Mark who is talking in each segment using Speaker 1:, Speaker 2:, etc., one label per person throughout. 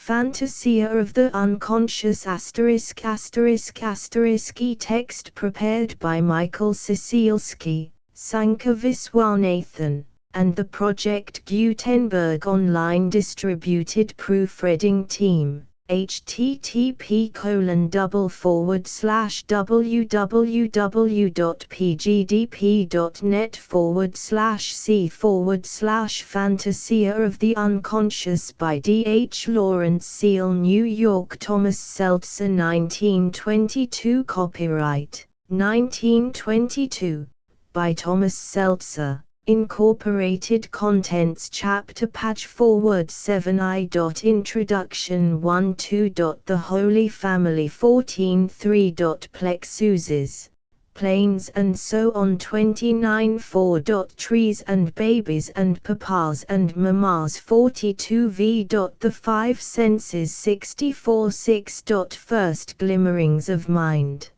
Speaker 1: Fantasia of the Unconscious ***** e-text prepared by Michael Cecilski, Sanka Viswanathan, and the Project Gutenberg online distributed proofreading team. http://www.pgdp.net/c/Fantasia of the Unconscious by D. H. Lawrence Seal, New York. Thomas Seltzer, 1922. Copyright 1922 by Thomas Seltzer. Incorporated Contents Chapter Page /7 Introduction 1-2. The Holy Family 14-3. Plexuses, planes and so on 29-4. Trees and babies and papas and mamas 42v. The Five Senses 64-6. First Glimmerings of Mind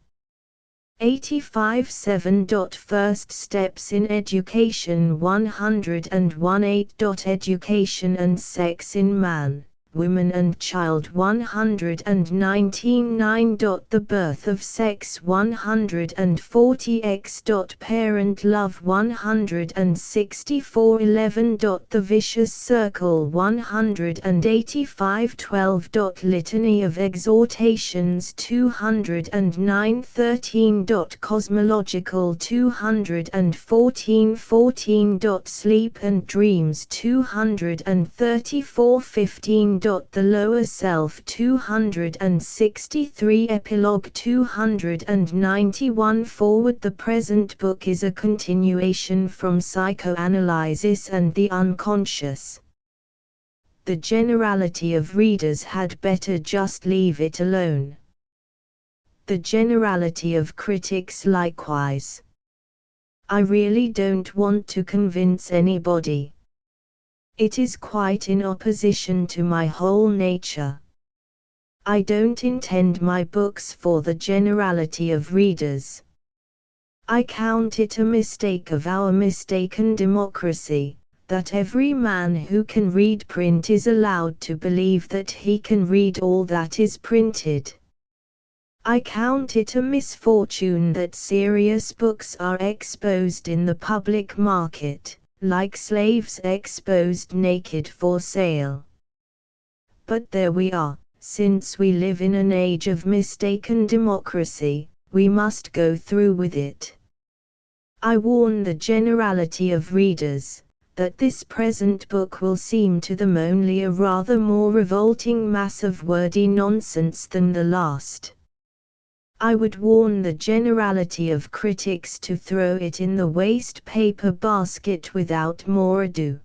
Speaker 1: 85-7. First Steps in Education 101-8. Education and Sex in Man, Woman and Child 119-9. The Birth of Sex 140x. Parent Love 164-11. The Vicious Circle 185-12. Litany of Exhortations 209-13. Cosmological 214-14. Sleep and Dreams 234-15. The Lower Self 263. Epilogue 291. Forward. The present book is a continuation from Psychoanalysis and the Unconscious. The generality of readers had better just leave it alone. The generality of critics likewise. I really don't want to convince anybody. It is quite in opposition to my whole nature. I don't intend my books for the generality of readers. I count it a mistake of our mistaken democracy, that every man who can read print is allowed to believe that he can read all that is printed. I count it a misfortune that serious books are exposed in the public market, like slaves exposed naked for sale. But there we are, since we live in an age of mistaken democracy, we must go through with it. I warn the generality of readers, that this present book will seem to them only a rather more revolting mass of wordy nonsense than the last. I would warn the generality of critics to throw it in the waste paper basket without more ado.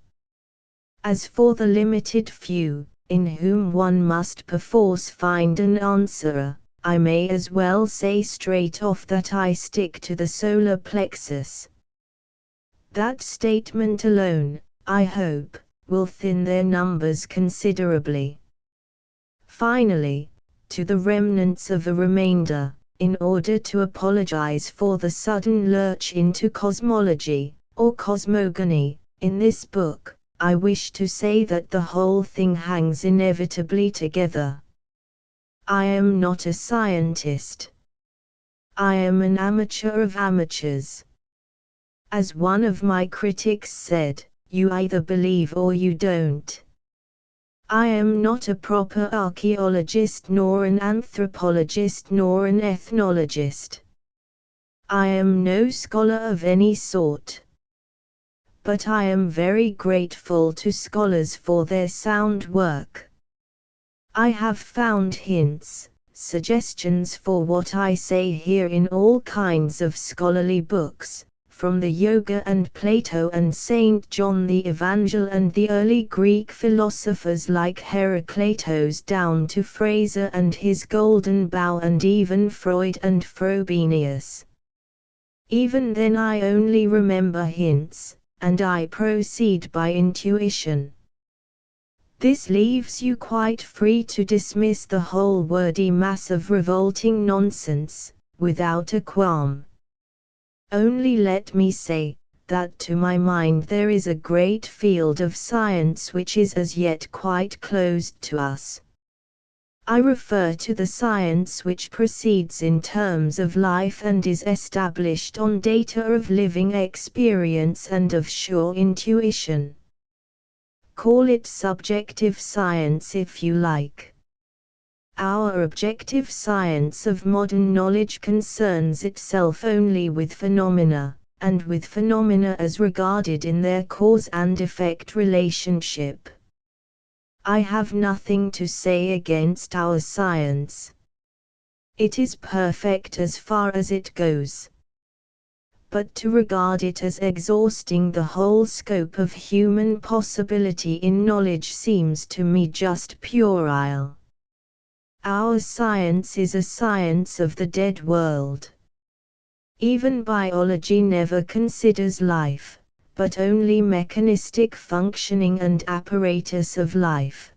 Speaker 1: As for the limited few, in whom one must perforce find an answerer, I may as well say straight off that I stick to the solar plexus. That statement alone, I hope, will thin their numbers considerably. Finally, to the remnants of a remainder, in order to apologize for the sudden lurch into cosmology, or cosmogony, in this book, I wish to say that the whole thing hangs inevitably together. I am not a scientist. I am an amateur of amateurs. As one of my critics said, you either believe or you don't. I am not a proper archaeologist nor an anthropologist nor an ethnologist. I am no scholar of any sort. But I am very grateful to scholars for their sound work. I have found hints, suggestions for what I say here in all kinds of scholarly books, from the Yoga and Plato and St. John the Evangel and the early Greek philosophers like Heraclitus down to Fraser and his Golden Bough and even Freud and Frobenius. Even then I only remember hints, and I proceed by intuition. This leaves you quite free to dismiss the whole wordy mass of revolting nonsense, without a qualm. Only let me say, that to my mind there is a great field of science which is as yet quite closed to us. I refer to the science which proceeds in terms of life and is established on data of living experience and of sure intuition. Call it subjective science if you like. Our objective science of modern knowledge concerns itself only with phenomena, and with phenomena as regarded in their cause and effect relationship. I have nothing to say against our science. It is perfect as far as it goes. But to regard it as exhausting the whole scope of human possibility in knowledge seems to me just puerile. Our science is a science of the dead world. Even biology never considers life, but only mechanistic functioning and apparatus of life.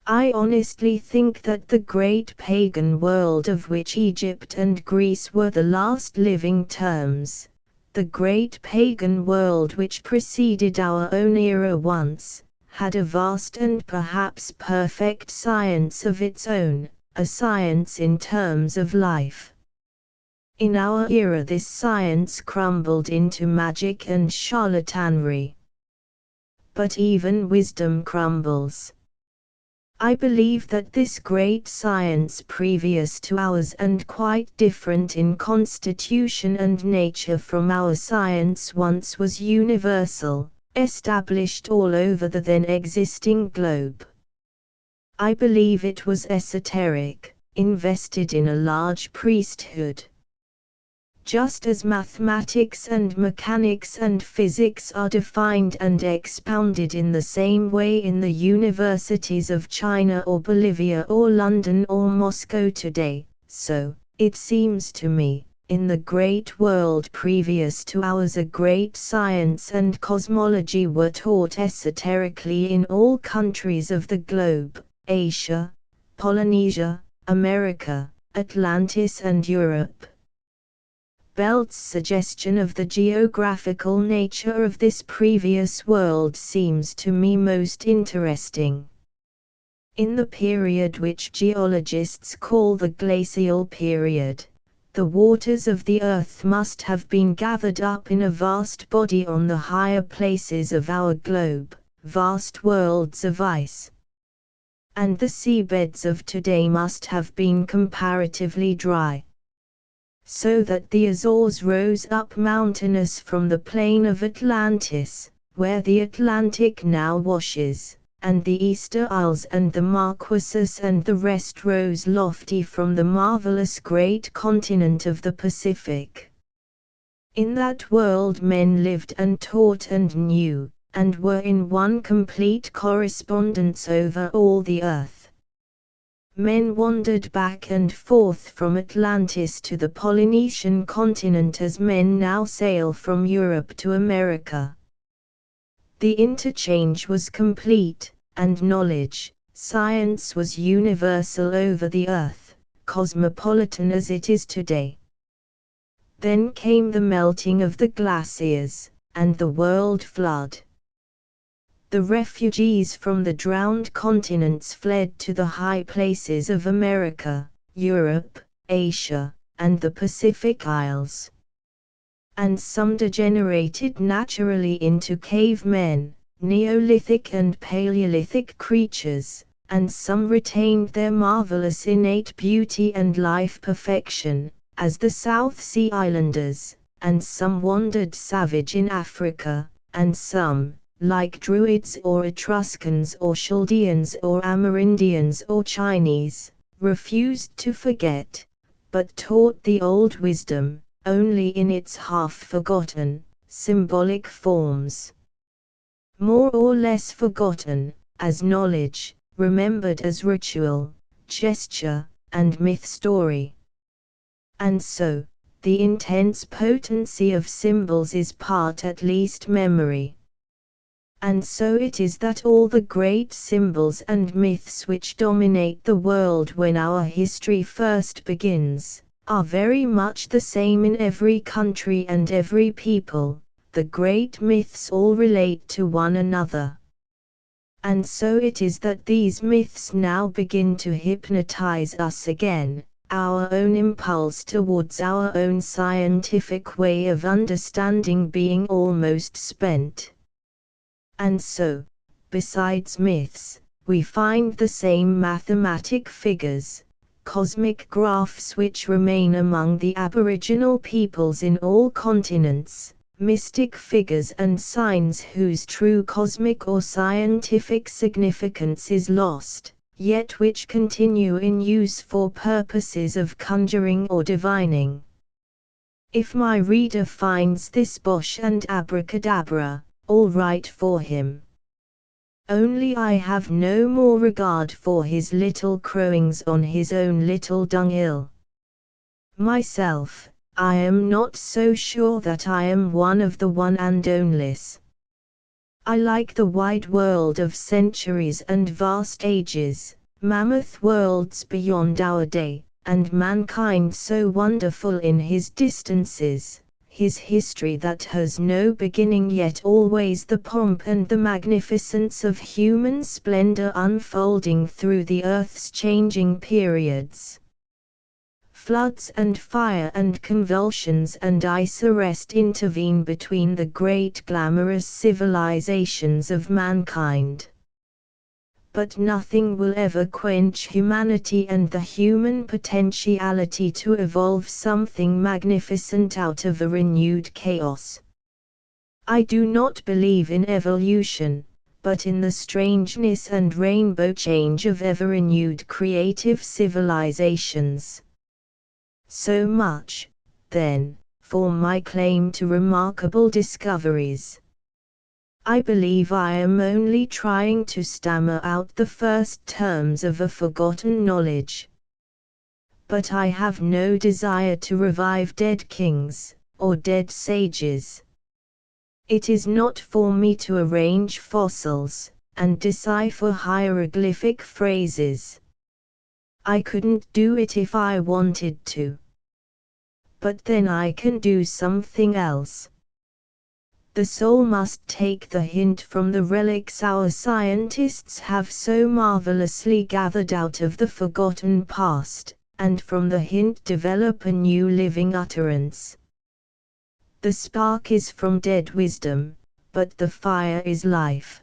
Speaker 1: I honestly think that the great pagan world of which Egypt and Greece were the last living terms, the great pagan world which preceded our own era once, had a vast and perhaps perfect science of its own, a science in terms of life. In our era this science crumbled into magic and charlatanry. But even wisdom crumbles. I believe that this great science previous to ours and quite different in constitution and nature from our science once was universal, established all over the then existing globe. I believe it was esoteric, invested in a large priesthood. Just as mathematics and mechanics and physics are defined and expounded in the same way in the universities of China or Bolivia or London or Moscow today, so, it seems to me, in the great world previous to ours a great science and cosmology were taught esoterically in all countries of the globe, Asia, Polynesia, America, Atlantis and Europe. Belt's suggestion of the geographical nature of this previous world seems to me most interesting. In the period which geologists call the glacial period, the waters of the earth must have been gathered up in a vast body on the higher places of our globe, vast worlds of ice. And the seabeds of today must have been comparatively dry. So that the Azores rose up mountainous from the plain of Atlantis, where the Atlantic now washes, and the Easter Isles and the Marquesas and the rest rose lofty from the marvelous great continent of the Pacific. In that world men lived and taught and knew, and were in one complete correspondence over all the earth. Men wandered back and forth from Atlantis to the Polynesian continent as men now sail from Europe to America. The interchange was complete, and knowledge, science was universal over the earth, cosmopolitan as it is today. Then came the melting of the glaciers, and the world flood. The refugees from the drowned continents fled to the high places of America, Europe, Asia, and the Pacific Isles. And some degenerated naturally into cavemen, Neolithic and Paleolithic creatures, and some retained their marvelous innate beauty and life perfection, as the South Sea Islanders, and some wandered savage in Africa, and some, like Druids or Etruscans or Chaldeans or Amerindians or Chinese, refused to forget, but taught the old wisdom, only in its half-forgotten, symbolic forms. More or less forgotten, as knowledge, remembered as ritual, gesture, and myth story. And so, the intense potency of symbols is part at least memory. And so it is that all the great symbols and myths which dominate the world when our history first begins, are very much the same in every country and every people. The great myths all relate to one another. And so it is that these myths now begin to hypnotize us again, our own impulse towards our own scientific way of understanding being almost spent. And so, besides myths, we find the same mathematic figures, cosmic graphs which remain among the Aboriginal peoples in all continents, mystic figures and signs whose true cosmic or scientific significance is lost, yet which continue in use for purposes of conjuring or divining. If my reader finds this bosh and abracadabra, all right for him. Only I have no more regard for his little crowings on his own little dunghill. Myself, I am not so sure that I am one of the one and onlys. I like the wide world of centuries and vast ages, mammoth worlds beyond our day, and mankind so wonderful in his distances, his history that has no beginning yet always the pomp and the magnificence of human splendor unfolding through the earth's changing periods. Floods and fire and convulsions and ice arrest intervene between the great glamorous civilizations of mankind. But nothing will ever quench humanity and the human potentiality to evolve something magnificent out of a renewed chaos. I do not believe in evolution, but in the strangeness and rainbow change of ever-renewed creative civilizations. So much, then, for my claim to remarkable discoveries. I believe I am only trying to stammer out the first terms of a forgotten knowledge. But I have no desire to revive dead kings, or dead sages. It is not for me to arrange fossils, and decipher hieroglyphic phrases. I couldn't do it if I wanted to. But then I can do something else. The soul must take the hint from the relics our scientists have so marvelously gathered out of the forgotten past, and from the hint develop a new living utterance. The spark is from dead wisdom, but the fire is life.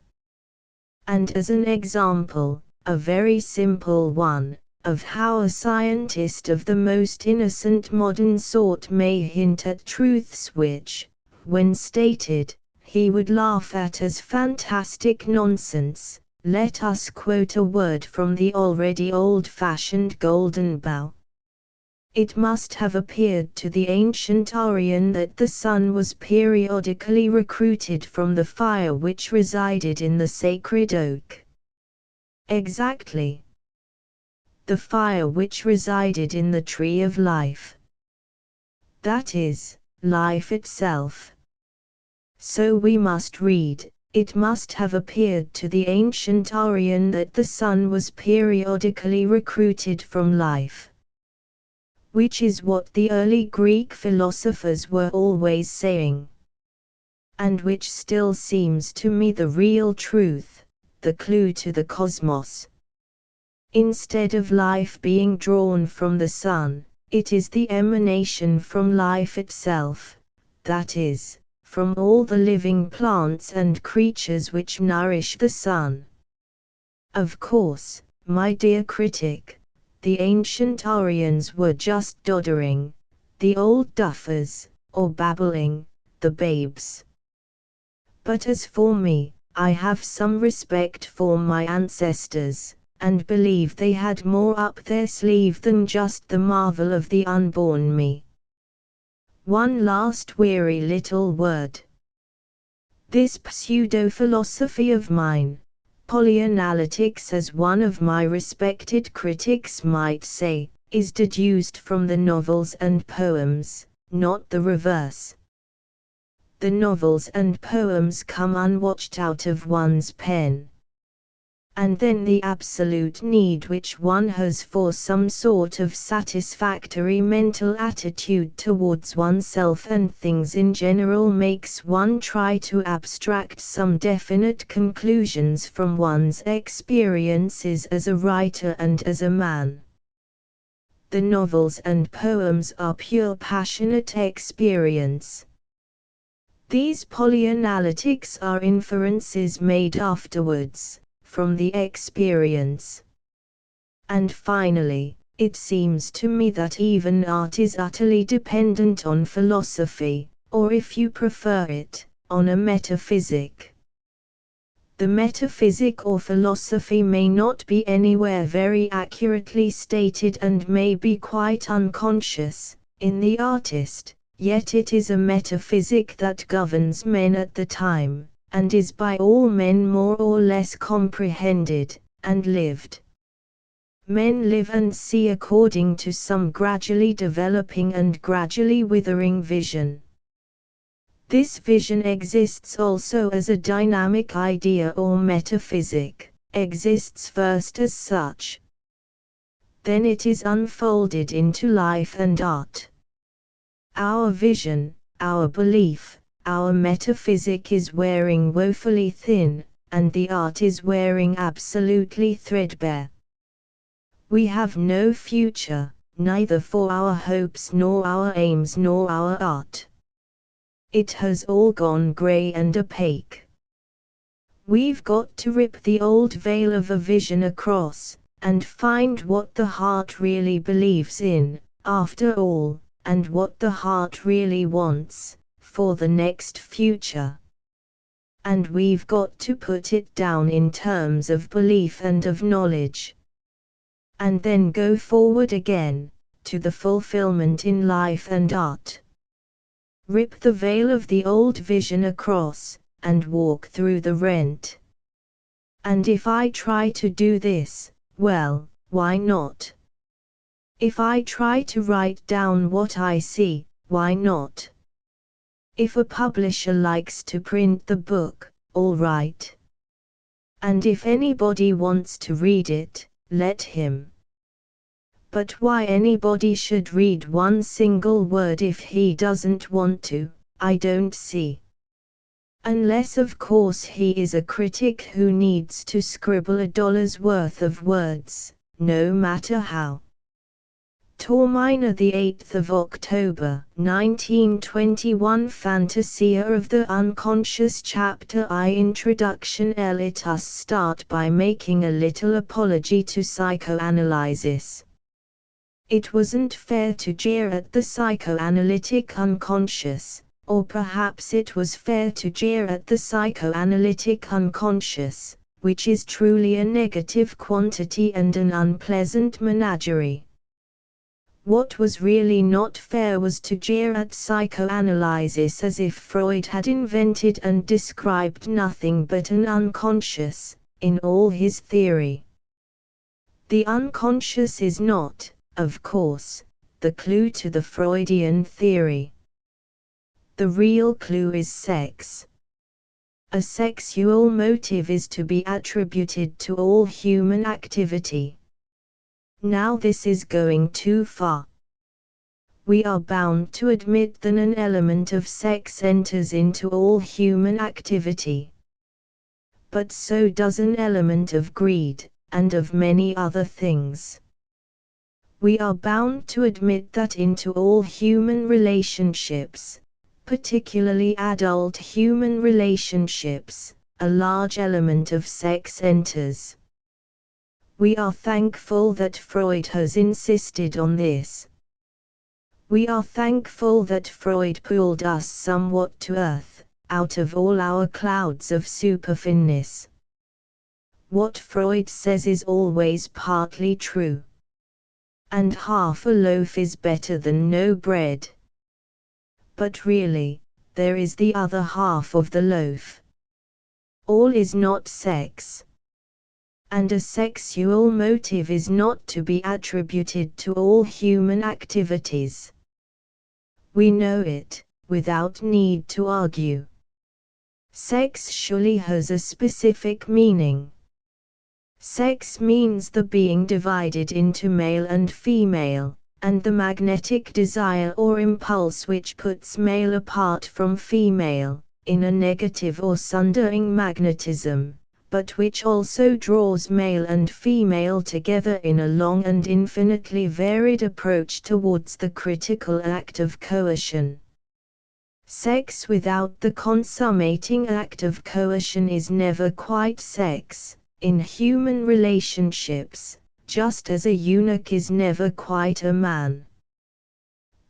Speaker 1: And as an example, a very simple one, of how a scientist of the most innocent modern sort may hint at truths which, when stated, he would laugh at as fantastic nonsense, let us quote a word from the already old-fashioned Golden Bough. It must have appeared to the ancient Aryan that the sun was periodically recruited from the fire which resided in the sacred oak. Exactly. The fire which resided in the tree of life. That is, life itself. So we must read, it must have appeared to the ancient Aryan that the sun was periodically recruited from life. Which is what the early Greek philosophers were always saying. And which still seems to me the real truth, the clue to the cosmos. Instead of life being drawn from the sun, it is the emanation from life itself, that is, from all the living plants and creatures which nourish the sun. Of course, my dear critic, the ancient Aryans were just doddering, the old duffers, or babbling, the babes. But as for me, I have some respect for my ancestors, and believe they had more up their sleeve than just the marvel of the unborn me. One last weary little word. This pseudo-philosophy of mine, polyanalytics as one of my respected critics might say, is deduced from the novels and poems, not the reverse. The novels and poems come unwatched out of one's pen. and then the absolute need which one has for some sort of satisfactory mental attitude towards oneself and things in general makes one try to abstract some definite conclusions from one's experiences as a writer and as a man. The novels and poems are pure passionate experience. These polyanalytics are inferences made afterwards, from the experience. And finally, it seems to me that even art is utterly dependent on philosophy, or if you prefer it, on a metaphysic. The metaphysic or philosophy may not be anywhere very accurately stated and may be quite unconscious, in the artist, yet it is a metaphysic that governs men at the time, and is by all men more or less comprehended, and lived. Men live and see according to some gradually developing and gradually withering vision. This vision exists also as a dynamic idea or metaphysic, exists first as such. Then it is unfolded into life and art. Our vision, our belief, our metaphysic is wearing woefully thin, and the art is wearing absolutely threadbare. We have no future, neither for our hopes nor our aims nor our art. It has all gone grey and opaque. We've got to rip the old veil of a vision across, and find what the heart really believes in, after all, and what the heart really wants, for the next future. And we've got to put it down in terms of belief and of knowledge. And then go forward again, to the fulfillment in life and art. Rip the veil of the old vision across, and walk through the rent. And if I try to do this, well, why not? If I try to write down what I see, why not? If a publisher likes to print the book, all right. And if anybody wants to read it, let him. But why anybody should read one single word if he doesn't want to, I don't see. Unless of course he is a critic who needs to scribble $1 worth of words, no matter how. Tormina, the 8th of October, 1921. Fantasia of the Unconscious. Chapter I. Introduction. Let us start by making a little apology to psychoanalysis. It wasn't fair to jeer at the psychoanalytic unconscious, or perhaps it was fair to jeer at the psychoanalytic unconscious, which is truly a negative quantity and an unpleasant menagerie. What was really not fair was to jeer at psychoanalysis as if Freud had invented and described nothing but an unconscious, in all his theory. The unconscious is not, of course, the clue to the Freudian theory. The real clue is sex. A sexual motive is to be attributed to all human activity. Now this is going too far. We are bound to admit that an element of sex enters into all human activity. But so does an element of greed, and of many other things. We are bound to admit that into all human relationships, particularly adult human relationships, a large element of sex enters. We are thankful that Freud has insisted on this. We are thankful that Freud pulled us somewhat to earth, out of all our clouds of superfinness. What Freud says is always partly true. And half a loaf is better than no bread. But really, there is the other half of the loaf. All is not sex. And a sexual motive is not to be attributed to all human activities. We know it, without need to argue. Sex surely has a specific meaning. Sex means the being divided into male and female, and the magnetic desire or impulse which puts male apart from female, in a negative or sundering magnetism, but which also draws male and female together in a long and infinitely varied approach towards the critical act of coercion. Sex without the consummating act of coercion is never quite sex, in human relationships, just as a eunuch is never quite a man.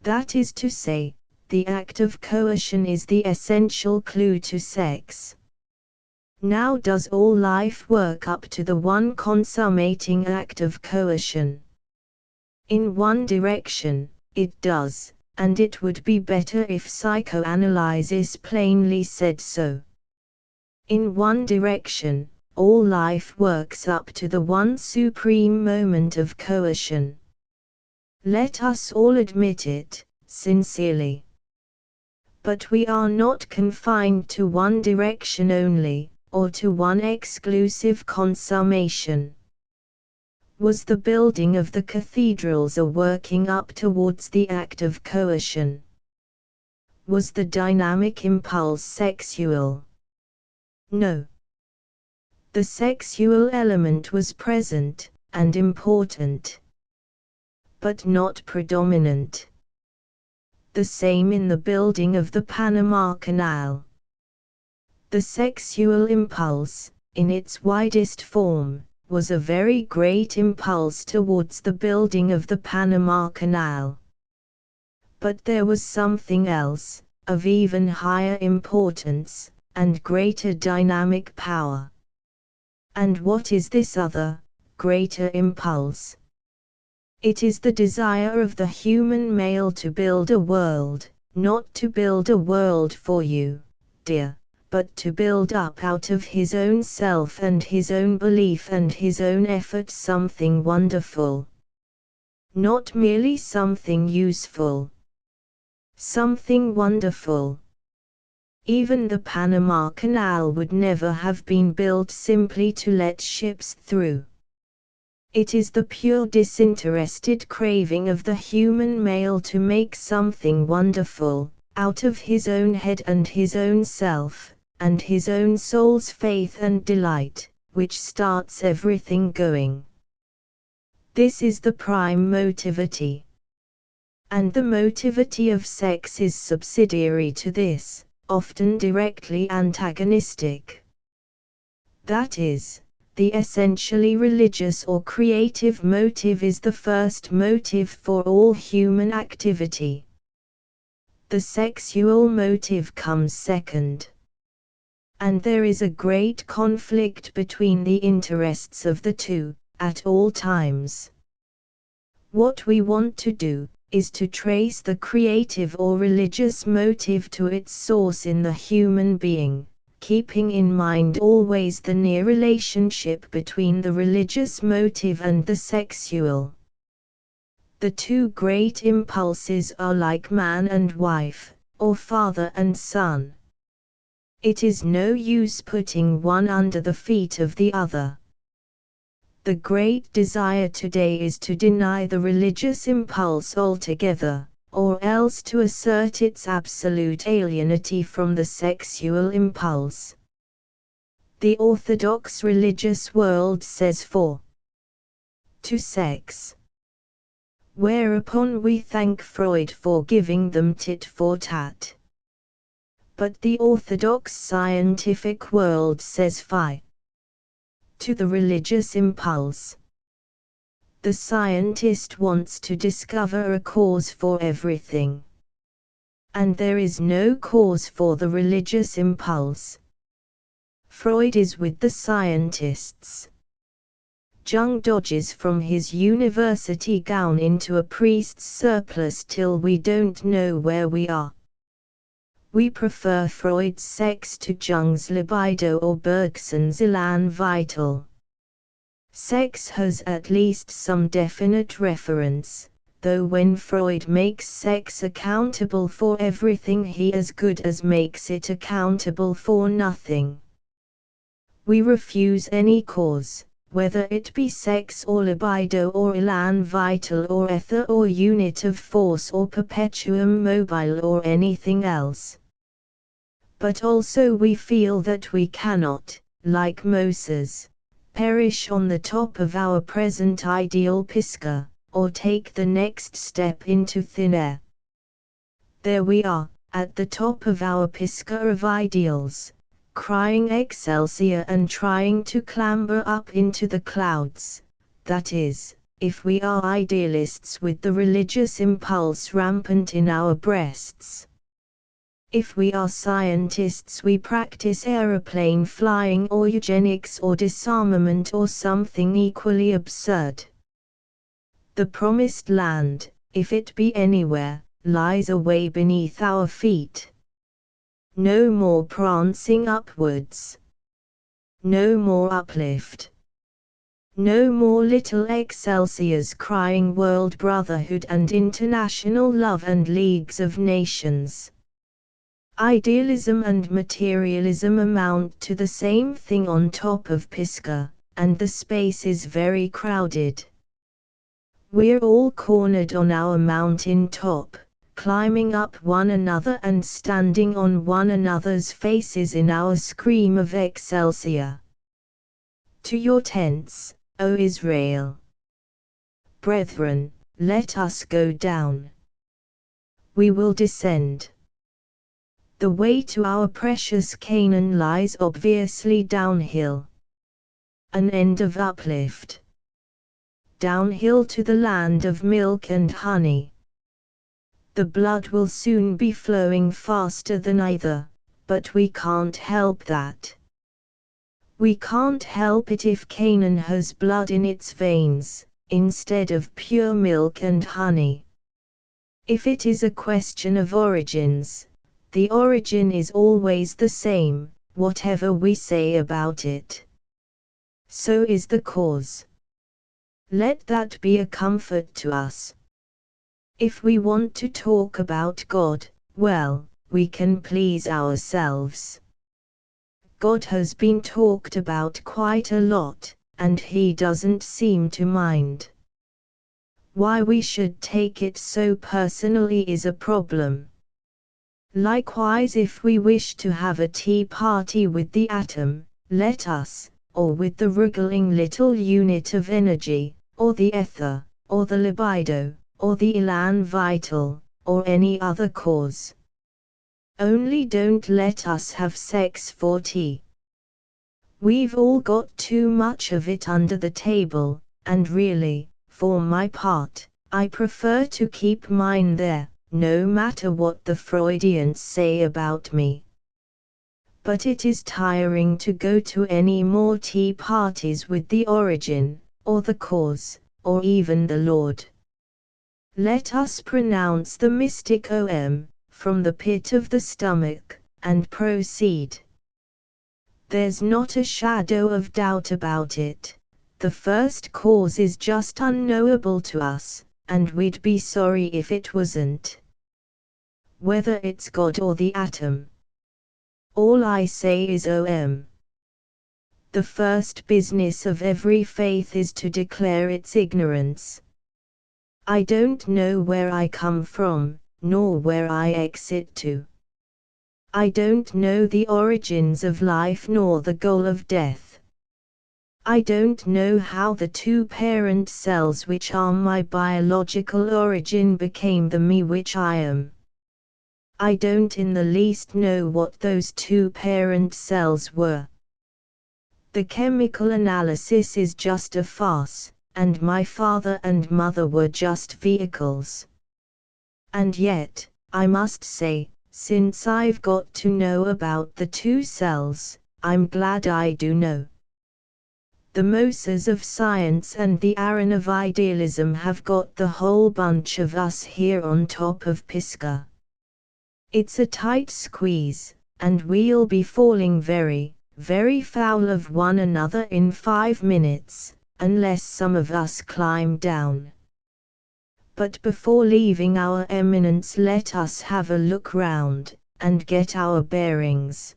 Speaker 1: That is to say, the act of coercion is the essential clue to sex. Now does all life work up to the one consummating act of coercion? In one direction, it does, and it would be better if psychoanalysis plainly said so. In one direction, all life works up to the one supreme moment of coercion. Let us all admit it, sincerely. But we are not confined to one direction only, or to one exclusive consummation. Was the building of the cathedrals a working up towards the act of coercion? Was the dynamic impulse sexual? No. The sexual element was present, and important, but not predominant. The same in the building of the Panama Canal. The sexual impulse, in its widest form, was a very great impulse towards the building of the Panama Canal. But there was something else, of even higher importance, and greater dynamic power. And what is this other, greater impulse? It is the desire of the human male to build a world, not to build a world for you, dear, but to build up out of his own self and his own belief and his own effort something wonderful. Not merely something useful. Something wonderful. Even the Panama Canal would never have been built simply to let ships through. It is the pure disinterested craving of the human male to make something wonderful, out of his own head and his own self, and his own soul's faith and delight, which starts everything going. This is the prime motivity. And the motivity of sex is subsidiary to this, often directly antagonistic. That is, the essentially religious or creative motive is the first motive for all human activity. The sexual motive comes second. And there is a great conflict between the interests of the two, at all times. What we want to do, is to trace the creative or religious motive to its source in the human being, keeping in mind always the near relationship between the religious motive and the sexual. The two great impulses are like man and wife, or father and son. It is no use putting one under the feet of the other. The great desire today is to deny the religious impulse altogether, or else to assert its absolute alienity from the sexual impulse. The orthodox religious world says to sex. Whereupon we thank Freud for giving them tit for tat. But the orthodox scientific world says to the religious impulse. The scientist wants to discover a cause for everything. And there is no cause for the religious impulse. Freud is with the scientists. Jung dodges from his university gown into a priest's surplice till we don't know where we are. We prefer Freud's sex to Jung's libido or Bergson's elan vital. Sex has at least some definite reference, though when Freud makes sex accountable for everything he as good as makes it accountable for nothing. We refuse any cause, whether it be sex or libido or elan vital or ether or unit of force or perpetuum mobile or anything else. But also we feel that we cannot, like Moses, perish on the top of our present ideal Pisgah, or take the next step into thin air. There we are, at the top of our Pisgah of ideals, crying Excelsior and trying to clamber up into the clouds, that is, if we are idealists with the religious impulse rampant in our breasts. If we are scientists, we practice aeroplane flying or eugenics or disarmament or something equally absurd. The promised land, if it be anywhere, lies away beneath our feet. No more prancing upwards. No more uplift. No more little Excelsiors crying world brotherhood and international love and leagues of nations. Idealism and materialism amount to the same thing on top of Pisgah, and the space is very crowded. We're all cornered on our mountain top, climbing up one another and standing on one another's faces in our scream of Excelsior. To your tents, O Israel! Brethren, let us go down. We will descend. The way to our precious Canaan lies obviously downhill. An end of uplift. Downhill to the land of milk and honey. The blood will soon be flowing faster than either, but we can't help that. We can't help it if Canaan has blood in its veins, instead of pure milk and honey. If it is a question of origins, the origin is always the same, whatever we say about it. So is the cause. Let that be a comfort to us. If we want to talk about God, well, we can please ourselves. God has been talked about quite a lot, and He doesn't seem to mind. Why we should take it so personally is a problem. Likewise, if we wish to have a tea party with the atom, let us, or with the wriggling little unit of energy, or the ether, or the libido, or the elan vital, or any other cause. Only don't let us have sex for tea. We've all got too much of it under the table, and really, for my part, I prefer to keep mine there, no matter what the Freudians say about me. But it is tiring to go to any more tea parties with the origin, or the cause, or even the Lord. Let us pronounce the mystic OM, from the pit of the stomach, and proceed. There's not a shadow of doubt about it. The first cause is just unknowable to us, and we'd be sorry if it wasn't. Whether it's God or the atom. All I say is OM. The first business of every faith is to declare its ignorance. I don't know where I come from, nor where I exit to. I don't know the origins of life nor the goal of death. I don't know how the two parent cells which are my biological origin became the me which I am. I don't in the least know what those two parent cells were. The chemical analysis is just a farce, and my father and mother were just vehicles. And yet, I must say, since I've got to know about the two cells, I'm glad I do know. The Moses of science and the Aaron of idealism have got the whole bunch of us here on top of Pisgah. It's a tight squeeze, and we'll be falling very, very foul of one another in 5 minutes, unless some of us climb down. But before leaving our eminence, let us have a look round, and get our bearings.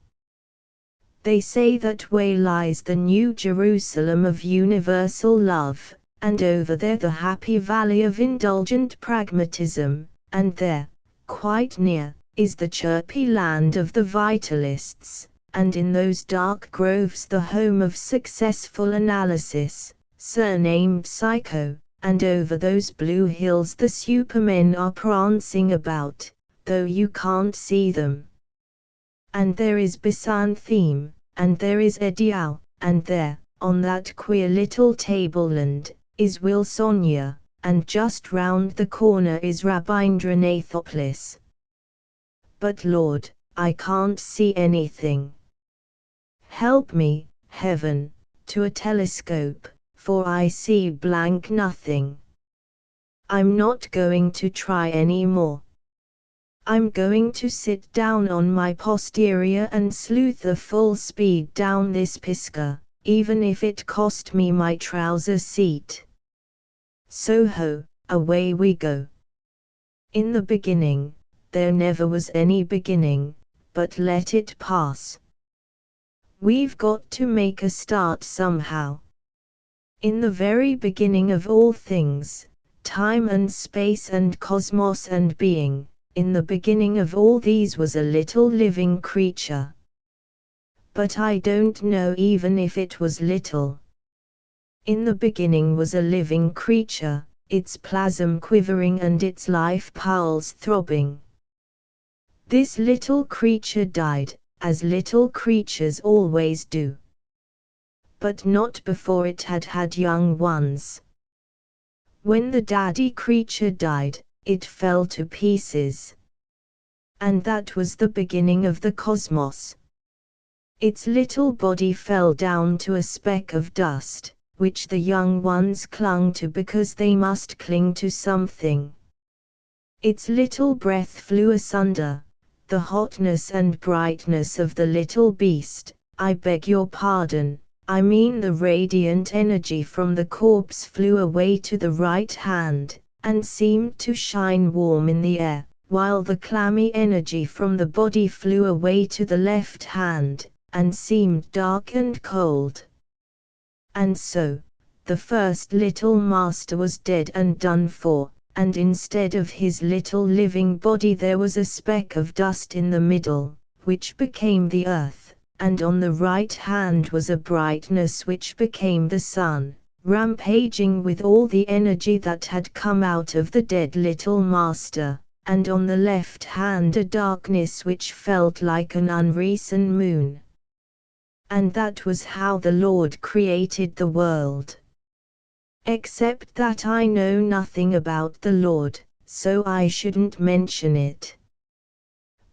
Speaker 1: They say that way lies the New Jerusalem of universal love, and over there the happy valley of indulgent pragmatism, and there, quite near, is the chirpy land of the vitalists, and in those dark groves the home of successful analysis, surnamed Psycho, and over those blue hills the supermen are prancing about, though you can't see them. And there is Byzantheme, and there is Edial, and there, on that queer little tableland, is Wilsonia, and just round the corner is Rabindranathopoulos. But Lord, I can't see anything. Help me, heaven, to a telescope, for I see blank nothing. I'm not going to try any more. I'm going to sit down on my posterior and sleuth a full speed down this Pisgah, even if it cost me my trouser seat. So ho, away we go. In the beginning, there never was any beginning, but let it pass. We've got to make a start somehow. In the very beginning of all things, time and space and cosmos and being, in the beginning of all these was a little living creature. But I don't know even if it was little. In the beginning was a living creature, its plasm quivering and its life pulse throbbing. This little creature died, as little creatures always do. But not before it had had young ones. When the daddy creature died, it fell to pieces. And that was the beginning of the cosmos. Its little body fell down to a speck of dust, which the young ones clung to because they must cling to something. Its little breath flew asunder, the hotness and brightness of the little beast, I beg your pardon, I mean the radiant energy from the corpse flew away to the right hand, and seemed to shine warm in the air, while the clammy energy from the body flew away to the left hand, and seemed dark and cold. And so, the first little master was dead and done for, and instead of his little living body there was a speck of dust in the middle, which became the earth, and on the right hand was a brightness which became the sun, rampaging with all the energy that had come out of the dead little master, and on the left hand a darkness which felt like an unrisen moon. And that was how the Lord created the world. Except that I know nothing about the Lord, so I shouldn't mention it.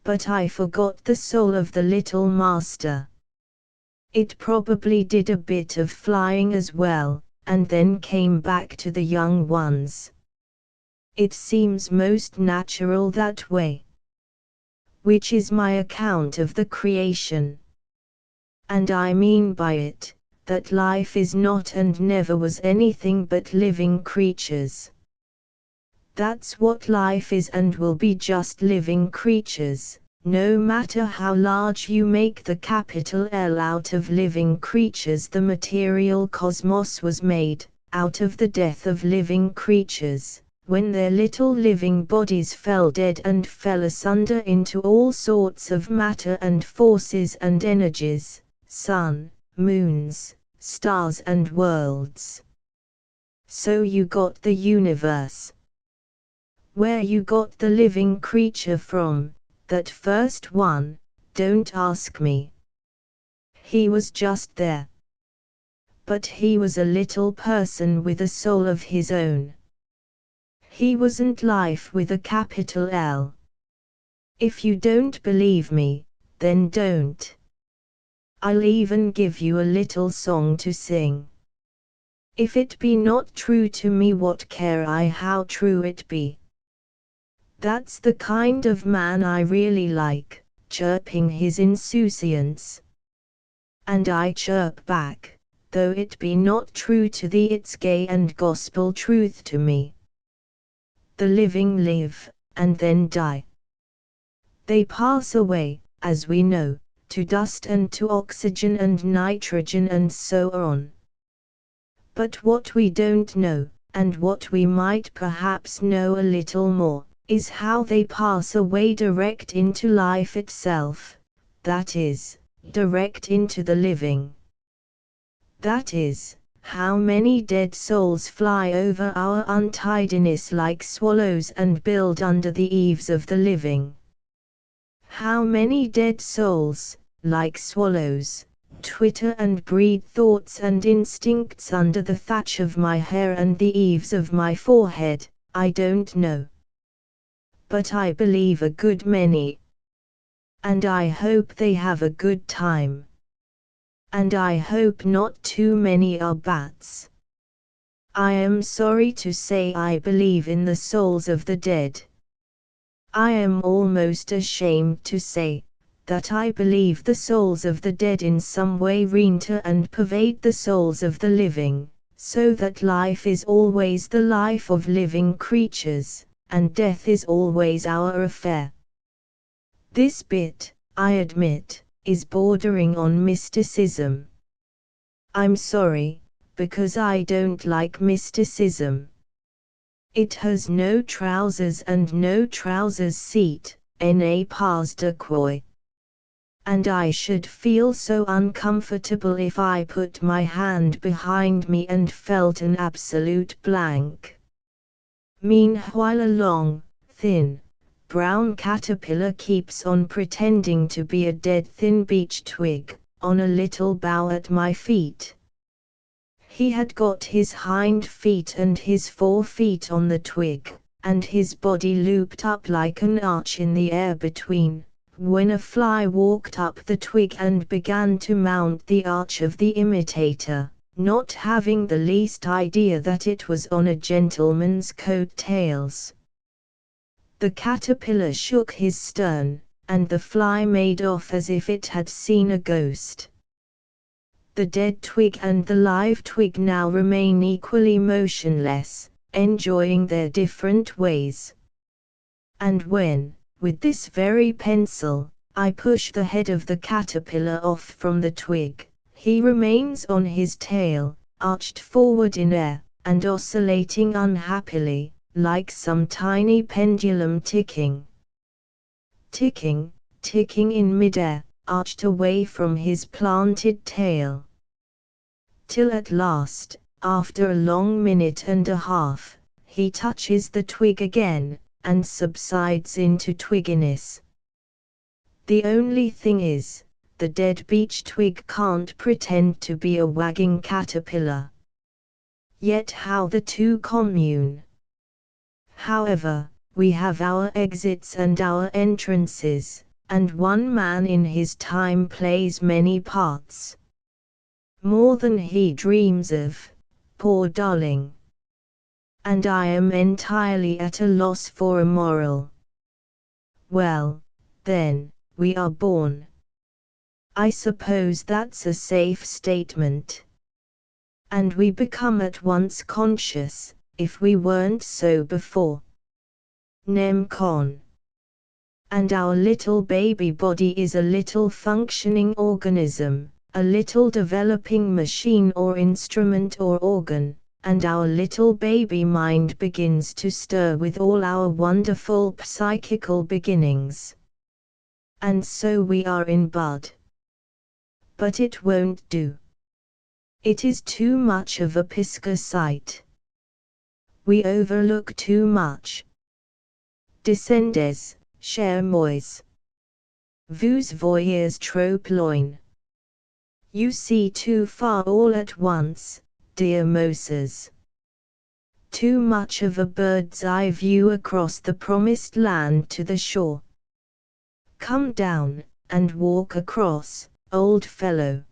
Speaker 1: But I forgot the soul of the little master. It probably did a bit of flying as well, and then came back to the young ones. It seems most natural that way. Which is my account of the creation. And I mean by it, that life is not and never was anything but living creatures. That's what life is and will be, just living creatures, no matter how large you make the capital L out of living creatures. The material cosmos was made, out of the death of living creatures, when their little living bodies fell dead and fell asunder into all sorts of matter and forces and energies, sun, moons, stars and worlds. So you got the universe. Where you got the living creature from, that first one, don't ask me. He was just there. But he was a little person with a soul of his own. He wasn't life with a capital L. If you don't believe me, then don't. I'll even give you a little song to sing. If it be not true to me, what care I how true it be? That's the kind of man I really like, chirping his insouciance. And I chirp back, though it be not true to thee, it's gay and gospel truth to me. The living live, and then die. They pass away, as we know, to dust and to oxygen and nitrogen and so on. But what we don't know, and what we might perhaps know a little more, is how they pass away direct into life itself, that is, direct into the living. That is, how many dead souls fly over our untidiness like swallows and build under the eaves of the living. How many dead souls, like swallows, twitter and breed thoughts and instincts under the thatch of my hair and the eaves of my forehead, I don't know. But I believe a good many. And I hope they have a good time. And I hope not too many are bats. I am sorry to say I believe in the souls of the dead. I am almost ashamed to say that I believe the souls of the dead in some way re-enter and pervade the souls of the living, so that life is always the life of living creatures, and death is always our affair. This bit, I admit, is bordering on mysticism. I'm sorry, because I don't like mysticism. It has no trousers and no trousers seat, n'a pas de quoi. And I should feel so uncomfortable if I put my hand behind me and felt an absolute blank. Meanwhile a long, thin, brown caterpillar keeps on pretending to be a dead thin beech twig, on a little bough at my feet. He had got his hind feet and his fore feet on the twig, and his body looped up like an arch in the air between, when a fly walked up the twig and began to mount the arch of the imitator, not having the least idea that it was on a gentleman's coat-tails. The caterpillar shook his stern, and the fly made off as if it had seen a ghost. The dead twig and the live twig now remain equally motionless, enjoying their different ways. And when, with this very pencil, I push the head of the caterpillar off from the twig, he remains on his tail, arched forward in air, and oscillating unhappily, like some tiny pendulum ticking. Ticking, ticking in midair, arched away from his planted tail. Till at last, after a long minute and a half, he touches the twig again, and subsides into twigginess. The only thing is, the dead beech twig can't pretend to be a wagging caterpillar. Yet how the two commune. However, we have our exits and our entrances, and one man in his time plays many parts. More than he dreams of, poor darling. And I am entirely at a loss for a moral. Well, then, we are born. I suppose that's a safe statement. And we become at once conscious, if we weren't so before. Nem con. And our little baby body is a little functioning organism, a little developing machine or instrument or organ, and our little baby mind begins to stir with all our wonderful psychical beginnings. And so we are in bud. But it won't do. It is too much of a pisca sight. We overlook too much. Descendez, chers mois. Vous voyez trop loin. You see too far all at once, dear Moses. Too much of a bird's eye view across the promised land to the shore. Come down, and walk across, old fellow.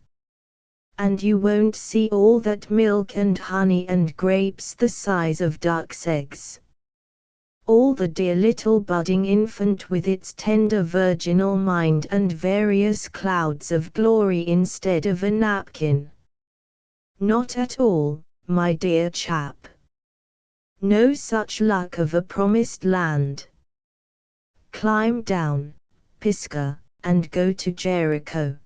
Speaker 1: And you won't see all that milk and honey and grapes the size of ducks' eggs. All the dear little budding infant with its tender virginal mind and various clouds of glory instead of a napkin. Not at all, my dear chap. No such luck of a promised land. Climb down, Pisca, and go to Jericho.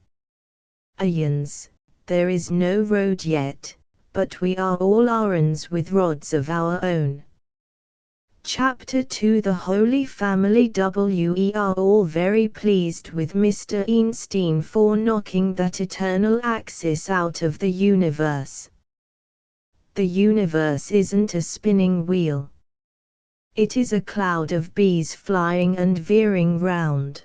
Speaker 1: Ayans, there is no road yet, but we are all Aarons with rods of our own. Chapter 2. The Holy Family. We are all very pleased with Mr. Einstein for knocking that eternal axis out of the universe. The universe isn't a spinning wheel. It is a cloud of bees flying and veering round.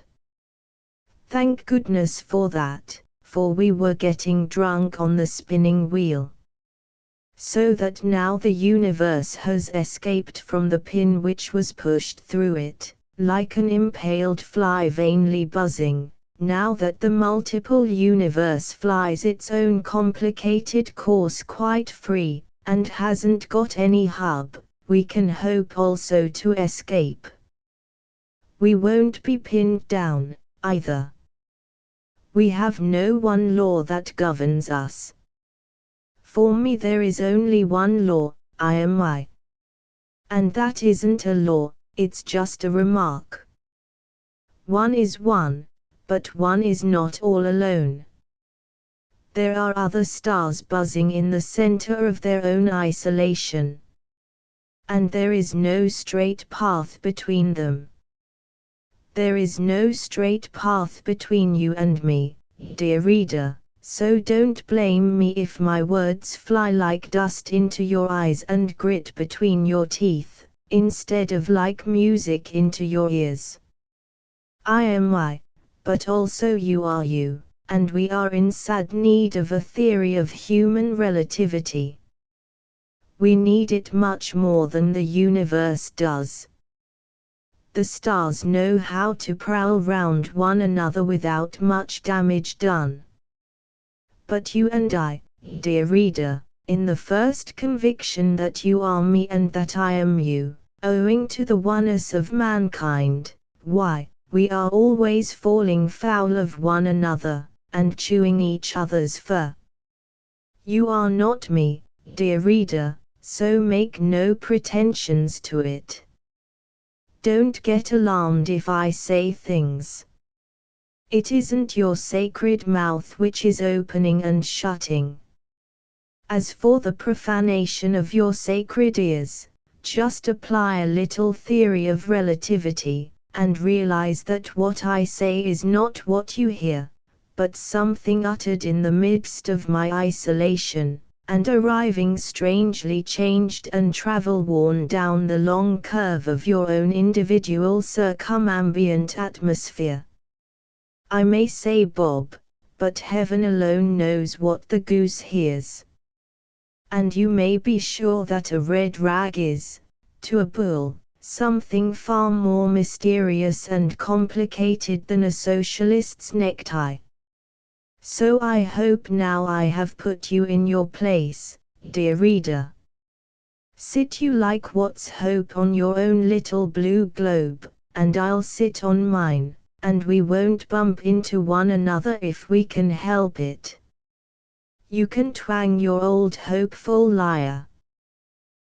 Speaker 1: Thank goodness for that, for we were getting drunk on the spinning wheel. So that now the universe has escaped from the pin which was pushed through it, like an impaled fly vainly buzzing. Now that the multiple universe flies its own complicated course quite free, and hasn't got any hub, we can hope also to escape. We won't be pinned down, either. We have no one law that governs us. For me there is only one law, I am I. And that isn't a law, it's just a remark. One is one, but one is not all alone. There are other stars buzzing in the center of their own isolation. And there is no straight path between them. There is no straight path between you and me, dear reader. So don't blame me if my words fly like dust into your eyes and grit between your teeth, instead of like music into your ears. I am I, but also you are you, and we are in sad need of a theory of human relativity. We need it much more than the universe does. The stars know how to prowl round one another without much damage done. But you and I, dear reader, in the first conviction that you are me and that I am you, owing to the oneness of mankind, why, we are always falling foul of one another, and chewing each other's fur. You are not me, dear reader, so make no pretensions to it. Don't get alarmed if I say things. It isn't your sacred mouth which is opening and shutting. As for the profanation of your sacred ears, just apply a little theory of relativity, and realize that what I say is not what you hear, but something uttered in the midst of my isolation, and arriving strangely changed and travel-worn down the long curve of your own individual circumambient atmosphere. I may say Bob, but heaven alone knows what the goose hears. And you may be sure that a red rag is, to a bull, something far more mysterious and complicated than a socialist's necktie. So I hope now I have put you in your place, dear reader. Sit you like what's hope on your own little blue globe, and I'll sit on mine. And we won't bump into one another if we can help it. You can twang your old hopeful lyre.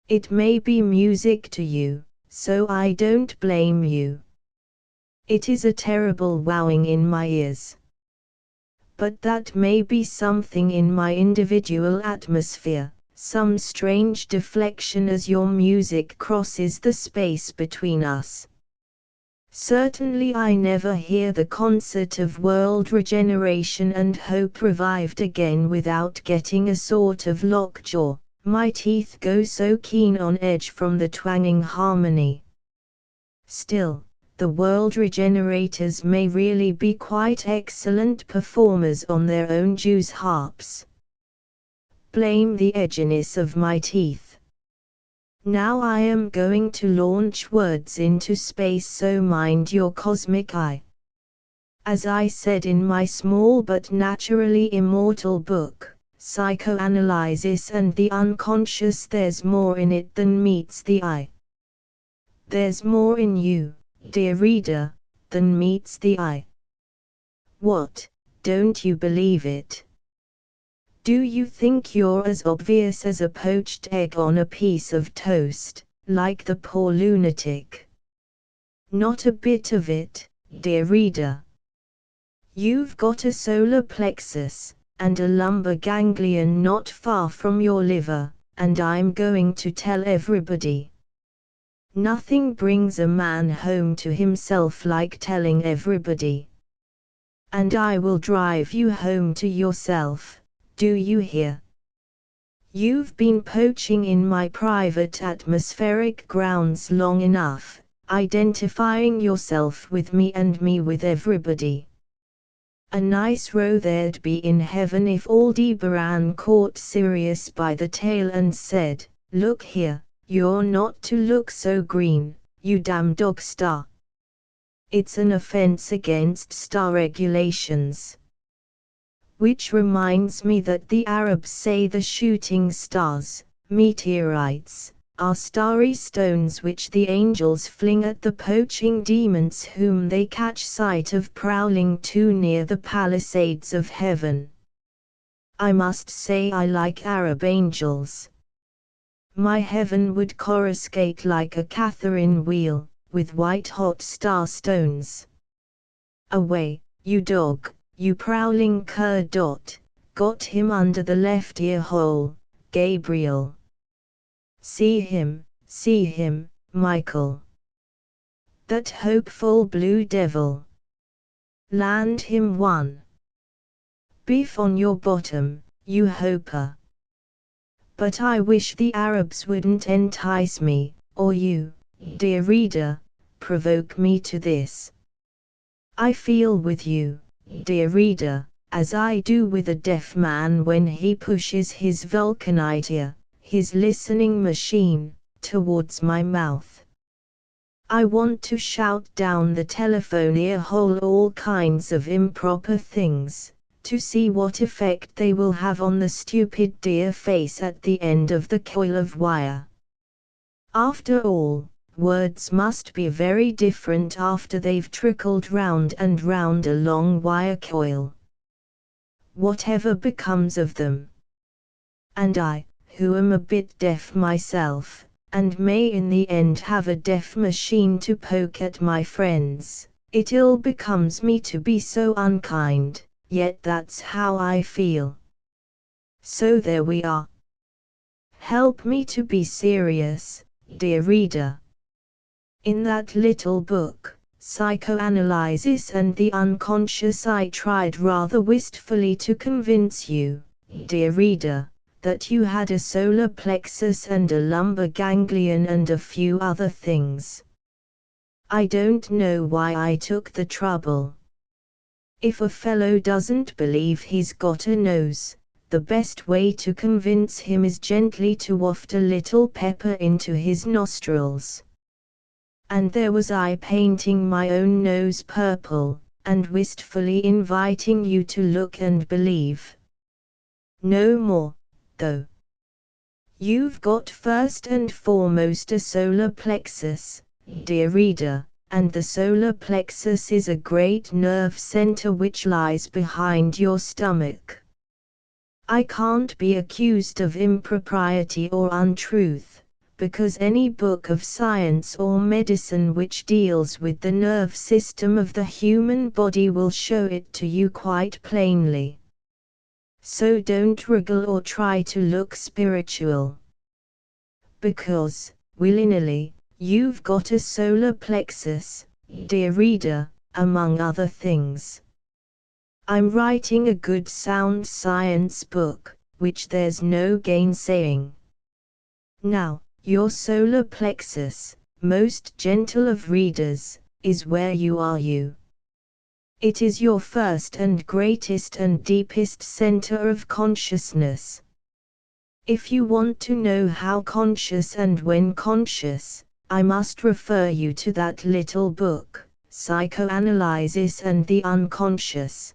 Speaker 1: It may be music to you, so I don't blame you. It is a terrible wowing in my ears. But that may be something in my individual atmosphere, some strange deflection as your music crosses the space between us. Certainly I never hear the concert of world regeneration and hope revived again without getting a sort of lockjaw, my teeth go so keen on edge from the twanging harmony. Still, the world regenerators may really be quite excellent performers on their own Jews' harps. Blame the edginess of my teeth. Now I am going to launch words into space, so mind your cosmic eye. As I said in my small but naturally immortal book, Psychoanalysis and the Unconscious, there's more in it than meets the eye. There's more in you, dear reader, than meets the eye. What, don't you believe it? Do you think you're as obvious as a poached egg on a piece of toast, like the poor lunatic? Not a bit of it, dear reader. You've got a solar plexus, and a lumbar ganglion not far from your liver, and I'm going to tell everybody. Nothing brings a man home to himself like telling everybody. And I will drive you home to yourself, do you hear? You've been poaching in my private atmospheric grounds long enough, identifying yourself with me and me with everybody. A nice row there'd be in heaven if Aldebaran caught Sirius by the tail and said, "Look here, you're not to look so green, you damn dog star. It's an offense against star regulations." Which reminds me that the Arabs say the shooting stars, meteorites, are starry stones which the angels fling at the poaching demons whom they catch sight of prowling too near the palisades of heaven. I must say I like Arab angels. My heaven would coruscate like a Catherine wheel, with white-hot star stones. Away, you dog, you prowling cur. Got him under the left ear hole, Gabriel. See him, Michael. That hopeful blue devil. Land him one. Beef on your bottom, you hoper. But I wish the Arabs wouldn't entice me, or you, dear reader, provoke me to this. I feel with you, dear reader, as I do with a deaf man when he pushes his vulcanite ear, his listening machine, towards my mouth. I want to shout down the telephone ear hole all kinds of improper things, to see what effect they will have on the stupid dear face at the end of the coil of wire. After all, words must be very different after they've trickled round and round a long wire coil. Whatever becomes of them? And I, who am a bit deaf myself, and may in the end have a deaf machine to poke at my friends, it ill becomes me to be so unkind, yet that's how I feel. So there we are. Help me to be serious, dear reader. In that little book, Psychoanalysis and the Unconscious, I tried rather wistfully to convince you, dear reader, that you had a solar plexus and a lumbar ganglion and a few other things. I don't know why I took the trouble. If a fellow doesn't believe he's got a nose, the best way to convince him is gently to waft a little pepper into his nostrils. And there was I painting my own nose purple, and wistfully inviting you to look and believe. No more, though. You've got first and foremost a solar plexus, dear reader, and the solar plexus is a great nerve center which lies behind your stomach. I can't be accused of impropriety or untruth, because any book of science or medicine which deals with the nerve system of the human body will show it to you quite plainly. So don't wriggle or try to look spiritual. Because, willy-nilly, you've got a solar plexus, dear reader, among other things. I'm writing a good sound science book, which there's no gainsaying. Now, your solar plexus, most gentle of readers, is where you are you. It is your first and greatest and deepest center of consciousness. If you want to know how conscious and when conscious, I must refer you to that little book, Psychoanalysis and the Unconscious.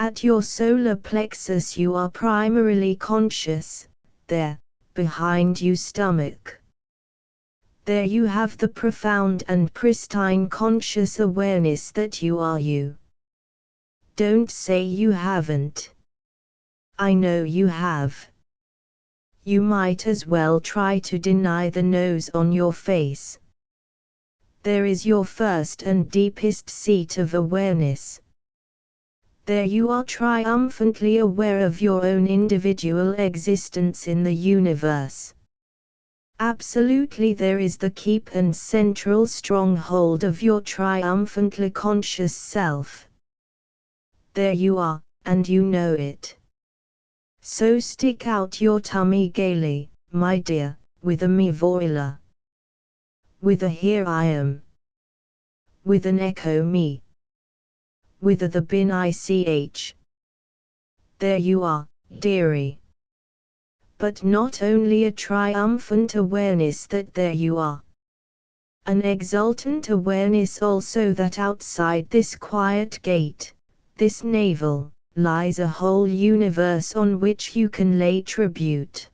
Speaker 1: At your solar plexus you are primarily conscious, there, behind your stomach. There you have the profound and pristine conscious awareness that you are you. Don't say you haven't. I know you have. You might as well try to deny the nose on your face. There is your first and deepest seat of awareness. There you are, triumphantly aware of your own individual existence in the universe. Absolutely, there is the keep and central stronghold of your triumphantly conscious self. There you are, and you know it. So stick out your tummy gaily, my dear, with a me voila. With a here I am. With an echo me. With a the bin ich. There you are, dearie. But not only a triumphant awareness that there you are. An exultant awareness also that outside this quiet gate, this navel, lies a whole universe on which you can lay tribute.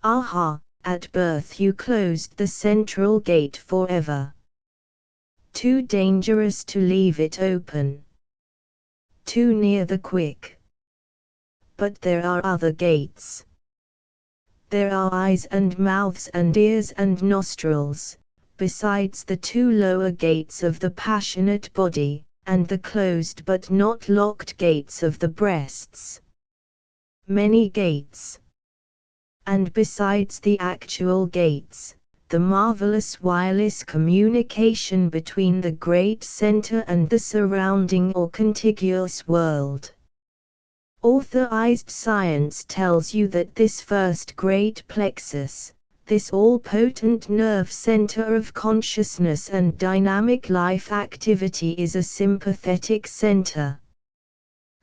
Speaker 1: Aha, at birth you closed the central gate forever. Too dangerous to leave it open. Too near the quick. But there are other gates. There are eyes and mouths and ears and nostrils, besides the two lower gates of the passionate body, and the closed but not locked gates of the breasts. Many gates. And besides the actual gates, the marvelous wireless communication between the great center and the surrounding or contiguous world. Authorized science tells you that this first great plexus, this all-potent nerve center of consciousness and dynamic life activity, is a sympathetic center.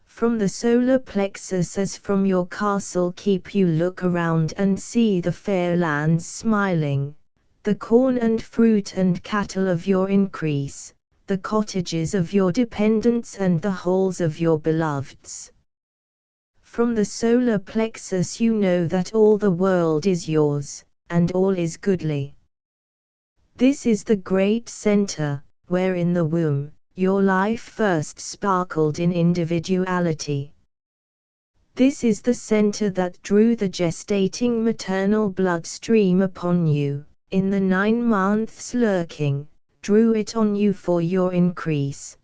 Speaker 1: From the solar plexus as from your castle keep you look around and see the fair lands smiling, the corn and fruit and cattle of your increase, the cottages of your dependents and the halls of your beloveds. From the solar plexus you know that all the world is yours, and all is goodly. This is the great center, where in the womb, your life first sparkled in individuality. This is the center that drew the gestating maternal bloodstream upon you, in the 9 months lurking, drew it on you for your increase.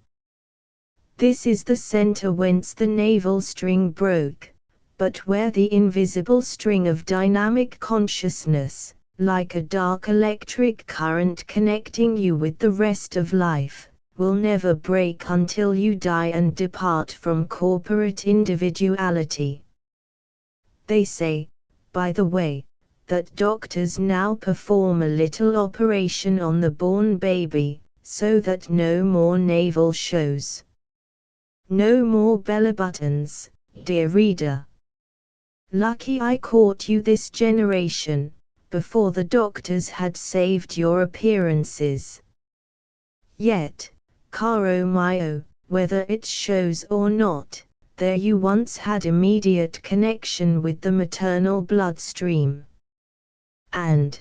Speaker 1: This is the center whence the navel string broke, but where the invisible string of dynamic consciousness, like a dark electric current connecting you with the rest of life, will never break until you die and depart from corporate individuality. They say, by the way, that doctors now perform a little operation on the born baby, so that no more navel shows. No more belly buttons, dear reader. Lucky I caught you this generation, before the doctors had saved your appearances. Yet, caro mio, whether it shows or not, there you once had immediate connection with the maternal bloodstream. And,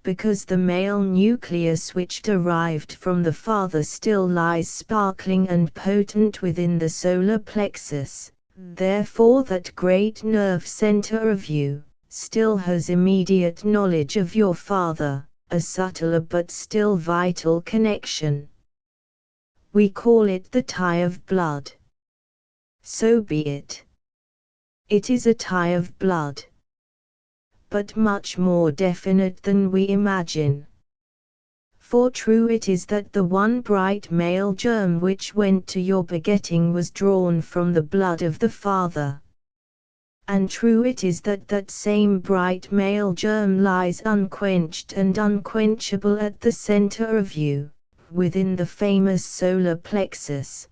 Speaker 1: because the male nucleus which derived from the father still lies sparkling and potent within the solar plexus, therefore that great nerve center of you, still has immediate knowledge of your father, a subtler but still vital connection. We call it the tie of blood. So be it. It is a tie of blood, but much more definite than we imagine. For true it is that the one bright male germ which went to your begetting was drawn from the blood of the father. And true it is that that same bright male germ lies unquenched and unquenchable at the center of you, within the famous solar plexus.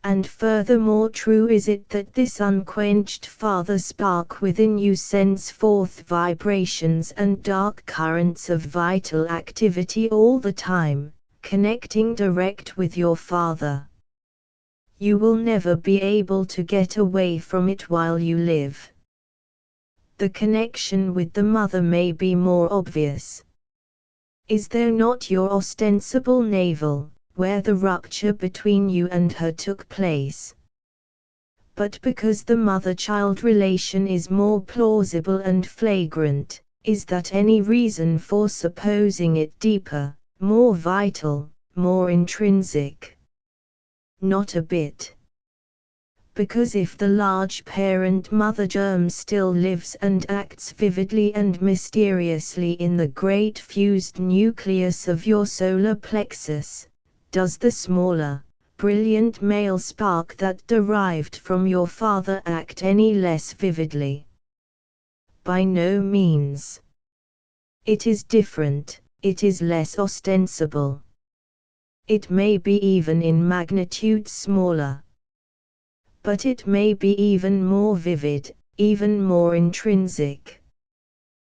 Speaker 1: And furthermore true is it that this unquenched father spark within you sends forth vibrations and dark currents of vital activity all the time, connecting direct with your father. You will never be able to get away from it while you live. The connection with the mother may be more obvious. Is there not your ostensible navel, where the rupture between you and her took place? But because the mother-child relation is more plausible and flagrant, is that any reason for supposing it deeper, more vital, more intrinsic? Not a bit. because if the large parent mother germ still lives and acts vividly and mysteriously in the great fused nucleus of your solar plexus, does the smaller, brilliant male spark that derived from your father act any less vividly? By no means. It is different, it is less ostensible. It may be even in magnitude smaller. But it may be even more vivid, even more intrinsic.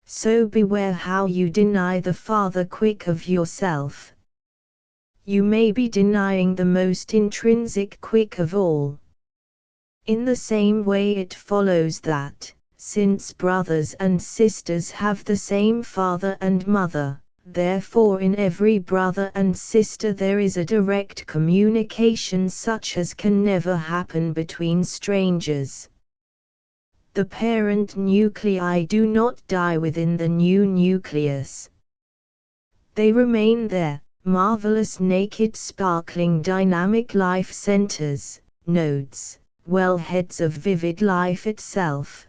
Speaker 1: So beware how you deny the Father quick of yourself. You may be denying the most intrinsic quick of all. In the same way it follows that, since brothers and sisters have the same father and mother, therefore in every brother and sister there is a direct communication such as can never happen between strangers. The parent nuclei do not die within the new nucleus. They remain there, marvelous naked sparkling dynamic life centers, nodes, wellheads of vivid life itself.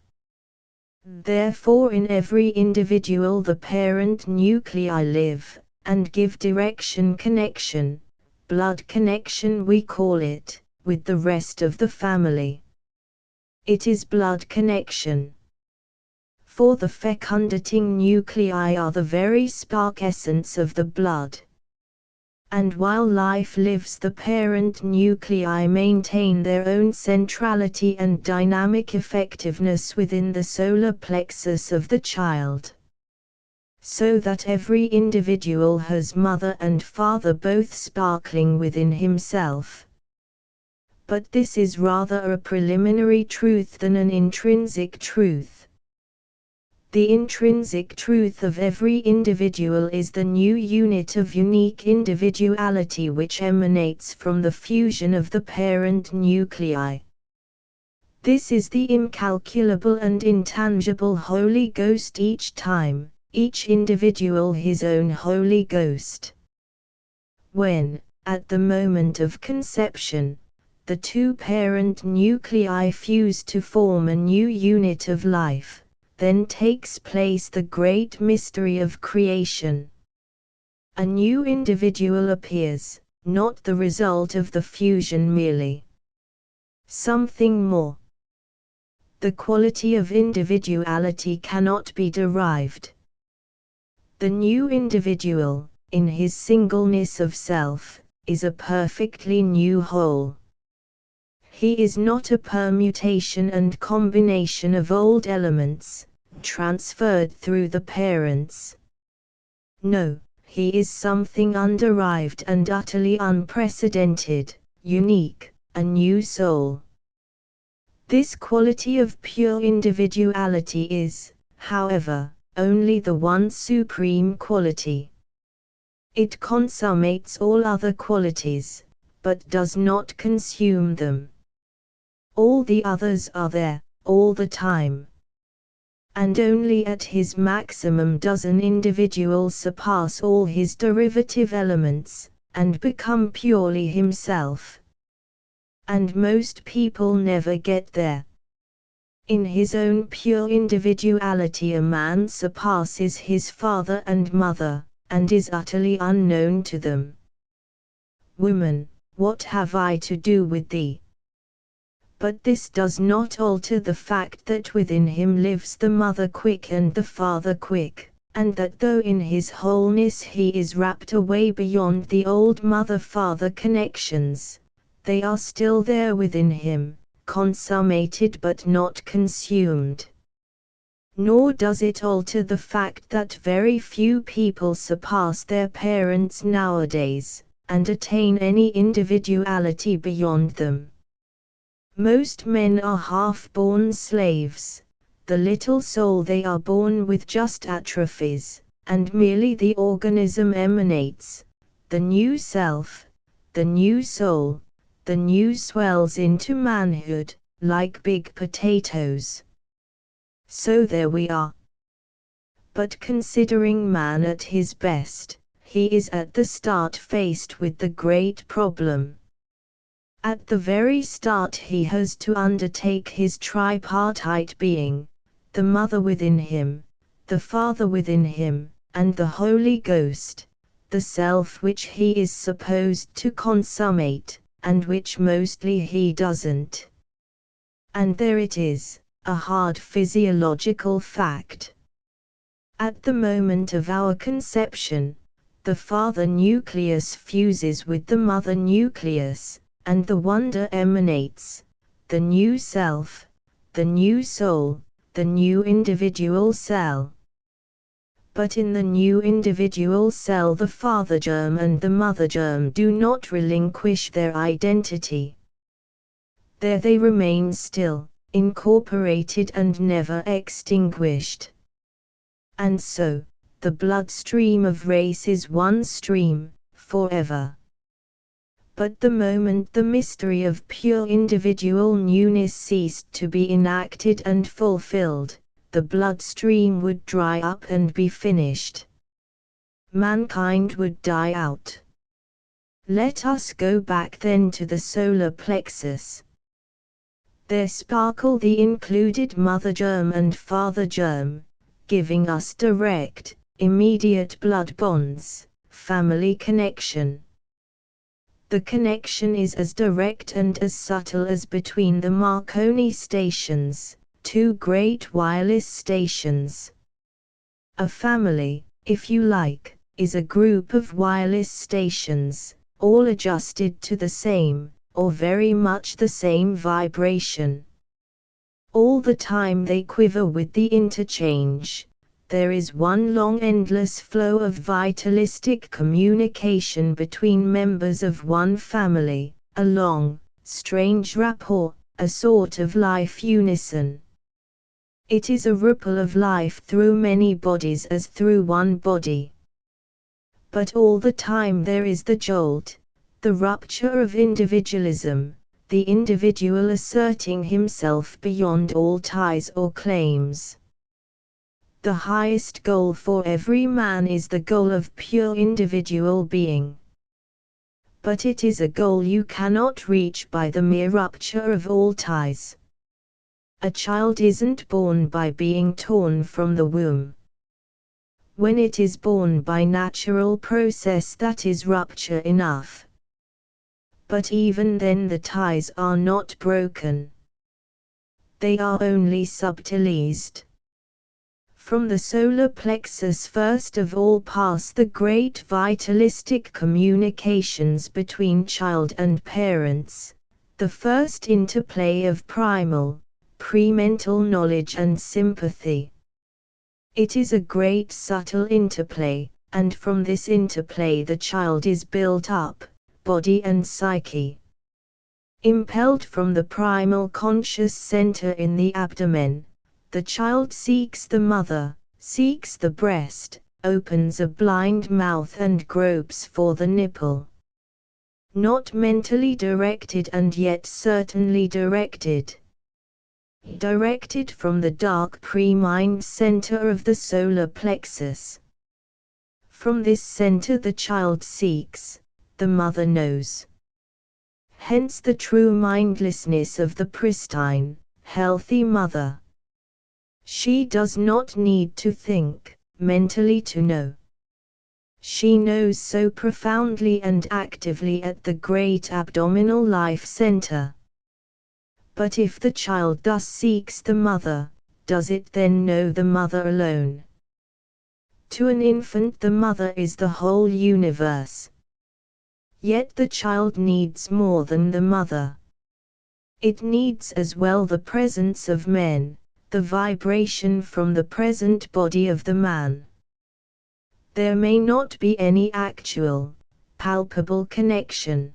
Speaker 1: Therefore in every individual the parent nuclei live, and give direction connection, blood connection we call it, with the rest of the family. It is blood connection. For the fecundating nuclei are the very spark essence of the blood. And while life lives the parent nuclei maintain their own centrality and dynamic effectiveness within the solar plexus of the child. So that every individual has mother and father both sparkling within himself. But this is rather a preliminary truth than an intrinsic truth. The intrinsic truth of every individual is the new unit of unique individuality which emanates from the fusion of the parent nuclei. This is the incalculable and intangible Holy Ghost each time, each individual his own Holy Ghost. When, at the moment of conception, the two parent nuclei fuse to form a new unit of life, then takes place the great mystery of creation. A new individual appears, not the result of the fusion merely. Something more. The quality of individuality cannot be derived. The new individual, in his singleness of self, is a perfectly new whole. He is not a permutation and combination of old elements, transferred through the parents. No, he is something underived and utterly unprecedented, unique, a new soul. This quality of pure individuality is, however, only the one supreme quality. It consummates all other qualities, but does not consume them. All the others are there, all the time. And only at his maximum does an individual surpass all his derivative elements, and become purely himself. And most people never get there. In his own pure individuality a man surpasses his father and mother, and is utterly unknown to them. Woman, what have I to do with thee? But this does not alter the fact that within him lives the mother quick and the father quick, and that though in his wholeness he is wrapped away beyond the old mother-father connections, they are still there within him, consummated but not consumed. Nor does it alter the fact that very few people surpass their parents nowadays, and attain any individuality beyond them. Most men are half-born slaves, the little soul they are born with just atrophies, and merely the organism emanates, the new self, the new soul, the new swells into manhood, like big potatoes. So there we are. But considering man at his best, he is at the start faced with the great problem. At the very start he has to undertake his tripartite being, the Mother within him, the Father within him, and the Holy Ghost, the self which he is supposed to consummate, and which mostly he doesn't. And there it is, a hard physiological fact. At the moment of our conception, the father nucleus fuses with the mother nucleus, and the wonder emanates, the new self, the new soul, the new individual cell. But in the new individual cell the father germ and the mother germ do not relinquish their identity. There they remain still, incorporated and never extinguished. And so, the bloodstream of race is one stream, forever. But the moment the mystery of pure individual newness ceased to be enacted and fulfilled, the bloodstream would dry up and be finished. Mankind would die out. Let us go back then to the solar plexus. There sparkle the included mother germ and father germ, giving us direct, immediate blood bonds, family connection. The connection is as direct and as subtle as between the Marconi stations, two great wireless stations. A family, if you like, is a group of wireless stations, all adjusted to the same, or very much the same vibration. All the time they quiver with the interchange. There is one long endless flow of vitalistic communication between members of one family, a long, strange rapport, a sort of life unison. It is a ripple of life through many bodies as through one body. But all the time there is the jolt, the rupture of individualism, the individual asserting himself beyond all ties or claims. The highest goal for every man is the goal of pure individual being. But it is a goal you cannot reach by the mere rupture of all ties. A child isn't born by being torn from the womb. When it is born by natural process, that is rupture enough. But even then the ties are not broken. They are only subtilized. From the solar plexus first of all pass the great vitalistic communications between child and parents, the first interplay of primal, premental knowledge and sympathy. It is a great subtle interplay, and from this interplay the child is built up, body and psyche. Impelled from the primal conscious center in the abdomen, the child seeks the mother, seeks the breast, opens a blind mouth and gropes for the nipple. Not mentally directed and yet certainly directed. Directed from the dark pre-mind center of the solar plexus. From this center the child seeks, the mother knows. Hence the true mindlessness of the pristine, healthy mother. She does not need to think, mentally to know. She knows so profoundly and actively at the great abdominal life center. But if the child thus seeks the mother, does it then know the mother alone? To an infant the mother is the whole universe. Yet the child needs more than the mother. It needs as well the presence of men, the vibration from the present body of the man. There may not be any actual, palpable connection.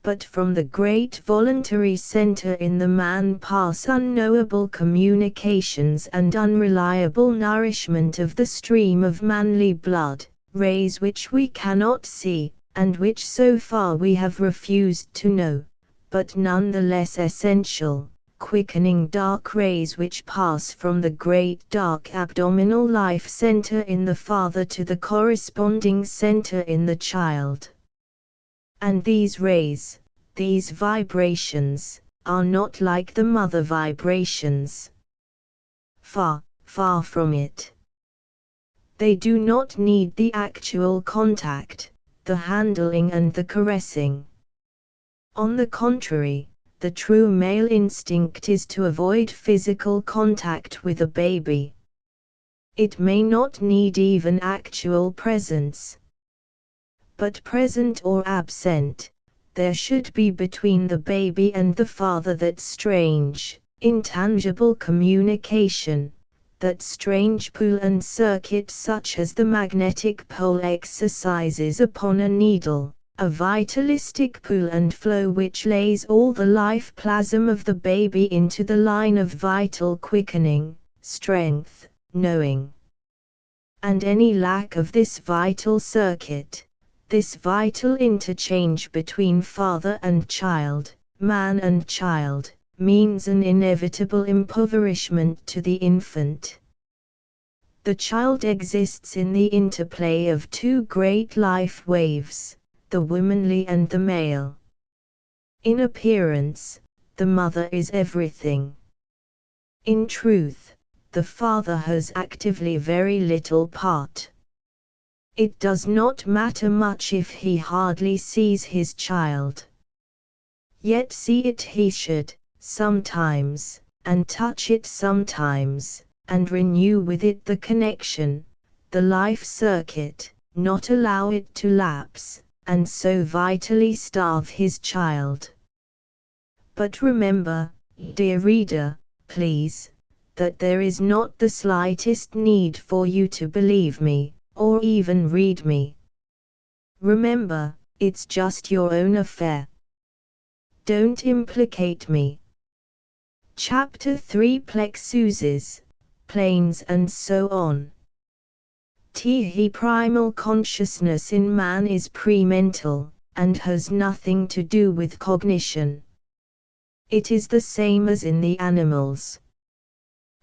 Speaker 1: But from the great voluntary center in the man pass unknowable communications and unreliable nourishment of the stream of manly blood, rays which we cannot see, and which so far we have refused to know, but none the less essential. Quickening dark rays which pass from the great dark abdominal life center in the father to the corresponding center in the child. And these rays, these vibrations are not like the mother vibrations. Far, far from it. They do not need the actual contact, the handling and the caressing. On the contrary, the true male instinct is to avoid physical contact with a baby. It may not need even actual presence. But present or absent, there should be between the baby and the father that strange, intangible communication, that strange pull and circuit such as the magnetic pole exercises upon a needle, a vitalistic pull and flow which lays all the life plasm of the baby into the line of vital quickening, strength, knowing. And any lack of this vital circuit, this vital interchange between father and child, man and child, means an inevitable impoverishment to the infant. The child exists in the interplay of two great life waves, the womanly and the male. In appearance, the mother is everything. In truth, the father has actively very little part. It does not matter much if he hardly sees his child. Yet see it he should, sometimes, and touch it sometimes, and renew with it the connection, the life circuit, not allow it to lapse, and so vitally starve his child. But remember, dear reader, please, that there is not the slightest need for you to believe me, or even read me. Remember, it's just your own affair. Don't implicate me. Chapter 3 Plexuses, Planes and so on. The primal consciousness in man is pre-mental, and has nothing to do with cognition. It is the same as in the animals.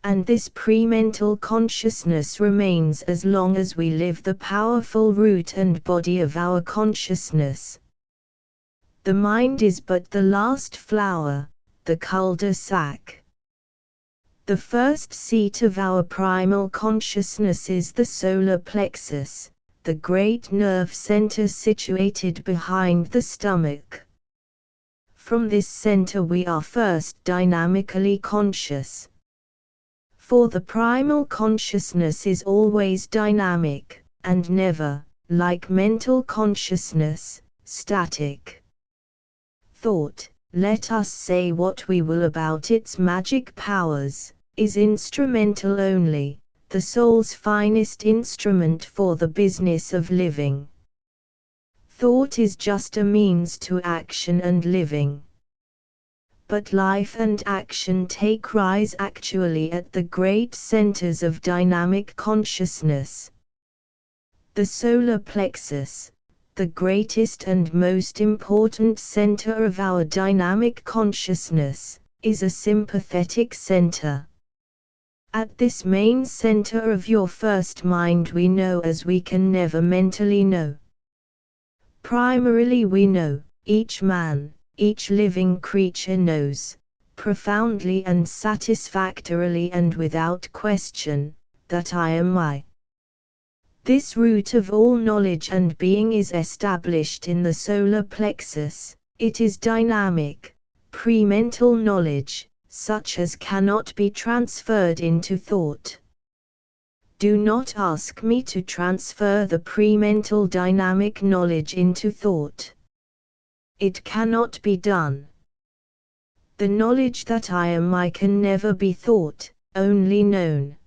Speaker 1: And this pre-mental consciousness remains as long as we live the powerful root and body of our consciousness. The mind is but the last flower, the cul-de-sac. The first seat of our primal consciousness is the solar plexus, the great nerve center situated behind the stomach. From this center we are first dynamically conscious. For the primal consciousness is always dynamic, and never, like mental consciousness, static. Thought, let us say what we will about its magic powers, is instrumental only, the soul's finest instrument for the business of living. Thought is just a means to action and living. But life and action take rise actually at the great centers of dynamic consciousness. The solar plexus, the greatest and most important center of our dynamic consciousness, is a sympathetic center. At this main center of your first mind we know as we can never mentally know. Primarily we know, each man, each living creature knows, profoundly and satisfactorily and without question, that I am I. This root of all knowledge and being is established in the solar plexus. It is dynamic, pre-mental knowledge, such as cannot be transferred into thought. Do not ask me to transfer the pre-mental dynamic knowledge into thought. It cannot be done. The knowledge that I am I can never be thought, only known.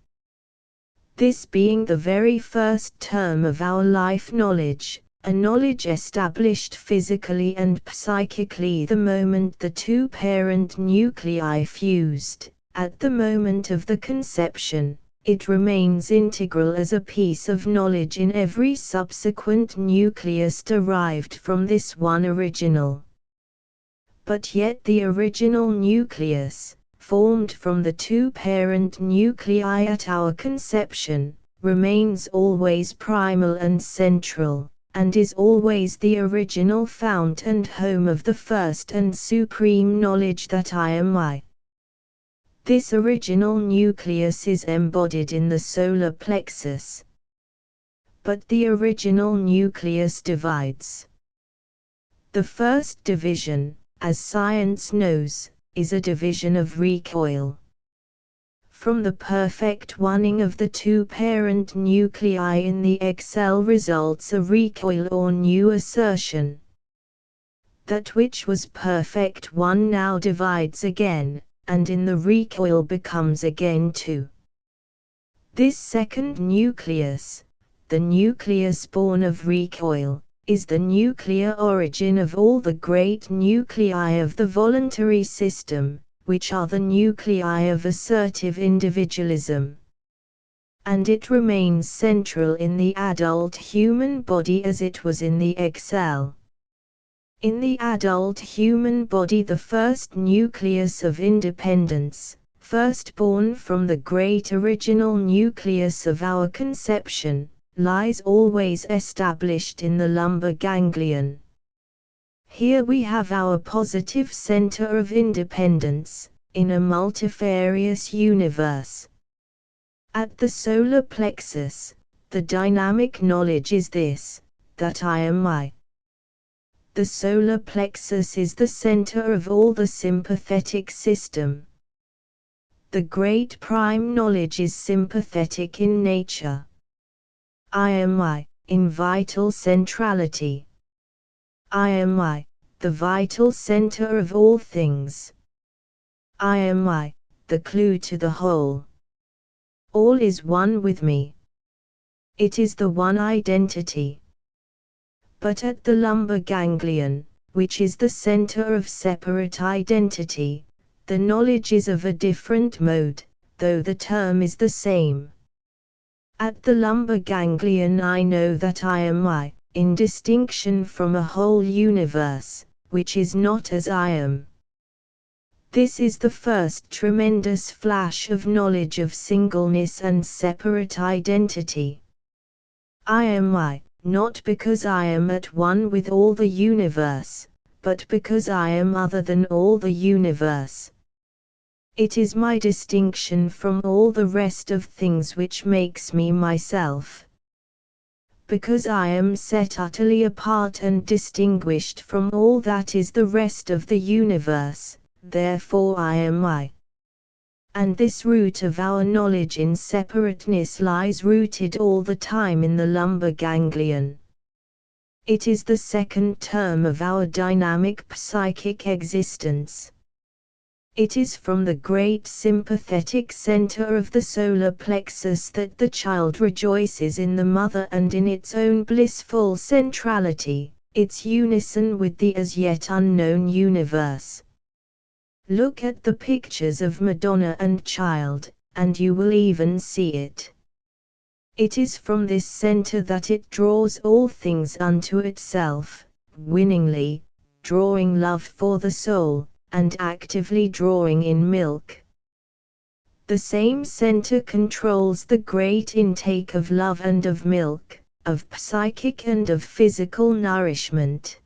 Speaker 1: This being the very first term of our life knowledge, a knowledge established physically and psychically the moment the two parent nuclei fused, at the moment of the conception, it remains integral as a piece of knowledge in every subsequent nucleus derived from this one original. But yet the original nucleus, formed from the two parent nuclei at our conception, remains always primal and central, and is always the original fount and home of the first and supreme knowledge that I am I. This original nucleus is embodied in the solar plexus. But the original nucleus divides. The first division, as science knows, is a division of recoil. From the perfect oneing of the two parent nuclei in the XL results a recoil or new assertion. That which was perfect one now divides again, and in the recoil becomes again two. This second nucleus, the nucleus born of recoil, is the nuclear origin of all the great nuclei of the voluntary system, which are the nuclei of assertive individualism. And it remains central in the adult human body as it was in the XL. In the adult human body, the first nucleus of independence, first born from the great original nucleus of our conception, lies always established in the lumbar ganglion. Here we have our positive center of independence, in a multifarious universe. At the solar plexus, the dynamic knowledge is this, that I am I. The solar plexus is the center of all the sympathetic system. The great prime knowledge is sympathetic in nature. I am I, in vital centrality. I am I, the vital center of all things. I am I, the clue to the whole. All is one with me. It is the one identity. But at the lumbar ganglion, which is the center of separate identity, the knowledge is of a different mode, though the term is the same. At the lumbar ganglion I know that I am I, in distinction from a whole universe, which is not as I am. This is the first tremendous flash of knowledge of singleness and separate identity. I am I, not because I am at one with all the universe, but because I am other than all the universe. It is my distinction from all the rest of things which makes me myself. Because I am set utterly apart and distinguished from all that is the rest of the universe, therefore I am I. And this root of our knowledge in separateness lies rooted all the time in the lumbar ganglion. It is the second term of our dynamic psychic existence. It is from the great sympathetic center of the solar plexus that the child rejoices in the mother and in its own blissful centrality, its unison with the as yet unknown universe. Look at the pictures of Madonna and Child, and you will even see it. It is from this center that it draws all things unto itself, winningly, drawing love for the soul, and actively drawing in milk. The same center controls the great intake of love and of milk, of psychic and of physical nourishment.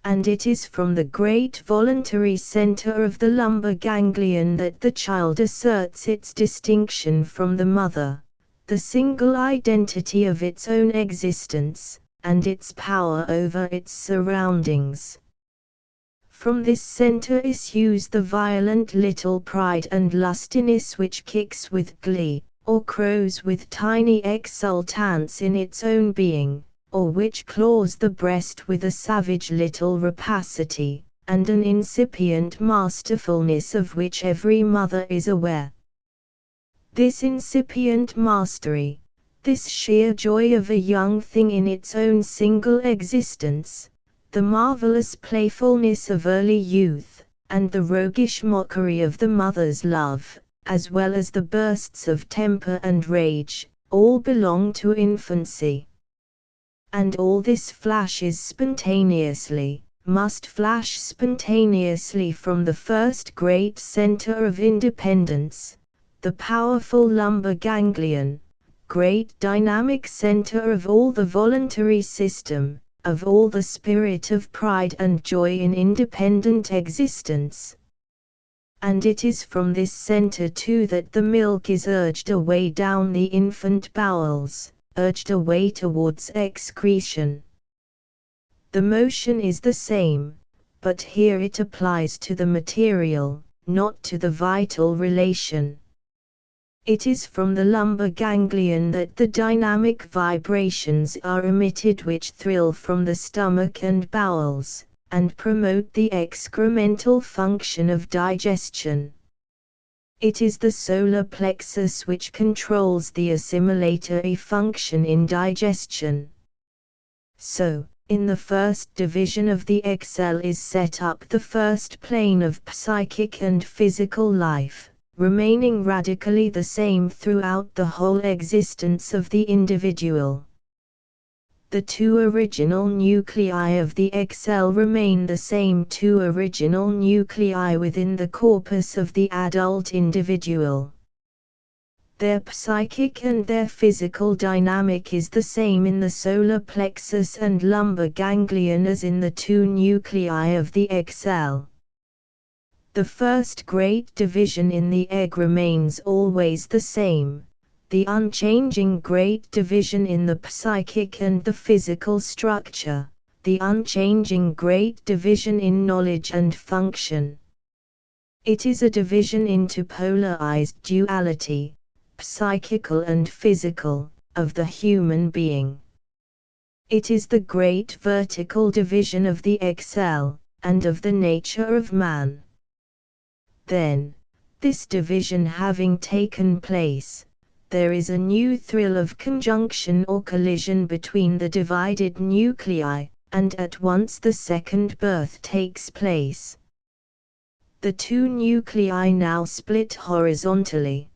Speaker 1: And it is from the great voluntary center of the lumbar ganglion that the child asserts its distinction from the mother, the single identity of its own existence, and its power over its surroundings. From this center issues the violent little pride and lustiness which kicks with glee, or crows with tiny exultance in its own being, or which claws the breast with a savage little rapacity, and an incipient masterfulness of which every mother is aware. This incipient mastery, this sheer joy of a young thing in its own single existence, the marvelous playfulness of early youth, and the roguish mockery of the mother's love, as well as the bursts of temper and rage, all belong to infancy. And all this flashes spontaneously, must flash spontaneously from the first great center of independence, the powerful lumbar ganglion, great dynamic center of all the voluntary system, of all the spirit of pride and joy in independent existence. And it is from this center too that the milk is urged away down the infant bowels, urged away towards excretion. The motion is the same, but here it applies to the material, not to the vital relation. It is from the lumbar ganglion that the dynamic vibrations are emitted which thrill from the stomach and bowels, and promote the excremental function of digestion. It is the solar plexus which controls the assimilatory function in digestion. So, in the first division of the XL is set up the first plane of psychic and physical life, remaining radically the same throughout the whole existence of the individual. The two original nuclei of the XL remain the same two original nuclei within the corpus of the adult individual. Their psychic and their physical dynamic is the same in the solar plexus and lumbar ganglion as in the two nuclei of the XL. The first great division in the egg remains always the same, the unchanging great division in the psychic and the physical structure, the unchanging great division in knowledge and function. It is a division into polarized duality, psychical and physical, of the human being. It is the great vertical division of the XL, and of the nature of man. Then, this division having taken place, there is a new thrill of conjunction or collision between the divided nuclei, and at once the second birth takes place. The two nuclei now split horizontally.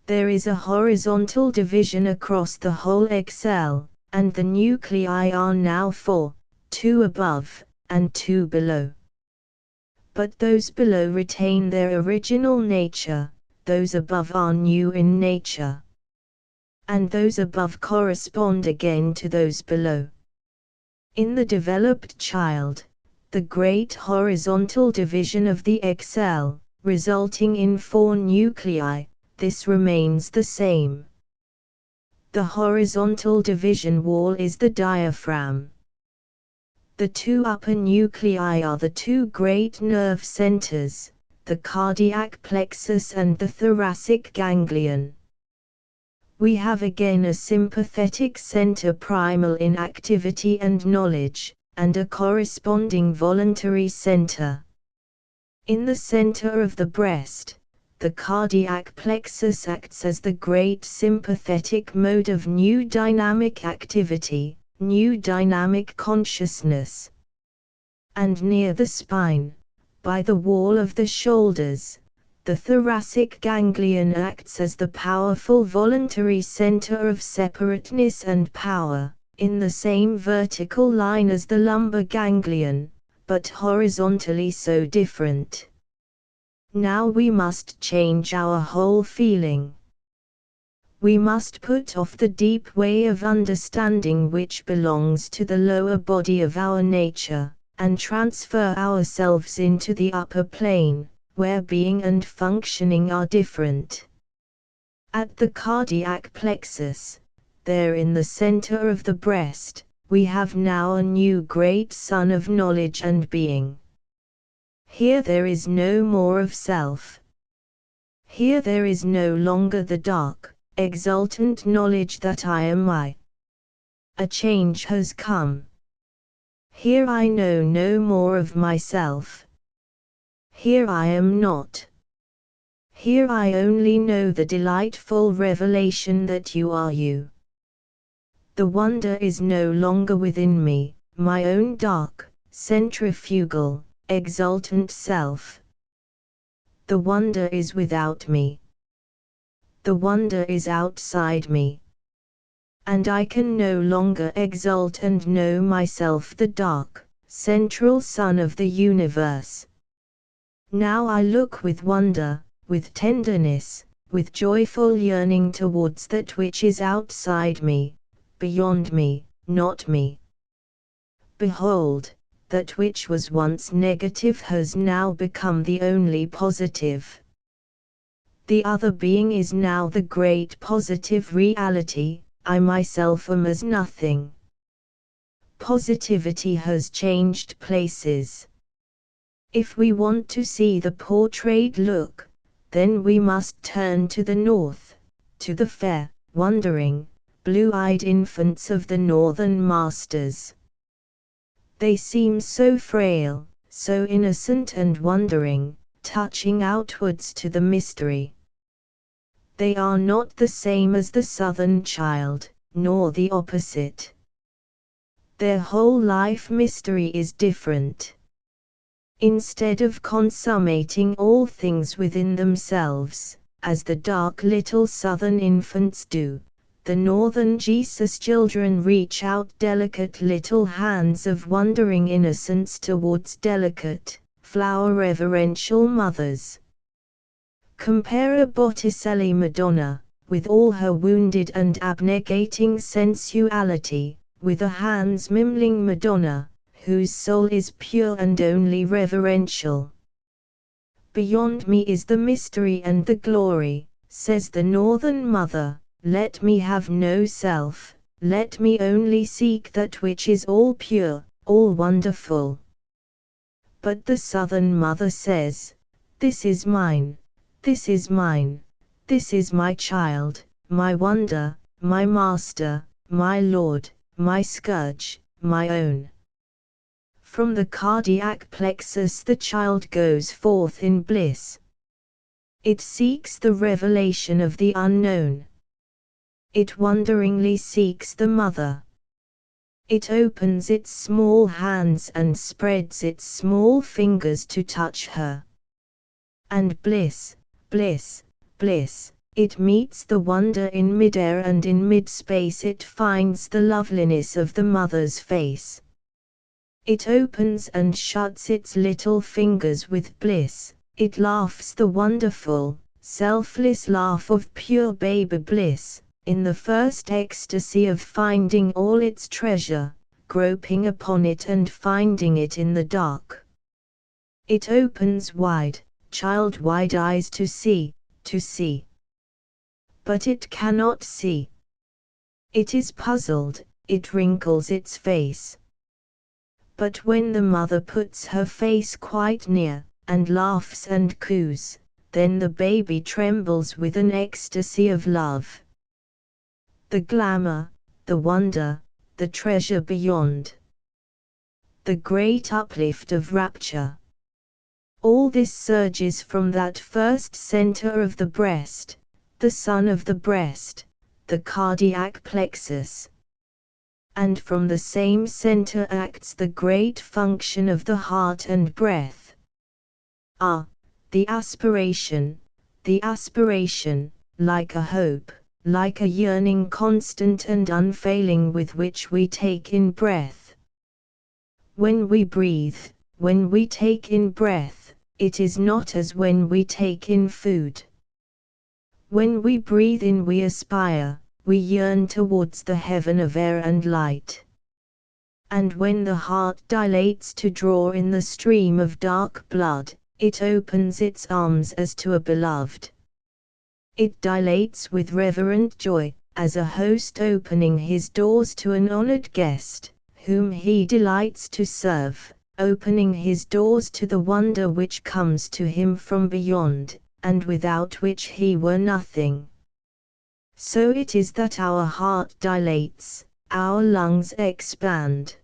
Speaker 1: There is a horizontal division across the whole XL, and the nuclei are now 4, 2 above, and 2 below. But those below retain their original nature, those above are new in nature. And those above correspond again to those below. In the developed child, the great horizontal division of the XL, resulting in 4 nuclei, this remains the same. The horizontal division wall is the diaphragm. The two upper nuclei are the two great nerve centers, the cardiac plexus and the thoracic ganglion. We have again a sympathetic center primal in activity and knowledge, and a corresponding voluntary center. In the center of the breast, the cardiac plexus acts as the great sympathetic mode of new dynamic activity, new dynamic consciousness. And near the spine, by the wall of the shoulders, the thoracic ganglion acts as the powerful voluntary center of separateness and power, in the same vertical line as the lumbar ganglion, but horizontally so different. Now we must change our whole feeling. We must put off the deep way of understanding which belongs to the lower body of our nature, and transfer ourselves into the upper plane, where being and functioning are different. At the cardiac plexus, there in the center of the breast, we have now a new great sun of knowledge and being. Here there is no more of self. Here there is no longer the dark, exultant knowledge that I am I. A change has come. Here I know no more of myself. Here I am not. Here I only know the delightful revelation that you are you. The wonder is no longer within me, my own dark, centrifugal, exultant self. The wonder is without me. The wonder is outside me. And I can no longer exult and know myself the dark, central sun of the universe. Now I look with wonder, with tenderness, with joyful yearning towards that which is outside me, beyond me, not me. Behold, that which was once negative has now become the only positive. The other being is now the great positive reality, I myself am as nothing. Positivity has changed places. If we want to see the portrayed look, then we must turn to the north, to the fair, wondering, blue-eyed infants of the northern masters. They seem so frail, so innocent and wondering, touching outwards to the mystery. They are not the same as the southern child, nor the opposite. Their whole life mystery is different. Instead of consummating all things within themselves, as the dark little southern infants do, the northern Jesus children reach out delicate little hands of wondering innocence towards delicate, flower reverential mothers. Compare a Botticelli Madonna, with all her wounded and abnegating sensuality, with a Hans Memling Madonna, whose soul is pure and only reverential. Beyond me is the mystery and the glory, says the northern mother, let me have no self, let me only seek that which is all pure, all wonderful. But the southern mother says, this is mine, this is mine, this is my child, my wonder, my master, my lord, my scourge, my own. From the cardiac plexus the child goes forth in bliss. It seeks the revelation of the unknown. It wonderingly seeks the mother. It opens its small hands and spreads its small fingers to touch her. And bliss, bliss, bliss, it meets the wonder in midair, and in mid-space it finds the loveliness of the mother's face. It opens and shuts its little fingers with bliss, it laughs the wonderful, selfless laugh of pure baby bliss, in the first ecstasy of finding all its treasure, groping upon it and finding it in the dark. It opens wide, child-wide eyes to see, to see. But it cannot see. It is puzzled, it wrinkles its face. But when the mother puts her face quite near, and laughs and coos, then the baby trembles with an ecstasy of love. The glamour, the wonder, the treasure beyond. The great uplift of rapture. All this surges from that first center of the breast, the sun of the breast, the cardiac plexus. And from the same center acts the great function of the heart and breath. Ah, the aspiration, like a hope, like a yearning constant and unfailing with which we take in breath. When we breathe, when we take in breath, it is not as when we take in food. When we breathe in we aspire, we yearn towards the heaven of air and light. And when the heart dilates to draw in the stream of dark blood, it opens its arms as to a beloved. It dilates with reverent joy, as a host opening his doors to an honored guest, whom he delights to serve, opening his doors to the wonder which comes to him from beyond, and without which he were nothing. So it is that our heart dilates, our lungs expand.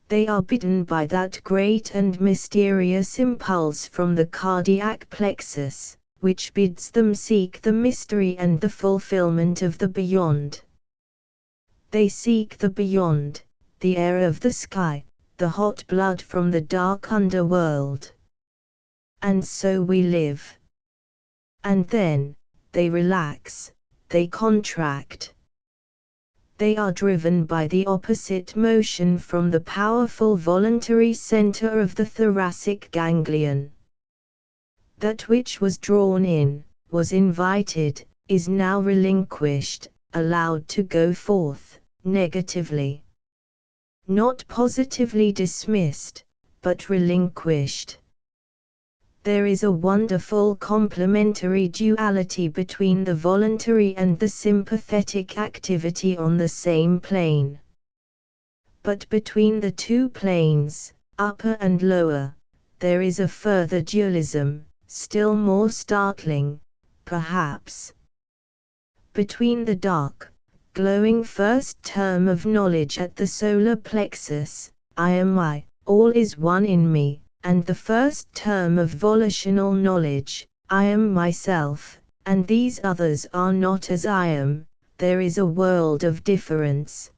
Speaker 1: They are bidden by that great and mysterious impulse from the cardiac plexus, which bids them seek the mystery and the fulfillment of the beyond. They seek the beyond, the air of the sky, the hot blood from the dark underworld. And so we live. And then, they relax, they contract. They are driven by the opposite motion from the powerful voluntary center of the thoracic ganglion. That which was drawn in, was invited, is now relinquished, allowed to go forth, negatively. Not positively dismissed, but relinquished. There is a wonderful complementary duality between the voluntary and the sympathetic activity on the same plane. But between the two planes, upper and lower, there is a further dualism, still more startling, perhaps. Between the dark, glowing first term of knowledge at the solar plexus, I am I, all is one in me, and the first term of volitional knowledge, I am myself, and these others are not as I am, there is a world of difference.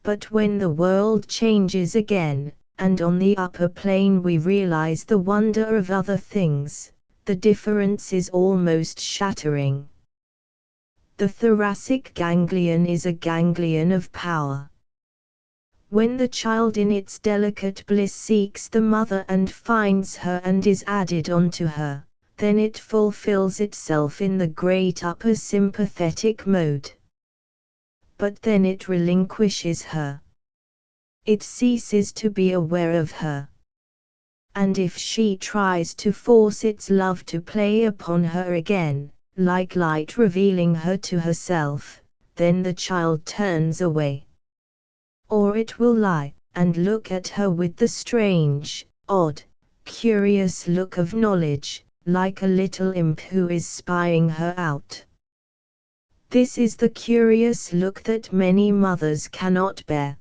Speaker 1: But when the world changes again, and on the upper plane we realize the wonder of other things, the difference is almost shattering. The thoracic ganglion is a ganglion of power. When the child in its delicate bliss seeks the mother and finds her and is added onto her, then it fulfills itself in the great upper sympathetic mode. But then it relinquishes her. It ceases to be aware of her. And if she tries to force its love to play upon her again, like light revealing her to herself, then the child turns away. Or it will lie, and look at her with the strange, odd, curious look of knowledge, like a little imp who is spying her out. This is the curious look that many mothers cannot bear.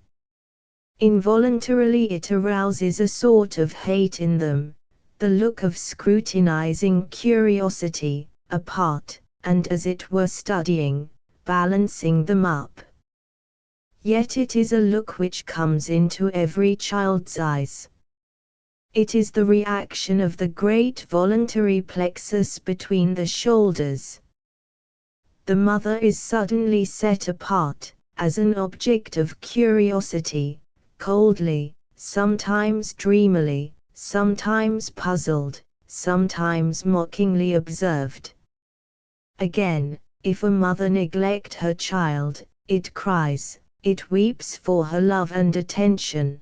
Speaker 1: Involuntarily it arouses a sort of hate in them, the look of scrutinizing curiosity, apart, and as it were studying, balancing them up. Yet it is a look which comes into every child's eyes. It is the reaction of the great voluntary plexus between the shoulders. The mother is suddenly set apart, as an object of curiosity, coldly, sometimes dreamily, sometimes puzzled, sometimes mockingly observed. Again, if a mother neglect her child, it cries, it weeps for her love and attention.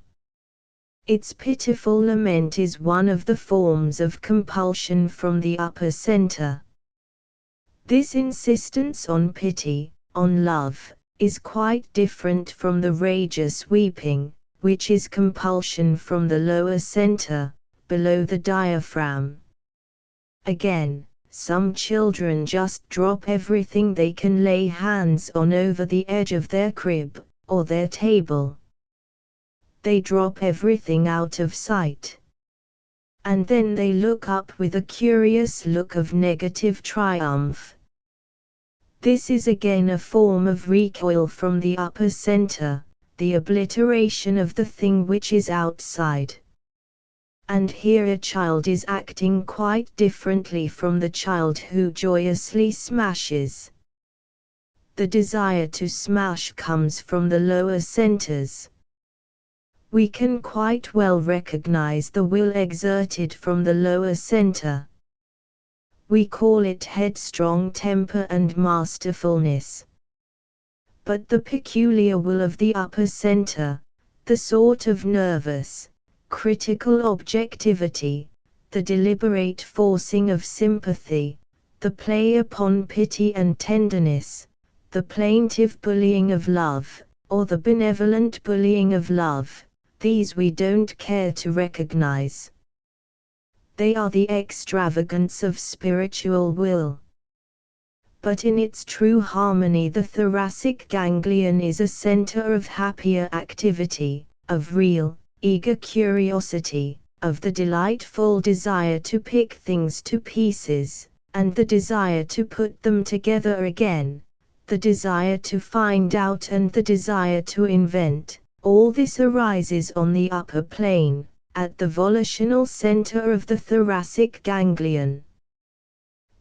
Speaker 1: Its pitiful lament is one of the forms of compulsion from the upper center. This insistence on pity, on love, is quite different from the rageous weeping, which is compulsion from the lower center, below the diaphragm. Again, some children just drop everything they can lay hands on over the edge of their crib, or their table. They drop everything out of sight. And then they look up with a curious look of negative triumph. This is again a form of recoil from the upper center, the obliteration of the thing which is outside. And here a child is acting quite differently from the child who joyously smashes. The desire to smash comes from the lower centers. We can quite well recognize the will exerted from the lower center. We call it headstrong temper and masterfulness. But the peculiar will of the upper center, the sort of nervous, critical objectivity, the deliberate forcing of sympathy, the play upon pity and tenderness, the plaintive bullying of love, or the benevolent bullying of love, these we don't care to recognize. They are the extravagance of spiritual will. But in its true harmony the thoracic ganglion is a center of happier activity, of real, eager curiosity, of the delightful desire to pick things to pieces, and the desire to put them together again, the desire to find out and the desire to invent. All this arises on the upper plane, at the volitional center of the thoracic ganglion.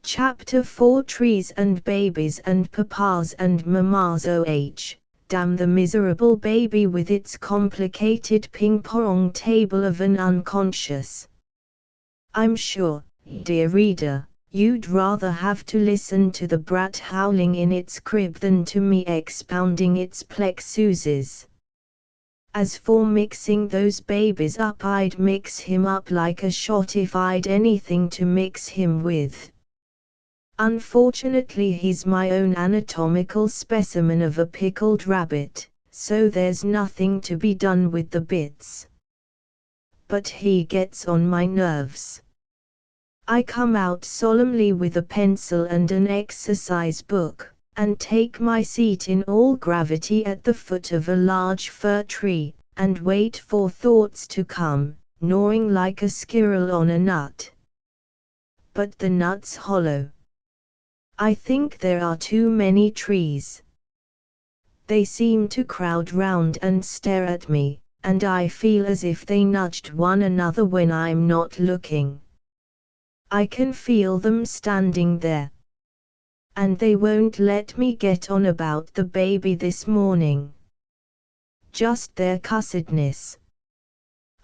Speaker 1: Chapter 4 Trees and Babies and Papas and Mamas. Damn the miserable baby with its complicated ping-pong table of an unconscious. I'm sure, dear reader, you'd rather have to listen to the brat howling in its crib than to me expounding its plexuses. As for mixing those babies up, I'd mix him up like a shot if I'd anything to mix him with. Unfortunately, he's my own anatomical specimen of a pickled rabbit, so there's nothing to be done with the bits. But he gets on my nerves. I come out solemnly with a pencil and an exercise book, and take my seat in all gravity at the foot of a large fir tree, and wait for thoughts to come, gnawing like a squirrel on a nut. But the nut's hollow. I think there are too many trees. They seem to crowd round and stare at me, and I feel as if they nudged one another when I'm not looking. I can feel them standing there. And they won't let me get on about the baby this morning. Just their cussedness.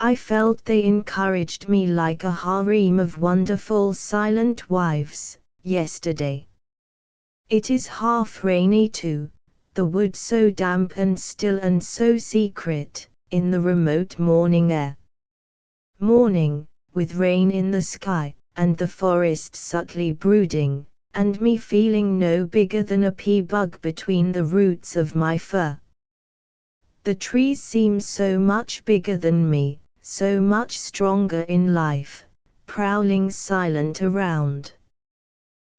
Speaker 1: I felt they encouraged me like a harem of wonderful silent wives, yesterday. It is half rainy too, the wood so damp and still and so secret, in the remote morning air. Morning, with rain in the sky, and the forest subtly brooding, and me feeling no bigger than a pea-bug between the roots of my fur. The trees seem so much bigger than me, so much stronger in life, prowling silent around.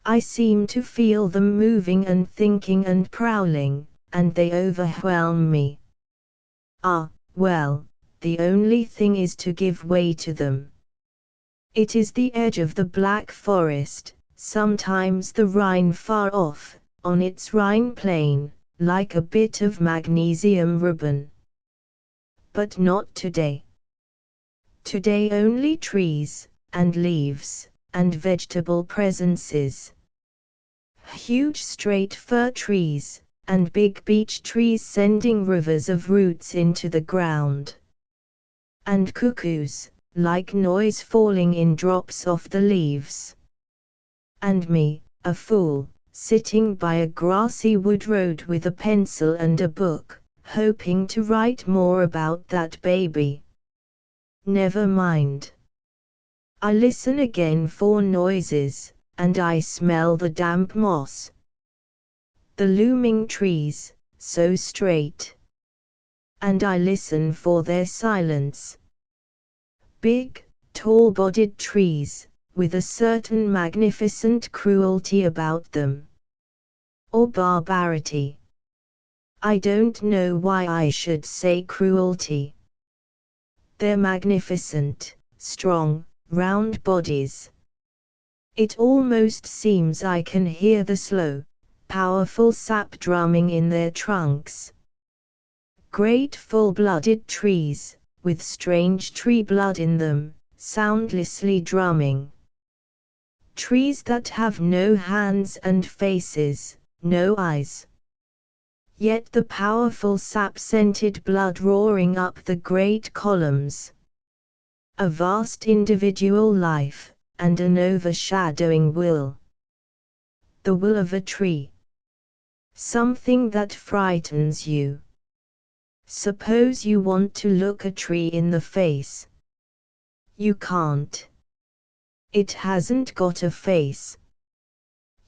Speaker 1: I seem to feel them moving and thinking and prowling, and they overwhelm me. Ah, well, the only thing is to give way to them. It is the edge of the Black Forest, sometimes the Rhine far off, on its Rhine plain, like a bit of magnesium ribbon. But not today. Today only trees, and leaves, and vegetable presences. Huge straight fir trees, and big beech trees sending rivers of roots into the ground. And cuckoos, like noise falling in drops off the leaves. And me, a fool, sitting by a grassy wood road with a pencil and a book, hoping to write more about that baby. Never mind. I listen again for noises, and I smell the damp moss. The looming trees, so straight. And I listen for their silence. Big, tall-bodied trees, with a certain magnificent cruelty about them. Or barbarity. I don't know why I should say cruelty. They're magnificent, strong, round bodies. It almost seems I can hear the slow, powerful sap drumming in their trunks. Great full-blooded trees, with strange tree blood in them, soundlessly drumming. Trees that have no hands and faces, no eyes. Yet the powerful sap-scented blood roaring up the great columns. A vast individual life, and an overshadowing will. The will of a tree. Something that frightens you. Suppose you want to look a tree in the face. You can't. It hasn't got a face.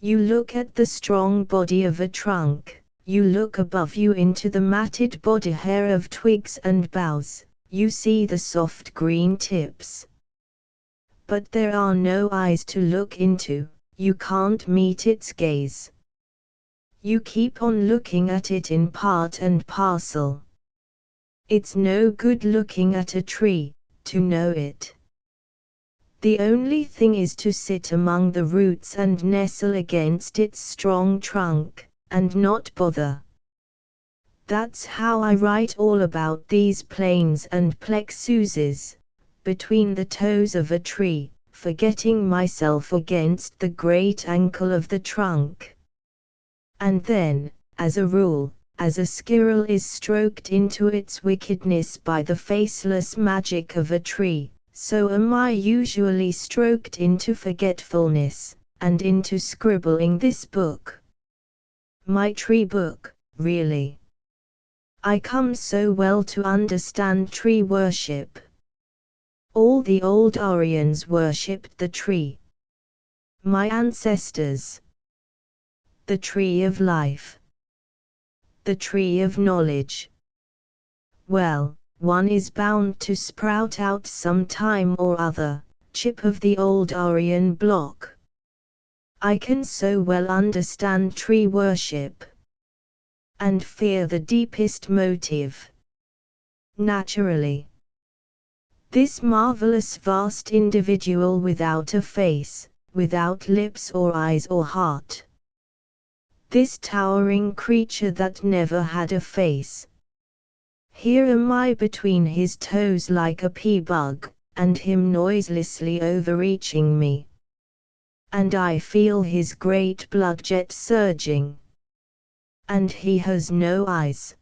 Speaker 1: You look at the strong body of a trunk, you look above you into the matted body hair of twigs and boughs, you see the soft green tips. But there are no eyes to look into, you can't meet its gaze. You keep on looking at it in part and parcel. It's no good looking at a tree, to know it. The only thing is to sit among the roots and nestle against its strong trunk, and not bother. That's how I write all about these planes and plexuses, between the toes of a tree, forgetting myself against the great ankle of the trunk. And then, as a rule, as a squirrel is stroked into its wickedness by the faceless magic of a tree, so am I usually stroked into forgetfulness, and into scribbling this book. My tree book, really. I come so well to understand tree worship. All the old Aryans worshipped the tree. My ancestors. The tree of life. The tree of knowledge. Well, one is bound to sprout out some time or other, chip of the old Aryan block. I can so well understand tree worship. And fear the deepest motive. Naturally. This marvelous vast individual without a face, without lips or eyes or heart. This towering creature that never had a face. Here am I between his toes like a pea-bug, and him noiselessly overreaching me. And I feel his great blood jet surging. And he has no eyes.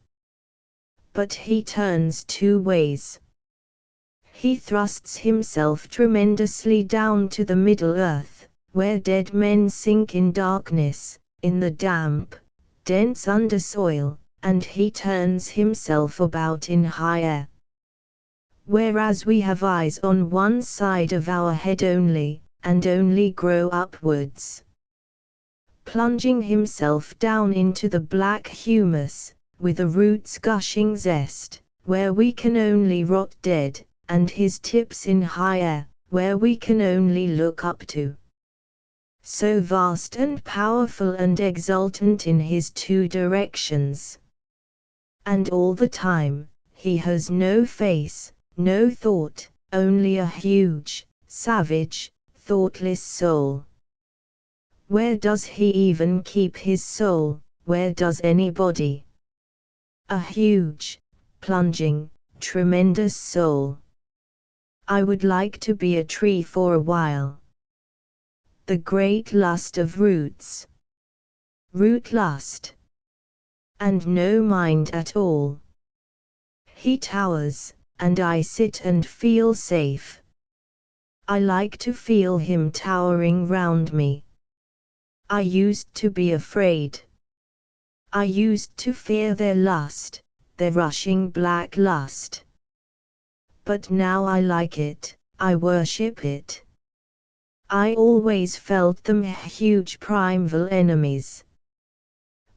Speaker 1: But he turns two ways. He thrusts himself tremendously down to the middle earth, where dead men sink in darkness, in the damp, dense undersoil, and he turns himself about in high air. Whereas we have eyes on one side of our head only, and only grow upwards. Plunging himself down into the black humus, with the roots gushing zest, where we can only rot dead, and his tips in high air, where we can only look up to. So vast and powerful and exultant in his two directions. And all the time, he has no face, no thought, only a huge, savage, thoughtless soul. Where does he even keep his soul? Where does anybody? A huge, plunging, tremendous soul. I would like to be a tree for a while. The great lust of roots. Root lust. And no mind at all. He towers, and I sit and feel safe. I like to feel him towering round me. I used to be afraid. I used to fear their lust, their rushing black lust. But now I like it, I worship it. I always felt them huge primeval enemies.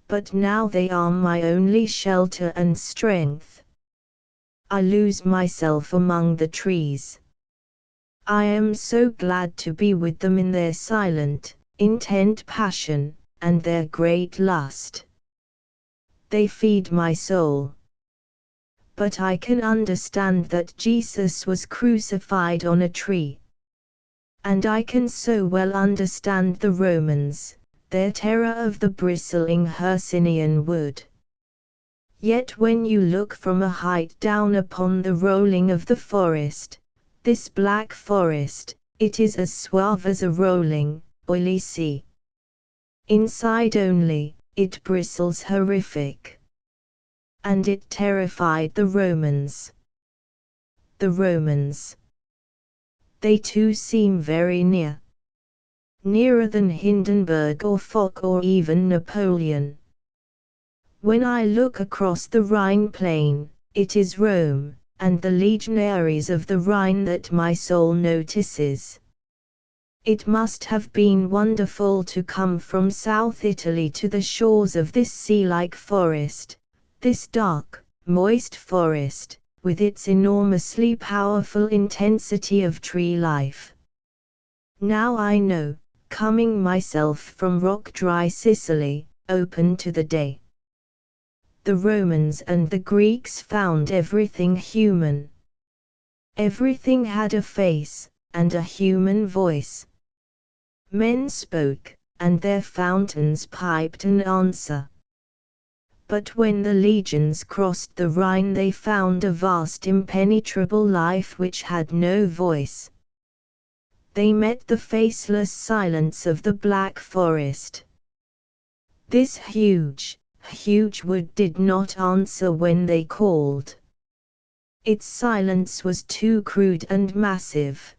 Speaker 1: But now they are my only shelter and strength. I lose myself among the trees. I am so glad to be with them in their silent, intent passion, and their great lust. They feed my soul. But I can understand that Jesus was crucified on a tree. And I can so well understand the Romans, their terror of the bristling Hercynian wood. Yet when you look from a height down upon the rolling of the forest, this black forest, it is as suave as a rolling, oily sea. Inside only, it bristles horrific. And it terrified the Romans. The Romans. They too seem very near. Nearer than Hindenburg or Foch or even Napoleon. When I look across the Rhine plain, it is Rome, and the legionaries of the Rhine that my soul notices. It must have been wonderful to come from South Italy to the shores of this sea-like forest, this dark, moist forest, with its enormously powerful intensity of tree life. Now I know, coming myself from rock-dry Sicily, open to the day. The Romans and the Greeks found everything human. Everything had a face, and a human voice. Men spoke, and their fountains piped an answer. But when the legions crossed the Rhine they found a vast impenetrable life which had no voice. They met the faceless silence of the black forest. This huge wood did not answer when they called. Its silence was too crude and massive.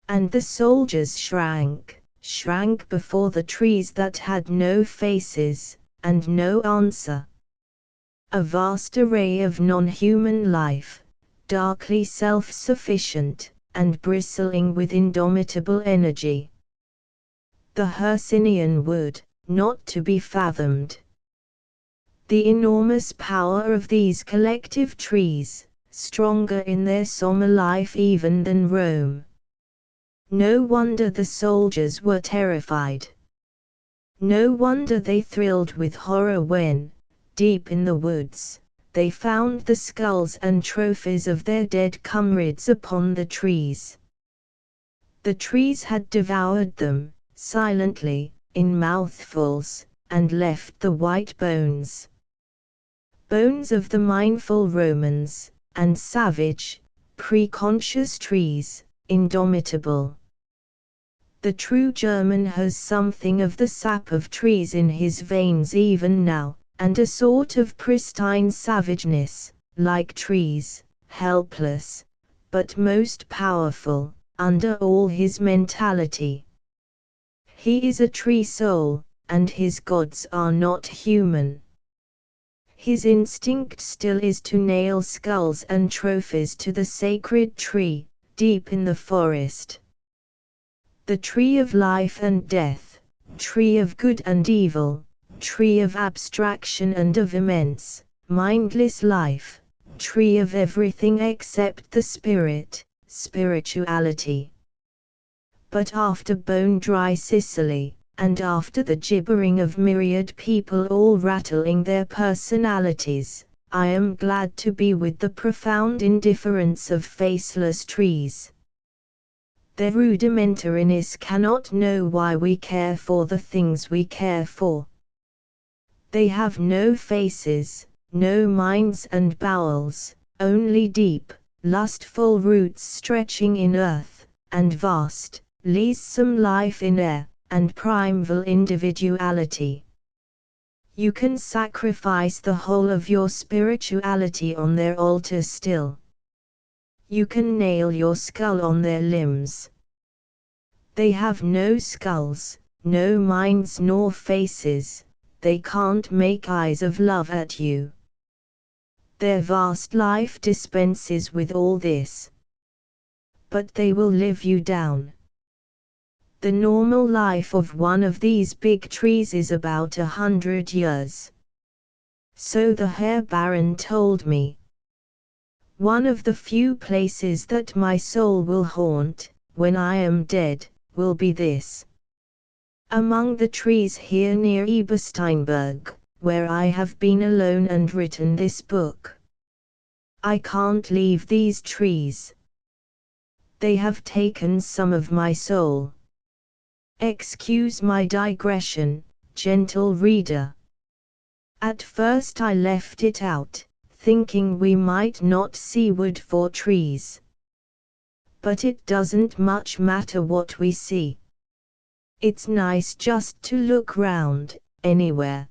Speaker 1: And the soldiers shrank, shrank before the trees that had no faces, and no answer. A vast array of non-human life, darkly self-sufficient, and bristling with indomitable energy. The Hercynian wood, not to be fathomed. The enormous power of these collective trees, stronger in their somber life even than Rome. No wonder the soldiers were terrified. No wonder they thrilled with horror when, deep in the woods, they found the skulls and trophies of their dead comrades upon the trees. The trees had devoured them, silently, in mouthfuls, and left the white bones. Bones of the mindful Romans, and savage, preconscious trees, indomitable. The true German has something of the sap of trees in his veins even now, and a sort of pristine savageness, like trees, helpless, but most powerful, under all his mentality. He is a tree soul, and his gods are not human. His instinct still is to nail skulls and trophies to the sacred tree, deep in the forest. The tree of life and death, tree of good and evil, tree of abstraction and of immense, mindless life, tree of everything except the spirit, spirituality. But after bone-dry Sicily, and after the gibbering of myriad people all rattling their personalities, I am glad to be with the profound indifference of faceless trees. Their rudimentariness cannot know why we care for the things we care for. They have no faces, no minds and bowels, only deep, lustful roots stretching in earth, and vast, leesome life in air, and primeval individuality. You can sacrifice the whole of your spirituality on their altar still. You can nail your skull on their limbs. They have no skulls, no minds nor faces, they can't make eyes of love at you. Their vast life dispenses with all this. But they will live you down. The normal life of one of these big trees is about 100 years. So the Herr Baron told me. One of the few places that my soul will haunt, when I am dead, will be this. Among the trees here near Ebersteinberg, where I have been alone and written this book. I can't leave these trees. They have taken some of my soul. Excuse my digression, gentle reader. At first I left it out, thinking we might not see wood for trees. But it doesn't much matter what we see. It's nice just to look round, anywhere.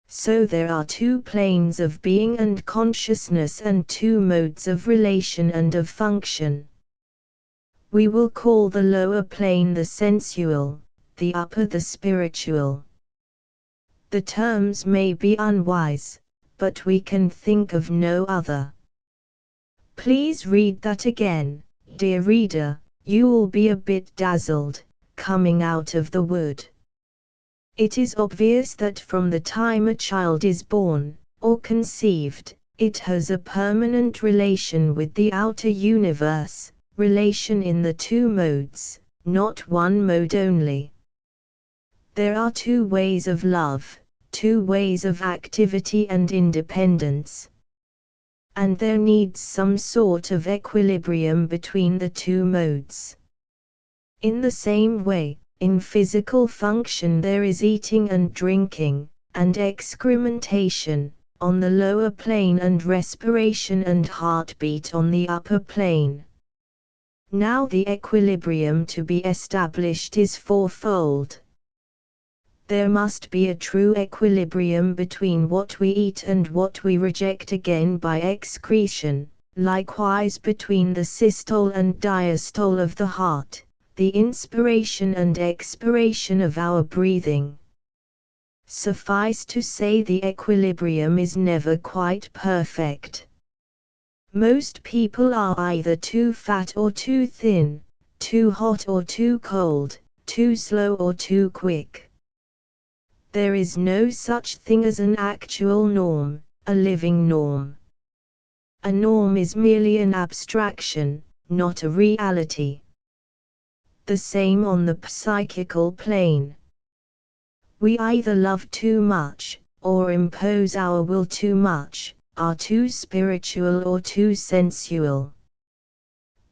Speaker 1: So there are two planes of being and consciousness and two modes of relation and of function. We will call the lower plane the sensual, the upper the spiritual. The terms may be unwise, but we can think of no other. Please read that again, dear reader, you'll be a bit dazzled, coming out of the wood. It is obvious that from the time a child is born, or conceived, it has a permanent relation with the outer universe, relation in the two modes, not one mode only. There are two ways of love, two ways of activity and independence. And there needs some sort of equilibrium between the two modes. In the same way, in physical function there is eating and drinking, and excrementation, on the lower plane and respiration and heartbeat on the upper plane. Now the equilibrium to be established is fourfold. There must be a true equilibrium between what we eat and what we reject again by excretion, likewise between the systole and diastole of the heart, the inspiration and expiration of our breathing. Suffice to say, the equilibrium is never quite perfect. Most people are either too fat or too thin, too hot or too cold, too slow or too quick. There is no such thing as an actual norm, a living norm. A norm is merely an abstraction, not a reality. The same on the psychical plane. We either love too much, or impose our will too much, are too spiritual or too sensual.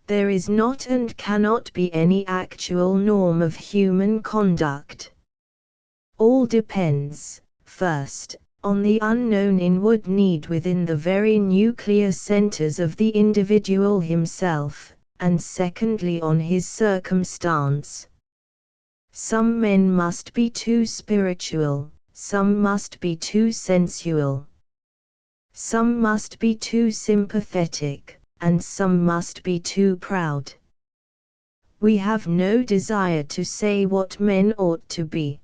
Speaker 1: There is not and cannot be any actual norm of human conduct. All depends, first, on the unknown inward need within the very nuclear centers of the individual himself, and secondly on his circumstance. Some men must be too spiritual, some must be too sensual. Some must be too sympathetic, and some must be too proud. We have no desire to say what men ought to be.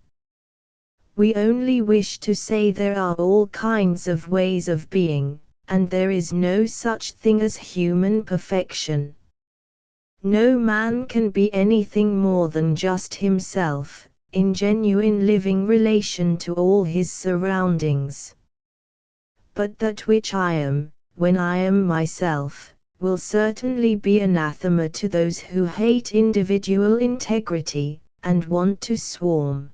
Speaker 1: We only wish to say there are all kinds of ways of being, and there is no such thing as human perfection. No man can be anything more than just himself, in genuine living relation to all his surroundings. But that which I am, when I am myself, will certainly be anathema to those who hate individual integrity, and want to swarm.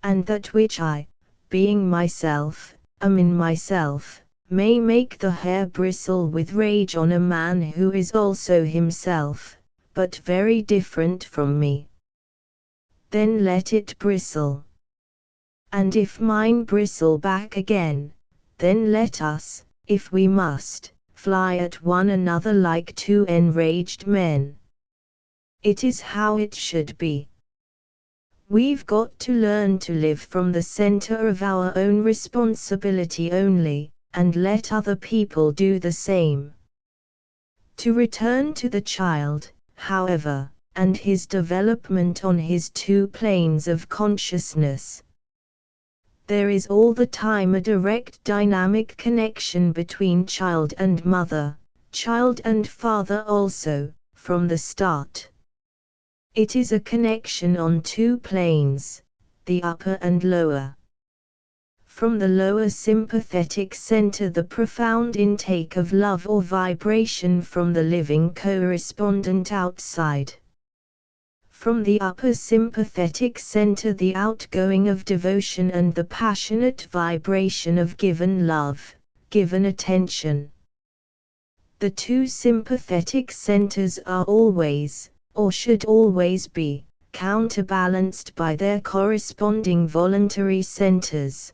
Speaker 1: And that which I, being myself, am in myself, may make the hair bristle with rage on a man who is also himself, but very different from me. Then let it bristle. And if mine bristle back again, then let us, if we must, fly at one another like two enraged men. It is how it should be. We've got to learn to live from the center of our own responsibility only, and let other people do the same. To return to the child, however, and his development on his two planes of consciousness. There is all the time a direct dynamic connection between child and mother, child and father also, from the start. It is a connection on two planes, the upper and lower. From the lower sympathetic center, the profound intake of love or vibration from the living correspondent outside. From the upper sympathetic center, the outgoing of devotion and the passionate vibration of given love, given attention. The two sympathetic centers are always, or should always be, counterbalanced by their corresponding voluntary centers.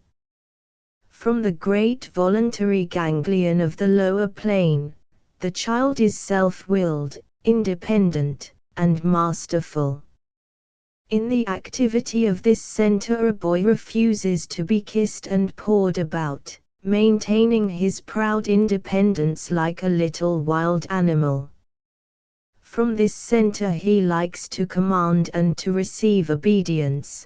Speaker 1: From the great voluntary ganglion of the lower plane, the child is self-willed, independent, and masterful. In the activity of this center, a boy refuses to be kissed and pawed about, maintaining his proud independence like a little wild animal. From this center he likes to command and to receive obedience.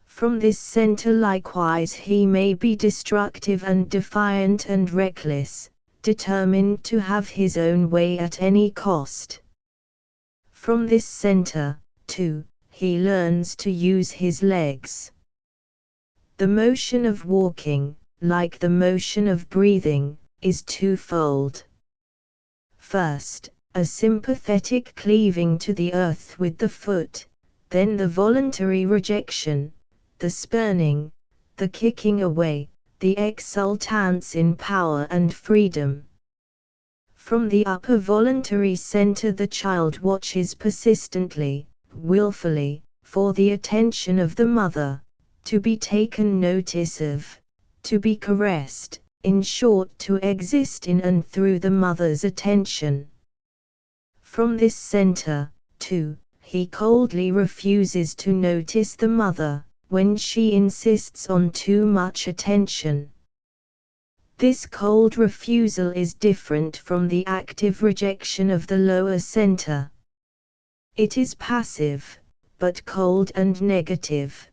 Speaker 1: From this center likewise he may be destructive and defiant and reckless, determined to have his own way at any cost. From this center, too, he learns to use his legs. The motion of walking, like the motion of breathing, is twofold. First, a sympathetic cleaving to the earth with the foot, then the voluntary rejection, the spurning, the kicking away, the exultance in power and freedom. From the upper voluntary center the child watches persistently, willfully, for the attention of the mother, to be taken notice of, to be caressed, in short to exist in and through the mother's attention. From this center, too, he coldly refuses to notice the mother, when she insists on too much attention. This cold refusal is different from the active rejection of the lower center. It is passive, but cold and negative.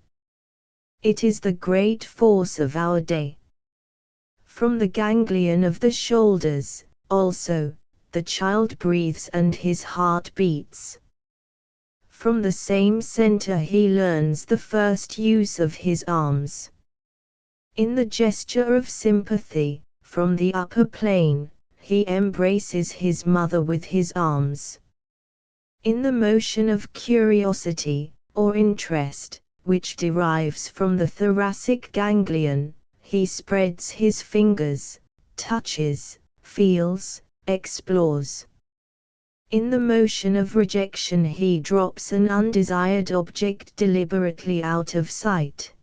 Speaker 1: It is the great force of our day. From the ganglion of the shoulders, also, the child breathes and his heart beats. From the same center he learns the first use of his arms. In the gesture of sympathy, from the upper plane, he embraces his mother with his arms. In the motion of curiosity, or interest, which derives from the thoracic ganglion, he spreads his fingers, touches, feels, explores. In the motion of rejection he drops an undesired object deliberately out of sight.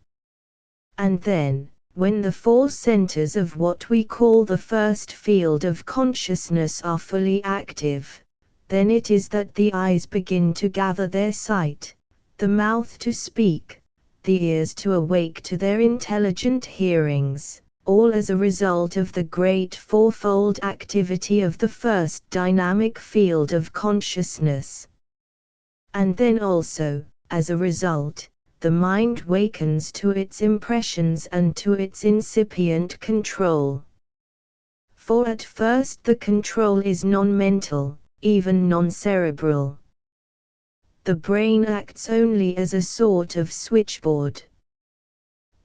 Speaker 1: And then, when the four centers of what we call the first field of consciousness are fully active, then it is that the eyes begin to gather their sight, the mouth to speak, the ears to awake to their intelligent hearings, all as a result of the great fourfold activity of the first dynamic field of consciousness. And then also, as a result, the mind wakens to its impressions and to its incipient control. For at first the control is non-mental, even non-cerebral. The brain acts only as a sort of switchboard.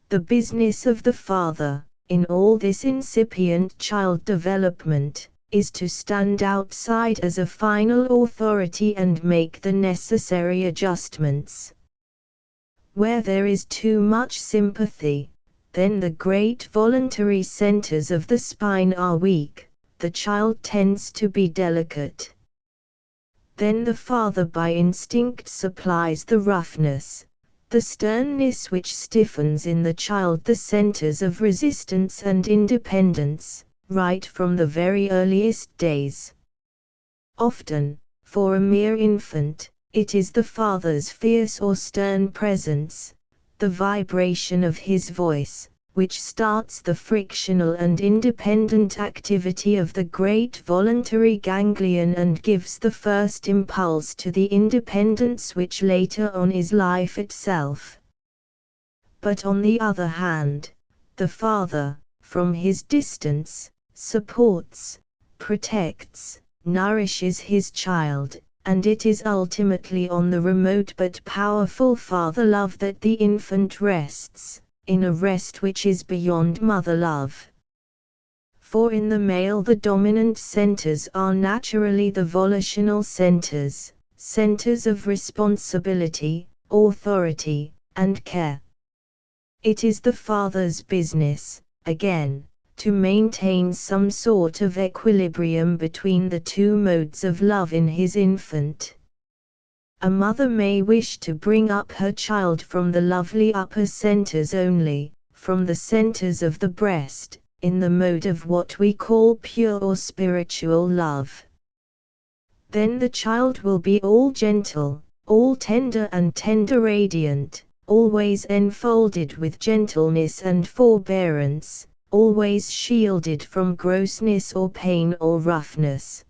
Speaker 1: The business of the father, in all this incipient child development, is to stand outside as a final authority and make the necessary adjustments. Where there is too much sympathy, then the great voluntary centers of the spine are weak, the child tends to be delicate. Then the father by instinct supplies the roughness, the sternness which stiffens in the child the centers of resistance and independence, right from the very earliest days. Often, for a mere infant, it is the father's fierce or stern presence, the vibration of his voice, which starts the frictional and independent activity of the great voluntary ganglion and gives the first impulse to the independence which later on is life itself. But on the other hand, the father, from his distance, supports, protects, nourishes his child, and it is ultimately on the remote but powerful father love that the infant rests, in a rest which is beyond mother love. For in the male the dominant centers are naturally the volitional centers, centers of responsibility, authority, and care. It is the father's business, again, to maintain some sort of equilibrium between the two modes of love in his infant. A mother may wish to bring up her child from the lovely upper centers only, from the centers of the breast, in the mode of what we call pure or spiritual love. Then the child will be all gentle, all tender and tender radiant, always enfolded with gentleness and forbearance, always shielded from grossness or pain or roughness.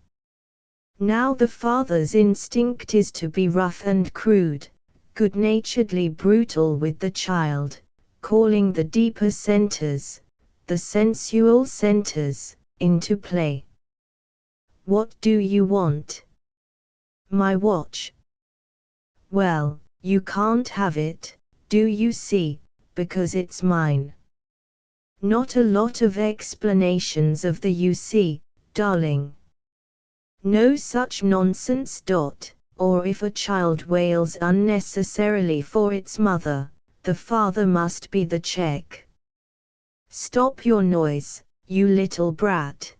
Speaker 1: Now the father's instinct is to be rough and crude, good-naturedly brutal with the child, calling the deeper centers, the sensual centers, into play. What do you want? My watch. Well, you can't have it, do you see, because it's mine. Not a lot of explanations of the you see, darling. No such nonsense. Or if a child wails unnecessarily for its mother, the father must be the check. Stop your noise, you little brat.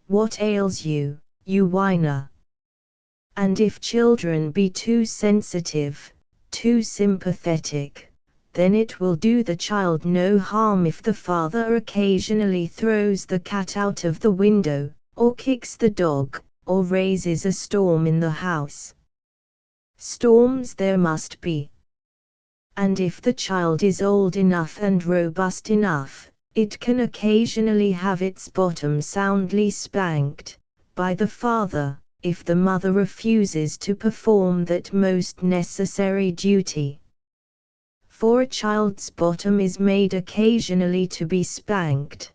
Speaker 1: What ails you, you whiner? And if children be too sensitive, too sympathetic, then it will do the child no harm if the father occasionally throws the cat out of the window, or kicks the dog, or raises a storm in the house. Storms there must be. And if the child is old enough and robust enough, it can occasionally have its bottom soundly spanked, by the father, if the mother refuses to perform that most necessary duty. For a child's bottom is made occasionally to be spanked.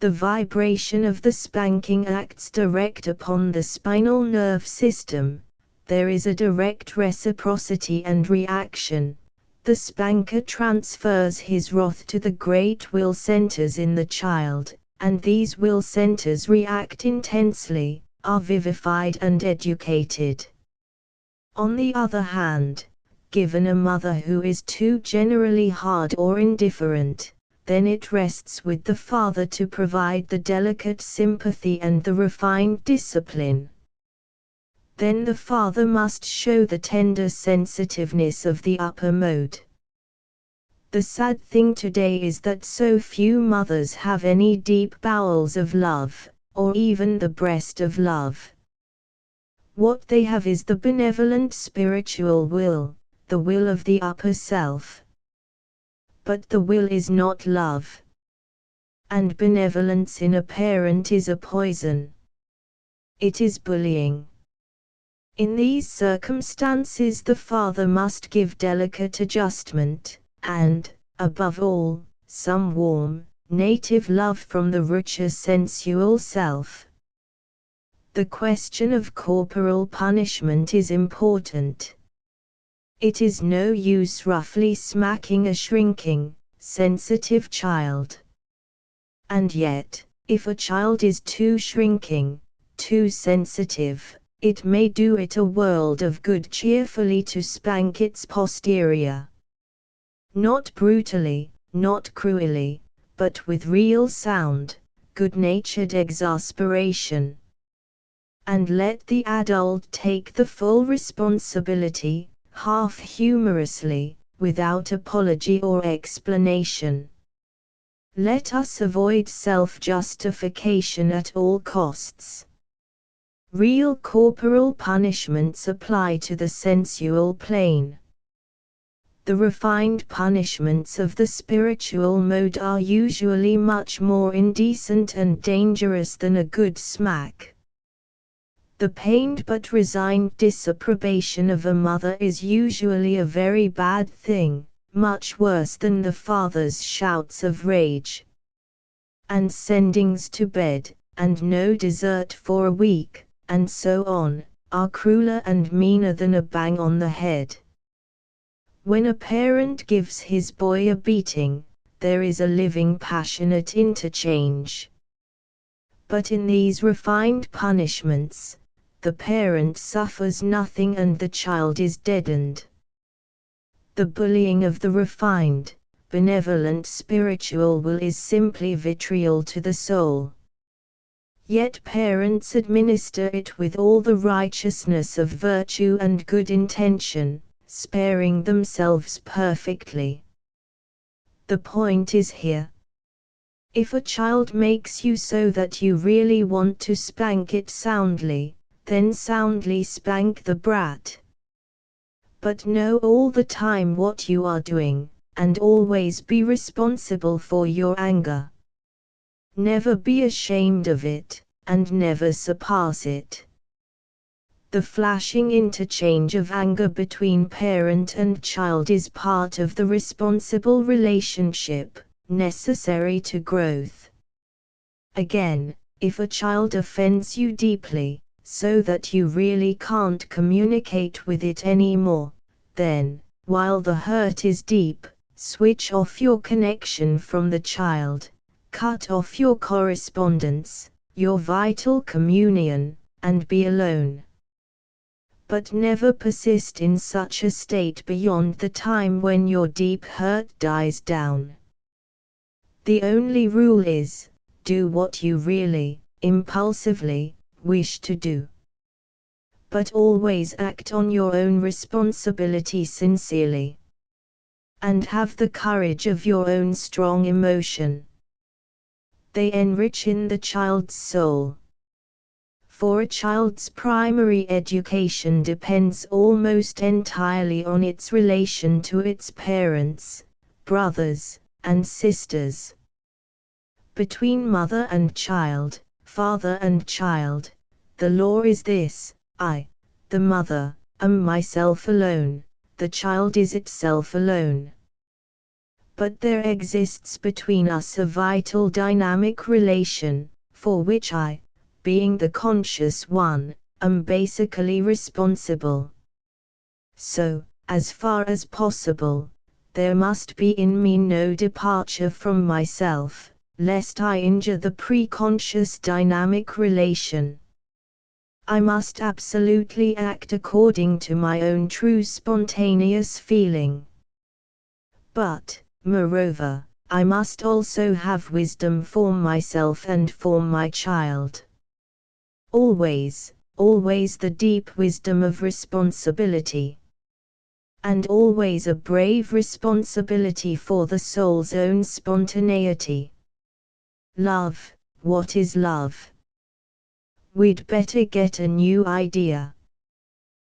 Speaker 1: The vibration of the spanking acts direct upon the spinal nerve system. There is a direct reciprocity and reaction. The spanker transfers his wrath to the great will centers in the child, and these will centers react intensely, are vivified and educated. On the other hand, given a mother who is too generally hard or indifferent, then it rests with the father to provide the delicate sympathy and the refined discipline. Then the father must show the tender sensitiveness of the upper mode. The sad thing today is that so few mothers have any deep bowels of love, or even the breast of love. What they have is the benevolent spiritual will, the will of the upper self. But the will is not love. And benevolence in a parent is a poison. It is bullying. In these circumstances the father must give delicate adjustment, and, above all, some warm, native love from the richer sensual self. The question of corporal punishment is important. It is no use roughly smacking a shrinking, sensitive child. And yet, if a child is too shrinking, too sensitive, it may do it a world of good cheerfully to spank its posterior. Not brutally, not cruelly, but with real sound, good-natured exasperation. And let the adult take the full responsibility, half humorously, without apology or explanation. Let us avoid self-justification at all costs. Real corporal punishments apply to the sensual plane. The refined punishments of the spiritual mode are usually much more indecent and dangerous than a good smack. The pained but resigned disapprobation of a mother is usually a very bad thing, much worse than the father's shouts of rage. And sendings to bed, and no dessert for a week, and so on, are crueler and meaner than a bang on the head. When a parent gives his boy a beating, there is a living passionate interchange. But in these refined punishments, the parent suffers nothing and the child is deadened. The bullying of the refined, benevolent spiritual will is simply vitriol to the soul. Yet parents administer it with all the righteousness of virtue and good intention, sparing themselves perfectly. The point is here. If a child makes you so that you really want to spank it soundly, then soundly spank the brat. But know all the time what you are doing, and always be responsible for your anger. Never be ashamed of it, and never surpass it. The flashing interchange of anger between parent and child is part of the responsible relationship, necessary to growth. Again, if a child offends you deeply, so that you really can't communicate with it anymore, then, while the hurt is deep, switch off your connection from the child, cut off your correspondence, your vital communion, and be alone. But never persist in such a state beyond the time when your deep hurt dies down. The only rule is, do what you really, impulsively, wish to do. But always act on your own responsibility sincerely. And have the courage of your own strong emotion. They enrich in the child's soul. For a child's primary education depends almost entirely on its relation to its parents, brothers, and sisters. Between mother and child, father and child, The law is this: I, the mother, am myself alone, the child is itself alone. But there exists between us a vital dynamic relation, for which I, being the conscious one, am basically responsible. So, as far as possible, there must be in me no departure from myself, lest I injure the pre-conscious dynamic relation. I must absolutely act according to my own true spontaneous feeling. But, moreover, I must also have wisdom for myself and for my child. Always, always the deep wisdom of responsibility. And always a brave responsibility for the soul's own spontaneity. Love, what is love? We'd better get a new idea.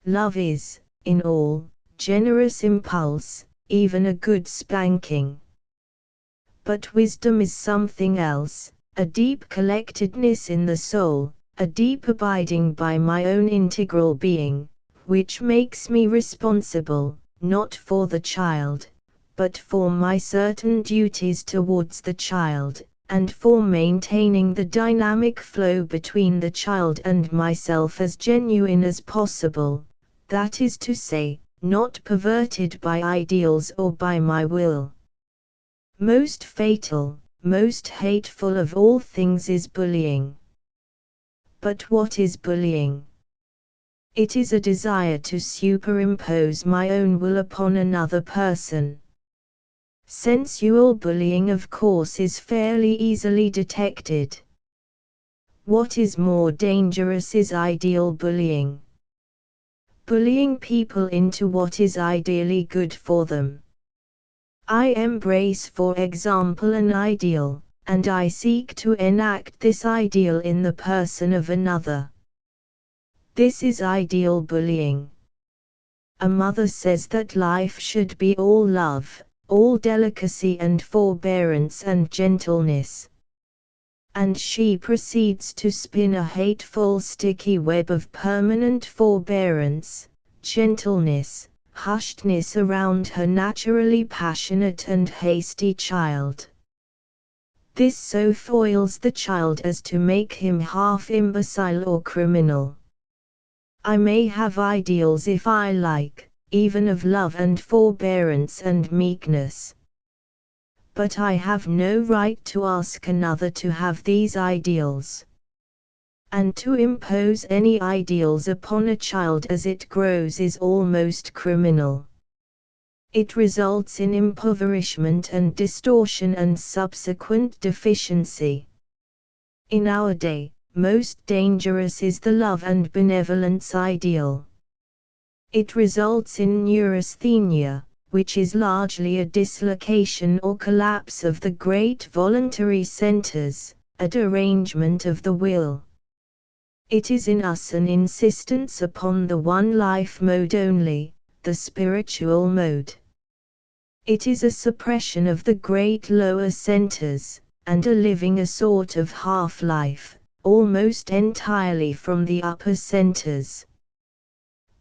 Speaker 1: Love is, in all, generous impulse, even a good spanking. But wisdom is something else, a deep collectedness in the soul, a deep abiding by my own integral being, which makes me responsible, not for the child, but for my certain duties towards the child, and for maintaining the dynamic flow between the child and myself as genuine as possible, that is to say, not perverted by ideals or by my will. Most fatal, most hateful of all things is bullying. But what is bullying? It is a desire to superimpose my own will upon another person. Sensual bullying, of course, is fairly easily detected. What is more dangerous is ideal bullying. Bullying people into what is ideally good for them. I embrace, for example, an ideal, and I seek to enact this ideal in the person of another. This is ideal bullying. A mother says that life should be all love, all delicacy and forbearance and gentleness. And she proceeds to spin a hateful sticky web of permanent forbearance, gentleness, hushedness around her naturally passionate and hasty child. This so foils the child as to make him half imbecile or criminal. I may have ideals if I like, even of love and forbearance and meekness. But I have no right to ask another to have these ideals. And to impose any ideals upon a child as it grows is almost criminal. It results in impoverishment and distortion and subsequent deficiency. In our day, most dangerous is the love and benevolence ideal. It results in neurasthenia, which is largely a dislocation or collapse of the great voluntary centers, a derangement of the will. It is in us an insistence upon the one life mode only, the spiritual mode. It is a suppression of the great lower centers, and a living a sort of half-life, almost entirely from the upper centers.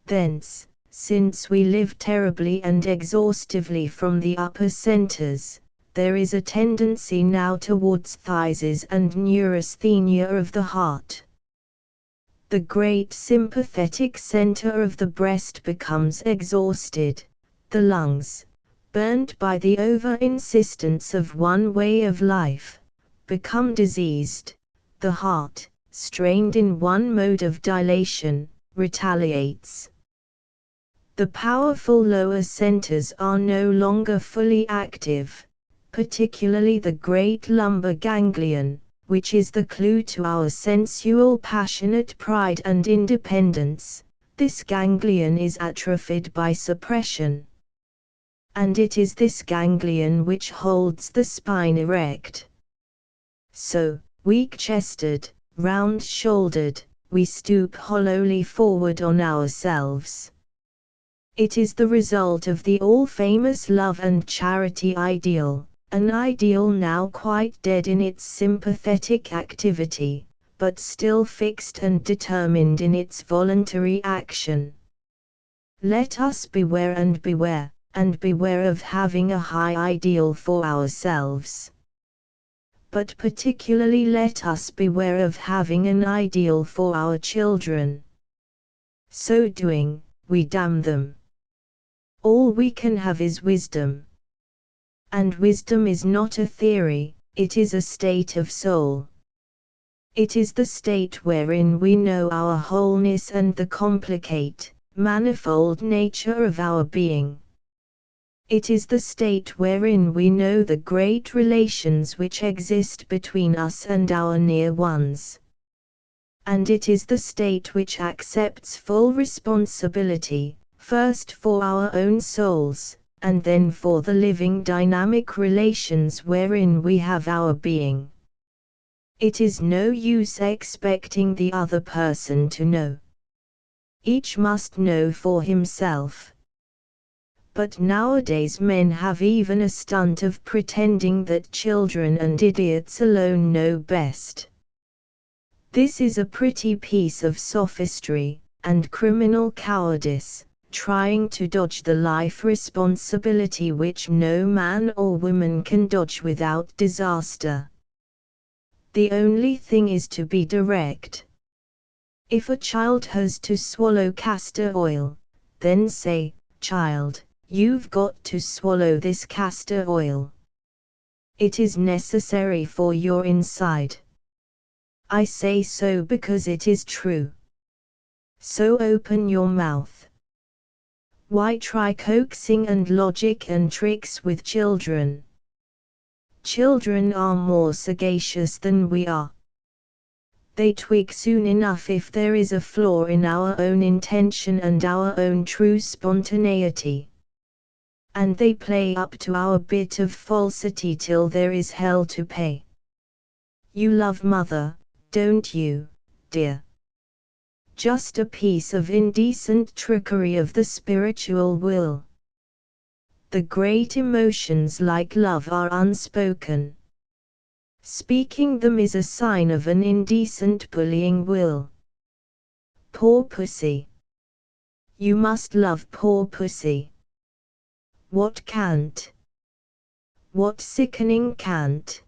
Speaker 1: Thence, since we live terribly and exhaustively from the upper centers, there is a tendency now towards phthisis and neurasthenia of the heart. The great sympathetic center of the breast becomes exhausted, the lungs, burned by the over-insistence of one way of life, become diseased, the heart, strained in one mode of dilation, retaliates. The powerful lower centers are no longer fully active, particularly the great lumbar ganglion, which is the clue to our sensual passionate pride and independence. This ganglion is atrophied by suppression. And it is this ganglion which holds the spine erect. So, weak-chested, round-shouldered, we stoop hollowly forward on ourselves. It is the result of the all-famous love and charity ideal, an ideal now quite dead in its sympathetic activity, but still fixed and determined in its voluntary action. Let us beware and beware of having a high ideal for ourselves. But particularly let us beware of having an ideal for our children. So doing, we damn them. All we can have is wisdom. And wisdom is not a theory, it is a state of soul. It is the state wherein we know our wholeness and the complicate, manifold nature of our being. It is the state wherein we know the great relations which exist between us and our near ones. And it is the state which accepts full responsibility, first for our own souls, and then for the living dynamic relations wherein we have our being. It is no use expecting the other person to know. Each must know for himself. But nowadays men have even a stunt of pretending that children and idiots alone know best. This is a pretty piece of sophistry, and criminal cowardice, trying to dodge the life responsibility which no man or woman can dodge without disaster. The only thing is to be direct. If a child has to swallow castor oil, then say, "Child, you've got to swallow this castor oil. It is necessary for your inside." I say so because it is true. So open your mouth. Why try coaxing and logic and tricks with children? Children are more sagacious than we are. They twig soon enough if there is a flaw in our own intention and our own true spontaneity. And they play up to our bit of falsity till there is hell to pay. You love mother, don't you, dear? Just a piece of indecent trickery of the spiritual will. The great emotions like love are unspoken. Speaking them is a sign of an indecent bullying will. Poor pussy. You must love poor pussy. What cant? What sickening cant?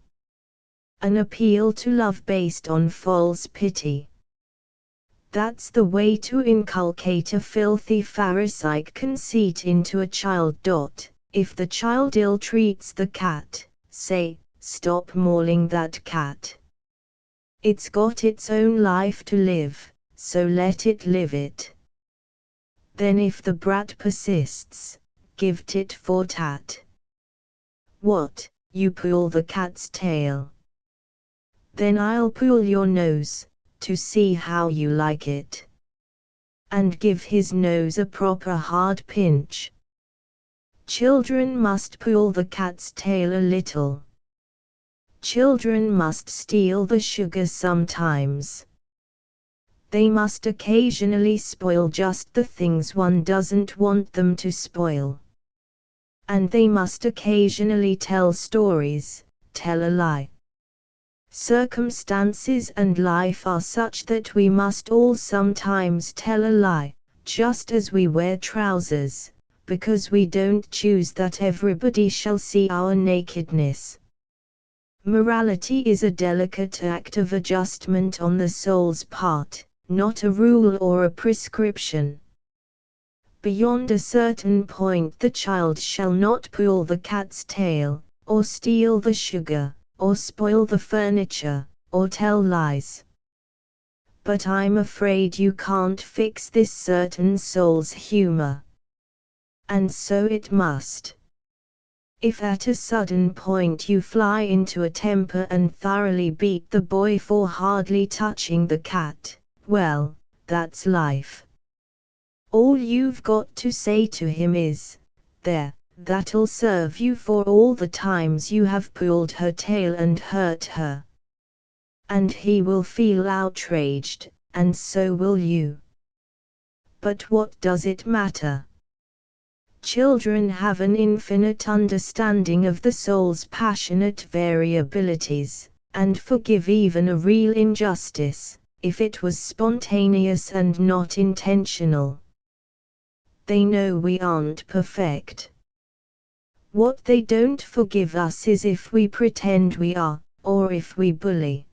Speaker 1: An appeal to love based on false pity. That's the way to inculcate a filthy Pharisaic conceit into a child. If the child ill-treats the cat, say, "Stop mauling that cat. It's got its own life to live, so let it live it." Then if the brat persists, give tit for tat. What, you pull the cat's tail? Then I'll pull your nose, to see how you like it. And give his nose a proper hard pinch. Children must pull the cat's tail a little. Children must steal the sugar sometimes. They must occasionally spoil just the things one doesn't want them to spoil. And they must occasionally tell stories, tell a lie. Circumstances and life are such that we must all sometimes tell a lie, just as we wear trousers, because we don't choose that everybody shall see our nakedness. Morality is a delicate act of adjustment on the soul's part, not a rule or a prescription. Beyond a certain point the child shall not pull the cat's tail, or steal the sugar, or spoil the furniture, or tell lies. But I'm afraid you can't fix this certain soul's humor. And so it must. If at a sudden point you fly into a temper and thoroughly beat the boy for hardly touching the cat, well, that's life. All you've got to say to him is, "There, that'll serve you for all the times you have pulled her tail and hurt her." And he will feel outraged, and so will you. But what does it matter? Children have an infinite understanding of the soul's passionate variabilities, and forgive even a real injustice, if it was spontaneous and not intentional. They know we aren't perfect. What they don't forgive us is if we pretend we are, or if we bully.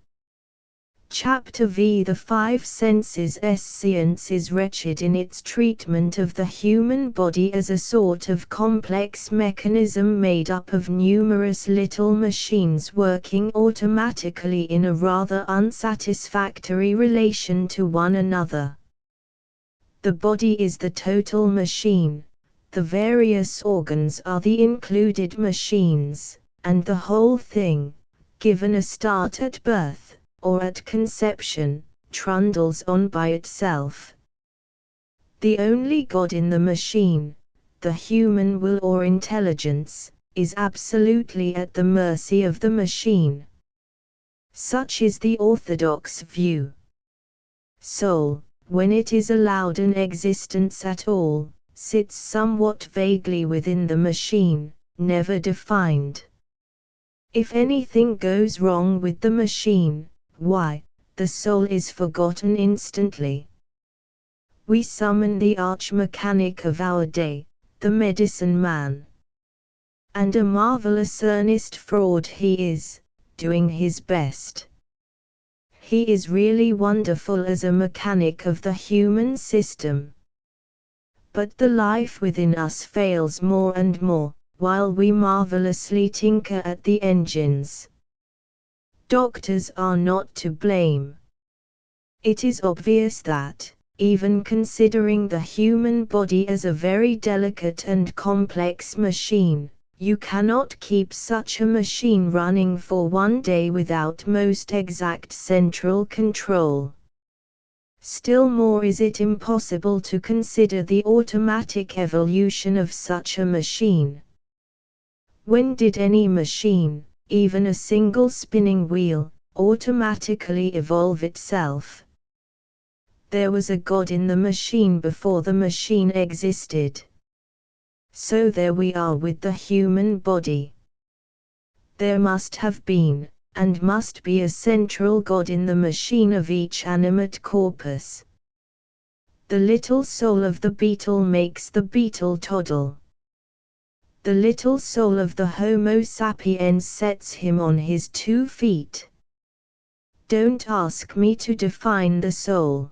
Speaker 1: Chapter V. The Five Senses. Science is wretched in its treatment of the human body as a sort of complex mechanism made up of numerous little machines working automatically in a rather unsatisfactory relation to one another. The body is the total machine, the various organs are the included machines, and the whole thing, given a start at birth, or at conception, trundles on by itself. The only God in the machine, the human will or intelligence, is absolutely at the mercy of the machine. Such is the orthodox view. Soul, when it is allowed an existence at all, sits somewhat vaguely within the machine, never defined. If anything goes wrong with the machine, why, the soul is forgotten instantly. We summon the arch-mechanic of our day, the medicine man. And a marvelous earnest fraud he is, doing his best. He is really wonderful as a mechanic of the human system. But the life within us fails more and more, while we marvelously tinker at the engines. Doctors are not to blame. It is obvious that, even considering the human body as a very delicate and complex machine, you cannot keep such a machine running for one day without most exact central control. Still more is it impossible to consider the automatic evolution of such a machine. When did any machine, even a single spinning wheel, automatically evolve itself? There was a God in the machine before the machine existed. So there we are with the human body. There must have been, and must be a central God in the machine of each animate corpus. The little soul of the beetle makes the beetle toddle. The little soul of the Homo sapiens sets him on his 2 feet. Don't ask me to define the soul.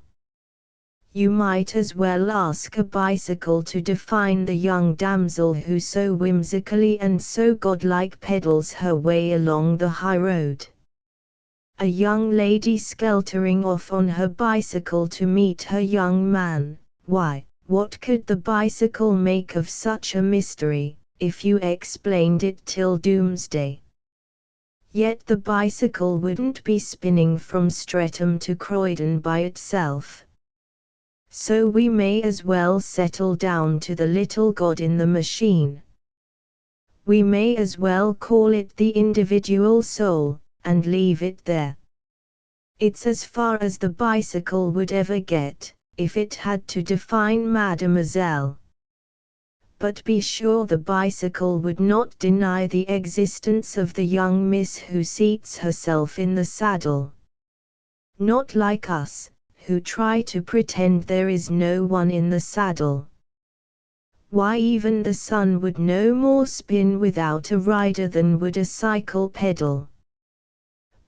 Speaker 1: You might as well ask a bicycle to define the young damsel who so whimsically and so godlike pedals her way along the high road. A young lady skeltering off on her bicycle to meet her young man. Why, what could the bicycle make of such a mystery, if you explained it till doomsday? Yet the bicycle wouldn't be spinning from Streatham to Croydon by itself. So we may as well settle down to the little God in the machine. We may as well call it the individual soul, and leave it there. It's as far as the bicycle would ever get, if it had to define Mademoiselle. But be sure the bicycle would not deny the existence of the young miss who seats herself in the saddle. Not like us, who try to pretend there is no one in the saddle. Why, even the sun would no more spin without a rider than would a cycle pedal.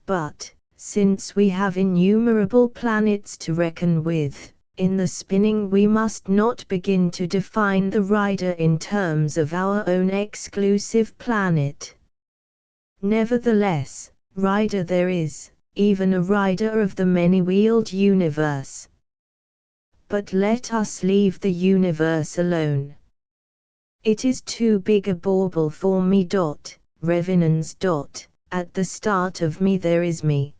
Speaker 1: But, since we have innumerable planets to reckon with, in the spinning we must not begin to define the rider in terms of our own exclusive planet. Nevertheless, rider there is, even a rider of the many-wheeled universe. But let us leave the universe alone. It is too big a bauble for me. Revenans. At the start of me there is me.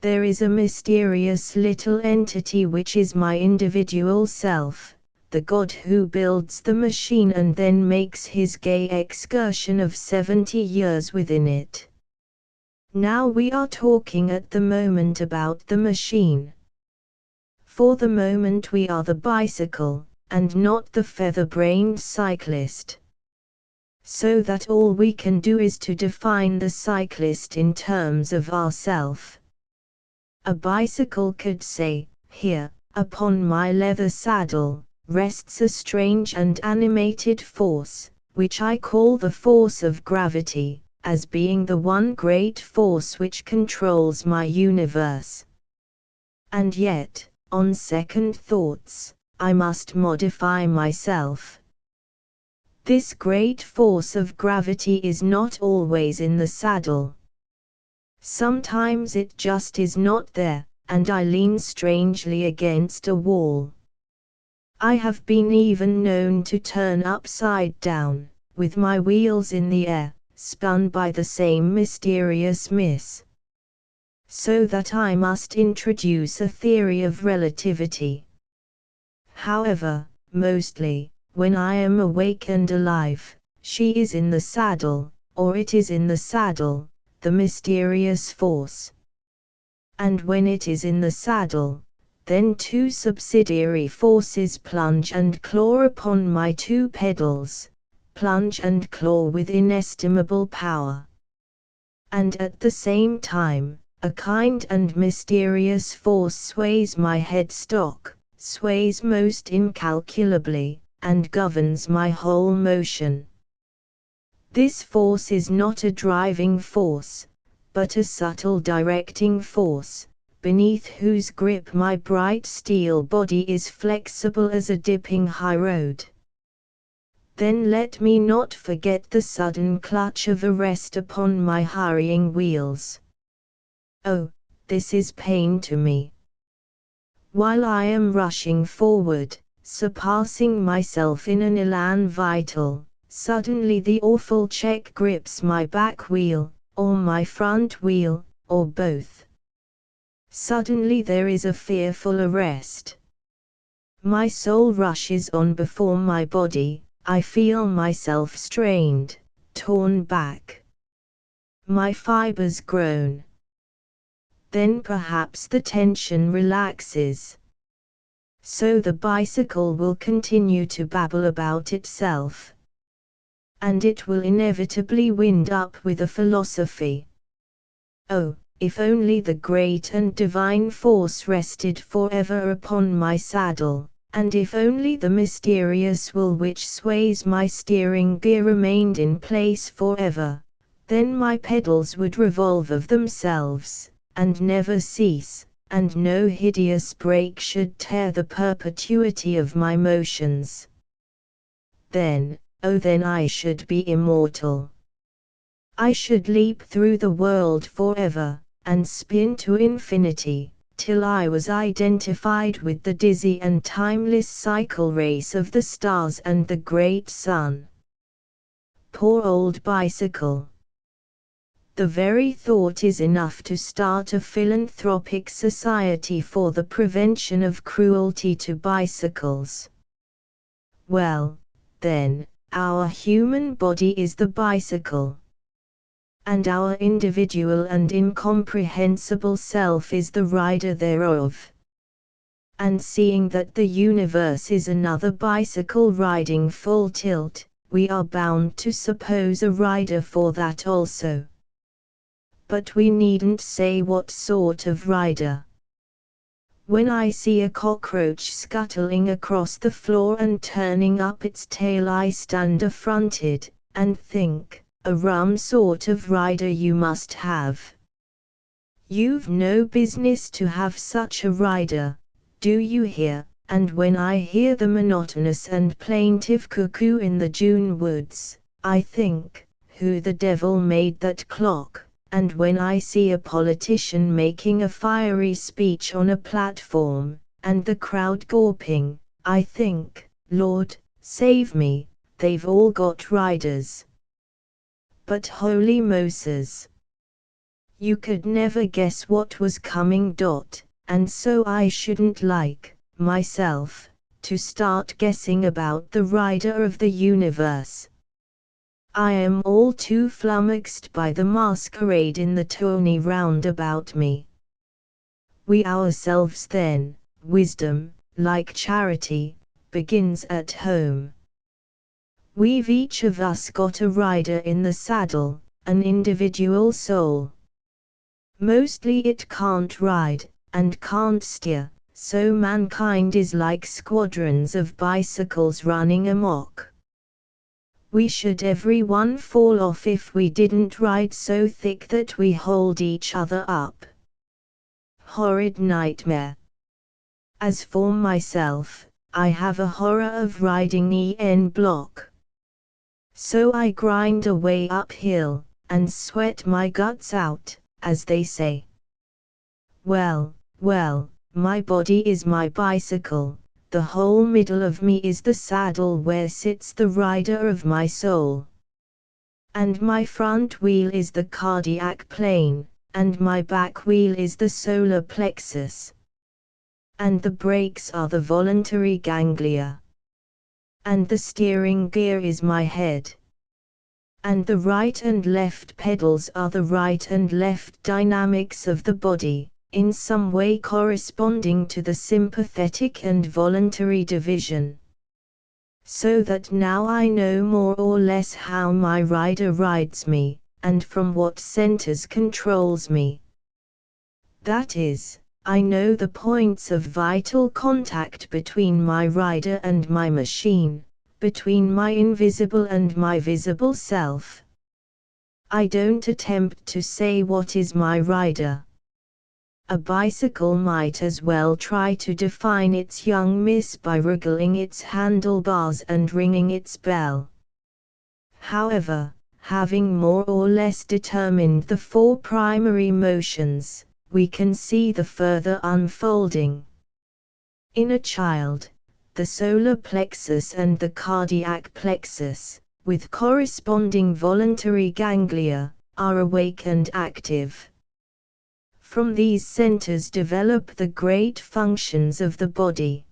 Speaker 1: There is a mysterious little entity which is my individual self, the God who builds the machine and then makes his gay excursion of 70 years within it. Now we are talking at the moment about the machine. For the moment we are the bicycle, and not the feather-brained cyclist. So that all we can do is to define the cyclist in terms of ourself. A bicycle could say, "Here, upon my leather saddle, rests a strange and animated force, which I call the force of gravity, as being the one great force which controls my universe. And yet, on second thoughts, I must modify myself. This great force of gravity is not always in the saddle. Sometimes it just is not there, and I lean strangely against a wall. I have been even known to turn upside down, with my wheels in the air, spun by the same mysterious miss. So that I must introduce a theory of relativity. However, mostly, when I am awake and alive, she is in the saddle, or it is in the saddle, the mysterious force. And when it is in the saddle, then two subsidiary forces plunge and claw upon my two pedals, plunge and claw with inestimable power. And at the same time, a kind and mysterious force sways my headstock, sways most incalculably, and governs my whole motion. This force is not a driving force, but a subtle directing force, beneath whose grip my bright steel body is flexible as a dipping highroad. Then let me not forget the sudden clutch of arrest upon my hurrying wheels. Oh, this is pain to me. While I am rushing forward, surpassing myself in an elan vital, suddenly the awful check grips my back wheel, or my front wheel, or both. Suddenly there is a fearful arrest. My soul rushes on before my body, I feel myself strained, torn back. My fibers groan. Then perhaps the tension relaxes. So the bicycle will continue to babble about itself. And it will inevitably wind up with a philosophy. Oh, if only the great and divine force rested forever upon my saddle, and if only the mysterious will which sways my steering gear remained in place forever, then my pedals would revolve of themselves, and never cease, and no hideous break should tear the perpetuity of my motions. Then, oh then I should be immortal. I should leap through the world forever, and spin to infinity, till I was identified with the dizzy and timeless cycle race of the stars and the great sun. Poor old bicycle. The very thought is enough to start a philanthropic society for the prevention of cruelty to bicycles. Well, then, our human body is the bicycle. And our individual and incomprehensible self is the rider thereof. And seeing that the universe is another bicycle riding full tilt, we are bound to suppose a rider for that also. But we needn't say what sort of rider. When I see a cockroach scuttling across the floor and turning up its tail, I stand affronted, and think, a rum sort of rider you must have. You've no business to have such a rider, do you hear? And when I hear the monotonous and plaintive cuckoo in the June woods, I think, who the devil made that clock? And when I see a politician making a fiery speech on a platform, and the crowd gawping, I think, Lord, save me, they've all got riders. But holy Moses! You could never guess what was coming. And so I shouldn't like, myself, to start guessing about the rider of the universe. I am all too flummoxed by the masquerade in the tourney round about me. We ourselves then, wisdom, like charity, begins at home. We've each of us got a rider in the saddle, an individual soul. Mostly it can't ride, and can't steer, so mankind is like squadrons of bicycles running amok. We should every one fall off if we didn't ride so thick that we hold each other up. Horrid nightmare. As for myself, I have a horror of riding en bloc. So I grind away uphill, and sweat my guts out, as they say. Well, my body is my bicycle, the whole middle of me is the saddle where sits the rider of my soul. And my front wheel is the cardiac plane, and my back wheel is the solar plexus. And the brakes are the voluntary ganglia. And the steering gear is my head. And the right and left pedals are the right and left dynamics of the body, in some way corresponding to the sympathetic and voluntary division. So that now I know more or less how my rider rides me, and from what centers controls me. That is, I know the points of vital contact between my rider and my machine, between my invisible and my visible self. I don't attempt to say what is my rider. A bicycle might as well try to define its young miss by wriggling its handlebars and ringing its bell. However, having more or less determined the four primary motions, we can see the further unfolding. In a child, the solar plexus and the cardiac plexus, with corresponding voluntary ganglia, are awake and active. From these centers develop the great functions of the body.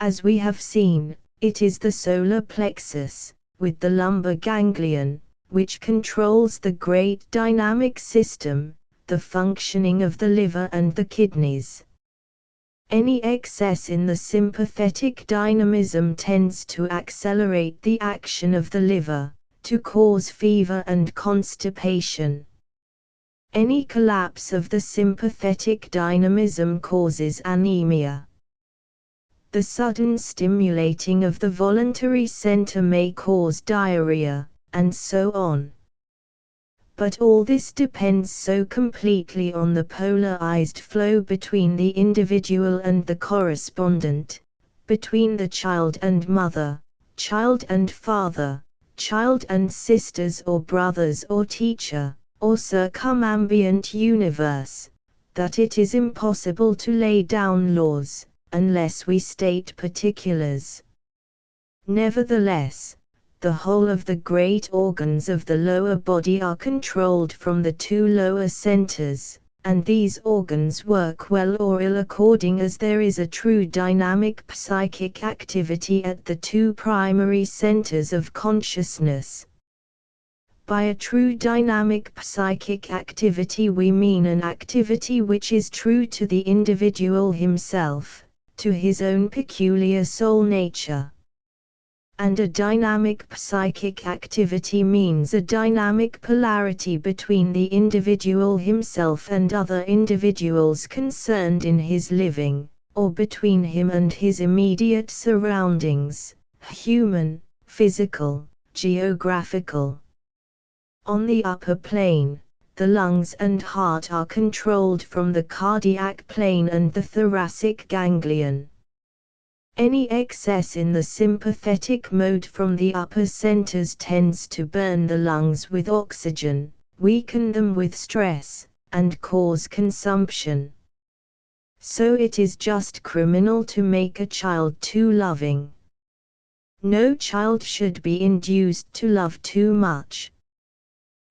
Speaker 1: As we have seen, it is the solar plexus, with the lumbar ganglion, which controls the great dynamic system, the functioning of the liver and the kidneys. Any excess in the sympathetic dynamism tends to accelerate the action of the liver, to cause fever and constipation. Any collapse of the sympathetic dynamism causes anemia. The sudden stimulating of the voluntary center may cause diarrhea, and so on. But all this depends so completely on the polarized flow between the individual and the correspondent, between the child and mother, child and father, child and sisters or brothers or teacher, or circumambient universe, that it is impossible to lay down laws, unless we state particulars. Nevertheless, the whole of the great organs of the lower body are controlled from the two lower centers, and these organs work well or ill according as there is a true dynamic psychic activity at the two primary centers of consciousness. By a true dynamic psychic activity we mean an activity which is true to the individual himself, to his own peculiar soul nature. And a dynamic psychic activity means a dynamic polarity between the individual himself and other individuals concerned in his living, or between him and his immediate surroundings, human, physical, geographical. On the upper plane, the lungs and heart are controlled from the cardiac plane and the thoracic ganglion. Any excess in the sympathetic mode from the upper centers tends to burn the lungs with oxygen, weaken them with stress, and cause consumption. So it is just criminal to make a child too loving. No child should be induced to love too much.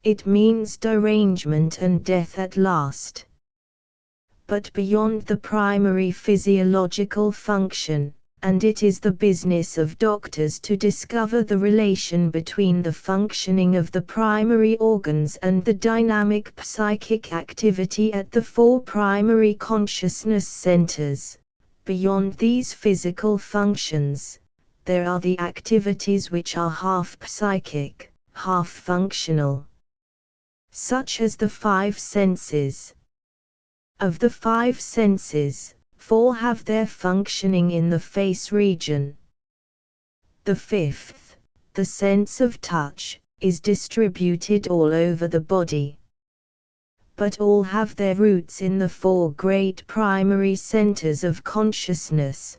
Speaker 1: It means derangement and death at last. But beyond the primary physiological function, and it is the business of doctors to discover the relation between the functioning of the primary organs and the dynamic psychic activity at the four primary consciousness centers. Beyond these physical functions, there are the activities which are half psychic, half functional, such as the five senses. Of the five senses, four have their functioning in the face region. The fifth, the sense of touch, is distributed all over the body. But all have their roots in the four great primary centers of consciousness.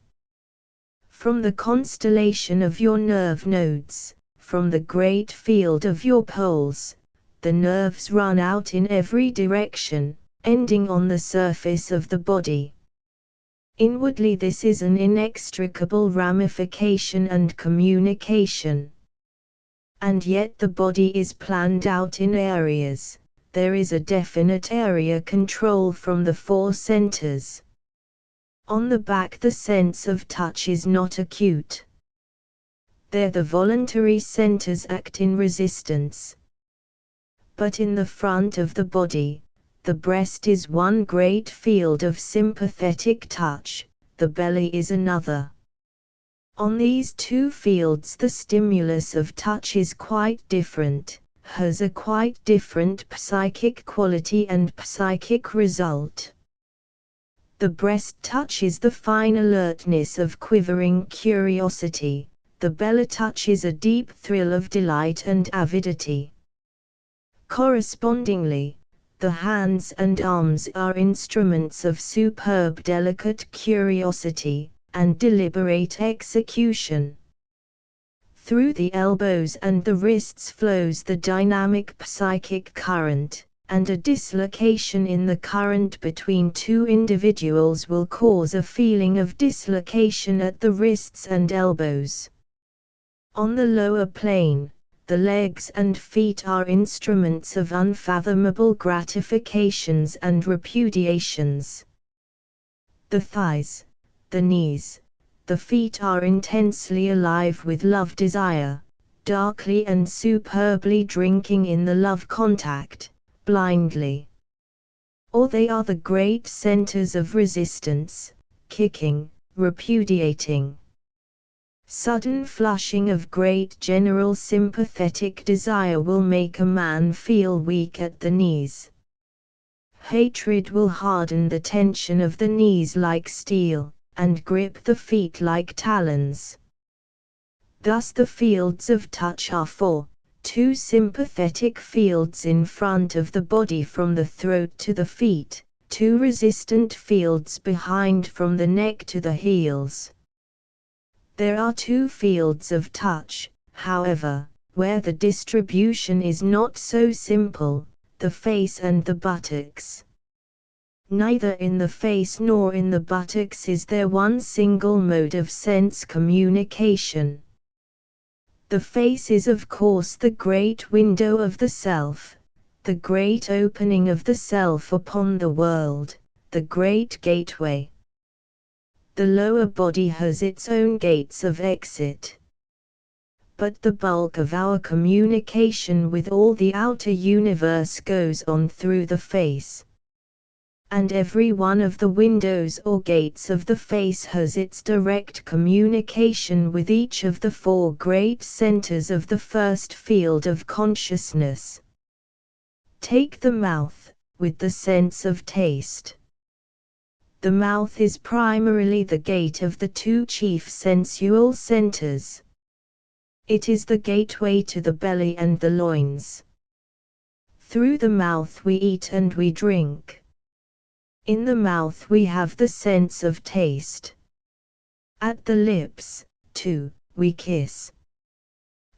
Speaker 1: From the constellation of your nerve nodes, from the great field of your poles, the nerves run out in every direction, ending on the surface of the body. Inwardly, this is an inextricable ramification and communication. And yet the body is planned out in areas. There is a definite area control from the four centers. On the back, the sense of touch is not acute. There the voluntary centers act in resistance. But in the front of the body, the breast is one great field of sympathetic touch, the belly is another. On these two fields the stimulus of touch is quite different, has a quite different psychic quality and psychic result. The breast touch is the fine alertness of quivering curiosity, the belly touch is a deep thrill of delight and avidity. Correspondingly, the hands and arms are instruments of superb delicate curiosity, and deliberate execution. Through the elbows and the wrists flows the dynamic psychic current, and a dislocation in the current between two individuals will cause a feeling of dislocation at the wrists and elbows. On the lower plane, the legs and feet are instruments of unfathomable gratifications and repudiations. The thighs, the knees, the feet are intensely alive with love desire, darkly and superbly drinking in the love contact, blindly. Or they are the great centers of resistance, kicking, repudiating. Sudden flushing of great general sympathetic desire will make a man feel weak at the knees. Hatred will harden the tension of the knees like steel, and grip the feet like talons. Thus the fields of touch are four, two sympathetic fields in front of the body from the throat to the feet, two resistant fields behind from the neck to the heels. There are two fields of touch, however, where the distribution is not so simple, the face and the buttocks. Neither in the face nor in the buttocks is there one single mode of sense communication. The face is of course the great window of the self, the great opening of the self upon the world, the great gateway. The lower body has its own gates of exit. But the bulk of our communication with all the outer universe goes on through the face. And every one of the windows or gates of the face has its direct communication with each of the four great centers of the first field of consciousness. Take the mouth, with the sense of taste. The mouth is primarily the gate of the two chief sensual centers. It is the gateway to the belly and the loins. Through the mouth we eat and we drink. In the mouth we have the sense of taste. At the lips, too, we kiss.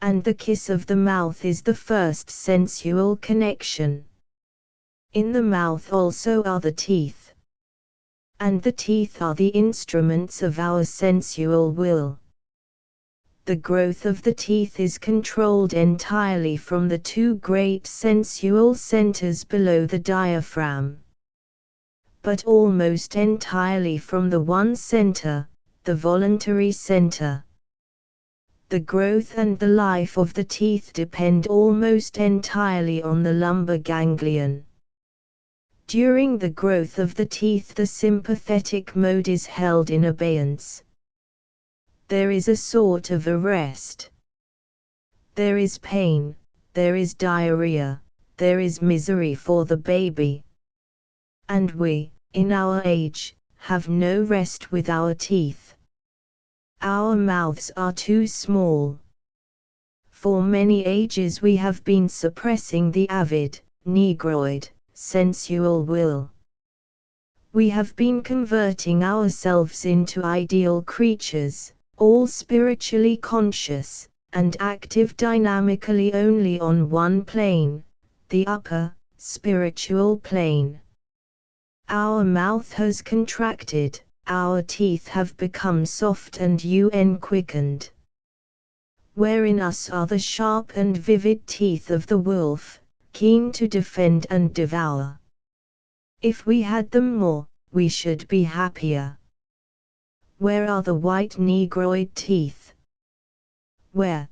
Speaker 1: And the kiss of the mouth is the first sensual connection. In the mouth also are the teeth. And the teeth are the instruments of our sensual will. The growth of the teeth is controlled entirely from the two great sensual centers below the diaphragm. But almost entirely from the one center, the voluntary center. The growth and the life of the teeth depend almost entirely on the lumbar ganglion. During the growth of the teeth the sympathetic mode is held in abeyance. there is a sort of arrest. There is pain, there is diarrhea, there is misery for the baby. And we, in our age, have no rest with our teeth. Our mouths are too small. For many ages we have been suppressing the avid, negroid, sensual will. We have been converting ourselves into ideal creatures, all spiritually conscious, and active dynamically only on one plane, the upper, spiritual plane. Our mouth has contracted, our teeth have become soft and quickened. Where in us are the sharp and vivid teeth of the wolf, keen to defend and devour. If we had them more, we should be happier. Where are the white negroid teeth? Where?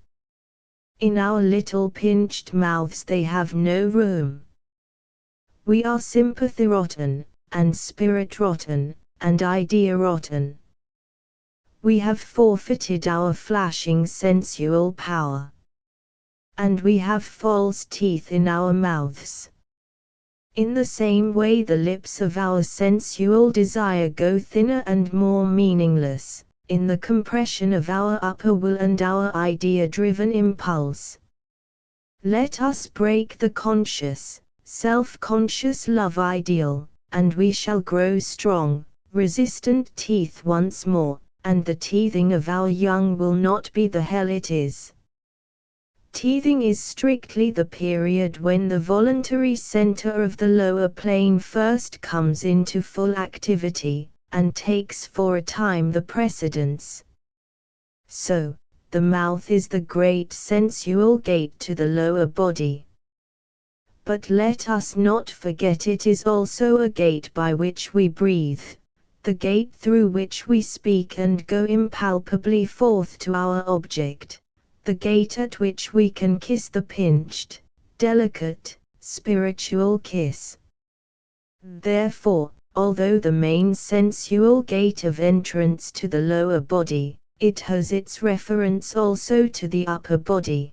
Speaker 1: In our little pinched mouths they have no room. We are sympathy rotten, and spirit rotten, and idea rotten. We have forfeited our flashing sensual power. And we have false teeth in our mouths. In the same way the lips of our sensual desire go thinner and more meaningless, in the compression of our upper will and our idea-driven impulse. Let us break the conscious, self-conscious love ideal, and we shall grow strong, resistant teeth once more, and the teething of our young will not be the hell it is. Teething is strictly the period when the voluntary center of the lower plane first comes into full activity, and takes for a time the precedence. So, the mouth is the great sensual gate to the lower body. But let us not forget it is also a gate by which we breathe, the gate through which we speak and go impalpably forth to our object. The gate at which we can kiss the pinched, delicate, spiritual kiss. Therefore, although the main sensual gate of entrance to the lower body, it has its reference also to the upper body.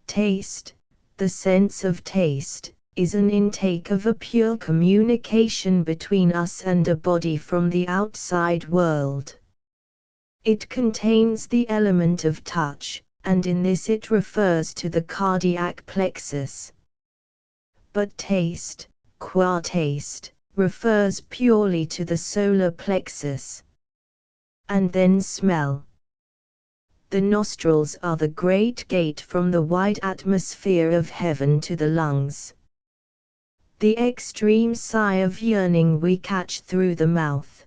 Speaker 1: Taste, the sense of taste, is an intake of a pure communication between us and a body from the outside world. It contains the element of touch, and in this it refers to the cardiac plexus. But taste, qua taste, refers purely to the solar plexus. And then smell. The nostrils are the great gate from the wide atmosphere of heaven to the lungs. The extreme sigh of yearning we catch through the mouth.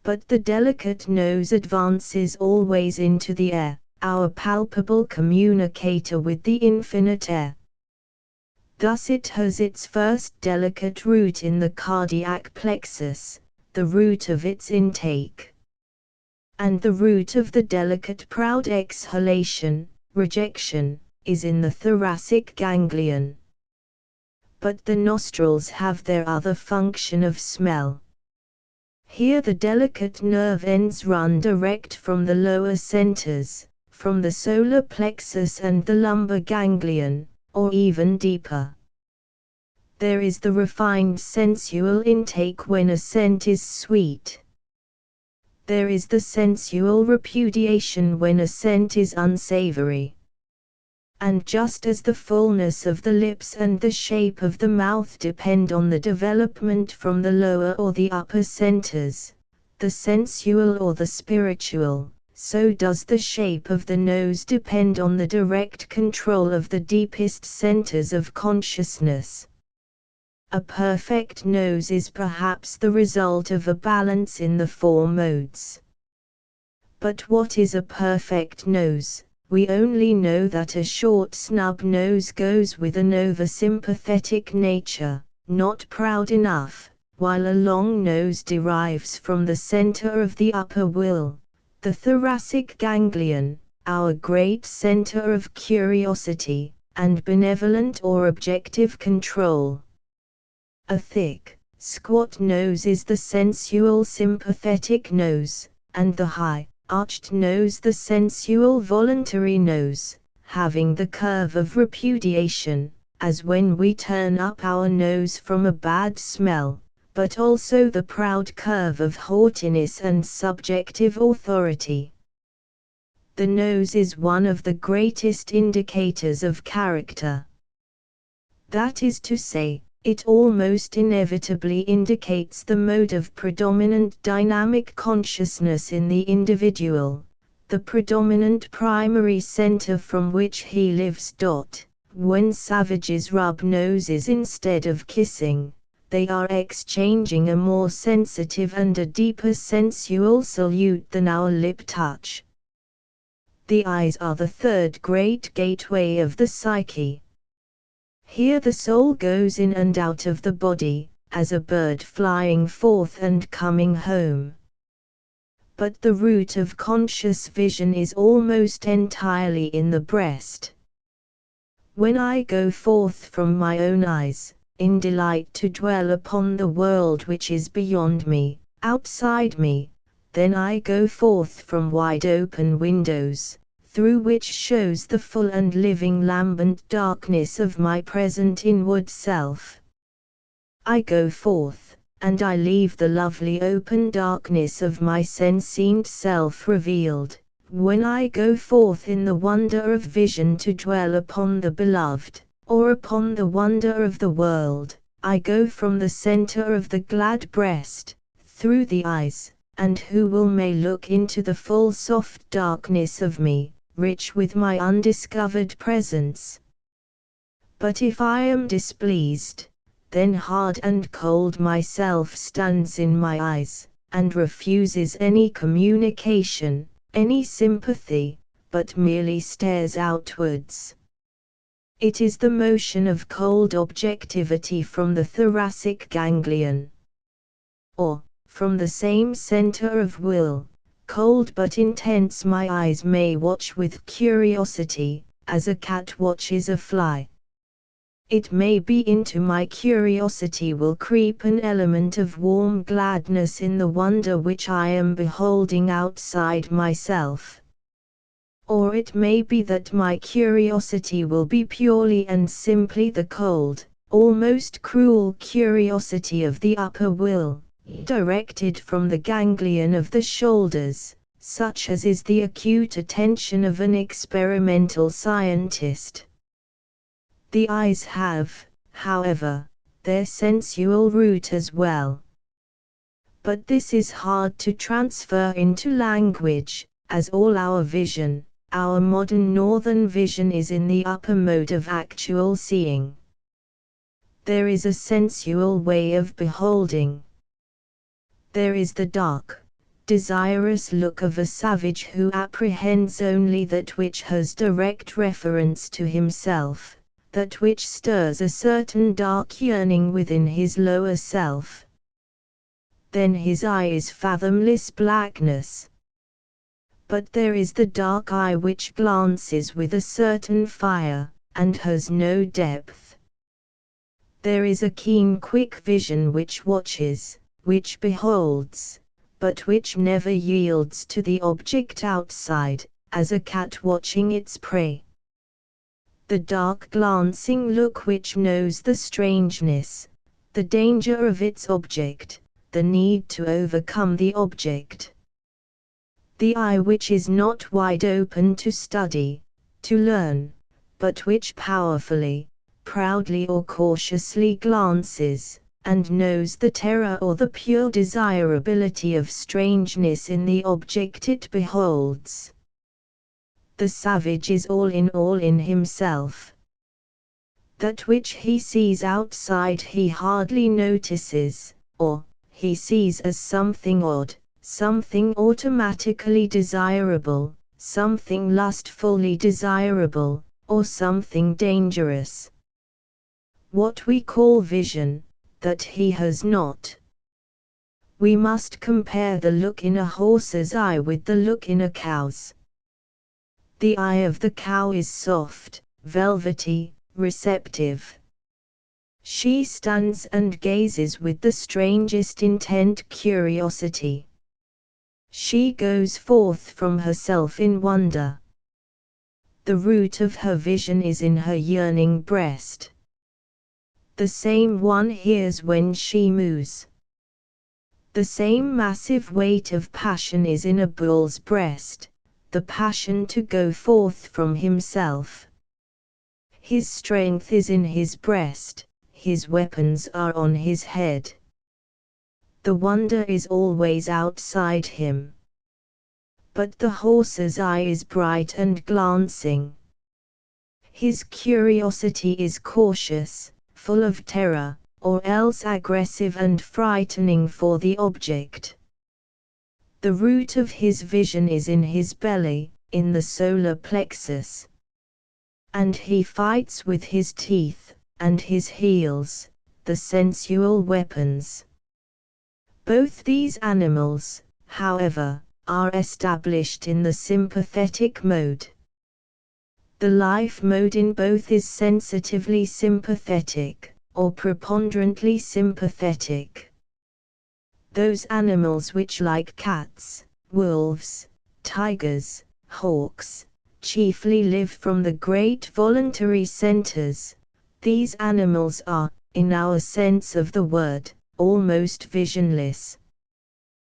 Speaker 1: But the delicate nose advances always into the air, our palpable communicator with the infinite air. Thus it has its first delicate root in the cardiac plexus, the root of its intake. And the root of the delicate proud exhalation, rejection, is in the thoracic ganglion. But the nostrils have their other function of smell. Here the delicate nerve ends run direct from the lower centers, from the solar plexus and the lumbar ganglion, or even deeper. There is the refined sensual intake when a scent is sweet. There is the sensual repudiation when a scent is unsavory. And just as the fullness of the lips and the shape of the mouth depend on the development from the lower or the upper centers, the sensual or the spiritual, so does the shape of the nose depend on the direct control of the deepest centers of consciousness. A perfect nose is perhaps the result of a balance in the four modes. But what is a perfect nose? We only know that a short snub nose goes with an over-sympathetic nature, not proud enough, while a long nose derives from the center of the upper will, the thoracic ganglion, our great center of curiosity, and benevolent or objective control. A thick, squat nose is the sensual sympathetic nose, and the high, arched nose, the sensual voluntary nose, having the curve of repudiation, as when we turn up our nose from a bad smell, but also the proud curve of haughtiness and subjective authority. The nose is one of the greatest indicators of character. That is to say, it almost inevitably indicates the mode of predominant dynamic consciousness in the individual, the predominant primary center from which he lives. When savages rub noses instead of kissing, they are exchanging a more sensitive and a deeper sensual salute than our lip touch. The eyes are the third great gateway of the psyche. Here the soul goes in and out of the body, as a bird flying forth and coming home. But the root of conscious vision is almost entirely in the breast. When I go forth from my own eyes, in delight to dwell upon the world which is beyond me, outside me, then I go forth from wide open windows, through which shows the full and living lambent darkness of my present inward self. I go forth, and I leave the lovely open darkness of my sentient self revealed, when I go forth in the wonder of vision to dwell upon the beloved, or upon the wonder of the world. I go from the center of the glad breast, through the eyes, and who may look into the full soft darkness of me, rich with my undiscovered presence. But if I am displeased, then hard and cold myself stands in my eyes, and refuses any communication, any sympathy, but merely stares outwards. It is the motion of cold objectivity from the thoracic ganglion. Or, from the same center of will, cold but intense, my eyes may watch with curiosity, as a cat watches a fly. It may be into my curiosity will creep an element of warm gladness in the wonder which I am beholding outside myself. Or it may be that my curiosity will be purely and simply the cold, almost cruel curiosity of the upper will, directed from the ganglion of the shoulders, such as is the acute attention of an experimental scientist. The eyes have, however, their sensual root as well. But this is hard to transfer into language, as all our vision, our modern northern vision, is in the upper mode of actual seeing. There is a sensual way of beholding. There is the dark, desirous look of a savage who apprehends only that which has direct reference to himself, that which stirs a certain dark yearning within his lower self. Then his eye is fathomless blackness. But there is the dark eye which glances with a certain fire, and has no depth. There is a keen quick vision which watches, which beholds, but which never yields to the object outside, as a cat watching its prey. The dark glancing look which knows the strangeness, the danger of its object, the need to overcome the object. The eye which is not wide open to study, to learn, but which powerfully, proudly or cautiously glances, and knows the terror or the pure desirability of strangeness in the object it beholds. The savage is all in himself. That which he sees outside he hardly notices, or he sees as something odd, something automatically desirable, something lustfully desirable, or something dangerous. What we call vision, that he has not. We must compare the look in a horse's eye with the look in a cow's. The eye of the cow is soft, velvety, receptive. She stands and gazes with the strangest intent curiosity. She goes forth from herself in wonder. The root of her vision is in her yearning breast. The same one hears when she moos. The same massive weight of passion is in a bull's breast, the passion to go forth from himself. His strength is in his breast, his weapons are on his head. The wonder is always outside him. But the horse's eye is bright and glancing. His curiosity is cautious, full of terror, or else aggressive and frightening for the object. The root of his vision is in his belly, in the solar plexus. And he fights with his teeth, and his heels, the sensual weapons. Both these animals, however, are established in the sympathetic mode. The life mode in both is sensitively sympathetic, or preponderantly sympathetic. Those animals which, like cats, wolves, tigers, hawks, chiefly live from the great voluntary centers, these animals are, in our sense of the word, almost visionless.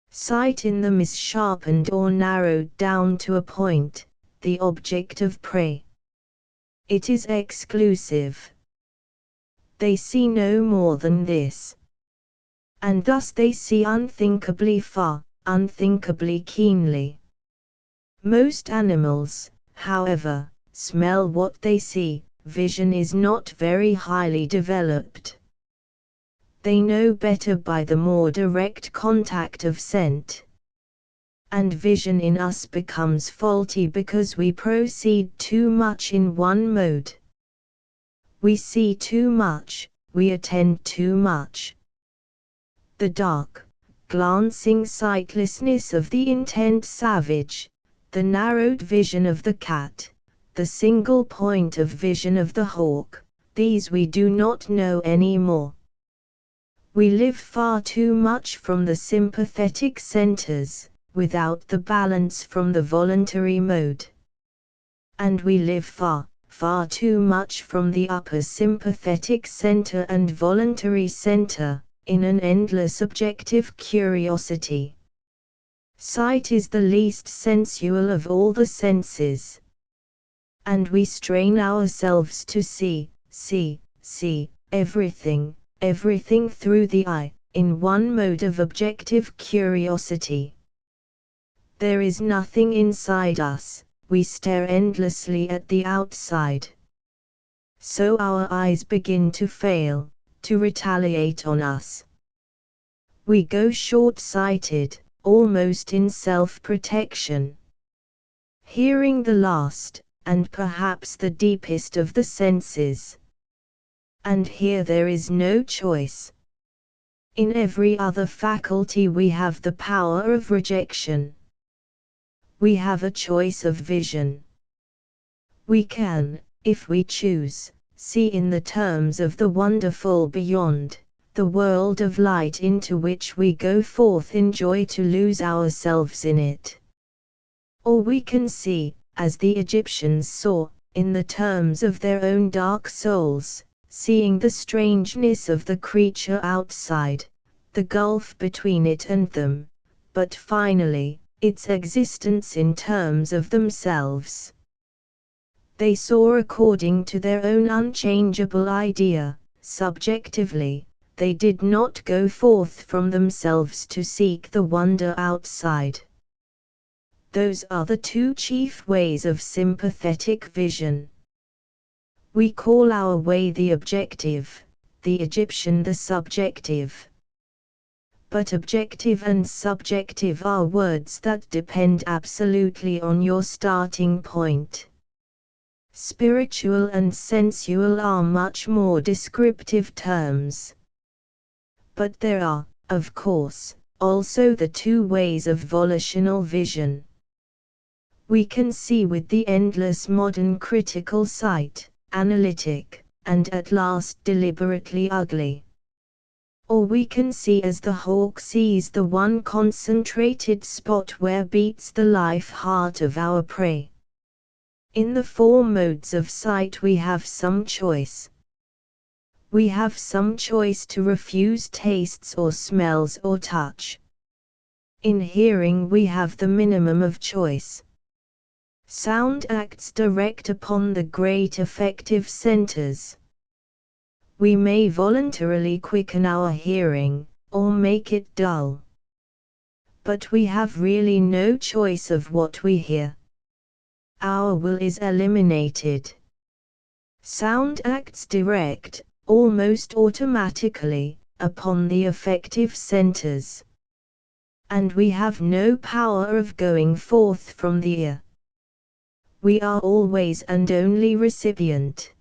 Speaker 1: Sight in them is sharpened or narrowed down to a point, the object of prey. It is exclusive. They see no more than this. And thus they see unthinkably far, unthinkably keenly. Most animals, however, smell what they see. Vision is not very highly developed. They know better by the more direct contact of scent. And vision in us becomes faulty because we proceed too much in one mode. We see too much, we attend too much. The dark, glancing sightlessness of the intent savage, the narrowed vision of the cat, the single point of vision of the hawk, these we do not know any more. We live far too much from the sympathetic centers, without the balance from the voluntary mode. And we live far, far too much from the upper sympathetic center and voluntary center, in an endless objective curiosity. Sight is the least sensual of all the senses. And we strain ourselves to see everything, everything through the eye, in one mode of objective curiosity. There is nothing inside us, we stare endlessly at the outside. So our eyes begin to fail, to retaliate on us. We go short-sighted, almost in self-protection. Hearing the last, and perhaps the deepest of the senses. And here there is no choice. In every other faculty we have the power of rejection. We have a choice of vision. We can, if we choose, see in the terms of the wonderful beyond, the world of light into which we go forth in joy to lose ourselves in it. Or we can see, as the Egyptians saw, in the terms of their own dark souls, seeing the strangeness of the creature outside, the gulf between it and them, but finally, its existence in terms of themselves. They saw according to their own unchangeable idea, subjectively. They did not go forth from themselves to seek the wonder outside. Those are the two chief ways of sympathetic vision. We call our way the objective, the Egyptian the subjective. But objective and subjective are words that depend absolutely on your starting point. Spiritual and sensual are much more descriptive terms. But there are, of course, also the two ways of volitional vision. We can see with the endless modern critical sight, analytic, and at last deliberately ugly. or we can see as the hawk sees the one concentrated spot where beats the life heart of our prey. In the four modes of sight we have some choice. We have some choice to refuse tastes or smells or touch. In hearing we have the minimum of choice. Sound acts direct upon the great affective centers. We may voluntarily quicken our hearing, or make it dull. But we have really no choice of what we hear. Our will is eliminated. Sound acts direct, almost automatically, upon the affective centers. And we have no power of going forth from the ear. We are always and only recipient.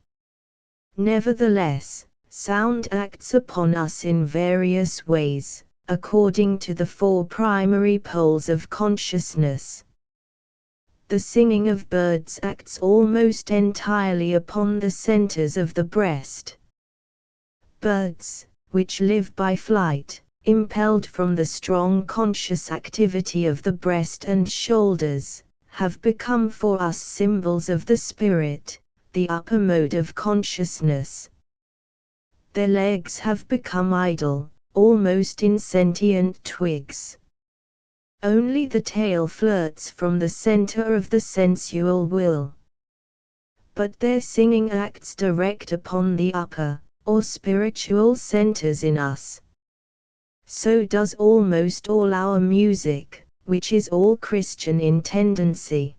Speaker 1: Nevertheless, sound acts upon us in various ways, according to the four primary poles of consciousness. The singing of birds acts almost entirely upon the centers of the breast. Birds, which live by flight, impelled from the strong conscious activity of the breast and shoulders, have become for us symbols of the spirit, the upper mode of consciousness. Their legs have become idle, almost insentient twigs. Only the tail flirts from the center of the sensual will. But their singing acts direct upon the upper, or spiritual centers in us. So does almost all our music, which is all Christian in tendency.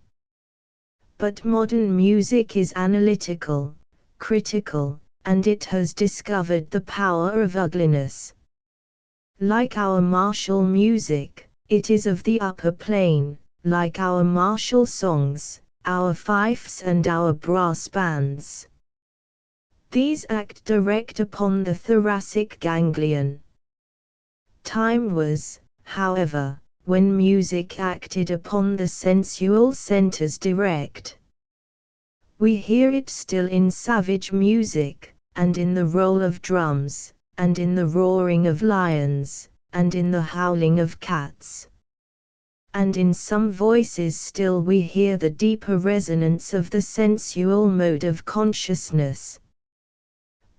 Speaker 1: But modern music is analytical, critical, and it has discovered the power of ugliness. Like our martial music, it is of the upper plane, like our martial songs, our fifes and our brass bands. These act direct upon the thoracic ganglion. Time was, however, when music acted upon the sensual centers direct. We hear it still in savage music, and in the roll of drums, and in the roaring of lions, and in the howling of cats. And in some voices still we hear the deeper resonance of the sensual mode of consciousness.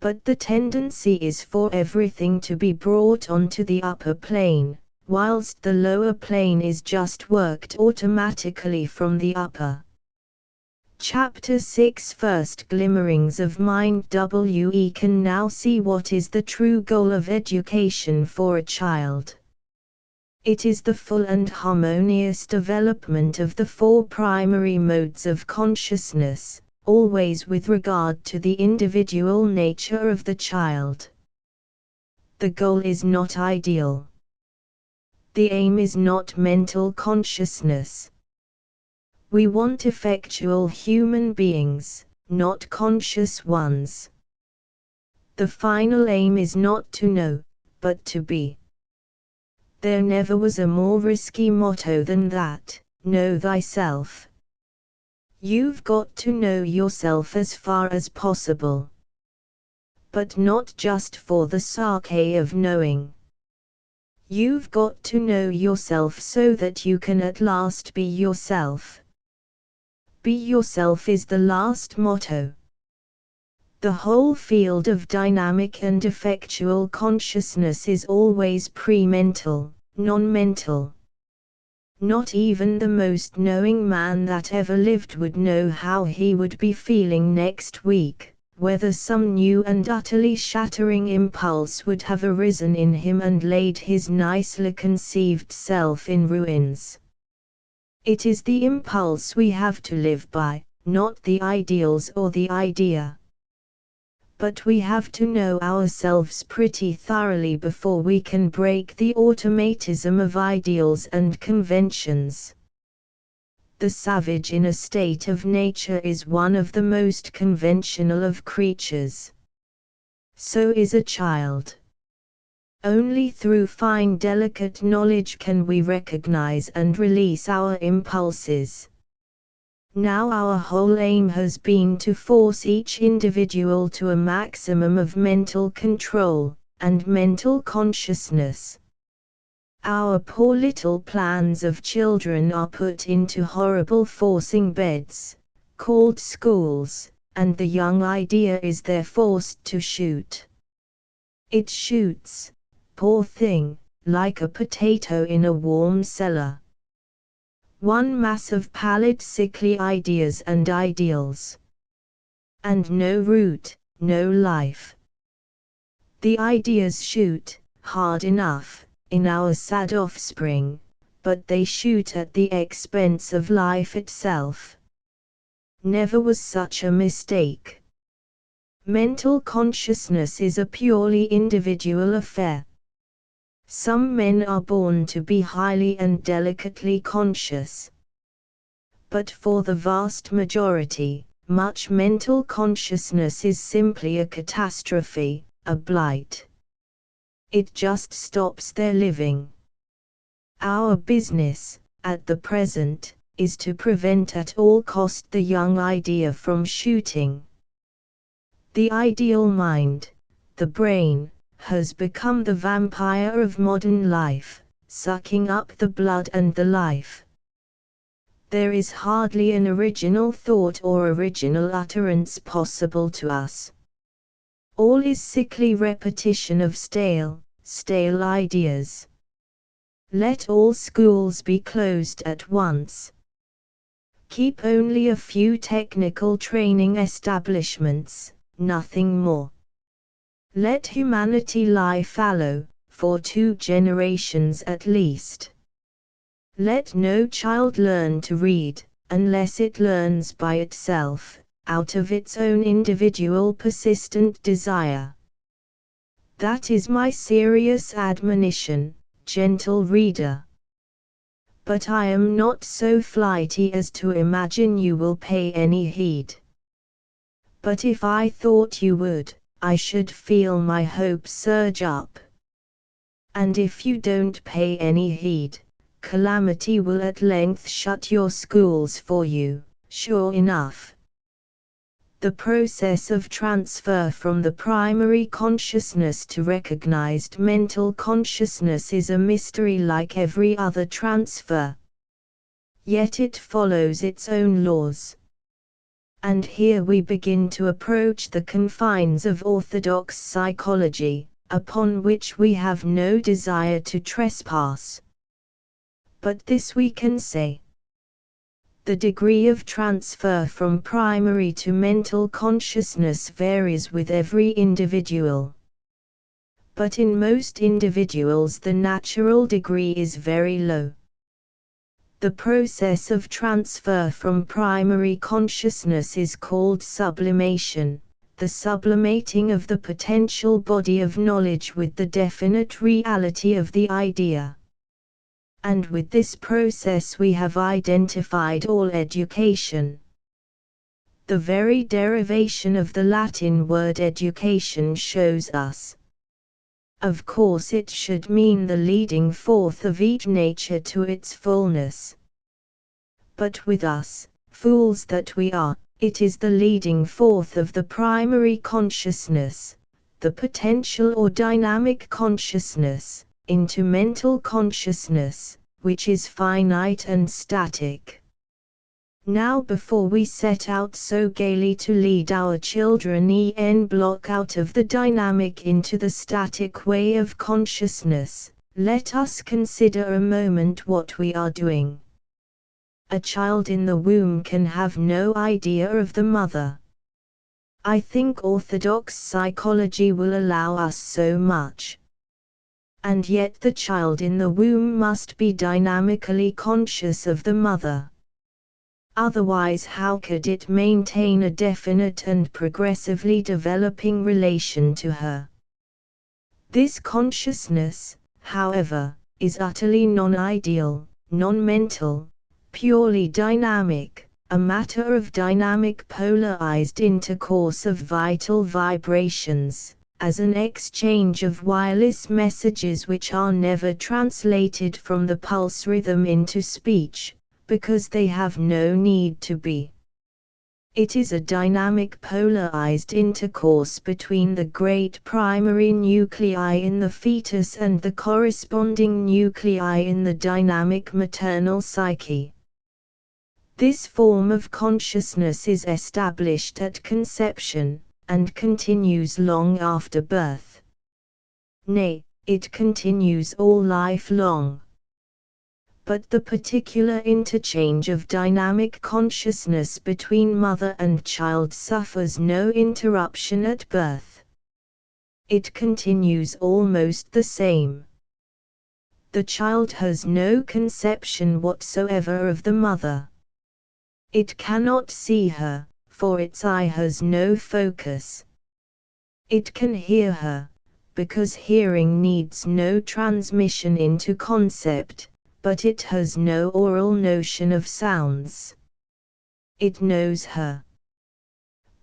Speaker 1: But the tendency is for everything to be brought onto the upper plane, whilst the lower plane is just worked automatically from the upper. Chapter 6 First Glimmerings of Mind. We can now see what is the true goal of education for a child. It is the full and harmonious development of the four primary modes of consciousness, always with regard to the individual nature of the child. The goal is not ideal. The aim is not mental consciousness. We want effectual human beings, not conscious ones. The final aim is not to know, but to be. There never was a more risky motto than that, know thyself. You've got to know yourself as far as possible. But not just for the sake of knowing. You've got to know yourself so that you can at last be yourself. Be yourself is the last motto. The whole field of dynamic and effectual consciousness is always pre-mental, non-mental. Not even the most knowing man that ever lived would know how he would be feeling next week, whether some new and utterly shattering impulse would have arisen in him and laid his nicely conceived self in ruins. It is the impulse we have to live by, not the ideals or the idea. But we have to know ourselves pretty thoroughly before we can break the automatism of ideals and conventions. The savage in a state of nature is one of the most conventional of creatures. So is a child. Only through fine delicate knowledge can we recognize and release our impulses. Now our whole aim has been to force each individual to a maximum of mental control, and mental consciousness. Our poor little plans of children are put into horrible forcing beds, called schools, and the young idea is there forced to shoot. It shoots, poor thing, like a potato in a warm cellar. One mass of pallid sickly ideas and ideals. And no root, no life. The ideas shoot, hard enough, in our sad offspring, but they shoot at the expense of life itself. Never was such a mistake. Mental consciousness is a purely individual affair. Some men are born to be highly and delicately conscious. But for the vast majority, much mental consciousness is simply a catastrophe, a blight. It just stops their living. Our business, at the present, is to prevent at all cost the young idea from shooting. The ideal mind, the brain, has become the vampire of modern life, sucking up the blood and the life. There is hardly an original thought or original utterance possible to us. All is sickly repetition of stale ideas. Let all schools be closed at once. Keep only a few technical training establishments, nothing more. Let humanity lie fallow, for 2 generations at least. Let no child learn to read, unless it learns by itself, out of its own individual persistent desire. That is my serious admonition, gentle reader. But I am not so flighty as to imagine you will pay any heed. But if I thought you would, I should feel my hope surge up. And if you don't pay any heed, calamity will at length shut your schools for you, sure enough. The process of transfer from the primary consciousness to recognized mental consciousness is a mystery like every other transfer. Yet it follows its own laws. And here we begin to approach the confines of orthodox psychology, upon which we have no desire to trespass. But this we can say. The degree of transfer from primary to mental consciousness varies with every individual. But in most individuals the natural degree is very low. The process of transfer from primary consciousness is called sublimation, the sublimating of the potential body of knowledge with the definite reality of the idea. And with this process we have identified all education. The very derivation of the Latin word education shows us. Of course it should mean the leading forth of each nature to its fullness. But with us, fools that we are, it is the leading forth of the primary consciousness, the potential or dynamic consciousness, into mental consciousness, which is finite and static. Now before we set out so gaily to lead our children en bloc out of the dynamic into the static way of consciousness, let us consider a moment what we are doing. A child in the womb can have no idea of the mother. I think orthodox psychology will allow us so much. And yet the child in the womb must be dynamically conscious of the mother. Otherwise how could it maintain a definite and progressively developing relation to her? This consciousness, however, is utterly non-ideal, non-mental, purely dynamic, a matter of dynamic polarized intercourse of vital vibrations, as an exchange of wireless messages which are never translated from the pulse rhythm into speech, because they have no need to be. It is a dynamic polarized intercourse between the great primary nuclei in the fetus and the corresponding nuclei in the dynamic maternal psyche. This form of consciousness is established at conception, and continues long after birth. Nay, it continues all life long. But the particular interchange of dynamic consciousness between mother and child suffers no interruption at birth. It continues almost the same. The child has no conception whatsoever of the mother. It cannot see her, for its eye has no focus. It can hear her, because hearing needs no transmission into concept, but it has no oral notion of sounds. It knows her,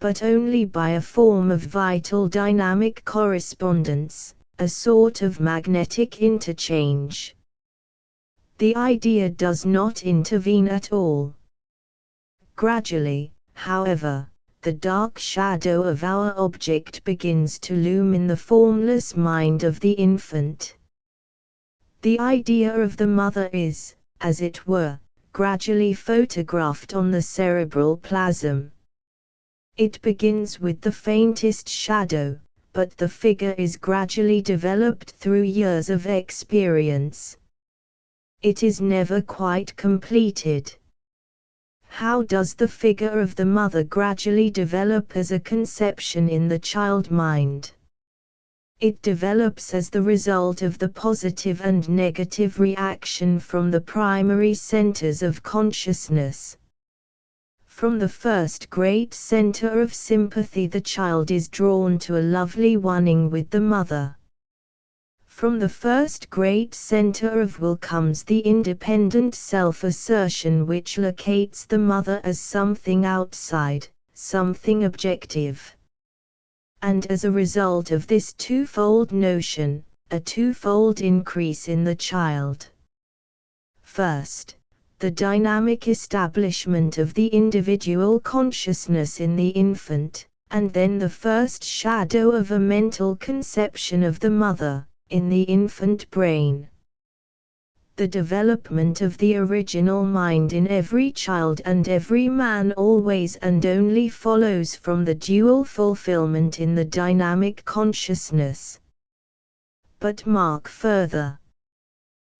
Speaker 1: but only by a form of vital dynamic correspondence, a sort of magnetic interchange. The idea does not intervene at all. Gradually, however, the dark shadow of our object begins to loom in the formless mind of the infant. The idea of the mother is, as it were, gradually photographed on the cerebral plasm. It begins with the faintest shadow, but the figure is gradually developed through years of experience. It is never quite completed. How does the figure of the mother gradually develop as a conception in the child mind? It develops as the result of the positive and negative reaction from the primary centers of consciousness. From the first great center of sympathy, the child is drawn to a lovely oneing with the mother. From the first great center of will comes the independent self-assertion which locates the mother as something outside, something objective. And as a result of this twofold notion, a twofold increase in the child. First, the dynamic establishment of the individual consciousness in the infant, and then the first shadow of a mental conception of the mother, in the infant brain. The development of the original mind in every child and every man always and only follows from the dual fulfillment in the dynamic consciousness. But mark further.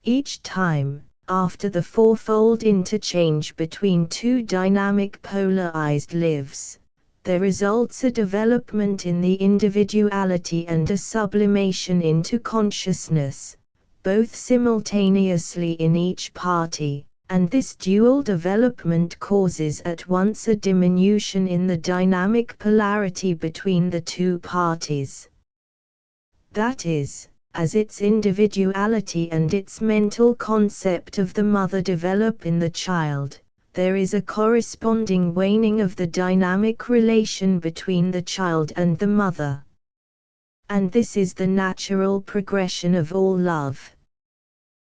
Speaker 1: Each time, after the fourfold interchange between two dynamic polarized lives, there results a development in the individuality and a sublimation into consciousness, both simultaneously in each party, and this dual development causes at once a diminution in the dynamic polarity between the two parties. That is, as its individuality and its mental concept of the mother develop in the child, there is a corresponding waning of the dynamic relation between the child and the mother. And this is the natural progression of all love.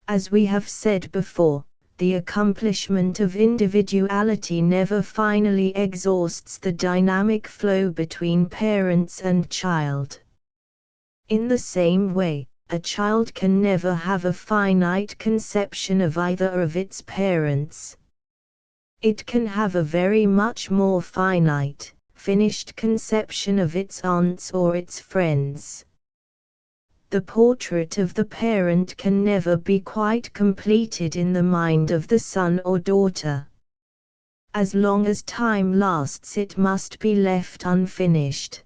Speaker 1: As we have said before, the accomplishment of individuality never finally exhausts the dynamic flow between parents and child. In the same way, a child can never have a finite conception of either of its parents. It can have a very much more finite, finished conception of its aunts or its friends. The portrait of the parent can never be quite completed in the mind of the son or daughter. As long as time lasts, it must be left unfinished.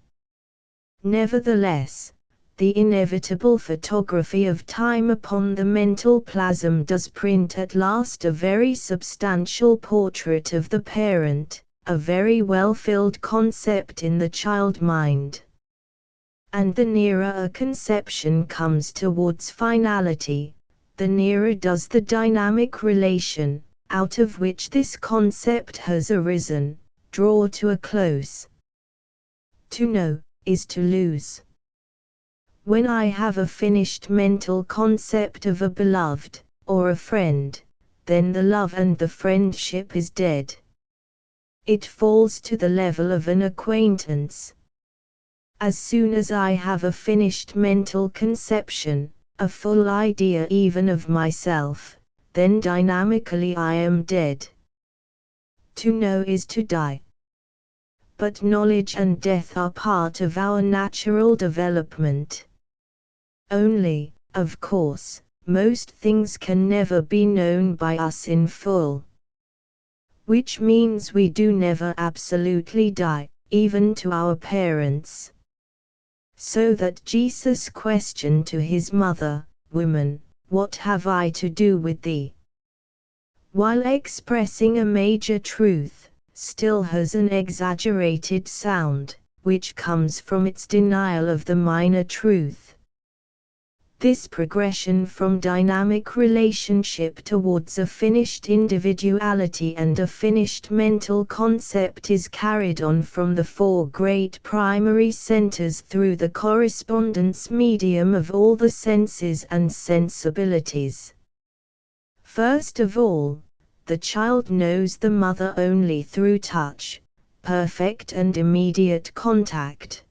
Speaker 1: Nevertheless, the inevitable photography of time upon the mental plasm does print at last a very substantial portrait of the parent, a very well-filled concept in the child mind. And the nearer a conception comes towards finality, the nearer does the dynamic relation, out of which this concept has arisen, draw to a close. To know, is to lose. When I have a finished mental concept of a beloved, or a friend, then the love and the friendship is dead. it falls to the level of an acquaintance. As soon as I have a finished mental conception, a full idea even of myself, then dynamically I am dead. To know is to die. But knowledge and death are part of our natural development. Only, of course, most things can never be known by us in full. Which means we do never absolutely die, even to our parents. So that Jesus' question to his mother, "Woman, what have I to do with thee?" while expressing a major truth, still has an exaggerated sound, which comes from its denial of the minor truth. This progression from dynamic relationship towards a finished individuality and a finished mental concept is carried on from the four great primary centers through the correspondence medium of all the senses and sensibilities. First of all, the child knows the mother only through touch, perfect and immediate contact.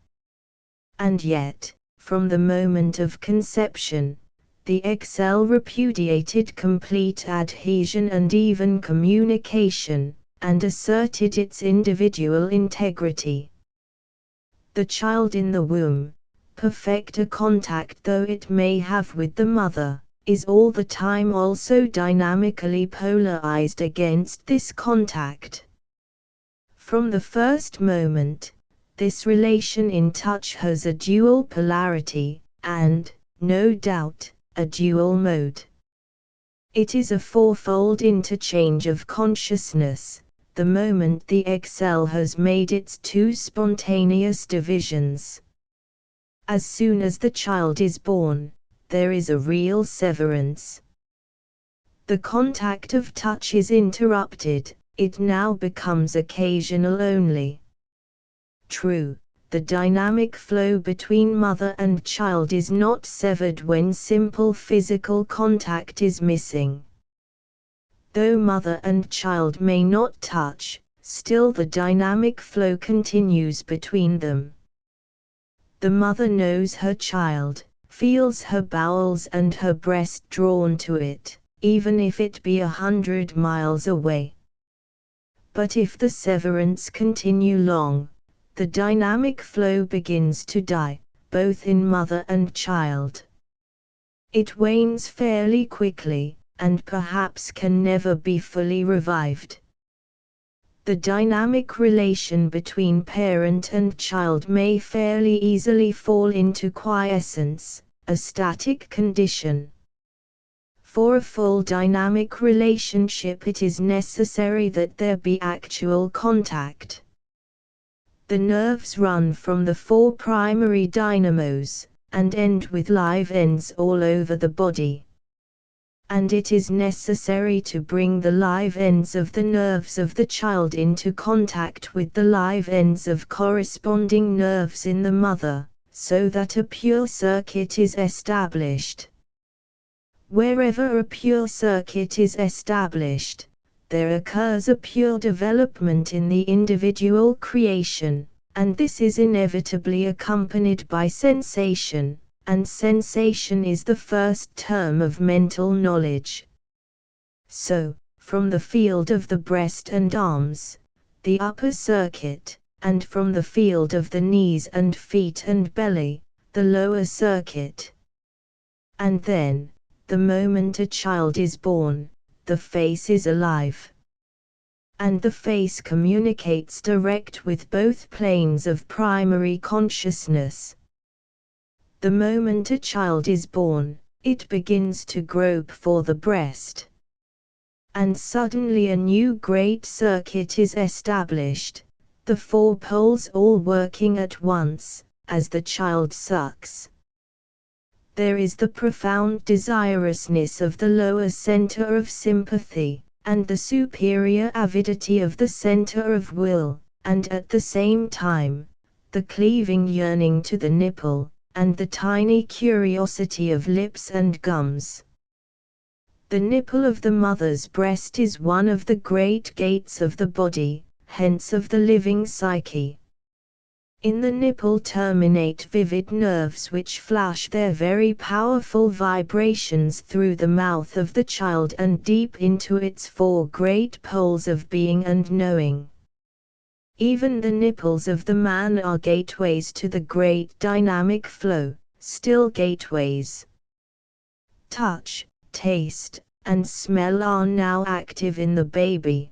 Speaker 1: And yet, from the moment of conception, the XL repudiated complete adhesion and even communication, and asserted its individual integrity. The child in the womb, perfect a contact though it may have with the mother, is all the time also dynamically polarized against this contact. From the first moment, this relation in touch has a dual polarity, and, no doubt, a dual mode. It is a fourfold interchange of consciousness, the moment the XL has made its two spontaneous divisions. As soon as the child is born, there is a real severance. The contact of touch is interrupted, it now becomes occasional only. True, the dynamic flow between mother and child is not severed when simple physical contact is missing. Though mother and child may not touch, still the dynamic flow continues between them. The mother knows her child, feels her bowels and her breast drawn to it, even if it be 100 miles away. But if the severance continue long, the dynamic flow begins to die, both in mother and child. It wanes fairly quickly, and perhaps can never be fully revived. The dynamic relation between parent and child may fairly easily fall into quiescence, a static condition. For a full dynamic relationship it is necessary that there be actual contact. The nerves run from the four primary dynamos, and end with live ends all over the body. And it is necessary to bring the live ends of the nerves of the child into contact with the live ends of corresponding nerves in the mother, so that a pure circuit is established. Wherever a pure circuit is established, there occurs a pure development in the individual creation, and this is inevitably accompanied by sensation, and sensation is the first term of mental knowledge. So, from the field of the breast and arms, the upper circuit, and from the field of the knees and feet and belly, the lower circuit. And then, the moment a child is born, the face is alive. And the face communicates direct with both planes of primary consciousness. The moment a child is born, it begins to grope for the breast. And suddenly a new great circuit is established, the four poles all working at once, as the child sucks. There is the profound desirousness of the lower center of sympathy, and the superior avidity of the center of will, and at the same time, the cleaving yearning to the nipple, and the tiny curiosity of lips and gums. The nipple of the mother's breast is one of the great gates of the body, hence of the living psyche. In the nipple terminate vivid nerves which flash their very powerful vibrations through the mouth of the child and deep into its four great poles of being and knowing. Even the nipples of the man are gateways to the great dynamic flow, still gateways. Touch, taste, and smell are now active in the baby.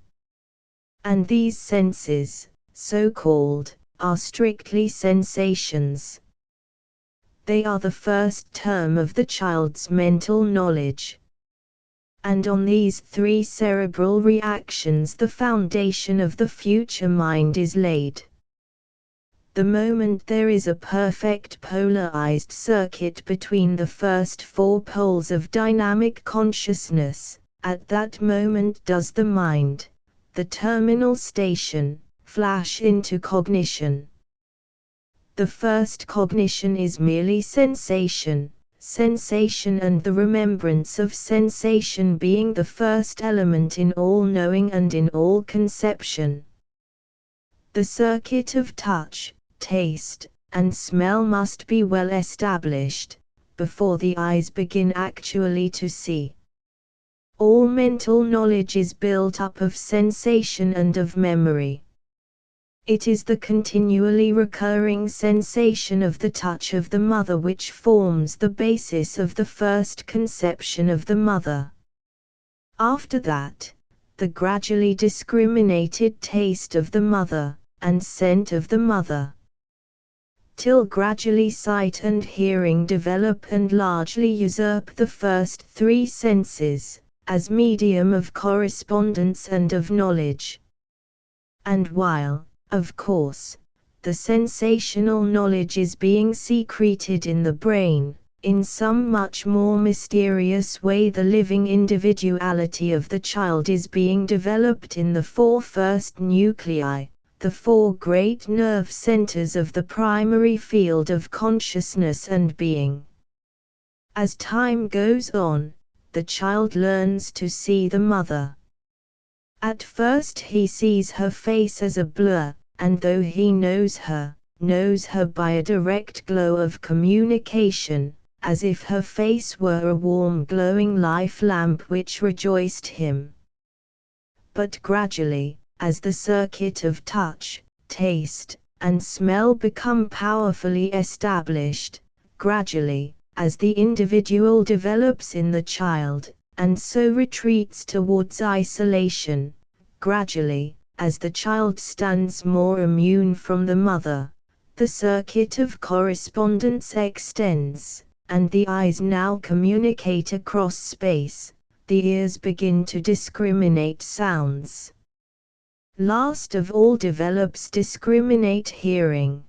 Speaker 1: And these senses, so-called, are strictly sensations. They are the first term of the child's mental knowledge. And on these three cerebral reactions the foundation of the future mind is laid. The moment there is a perfect polarized circuit between the first four poles of dynamic consciousness, at that moment does the mind, the terminal station, flash into cognition. The first cognition is merely sensation, sensation and the remembrance of sensation being the first element in all knowing and in all conception. The circuit of touch, taste, and smell must be well established, before the eyes begin actually to see. All mental knowledge is built up of sensation and of memory. It is the continually recurring sensation of the touch of the mother which forms the basis of the first conception of the mother. After that, the gradually discriminated taste of the mother, and scent of the mother. Till gradually sight and hearing develop and largely usurp the first three senses, as medium of correspondence and of knowledge. And while, of course, the sensational knowledge is being secreted in the brain, in some much more mysterious way the living individuality of the child is being developed in the four first nuclei, the four great nerve centers of the primary field of consciousness and being. As time goes on, the child learns to see the mother. At first he sees her face as a blur, and though he knows her by a direct glow of communication, as if her face were a warm glowing life lamp which rejoiced him. But gradually, as the circuit of touch, taste, and smell become powerfully established, gradually, as the individual develops in the child, and so retreats towards isolation, gradually, as the child stands more immune from the mother, the circuit of correspondence extends, and the eyes now communicate across space, the ears begin to discriminate sounds. Last of all develops discriminate hearing.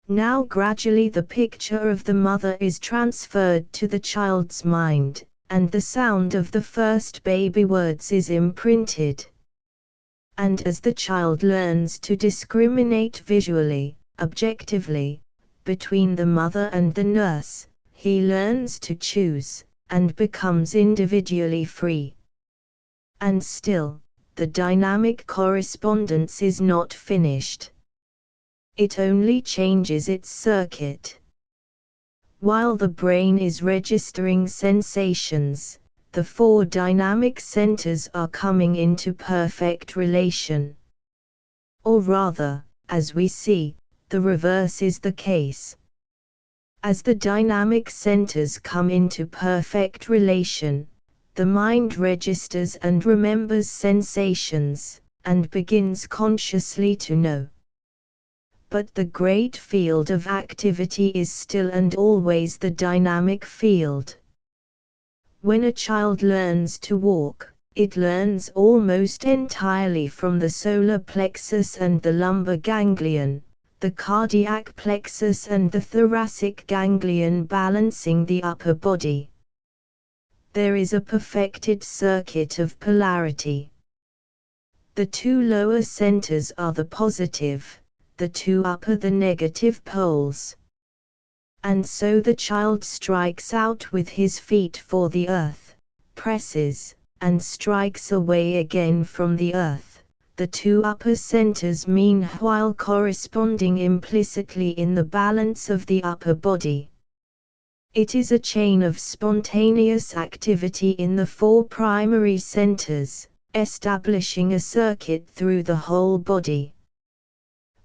Speaker 1: Now gradually the picture of the mother is transferred to the child's mind, and the sound of the first baby words is imprinted. And as the child learns to discriminate visually, objectively, between the mother and the nurse, he learns to choose, and becomes individually free. And still, the dynamic correspondence is not finished. It only changes its circuit. While the brain is registering sensations, the four dynamic centers are coming into perfect relation. Or rather, as we see, the reverse is the case. As the dynamic centers come into perfect relation, the mind registers and remembers sensations, and begins consciously to know. But the great field of activity is still and always the dynamic field. When a child learns to walk, it learns almost entirely from the solar plexus and the lumbar ganglion, the cardiac plexus and the thoracic ganglion balancing the upper body. There is a perfected circuit of polarity. The two lower centers are the positive, the two upper the negative poles. And so the child strikes out with his feet for the earth, presses, and strikes away again from the earth, the two upper centers meanwhile corresponding implicitly in the balance of the upper body. It is a chain of spontaneous activity in the four primary centers, establishing a circuit through the whole body.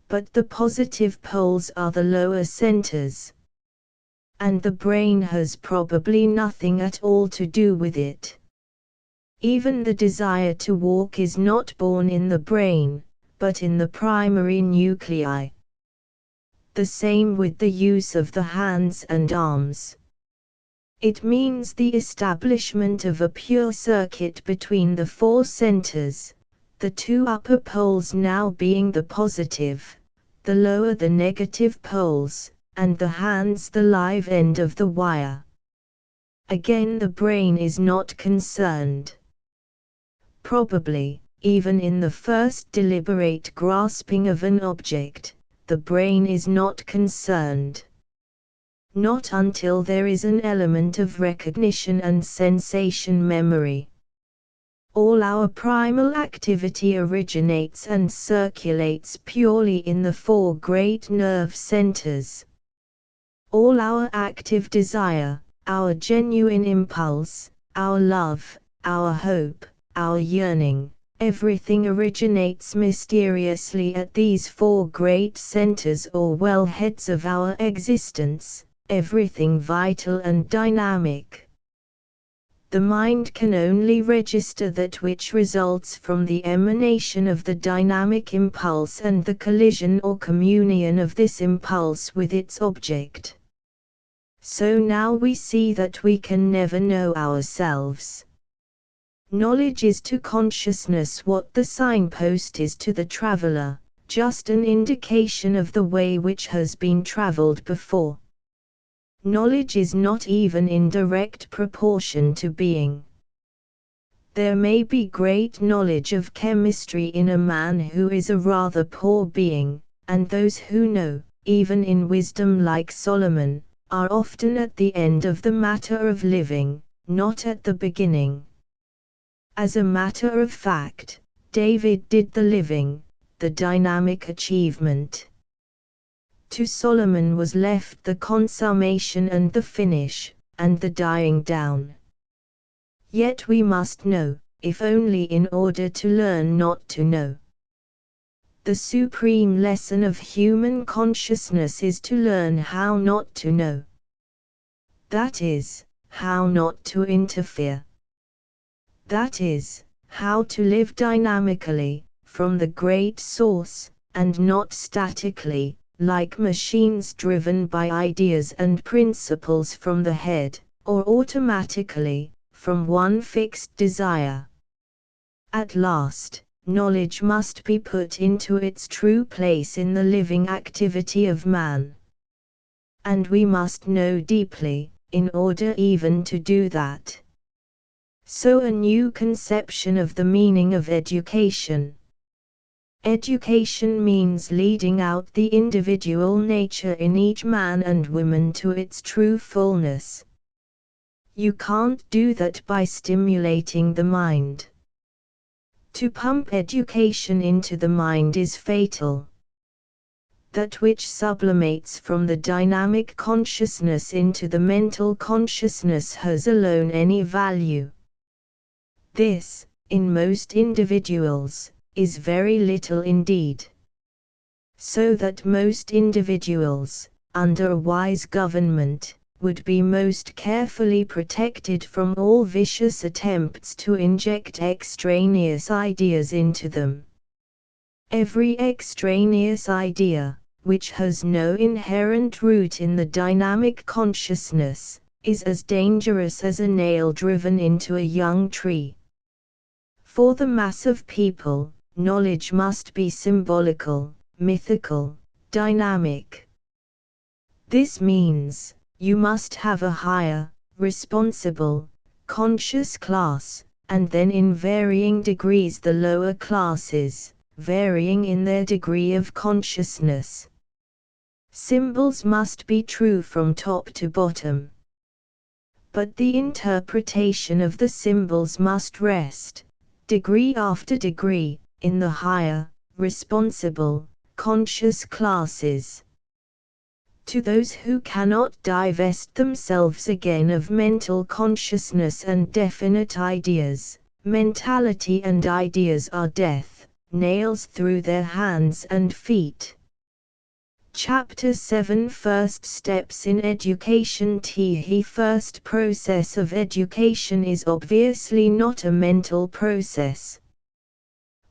Speaker 1: But the positive poles are the lower centers, and the brain has probably nothing at all to do with it. Even the desire to walk is not born in the brain, but in the primary nuclei. The same with the use of the hands and arms. It means the establishment of a pure circuit between the four centers, the two upper poles now being the positive, the lower the negative poles, and the hands the live end of the wire. Again, the brain is not concerned. Probably, even in the first deliberate grasping of an object, the brain is not concerned. Not until there is an element of recognition and sensation memory. All our primal activity originates and circulates purely in the four great nerve centers. All our active desire, our genuine impulse, our love, our hope, our yearning, everything originates mysteriously at these four great centers or wellheads of our existence, everything vital and dynamic. The mind can only register that which results from the emanation of the dynamic impulse and the collision or communion of this impulse with its object. So now we see that we can never know ourselves. Knowledge is to consciousness what the signpost is to the traveler, just an indication of the way which has been traveled before. Knowledge is not even in direct proportion to being. There may be great knowledge of chemistry in a man who is a rather poor being, and those who know, even in wisdom like Solomon, are often at the end of the matter of living, not at the beginning. As a matter of fact, David did the living, the dynamic achievement. To Solomon was left the consummation and the finish, and the dying down. Yet we must know, if only in order to learn not to know. The supreme lesson of human consciousness is to learn how not to know. That is, how not to interfere. That is, how to live dynamically, from the great source, and not statically, like machines driven by ideas and principles from the head, or automatically, from one fixed desire. At last, knowledge must be put into its true place in the living activity of man. And we must know deeply, in order even to do that. So a new conception of the meaning of education. Education means leading out the individual nature in each man and woman to its true fullness. You can't do that by stimulating the mind. To pump education into the mind is fatal. That which sublimates from the dynamic consciousness into the mental consciousness has alone any value. This, in most individuals, is very little indeed. So that most individuals, under a wise government, would be most carefully protected from all vicious attempts to inject extraneous ideas into them. Every extraneous idea, which has no inherent root in the dynamic consciousness, is as dangerous as a nail driven into a young tree. For the mass of people, knowledge must be symbolical, mythical, dynamic. This means, you must have a higher, responsible, conscious class, and then in varying degrees the lower classes, varying in their degree of consciousness. Symbols must be true from top to bottom. But the interpretation of the symbols must rest, degree after degree, in the higher, responsible, conscious classes. To those who cannot divest themselves again of mental consciousness and definite ideas, mentality and ideas are death, nails through their hands and feet. Chapter 7 First Steps in Education. The first process of education is obviously not a mental process.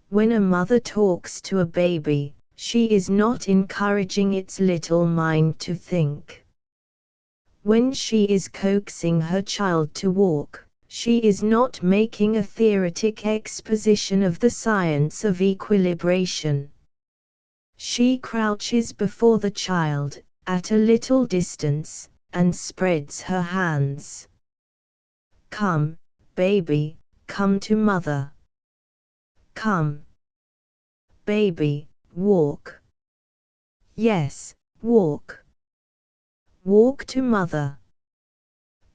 Speaker 1: When a mother talks to a baby, she is not encouraging its little mind to think. When she is coaxing her child to walk, she is not making a theoretic exposition of the science of equilibration. She crouches before the child, at a little distance, and spreads her hands. Come, baby, come to mother. Come. Baby, walk. Yes, walk. Walk to mother.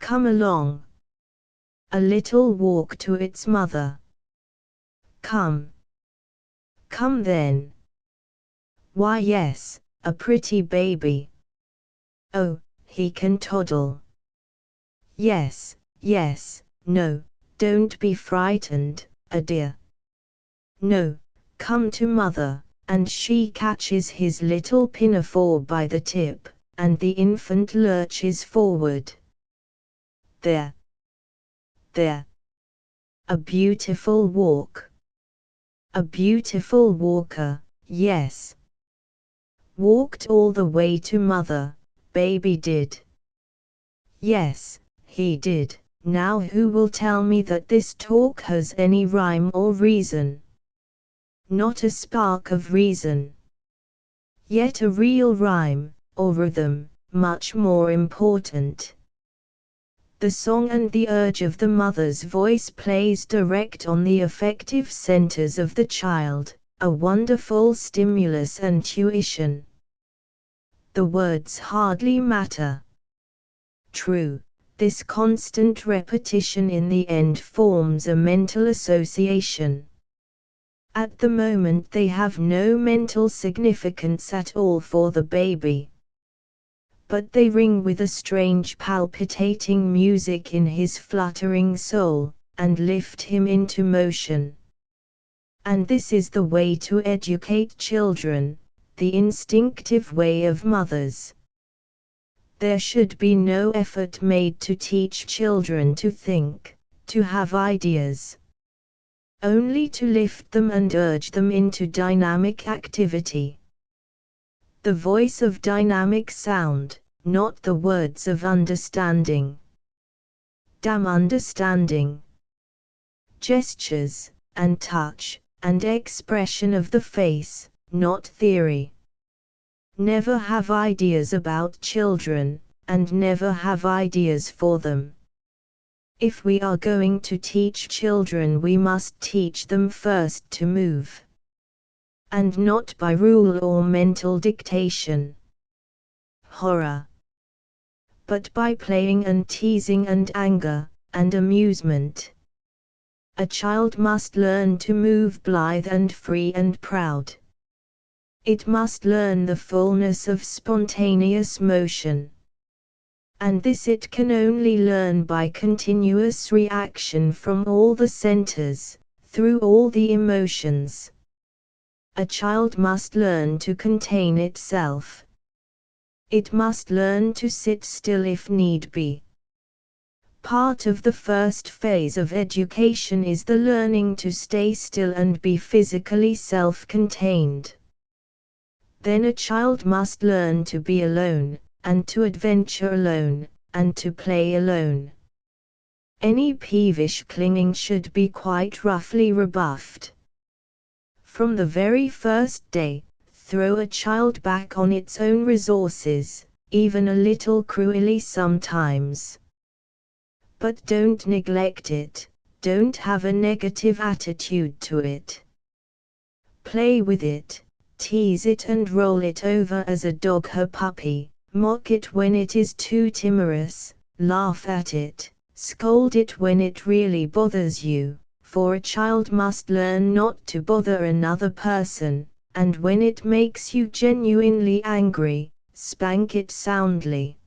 Speaker 1: Come along. A little walk to its mother. Come. Come then. Why yes, a pretty baby. Oh, he can toddle. Yes, yes, no, don't be frightened, a dear. No, come to mother, and she catches his little pinafore by the tip, and the infant lurches forward. There. There. A beautiful walk. A beautiful walker, yes. Walked all the way to mother, baby did. Yes, he did. Now who will tell me that this talk has any rhyme or reason? Not a spark of reason. Yet a real rhyme, or rhythm, much more important. The song and the urge of the mother's voice plays direct on the affective centers of the child, a wonderful stimulus and tuition. The words hardly matter. True, this constant repetition in the end forms a mental association. At the moment they have no mental significance at all for the baby. But they ring with a strange palpitating music in his fluttering soul, and lift him into motion. And this is the way to educate children, the instinctive way of mothers. There should be no effort made to teach children to think, to have ideas. Only to lift them and urge them into dynamic activity. The voice of dynamic sound, not the words of understanding. Damn understanding. Gestures, and touch, and expression of the face, not theory. Never have ideas about children, and never have ideas for them. If we are going to teach children, we must teach them first to move. And not by rule or mental dictation. Horror. But by playing and teasing and anger, and amusement. A child must learn to move blithe and free and proud. It must learn the fullness of spontaneous motion. And this it can only learn by continuous reaction from all the centers, through all the emotions. A child must learn to contain itself. It must learn to sit still if need be. Part of the first phase of education is the learning to stay still and be physically self-contained. Then a child must learn to be alone, and to adventure alone, and to play alone. Any peevish clinging should be quite roughly rebuffed. From the very first day, throw a child back on its own resources, even a little cruelly sometimes. But don't neglect it, don't have a negative attitude to it. Play with it, tease it and roll it over as a dog her puppy. Mock it when it is too timorous, laugh at it, scold it when it really bothers you, for a child must learn not to bother another person, and when it makes you genuinely angry, spank it soundly.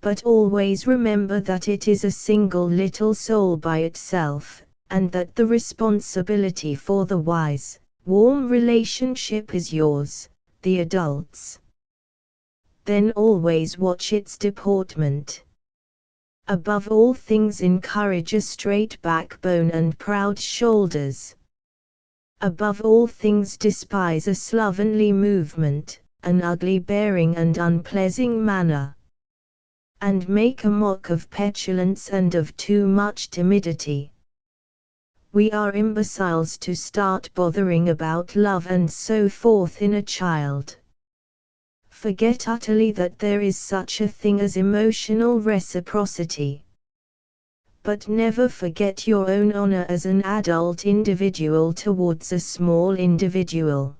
Speaker 1: But always remember that it is a single little soul by itself, and that the responsibility for the wise, warm relationship is yours, the adults. Then always watch its deportment. Above all things encourage a straight backbone and proud shoulders. Above all things despise a slovenly movement, an ugly bearing and unpleasing manner. And make a mock of petulance and of too much timidity. We are imbeciles to start bothering about love and so forth in a child. Forget utterly that there is such a thing as emotional reciprocity. But never forget your own honor as an adult individual towards a small individual.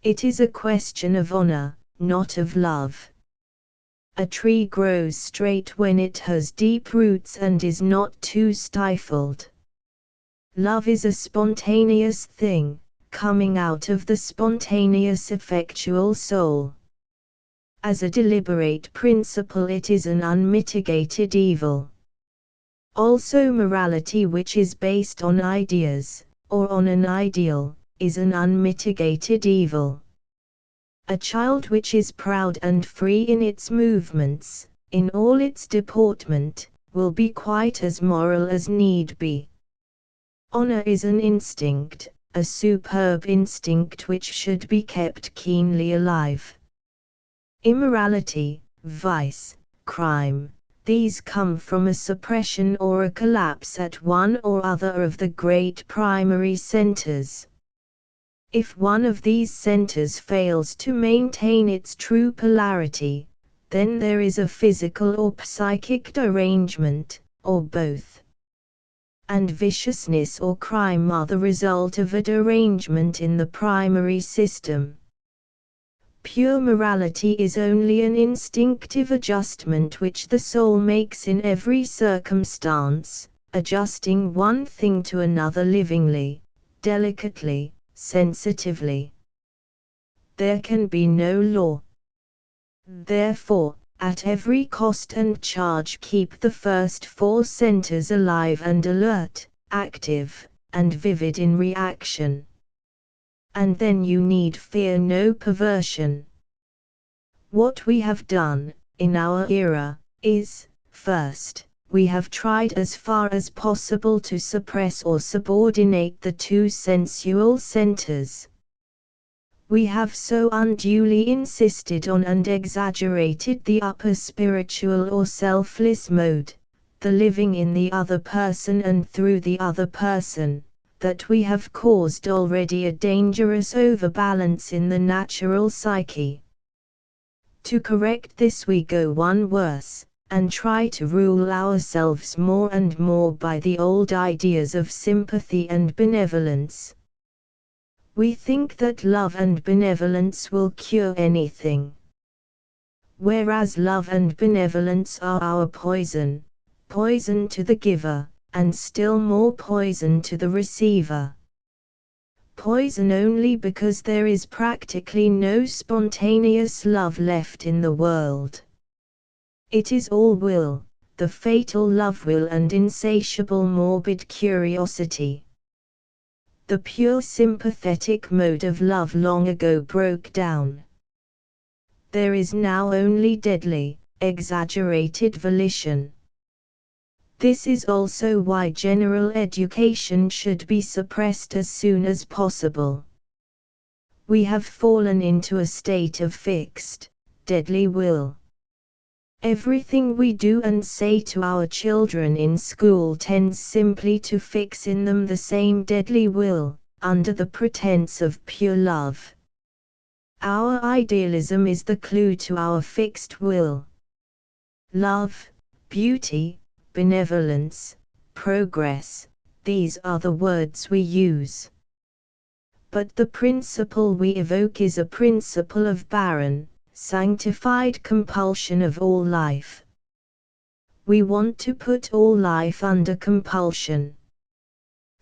Speaker 1: It is a question of honor, not of love. A tree grows straight when it has deep roots and is not too stifled. Love is a spontaneous thing, coming out of the spontaneous effectual soul. As a deliberate principle it is an unmitigated evil. Also morality which is based on ideas, or on an ideal, is an unmitigated evil. A child which is proud and free in its movements, in all its deportment, will be quite as moral as need be. Honor is an instinct, a superb instinct which should be kept keenly alive. Immorality, vice, crime, these come from a suppression or a collapse at one or other of the great primary centers. If one of these centers fails to maintain its true polarity, then there is a physical or psychic derangement, or both. And viciousness or crime are the result of a derangement in the primary system. Pure morality is only an instinctive adjustment which the soul makes in every circumstance, adjusting one thing to another livingly, delicately, sensitively. There can be no law. Therefore, at every cost and charge keep the first four centers alive and alert, active, and vivid in reaction. And then you need fear no perversion. What we have done, in our era, is, first, we have tried as far as possible to suppress or subordinate the two sensual centers. We have so unduly insisted on and exaggerated the upper spiritual or selfless mode, the living in the other person and through the other person, that we have caused already a dangerous overbalance in the natural psyche. To correct this we go one worse, and try to rule ourselves more and more by the old ideas of sympathy and benevolence. We think that love and benevolence will cure anything. Whereas love and benevolence are our poison, poison to the giver, and still more poison to the receiver. Poison only because there is practically no spontaneous love left in the world. It is all will, the fatal love will and insatiable morbid curiosity. The pure sympathetic mode of love long ago broke down. There is now only deadly, exaggerated volition. This is also why general education should be suppressed as soon as possible. We have fallen into a state of fixed, deadly will. Everything we do and say to our children in school tends simply to fix in them the same deadly will, under the pretense of pure love. Our idealism is the clue to our fixed will. Love, beauty, benevolence, progress, these are the words we use. But the principle we evoke is a principle of barren, sanctified compulsion of all life. We want to put all life under compulsion.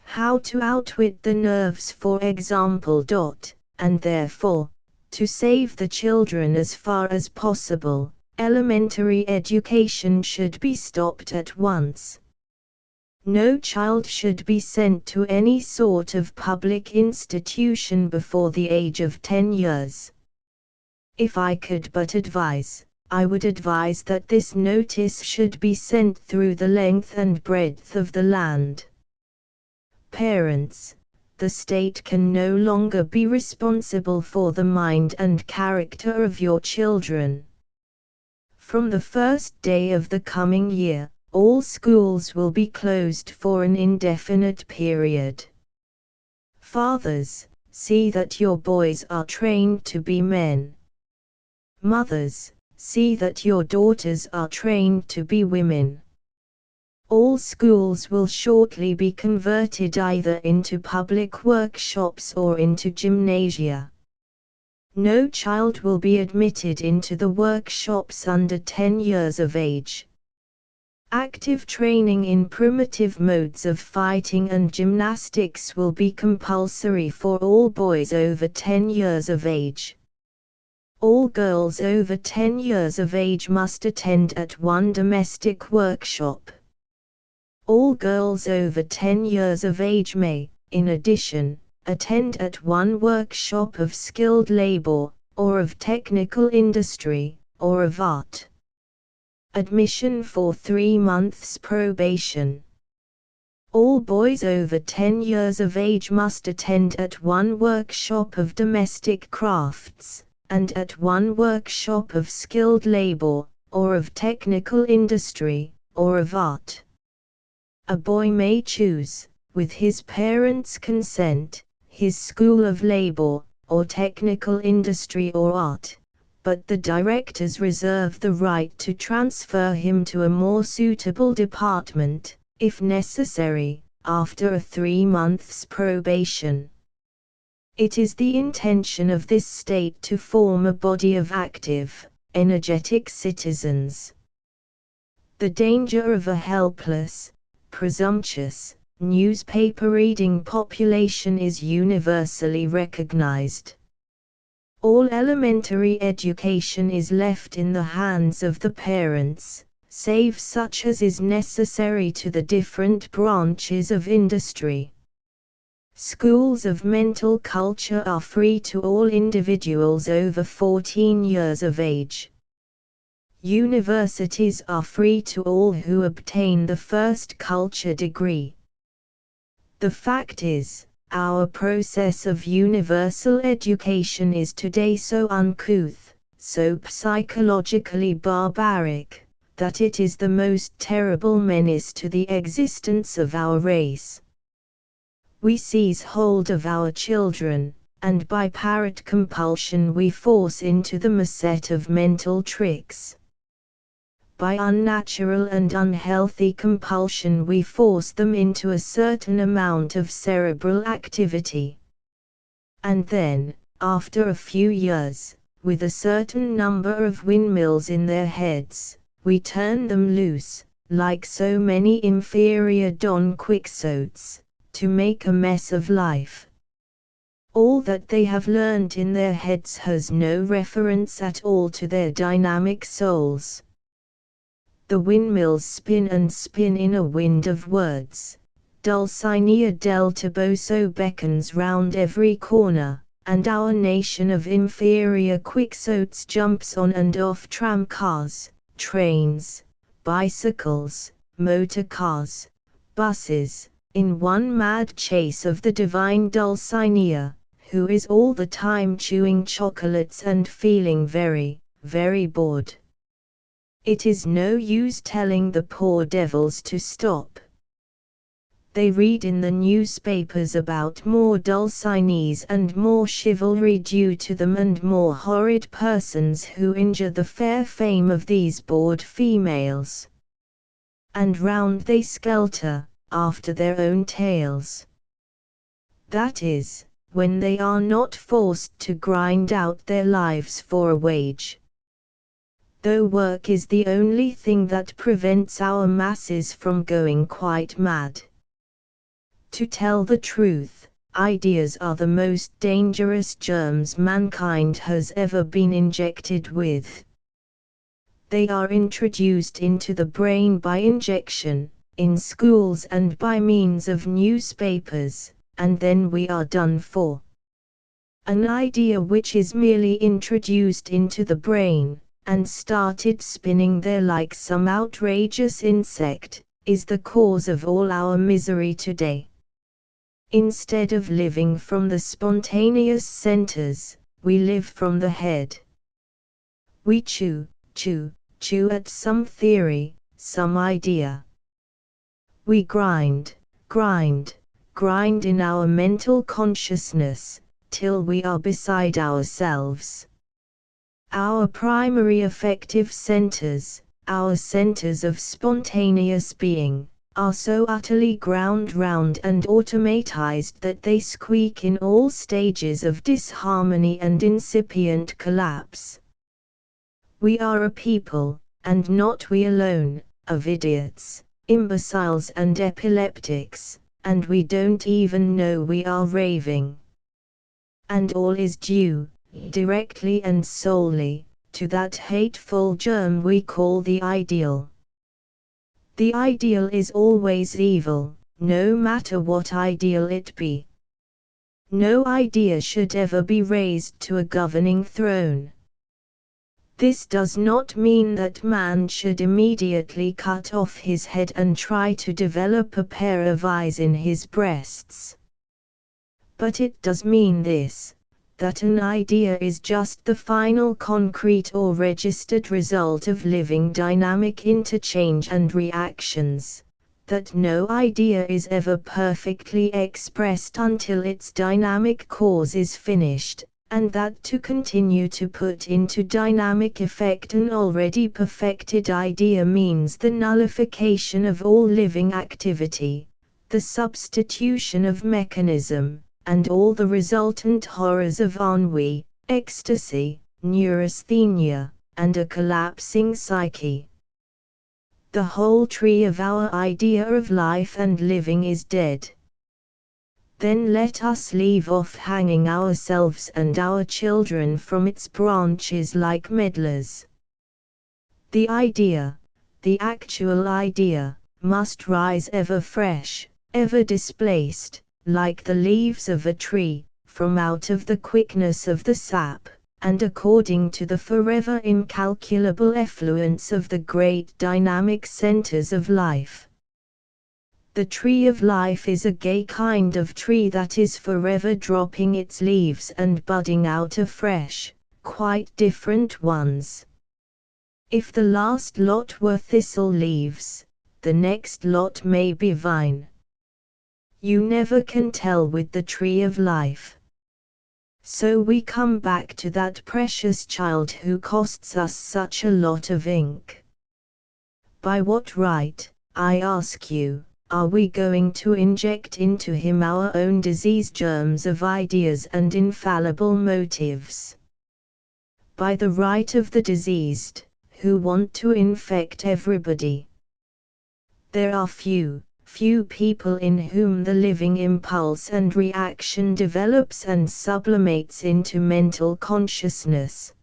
Speaker 1: How to outwit the nerves, for example. And therefore, to save the children as far as possible, elementary education should be stopped at once. No child should be sent to any sort of public institution before the age of 10 years. If I could but advise, I would advise that this notice should be sent through the length and breadth of the land. Parents, the state can no longer be responsible for the mind and character of your children. From the first day of the coming year, all schools will be closed for an indefinite period. Fathers, see that your boys are trained to be men. Mothers, see that your daughters are trained to be women. All schools will shortly be converted either into public workshops or into gymnasia. No child will be admitted into the workshops under 10 years of age. Active training in primitive modes of fighting and gymnastics will be compulsory for all boys over 10 years of age. All girls over 10 years of age must attend at one domestic workshop. All girls over 10 years of age may, in addition, attend at one workshop of skilled labor, or of technical industry, or of art. Admission for 3 months probation. All boys over 10 years of age must attend at one workshop of domestic crafts, and at one workshop of skilled labor, or of technical industry, or of art. A boy may choose, with his parents' consent, his school of labor, or technical industry or art, but the directors reserve the right to transfer him to a more suitable department, if necessary, after a 3 months probation. It is the intention of this state to form a body of active, energetic citizens. The danger of a helpless, presumptuous, newspaper-reading population is universally recognized. All elementary education is left in the hands of the parents, save such as is necessary to the different branches of industry. Schools of mental culture are free to all individuals over 14 years of age. Universities are free to all who obtain the first culture degree. The fact is, our process of universal education is today so uncouth, so psychologically barbaric, that it is the most terrible menace to the existence of our race. We seize hold of our children, and by parrot compulsion we force into them a set of mental tricks. By unnatural and unhealthy compulsion we force them into a certain amount of cerebral activity. And then, after a few years, with a certain number of windmills in their heads, we turn them loose, like so many inferior Don Quixotes, to make a mess of life. All that they have learned in their heads has no reference at all to their dynamic souls. The windmills spin and spin in a wind of words. Dulcinea del Toboso beckons round every corner, and our nation of inferior quixotes jumps on and off tramcars, trains, bicycles, motor cars, buses, in one mad chase of the divine Dulcinea, who is all the time chewing chocolates and feeling very, very bored. It is no use telling the poor devils to stop. They read in the newspapers about more Dulcineas and more chivalry due to them and more horrid persons who injure the fair fame of these bored females. And round they skelter, after their own tails. That is, when they are not forced to grind out their lives for a wage. Though work is the only thing that prevents our masses from going quite mad. To tell the truth, ideas are the most dangerous germs mankind has ever been injected with. They are introduced into the brain by injection, in schools and by means of newspapers, and then we are done for. An idea which is merely introduced into the brain, and started spinning there like some outrageous insect, is the cause of all our misery today. Instead of living from the spontaneous centers, we live from the head. We chew at some theory, some idea. We grind in our mental consciousness, till we are beside ourselves. Our primary affective centers, our centers of spontaneous being, are so utterly ground round and automatized that they squeak in all stages of disharmony and incipient collapse. We are a people, and not we alone, of idiots, imbeciles and epileptics, and we don't even know we are raving. And all is due, directly and solely, to that hateful germ we call the ideal. The ideal is always evil, no matter what ideal it be. No idea should ever be raised to a governing throne. This does not mean that man should immediately cut off his head and try to develop a pair of eyes in his breasts. But it does mean this, that an idea is just the final concrete or registered result of living dynamic interchange and reactions, that no idea is ever perfectly expressed until its dynamic cause is finished, and that to continue to put into dynamic effect an already perfected idea means the nullification of all living activity, the substitution of mechanism, and all the resultant horrors of ennui, ecstasy, neurasthenia, and a collapsing psyche. The whole tree of our idea of life and living is dead. Then let us leave off hanging ourselves and our children from its branches like medlars. The idea, the actual idea, must rise ever fresh, ever displaced, like the leaves of a tree, from out of the quickness of the sap, and according to the forever incalculable effluence of the great dynamic centers of life. The tree of life is a gay kind of tree that is forever dropping its leaves and budding out afresh, quite different ones. If the last lot were thistle leaves, the next lot may be vine. You never can tell with the tree of life. So we come back to that precious child who costs us such a lot of ink. By what right, I ask you, are we going to inject into him our own disease germs of ideas and infallible motives? By the right of the diseased, who want to infect everybody. There are few people in whom the living impulse and reaction develops and sublimates into mental consciousness.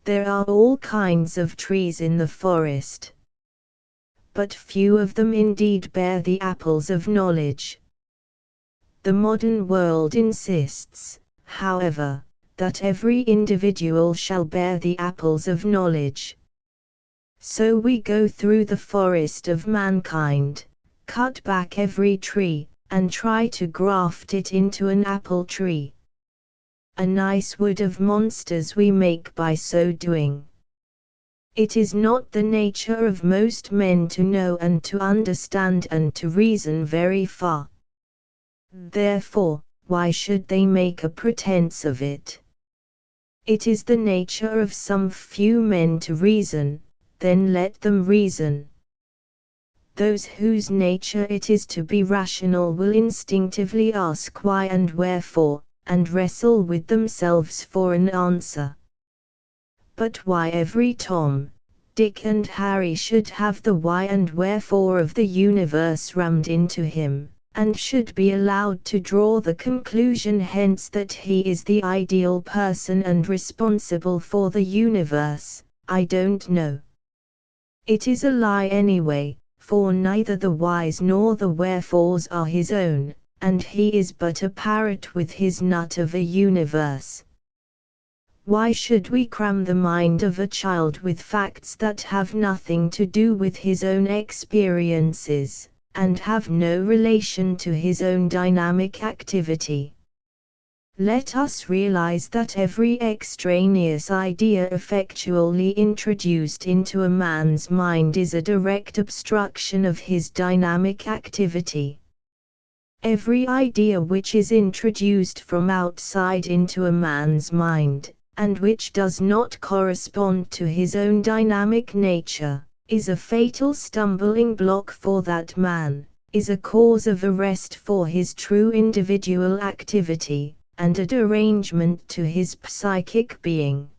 Speaker 1: There are all kinds of trees in the forest, but few of them indeed bear the apples of knowledge. The modern world insists, however, that every individual shall bear the apples of knowledge. So we go through the forest of mankind, cut back every tree, and try to graft it into an apple tree. A nice wood of monsters we make by so doing. It is not the nature of most men to know and to understand and to reason very far. Therefore, why should they make a pretense of it? It is the nature of some few men to reason, then let them reason. Those whose nature it is to be rational will instinctively ask why and wherefore, and wrestle with themselves for an answer. But why every Tom, Dick and Harry should have the why and wherefore of the universe rammed into him, and should be allowed to draw the conclusion hence that he is the ideal person and responsible for the universe. I don't know. It is a lie anyway, for neither the whys nor the wherefores are his own, and he is but a parrot with his nut of a universe. Why should we cram the mind of a child with facts that have nothing to do with his own experiences, and have no relation to his own dynamic activity? Let us realize that every extraneous idea effectually introduced into a man's mind is a direct obstruction of his dynamic activity. Every idea which is introduced from outside into a man's mind, and which does not correspond to his own dynamic nature, is a fatal stumbling block for that man, is a cause of arrest for his true individual activity, and a derangement to his psychic being.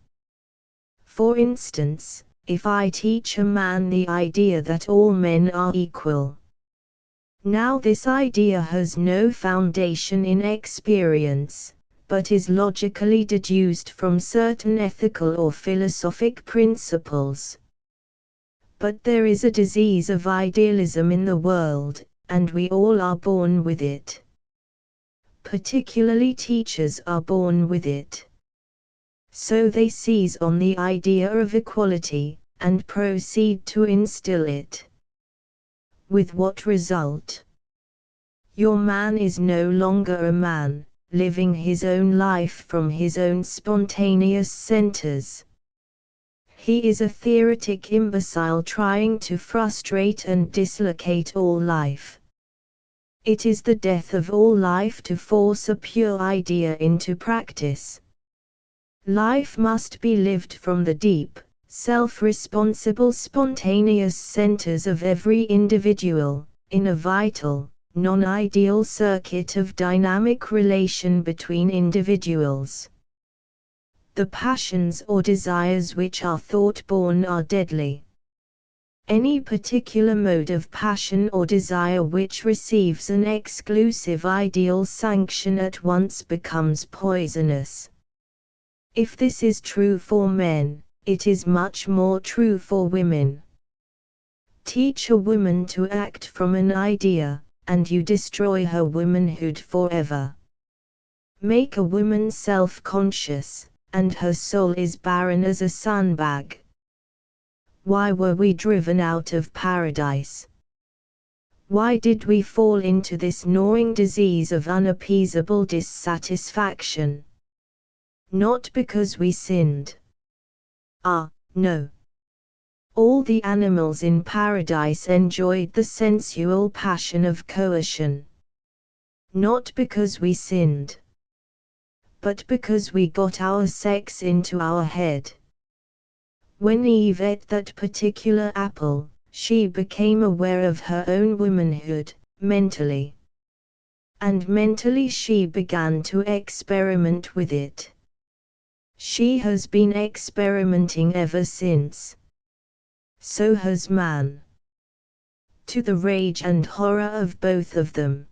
Speaker 1: For instance, if I teach a man the idea that all men are equal, now this idea has no foundation in experience, but is logically deduced from certain ethical or philosophic principles. But there is a disease of idealism in the world, and we all are born with it. Particularly teachers are born with it. So they seize on the idea of equality, and proceed to instill it. With what result? Your man is no longer a man, living his own life from his own spontaneous centers. He is a theoretic imbecile trying to frustrate and dislocate all life. It is the death of all life to force a pure idea into practice. Life must be lived from the deep, self-responsible spontaneous centers of every individual, in a vital, non-ideal circuit of dynamic relation between individuals. The passions or desires which are thought-born are deadly. Any particular mode of passion or desire which receives an exclusive ideal sanction at once becomes poisonous. If this is true for men, it is much more true for women. Teach a woman to act from an idea, and you destroy her womanhood forever. Make a woman self-conscious, and her soul is barren as a sandbag. Why were we driven out of paradise? Why did we fall into this gnawing disease of unappeasable dissatisfaction? Not because we sinned. No. All the animals in paradise enjoyed the sensual passion of coercion. Not because we sinned, but because we got our sex into our head. When Eve ate that particular apple, she became aware of her own womanhood, mentally. And mentally she began to experiment with it. She has been experimenting ever since. So has man. To the rage and horror of both of them.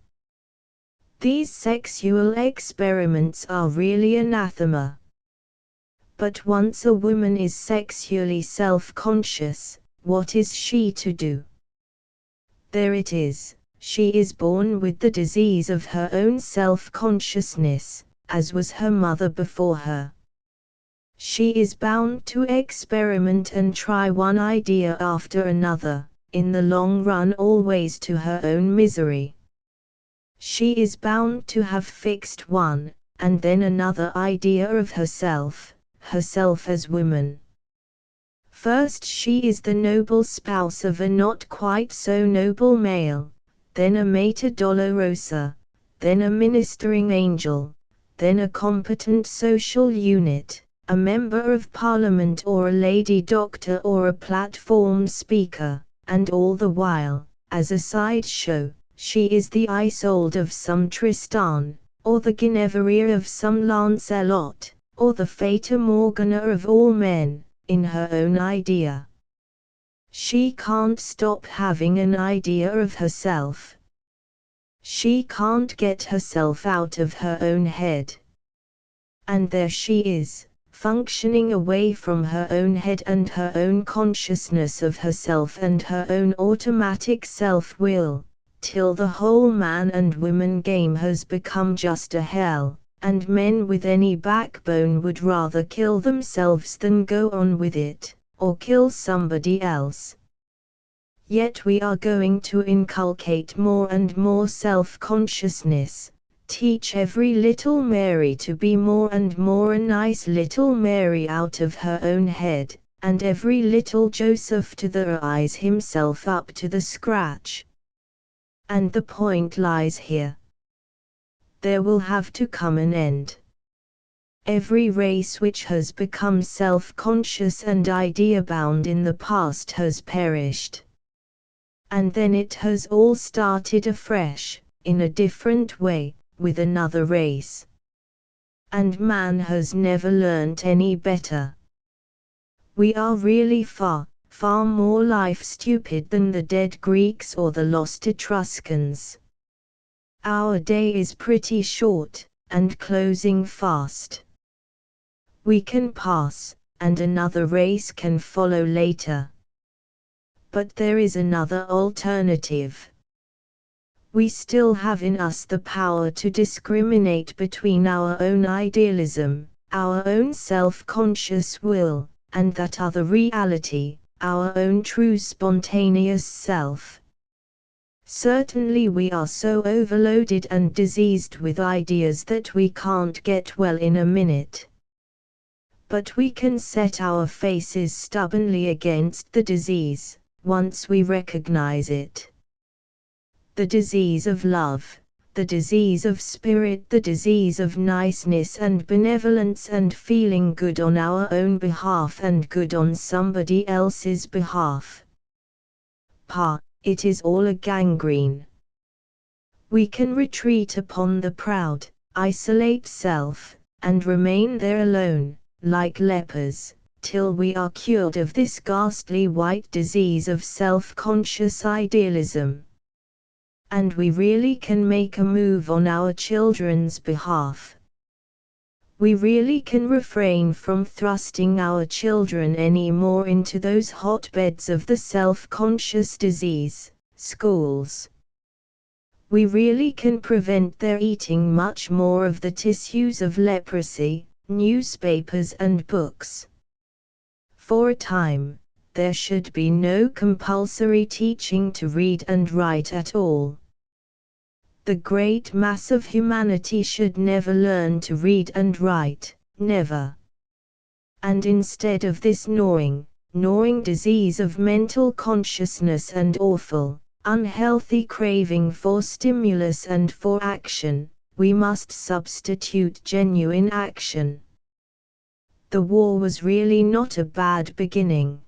Speaker 1: These sexual experiments are really anathema. But once a woman is sexually self-conscious, what is she to do? There it is, she is born with the disease of her own self-consciousness, as was her mother before her. She is bound to experiment and try one idea after another, in the long run always to her own misery. She is bound to have fixed one, and then another idea of herself as woman. First she is the noble spouse of a not quite so noble male, then a mater dolorosa, then a ministering angel, then a competent social unit, a member of parliament or a lady doctor or a platform speaker, and all the while, as a sideshow, she is the Isolde of some Tristan, or the Guinevere of some Lancelot, or the Fata Morgana of all men, in her own idea. She can't stop having an idea of herself. She can't get herself out of her own head. And there she is, functioning away from her own head and her own consciousness of herself and her own automatic self-will, till the whole man and woman game has become just a hell, and men with any backbone would rather kill themselves than go on with it, or kill somebody else. Yet we are going to inculcate more and more self-consciousness, teach every little Mary to be more and more a nice little Mary out of her own head, and every little Joseph to rise himself up to the scratch. And the point lies here. There will have to come an end. Every race which has become self-conscious and idea-bound in the past has perished. And then it has all started afresh, in a different way, with another race. And man has never learnt any better. We are really far, far more life-stupid than the dead Greeks or the lost Etruscans. Our day is pretty short, and closing fast. We can pass, and another race can follow later. But there is another alternative. We still have in us the power to discriminate between our own idealism, our own self-conscious will, and that other reality, our own true spontaneous self. Certainly we are so overloaded and diseased with ideas that we can't get well in a minute. But we can set our faces stubbornly against the disease, once we recognize it. The disease of love, the disease of spirit, the disease of niceness and benevolence and feeling good on our own behalf and good on somebody else's behalf. It is all a gangrene. We can retreat upon the proud, isolate self, and remain there alone, like lepers, till we are cured of this ghastly white disease of self-conscious idealism. And we really can make a move on our children's behalf. We really can refrain from thrusting our children any more into those hotbeds of the self-conscious disease, schools. We really can prevent their eating much more of the tissues of leprosy, newspapers and books. For a time, there should be no compulsory teaching to read and write at all. The great mass of humanity should never learn to read and write, never. And instead of this gnawing disease of mental consciousness and awful, unhealthy craving for stimulus and for action, we must substitute genuine action. The war was really not a bad beginning.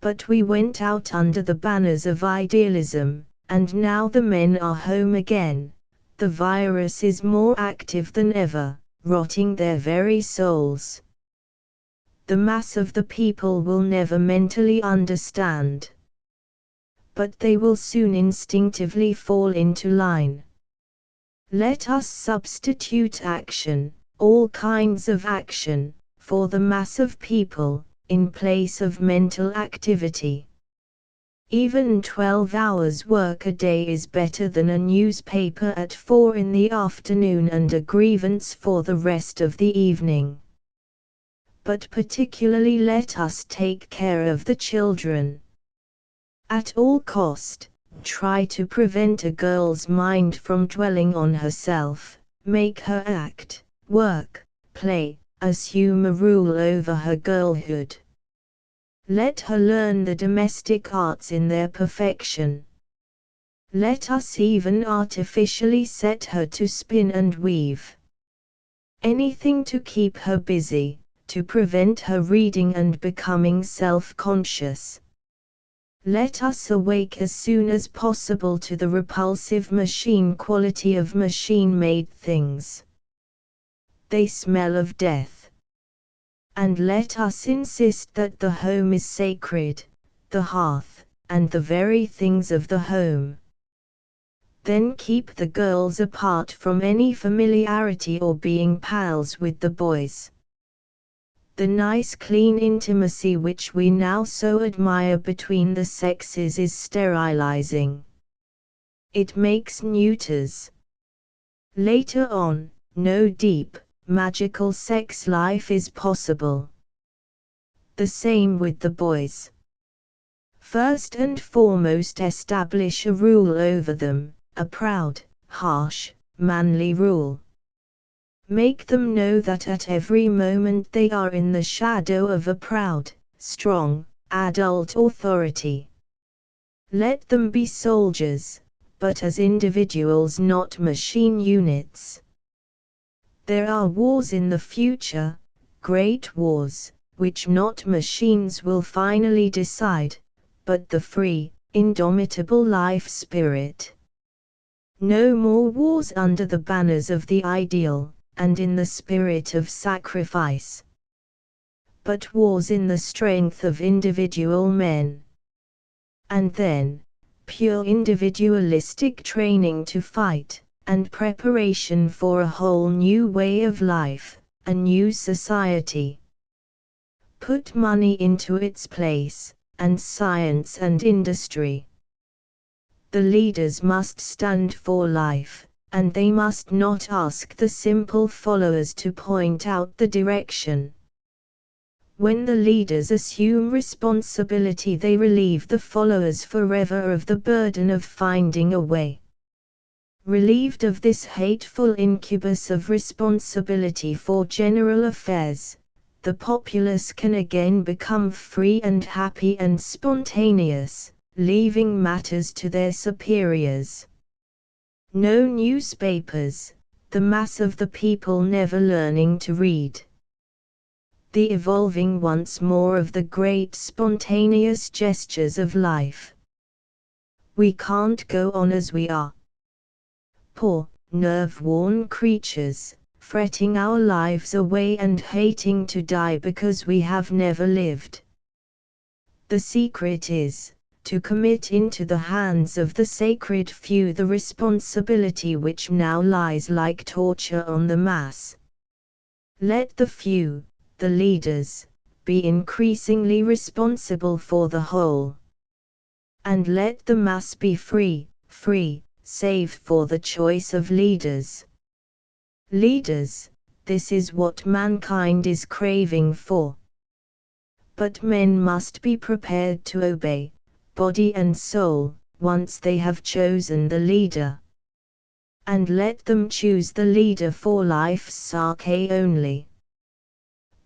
Speaker 1: But we went out under the banners of idealism, and now the men are home again. The virus is more active than ever, rotting their very souls. The mass of the people will never mentally understand. But they will soon instinctively fall into line. Let us substitute action, all kinds of action, for the mass of people, in place of mental activity. Even 12 hours work a day is better than a newspaper at 4 in the afternoon and a grievance for the rest of the evening. But particularly let us take care of the children. At all cost, try to prevent a girl's mind from dwelling on herself, make her act, work, play, assume a rule over her girlhood. Let her learn the domestic arts in their perfection. Let us even artificially set her to spin and weave. Anything to keep her busy, to prevent her reading and becoming self-conscious. Let us awake as soon as possible to the repulsive machine quality of machine-made things. They smell of death. And let us insist that the home is sacred, the hearth, and the very things of the home. Then keep the girls apart from any familiarity or being pals with the boys. The nice clean intimacy which we now so admire between the sexes is sterilizing. It makes neuters. Later on, no deep, magical sex life is possible. The same with the boys. First and foremost, establish a rule over them, a proud, harsh, manly rule. Make them know that at every moment they are in the shadow of a proud, strong, adult authority. Let them be soldiers, but as individuals, not machine units. There are wars in the future, great wars, which not machines will finally decide, but the free, indomitable life spirit. No more wars under the banners of the ideal, and in the spirit of sacrifice, but wars in the strength of individual men. And then, pure individualistic training to fight, and preparation for a whole new way of life, a new society. Put money into its place, and science and industry. The leaders must stand for life, and they must not ask the simple followers to point out the direction. When the leaders assume responsibility, they relieve the followers forever of the burden of finding a way. Relieved of this hateful incubus of responsibility for general affairs, the populace can again become free and happy and spontaneous, leaving matters to their superiors. No newspapers, the mass of the people never learning to read. The evolving once more of the great spontaneous gestures of life. We can't go on as we are. Poor, nerve-worn creatures, fretting our lives away and hating to die because we have never lived. The secret is, to commit into the hands of the sacred few the responsibility which now lies like torture on the mass. Let the few, the leaders, be increasingly responsible for the whole. And let the mass be free, save for the choice of leaders. Leaders, this is what mankind is craving for. But men must be prepared to obey, body and soul, once they have chosen the leader. And let them choose the leader for life's sake only.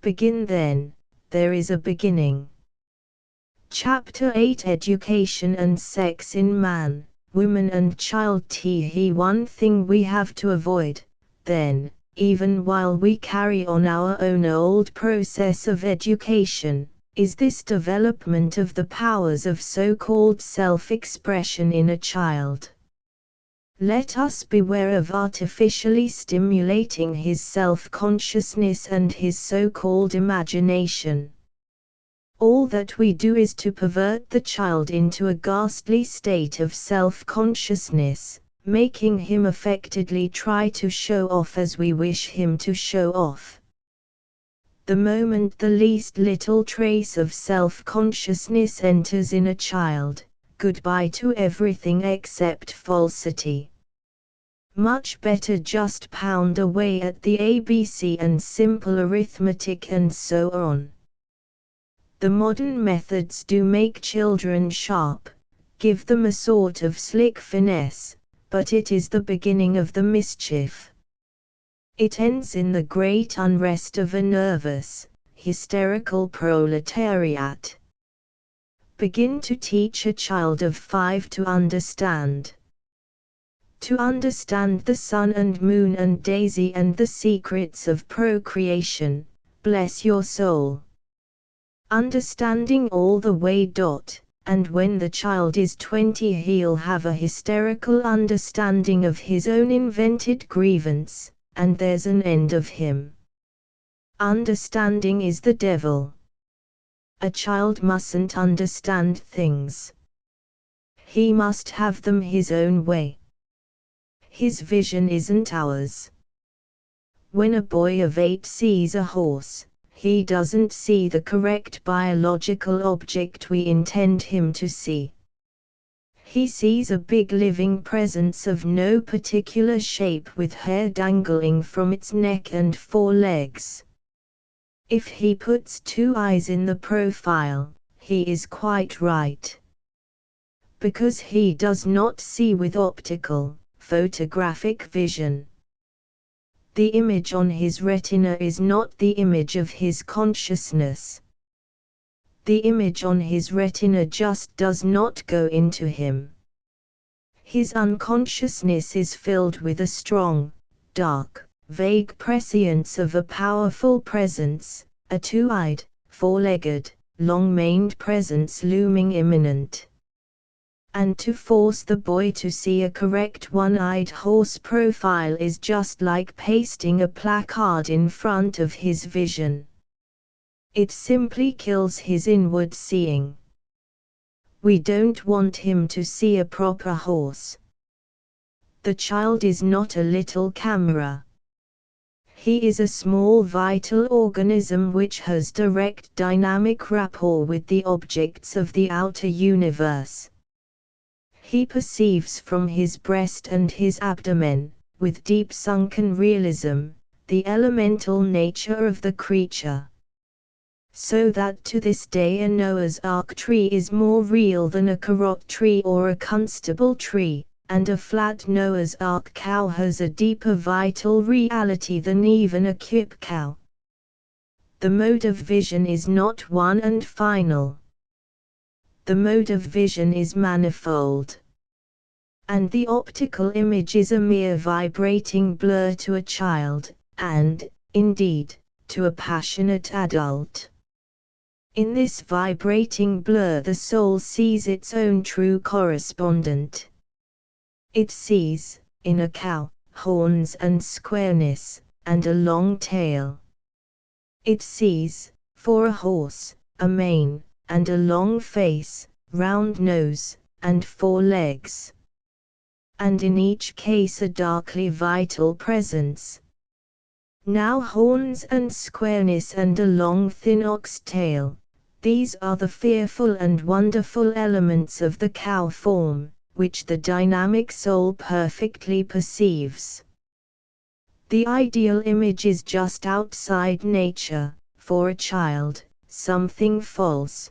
Speaker 1: Begin then, there is a beginning. Chapter 8 Education and Sex in Man, Woman and Child. One thing we have to avoid, then, even while we carry on our own old process of education, is this development of the powers of so-called self-expression in a child. Let us beware of artificially stimulating his self-consciousness and his so-called imagination. All that we do is to pervert the child into a ghastly state of self-consciousness, making him affectedly try to show off as we wish him to show off. The moment the least little trace of self-consciousness enters in a child, goodbye to everything except falsity. Much better just pound away at the ABC and simple arithmetic and so on. The modern methods do make children sharp, give them a sort of slick finesse, but it is the beginning of the mischief. It ends in the great unrest of a nervous, hysterical proletariat. Begin to teach a child of 5 to understand. To understand the sun and moon and daisy and the secrets of procreation, bless your soul. Understanding all the way. And when the child is 20 he'll have a hysterical understanding of his own invented grievance, and there's an end of him. Understanding is the devil. A child mustn't understand things. He must have them his own way. His vision isn't ours. When a boy of 8 sees a horse, he doesn't see the correct biological object we intend him to see. He sees a big living presence of no particular shape with hair dangling from its neck and 4 legs. If he puts 2 eyes in the profile, he is quite right. Because he does not see with optical, photographic vision. The image on his retina is not the image of his consciousness. The image on his retina just does not go into him. His unconsciousness is filled with a strong, dark, vague prescience of a powerful presence, a 2-eyed, 4-legged, long-maned presence looming imminent. And to force the boy to see a correct 1-eyed horse profile is just like pasting a placard in front of his vision. It simply kills his inward seeing. We don't want him to see a proper horse. The child is not a little camera. He is a small vital organism which has direct dynamic rapport with the objects of the outer universe. He perceives from his breast and his abdomen, with deep sunken realism, the elemental nature of the creature. So that to this day a Noah's Ark tree is more real than a carrot tree or a constable tree, and a flat Noah's Ark cow has a deeper vital reality than even a kip cow. The mode of vision is not one and final. The mode of vision is manifold. And the optical image is a mere vibrating blur to a child, and, indeed, to a passionate adult. In this vibrating blur the soul sees its own true correspondent. It sees, in a cow, horns and squareness, and a long tail. It sees, for a horse, a mane, and a long face, round nose, and 4 legs. And in each case a darkly vital presence. Now horns and squareness and a long thin ox tail, these are the fearful and wonderful elements of the cow form, which the dynamic soul perfectly perceives. The ideal image is just outside nature, for a child, something false.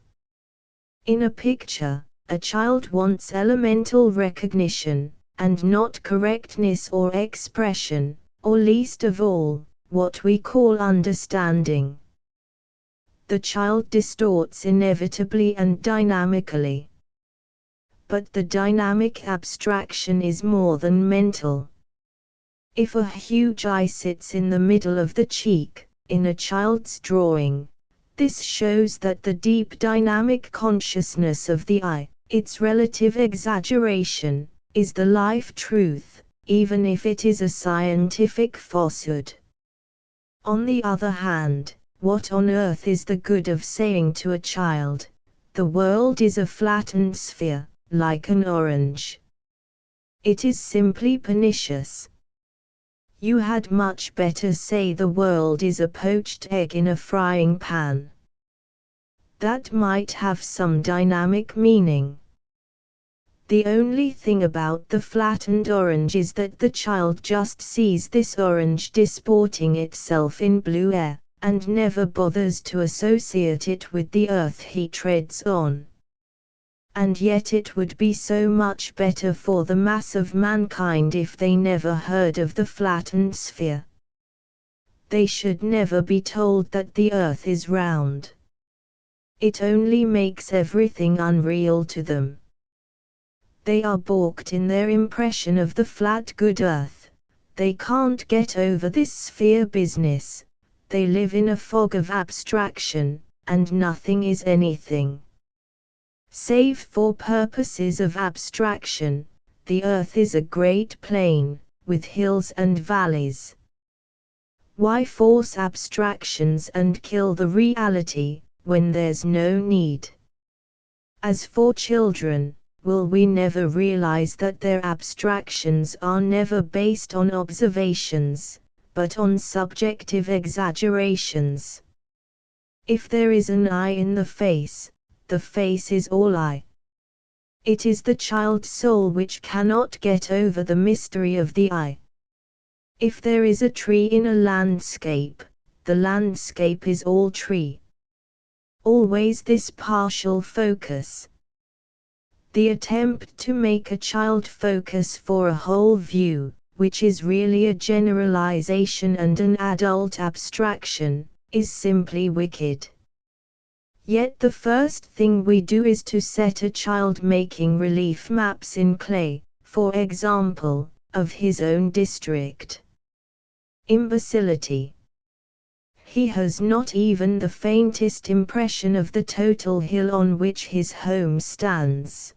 Speaker 1: In a picture, a child wants elemental recognition, and not correctness or expression, or least of all, what we call understanding. The child distorts inevitably and dynamically. But the dynamic abstraction is more than mental. If a huge eye sits in the middle of the cheek, in a child's drawing, this shows that the deep dynamic consciousness of the eye, its relative exaggeration, is the life truth, even if it is a scientific falsehood. On the other hand, what on earth is the good of saying to a child, the world is a flattened sphere, like an orange? It is simply pernicious. You had much better say the world is a poached egg in a frying pan. That might have some dynamic meaning. The only thing about the flattened orange is that the child just sees this orange disporting itself in blue air, and never bothers to associate it with the earth he treads on. And yet it would be so much better for the mass of mankind if they never heard of the flattened sphere. They should never be told that the earth is round. It only makes everything unreal to them. They are balked in their impression of the flat good earth. They can't get over this sphere business. They live in a fog of abstraction, and nothing is anything. Save for purposes of abstraction, the earth is a great plain, with hills and valleys. Why force abstractions and kill the reality, when there's no need? As for children, will we never realize that their abstractions are never based on observations, but on subjective exaggerations. If there is an eye in the face is all eye. It is the child soul which cannot get over the mystery of the eye. If there is a tree in a landscape, the landscape is all tree. Always this partial focus. The attempt to make a child focus for a whole view, which is really a generalization and an adult abstraction, is simply wicked. Yet the first thing we do is to set a child making relief maps in clay, for example, of his own district. Imbecility. He has not even the faintest impression of the total hill on which his home stands.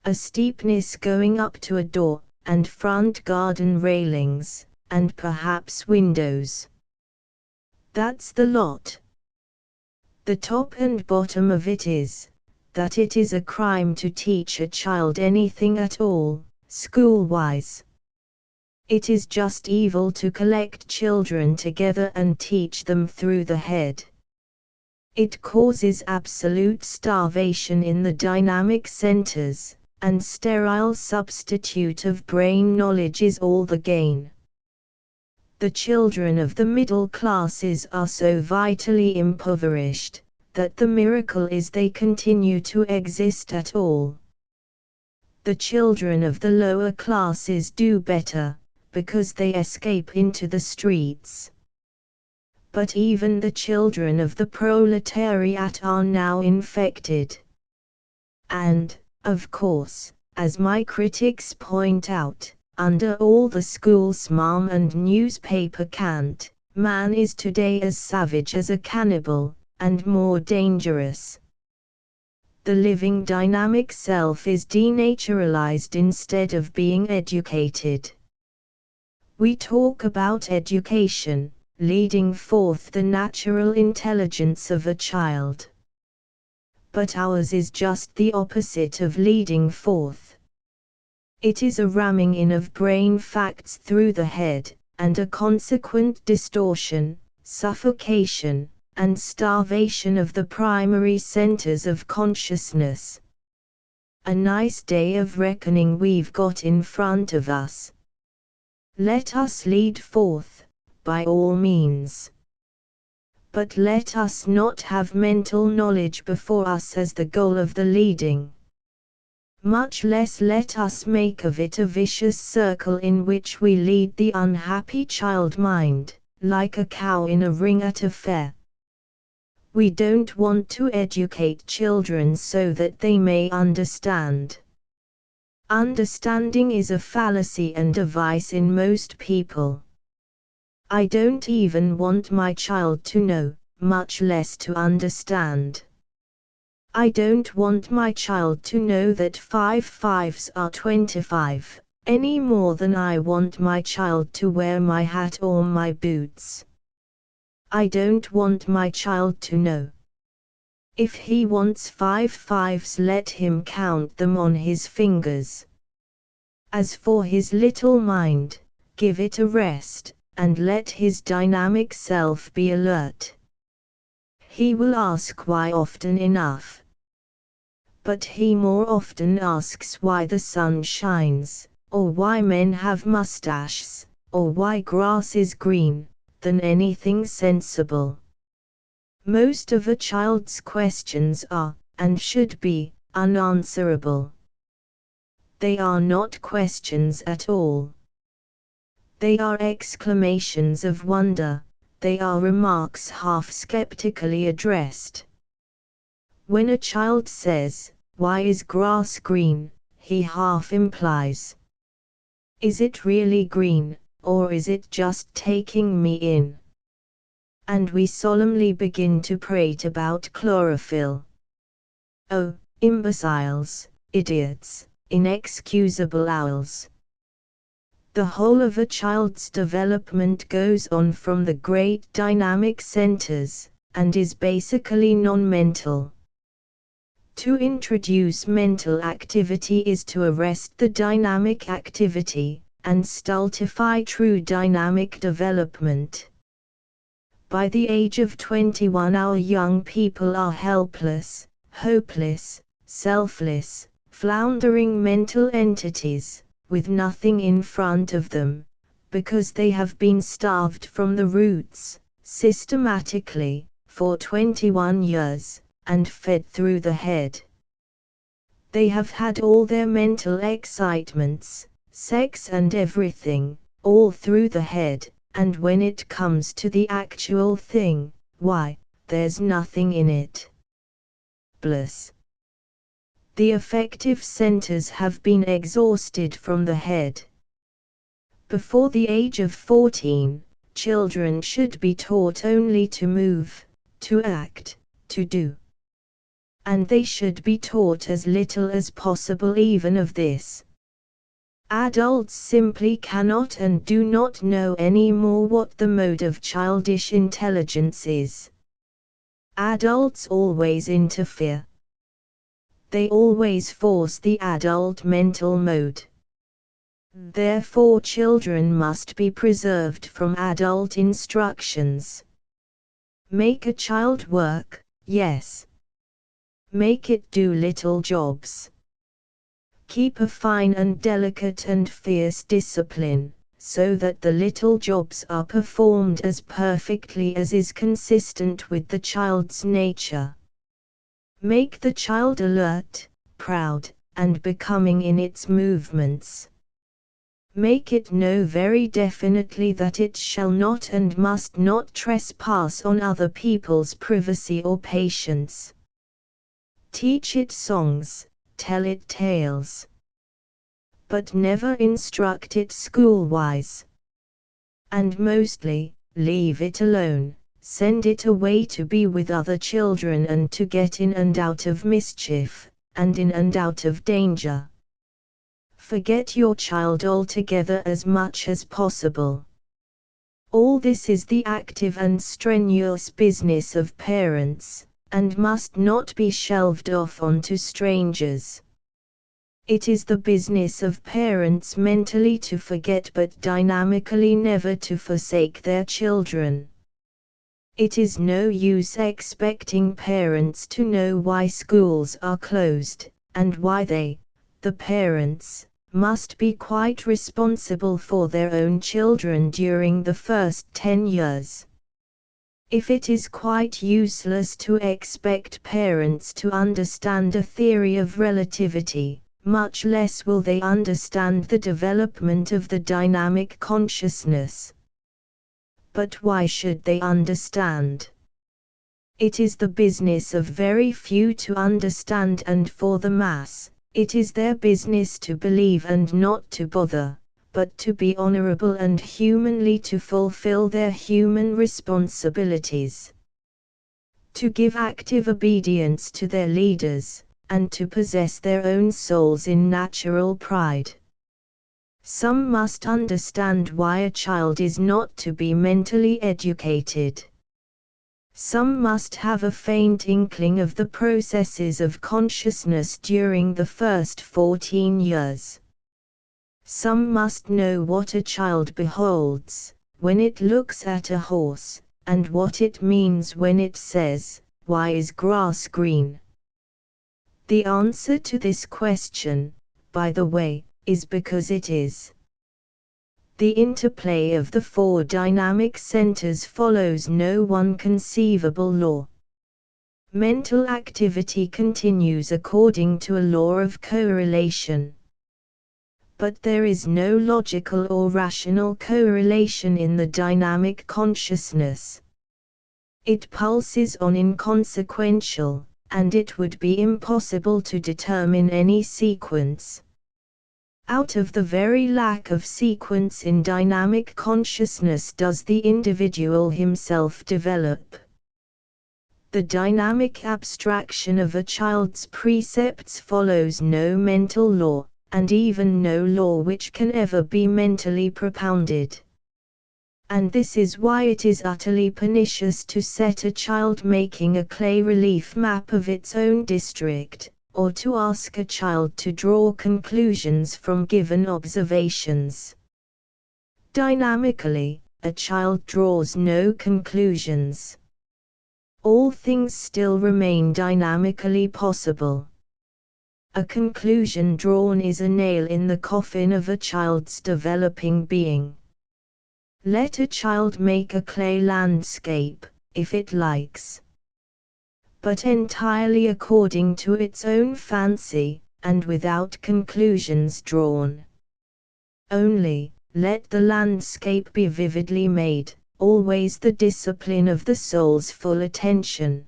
Speaker 1: A steepness going up to a door, and front garden railings, and perhaps windows. That's the lot. The top and bottom of it is, that it is a crime to teach a child anything at all, school-wise. It is just evil to collect children together and teach them through the head. It causes absolute starvation in the dynamic centers, and sterile substitute of brain knowledge is all the gain. The children of the middle classes are so vitally impoverished, that the miracle is they continue to exist at all. The children of the lower classes do better, because they escape into the streets. But even the children of the proletariat are now infected. And, of course, as my critics point out, under all the school smarm and newspaper cant, man is today as savage as a cannibal, and more dangerous. The living dynamic self is denaturalized instead of being educated. We talk about education, leading forth the natural intelligence of a child. But ours is just the opposite of leading forth. It is a ramming in of brain facts through the head, and a consequent distortion, suffocation, and starvation of the primary centers of consciousness. A nice day of reckoning we've got in front of us. Let us lead forth, by all means. But let us not have mental knowledge before us as the goal of the leading. Much less let us make of it a vicious circle in which we lead the unhappy child mind, like a cow in a ring at a fair. We don't want to educate children so that they may understand. Understanding is a fallacy and a vice in most people. I don't even want my child to know, much less to understand. I don't want my child to know that 5 5s are 25, any more than I want my child to wear my hat or my boots. I don't want my child to know. If he wants 5 5s, let him count them on his fingers. As for his little mind, give it a rest, and let his dynamic self be alert. He will ask why often enough. But he more often asks why the sun shines, or why men have mustaches, or why grass is green, than anything sensible. Most of a child's questions are, and should be, unanswerable. They are not questions at all. They are exclamations of wonder, they are remarks half skeptically addressed. When a child says, "Why is grass green?" he half implies, "Is it really green, or is it just taking me in?" And we solemnly begin to prate about chlorophyll. Oh, imbeciles, idiots, inexcusable owls! The whole of a child's development goes on from the great dynamic centers, and is basically non-mental. To introduce mental activity is to arrest the dynamic activity, and stultify true dynamic development. By the age of 21 our young people are helpless, hopeless, selfless, floundering mental entities, with nothing in front of them, because they have been starved from the roots, systematically, for 21 years, and fed through the head. They have had all their mental excitements, sex and everything, all through the head, and when it comes to the actual thing, why, there's nothing in it. Bliss. The affective centers have been exhausted from the head. Before the age of 14, children should be taught only to move, to act, to do. And they should be taught as little as possible even of this. Adults simply cannot and do not know any more what the mode of childish intelligence is. Adults always interfere. They always force the adult mental mode. Therefore children must be preserved from adult instructions. Make a child work, yes. Make it do little jobs. Keep a fine and delicate and fierce discipline, so that the little jobs are performed as perfectly as is consistent with the child's nature. Make the child alert, proud, and becoming in its movements. Make it know very definitely that it shall not and must not trespass on other people's privacy or patience. Teach it songs, tell it tales. But never instruct it schoolwise. And mostly, leave it alone, send it away to be with other children and to get in and out of mischief, and in and out of danger. Forget your child altogether as much as possible. All this is the active and strenuous business of parents, and must not be shelved off onto strangers. It is the business of parents mentally to forget but dynamically never to forsake their children. It is no use expecting parents to know why schools are closed, and why they, the parents, must be quite responsible for their own children during the first 10 years. If it is quite useless to expect parents to understand a theory of relativity, much less will they understand the development of the dynamic consciousness. But why should they understand? It is the business of very few to understand, and for the mass, it is their business to believe and not to bother, but to be honorable and humanly to fulfill their human responsibilities. To give active obedience to their leaders, and to possess their own souls in natural pride. Some must understand why a child is not to be mentally educated. Some must have a faint inkling of the processes of consciousness during the first 14 years. Some must know what a child beholds, when it looks at a horse, and what it means when it says, "Why is grass green?" The answer to this question, by the way, is because it is. The interplay of the four dynamic centers follows no one conceivable law. Mental activity continues according to a law of correlation. But there is no logical or rational correlation in the dynamic consciousness. It pulses on inconsequential, and it would be impossible to determine any sequence. Out of the very lack of sequence in dynamic consciousness does the individual himself develop. The dynamic abstraction of a child's precepts follows no mental law, and even no law which can ever be mentally propounded. And this is why it is utterly pernicious to set a child making a clay relief map of its own district, or to ask a child to draw conclusions from given observations. Dynamically, a child draws no conclusions. All things still remain dynamically possible. A conclusion drawn is a nail in the coffin of a child's developing being. Let a child make a clay landscape, if it likes, but entirely according to its own fancy, and without conclusions drawn. Only, let the landscape be vividly made, always the discipline of the soul's full attention.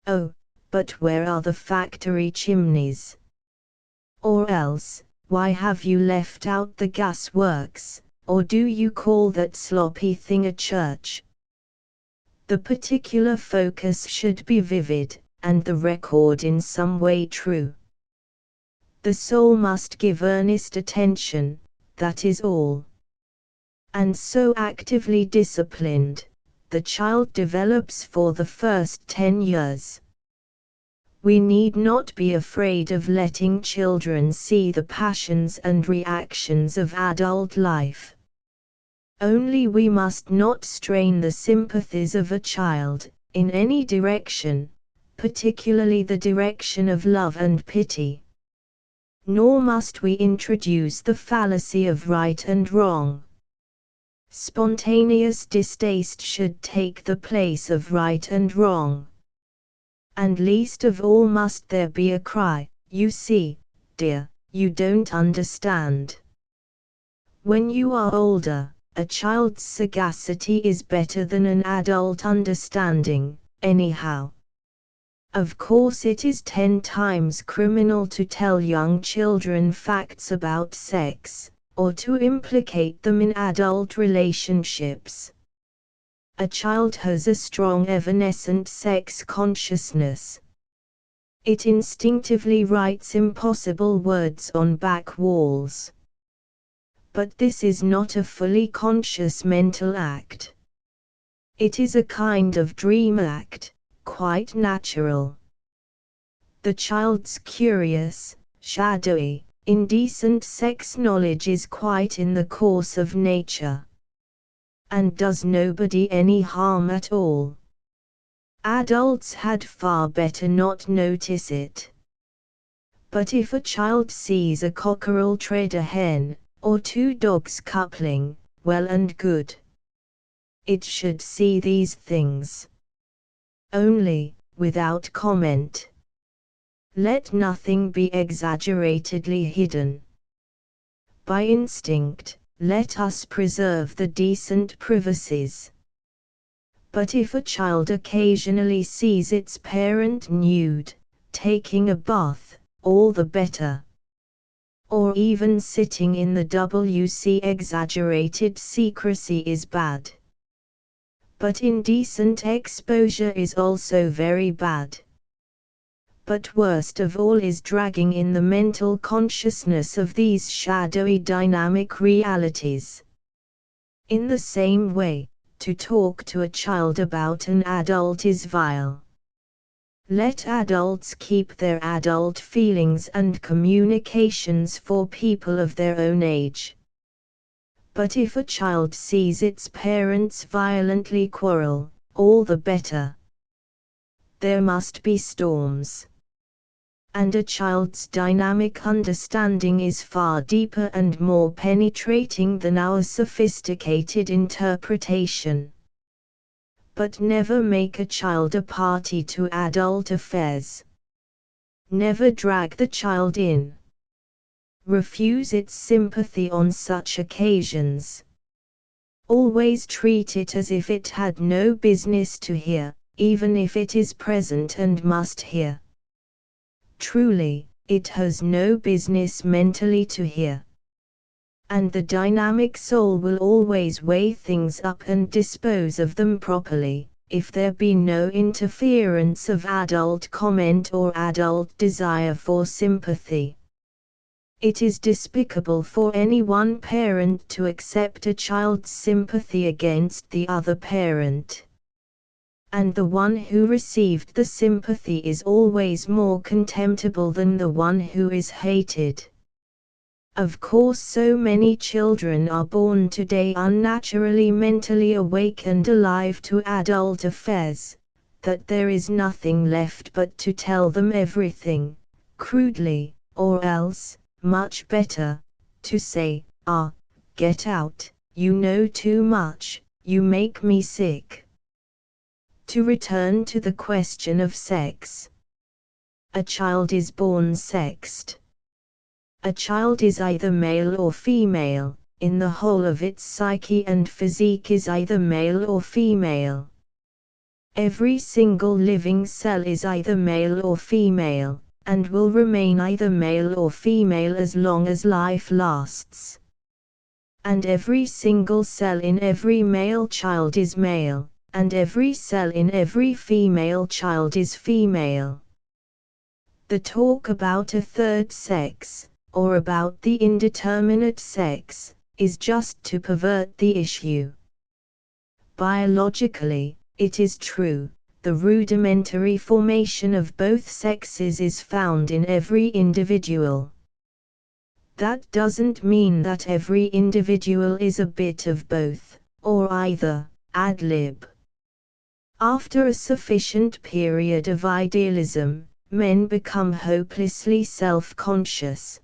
Speaker 1: Oh, but where are the factory chimneys? Or else, why have you left out the gas works, or do you call that sloppy thing a church? The particular focus should be vivid, and the record in some way true. The soul must give earnest attention, that is all. And so actively disciplined, the child develops for the first 10 years. We need not be afraid of letting children see the passions and reactions of adult life. Only we must not strain the sympathies of a child, in any direction, particularly the direction of love and pity. Nor must we introduce the fallacy of right and wrong. Spontaneous distaste should take the place of right and wrong. And least of all must there be a cry, "You see, dear, you don't understand." When you are older, a child's sagacity is better than an adult understanding, anyhow. Of course it is 10 times criminal to tell young children facts about sex, or to implicate them in adult relationships. A child has a strong evanescent sex consciousness. It instinctively writes impossible words on back walls. But this is not a fully conscious mental act. It is a kind of dream act, quite natural. The child's curious, shadowy, indecent sex knowledge is quite in the course of nature, and does nobody any harm at all. Adults had far better not notice it. But if a child sees a cockerel tread a hen, or 2 dogs coupling, well and good. It should see these things. Only, without comment. Let nothing be exaggeratedly hidden. By instinct, let us preserve the decent privacies. But if a child occasionally sees its parent nude, taking a bath, all the better. Or even sitting in the WC, exaggerated secrecy is bad. But indecent exposure is also very bad. But worst of all is dragging in the mental consciousness of these shadowy dynamic realities. In the same way, to talk to a child about an adult is vile. Let adults keep their adult feelings and communications for people of their own age. But if a child sees its parents violently quarrel, all the better. There must be storms. And a child's dynamic understanding is far deeper and more penetrating than our sophisticated interpretation. But never make a child a party to adult affairs. Never drag the child in. Refuse its sympathy on such occasions. Always treat it as if it had no business to hear, even if it is present and must hear. Truly, it has no business mentally to hear. And the dynamic soul will always weigh things up and dispose of them properly, if there be no interference of adult comment or adult desire for sympathy. It is despicable for any one parent to accept a child's sympathy against the other parent. And the one who received the sympathy is always more contemptible than the one who is hated. Of course, so many children are born today unnaturally mentally awake and alive to adult affairs, that there is nothing left but to tell them everything, crudely, or else, much better, to say, "Ah, get out, you know too much, you make me sick." To return to the question of sex. A child is born sexed. A child is either male or female, in the whole of its psyche and physique is either male or female. Every single living cell is either male or female, and will remain either male or female as long as life lasts. And every single cell in every male child is male, and every cell in every female child is female. The talk about a third sex, or about the indeterminate sex, is just to pervert the issue. Biologically, it is true, the rudimentary formation of both sexes is found in every individual. That doesn't mean that every individual is a bit of both, or either, ad lib. After a sufficient period of idealism, men become hopelessly self-conscious.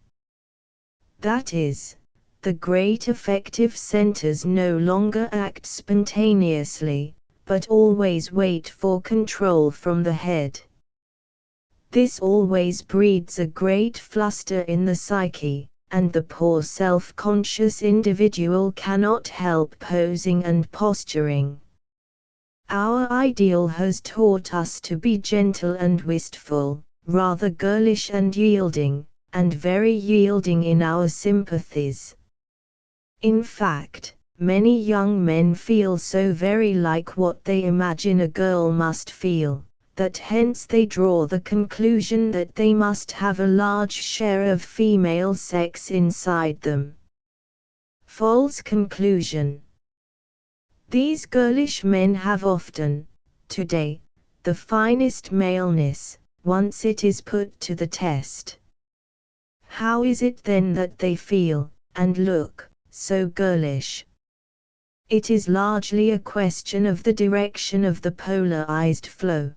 Speaker 1: That is, the great affective centers no longer act spontaneously, but always wait for control from the head. This always breeds a great fluster in the psyche, and the poor self-conscious individual cannot help posing and posturing. Our ideal has taught us to be gentle and wistful, rather girlish and yielding, and very yielding in our sympathies. In fact, many young men feel so very like what they imagine a girl must feel, that hence they draw the conclusion that they must have a large share of female sex inside them. False conclusion. These girlish men have often, today, the finest maleness, once it is put to the test. How is it then that they feel, and look, so girlish? It is largely a question of the direction of the polarized flow.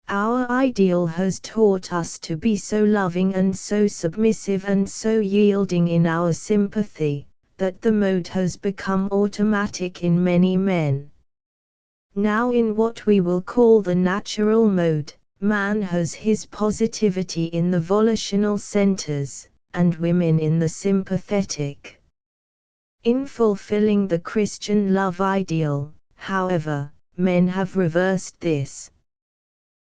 Speaker 1: Our ideal has taught us to be so loving and so submissive and so yielding in our sympathy, that the mode has become automatic in many men. Now in what we will call the natural mode, man has his positivity in the volitional centers, and women in the sympathetic. In fulfilling the Christian love ideal, however, men have reversed this.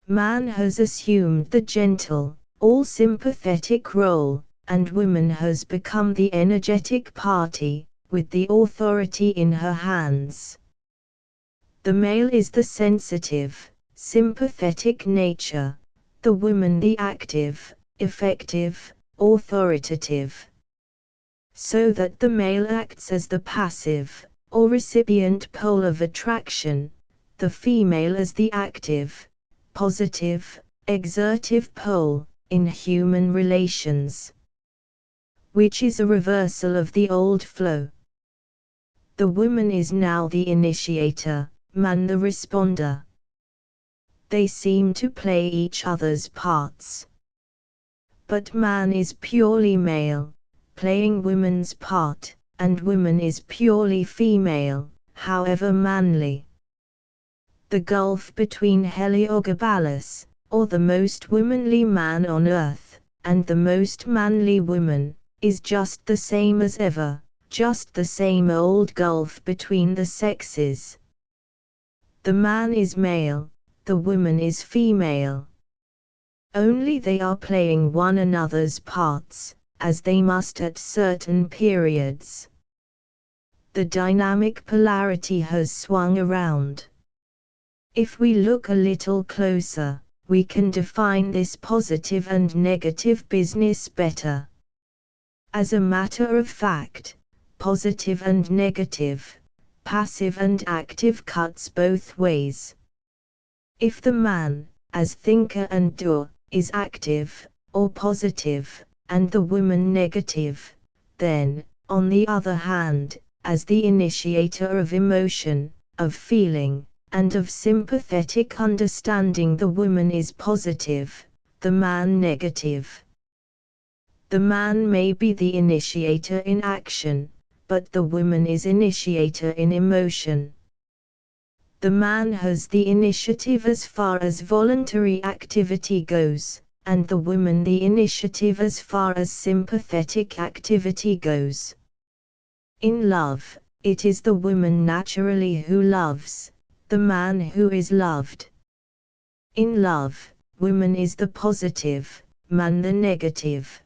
Speaker 1: Man has assumed the gentle, all-sympathetic role, and woman has become the energetic party, with the authority in her hands. The male is the sensitive, sympathetic nature, the woman the active, effective, authoritative. So that the male acts as the passive, or recipient pole of attraction, the female as the active, positive, exertive pole, in human relations. Which is a reversal of the old flow. The woman is now the initiator, man the responder. They seem to play each other's parts. But man is purely male, playing woman's part, and woman is purely female, however manly. The gulf between Heliogabalus, or the most womanly man on earth, and the most manly woman, is just the same as ever, just the same old gulf between the sexes. The man is male, the woman is female. Only they are playing one another's parts, as they must at certain periods. The dynamic polarity has swung around. If we look a little closer, we can define this positive and negative business better. As a matter of fact, positive and negative, passive and active cuts both ways. If the man, as thinker and doer, is active, or positive, and the woman negative, then, on the other hand, as the initiator of emotion, of feeling, and of sympathetic understanding, the woman is positive, the man negative. The man may be the initiator in action, but the woman is initiator in emotion. The man has the initiative as far as voluntary activity goes, and the woman the initiative as far as sympathetic activity goes. In love, it is the woman naturally who loves, the man who is loved. In love, woman is the positive, man the negative.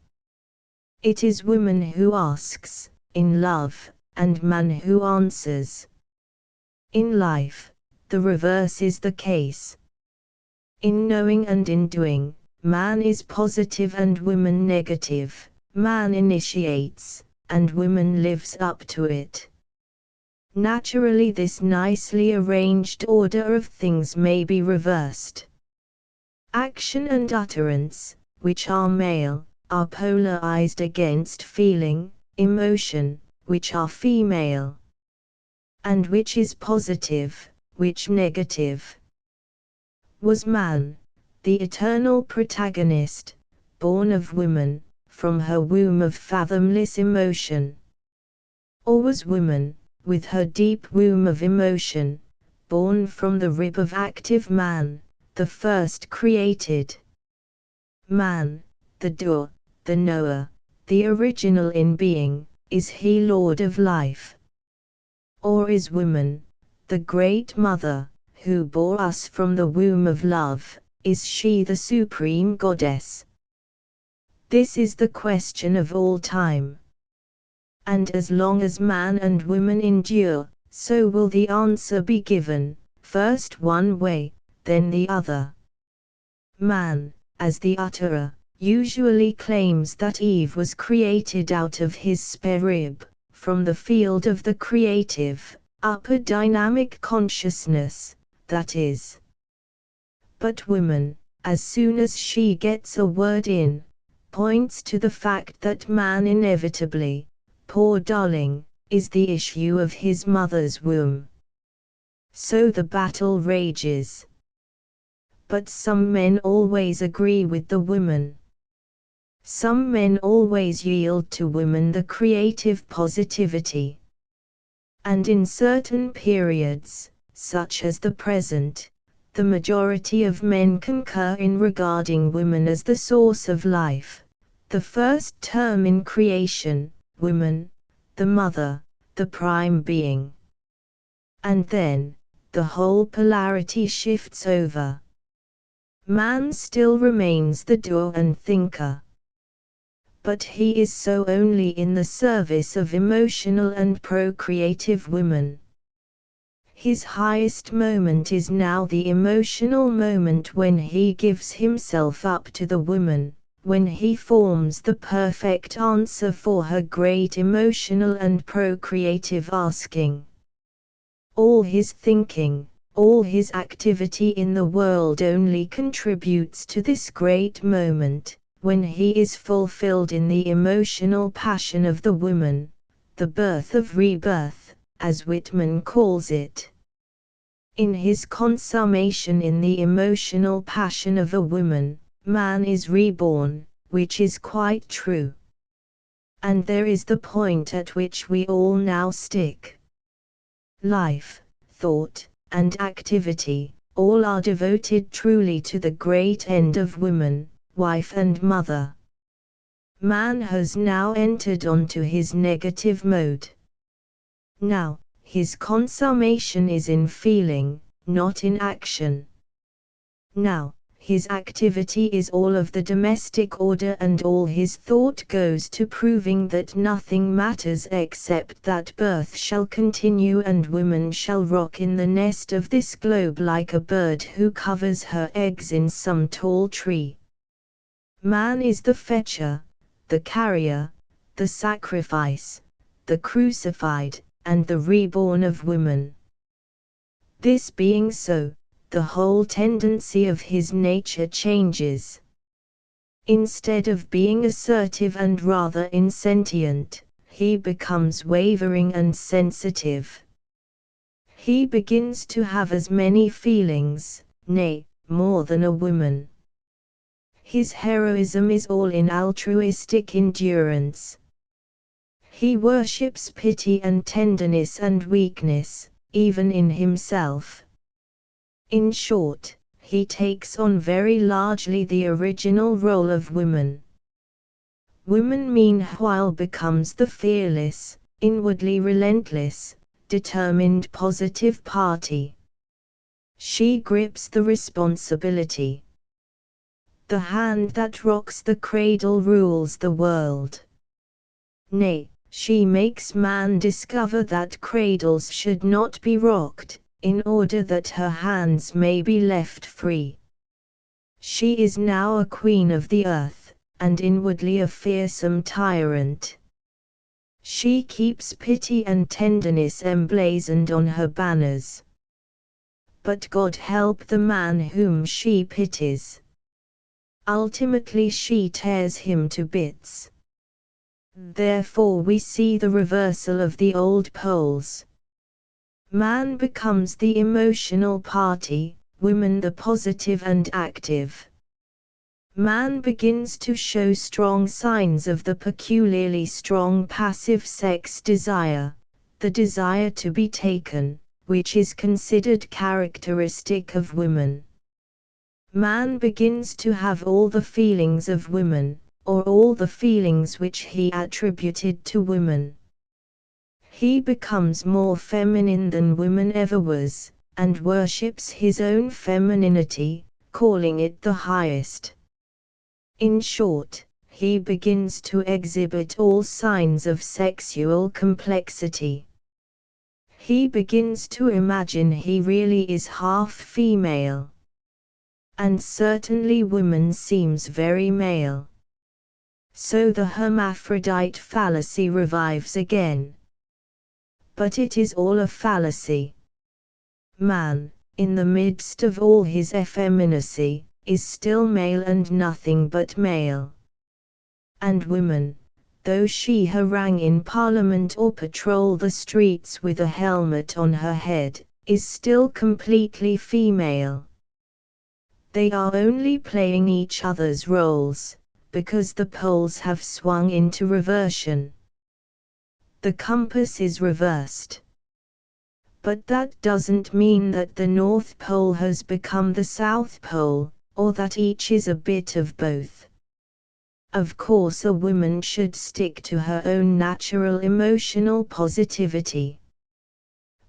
Speaker 1: It is woman who asks, in love, and man who answers. In life, the reverse is the case. In knowing and in doing, man is positive and woman negative, man initiates, and woman lives up to it. Naturally, this nicely arranged order of things may be reversed. Action and utterance, which are male, are polarized against feeling, emotion, which are female. And which is positive, which negative? Was man, the eternal protagonist, born of woman, from her womb of fathomless emotion? Or was woman, with her deep womb of emotion, born from the rib of active man, the first created? Man, the doer, the knower, the original in being, is he Lord of life? Or is woman, the great mother, who bore us from the womb of love, is she the supreme goddess? This is the question of all time. And as long as man and woman endure, so will the answer be given, first one way, then the other. Man, as the utterer, usually claims that Eve was created out of his spare rib, from the field of the creative, upper dynamic consciousness, that is. But woman, as soon as she gets a word in, points to the fact that man inevitably, poor darling, is the issue of his mother's womb. So the battle rages. But some men always agree with the woman. Some men always yield to women the creative positivity. And in certain periods, such as the present, the majority of men concur in regarding woman as the source of life, the first term in creation, woman, the mother, the prime being. And then, the whole polarity shifts over. Man still remains the doer and thinker. But he is so only in the service of emotional and procreative women. His highest moment is now the emotional moment when he gives himself up to the woman, when he forms the perfect answer for her great emotional and procreative asking. All his thinking, all his activity in the world only contributes to this great moment, when he is fulfilled in the emotional passion of the woman, the birth of rebirth, as Whitman calls it. In his consummation in the emotional passion of a woman, man is reborn, which is quite true. And there is the point at which we all now stick. Life, thought, and activity, all are devoted truly to the great end of woman, wife and mother. Man has now entered onto his negative mode. Now, his consummation is in feeling, not in action. Now, his activity is all of the domestic order and all his thought goes to proving that nothing matters except that birth shall continue and woman shall rock in the nest of this globe like a bird who covers her eggs in some tall tree. Man is the fetcher, the carrier, the sacrifice, the crucified, and the reborn of woman. This being so, the whole tendency of his nature changes. Instead of being assertive and rather insentient, he becomes wavering and sensitive. He begins to have as many feelings, nay, more than a woman. His heroism is all in altruistic endurance. He worships pity and tenderness and weakness, even in himself. In short, he takes on very largely the original role of woman. Woman meanwhile becomes the fearless, inwardly relentless, determined positive party. She grips the responsibility. The hand that rocks the cradle rules the world. Nay, she makes man discover that cradles should not be rocked, in order that her hands may be left free. She is now a queen of the earth, and inwardly a fearsome tyrant. She keeps pity and tenderness emblazoned on her banners. But God help the man whom she pities. Ultimately she tears him to bits. Therefore we see the reversal of the old poles. Man becomes the emotional party, woman the positive and active. Man begins to show strong signs of the peculiarly strong passive sex desire, the desire to be taken, which is considered characteristic of women. Man begins to have all the feelings of women, or all the feelings which he attributed to women. He becomes more feminine than woman ever was, and worships his own femininity, calling it the highest. In short, he begins to exhibit all signs of sexual complexity. He begins to imagine he really is half female. And certainly woman seems very male. So the hermaphrodite fallacy revives again. But it is all a fallacy. Man, in the midst of all his effeminacy, is still male and nothing but male. And woman, though she harangue in Parliament or patrol the streets with a helmet on her head, is still completely female. They are only playing each other's roles, because the poles have swung into reversion. The compass is reversed. But that doesn't mean that the North Pole has become the South Pole, or that each is a bit of both. Of course a woman should stick to her own natural emotional positivity.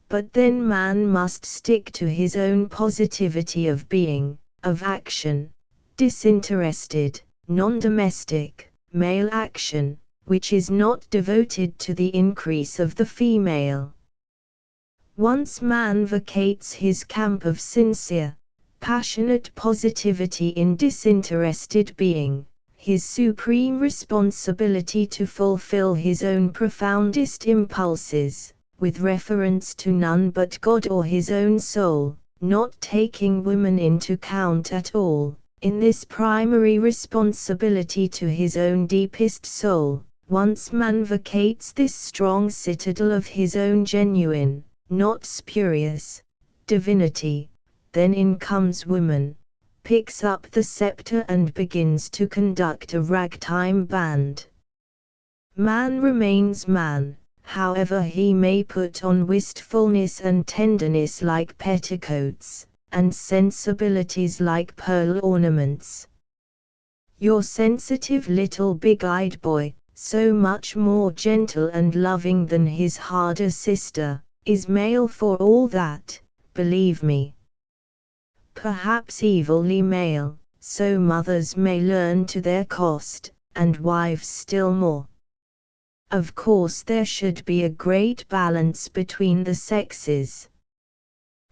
Speaker 1: But then man must stick to his own positivity of being, of action, disinterested, non-domestic, male action, which is not devoted to the increase of the female. Once man vacates his camp of sincere, passionate positivity in disinterested being, his supreme responsibility to fulfill his own profoundest impulses, with reference to none but God or his own soul, not taking women into account at all, in this primary responsibility to his own deepest soul, once man vacates this strong citadel of his own genuine, not spurious, divinity, then in comes woman, picks up the scepter and begins to conduct a ragtime band. Man remains man, however he may put on wistfulness and tenderness like petticoats, and sensibilities like pearl ornaments. Your sensitive little big-eyed boy, so much more gentle and loving than his harder sister, is male for all that, believe me. Perhaps evilly male, so mothers may learn to their cost, and wives still more. Of course there should be a great balance between the sexes.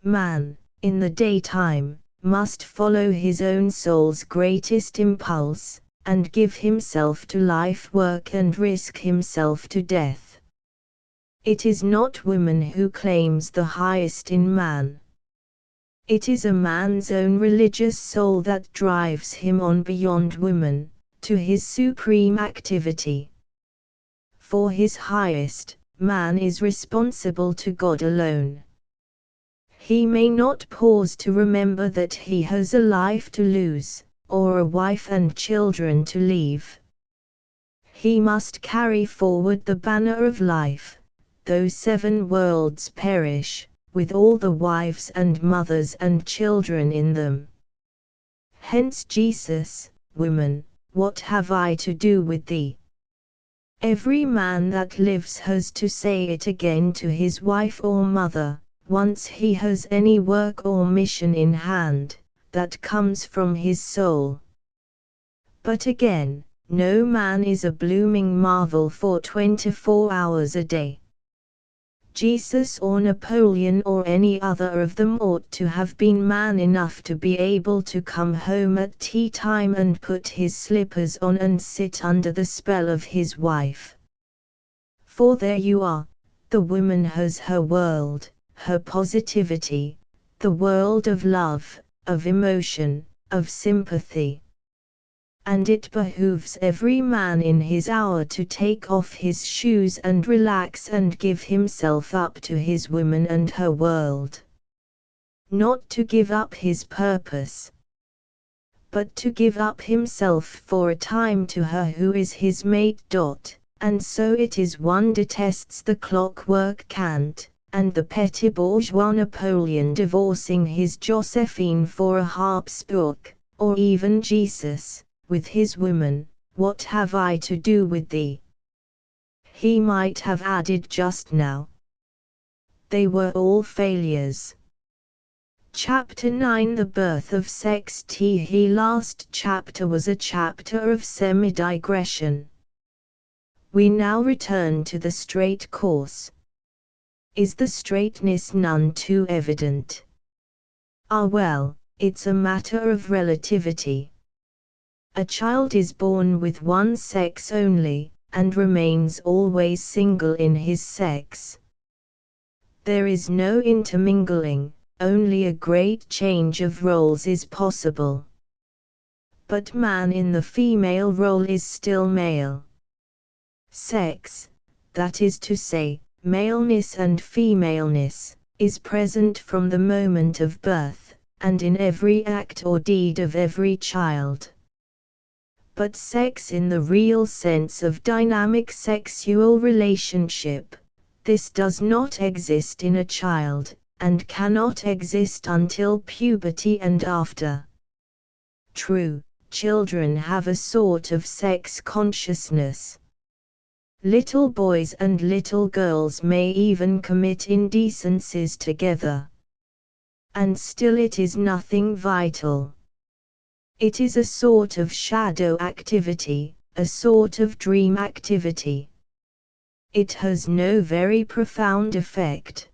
Speaker 1: Man, in the daytime, must follow his own soul's greatest impulse, and give himself to life work and risk himself to death. It is not woman who claims the highest in man. It is a man's own religious soul that drives him on beyond woman, to his supreme activity. For his highest, man is responsible to God alone. He may not pause to remember that he has a life to lose, or a wife and children to leave. He must carry forward the banner of life, though 7 worlds perish, with all the wives and mothers and children in them. Hence Jesus, woman, what have I to do with thee? Every man that lives has to say it again to his wife or mother, once he has any work or mission in hand, that comes from his soul. But again, no man is a blooming marvel for 24 hours a day. Jesus or Napoleon or any other of them ought to have been man enough to be able to come home at tea time and put his slippers on and sit under the spell of his wife. For there you are, the woman has her world, her positivity, the world of love, of emotion, of sympathy. And it behooves every man in his hour to take off his shoes and relax and give himself up to his woman and her world. Not to give up his purpose, but to give up himself for a time to her who is his mate. And so it is one detests the clockwork Kant, and the petty bourgeois Napoleon divorcing his Josephine for a Habsburg, or even Jesus, with his women, what have I to do with thee? He might have added just now. They were all failures. Chapter 9 The Birth of Sex. The last chapter was a chapter of semi-digression. We now return to the straight course. Is the straightness none too evident? Ah well, it's a matter of relativity. A child is born with one sex only, and remains always single in his sex. There is no intermingling, only a great change of roles is possible. But man in the female role is still male. Sex, that is to say, maleness and femaleness, is present from the moment of birth, and in every act or deed of every child. But sex in the real sense of dynamic sexual relationship, this does not exist in a child, and cannot exist until puberty and after. True, children have a sort of sex consciousness. Little boys and little girls may even commit indecencies together. And still it is nothing vital. It is a sort of shadow activity, a sort of dream activity. It has no very profound effect.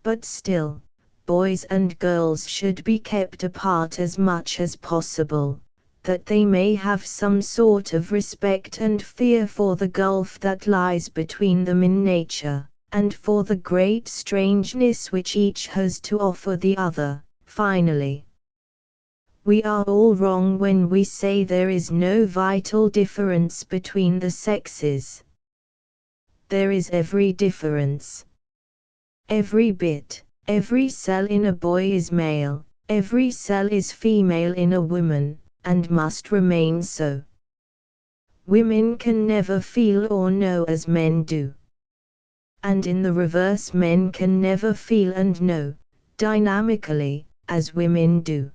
Speaker 1: But still, boys and girls should be kept apart as much as possible, that they may have some sort of respect and fear for the gulf that lies between them in nature, and for the great strangeness which each has to offer the other. Finally, we are all wrong when we say there is no vital difference between the sexes. There is every difference. Every bit, every cell in a boy is male, every cell is female in a woman, and must remain so. Women can never feel or know as men do. And in the reverse, men can never feel and know, dynamically, as women do.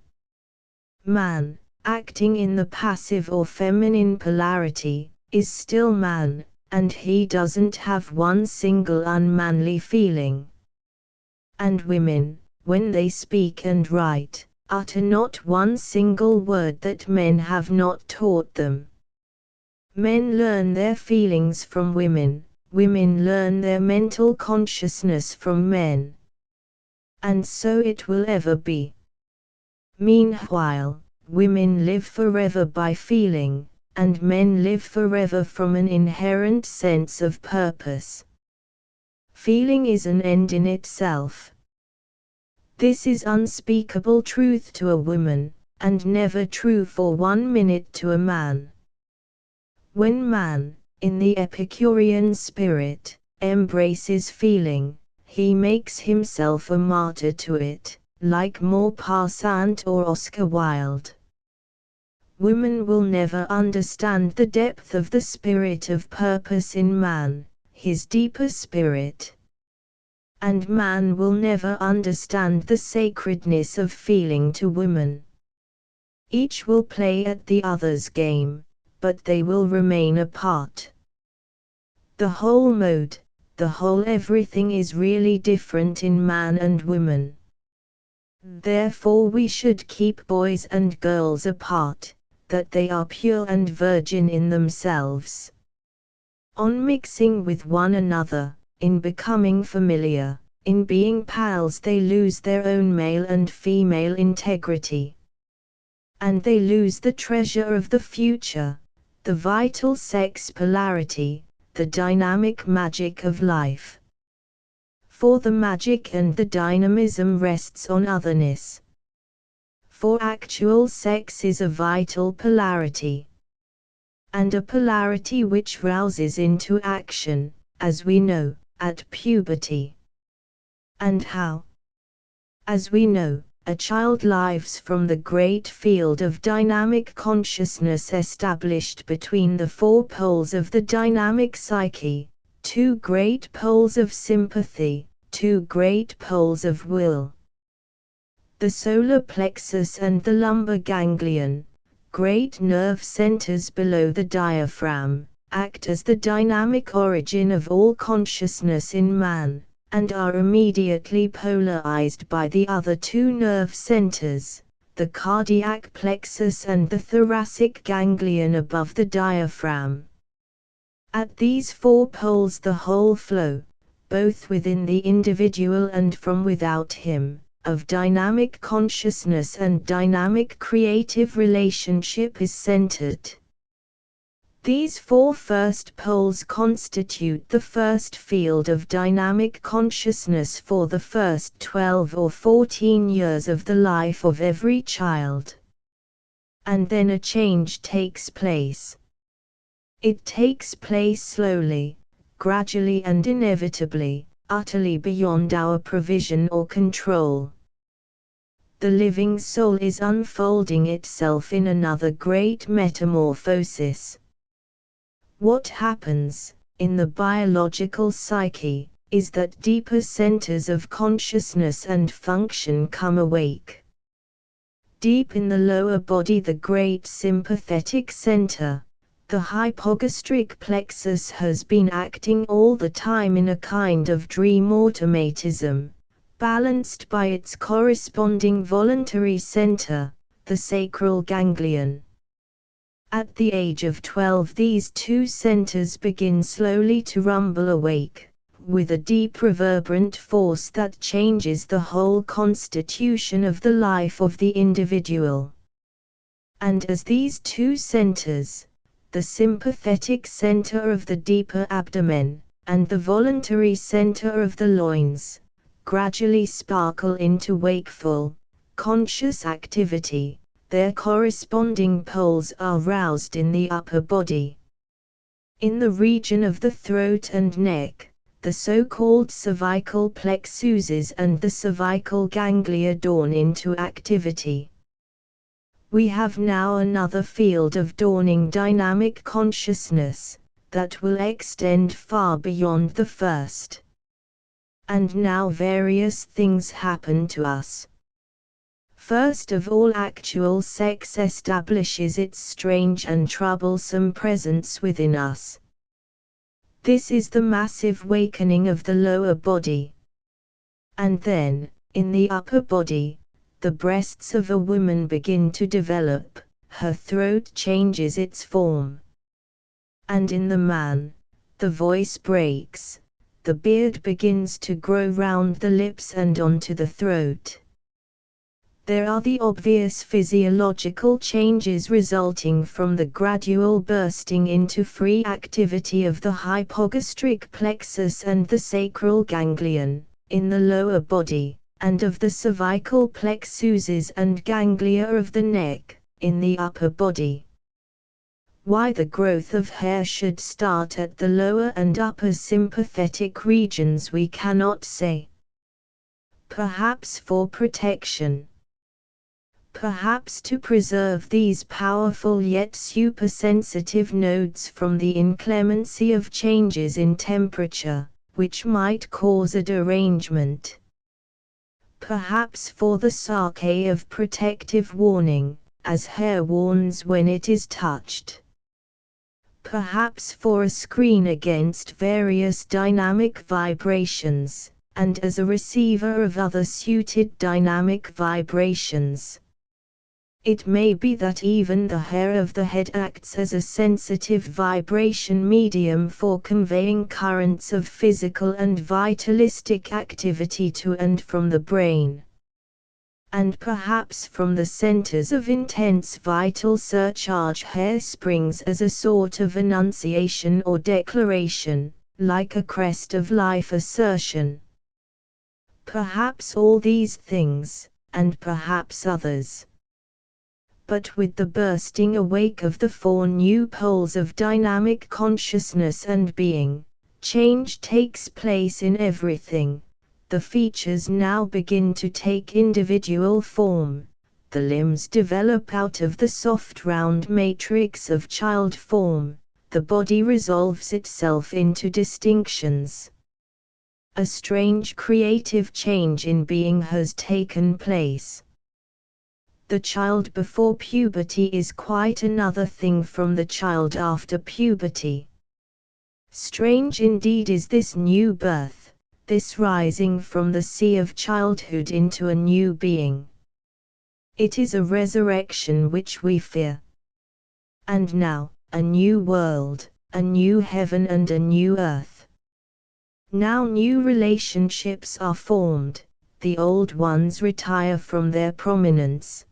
Speaker 1: Man, acting in the passive or feminine polarity, is still man, and he doesn't have one single unmanly feeling. And women, when they speak and write, utter not one single word that men have not taught them. Men learn their feelings from women, women learn their mental consciousness from men. And so it will ever be. Meanwhile, women live forever by feeling, and men live forever from an inherent sense of purpose. Feeling is an end in itself. This is unspeakable truth to a woman, and never true for 1 minute to a man. When man, in the Epicurean spirit, embraces feeling, he makes himself a martyr to it, like Maupassant or Oscar Wilde. Woman will never understand the depth of the spirit of purpose in man, his deeper spirit. And man will never understand the sacredness of feeling to woman. Each will play at the other's game, but they will remain apart. The whole mode, the whole everything is really different in man and woman. Therefore we should keep boys and girls apart, that they are pure and virgin in themselves. On mixing with one another, in becoming familiar, in being pals, they lose their own male and female integrity. And they lose the treasure of the future, the vital sex polarity, the dynamic magic of life. For the magic and the dynamism rests on otherness. For actual sex is a vital polarity. And a polarity which rouses into action, as we know, at puberty. And how? As we know, a child lives from the great field of dynamic consciousness established between the 4 poles of the dynamic psyche, 2 great poles of sympathy, 2 great poles of will. The solar plexus and the lumbar ganglion, great nerve centers below the diaphragm, act as the dynamic origin of all consciousness in man, and are immediately polarized by the other 2 nerve centers, the cardiac plexus and the thoracic ganglion above the diaphragm. At these 4 poles the whole flow, both within the individual and from without him, of dynamic consciousness and dynamic creative relationship is centered. These 4 first poles constitute the first field of dynamic consciousness for the first 12 or 14 years of the life of every child. And then a change takes place. It takes place slowly, gradually and inevitably, utterly beyond our provision or control. The living soul is unfolding itself in another great metamorphosis. What happens, in the biological psyche, is that deeper centers of consciousness and function come awake. Deep in the lower body, the great sympathetic center, the hypogastric plexus, has been acting all the time in a kind of dream automatism, balanced by its corresponding voluntary center, the sacral ganglion. At the age of 12 these 2 centers begin slowly to rumble awake, with a deep reverberant force that changes the whole constitution of the life of the individual. And as these 2 centers, the sympathetic center of the deeper abdomen, and the voluntary center of the loins, gradually sparkle into wakeful, conscious activity, their corresponding poles are roused in the upper body. In the region of the throat and neck, the so-called cervical plexuses and the cervical ganglia dawn into activity. We have now another field of dawning dynamic consciousness, that will extend far beyond the first. And now various things happen to us. First of all, actual sex establishes its strange and troublesome presence within us. This is the massive wakening of the lower body. And then, in the upper body, the breasts of a woman begin to develop, her throat changes its form. And in the man, the voice breaks, the beard begins to grow round the lips and onto the throat. There are the obvious physiological changes resulting from the gradual bursting into free activity of the hypogastric plexus and the sacral ganglion, in the lower body, and of the cervical plexuses and ganglia of the neck, in the upper body. Why the growth of hair should start at the lower and upper sympathetic regions we cannot say. Perhaps for protection. Perhaps to preserve these powerful yet supersensitive nodes from the inclemency of changes in temperature, which might cause a derangement. Perhaps for the sarque of protective warning, as hair warns when it is touched. Perhaps for a screen against various dynamic vibrations, and as a receiver of other suited dynamic vibrations. It may be that even the hair of the head acts as a sensitive vibration medium for conveying currents of physical and vitalistic activity to and from the brain. And perhaps from the centers of intense vital surcharge hair springs as a sort of enunciation or declaration, like a crest of life assertion. Perhaps all these things, and perhaps others. But with the bursting awake of the four new poles of dynamic consciousness and being, change takes place in everything. The features now begin to take individual form, the limbs develop out of the soft round matrix of child form, the body resolves itself into distinctions. A strange creative change in being has taken place. The child before puberty is quite another thing from the child after puberty. Strange indeed is this new birth, this rising from the sea of childhood into a new being. It is a resurrection which we fear. And now, a new world, a new heaven and a new earth. Now new relationships are formed, the old ones retire from their prominence.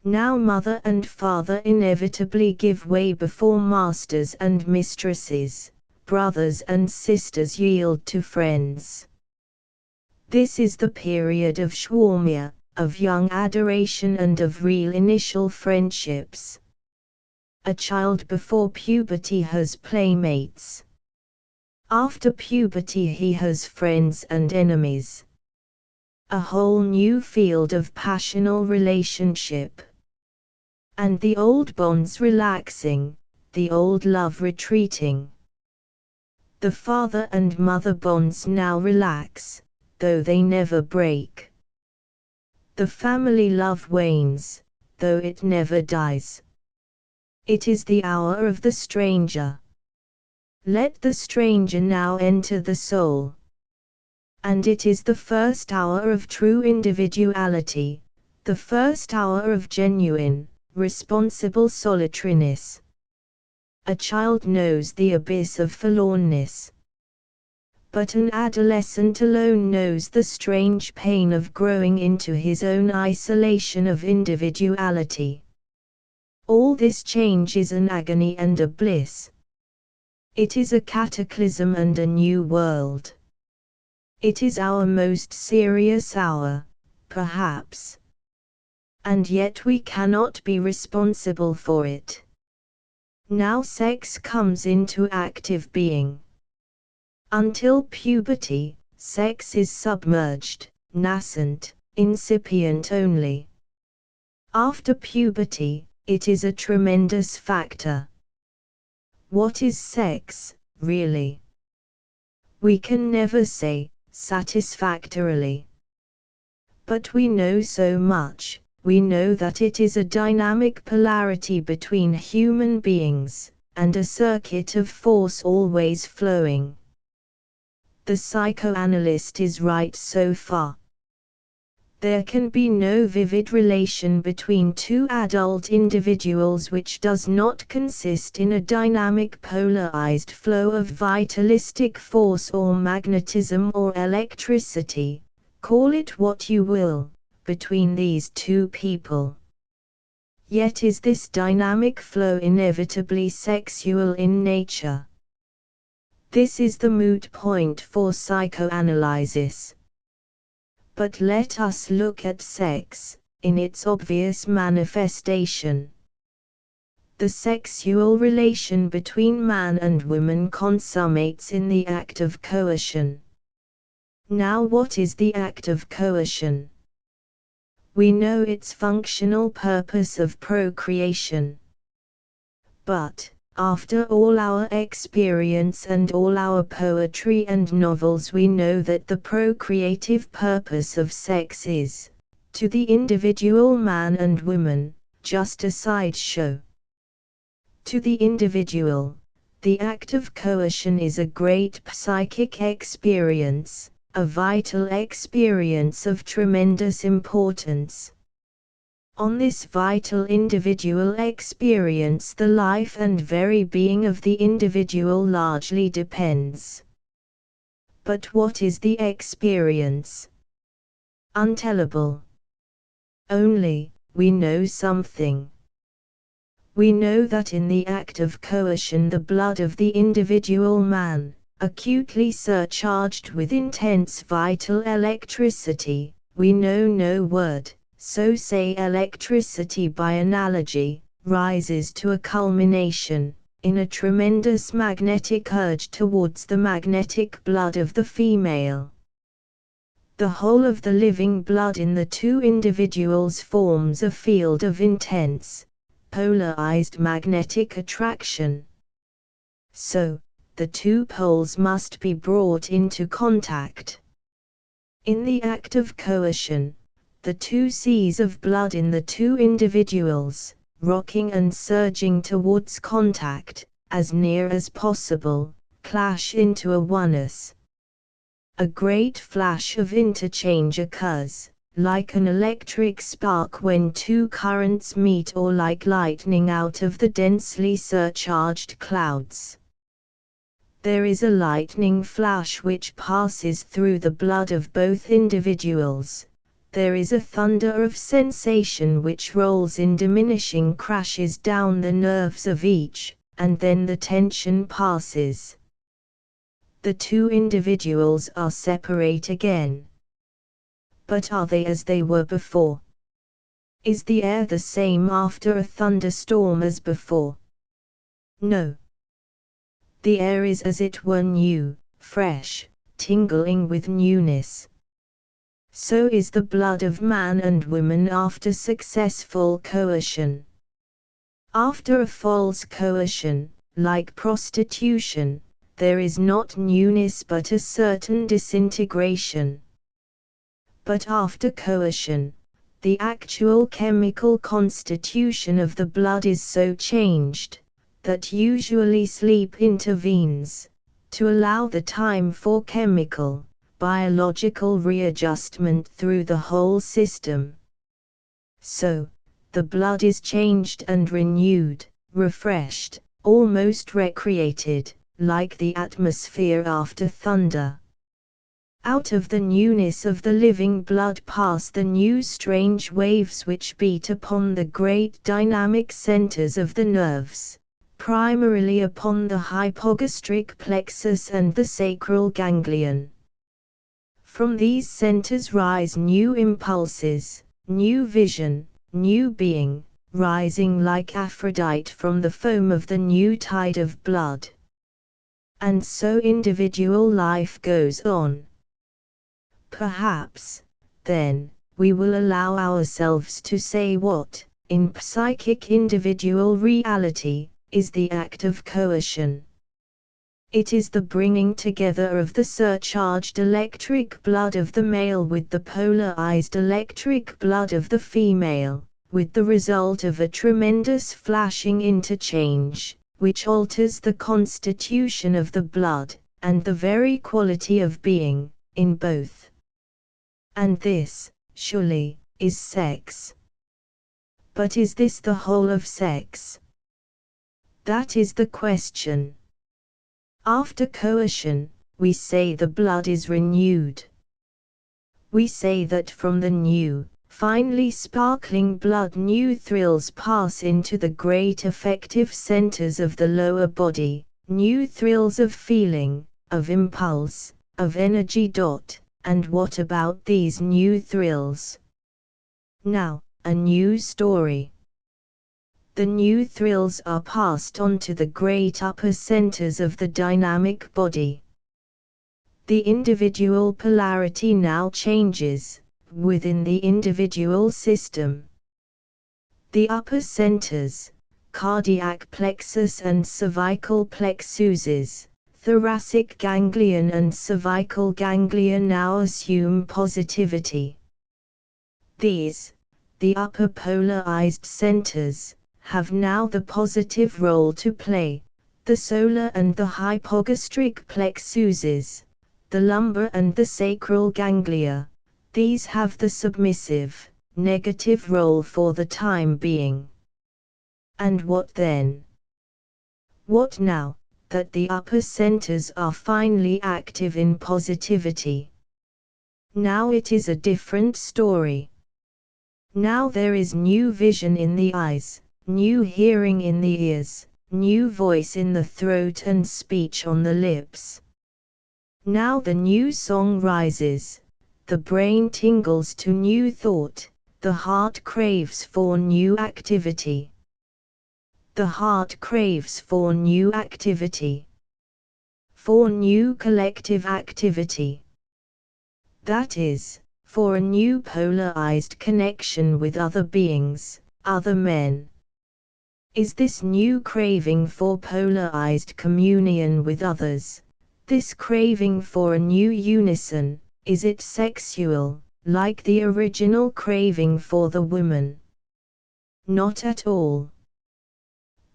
Speaker 1: Now mother and father inevitably give way before masters and mistresses, brothers and sisters yield to friends. This is the period of schwärme, of young adoration and of real initial friendships. A child before puberty has playmates. After puberty he has friends and enemies. A whole new field of passional relationship. And the old bonds relaxing, the old love retreating. The father and mother bonds now relax, though they never break. The family love wanes, though it never dies. It is the hour of the stranger. Let the stranger now enter the soul. And it is the first hour of true individuality, the first hour of genuine, responsible solitariness. A child knows the abyss of forlornness. But an adolescent alone knows the strange pain of growing into his own isolation of individuality. All this change is an agony and a bliss. It is a cataclysm and a new world. It is our most serious hour, perhaps. And yet we cannot be responsible for it. Now sex comes into active being. Until puberty, sex is submerged, nascent, incipient only. After puberty, it is a tremendous factor. What is sex, really? We can never say, satisfactorily. But we know so much. We know that it is a dynamic polarity between human beings, and a circuit of force always flowing. The psychoanalyst is right so far. There can be no vivid relation between two adult individuals which does not consist in a dynamic polarized flow of vitalistic force or magnetism or electricity, call it what you will. between these two people. Yet is this dynamic flow inevitably sexual in nature? This is the moot point for psychoanalysis. But let us look at sex, in its obvious manifestation. The sexual relation between man and woman consummates in the act of coercion. Now, what is the act of coercion? We know its functional purpose of procreation. But, after all our experience and all our poetry and novels, we know that the procreative purpose of sex is, to the individual man and woman, just a sideshow. To the individual, the act of coercion is a great psychic experience, a vital experience of tremendous importance. On this vital individual experience the life and very being of the individual largely depends. But what is the experience? Untellable. Only, we know something. We know that in the act of coercion the blood of the individual man, acutely surcharged with intense vital electricity, we know no word, so say electricity by analogy, rises to a culmination, in a tremendous magnetic urge towards the magnetic blood of the female. The whole of the living blood in the two individuals forms a field of intense, polarized magnetic attraction. So, the two poles must be brought into contact. In the act of coercion, the two seas of blood in the two individuals, rocking and surging towards contact, as near as possible, clash into a oneness. A great flash of interchange occurs, like an electric spark when two currents meet, or like lightning out of the densely surcharged clouds. There is a lightning flash which passes through the blood of both individuals. There is a thunder of sensation which rolls in diminishing crashes down the nerves of each, and then the tension passes. The two individuals are separate again. But are they as they were before? Is the air the same after a thunderstorm as before? No. The air is as it were new, fresh, tingling with newness. So is the blood of man and woman after successful coercion. After a false coercion, like prostitution, there is not newness but a certain disintegration. But after coercion, the actual chemical constitution of the blood is so changed, that usually sleep intervenes, to allow the time for chemical, biological readjustment through the whole system. So, the blood is changed and renewed, refreshed, almost recreated, like the atmosphere after thunder. Out of the newness of the living blood pass the new strange waves which beat upon the great dynamic centers of the nerves, primarily upon the hypogastric plexus and the sacral ganglion. From these centers rise new impulses, new vision, new being, rising like Aphrodite from the foam of the new tide of blood. And so individual life goes on. Perhaps, then, we will allow ourselves to say what, in psychic individual reality, is the act of coercion. It is the bringing together of the surcharged electric blood of the male with the polarized electric blood of the female, with the result of a tremendous flashing interchange, which alters the constitution of the blood, and the very quality of being, in both. And this, surely, is sex. But is this the whole of sex? That is the question. After coercion, we say the blood is renewed. We say that from the new, finely sparkling blood, new thrills pass into the great effective centers of the lower body, new thrills of feeling, of impulse, of energy. And what about these new thrills? Now, a new story. The new thrills are passed on to the great upper centers of the dynamic body. The individual polarity now changes within the individual system. The upper centers, cardiac plexus and cervical plexuses, thoracic ganglion and cervical ganglia, now assume positivity. These, the upper polarized centers, have now the positive role to play. The solar and the hypogastric plexuses, the lumbar and the sacral ganglia, these have the submissive, negative role for the time being. And what then? What now, that the upper centers are finally active in positivity? Now it is a different story. Now there is new vision in the eyes, new hearing in the ears, new voice in the throat and speech on the lips. Now the new song rises, the brain tingles to new thought, the heart craves for new activity. The heart craves for new activity. For new collective activity. That is, for a new polarized connection with other beings, other men. Is this new craving for polarized communion with others, this craving for a new unison, is it sexual, like the original craving for the woman? Not at all.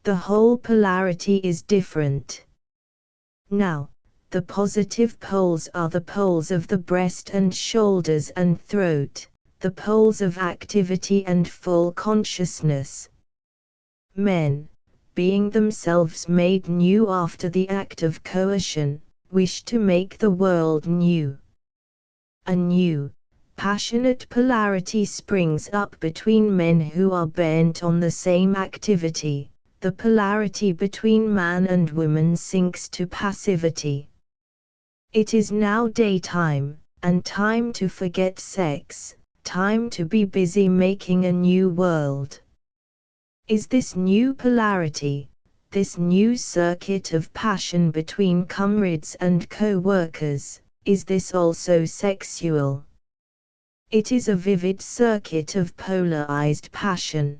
Speaker 1: The whole polarity is different. Now, the positive poles are the poles of the breast and shoulders and throat, the poles of activity and full consciousness. Men, being themselves made new after the act of coercion, wish to make the world new. A new, passionate polarity springs up between men who are bent on the same activity. The polarity between man and woman sinks to passivity. It is now daytime, and time to forget sex, time to be busy making a new world. Is this new polarity, this new circuit of passion between comrades and co-workers, is this also sexual? It is a vivid circuit of polarized passion.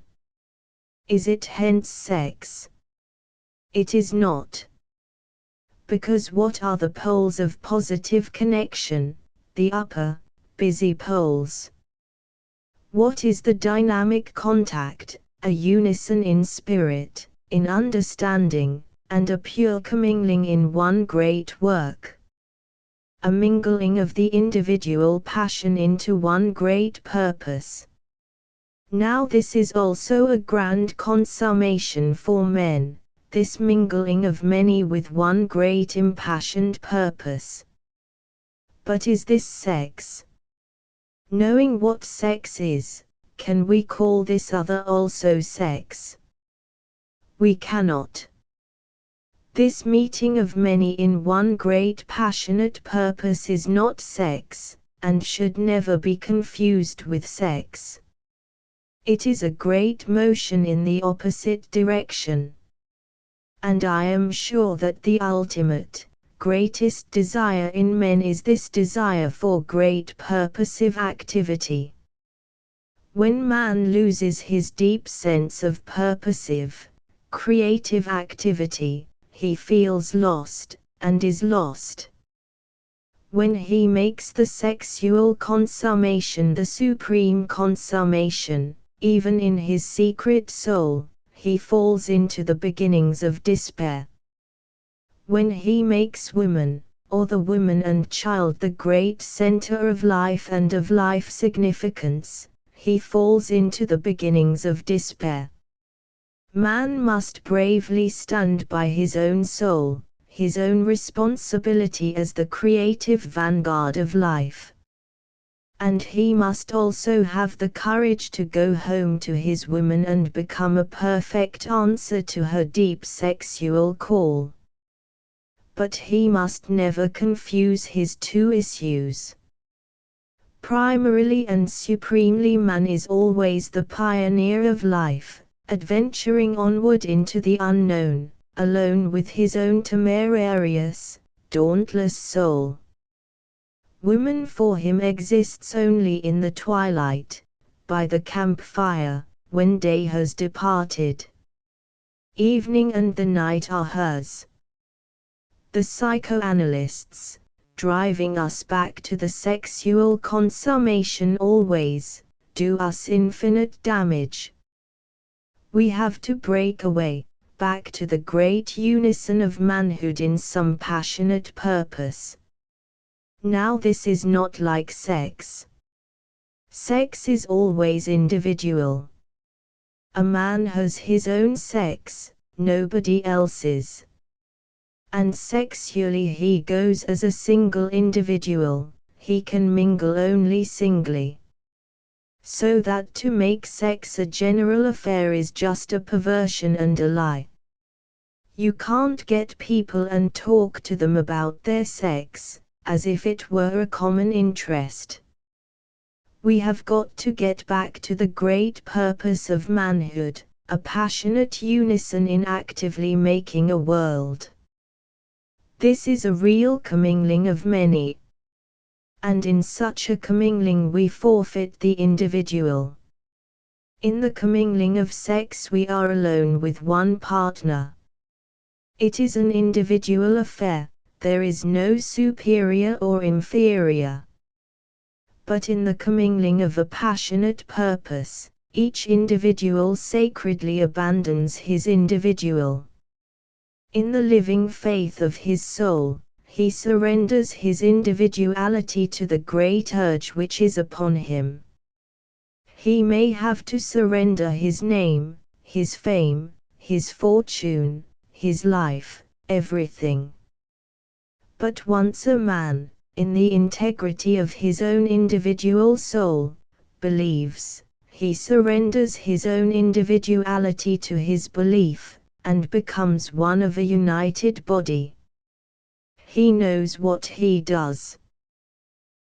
Speaker 1: Is it hence sex? It is not. Because what are the poles of positive connection, the upper, busy poles? What is the dynamic contact, a unison in spirit, in understanding, and a pure commingling in one great work? A mingling of the individual passion into one great purpose. Now this is also a grand consummation for men, this mingling of many with one great impassioned purpose. But is this sex? Knowing what sex is, can we call this other also sex? We cannot. This meeting of many in one great passionate purpose is not sex, and should never be confused with sex. It is a great motion in the opposite direction. And I am sure that the ultimate, greatest desire in men is this desire for great purposive activity. When man loses his deep sense of purposive, creative activity, he feels lost, and is lost. When he makes the sexual consummation the supreme consummation, even in his secret soul, he falls into the beginnings of despair. When he makes woman, or the woman and child the great center of life and of life significance, he falls into the beginnings of despair. Man must bravely stand by his own soul, his own responsibility as the creative vanguard of life. And he must also have the courage to go home to his woman and become a perfect answer to her deep sexual call. But he must never confuse his two issues. Primarily and supremely, man is always the pioneer of life, adventuring onward into the unknown, alone with his own temerarious, dauntless soul. Woman for him exists only in the twilight, by the campfire, when day has departed. Evening and the night are hers. The psychoanalysts, driving us back to the sexual consummation, always do us infinite damage. We have to break away, back to the great unison of manhood in some passionate purpose. Now this is not like sex. Sex is always individual. A man has his own sex, nobody else's. And sexually he goes as a single individual, he can mingle only singly. So that to make sex a general affair is just a perversion and a lie. You can't get people and talk to them about their sex, as if it were a common interest. We have got to get back to the great purpose of manhood, a passionate unison in actively making a world. This is a real commingling of many. And in such a commingling we forfeit the individual. In the commingling of sex we are alone with one partner. It is an individual affair, there is no superior or inferior. But in the commingling of a passionate purpose, each individual sacredly abandons his individual. In the living faith of his soul, he surrenders his individuality to the great urge which is upon him. He may have to surrender his name, his fame, his fortune, his life, everything. But once a man, in the integrity of his own individual soul, believes, he surrenders his own individuality to his belief, and becomes one of a united body. He knows what he does.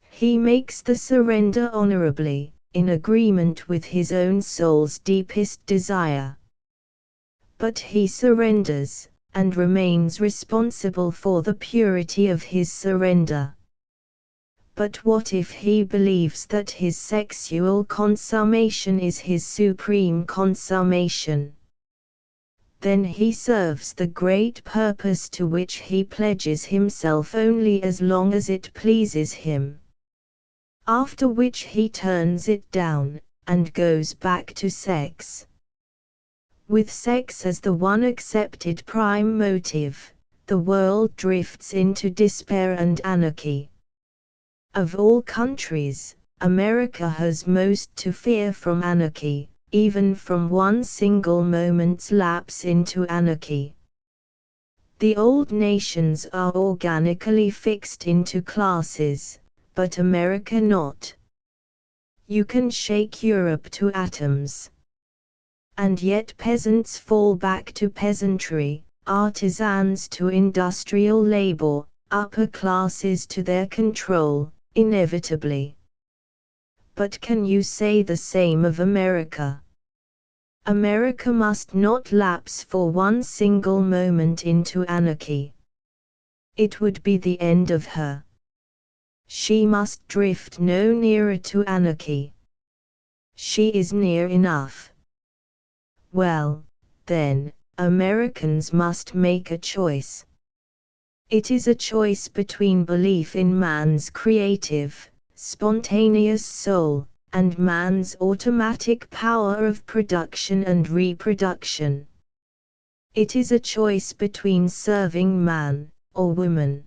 Speaker 1: He makes the surrender honorably, in agreement with his own soul's deepest desire. But he surrenders, and remains responsible for the purity of his surrender. But what if he believes that his sexual consummation is his supreme consummation? Then he serves the great purpose to which he pledges himself only as long as it pleases him. After which he turns it down, and goes back to sex. With sex as the one accepted prime motive, the world drifts into despair and anarchy. Of all countries, America has most to fear from anarchy, even from one single moment's lapse into anarchy. The old nations are organically fixed into classes, but America not. You can shake Europe to atoms. And yet peasants fall back to peasantry, artisans to industrial labor, upper classes to their control, inevitably. But can you say the same of America? America must not lapse for one single moment into anarchy. It would be the end of her. She must drift no nearer to anarchy. She is near enough. Well, then, Americans must make a choice. It is a choice between belief in man's creative, spontaneous soul, and man's automatic power of production and reproduction. It is a choice between serving man, or woman.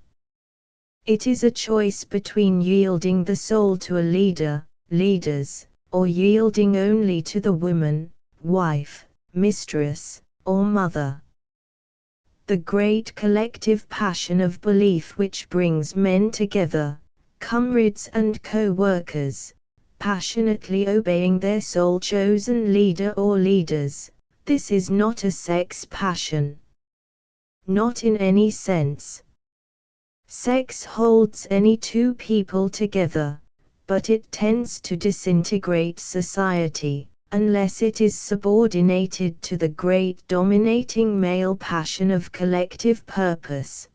Speaker 1: It is a choice between yielding the soul to a leader, leaders, or yielding only to the woman, wife, mistress, or mother. The great collective passion of belief which brings men together, comrades and co-workers, passionately obeying their soul-chosen leader or leaders. This is not a sex passion. Not in any sense. Sex holds any two people together, but it tends to disintegrate society, unless it is subordinated to the great dominating male passion of collective purpose.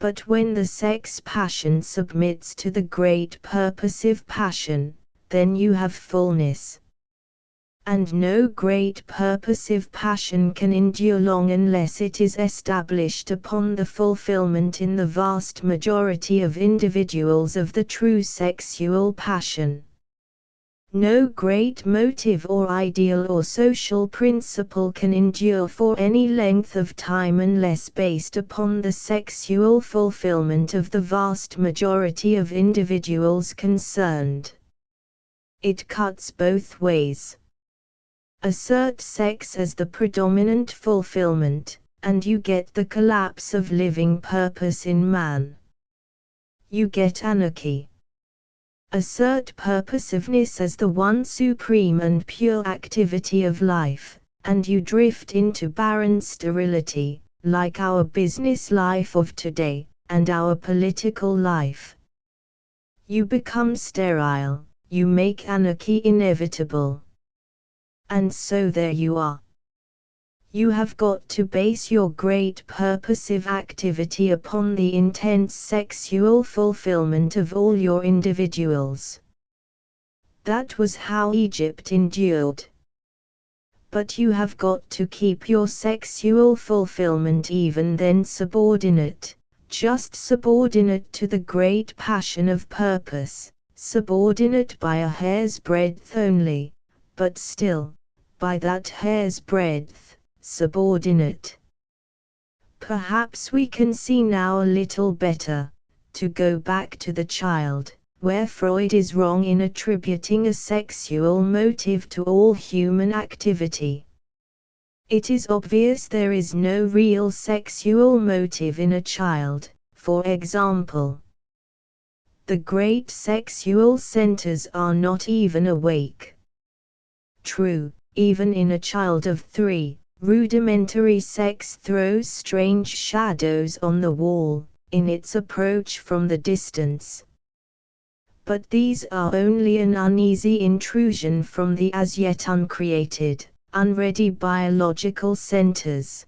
Speaker 1: But when the sex passion submits to the great purposive passion, then you have fullness. And no great purposive passion can endure long unless it is established upon the fulfillment in the vast majority of individuals of the true sexual passion. No great motive or ideal or social principle can endure for any length of time unless based upon the sexual fulfillment of the vast majority of individuals concerned. It cuts both ways. Assert sex as the predominant fulfillment, and you get the collapse of living purpose in man. You get anarchy. Assert purposiveness as the one supreme and pure activity of life, and you drift into barren sterility, like our business life of today, and our political life. You become sterile, you make anarchy inevitable. And so there you are. You have got to base your great purposive activity upon the intense sexual fulfillment of all your individuals. That was how Egypt endured. But you have got to keep your sexual fulfillment even then subordinate, just subordinate to the great passion of purpose, subordinate by a hair's breadth only, but still, by that hair's breadth, subordinate. Perhaps we can see now a little better, to go back to the child, where Freud is wrong in attributing a sexual motive to all human activity. It is obvious there is no real sexual motive in a child, for example. The great sexual centers are not even awake. True, even in a child of 3, rudimentary sex throws strange shadows on the wall, in its approach from the distance. But these are only an uneasy intrusion from the as yet uncreated, unready biological centers.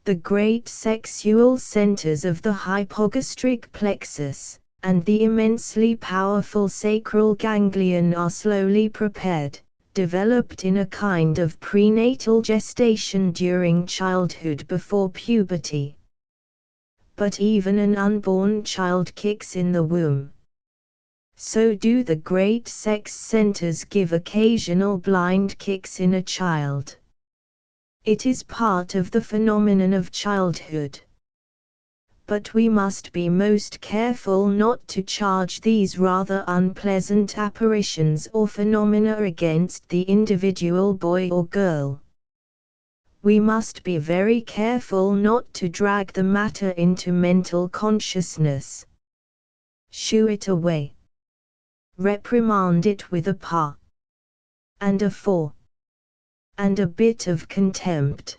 Speaker 1: The great sexual centers of the hypogastric plexus, and the immensely powerful sacral ganglion are slowly prepared, developed in a kind of prenatal gestation during childhood before puberty. But even an unborn child kicks in the womb. So do the great sex centers give occasional blind kicks in a child. It is part of the phenomenon of childhood. But we must be most careful not to charge these rather unpleasant apparitions or phenomena against the individual boy or girl. We must be very careful not to drag the matter into mental consciousness. Shoo it away. Reprimand it with a pa. And a for. And a bit of contempt.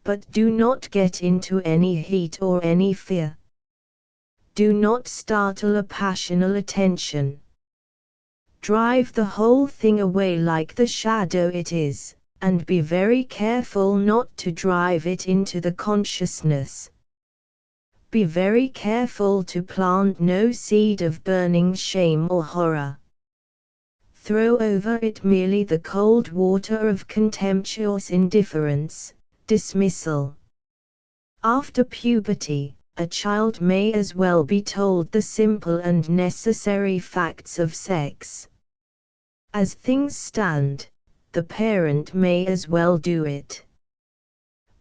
Speaker 1: But do not get into any heat or any fear. Do not startle a passional attention. Drive the whole thing away like the shadow it is, and be very careful not to drive it into the consciousness. Be very careful to plant no seed of burning shame or horror. Throw over it merely the cold water of contemptuous indifference, dismissal. After puberty, a child may as well be told the simple and necessary facts of sex. As things stand, the parent may as well do it.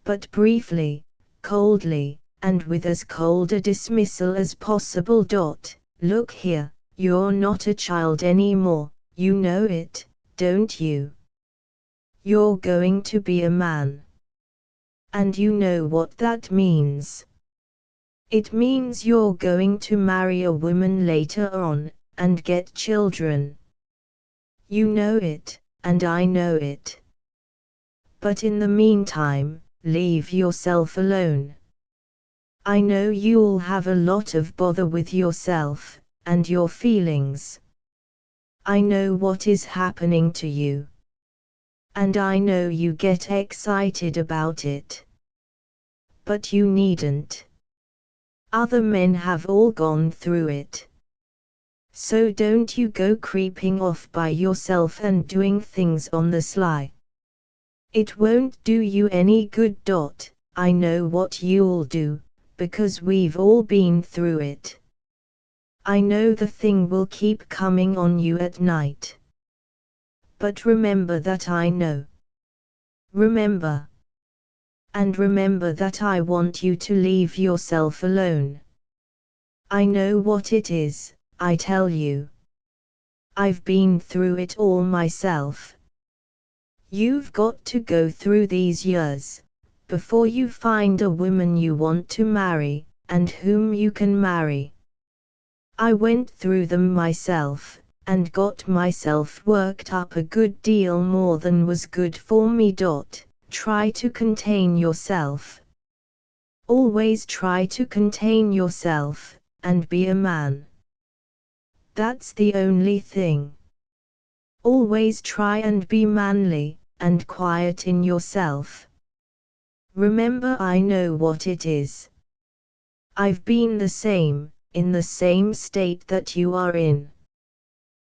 Speaker 1: But briefly, coldly, and with as cold a dismissal as possible. Look here, you're not a child anymore, you know it, don't you? You're going to be a man. And you know what that means. It means you're going to marry a woman later on, and get children. You know it, and I know it. But in the meantime, leave yourself alone. I know you'll have a lot of bother with yourself, and your feelings. I know what is happening to you. And I know you get excited about it. But you needn't. Other men have all gone through it. So don't you go creeping off by yourself and doing things on the sly. It won't do you any good. I know what you'll do, because we've all been through it. I know the thing will keep coming on you at night. But remember that I know. Remember. And remember that I want you to leave yourself alone. I know what it is, I tell you. I've been through it all myself. You've got to go through these years, before you find a woman you want to marry, and whom you can marry. I went through them myself, and got myself worked up a good deal more than was good for me. Try to contain yourself. Always try to contain yourself, and be a man. That's the only thing. Always try and be manly, and quiet in yourself. Remember, I know what it is. I've been the same, in the same state that you are in.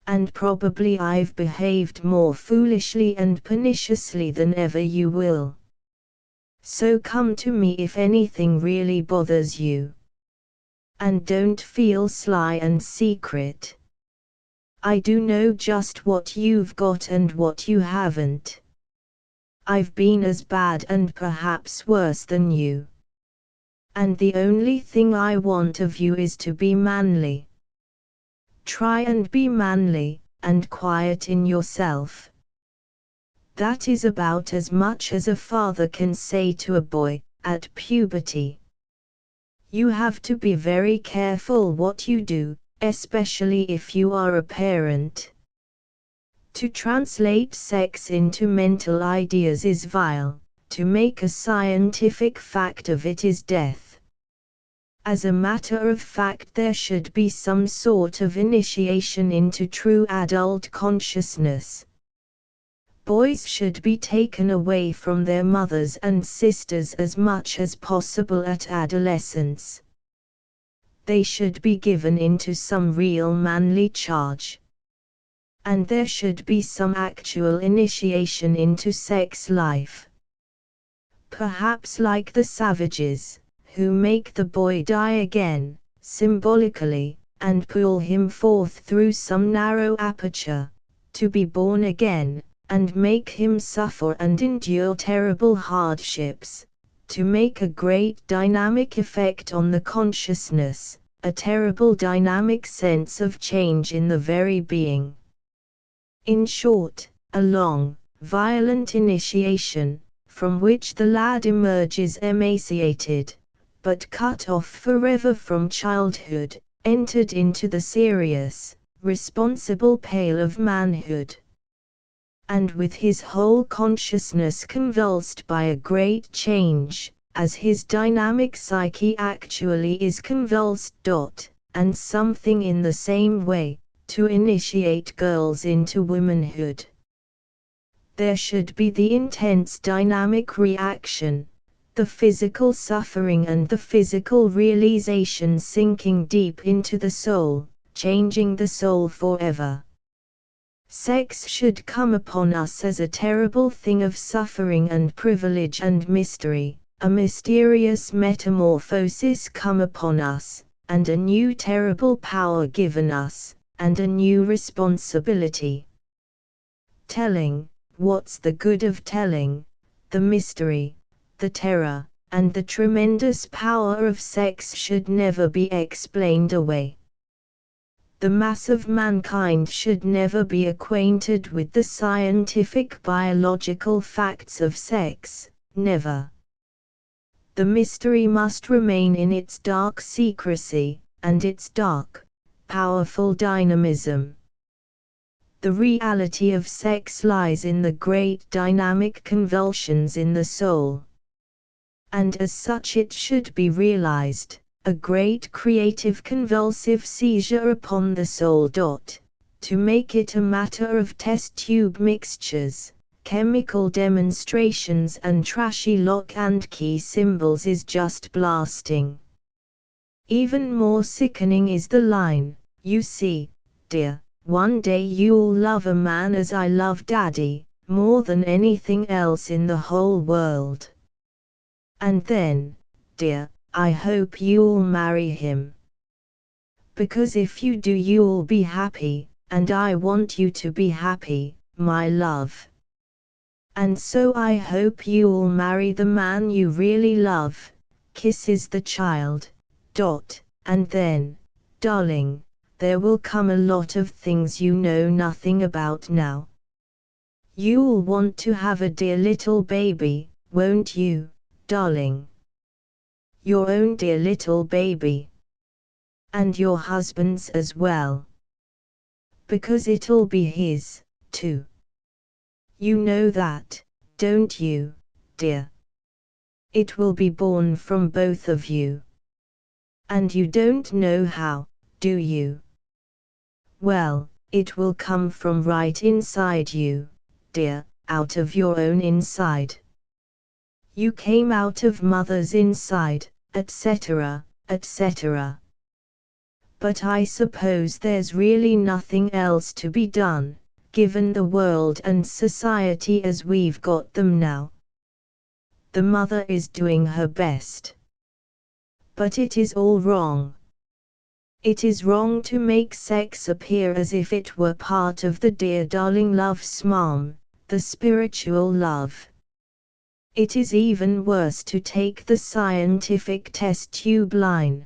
Speaker 1: And probably I've behaved more foolishly and perniciously than ever you will. So come to me if anything really bothers you. And don't feel sly and secret. I do know just what you've got and what you haven't. I've been as bad and perhaps worse than you. And the only thing I want of you is to be manly. Try and be manly, and quiet in yourself. That is about as much as a father can say to a boy, at puberty. You have to be very careful what you do, especially if you are a parent. To translate sex into mental ideas is vile, to make a scientific fact of it is death. As a matter of fact, there should be some sort of initiation into true adult consciousness. Boys should be taken away from their mothers and sisters as much as possible at adolescence. They should be given into some real manly charge. And there should be some actual initiation into sex life. Perhaps like the savages, who make the boy die again, symbolically, and pull him forth through some narrow aperture, to be born again, and make him suffer and endure terrible hardships, to make a great dynamic effect on the consciousness, a terrible dynamic sense of change in the very being. In short, a long, violent initiation, from which the lad emerges emaciated, but cut off forever from childhood, entered into the serious, responsible pale of manhood. And with his whole consciousness convulsed by a great change, as his dynamic psyche actually is convulsed. And something in the same way, to initiate girls into womanhood. There should be the intense dynamic reaction, the physical suffering and the physical realization sinking deep into the soul, changing the soul forever. Sex should come upon us as a terrible thing of suffering and privilege and mystery, a mysterious metamorphosis come upon us, and a new terrible power given us, and a new responsibility. Telling, what's the good of telling? The mystery, the terror, and the tremendous power of sex should never be explained away. The mass of mankind should never be acquainted with the scientific biological facts of sex, never. The mystery must remain in its dark secrecy, and its dark, powerful dynamism. The reality of sex lies in the great dynamic convulsions in the soul. And as such it should be realized, a great creative convulsive seizure upon the soul. To make it a matter of test tube mixtures, chemical demonstrations and trashy lock and key symbols is just blasting. Even more sickening is the line, "You see, dear, one day you'll love a man as I love Daddy, more than anything else in the whole world. And then, dear, I hope you'll marry him. Because if you do you'll be happy, and I want you to be happy, my love. And so I hope you'll marry the man you really love," kisses the child. And then, darling, there will come a lot of things you know nothing about now. You'll want to have a dear little baby, won't you, darling? Your own dear little baby. And your husband's as well. Because it'll be his, too. You know that, don't you, dear? It will be born from both of you. And you don't know how, do you? Well, it will come from right inside you, dear, out of your own inside. You came out of mother's inside, etc., etc. But I suppose there's really nothing else to be done, given the world and society as we've got them now. The mother is doing her best. But it is all wrong. It is wrong to make sex appear as if it were part of the dear darling love smam, the spiritual love. It is even worse to take the scientific test tube line.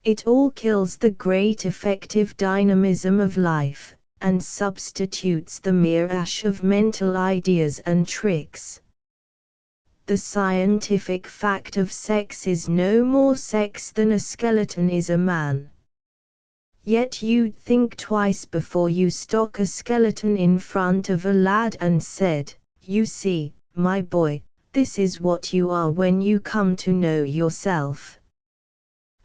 Speaker 1: It all kills the great effective dynamism of life, and substitutes the mere ash of mental ideas and tricks. The scientific fact of sex is no more sex than a skeleton is a man. Yet you'd think twice before you stuck a skeleton in front of a lad and said, "You see, my boy, this is what you are when you come to know yourself."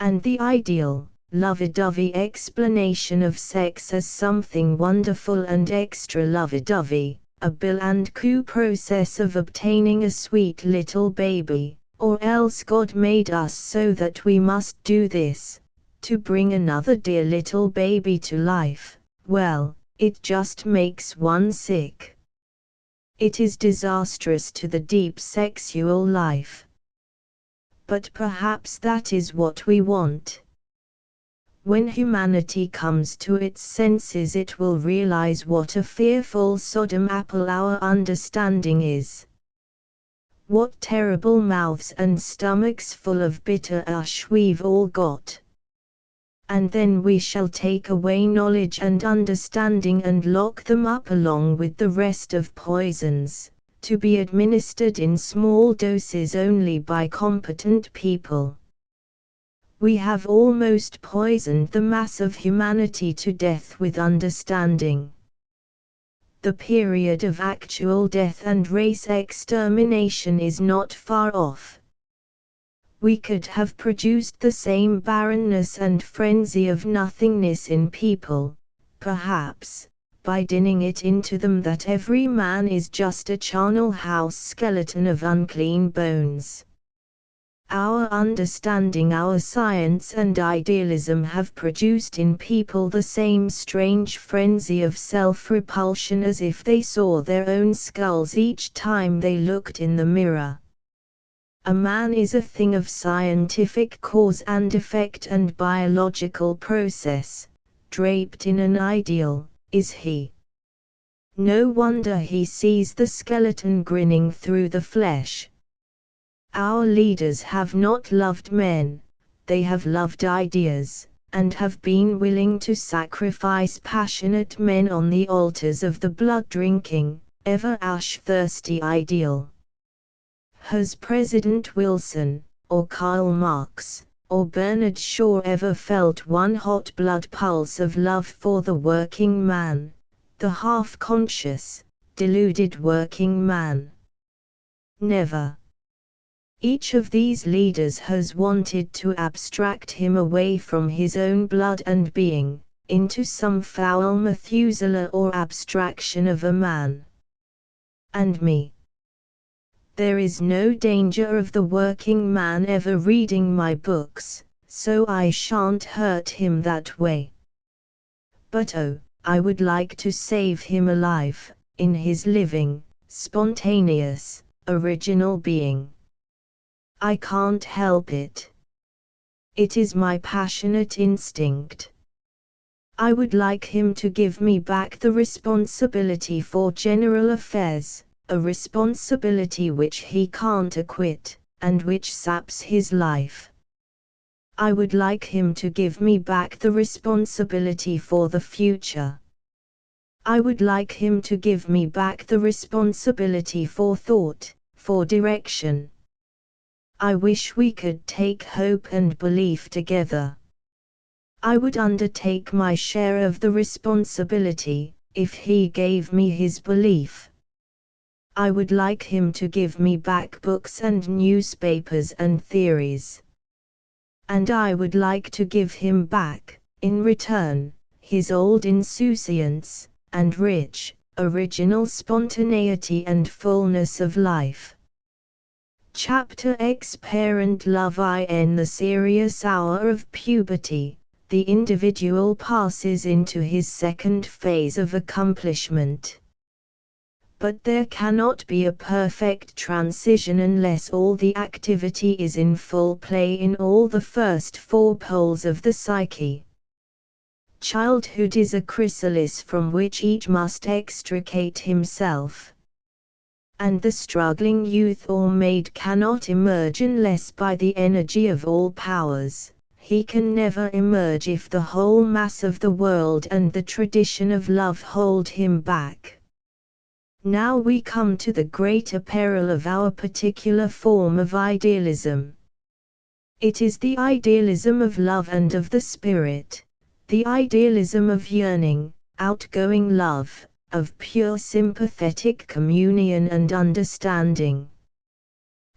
Speaker 1: And the ideal, lovey-dovey explanation of sex as something wonderful and extra lovey-dovey, a bill and coo process of obtaining a sweet little baby, or else God made us so that we must do this, to bring another dear little baby to life, well, it just makes one sick. It is disastrous to the deep sexual life. But perhaps that is what we want. When humanity comes to its senses it will realize what a fearful Sodom apple our understanding is. What terrible mouths and stomachs full of bitter ash we've all got. And then we shall take away knowledge and understanding and lock them up along with the rest of poisons, to be administered in small doses only by competent people. We have almost poisoned the mass of humanity to death with understanding. The period of actual death and race extermination is not far off. We could have produced the same barrenness and frenzy of nothingness in people, perhaps, by dinning it into them that every man is just a charnel house skeleton of unclean bones. Our understanding, our science and idealism have produced in people the same strange frenzy of self-repulsion as if they saw their own skulls each time they looked in the mirror. A man is a thing of scientific cause and effect and biological process, draped in an ideal, is he. No wonder he sees the skeleton grinning through the flesh. Our leaders have not loved men, they have loved ideas, and have been willing to sacrifice passionate men on the altars of the blood-drinking, ever ash-thirsty ideal. Has President Wilson, or Karl Marx, or Bernard Shaw ever felt one hot blood pulse of love for the working man, the half-conscious, deluded working man. Never. Each of these leaders has wanted to abstract him away from his own blood and being, into some foul Methuselah or abstraction of a man. And me. There is no danger of the working man ever reading my books, so I shan't hurt him that way. But oh, I would like to save him alive, in his living, spontaneous, original being. I can't help it. It is my passionate instinct. I would like him to give me back the responsibility for general affairs, a responsibility which he can't acquit, and which saps his life. I would like him to give me back the responsibility for the future. I would like him to give me back the responsibility for thought, for direction. I wish we could take hope and belief together. I would undertake my share of the responsibility, if he gave me his belief. I would like him to give me back books and newspapers and theories. And I would like to give him back, in return, his old insouciance, and rich, original spontaneity and fullness of life. Chapter X Parent Love. In the serious hour of puberty, the individual passes into his second phase of accomplishment. But there cannot be a perfect transition unless all the activity is in full play in all the first four poles of the psyche. Childhood is a chrysalis from which each must extricate himself. And the struggling youth or maid cannot emerge unless by the energy of all powers. He can never emerge if the whole mass of the world and the tradition of love hold him back. Now we come to the greater peril of our particular form of idealism. It is the idealism of love and of the spirit, the idealism of yearning, outgoing love, of pure sympathetic communion and understanding.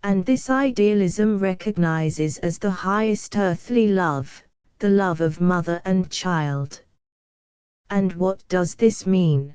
Speaker 1: And this idealism recognizes as the highest earthly love, the love of mother and child. And what does this mean?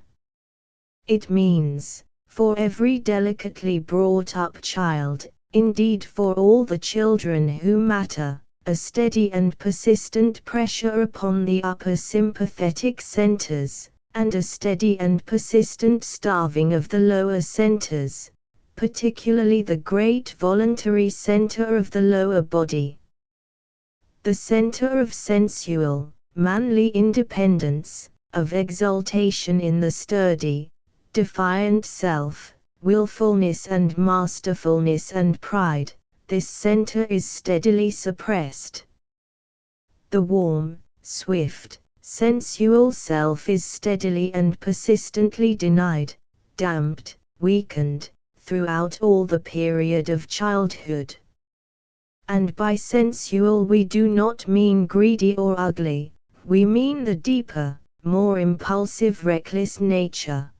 Speaker 1: It means, for every delicately brought up child, indeed for all the children who matter, a steady and persistent pressure upon the upper sympathetic centers, and a steady and persistent starving of the lower centers, particularly the great voluntary center of the lower body. The center of sensual, manly independence, of exaltation in the sturdy, defiant self, willfulness and masterfulness and pride, this center is steadily suppressed. The warm, swift, sensual self is steadily and persistently denied, damped, weakened, throughout all the period of childhood. And by sensual we do not mean greedy or ugly, we mean the deeper, more impulsive reckless nature.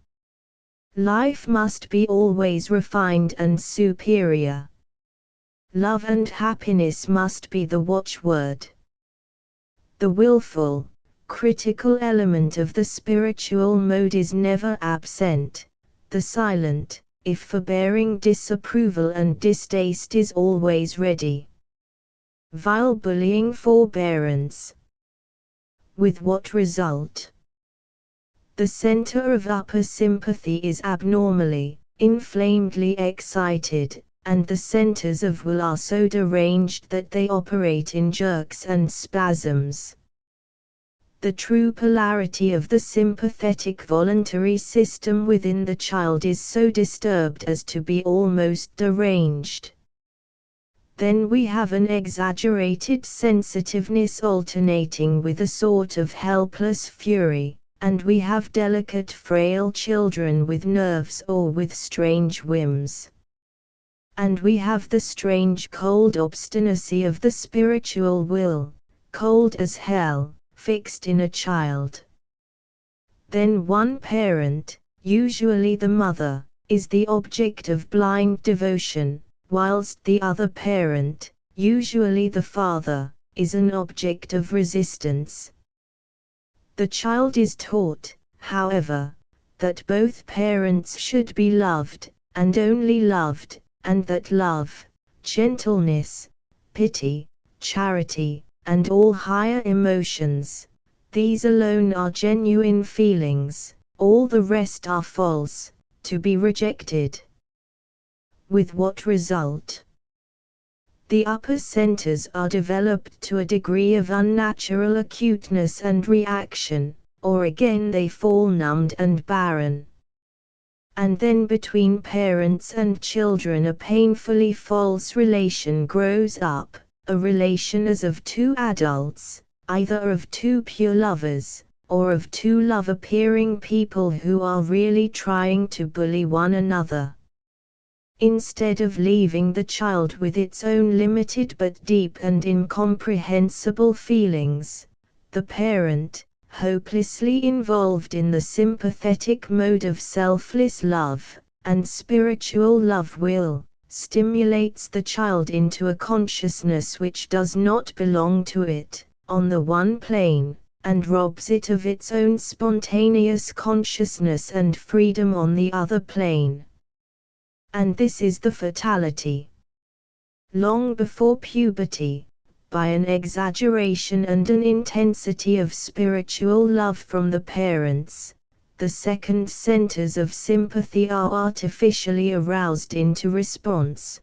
Speaker 1: Life must be always refined and superior. Love and happiness must be the watchword. The willful, critical element of the spiritual mode is never absent. The silent, if forbearing disapproval and distaste is always ready. Vile bullying forbearance. With what result? The center of upper sympathy is abnormally, inflamedly excited, and the centers of will are so deranged that they operate in jerks and spasms. The true polarity of the sympathetic voluntary system within the child is so disturbed as to be almost deranged. Then we have an exaggerated sensitiveness alternating with a sort of helpless fury, and we have delicate frail children with nerves or with strange whims. And we have the strange cold obstinacy of the spiritual will, cold as hell, fixed in a child. Then one parent, usually the mother, is the object of blind devotion, whilst the other parent, usually the father, is an object of resistance. The child is taught, however, that both parents should be loved, and only loved, and that love, gentleness, pity, charity, and all higher emotions, these alone are genuine feelings, all the rest are false, to be rejected. With what result? The upper centers are developed to a degree of unnatural acuteness and reaction, or again they fall numbed and barren. And then between parents and children a painfully false relation grows up, a relation as of two adults, either of two pure lovers, or of two love-appearing people who are really trying to bully one another. Instead of leaving the child with its own limited but deep and incomprehensible feelings, the parent, hopelessly involved in the sympathetic mode of selfless love, and spiritual love will, stimulates the child into a consciousness which does not belong to it, on the one plane, and robs it of its own spontaneous consciousness and freedom on the other plane. And this is the fatality. Long before puberty, by an exaggeration and an intensity of spiritual love from the parents, the second centers of sympathy are artificially aroused into response.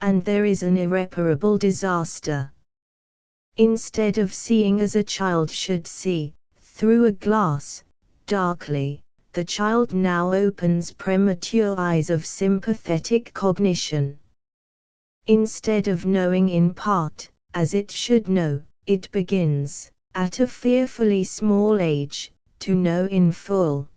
Speaker 1: And there is an irreparable disaster. Instead of seeing as a child should see, through a glass, darkly, the child now opens premature eyes of sympathetic cognition. Instead of knowing in part, as it should know, it begins, at a fearfully small age, to know in full.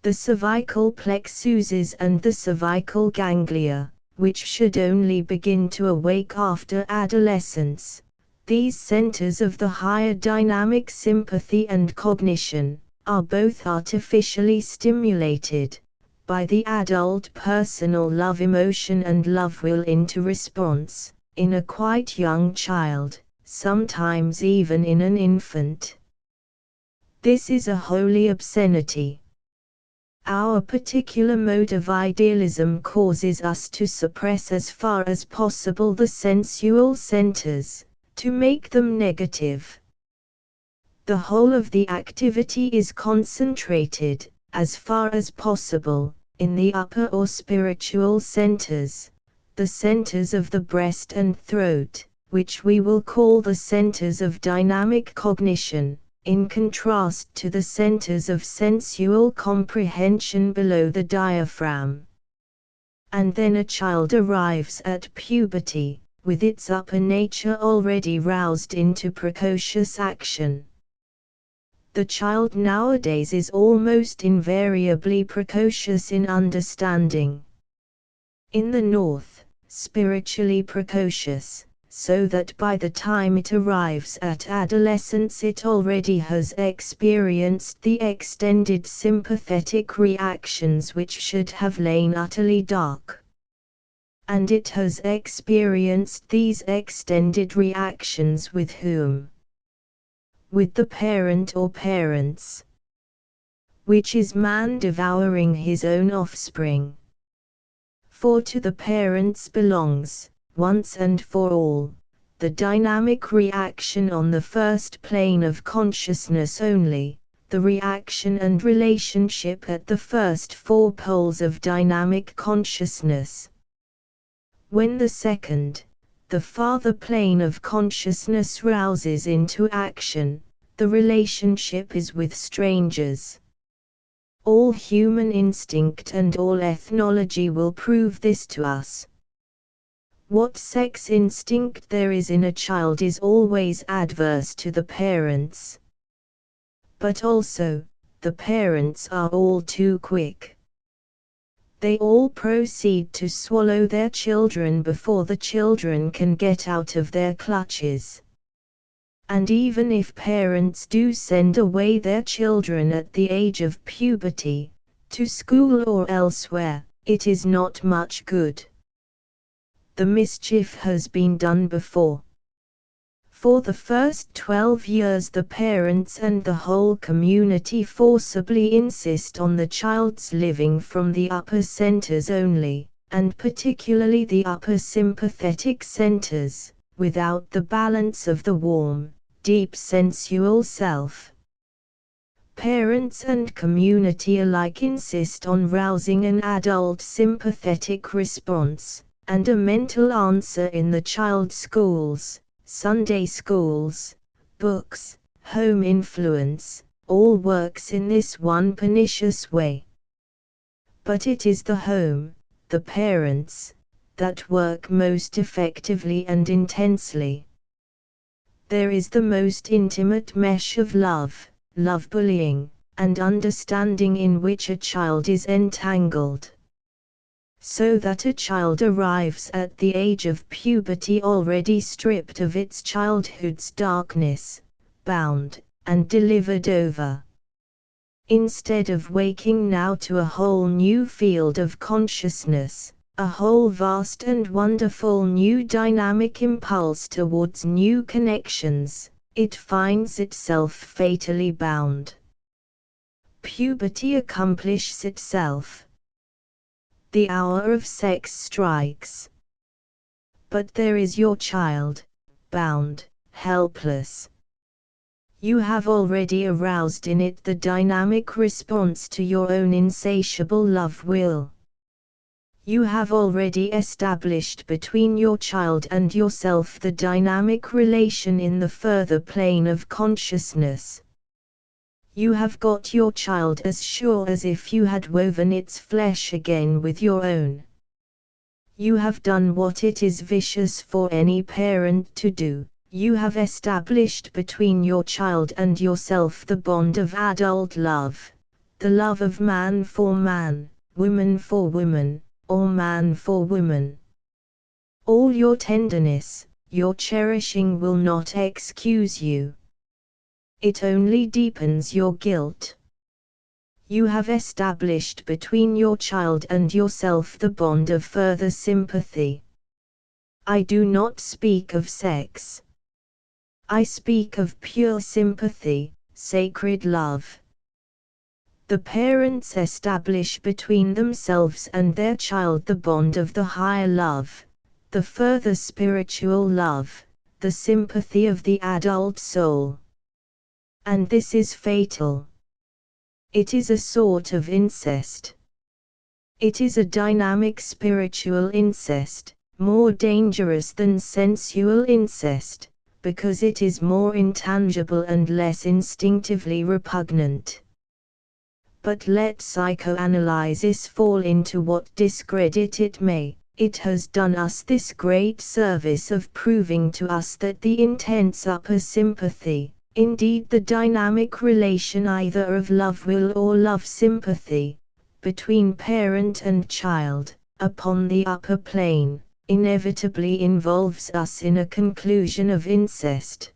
Speaker 1: The cervical plexuses and the cervical ganglia, which should only begin to awake after adolescence, these centers of the higher dynamic sympathy and cognition, are both artificially stimulated by the adult personal love emotion and love will into response, in a quite young child, sometimes even in an infant. This is a holy obscenity. Our particular mode of idealism causes us to suppress as far as possible the sensual centers, to make them negative. The whole of the activity is concentrated, as far as possible, in the upper or spiritual centers, the centers of the breast and throat, which we will call the centers of dynamic cognition, in contrast to the centers of sensual comprehension below the diaphragm. And then a child arrives at puberty, with its upper nature already roused into precocious action. The child nowadays is almost invariably precocious in understanding. In the North, spiritually precocious, so that by the time it arrives at adolescence it already has experienced the extended sympathetic reactions which should have lain utterly dark. And it has experienced these extended reactions with whom? With the parent or parents. Which is man devouring his own offspring. For to the parents belongs, once and for all, the dynamic reaction on the first plane of consciousness only, the reaction and relationship at the first four poles of dynamic consciousness. When the second, the farther plane of consciousness rouses into action, the relationship is with strangers. All human instinct and all ethnology will prove this to us. What sex instinct there is in a child is always adverse to the parents. But also, the parents are all too quick. They all proceed to swallow their children before the children can get out of their clutches. And even if parents do send away their children at the age of puberty, to school or elsewhere, it is not much good. The mischief has been done before. For the first 12 years the parents and the whole community forcibly insist on the child's living from the upper centers only, and particularly the upper sympathetic centers, without the balance of the warm, deep sensual self. Parents and community alike insist on rousing an adult sympathetic response, and a mental answer in the child's schools, Sunday schools, books, home influence, all works in this one pernicious way. But it is the home, the parents, that work most effectively and intensely. There is the most intimate mesh of love bullying, and understanding in which a child is entangled. So that a child arrives at the age of puberty already stripped of its childhood's darkness, bound, and delivered over. Instead of waking now to a whole new field of consciousness, a whole vast and wonderful new dynamic impulse towards new connections, it finds itself fatally bound. Puberty accomplishes itself. The hour of sex strikes. But there is your child, bound, helpless. You have already aroused in it the dynamic response to your own insatiable love will. You have already established between your child and yourself the dynamic relation in the further plane of consciousness. You have got your child as sure as if you had woven its flesh again with your own. You have done what it is vicious for any parent to do. You have established between your child and yourself the bond of adult love, the love of man for man, woman for woman, or man for woman. All your tenderness, your cherishing will not excuse you. It only deepens your guilt. You have established between your child and yourself the bond of further sympathy. I do not speak of sex. I speak of pure sympathy, sacred love. The parents establish between themselves and their child the bond of the higher love, the further spiritual love, the sympathy of the adult soul. And this is fatal. It is a sort of incest. It is a dynamic spiritual incest, more dangerous than sensual incest, because it is more intangible and less instinctively repugnant. But let psychoanalysis fall into what discredit it may, it has done us this great service of proving to us that the intense upper sympathy, indeed the dynamic relation either of love will or love sympathy, between parent and child, upon the upper plane, inevitably involves us in a conclusion of incest.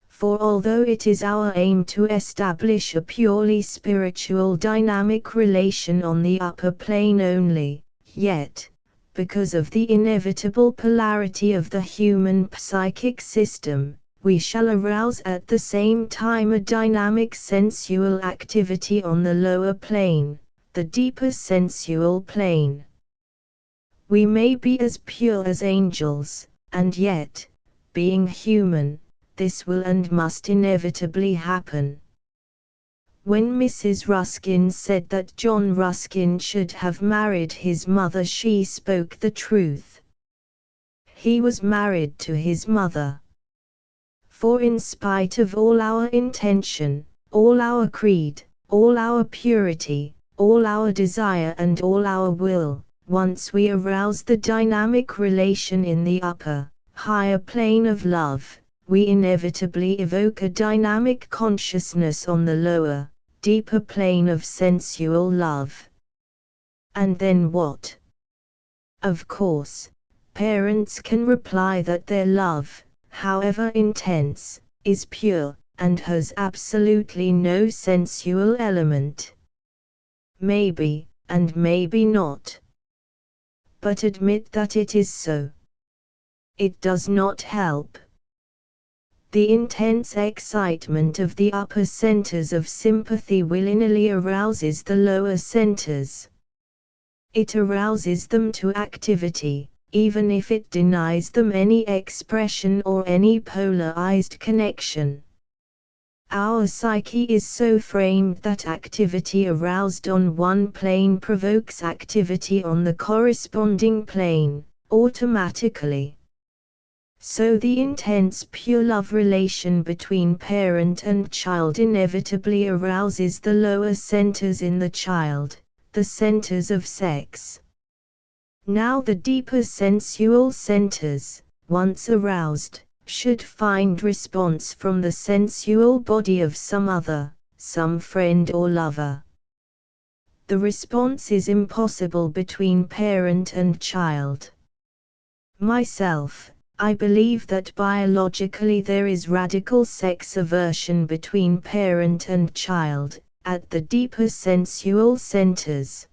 Speaker 1: For although it is our aim to establish a purely spiritual dynamic relation on the upper plane only, yet, because of the inevitable polarity of the human psychic system, we shall arouse at the same time a dynamic sensual activity on the lower plane, the deeper sensual plane. We may be as pure as angels, and yet, being human, this will and must inevitably happen. When Mrs. Ruskin said that John Ruskin should have married his mother, she spoke the truth. He was married to his mother. For in spite of all our intention, all our creed, all our purity, all our desire and all our will, once we arouse the dynamic relation in the upper, higher plane of love, we inevitably evoke a dynamic consciousness on the lower, deeper plane of sensual love. And then what? Of course, parents can reply that their love, however intense, is pure, and has absolutely no sensual element. Maybe, and maybe not. But admit that it is so. It does not help. The intense excitement of the upper centers of sympathy willy-nilly arouses the lower centers. It arouses them to activity, even if it denies them any expression or any polarized connection. Our psyche is so framed that activity aroused on one plane provokes activity on the corresponding plane, automatically. So the intense pure love relation between parent and child inevitably arouses the lower centers in the child, the centers of sex. Now the deeper sensual centers, once aroused, should find response from the sensual body of some other, some friend or lover. The response is impossible between parent and child. Myself, I believe that biologically there is radical sex aversion between parent and child, at the deeper sensual centers.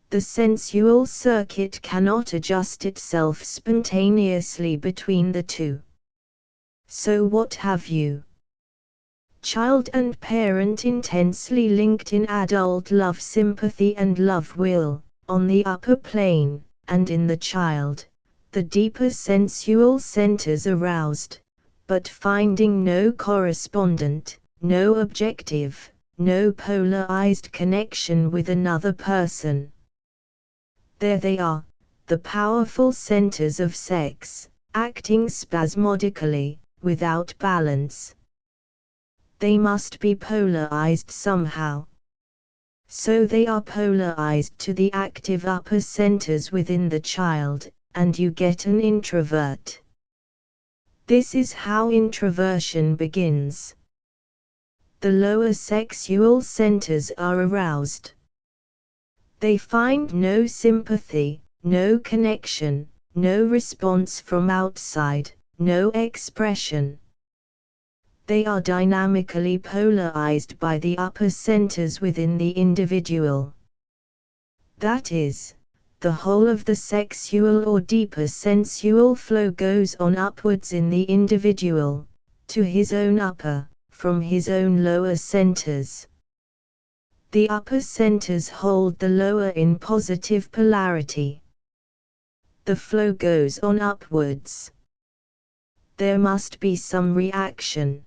Speaker 1: The sensual circuit cannot adjust itself spontaneously between the two. So what have you? Child and parent intensely linked in adult love sympathy and love will, on the upper plane, and in the child, the deeper sensual centers aroused, but finding no correspondent, no objective, no polarized connection with another person. There they are, the powerful centers of sex, acting spasmodically, without balance. They must be polarized somehow. So they are polarized to the active upper centers within the child, and you get an introvert. This is how introversion begins. The lower sexual centers are aroused. They find no sympathy, no connection, no response from outside, no expression. They are dynamically polarized by the upper centers within the individual. That is, the whole of the sexual or deeper sensual flow goes on upwards in the individual, to his own upper, from his own lower centers. The upper centers hold the lower in positive polarity. The flow goes on upwards. There must be some reaction.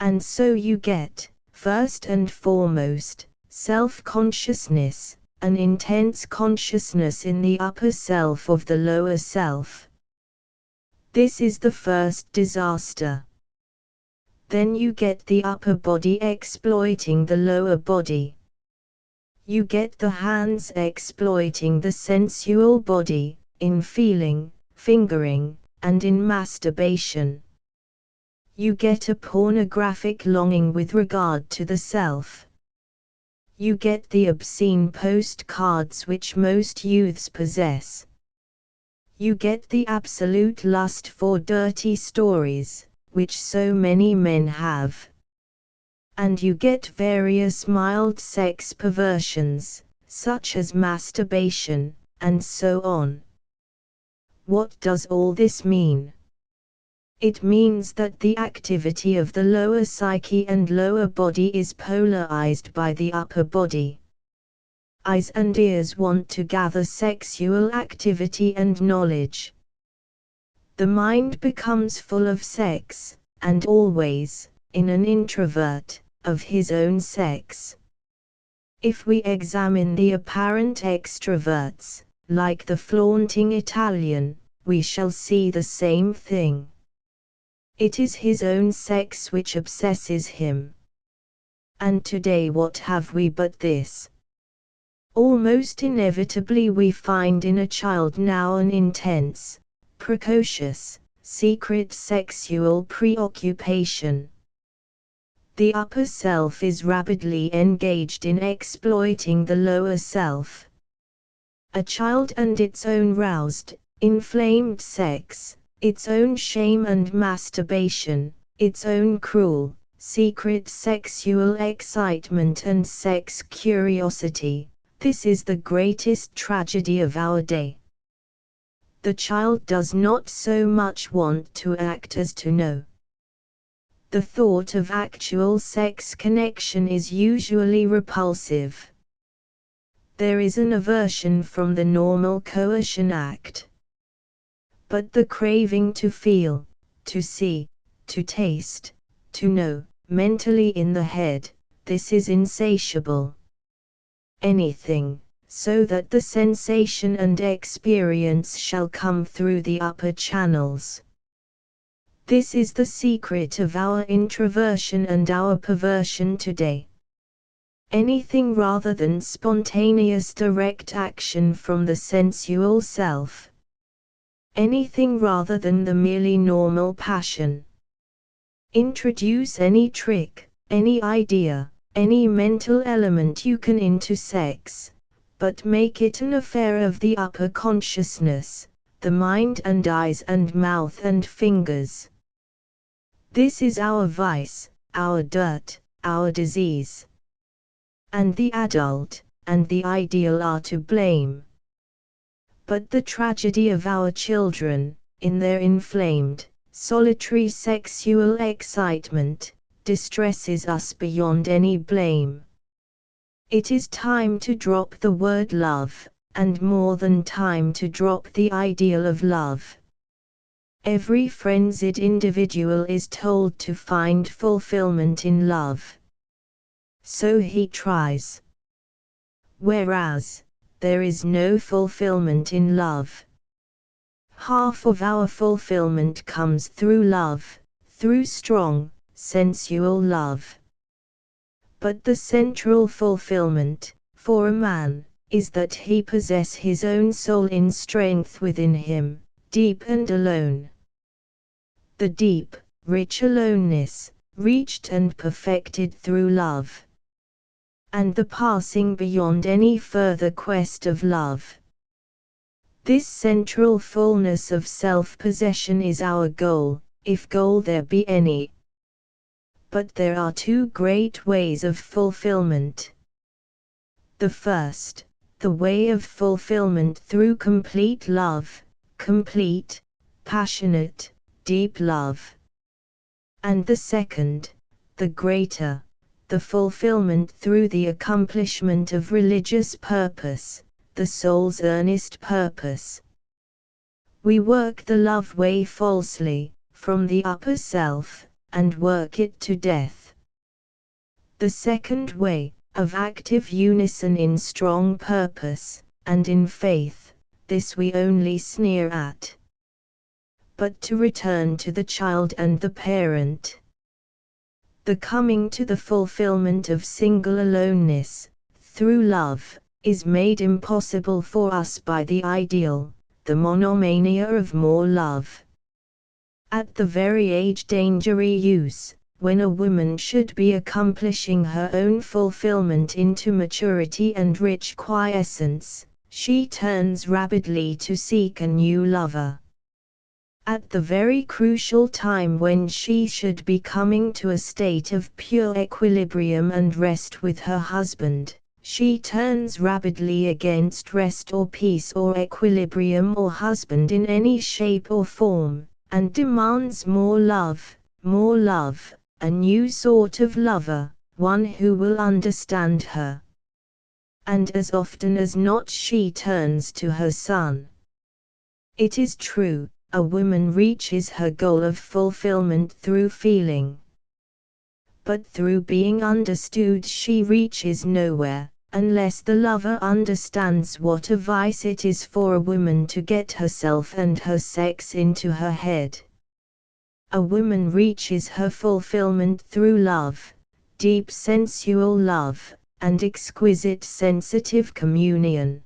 Speaker 1: And so you get, first and foremost, self-consciousness, an intense consciousness in the upper self of the lower self. This is the first disaster. Then you get the upper body exploiting the lower body. You get the hands exploiting the sensual body, in feeling, fingering, and in masturbation. You get a pornographic longing with regard to the self. You get the obscene postcards which most youths possess. You get the absolute lust for dirty stories, which so many men have. And you get various mild sex perversions, such as masturbation, and so on. What does all this mean? It means that the activity of the lower psyche and lower body is polarized by the upper body. Eyes and ears want to gather sexual activity and knowledge. The mind becomes full of sex, and always, in an introvert, of his own sex. If we examine the apparent extroverts, like the flaunting Italian, we shall see the same thing. It is his own sex which obsesses him. And today what have we but this? Almost inevitably we find in a child now an intense, precocious, secret sexual preoccupation. The upper self is rapidly engaged in exploiting the lower self. A child and its own roused, inflamed sex, its own shame and masturbation, its own cruel, secret sexual excitement and sex curiosity. This is the greatest tragedy of our day. The child does not so much want to act as to know. The thought of actual sex connection is usually repulsive. There is an aversion from the normal coercion act. But the craving to feel, to see, to taste, to know, mentally in the head, this is insatiable. Anything, so that the sensation and experience shall come through the upper channels. This is the secret of our introversion and our perversion today. Anything rather than spontaneous direct action from the sensual self. Anything rather than the merely normal passion. Introduce any trick, any idea, any mental element you can into sex, but make it an affair of the upper consciousness, the mind and eyes and mouth and fingers. This is our vice, our dirt, our disease. And the adult, and the ideal are to blame. But the tragedy of our children, in their inflamed, solitary sexual excitement, distresses us beyond any blame. It is time to drop the word love, and more than time to drop the ideal of love. Every frenzied individual is told to find fulfillment in love. So he tries. Whereas, there is no fulfillment in love. Half of our fulfillment comes through love, through strong, sensual love. But the central fulfillment, for a man, is that he possess his own soul in strength within him, deep and alone. The deep, rich aloneness, reached and perfected through love. And the passing beyond any further quest of love. This central fullness of self-possession is our goal, if goal there be any. But there are two great ways of fulfillment. The first, the way of fulfillment through complete love, complete, passionate, deep love. And the second, the greater, the fulfillment through the accomplishment of religious purpose, the soul's earnest purpose. We work the love way falsely, from the upper self, and work it to death. The second way, of active unison in strong purpose, and in faith, this we only sneer at. But to return to the child and the parent. The coming to the fulfillment of single aloneness, through love, is made impossible for us by the ideal, the monomania of more love. At the very age dangery use, when a woman should be accomplishing her own fulfillment into maturity and rich quiescence, she turns rapidly to seek a new lover. At the very crucial time when she should be coming to a state of pure equilibrium and rest with her husband, she turns rapidly against rest or peace or equilibrium or husband in any shape or form, and demands more love, a new sort of lover, one who will understand her. And as often as not she turns to her son. It is true, a woman reaches her goal of fulfillment through feeling. But through being understood she reaches nowhere, unless the lover understands what a vice it is for a woman to get herself and her sex into her head. A woman reaches her fulfillment through love, deep sensual love, and exquisite sensitive communion.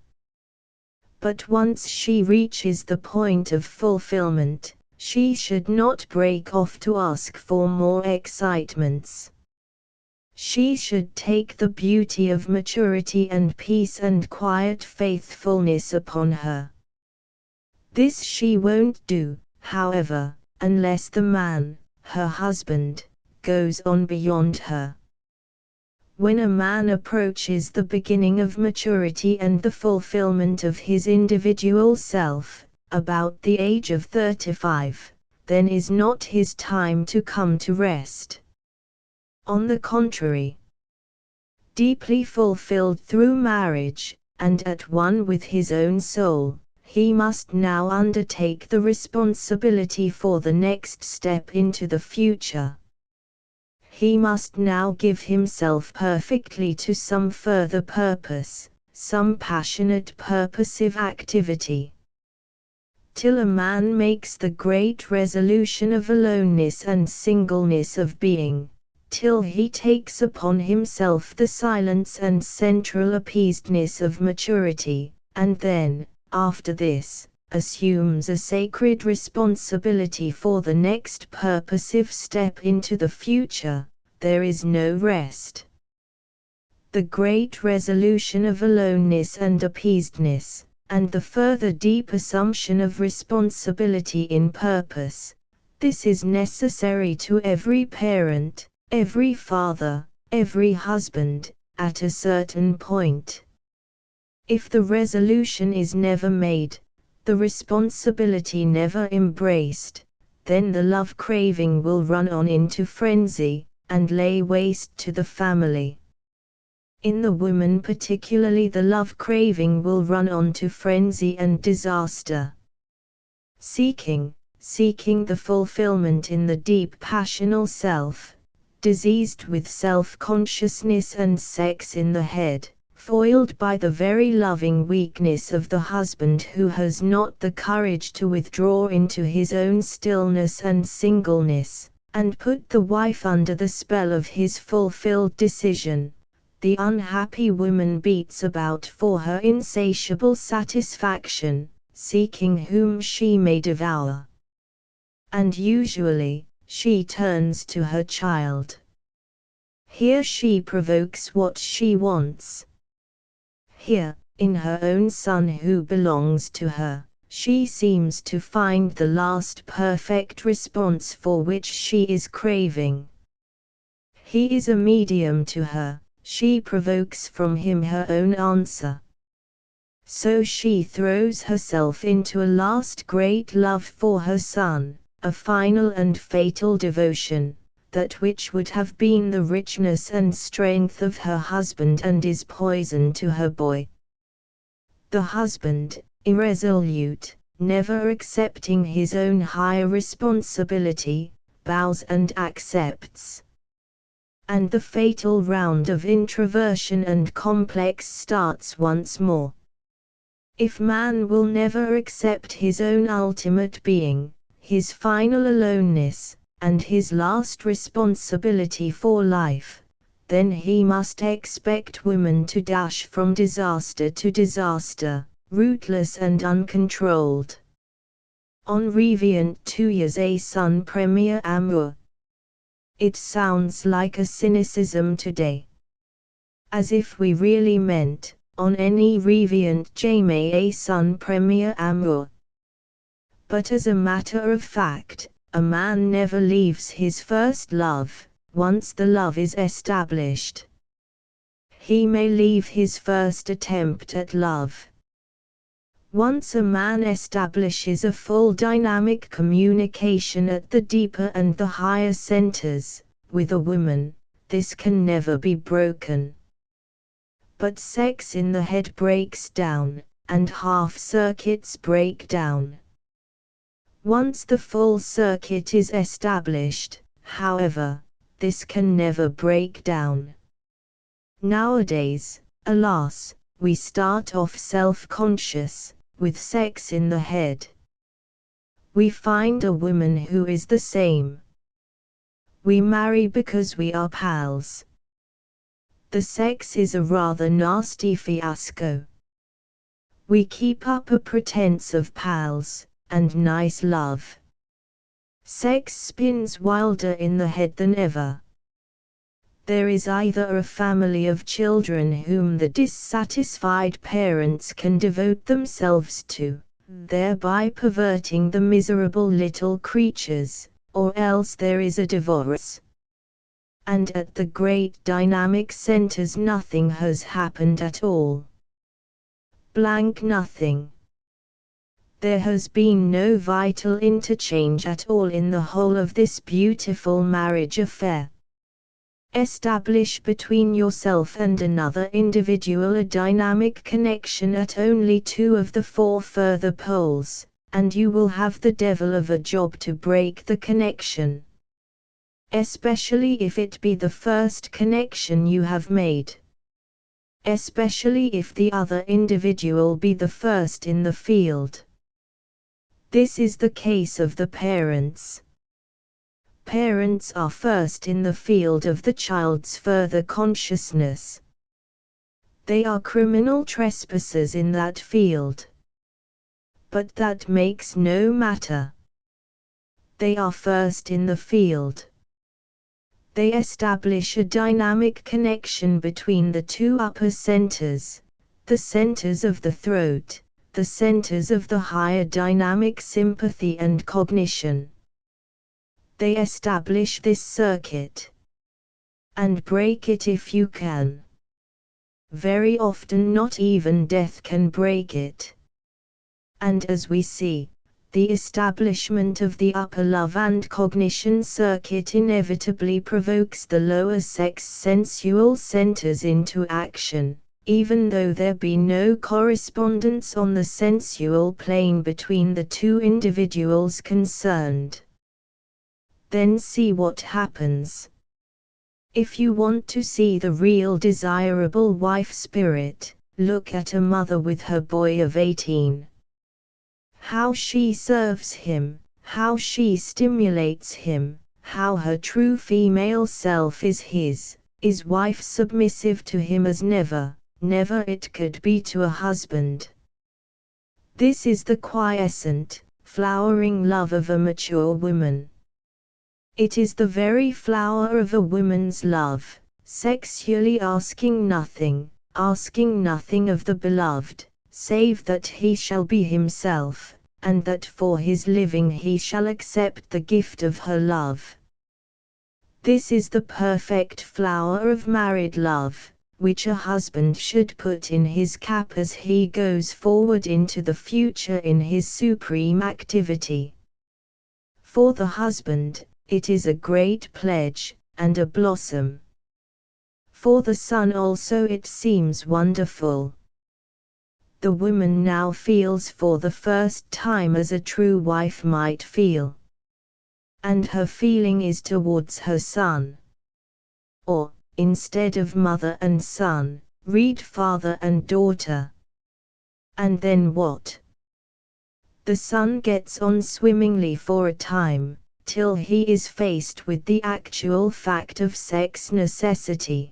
Speaker 1: But once she reaches the point of fulfillment, she should not break off to ask for more excitements. She should take the beauty of maturity and peace and quiet faithfulness upon her. This she won't do, however, unless the man, her husband, goes on beyond her. When a man approaches the beginning of maturity and the fulfillment of his individual self, about the age of 35, then is not his time to come to rest. On the contrary, deeply fulfilled through marriage, and at one with his own soul, he must now undertake the responsibility for the next step into the future. He must now give himself perfectly to some further purpose, some passionate purposive activity. Till a man makes the great resolution of aloneness and singleness of being, till he takes upon himself the silence and central appeasedness of maturity, and then, after this, assumes a sacred responsibility for the next purposive step into the future, there is no rest. The great resolution of aloneness and appeasedness, and the further deep assumption of responsibility in purpose, this is necessary to every parent, every father, every husband, at a certain point. If the resolution is never made, the responsibility never embraced, then the love craving will run on into frenzy, and lay waste to the family. In the woman particularly the love craving will run on to frenzy and disaster. Seeking the fulfillment in the deep passional self, diseased with self-consciousness and sex in the head, foiled by the very loving weakness of the husband who has not the courage to withdraw into his own stillness and singleness, and put the wife under the spell of his fulfilled decision, the unhappy woman beats about for her insatiable satisfaction, seeking whom she may devour. And usually, she turns to her child. Here she provokes what she wants. Here, in her own son who belongs to her, she seems to find the last perfect response for which she is craving. He is a medium to her, she provokes from him her own answer. So she throws herself into a last great love for her son, a final and fatal devotion, that which would have been the richness and strength of her husband and is poison to her boy. The husband, irresolute, never accepting his own higher responsibility, bows and accepts. And the fatal round of introversion and complex starts once more. If man will never accept his own ultimate being, his final aloneness, and his last responsibility for life, then he must expect woman to dash from disaster to disaster, rootless and uncontrolled. On revient tuyas et son premier amour. It sounds like a cynicism today. As if we really meant, on any revient jamais et son premier amour. But as a matter of fact, a man never leaves his first love, once the love is established. He may leave his first attempt at love. Once a man establishes a full dynamic communication at the deeper and the higher centers, with a woman, this can never be broken. But sex in the head breaks down, and half circuits break down. Once the full circuit is established, however, this can never break down. Nowadays, alas, we start off self-conscious, with sex in the head. We find a woman who is the same. We marry because we are pals. The sex is a rather nasty fiasco. We keep up a pretense of pals, and nice love. Sex spins wilder in the head than ever. There is either a family of children whom the dissatisfied parents can devote themselves to, thereby perverting the miserable little creatures, or else there is a divorce. And at the great dynamic centers nothing has happened at all. Blank nothing. There has been no vital interchange at all in the whole of this beautiful marriage affair. Establish between yourself and another individual a dynamic connection at only 2 of the 4 further poles, and you will have the devil of a job to break the connection. Especially if it be the first connection you have made. Especially if the other individual be the first in the field. This is the case of the parents. Parents are first in the field of the child's further consciousness. They are criminal trespassers in that field. But that makes no matter. They are first in the field. They establish a dynamic connection between the 2 upper centers, the centers of the throat, the centers of the higher dynamic sympathy and cognition. They establish this circuit. And break it if you can. Very often not even death can break it. And as we see, the establishment of the upper love and cognition circuit inevitably provokes the lower sex sensual centers into action, even though there be no correspondence on the sensual plane between the 2 individuals concerned. Then see what happens. If you want to see the real desirable wife spirit, look at a mother with her boy of 18. How she serves him, how she stimulates him, how her true female self is wife submissive to him as never it could be to a husband. This is the quiescent, flowering love of a mature woman. It is the very flower of a woman's love, sexually asking nothing of the beloved, save that he shall be himself, and that for his living he shall accept the gift of her love. This is the perfect flower of married love, which a husband should put in his cap as he goes forward into the future in his supreme activity. For the husband, it is a great pledge, and a blossom. For the son also it seems wonderful. The woman now feels for the first time as a true wife might feel. And her feeling is towards her son. Or, instead of mother and son, read father and daughter. And then what? The son gets on swimmingly for a time, till he is faced with the actual fact of sex necessity.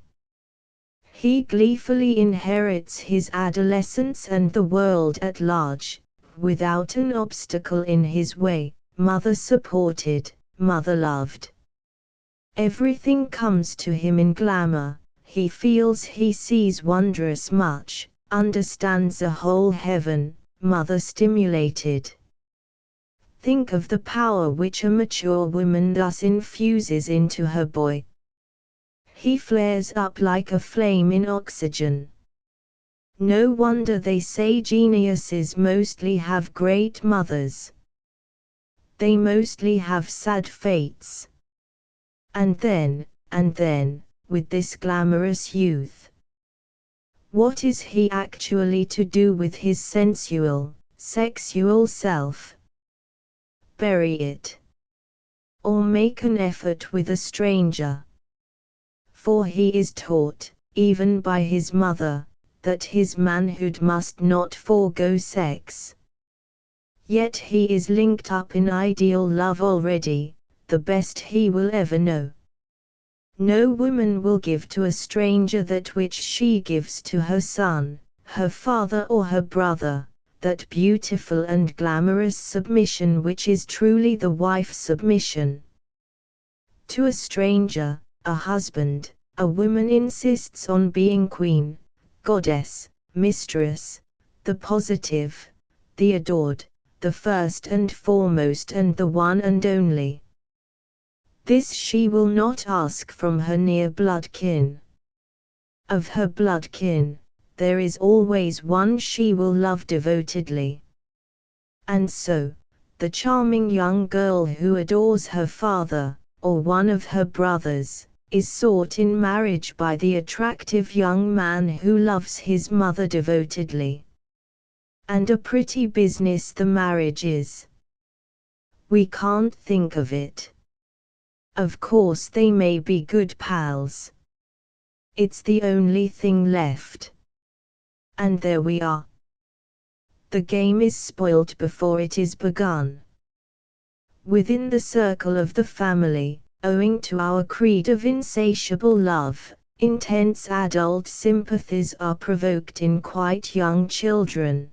Speaker 1: He gleefully inherits his adolescence and the world at large, without an obstacle in his way, mother supported, mother loved. Everything comes to him in glamour, he feels he sees wondrous much, understands a whole heaven, mother stimulated. Think of the power which a mature woman thus infuses into her boy. He flares up like a flame in oxygen. No wonder they say geniuses mostly have great mothers. They mostly have sad fates. And then, with this glamorous youth, what is he actually to do with his sensual, sexual self? Bury it. Or make an effort with a stranger. For he is taught, even by his mother, that his manhood must not forego sex. Yet he is linked up in ideal love already, the best he will ever know. No woman will give to a stranger that which she gives to her son, her father or her brother, that beautiful and glamorous submission which is truly the wife submission. To a stranger, a husband, A woman insists on being queen, goddess, mistress, the positive, the adored, the first and foremost and the one and only. This she will not ask from her near blood kin. Of her blood kin, there is always one she will love devotedly. And so, the charming young girl who adores her father, or one of her brothers, is sought in marriage by the attractive young man who loves his mother devotedly. And a pretty business the marriage is. We can't think of it. Of course they may be good pals. It's the only thing left. And there we are. The game is spoilt before it is begun. Within the circle of the family, owing to our creed of insatiable love, intense adult sympathies are provoked in quite young children.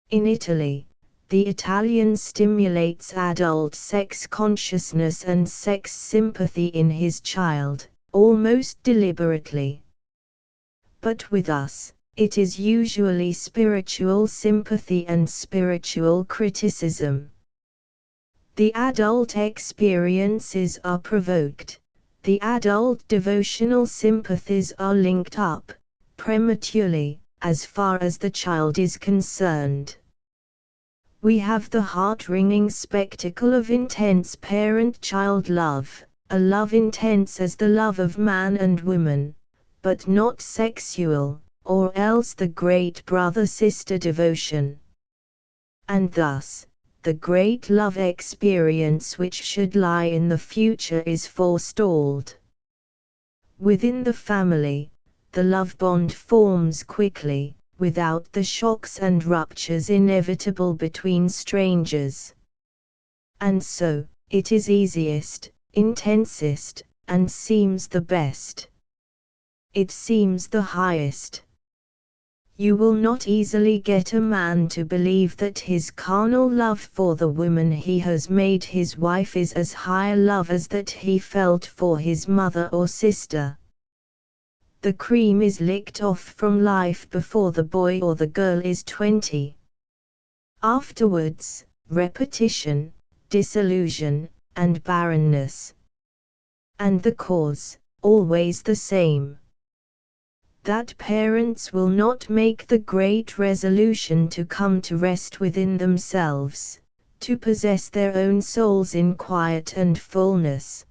Speaker 1: In Italy, the Italian stimulates adult sex consciousness and sex sympathy in his child, almost deliberately. But with us, it is usually spiritual sympathy and spiritual criticism. The adult experiences are provoked, the adult devotional sympathies are linked up, prematurely, as far as the child is concerned. We have the heart-wringing spectacle of intense parent-child love, a love intense as the love of man and woman, but not sexual, or else the great brother-sister devotion. And thus, the great love experience which should lie in the future is forestalled. Within the family, the love bond forms quickly, without the shocks and ruptures inevitable between strangers. And so, it is easiest, intensest, and seems the best. It seems the highest. You will not easily get a man to believe that his carnal love for the woman he has made his wife is as high a love as that he felt for his mother or sister. The cream is licked off from life before the boy or the girl is 20. Afterwards, repetition, disillusion, and barrenness. And the cause, always the same. That parents will not make the great resolution to come to rest within themselves, to possess their own souls in quiet and fullness.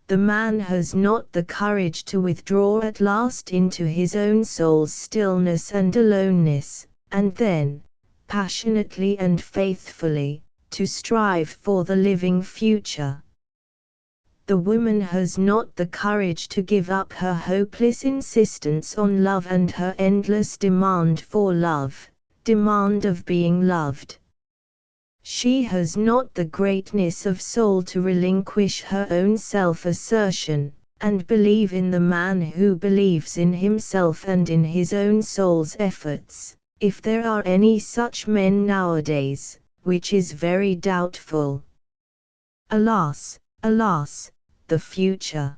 Speaker 1: The man has not the courage to withdraw at last into his own soul's stillness and aloneness, and then, passionately and faithfully, to strive for the living future. The woman has not the courage to give up her hopeless insistence on love and her endless demand for love, demand of being loved. She has not the greatness of soul to relinquish her own self-assertion, and believe in the man who believes in himself and in his own soul's efforts, if there are any such men nowadays, which is very doubtful. Alas, alas, the future.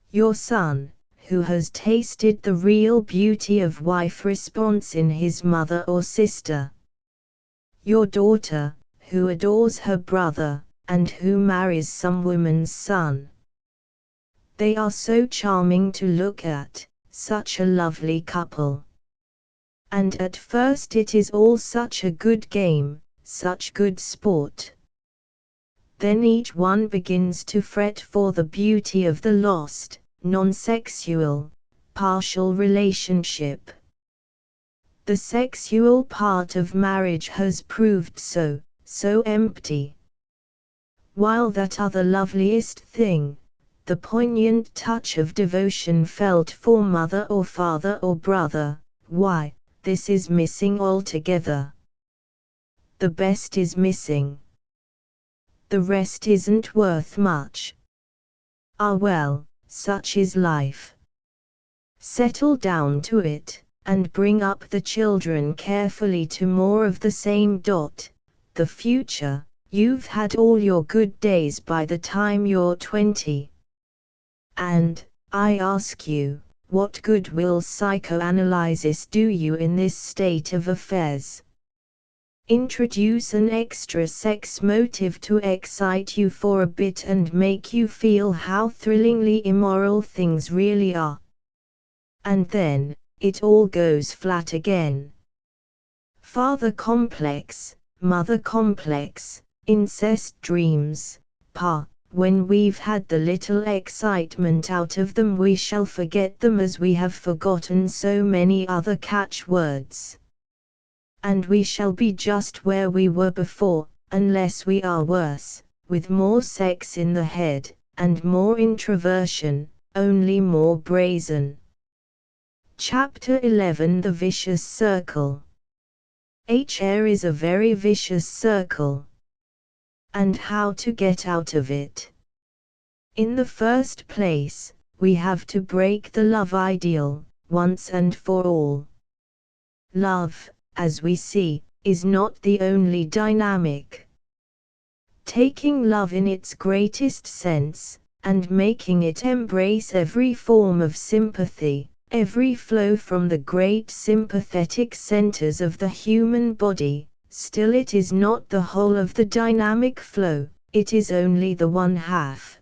Speaker 1: Your son, who has tasted the real beauty of wife response in his mother or sister. Your daughter, who adores her brother, and who marries some woman's son. They are so charming to look at, such a lovely couple. And at first it is all such a good game, such good sport. Then each one begins to fret for the beauty of the lost, non-sexual, partial relationship. The sexual part of marriage has proved so empty. While that other loveliest thing, the poignant touch of devotion felt for mother or father or brother, why, this is missing altogether. The best is missing. The rest isn't worth much. Ah well, such is life. Settle down to it, and bring up the children carefully to more of the same. The future, you've had all your good days by the time you're 20. And, I ask you, what good will psychoanalysis do you in this state of affairs? Introduce an extra sex motive to excite you for a bit and make you feel how thrillingly immoral things really are. And then, it all goes flat again. Father complex, mother complex, incest dreams, when we've had the little excitement out of them we shall forget them as we have forgotten so many other catchwords. And we shall be just where we were before, unless we are worse, with more sex in the head, and more introversion, only more brazen. Chapter 11 The Vicious Circle. HR is a very vicious circle. And how to get out of it? In the first place, we have to break the love ideal, once and for all. Love, as we see, is not the only dynamic. Taking love in its greatest sense, and making it embrace every form of sympathy, every flow from the great sympathetic centers of the human body, still it is not the whole of the dynamic flow, it is only the one half.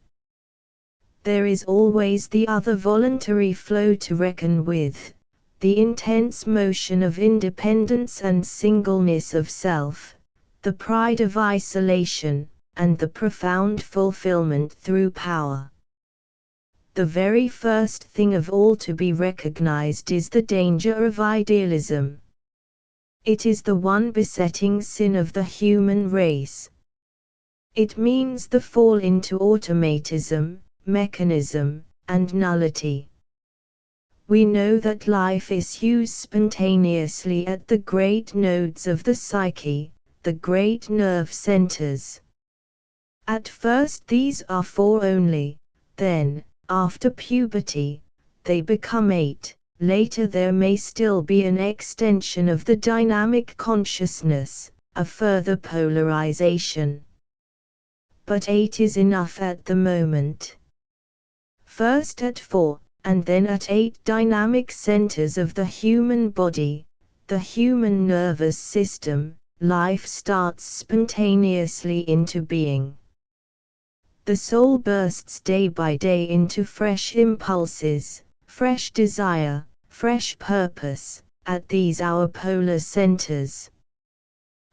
Speaker 1: There is always the other voluntary flow to reckon with, the intense motion of independence and singleness of self, the pride of isolation, and the profound fulfillment through power. The very first thing of all to be recognized is the danger of idealism. It is the one besetting sin of the human race. It means the fall into automatism, mechanism, and nullity. We know that life issues spontaneously at the great nodes of the psyche, the great nerve centers. At first these are 4 only, then, after puberty, they become 8, later there may still be an extension of the dynamic consciousness, a further polarization. But 8 is enough at the moment. First at 4, and then at 8 dynamic centers of the human body, the human nervous system, life starts spontaneously into being. The soul bursts day by day into fresh impulses, fresh desire, fresh purpose, at these our polar centers.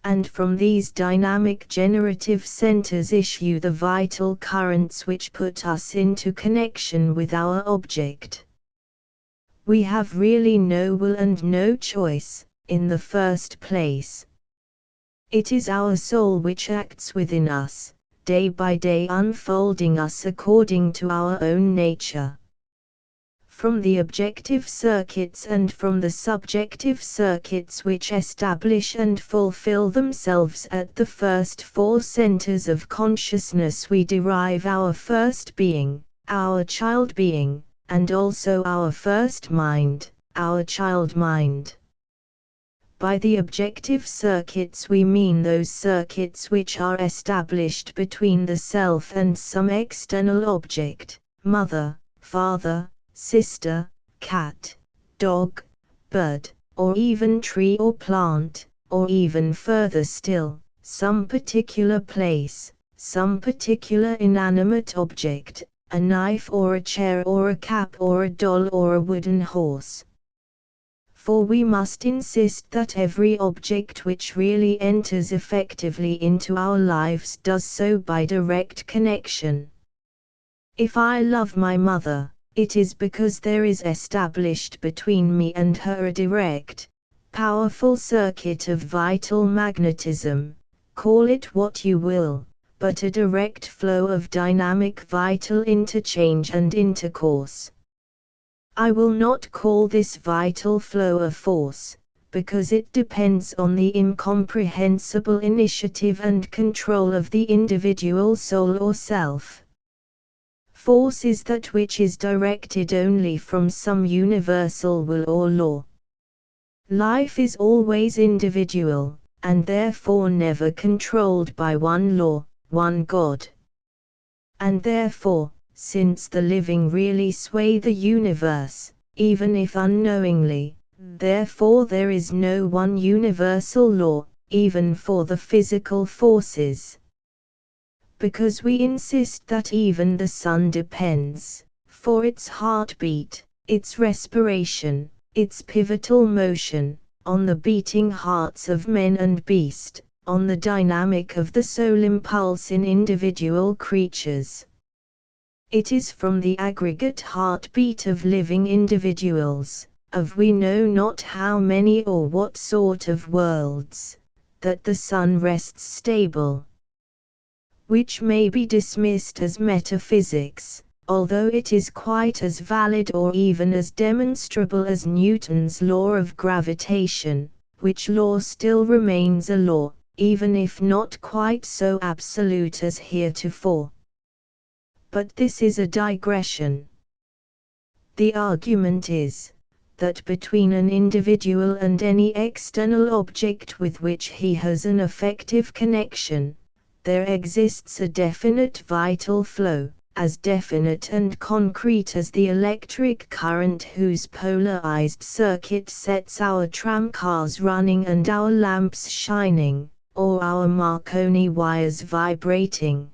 Speaker 1: And from these dynamic generative centers issue the vital currents which put us into connection with our object. We have really no will and no choice, in the first place. It is our soul which acts within us, day by day unfolding us according to our own nature. From the objective circuits and from the subjective circuits which establish and fulfill themselves at the first 4 centers of consciousness we derive our first being, our child being, and also our first mind, our child mind. By the objective circuits we mean those circuits which are established between the self and some external object, mother, father, sister, cat, dog, bird, or even tree or plant, or even further still, some particular place, some particular inanimate object, a knife or a chair or a cap or a doll or a wooden horse. For we must insist that every object which really enters effectively into our lives does so by direct connection. If I love my mother, it is because there is established between me and her a direct, powerful circuit of vital magnetism, call it what you will, but a direct flow of dynamic vital interchange and intercourse. I will not call this vital flow a force, because it depends on the incomprehensible initiative and control of the individual soul or self. Force is that which is directed only from some universal will or law. Life is always individual, and therefore never controlled by one law, one God. And therefore, since the living really sway the universe, even if unknowingly. Therefore there is no one universal law, even for the physical forces. Because we insist that even the sun depends, for its heartbeat, its respiration, its pivotal motion, on the beating hearts of men and beast, on the dynamic of the soul impulse in individual creatures. It is from the aggregate heartbeat of living individuals, of we know not how many or what sort of worlds, that the sun rests stable. Which may be dismissed as metaphysics, although it is quite as valid or even as demonstrable as Newton's law of gravitation, which law still remains a law, even if not quite so absolute as heretofore. But this is a digression. The argument is, that between an individual and any external object with which he has an affective connection, there exists a definite vital flow, as definite and concrete as the electric current whose polarized circuit sets our tramcars running and our lamps shining, or our Marconi wires vibrating.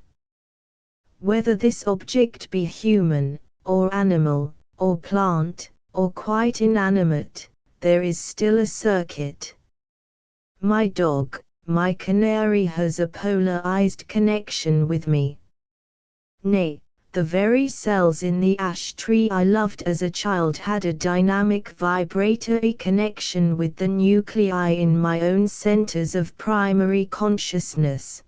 Speaker 1: Whether this object be human, or animal, or plant, or quite inanimate, there is still a circuit. My dog, my canary has a polarized connection with me. Nay, the very cells in the ash tree I loved as a child had a dynamic vibratory connection with the nuclei in my own centers of primary consciousness.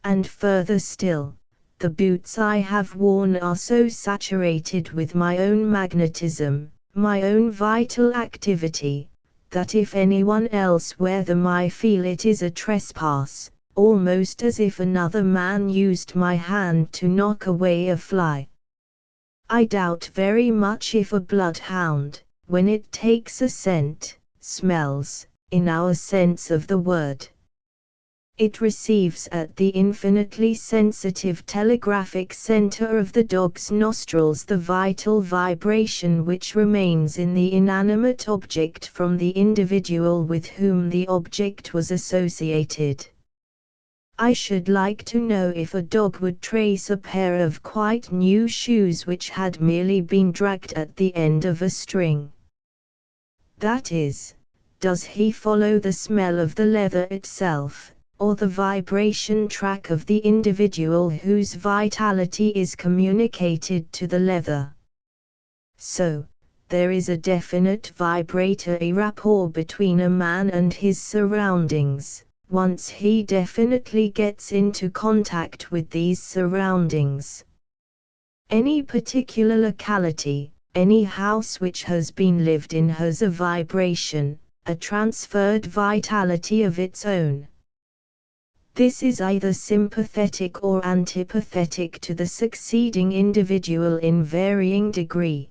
Speaker 1: And further still, the boots I have worn are so saturated with my own magnetism, my own vital activity, that if anyone else wear them I feel it is a trespass, almost as if another man used my hand to knock away a fly. I doubt very much if a bloodhound, when it takes a scent, smells, in our sense of the word. It receives at the infinitely sensitive telegraphic center of the dog's nostrils the vital vibration which remains in the inanimate object from the individual with whom the object was associated. I should like to know if a dog would trace a pair of quite new shoes which had merely been dragged at the end of a string. That is, does he follow the smell of the leather itself, or the vibration track of the individual whose vitality is communicated to the leather? So, there is a definite vibratory rapport between a man and his surroundings, once he definitely gets into contact with these surroundings. Any particular locality, any house which has been lived in has a vibration, a transferred vitality of its own. This is either sympathetic or antipathetic to the succeeding individual in varying degree.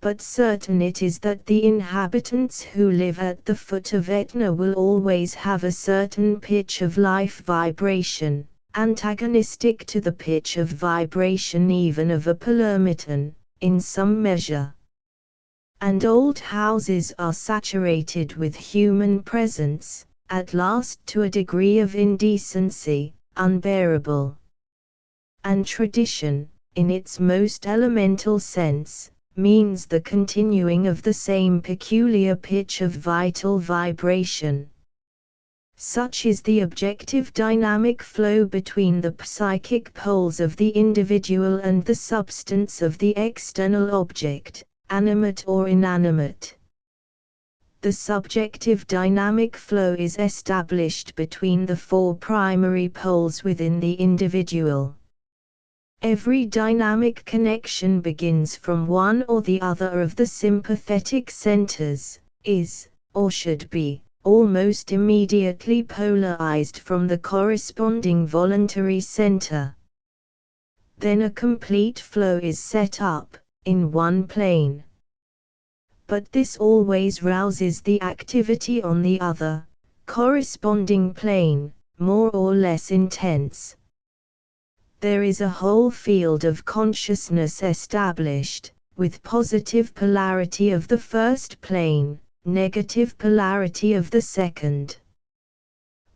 Speaker 1: But certain it is that the inhabitants who live at the foot of Etna will always have a certain pitch of life vibration, antagonistic to the pitch of vibration even of a Palermitan, in some measure. And old houses are saturated with human presence, at last to a degree of indecency, unbearable. And tradition, in its most elemental sense, means the continuing of the same peculiar pitch of vital vibration. Such is the objective dynamic flow between the psychic poles of the individual and the substance of the external object, animate or inanimate. The subjective dynamic flow is established between the four primary poles within the individual. Every dynamic connection begins from one or the other of the sympathetic centers, is, or should be, almost immediately polarized from the corresponding voluntary center. Then a complete flow is set up, in one plane. But this always rouses the activity on the other, corresponding plane, more or less intense. There is a whole field of consciousness established, with positive polarity of the first plane, negative polarity of the second.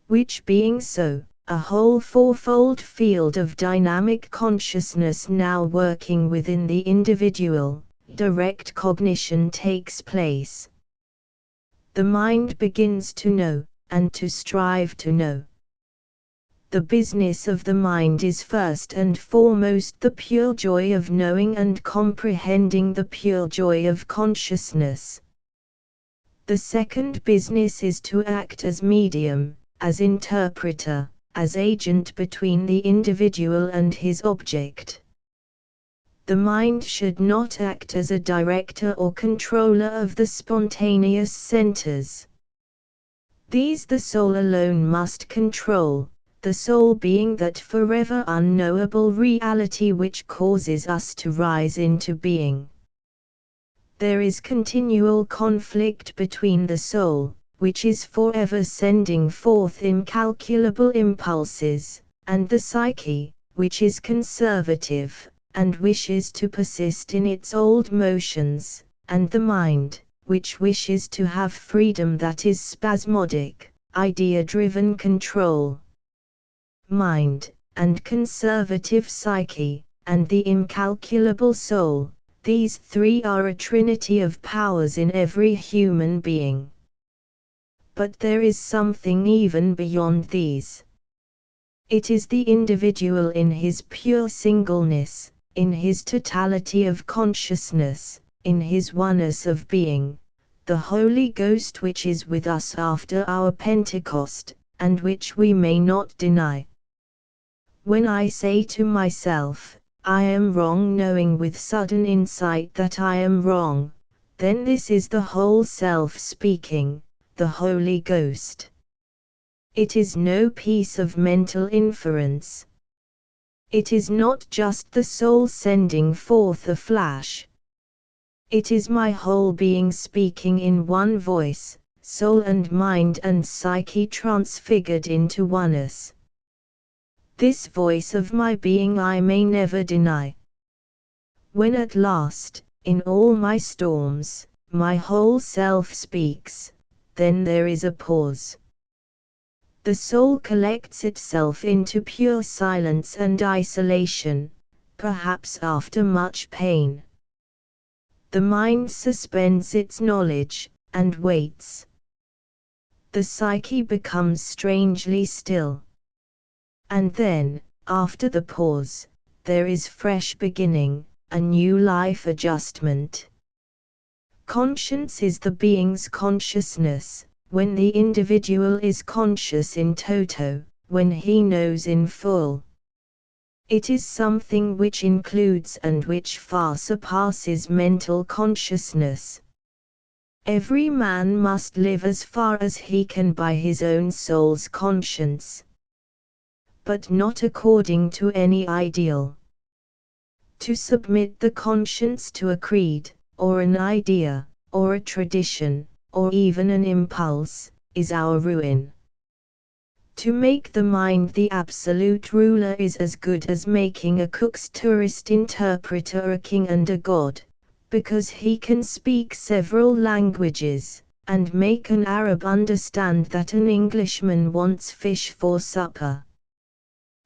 Speaker 1: Which being so, a whole fourfold field of dynamic consciousness now working within the individual, direct cognition takes place. The mind begins to know, and to strive to know. The business of the mind is first and foremost the pure joy of knowing and comprehending, the pure joy of consciousness. The second business is to act as medium, as interpreter, as agent between the individual and his object. The mind should not act as a director or controller of the spontaneous centers. These the soul alone must control, the soul being that forever unknowable reality which causes us to rise into being. There is continual conflict between the soul, which is forever sending forth incalculable impulses, and the psyche, which is conservative, and wishes to persist in its old motions, and the mind, which wishes to have freedom that is spasmodic, idea-driven control. Mind, and conservative psyche, and the incalculable soul, these three are a trinity of powers in every human being. But there is something even beyond these. It is the individual in his pure singleness, in his totality of consciousness, in his oneness of being, the Holy Ghost which is with us after our Pentecost, and which we may not deny. When I say to myself, I am wrong, knowing with sudden insight that I am wrong, then this is the whole self speaking, the Holy Ghost. It is no piece of mental inference. It is not just the soul sending forth a flash. It is my whole being speaking in one voice, soul and mind and psyche transfigured into oneness. This voice of my being I may never deny. When at last, in all my storms, my whole self speaks, then there is a pause. The soul collects itself into pure silence and isolation, perhaps after much pain. The mind suspends its knowledge, and waits. The psyche becomes strangely still. And then, after the pause, there is fresh beginning, a new life adjustment. Conscience is the being's consciousness, when the individual is conscious in toto, when he knows in full. It is something which includes and which far surpasses mental consciousness. Every man must live as far as he can by his own soul's conscience, but not according to any ideal. To submit the conscience to a creed, or an idea, or a tradition, or even an impulse, is our ruin. To make the mind the absolute ruler is as good as making a Cook's tourist interpreter a king and a god, because he can speak several languages, and make an Arab understand that an Englishman wants fish for supper.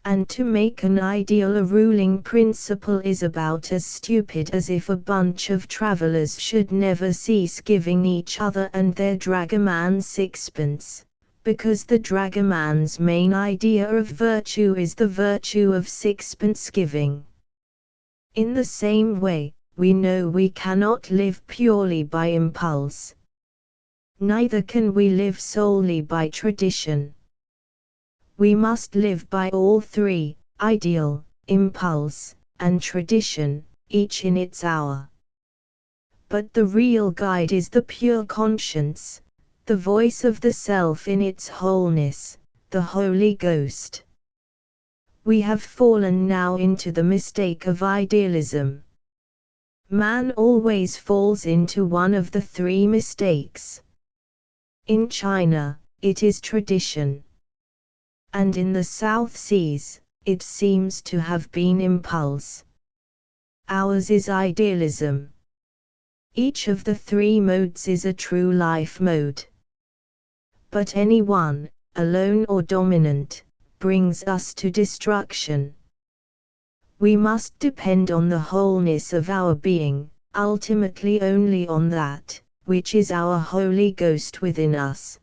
Speaker 1: And to make an ideal a ruling principle is about as stupid as if a bunch of travelers should never cease giving each other and their dragoman sixpence, because the dragoman's main idea of virtue is the virtue of sixpence giving. In the same way, we know we cannot live purely by impulse. Neither can we live solely by tradition. We must live by all three, ideal, impulse, and tradition, each in its hour. But the real guide is the pure conscience, the voice of the self in its wholeness, the Holy Ghost. We have fallen now into the mistake of idealism. Man always falls into one of the three mistakes. In China, it is tradition. And in the South Seas, it seems to have been impulse. Ours is idealism. Each of the three modes is a true life mode. But any one, alone or dominant, brings us to destruction. We must depend on the wholeness of our being, ultimately only on that, which is our Holy Ghost within us.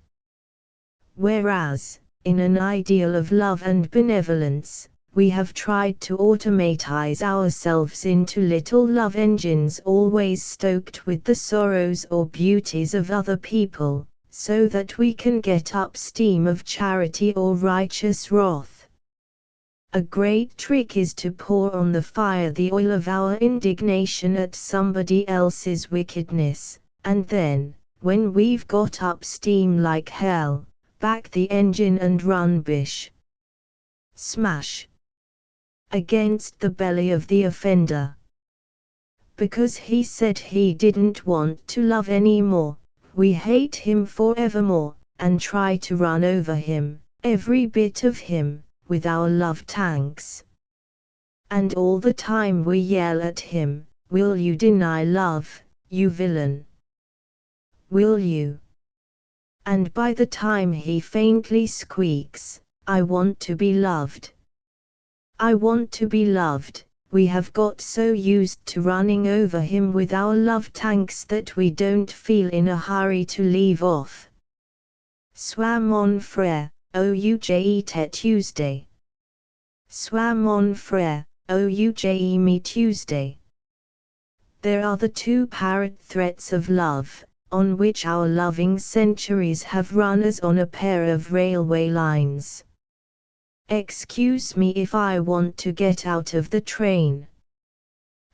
Speaker 1: Whereas, in an ideal of love and benevolence, we have tried to automatize ourselves into little love engines always stoked with the sorrows or beauties of other people, so that we can get up steam of charity or righteous wrath. A great trick is to pour on the fire the oil of our indignation at somebody else's wickedness, and then, when we've got up steam like hell, back the engine and run bish, smash, against the belly of the offender. Because he said he didn't want to love anymore, we hate him forevermore, and try to run over him, every bit of him, with our love tanks. And all the time we yell at him, "Will you deny love, you villain? Will you?" And by the time he faintly squeaks, "I want to be loved. I want to be loved," we have got so used to running over him with our love tanks that we don't feel in a hurry to leave off. Sois mon frère, ouj Tuesday. Sois mon frère, ouj me Tuesday. There are the two parrot threats of love, on which our loving centuries have run as on a pair of railway lines. Excuse me if I want to get out of the train.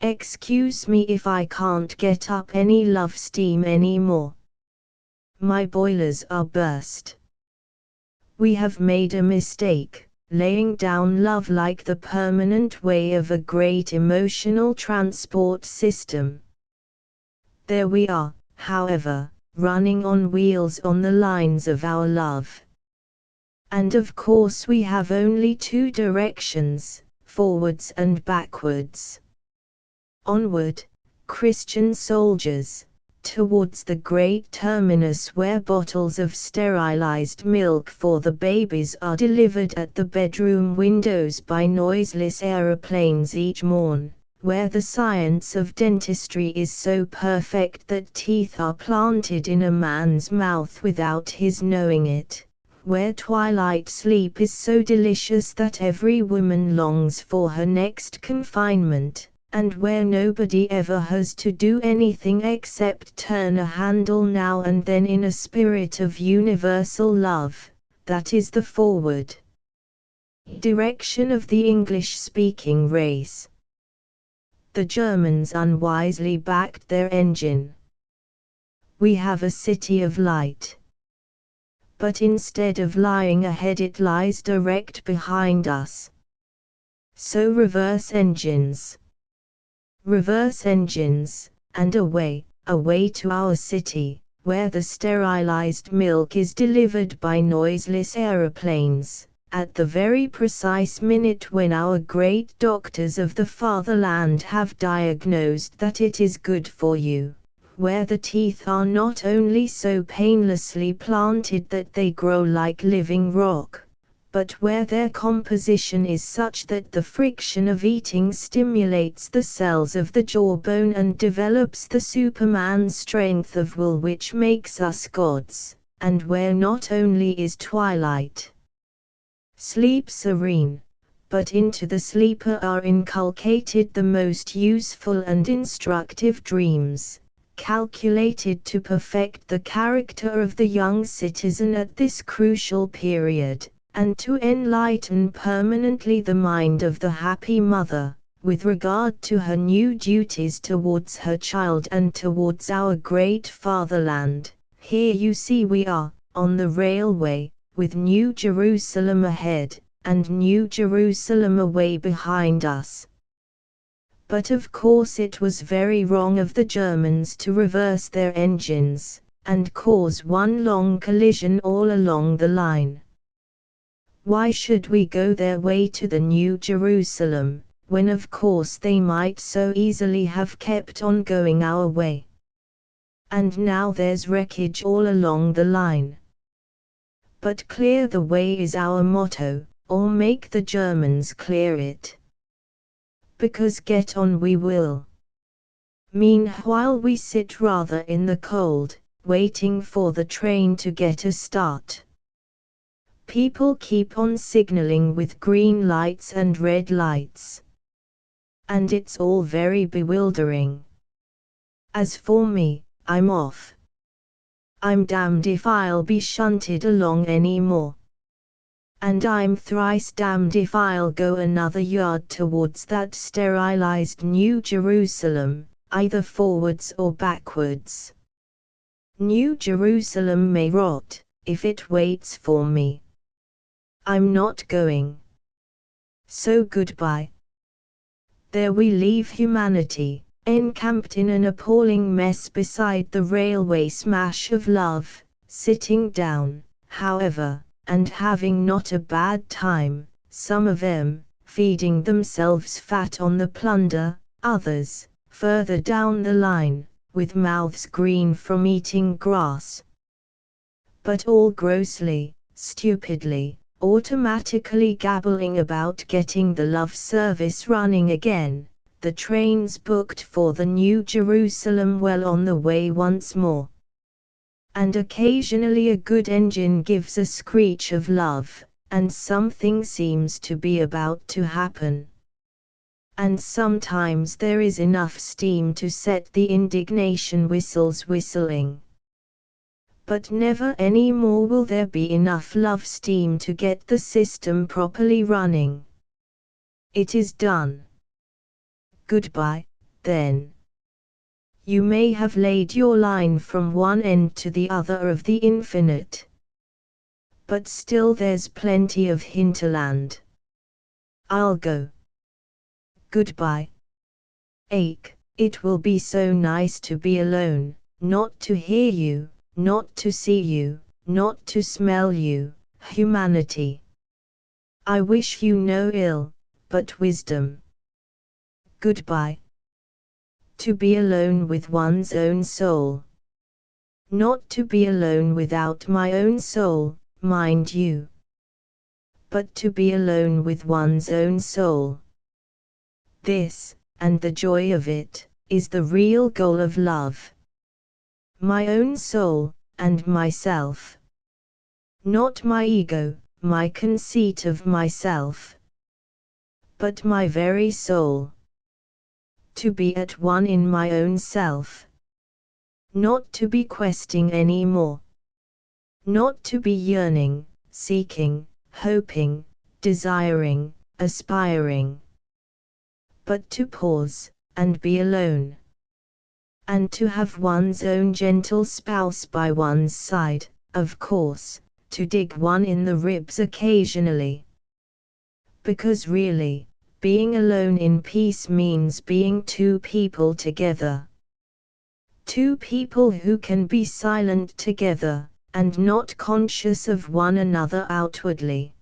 Speaker 1: Excuse me if I can't get up any love steam anymore. My boilers are burst. We have made a mistake, laying down love like the permanent way of a great emotional transport system. There we are, however, running on wheels on the lines of our love. And of course we have only two directions, forwards and backwards. Onward, Christian soldiers, towards the great terminus where bottles of sterilized milk for the babies are delivered at the bedroom windows by noiseless aeroplanes each morn, where the science of dentistry is so perfect that teeth are planted in a man's mouth without his knowing it, where twilight sleep is so delicious that every woman longs for her next confinement, and where nobody ever has to do anything except turn a handle now and then in a spirit of universal love. That is the forward direction of the English-speaking race. The Germans unwisely backed their engine. We have a city of light. But instead of lying ahead it lies direct behind us. So reverse engines, and away to our city, where the sterilized milk is delivered by noiseless aeroplanes, at the very precise minute when our great doctors of the fatherland have diagnosed that it is good for you, where the teeth are not only so painlessly planted that they grow like living rock, but where their composition is such that the friction of eating stimulates the cells of the jawbone and develops the Superman strength of will which makes us gods, and where not only is twilight, sleep serene, but into the sleeper are inculcated the most useful and instructive dreams, calculated to perfect the character of the young citizen at this crucial period, and to enlighten permanently the mind of the happy mother, with regard to her new duties towards her child and towards our great fatherland. Here you see we are, on the railway, with New Jerusalem ahead, and New Jerusalem away behind us. But of course it was very wrong of the Germans to reverse their engines, and cause one long collision all along the line. Why should we go their way to the New Jerusalem, when of course they might so easily have kept on going our way? And now there's wreckage all along the line. But clear the way is our motto, or make the Germans clear it. Because get on we will. Meanwhile we sit rather in the cold, waiting for the train to get a start. People keep on signaling with green lights and red lights. And it's all very bewildering. As for me, I'm off. I'm damned if I'll be shunted along any more. And I'm thrice damned if I'll go another yard towards that sterilized New Jerusalem, either forwards or backwards. New Jerusalem may rot, if it waits for me. I'm not going. So goodbye. There we leave humanity, encamped in an appalling mess beside the railway smash of love, sitting down, however, and having not a bad time, some of 'em, feeding themselves fat on the plunder, others, further down the line, with mouths green from eating grass. But all grossly, stupidly, automatically gabbling about getting the love service running again, the trains booked for the New Jerusalem well on the way once more. And occasionally a good engine gives a screech of love, and something seems to be about to happen. And sometimes there is enough steam to set the indignation whistles whistling. But never any more will there be enough love steam to get the system properly running. It is done. Goodbye, then. You may have laid your line from one end to the other of the infinite. But still there's plenty of hinterland. I'll go. Goodbye. Ache, it will be so nice to be alone, not to hear you, not to see you, not to smell you, humanity. I wish you no ill, but wisdom. Goodbye. To be alone with one's own soul. Not to be alone without my own soul, mind you. But to be alone with one's own soul. This, and the joy of it, is the real goal of love. My own soul, and myself. Not my ego, my conceit of myself. But my very soul. To be at one in my own self. Not to be questing any more. Not to be yearning, seeking, hoping, desiring, aspiring. But to pause, and be alone. And to have one's own gentle spouse by one's side, of course, to dig one in the ribs occasionally. Because really, being alone in peace means being two people together. Two people who can be silent together, and not conscious of one another outwardly.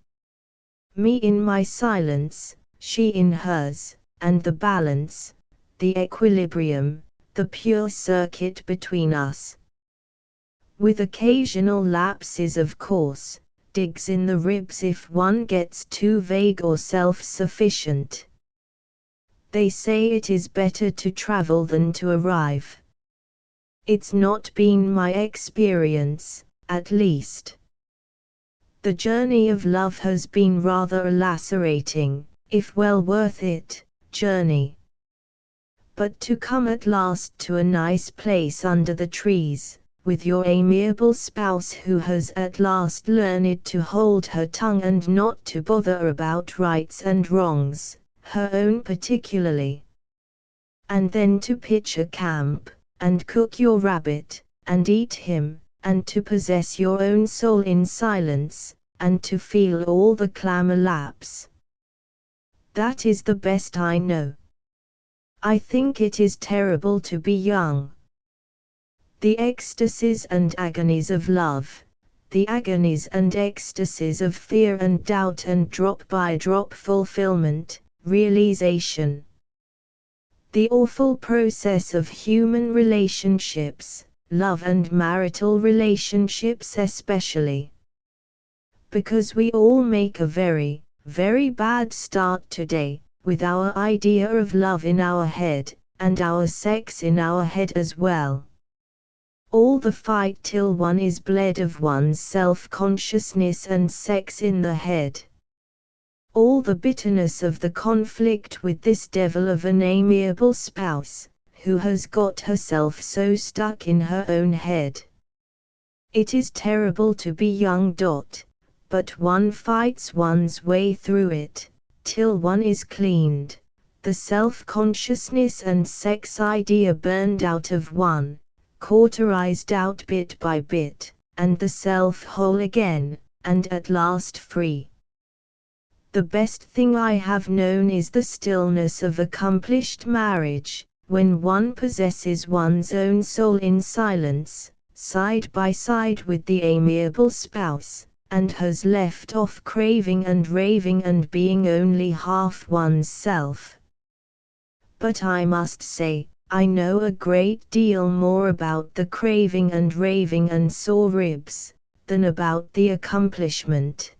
Speaker 1: Me in my silence, she in hers, and the balance, the equilibrium, the pure circuit between us. With occasional lapses of course, digs in the ribs if one gets too vague or self-sufficient. They say it is better to travel than to arrive. It's not been my experience, at least. The journey of love has been rather a lacerating, if well worth it, journey. But to come at last to a nice place under the trees, with your amiable spouse who has at last learned to hold her tongue and not to bother about rights and wrongs, her own particularly. And then to pitch a camp, and cook your rabbit, and eat him, and to possess your own soul in silence, and to feel all the clamour lapse. That is the best I know. I think it is terrible to be young. The ecstasies and agonies of love, the agonies and ecstasies of fear and doubt and drop-by-drop fulfillment, realization. The awful process of human relationships, love and marital relationships especially. Because we all make a very, very bad start today, with our idea of love in our head, and our sex in our head as well. All the fight till one is bled of one's self-consciousness and sex in the head. All the bitterness of the conflict with this devil of an amiable spouse, who has got herself so stuck in her own head. It is terrible to be young. But one fights one's way through it, till one is cleaned, the self-consciousness and sex idea burned out of one, cauterized out bit by bit, and the self whole again, and at last free. The best thing I have known is the stillness of accomplished marriage, when one possesses one's own soul in silence, side by side with the amiable spouse, and has left off craving and raving and being only half one's self. But I must say, I know a great deal more about the craving and raving and sore ribs, than about the accomplishment.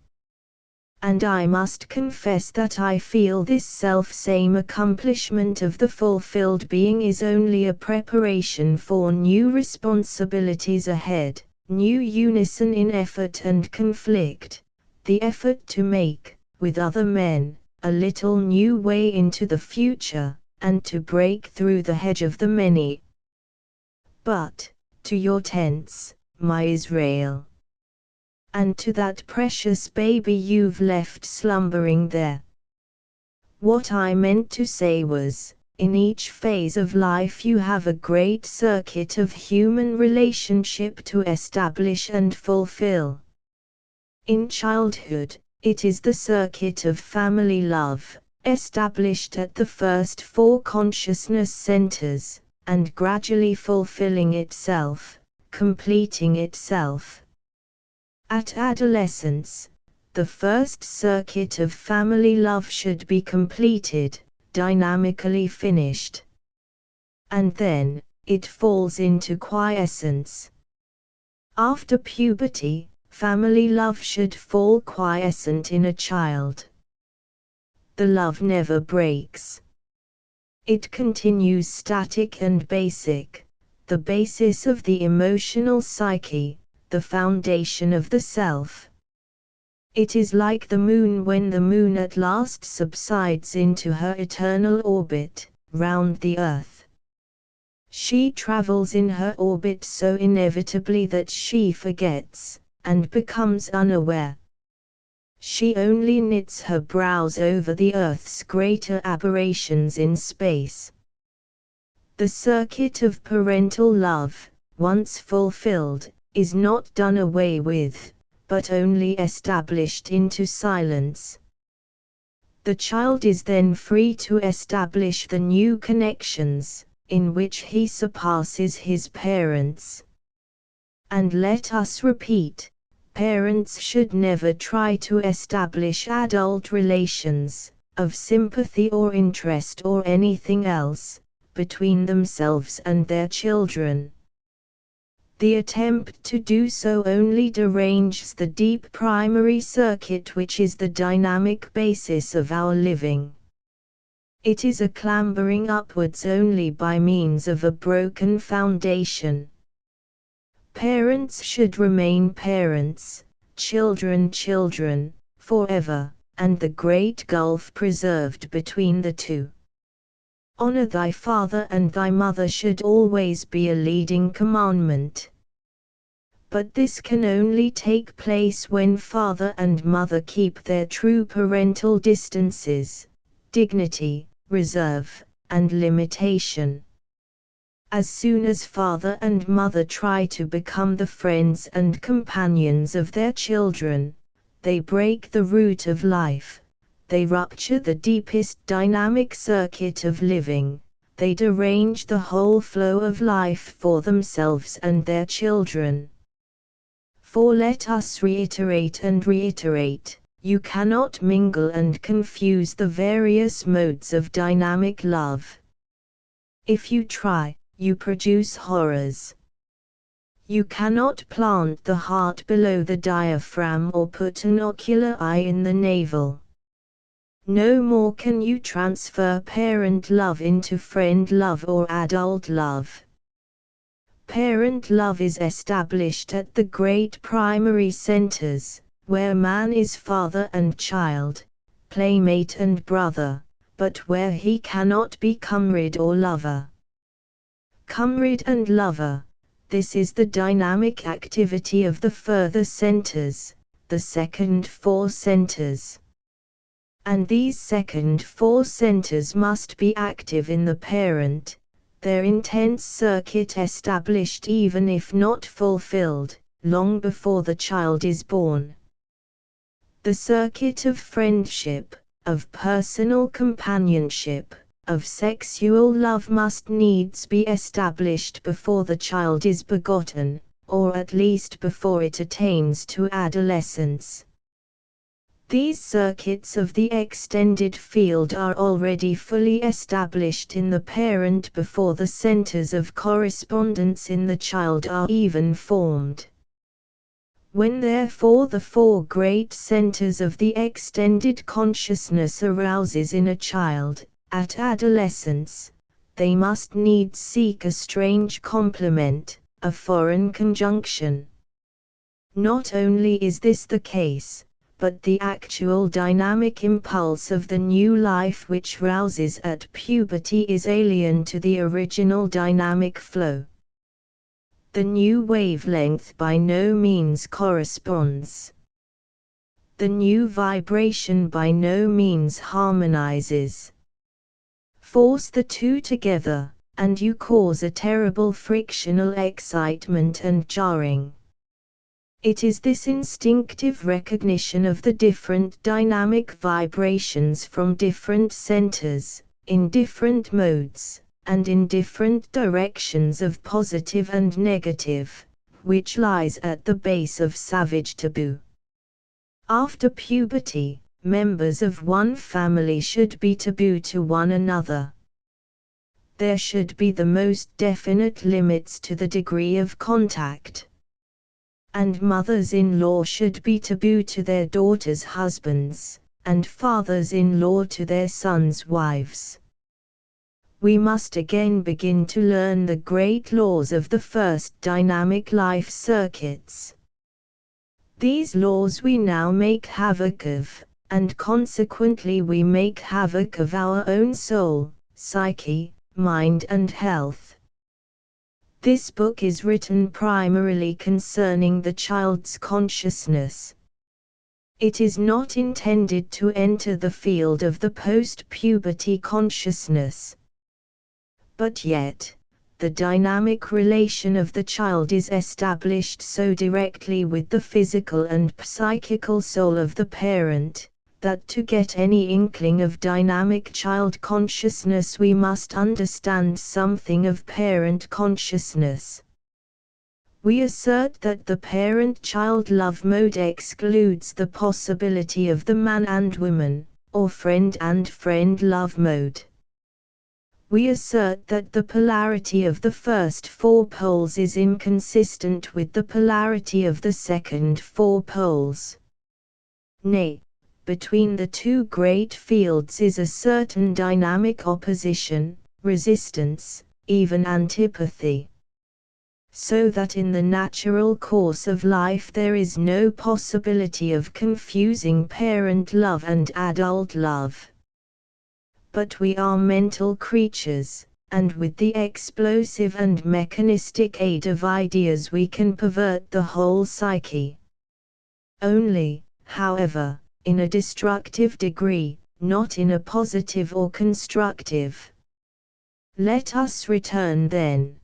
Speaker 1: And I must confess that I feel this self-same accomplishment of the fulfilled being is only a preparation for new responsibilities ahead, new unison in effort and conflict, the effort to make, with other men, a little new way into the future, and to break through the hedge of the many. But, to your tents, my Israel. And to that precious baby you've left slumbering there. What I meant to say was, in each phase of life you have a great circuit of human relationship to establish and fulfill. In childhood, it is the circuit of family love, established at the first 4 consciousness centers, and gradually fulfilling itself, completing itself. At adolescence, the first circuit of family love should be completed, dynamically finished. And then, it falls into quiescence. After puberty, family love should fall quiescent in a child. The love never breaks. It continues static and basic, the basis of the emotional psyche, the foundation of the self. It is like the moon when the moon at last subsides into her eternal orbit, round the earth. She travels in her orbit so inevitably that she forgets, and becomes unaware. She only knits her brows over the earth's greater aberrations in space. The circuit of parental love, once fulfilled, is not done away with, but only established into silence. The child is then free to establish the new connections, in which he surpasses his parents. And let us repeat, parents should never try to establish adult relations, of sympathy or interest or anything else, between themselves and their children. The attempt to do so only deranges the deep primary circuit which is the dynamic basis of our living. It is a clambering upwards only by means of a broken foundation. Parents should remain parents, children children, forever, and the great gulf preserved between the two. Honor thy father and thy mother should always be a leading commandment. But this can only take place when father and mother keep their true parental distances, dignity, reserve, and limitation. As soon as father and mother try to become the friends and companions of their children, they break the root of life, they rupture the deepest dynamic circuit of living, they derange the whole flow of life for themselves and their children. For let us reiterate and reiterate, you cannot mingle and confuse the various modes of dynamic love. If you try, you produce horrors. You cannot plant the heart below the diaphragm or put an ocular eye in the navel. No more can you transfer parent love into friend love or adult love. Parent love is established at the great primary centers, where man is father and child, playmate and brother, but where he cannot be comrade or lover. Comrade and lover, this is the dynamic activity of the further centers, the second four centers. And these second four centers must be active in the parent, their intense circuit established even if not fulfilled, long before the child is born. The circuit of friendship, of personal companionship, of sexual love must needs be established before the child is begotten, or at least before it attains to adolescence. These circuits of the extended field are already fully established in the parent before the centers of correspondence in the child are even formed. When therefore the four great centers of the extended consciousness arouses in a child, at adolescence, they must needs seek a strange complement, a foreign conjunction. Not only is this the case, but the actual dynamic impulse of the new life which rouses at puberty is alien to the original dynamic flow. The new wavelength by no means corresponds. The new vibration by no means harmonizes. Force the two together, and you cause a terrible frictional excitement and jarring. It is this instinctive recognition of the different dynamic vibrations from different centers, in different modes, and in different directions of positive and negative, which lies at the base of savage taboo. After puberty, members of one family should be taboo to one another. There should be the most definite limits to the degree of contact. And mothers-in-law should be taboo to their daughters' husbands, and fathers-in-law to their sons' wives. We must again begin to learn the great laws of the first dynamic life circuits. These laws we now make havoc of, and consequently we make havoc of our own soul, psyche, mind and health. This book is written primarily concerning the child's consciousness. It is not intended to enter the field of the post-puberty consciousness. But yet, the dynamic relation of the child is established so directly with the physical and psychical soul of the parent, that to get any inkling of dynamic child consciousness we must understand something of parent consciousness. We assert that the parent-child love mode excludes the possibility of the man and woman, or friend and friend love mode. We assert that the polarity of the first four poles is inconsistent with the polarity of the second four poles. Nay, between the two great fields is a certain dynamic opposition, resistance, even antipathy. So that in the natural course of life there is no possibility of confusing parent love and adult love. But we are mental creatures, and with the explosive and mechanistic aid of ideas we can pervert the whole psyche. Only, however, in a destructive degree, not in a positive or constructive. Let us return then.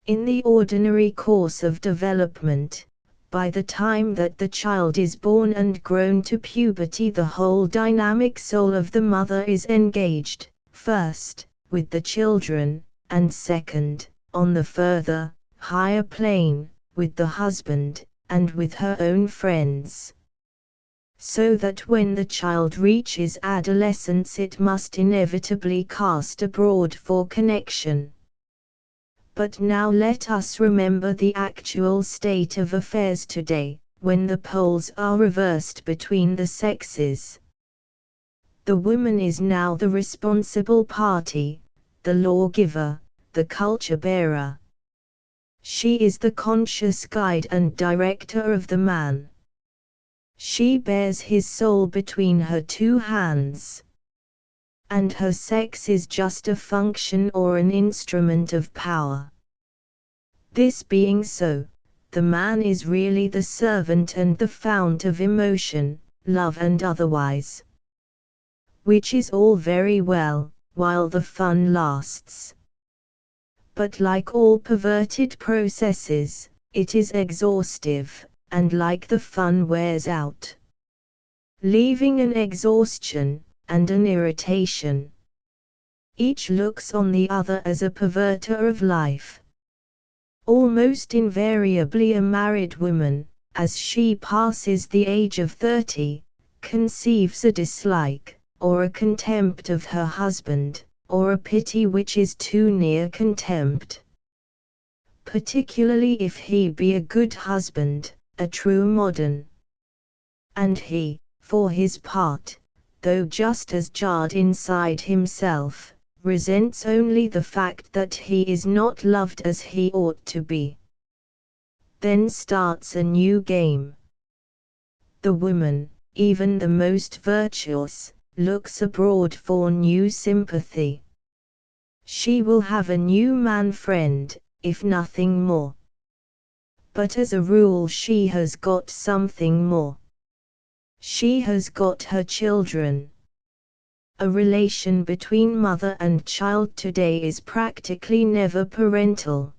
Speaker 1: In the ordinary course of development, by the time that the child is born and grown to puberty, the whole dynamic soul of the mother is engaged, first, with the children, and second, on the further, higher plane, with the husband, and with her own friends. So that when the child reaches adolescence it must inevitably cast abroad for connection. But now let us remember the actual state of affairs today, when the poles are reversed between the sexes. The woman is now the responsible party, the lawgiver, the culture bearer. She is the conscious guide and director of the man. She bears his soul between her two hands. And her sex is just a function or an instrument of power. This being so, the man is really the servant and the fount of emotion, love and otherwise. Which is all very well, while the fun lasts. But like all perverted processes, it is exhaustive, and like the fun wears out, leaving an exhaustion, and an irritation. Each looks on the other as a perverter of life. Almost invariably a married woman, as she passes the age of 30, conceives a dislike, or a contempt of her husband, or a pity which is too near contempt. Particularly if he be a good husband, a true modern. And he, for his part, though just as jarred inside himself, resents only the fact that he is not loved as he ought to be. Then starts a new game. The woman, even the most virtuous, looks abroad for new sympathy. She will have a new man friend, if nothing more. But as a rule she has got something more. She has got her children. A relation between mother and child today is practically never parental.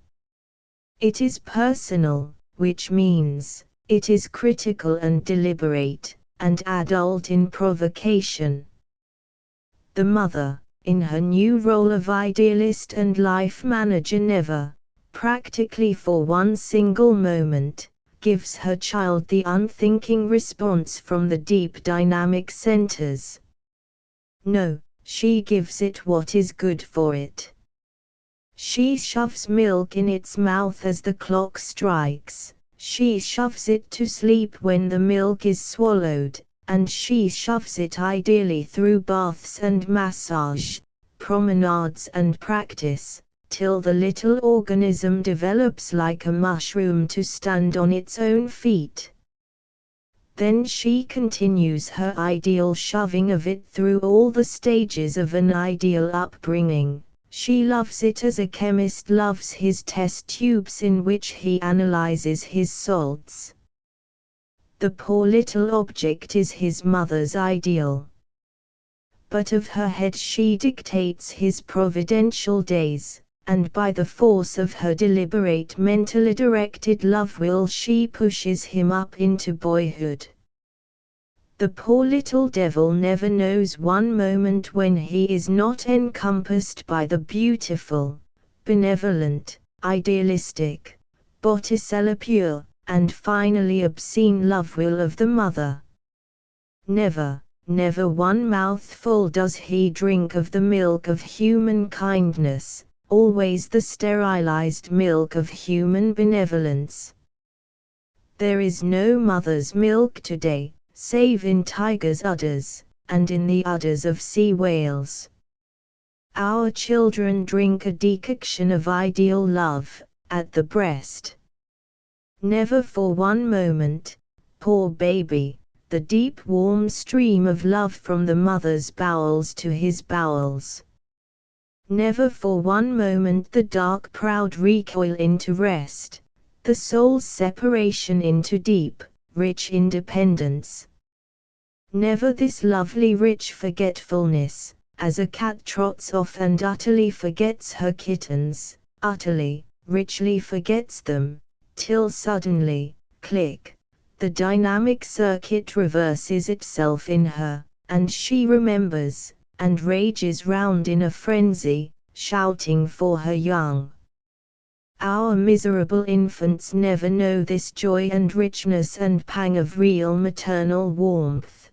Speaker 1: It is personal, which means, it is critical and deliberate, and adult in provocation. The mother, in her new role of idealist and life manager never, practically for one single moment, gives her child the unthinking response from the deep dynamic centers. No, she gives it what is good for it. She shoves milk in its mouth as the clock strikes, she shoves it to sleep when the milk is swallowed, and she shoves it ideally through baths and massage, promenades and practice, till the little organism develops like a mushroom to stand on its own feet. Then she continues her ideal shoving of it through all the stages of an ideal upbringing. She loves it as a chemist loves his test tubes in which he analyzes his salts. The poor little object is his mother's ideal. But of her head she dictates his providential days, and by the force of her deliberate mentally directed love will she pushes him up into boyhood. The poor little devil never knows one moment when he is not encompassed by the beautiful, benevolent, idealistic, Botticella pure, and finally obscene love will of the mother. Never, never one mouthful does he drink of the milk of human kindness, always the sterilized milk of human benevolence. There is no mother's milk today, save in tigers' udders, and in the udders of sea whales. Our children drink a decoction of ideal love, at the breast. Never for one moment, poor baby, the deep warm stream of love from the mother's bowels to his bowels. Never for one moment the dark proud recoil into rest, the soul's separation into deep, rich independence. Never this lovely rich forgetfulness, as a cat trots off and utterly forgets her kittens, utterly, richly forgets them, till suddenly, click, the dynamic circuit reverses itself in her, and she remembers, and rages round in a frenzy, shouting for her young. Our miserable infants never know this joy and richness and pang of real maternal warmth.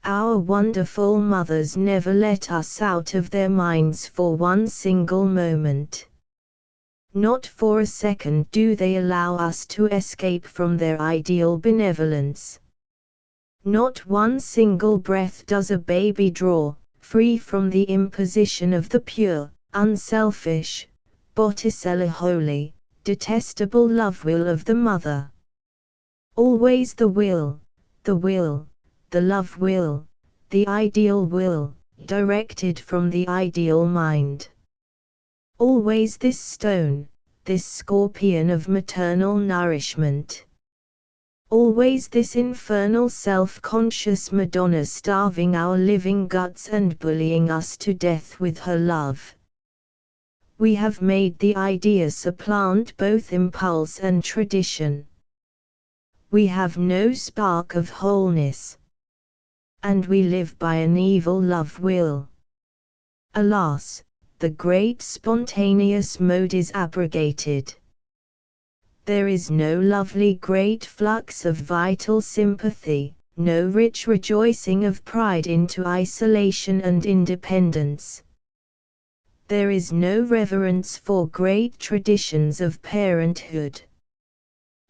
Speaker 1: Our wonderful mothers never let us out of their minds for one single moment. Not for a second do they allow us to escape from their ideal benevolence. Not one single breath does a baby draw, free from the imposition of the pure, unselfish, Botticelli holy, detestable love-will of the mother. Always the will, the love-will, the ideal will, directed from the ideal mind. Always this stone, this scorpion of maternal nourishment. Always this infernal self-conscious Madonna starving our living guts and bullying us to death with her love. We have made the idea supplant both impulse and tradition. We have no spark of wholeness. And we live by an evil love-will. Alas, the great spontaneous mode is abrogated. There is no lovely great flux of vital sympathy, no rich rejoicing of pride into isolation and independence. There is no reverence for great traditions of parenthood.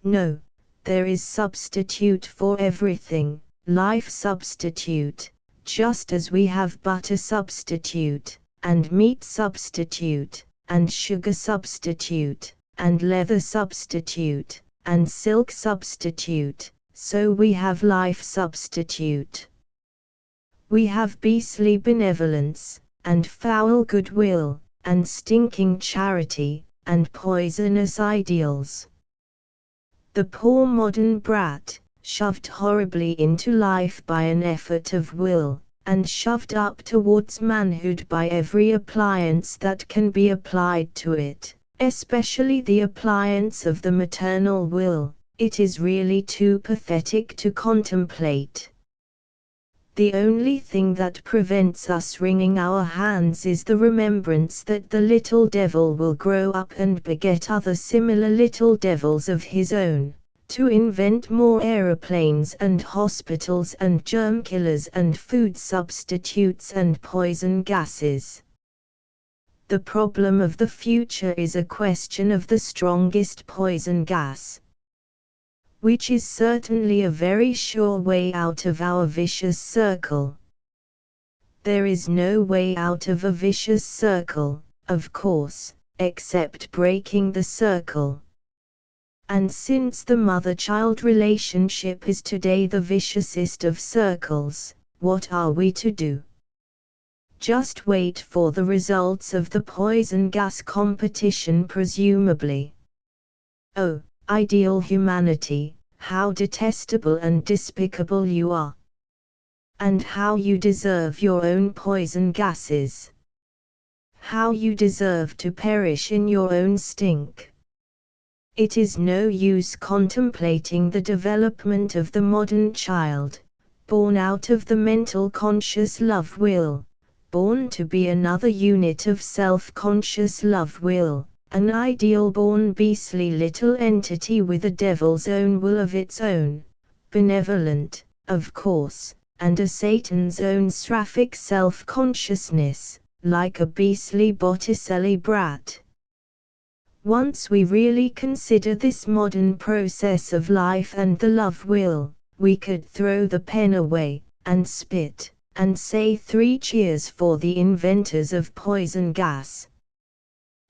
Speaker 1: No, there is substitute for everything, life substitute, just as we have butter substitute, and meat substitute, and sugar substitute, and leather substitute, and silk substitute, so we have life substitute. We have beastly benevolence, and foul goodwill, and stinking charity, and poisonous ideals. The poor modern brat, shoved horribly into life by an effort of will, and shoved up towards manhood by every appliance that can be applied to it, especially the appliance of the maternal will, it is really too pathetic to contemplate. The only thing that prevents us wringing our hands is the remembrance that the little devil will grow up and beget other similar little devils of his own, to invent more aeroplanes and hospitals and germ killers and food substitutes and poison gases. The problem of the future is a question of the strongest poison gas, which is certainly a very sure way out of our vicious circle. There is no way out of a vicious circle, of course, except breaking the circle. And since the mother-child relationship is today the viciousest of circles, what are we to do? Just wait for the results of the poison gas competition presumably. Oh, ideal humanity, how detestable and despicable you are. And how you deserve your own poison gases. How you deserve to perish in your own stink. It is no use contemplating the development of the modern child, born out of the mental conscious love-will, born to be another unit of self-conscious love-will, an ideal-born beastly little entity with a devil's own will of its own, benevolent, of course, and a Satan's own seraphic self-consciousness, like a beastly Botticelli brat. Once we really consider this modern process of life and the love-will, we could throw the pen away, and spit, and say 3 cheers for the inventors of poison gas.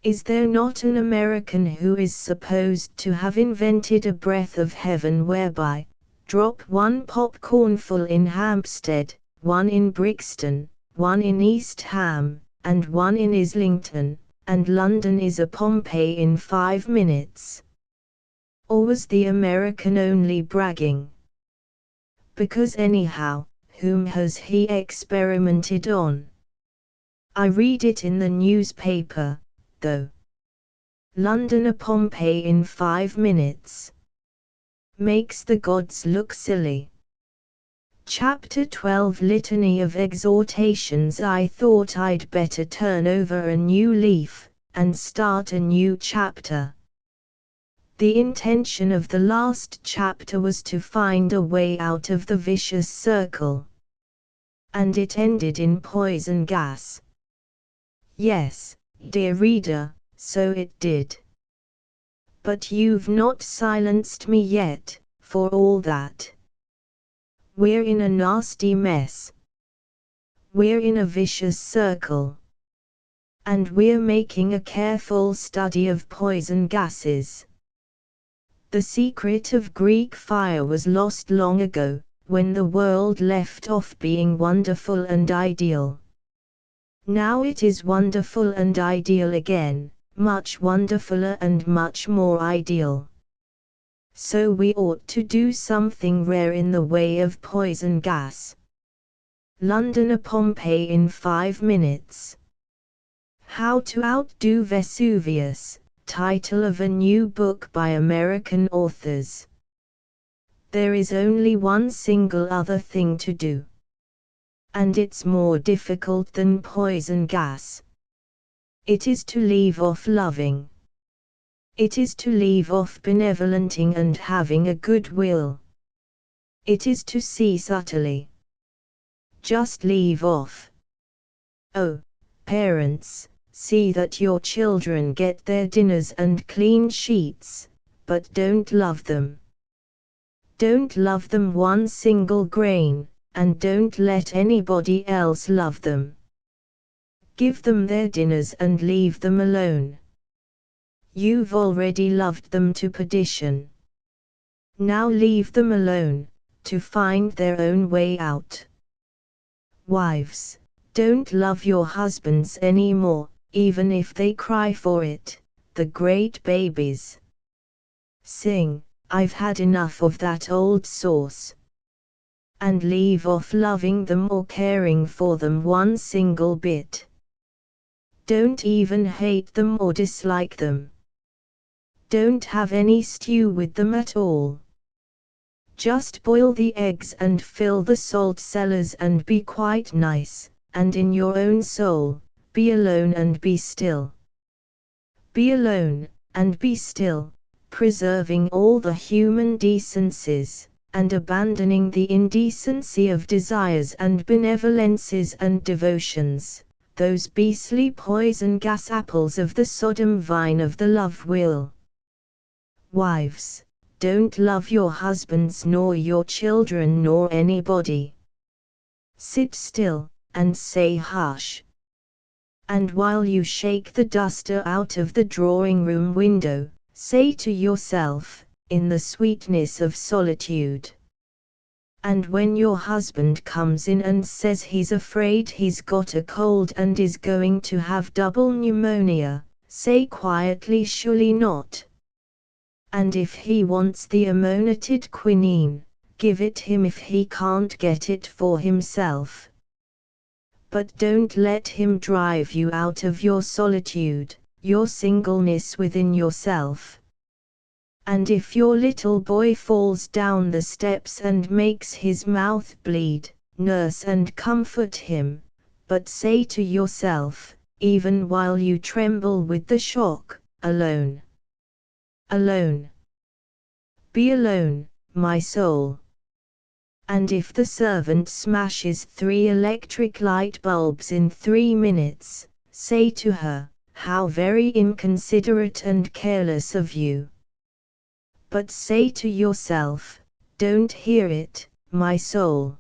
Speaker 1: Is there not an American who is supposed to have invented a breath of heaven whereby, drop 1 popcornful in Hampstead, 1 in Brixton, 1 in East Ham, and 1 in Islington, and London is a Pompeii in 5 minutes? Or was the American only bragging? Because anyhow, whom has he experimented on? I read it in the newspaper, though. London a Pompeii in 5 minutes. Makes the gods look silly. Chapter 12 Litany of Exhortations. I thought I'd better turn over a new leaf, and start a new chapter. The intention of the last chapter was to find a way out of the vicious circle. And it ended in poison gas. Yes, dear reader, so it did. But you've not silenced me yet, for all that. We're in a nasty mess. We're in a vicious circle. And we're making a careful study of poison gases. The secret of Greek fire was lost long ago, when the world left off being wonderful and ideal. Now it is wonderful and ideal again, much wonderfuler and much more ideal. So we ought to do something rare in the way of poison gas. London a Pompeii in 5 minutes. How to Outdo Vesuvius, title of a new book by American authors. There is only one single other thing to do. And it's more difficult than poison gas. It is to leave off loving. It is to leave off benevolenting and having a good will. It is to cease utterly. Just leave off. Oh, parents, see that your children get their dinners and clean sheets, but don't love them. Don't love them one single grain, and don't let anybody else love them. Give them their dinners and leave them alone. You've already loved them to perdition. Now leave them alone, to find their own way out. Wives, don't love your husbands any more, even if they cry for it, the great babies. Sing, I've had enough of that old sauce. And leave off loving them or caring for them one single bit. Don't even hate them or dislike them. Don't have any stew with them at all. Just boil the eggs and fill the salt cellars and be quite nice, and in your own soul, be alone and be still. Be alone, and be still, preserving all the human decencies, and abandoning the indecency of desires and benevolences and devotions, those beastly poison gas apples of the Sodom vine of the love will. Wives, don't love your husbands nor your children nor anybody. Sit still, and say hush. And while you shake the duster out of the drawing-room window, say to yourself, in the sweetness of solitude. And when your husband comes in and says he's afraid he's got a cold and is going to have double pneumonia, say quietly surely not. And if he wants the ammoniated quinine, give it him if he can't get it for himself. But don't let him drive you out of your solitude, your singleness within yourself. And if your little boy falls down the steps and makes his mouth bleed, nurse and comfort him, but say to yourself, even while you tremble with the shock, alone. Alone. Be alone, my soul. And if the servant smashes 3 electric light bulbs in 3 minutes, say to her, how very inconsiderate and careless of you. But say to yourself, don't hear it, my soul.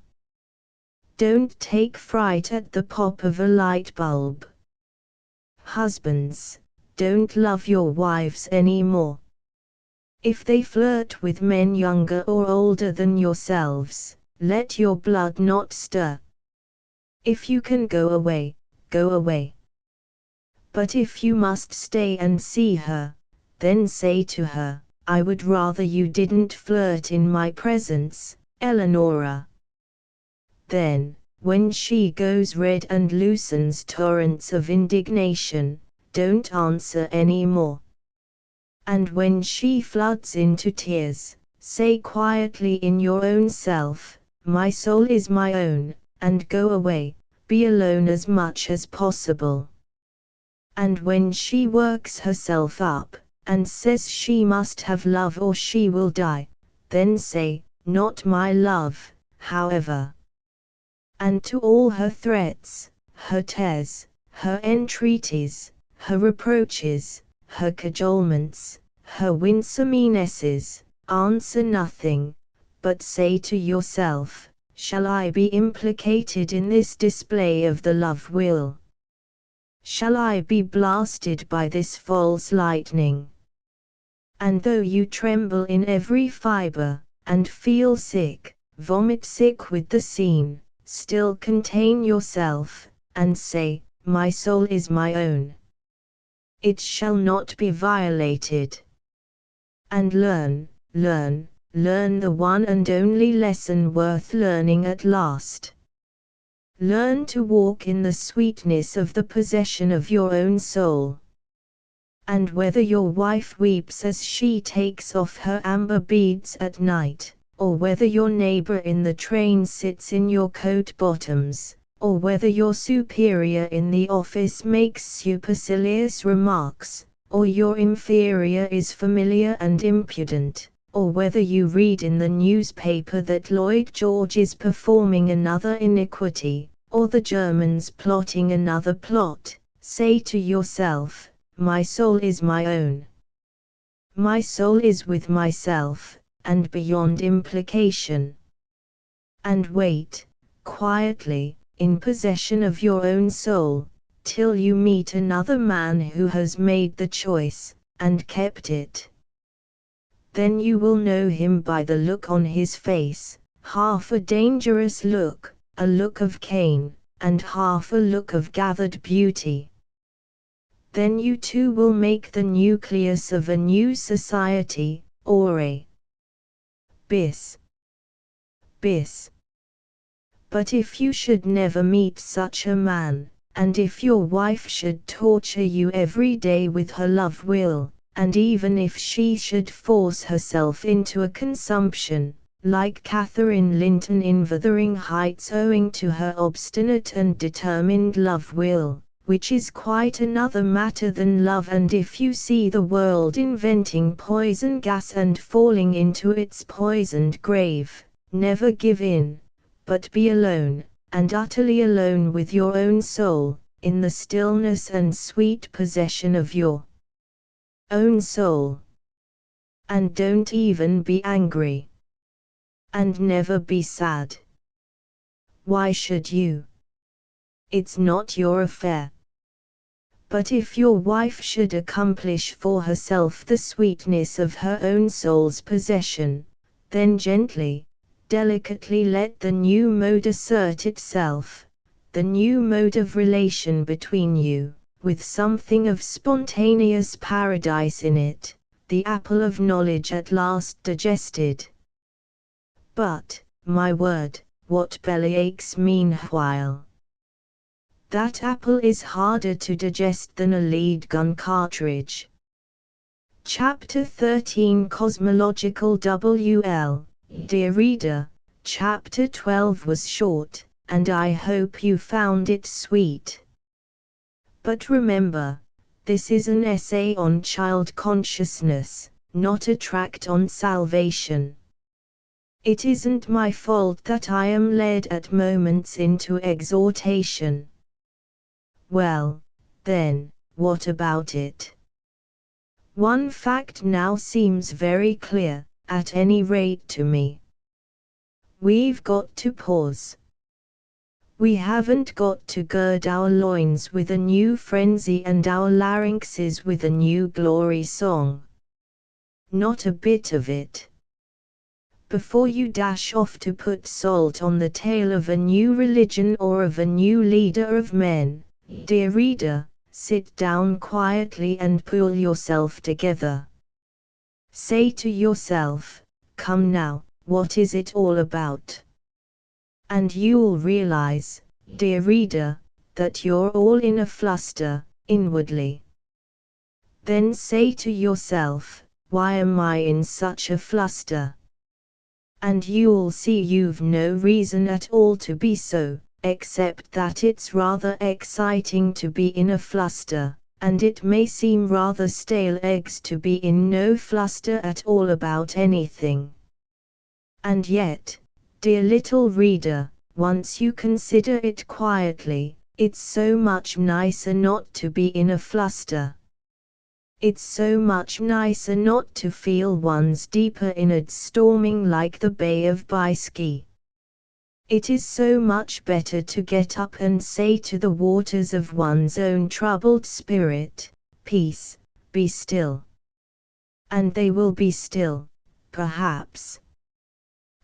Speaker 1: Don't take fright at the pop of a light bulb. Husbands, don't love your wives any more. If they flirt with men younger or older than yourselves, let your blood not stir. If you can go away, go away. But if you must stay and see her, then say to her, I would rather you didn't flirt in my presence, Eleonora. Then, when she goes red and loosens torrents of indignation, don't answer any more. And when she floods into tears, say quietly in your own self, my soul is my own, and go away, be alone as much as possible. And when she works herself up, and says she must have love or she will die, then say, not my love, however. And to all her threats, her tears, her entreaties, her reproaches, her cajolements, her winsomenesses, answer nothing, but say to yourself, shall I be implicated in this display of the love will? Shall I be blasted by this false lightning? And though you tremble in every fibre, and feel sick, vomit sick with the scene, still contain yourself, and say, my soul is my own. It shall not be violated. And learn the one and only lesson worth learning at last. Learn to walk in the sweetness of the possession of your own soul. And whether your wife weeps as she takes off her amber beads at night, or whether your neighbor in the train sits in your coat bottoms, or whether your superior in the office makes supercilious remarks, or your inferior is familiar and impudent, or whether you read in the newspaper that Lloyd George is performing another iniquity, or the Germans plotting another plot, say to yourself, my soul is my own. My soul is with myself, and beyond implication. And wait, quietly, in possession of your own soul, till you meet another man who has made the choice, and kept it. Then you will know him by the look on his face, half a dangerous look, a look of Cain, and half a look of gathered beauty. Then you too will make the nucleus of a new society, or a bis. But if you should never meet such a man, and if your wife should torture you every day with her love will, and even if she should force herself into a consumption, like Catherine Linton in Wuthering Heights owing to her obstinate and determined love will, which is quite another matter than love, and if you see the world inventing poison gas and falling into its poisoned grave, never give in, but be alone, and utterly alone with your own soul, in the stillness and sweet possession of your own soul. And don't even be angry. And never be sad. Why should you? It's not your affair. But if your wife should accomplish for herself the sweetness of her own soul's possession, then gently, delicately let the new mode assert itself, the new mode of relation between you, with something of spontaneous paradise in it, the apple of knowledge at last digested. But, my word, what bellyaches meanwhile! That apple is harder to digest than a lead gun cartridge. Chapter 13 Cosmological WL. Dear reader, Chapter 12 was short, and I hope you found it sweet. But remember, this is an essay on child consciousness, not a tract on salvation. It isn't my fault that I am led at moments into exhortation. Well, then, what about it? One fact now seems very clear, at any rate to me. We've got to pause. We haven't got to gird our loins with a new frenzy and our larynxes with a new glory song. Not a bit of it. Before you dash off to put salt on the tail of a new religion or of a new leader of men, dear reader, sit down quietly and pull yourself together. Say to yourself, come now, what is it all about? And you'll realize, dear reader, that you're all in a fluster, inwardly. Then say to yourself, why am I in such a fluster? And you'll see you've no reason at all to be so, except that it's rather exciting to be in a fluster, and it may seem rather stale eggs to be in no fluster at all about anything. And yet, dear little reader, once you consider it quietly, it's so much nicer not to be in a fluster. It's so much nicer not to feel one's deeper innards storming like the Bay of Biscay. It is so much better to get up and say to the waters of one's own troubled spirit, "Peace, be still." And they will be still, perhaps.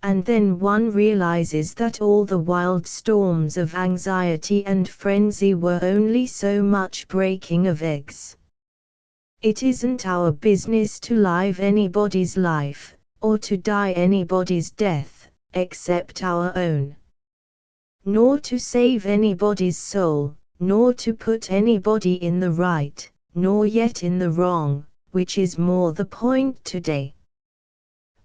Speaker 1: And then one realizes that all the wild storms of anxiety and frenzy were only so much breaking of eggs. It isn't our business to live anybody's life, or to die anybody's death, except our own. Nor to save anybody's soul, nor to put anybody in the right, nor yet in the wrong, which is more the point today.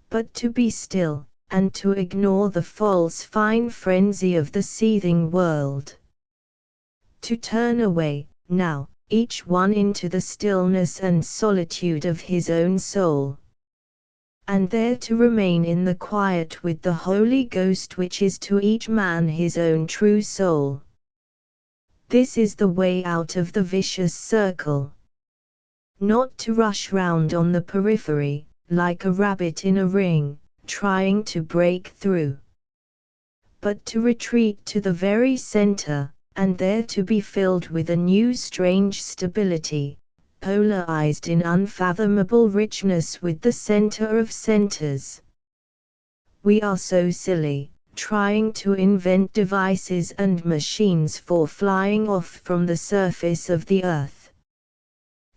Speaker 1: But to be still, and to ignore the false fine frenzy of the seething world. To turn away, now, each one into the stillness and solitude of his own soul. And there to remain in the quiet with the Holy Ghost, which is to each man his own true soul. This is the way out of the vicious circle. Not to rush round on the periphery, like a rabbit in a ring, trying to break through. But to retreat to the very center, and there to be filled with a new strange stability, polarized in unfathomable richness with the center of centers. We are so silly, trying to invent devices and machines for flying off from the surface of the earth.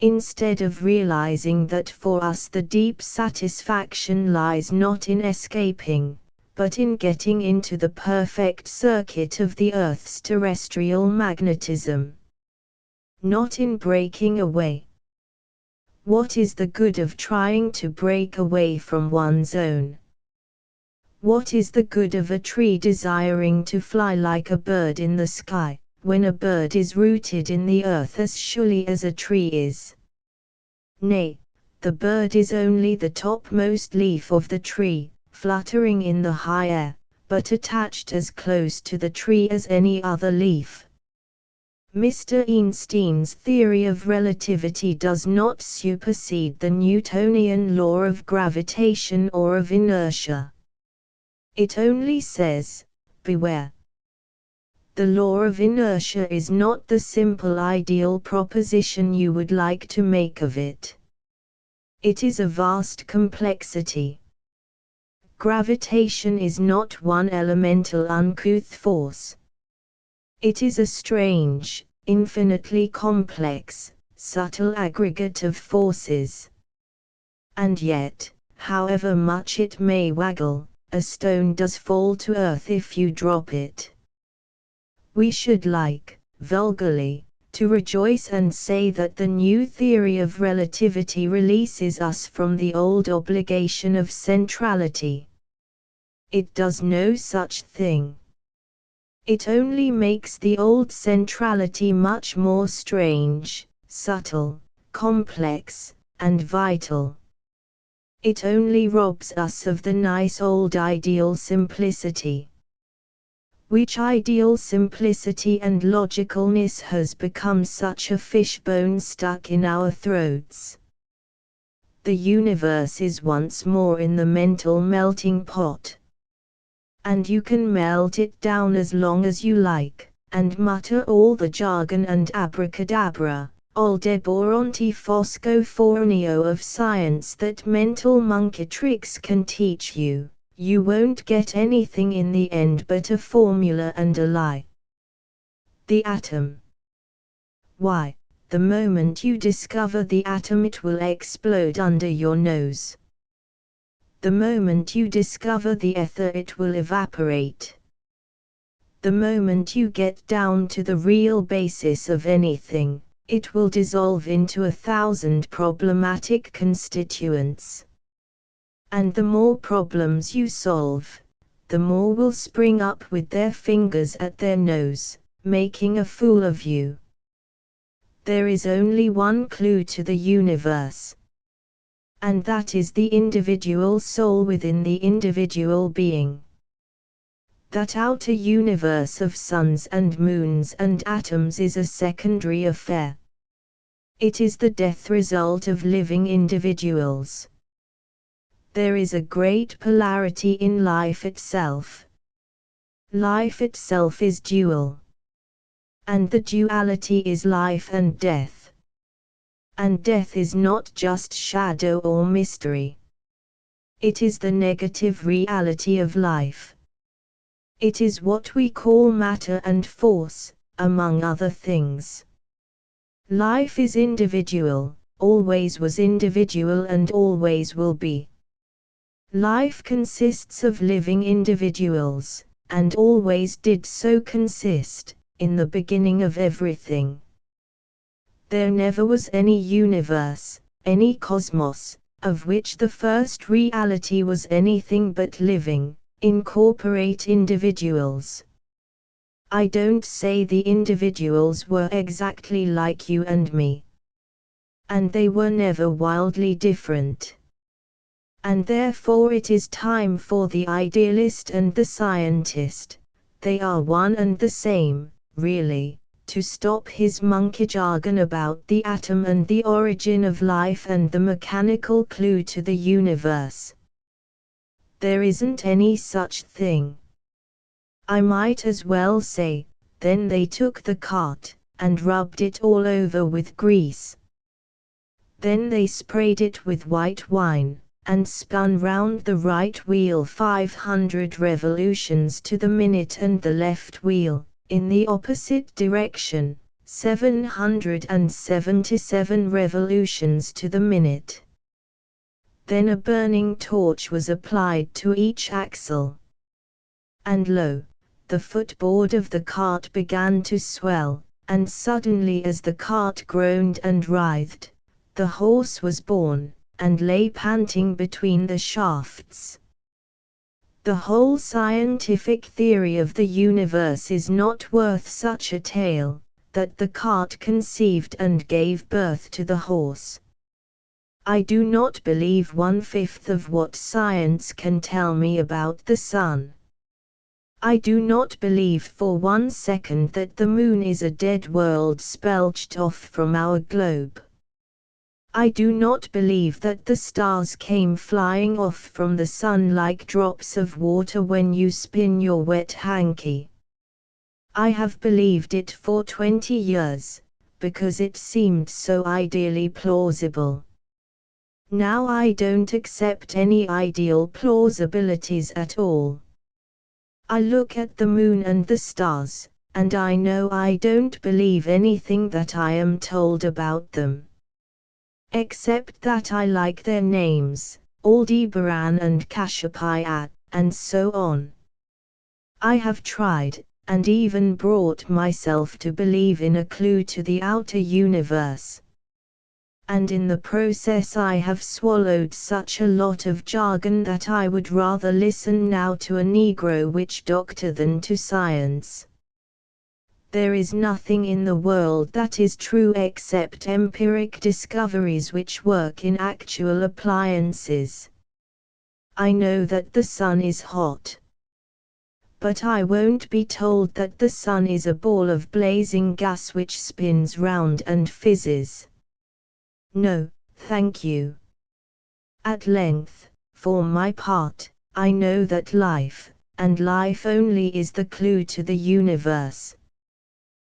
Speaker 1: Instead of realizing that for us the deep satisfaction lies not in escaping, but in getting into the perfect circuit of the earth's terrestrial magnetism. Not in breaking away. What is the good of trying to break away from one's own? What is the good of a tree desiring to fly like a bird in the sky, when a bird is rooted in the earth as surely as a tree is? Nay, the bird is only the topmost leaf of the tree, fluttering in the high air, but attached as close to the tree as any other leaf. Mr. Einstein's theory of relativity does not supersede the Newtonian law of gravitation or of inertia. It only says, beware. The law of inertia is not the simple ideal proposition you would like to make of it. It is a vast complexity. Gravitation is not one elemental uncouth force. It is a strange, infinitely complex, subtle aggregate of forces. And yet, however much it may waggle, a stone does fall to earth if you drop it. We should like, vulgarly, to rejoice and say that the new theory of relativity releases us from the old obligation of centrality. It does no such thing. It only makes the old centrality much more strange, subtle, complex, and vital. It only robs us of the nice old ideal simplicity. Which ideal simplicity and logicalness has become such a fishbone stuck in our throats. The universe is once more in the mental melting pot. And you can melt it down as long as you like, and mutter all the jargon and abracadabra, Aldebaranti Fosco Fornio of science that mental monkey tricks can teach you. You won't get anything in the end but a formula and a lie. The atom. Why, the moment you discover the atom it will explode under your nose. The moment you discover the ether it will evaporate. The moment you get down to the real basis of anything, it will dissolve into 1,000 problematic constituents. And the more problems you solve, the more will spring up with their fingers at their nose, making a fool of you. There is only one clue to the universe. And that is the individual soul within the individual being. That outer universe of suns and moons and atoms is a secondary affair. It is the death result of living individuals. There is a great polarity in life itself. Life itself is dual. And the duality is life and death. And death is not just shadow or mystery. It is the negative reality of life. It is what we call matter and force, among other things. Life is individual, always was individual and always will be. Life consists of living individuals, and always did so consist, in the beginning of everything. There never was any universe, any cosmos, of which the first reality was anything but living, incorporate individuals. I don't say the individuals were exactly like you and me. And they were never wildly different. And therefore it is time for the idealist and the scientist, they are one and the same, really, to stop his monkey jargon about the atom and the origin of life and the mechanical clue to the universe. There isn't any such thing. I might as well say, then they took the cart, and rubbed it all over with grease. Then they sprayed it with white wine, and spun round the right wheel 500 revolutions to the minute and the left wheel, in the opposite direction, 777 revolutions to the minute. Then a burning torch was applied to each axle. And lo, the footboard of the cart began to swell, and suddenly as the cart groaned and writhed, the horse was born, and lay panting between the shafts. The whole scientific theory of the universe is not worth such a tale, that the cart conceived and gave birth to the horse. I do not believe 1/5 of what science can tell me about the sun. I do not believe for 1 second that the moon is a dead world spelched off from our globe. I do not believe that the stars came flying off from the sun like drops of water when you spin your wet hanky. I have believed it for 20 years, because it seemed so ideally plausible. Now I don't accept any ideal plausibilities at all. I look at the moon and the stars, and I know I don't believe anything that I am told about them. Except that I like their names, Aldebaran and Cassiopeia, and so on. I have tried, and even brought myself to believe in a clue to the outer universe. And in the process I have swallowed such a lot of jargon that I would rather listen now to a Negro witch doctor than to science. There is nothing in the world that is true except empiric discoveries which work in actual appliances. I know that the sun is hot. But I won't be told that the sun is a ball of blazing gas which spins round and fizzes. No, thank you. At length, for my part, I know that life, and life only, is the clue to the universe.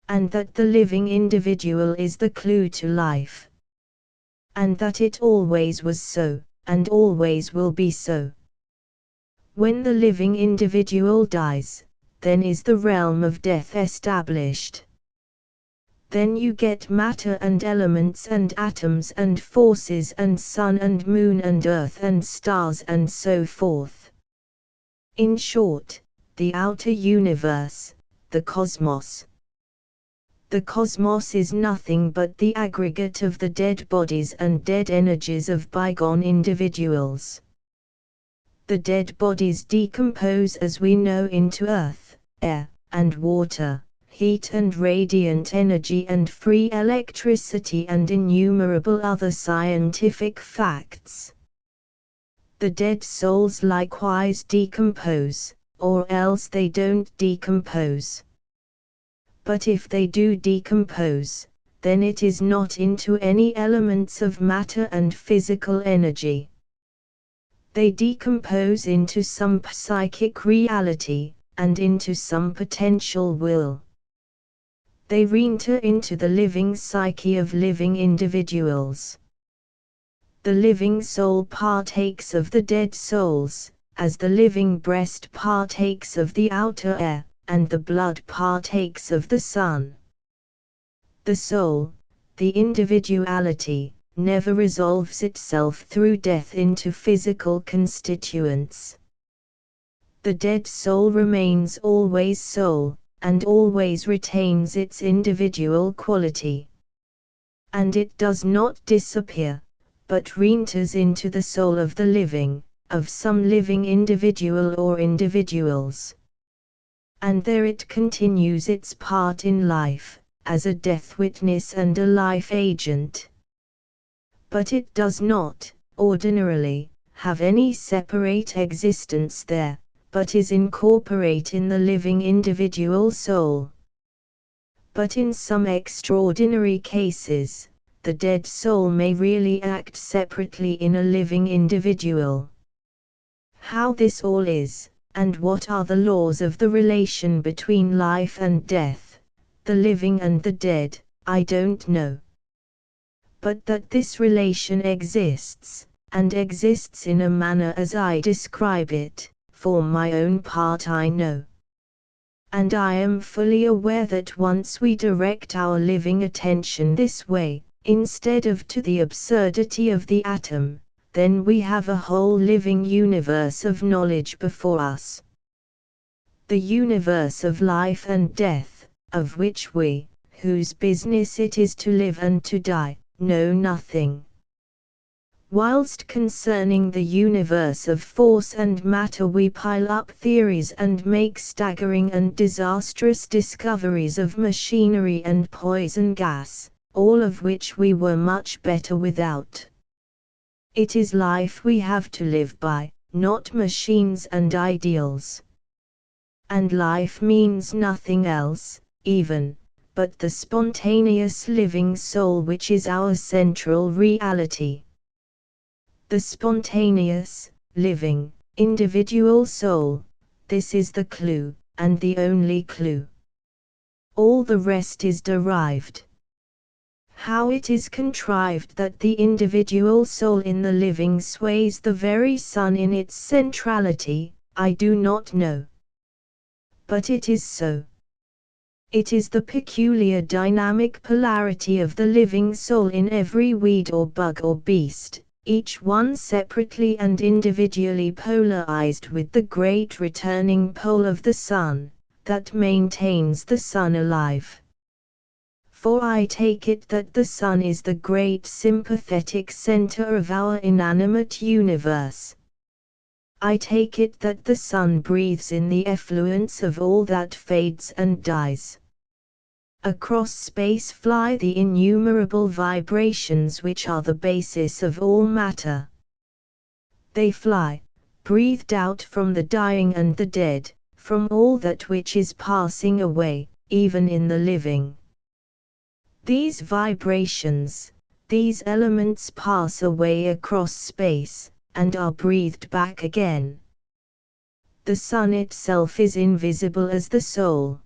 Speaker 1: And that the living individual is the clue to life. And that it always was so, and always will be so. When the living individual dies, then is the realm of death established. Then you get matter and elements and atoms and forces and sun and moon and earth and stars and so forth. In short, the outer universe, the cosmos. The cosmos is nothing but the aggregate of the dead bodies and dead energies of bygone individuals. The dead bodies decompose as we know into earth, air, and water, heat and radiant energy and free electricity and innumerable other scientific facts. The dead souls likewise decompose, or else they don't decompose. But if they do decompose, then it is not into any elements of matter and physical energy. They decompose into some psychic reality, and into some potential will. They re-enter into the living psyche of living individuals. The living soul partakes of the dead souls, as the living breast partakes of the outer air, and the blood partakes of the sun. The soul, the individuality, never resolves itself through death into physical constituents. The dead soul remains always soul, and always retains its individual quality. And it does not disappear, but re-enters into the soul of the living, of some living individual or individuals. And there it continues its part in life, as a death witness and a life agent. But it does not, ordinarily, have any separate existence there, but is incorporate in the living individual soul. But in some extraordinary cases, the dead soul may really act separately in a living individual. How this all is, and what are the laws of the relation between life and death, the living and the dead, I don't know. But that this relation exists, and exists in a manner as I describe it, for my own part I know. And I am fully aware that once we direct our living attention this way, instead of to the absurdity of the atom, then we have a whole living universe of knowledge before us. The universe of life and death, of which we, whose business it is to live and to die, know nothing. Whilst concerning the universe of force and matter we pile up theories and make staggering and disastrous discoveries of machinery and poison gas, all of which we were much better without. It is life we have to live by, not machines and ideals. And life means nothing else, even, but the spontaneous living soul which is our central reality. The spontaneous, living, individual soul, this is the clue, and the only clue. All the rest is derived. How it is contrived that the individual soul in the living sways the very sun in its centrality, I do not know. But it is so. It is the peculiar dynamic polarity of the living soul in every weed or bug or beast, each one separately and individually polarized with the great returning pole of the sun, that maintains the sun alive. For I take it that the sun is the great sympathetic center of our inanimate universe. I take it that the sun breathes in the effluence of all that fades and dies. Across space fly the innumerable vibrations which are the basis of all matter. They fly, breathed out from the dying and the dead, from all that which is passing away, even in the living. These vibrations, these elements pass away across space, and are breathed back again. The sun itself is invisible as the soul.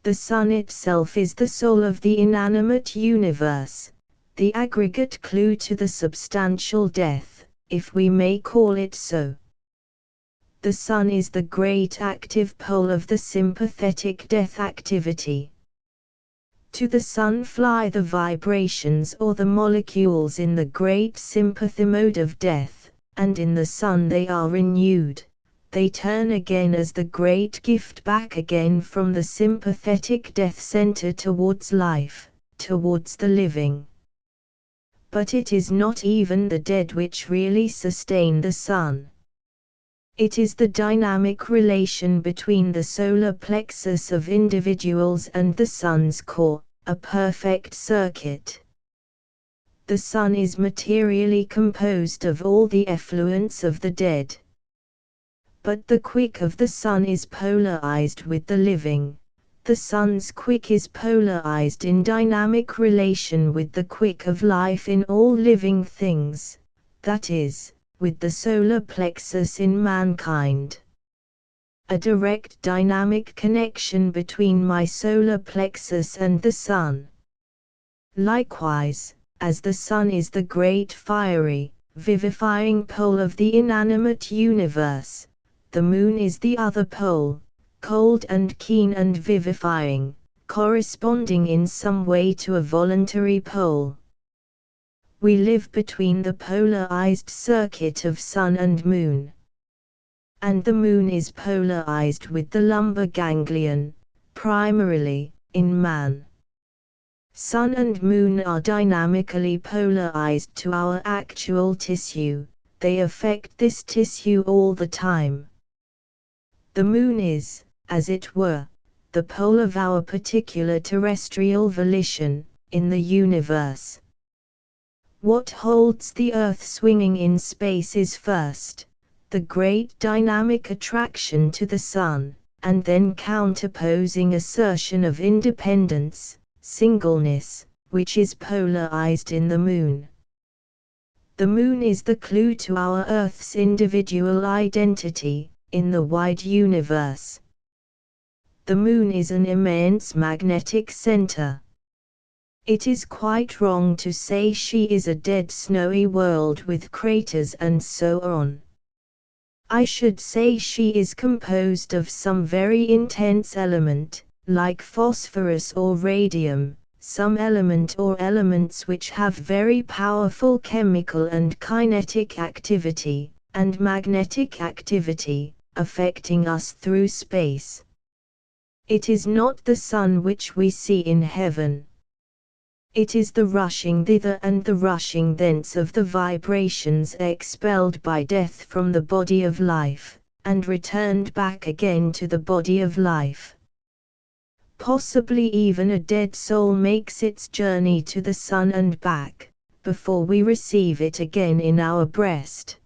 Speaker 1: The sun itself is the soul of the inanimate universe, the aggregate clue to the substantial death, if we may call it so. The sun is the great active pole of the sympathetic death activity. To the sun fly the vibrations or the molecules in the great sympathy mode of death, and in the sun they are renewed. They turn again as the great gift back again from the sympathetic death center towards life, towards the living. But it is not even the dead which really sustain the sun. It is the dynamic relation between the solar plexus of individuals and the sun's core, a perfect circuit. The sun is materially composed of all the effluence of the dead. But the quick of the sun is polarized with the living. The sun's quick is polarized in dynamic relation with the quick of life in all living things, that is, with the solar plexus in mankind. A direct dynamic connection between my solar plexus and the sun. Likewise, as the sun is the great fiery, vivifying pole of the inanimate universe, the moon is the other pole, cold and keen and vivifying, corresponding in some way to a voluntary pole. We live between the polarized circuit of sun and moon. And the moon is polarized with the lumbar ganglion, primarily, in man. Sun and moon are dynamically polarized to our actual tissue, they affect this tissue all the time. The moon is, as it were, the pole of our particular terrestrial volition, in the universe. What holds the Earth swinging in space is first, the great dynamic attraction to the sun, and then counterposing assertion of independence, singleness, which is polarized in the moon. The moon is the clue to our Earth's individual identity, in the wide universe. The moon is an immense magnetic center. It is quite wrong to say she is a dead snowy world with craters and so on. I should say she is composed of some very intense element, like phosphorus or radium, some element or elements which have very powerful chemical and kinetic activity, and magnetic activity, affecting us through space. It is not the sun which we see in heaven. It is the rushing thither and the rushing thence of the vibrations expelled by death from the body of life, and returned back again to the body of life. Possibly even a dead soul makes its journey to the sun and back, before we receive it again in our breast.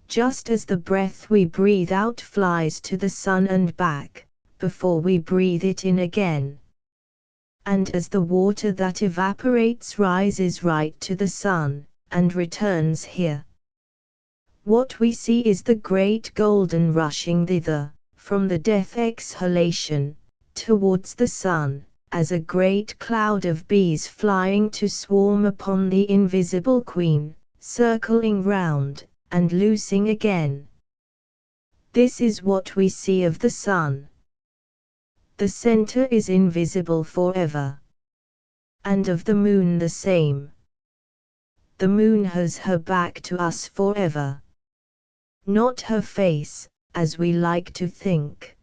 Speaker 1: Just as the breath we breathe out flies to the sun and back, before we breathe it in again. And as the water that evaporates rises right to the sun, and returns here. What we see is the great golden rushing thither, from the death exhalation, towards the sun, as a great cloud of bees flying to swarm upon the invisible queen, circling round, and loosing again. This is what we see of the sun. The center is invisible forever. And of the moon the same. The moon has her back to us forever. Not her face, as we like to think.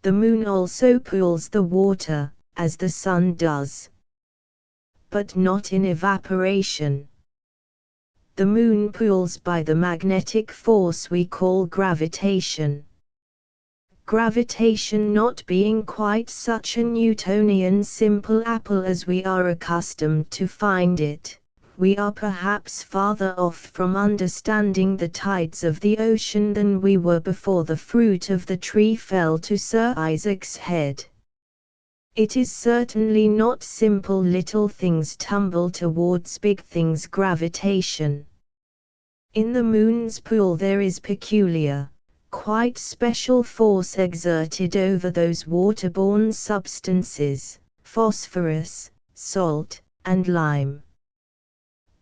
Speaker 1: The moon also pools the water, as the sun does. But not in evaporation. The moon pulls by the magnetic force we call gravitation. Gravitation not being quite such a Newtonian simple apple as we are accustomed to find it, we are perhaps farther off from understanding the tides of the ocean than we were before the fruit of the tree fell to Sir Isaac's head. It is certainly not simple little things tumble towards big things gravitation. In the moon's pool there is peculiar, quite special force exerted over those waterborne substances, phosphorus, salt, and lime.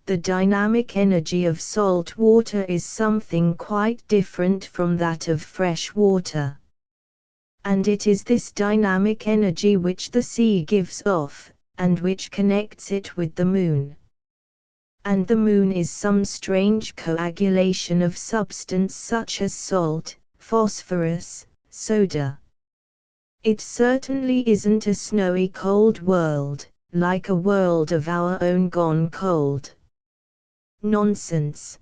Speaker 1: The dynamic energy of salt water is something quite different from that of fresh water. And it is this dynamic energy which the sea gives off, and which connects it with the moon. And the moon is some strange coagulation of substance such as salt, phosphorus, soda. It certainly isn't a snowy cold world, like a world of our own gone cold. Nonsense.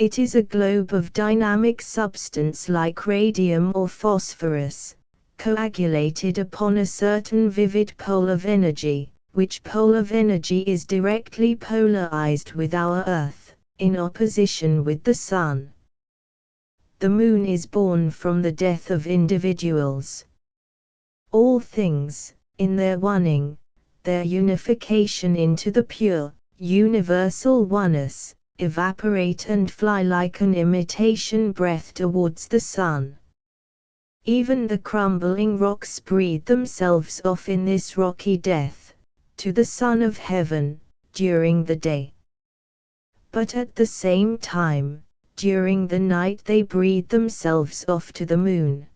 Speaker 1: It is a globe of dynamic substance like radium or phosphorus, coagulated upon a certain vivid pole of energy, which pole of energy is directly polarized with our Earth, in opposition with the Sun. The Moon is born from the death of individuals. All things, in their oneing, their unification into the pure, universal oneness, evaporate and fly like an imitation breath towards the Sun. Even the crumbling rocks breathe themselves off in this rocky death, to the Son of Heaven, during the day. But at the same time, during the night they breathe themselves off to the Moon.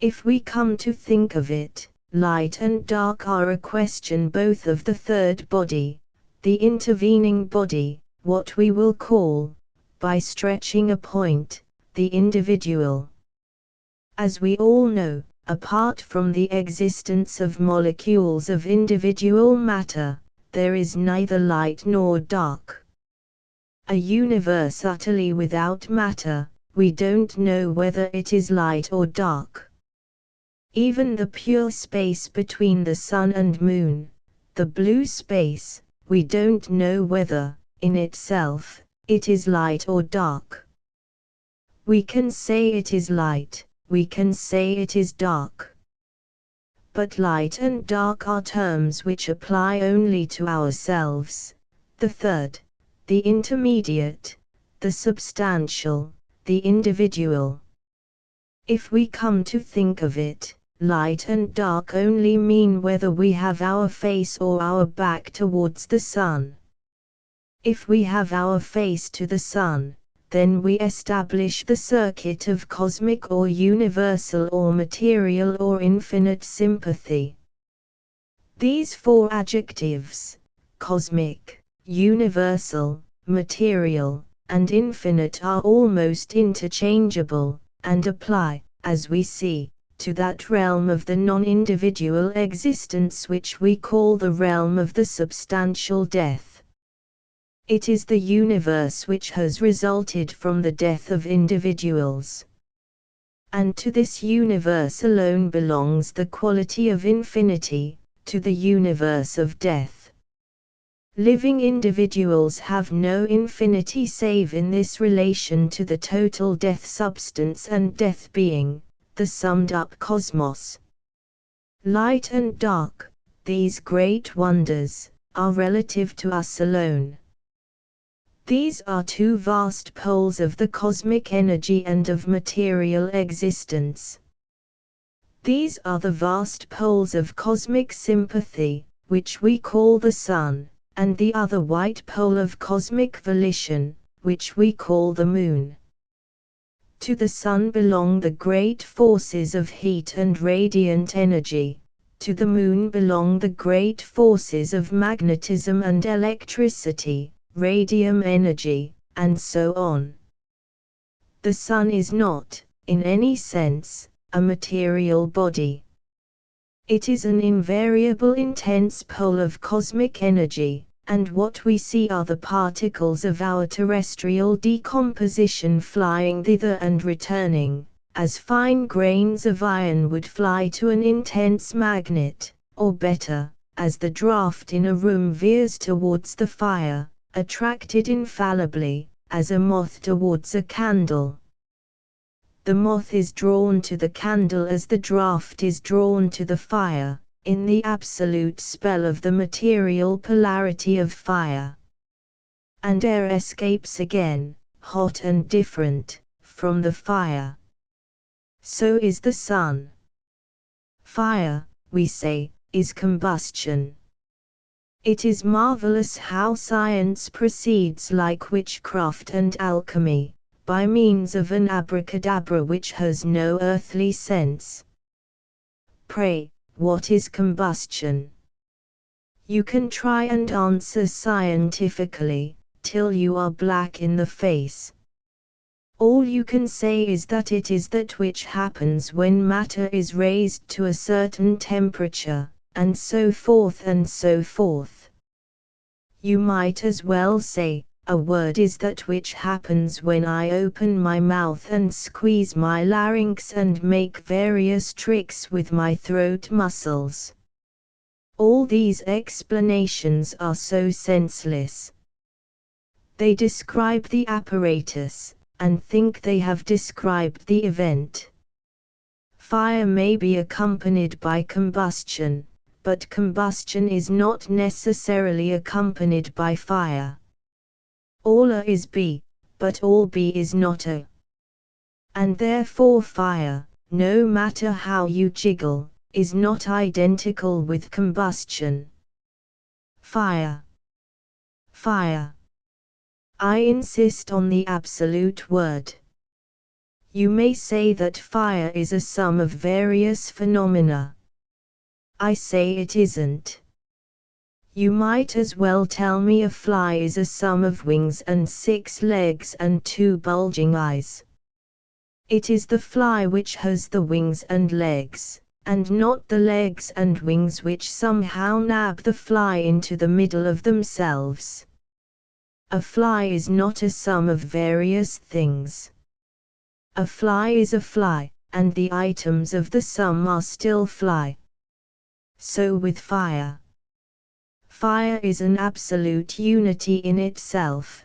Speaker 1: If we come to think of it, light and dark are a question both of the third body, the intervening body, what we will call, by stretching a point, the individual. As we all know, apart from the existence of molecules of individual matter, there is neither light nor dark. A universe utterly without matter, we don't know whether it is light or dark. Even the pure space between the Sun and Moon, the blue space, we don't know whether, in itself, it is light or dark. We can say it is light, we can say it is dark. But light and dark are terms which apply only to ourselves, the third, the intermediate, the substantial, the individual. If we come to think of it, light and dark only mean whether we have our face or our back towards the Sun. If we have our face to the Sun, then we establish the circuit of cosmic or universal or material or infinite sympathy. These four adjectives, cosmic, universal, material, and infinite, are almost interchangeable, and apply, as we see, to that realm of the non-individual existence which we call the realm of the substantial death. It is the universe which has resulted from the death of individuals. And to this universe alone belongs the quality of infinity, to the universe of death. Living individuals have no infinity save in this relation to the total death substance and death being, the summed-up cosmos. Light and dark, these great wonders, are relative to us alone. These are two vast poles of the cosmic energy and of material existence. These are the vast poles of cosmic sympathy, which we call the Sun, and the other white pole of cosmic volition, which we call the Moon. To the Sun belong the great forces of heat and radiant energy, to the Moon belong the great forces of magnetism and electricity, radium energy, and so on. The Sun is not, in any sense, a material body. It is an invariable intense pole of cosmic energy, and what we see are the particles of our terrestrial decomposition flying thither and returning, as fine grains of iron would fly to an intense magnet, or better, as the draught in a room veers towards the fire, attracted infallibly, as a moth towards a candle. The moth is drawn to the candle as the draught is drawn to the fire, in the absolute spell of the material polarity of fire. And air escapes again, hot and different, from the fire. So is the Sun. Fire, we say, is combustion. It is marvelous how science proceeds like witchcraft and alchemy, by means of an abracadabra which has no earthly sense. Pray, what is combustion? You can try and answer scientifically, till you are black in the face. All you can say is that it is that which happens when matter is raised to a certain temperature, and so forth and so forth. You might as well say, A word is that which happens when I open my mouth and squeeze my larynx and make various tricks with my throat muscles. All these explanations are so senseless. They describe the apparatus, and think they have described the event. Fire may be accompanied by combustion, but combustion is not necessarily accompanied by fire. All A is B, but all B is not A. And therefore fire, no matter how you jiggle, is not identical with combustion. Fire. Fire. I insist on the absolute word. You may say that fire is a sum of various phenomena. I say it isn't. You might as well tell me a fly is a sum of wings and 6 legs and 2 bulging eyes. It is the fly which has the wings and legs, and not the legs and wings which somehow nab the fly into the middle of themselves. A fly is not a sum of various things. A fly is a fly, and the items of the sum are still fly. So with fire. Fire is an absolute unity in itself.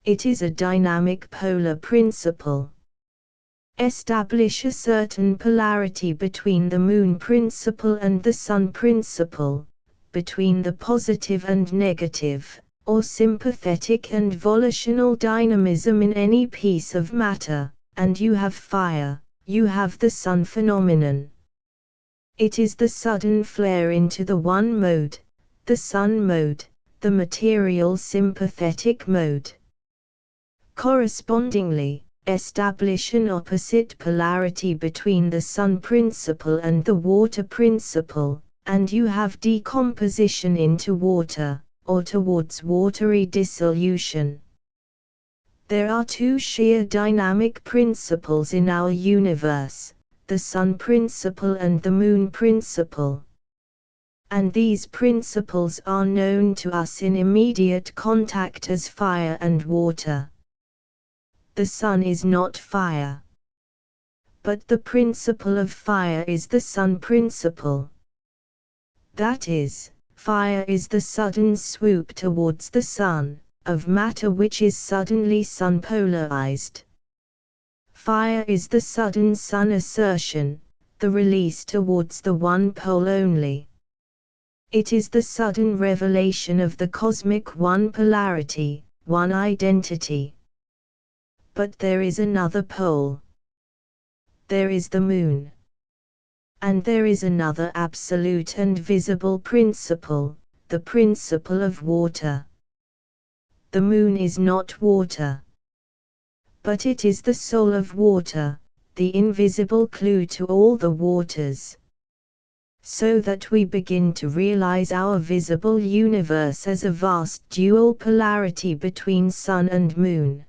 Speaker 1: It is a dynamic polar principle. Establish a certain polarity between the moon principle and the sun principle, between the positive and negative, or sympathetic and volitional dynamism in any piece of matter, and you have fire, you have the sun phenomenon. It is the sudden flare into the one mode, the sun mode, the material sympathetic mode. Correspondingly, establish an opposite polarity between the sun principle and the water principle, and you have decomposition into water, or towards watery dissolution. There are 2 sheer dynamic principles in our universe, the sun principle and the moon principle. And these principles are known to us in immediate contact as fire and water. The sun is not fire. But the principle of fire is the sun principle. That is, fire is the sudden swoop towards the sun, of matter which is suddenly sun-polarized. Fire is the sudden sun assertion, the release towards the one pole only. It is the sudden revelation of the cosmic one polarity, one identity. But there is another pole. There is the moon. And there is another absolute and visible principle, the principle of water. The moon is not water. But it is the soul of water, the invisible clue to all the waters. So that we begin to realize our visible universe as a vast dual polarity between sun and moon.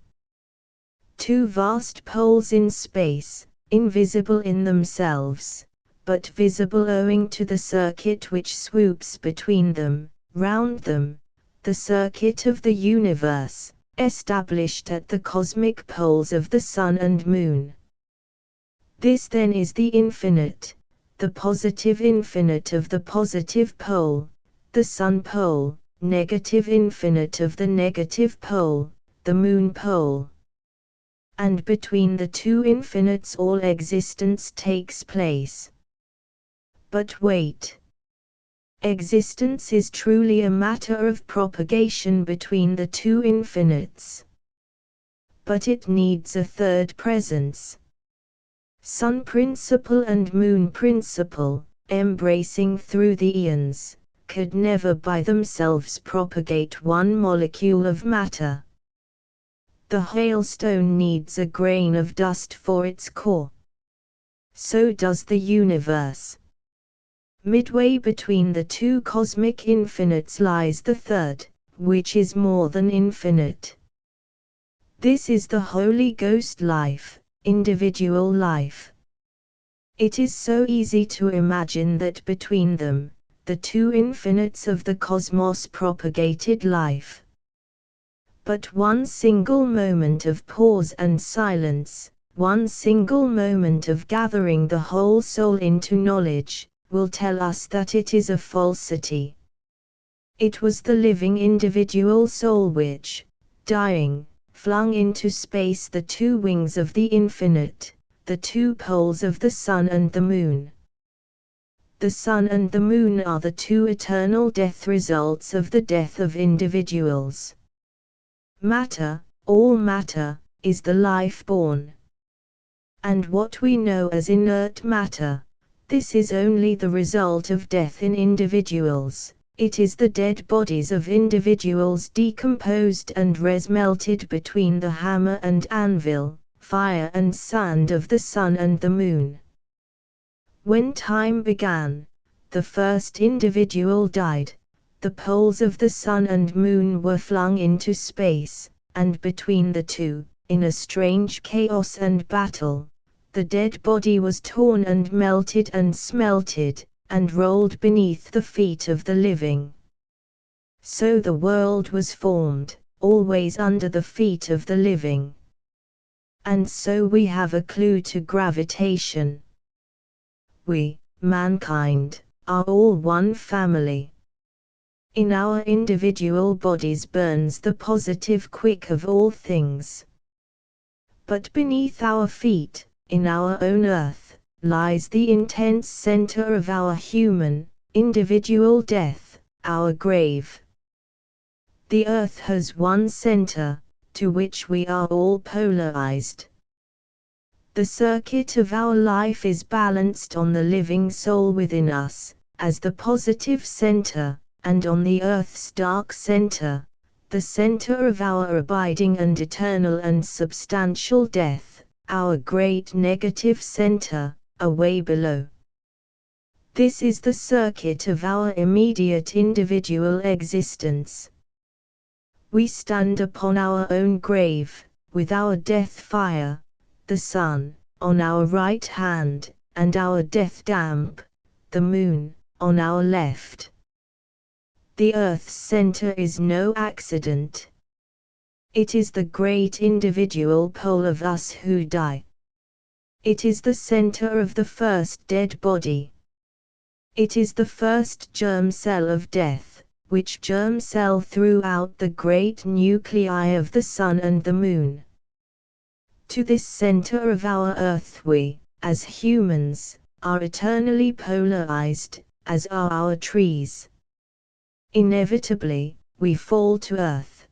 Speaker 1: 2 vast poles in space, invisible in themselves, but visible owing to the circuit which swoops between them, round them, the circuit of the universe, established at the cosmic poles of the sun and moon. This then is the infinite, the positive infinite of the positive pole, the sun pole, negative infinite of the negative pole, the moon pole. And between the 2 infinites all existence takes place. But wait. Existence is truly a matter of propagation between the 2 infinites. But it needs a third presence. Sun principle and moon principle, embracing through the eons, could never by themselves propagate one molecule of matter. The hailstone needs a grain of dust for its core. So does the universe. Midway between the 2 cosmic infinites lies the third, which is more than infinite. This is the Holy Ghost life, individual life. It is so easy to imagine that between them, the 2 infinites of the cosmos propagated life. But one single moment of pause and silence, one single moment of gathering the whole soul into knowledge, will tell us that it is a falsity. It was the living individual soul which, dying, flung into space the two wings of the infinite, the two poles of the sun and the moon. The sun and the moon are the two eternal death results of the death of individuals. Matter, all matter, is the life born. And what we know as inert matter, this is only the result of death in individuals. It is the dead bodies of individuals decomposed and res-melted between the hammer and anvil, fire and sand of the sun and the moon. When time began, the first individual died, the poles of the sun and moon were flung into space, and between the two, in a strange chaos and battle, the dead body was torn and melted and smelted, and rolled beneath the feet of the living. So the world was formed, always under the feet of the living. And so we have a clue to gravitation. We, mankind, are all one family. In our individual bodies burns the positive quick of all things. But beneath our feet, in our own earth, lies the intense center of our human, individual death, our grave. The earth has one center, to which we are all polarized. The circuit of our life is balanced on the living soul within us, as the positive center, and on the earth's dark center, the center of our abiding and eternal and substantial death, our great negative center, away below. This is the circuit of our immediate individual existence. We stand upon our own grave, with our death fire, the sun, on our right hand, and our death damp, the moon, on our left. The earth's center is no accident. It is the great individual pole of us who die. It is the center of the first dead body. It is the first germ cell of death, which germ cell throughout the great nuclei of the sun and the moon. To this center of our earth we, as humans, are eternally polarized, as are our trees. Inevitably, we fall to earth.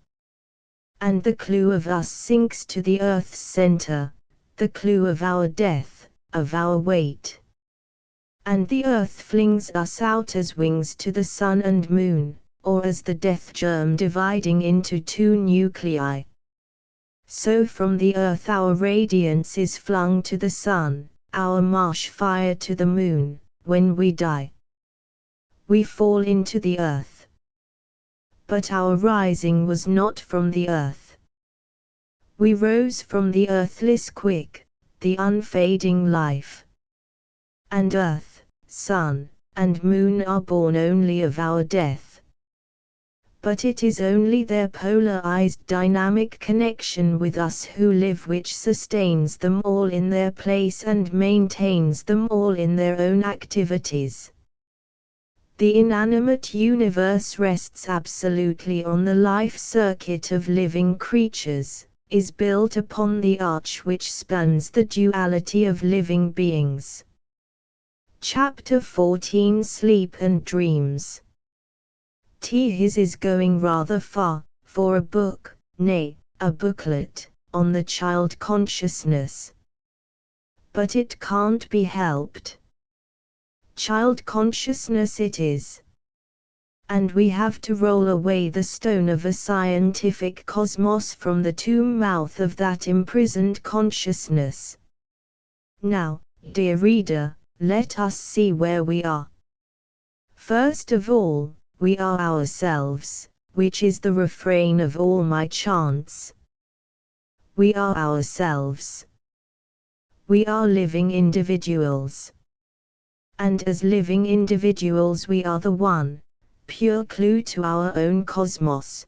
Speaker 1: And the clue of us sinks to the earth's center, the clue of our death, of our weight. And the earth flings us out as wings to the sun and moon, or as the death germ dividing into two nuclei. So from the earth our radiance is flung to the sun, our marsh fire to the moon. When we die, we fall into the earth. But our rising was not from the earth. We rose from the earthless quick, the unfading life. And earth, sun, and moon are born only of our death. But it is only their polarized dynamic connection with us who live which sustains them all in their place and maintains them all in their own activities. The inanimate universe rests absolutely on the life circuit of living creatures, is built upon the arch which spans the duality of living beings. Chapter 14 Sleep and Dreams. His is going rather far, for a book, nay, a booklet, on the child consciousness. But it can't be helped. Child consciousness it is. And we have to roll away the stone of a scientific cosmos from the tomb mouth of that imprisoned consciousness. Now, dear reader, let us see where we are. First of all, we are ourselves, which is the refrain of all my chants. We are ourselves. We are living individuals. And as living individuals we are the one, pure clue to our own cosmos.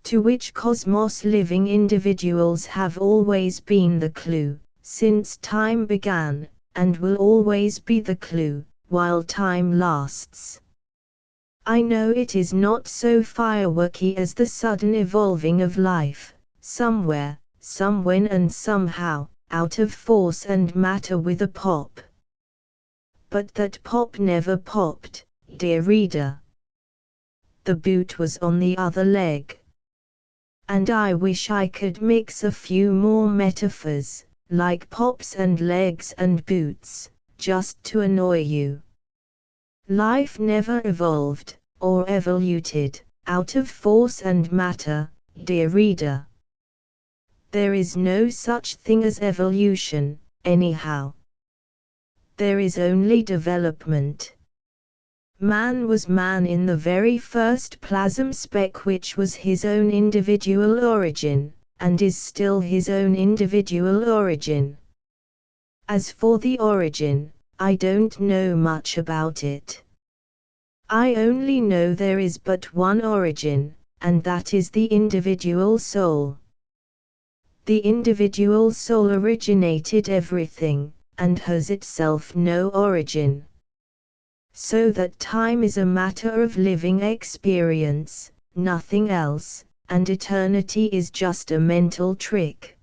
Speaker 1: to which cosmos living individuals have always been the clue, since time began, and will always be the clue, while time lasts. I know it is not so fireworky as the sudden evolving of life, somewhere, somewhen and somehow, out of force and matter with a pop. But that pop never popped, dear reader. The boot was on the other leg. And I wish I could mix a few more metaphors, like pops and legs and boots, just to annoy you. Life never evolved, or evoluted, out of force and matter, dear reader. There is no such thing as evolution, anyhow. There is only development. Man was man in the very first plasm speck, which was his own individual origin, and is still his own individual origin. As for the origin, I don't know much about it. I only know there is but one origin, and that is the individual soul. The individual soul originated everything, and has itself no origin. So that time is a matter of living experience, nothing else, and eternity is just a mental trick.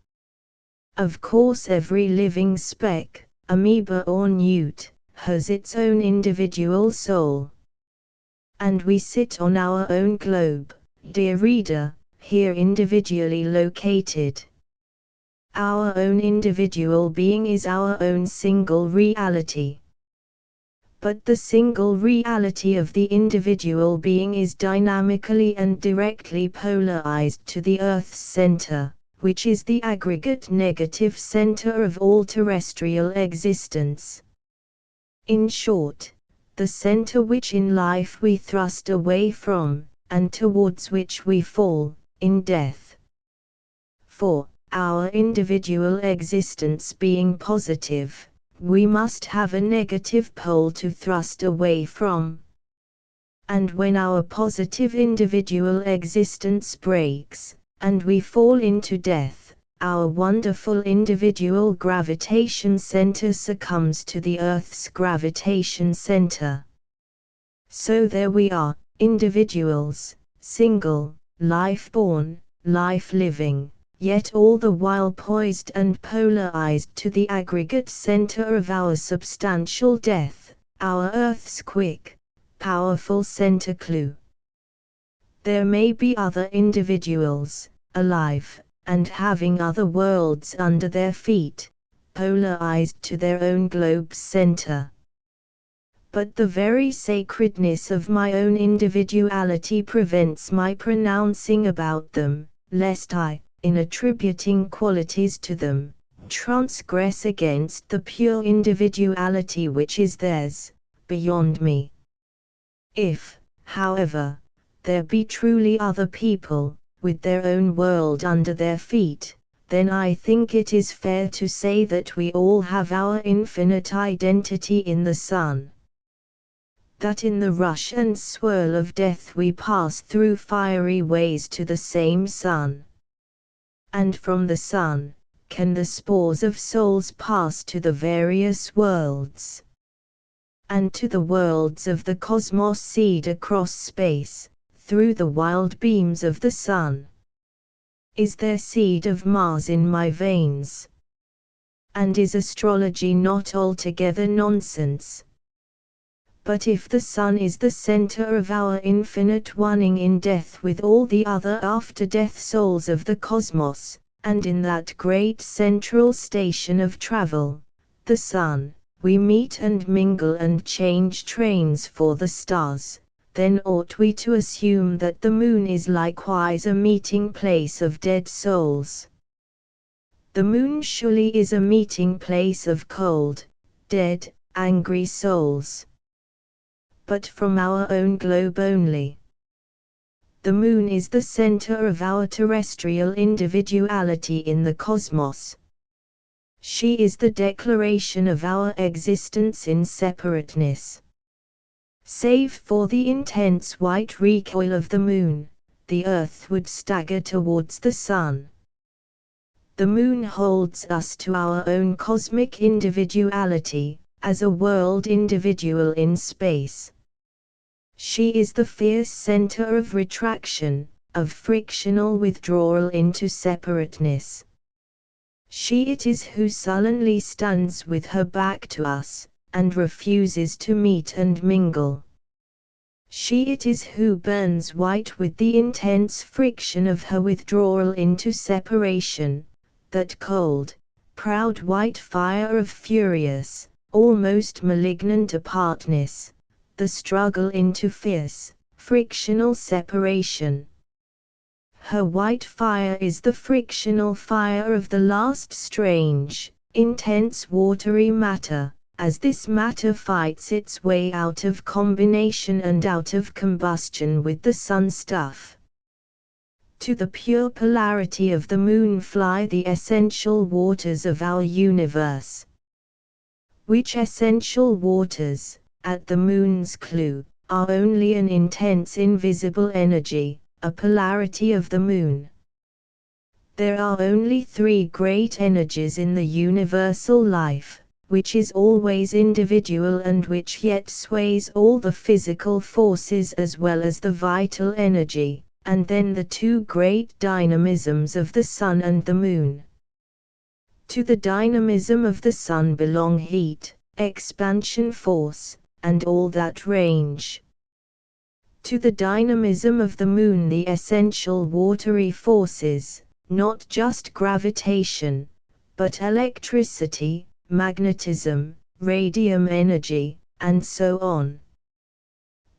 Speaker 1: Of course every living speck, amoeba or newt, has its own individual soul. And we sit on our own globe, dear reader, here individually located. Our own individual being is our own single reality. But the single reality of the individual being is dynamically and directly polarized to the Earth's center, which is the aggregate negative center of all terrestrial existence. In short, the center which in life we thrust away from, and towards which we fall, in death. For, our individual existence being positive, we must have a negative pole to thrust away from. And when our positive individual existence breaks, and we fall into death, our wonderful individual gravitation center succumbs to the Earth's gravitation center. So there we are, individuals, single, life-born, life-living, yet all the while poised and polarized to the aggregate center of our substantial death, our Earth's quick, powerful center clue. There may be other individuals, alive, and having other worlds under their feet, polarized to their own globe's center. But the very sacredness of my own individuality prevents my pronouncing about them, lest I, in attributing qualities to them, transgress against the pure individuality which is theirs, beyond me. If, however, there be truly other people, with their own world under their feet, then I think it is fair to say that we all have our infinite identity in the sun. That in the rush and swirl of death we pass through fiery ways to the same sun. And from the sun, can the spores of souls pass to the various worlds. And to the worlds of the cosmos seed across space, through the wild beams of the sun. Is there seed of Mars in my veins? And is astrology not altogether nonsense? But if the sun is the center of our infinite oneing in death with all the other after-death souls of the cosmos, and in that great central station of travel, the sun, we meet and mingle and change trains for the stars, then ought we to assume that the moon is likewise a meeting place of dead souls. The moon surely is a meeting place of cold, dead, angry souls. But from our own globe only. The moon is the center of our terrestrial individuality in the cosmos. She is the declaration of our existence in separateness. Save for the intense white recoil of the moon, the Earth would stagger towards the Sun. The Moon holds us to our own cosmic individuality, as a world individual in space. She is the fierce center of retraction, of frictional withdrawal into separateness. She it is who sullenly stands with her back to us, and refuses to meet and mingle. She it is who burns white with the intense friction of her withdrawal into separation, that cold, proud white fire of furious, almost malignant apartness, the struggle into fierce, frictional separation. Her white fire is the frictional fire of the last strange, intense watery matter, as this matter fights its way out of combination and out of combustion with the sun stuff. To the pure polarity of the Moon fly the essential waters of our universe. Which essential waters, at the Moon's clue, are only an intense invisible energy, a polarity of the Moon. There are only three great energies in the universal life, which is always individual and which yet sways all the physical forces as well as the vital energy, and then the two great dynamisms of the Sun and the Moon. To the dynamism of the Sun belong heat, expansion force, and all that range. To the dynamism of the Moon the essential watery forces, not just gravitation, but electricity, magnetism, radium energy, and so on.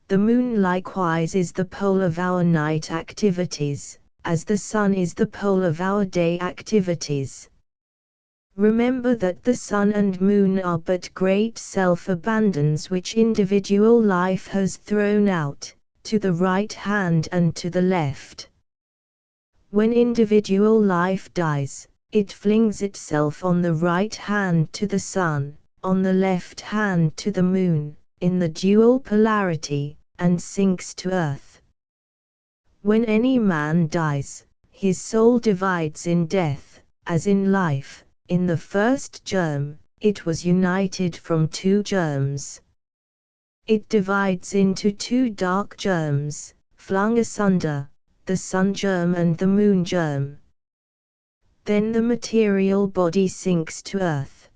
Speaker 1: The Moon likewise is the pole of our night activities, as the Sun is the pole of our day activities. Remember that the Sun and Moon are but great self-abandons which individual life has thrown out, to the right hand and to the left. When individual life dies, it flings itself on the right hand to the Sun, on the left hand to the Moon, in the dual polarity, and sinks to earth. When any man dies, his soul divides in death, as in life. In the first germ, it was united from two germs. It divides into two dark germs, flung asunder, the Sun germ and the Moon germ. Then the material body sinks to earth.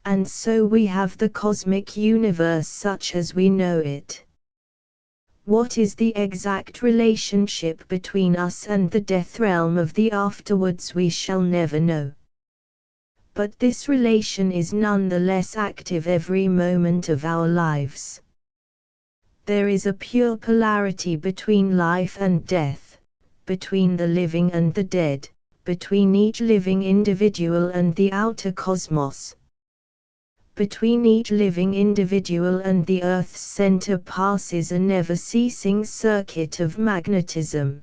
Speaker 1: And so we have the cosmic universe such as we know it. What is the exact relationship between us and the death realm of the afterwards we shall never know. But this relation is none the less active every moment of our lives. There is a pure polarity between life and death, between the living and the dead, between each living individual and the outer cosmos. Between each living individual and the Earth's center passes a never-ceasing circuit of magnetism.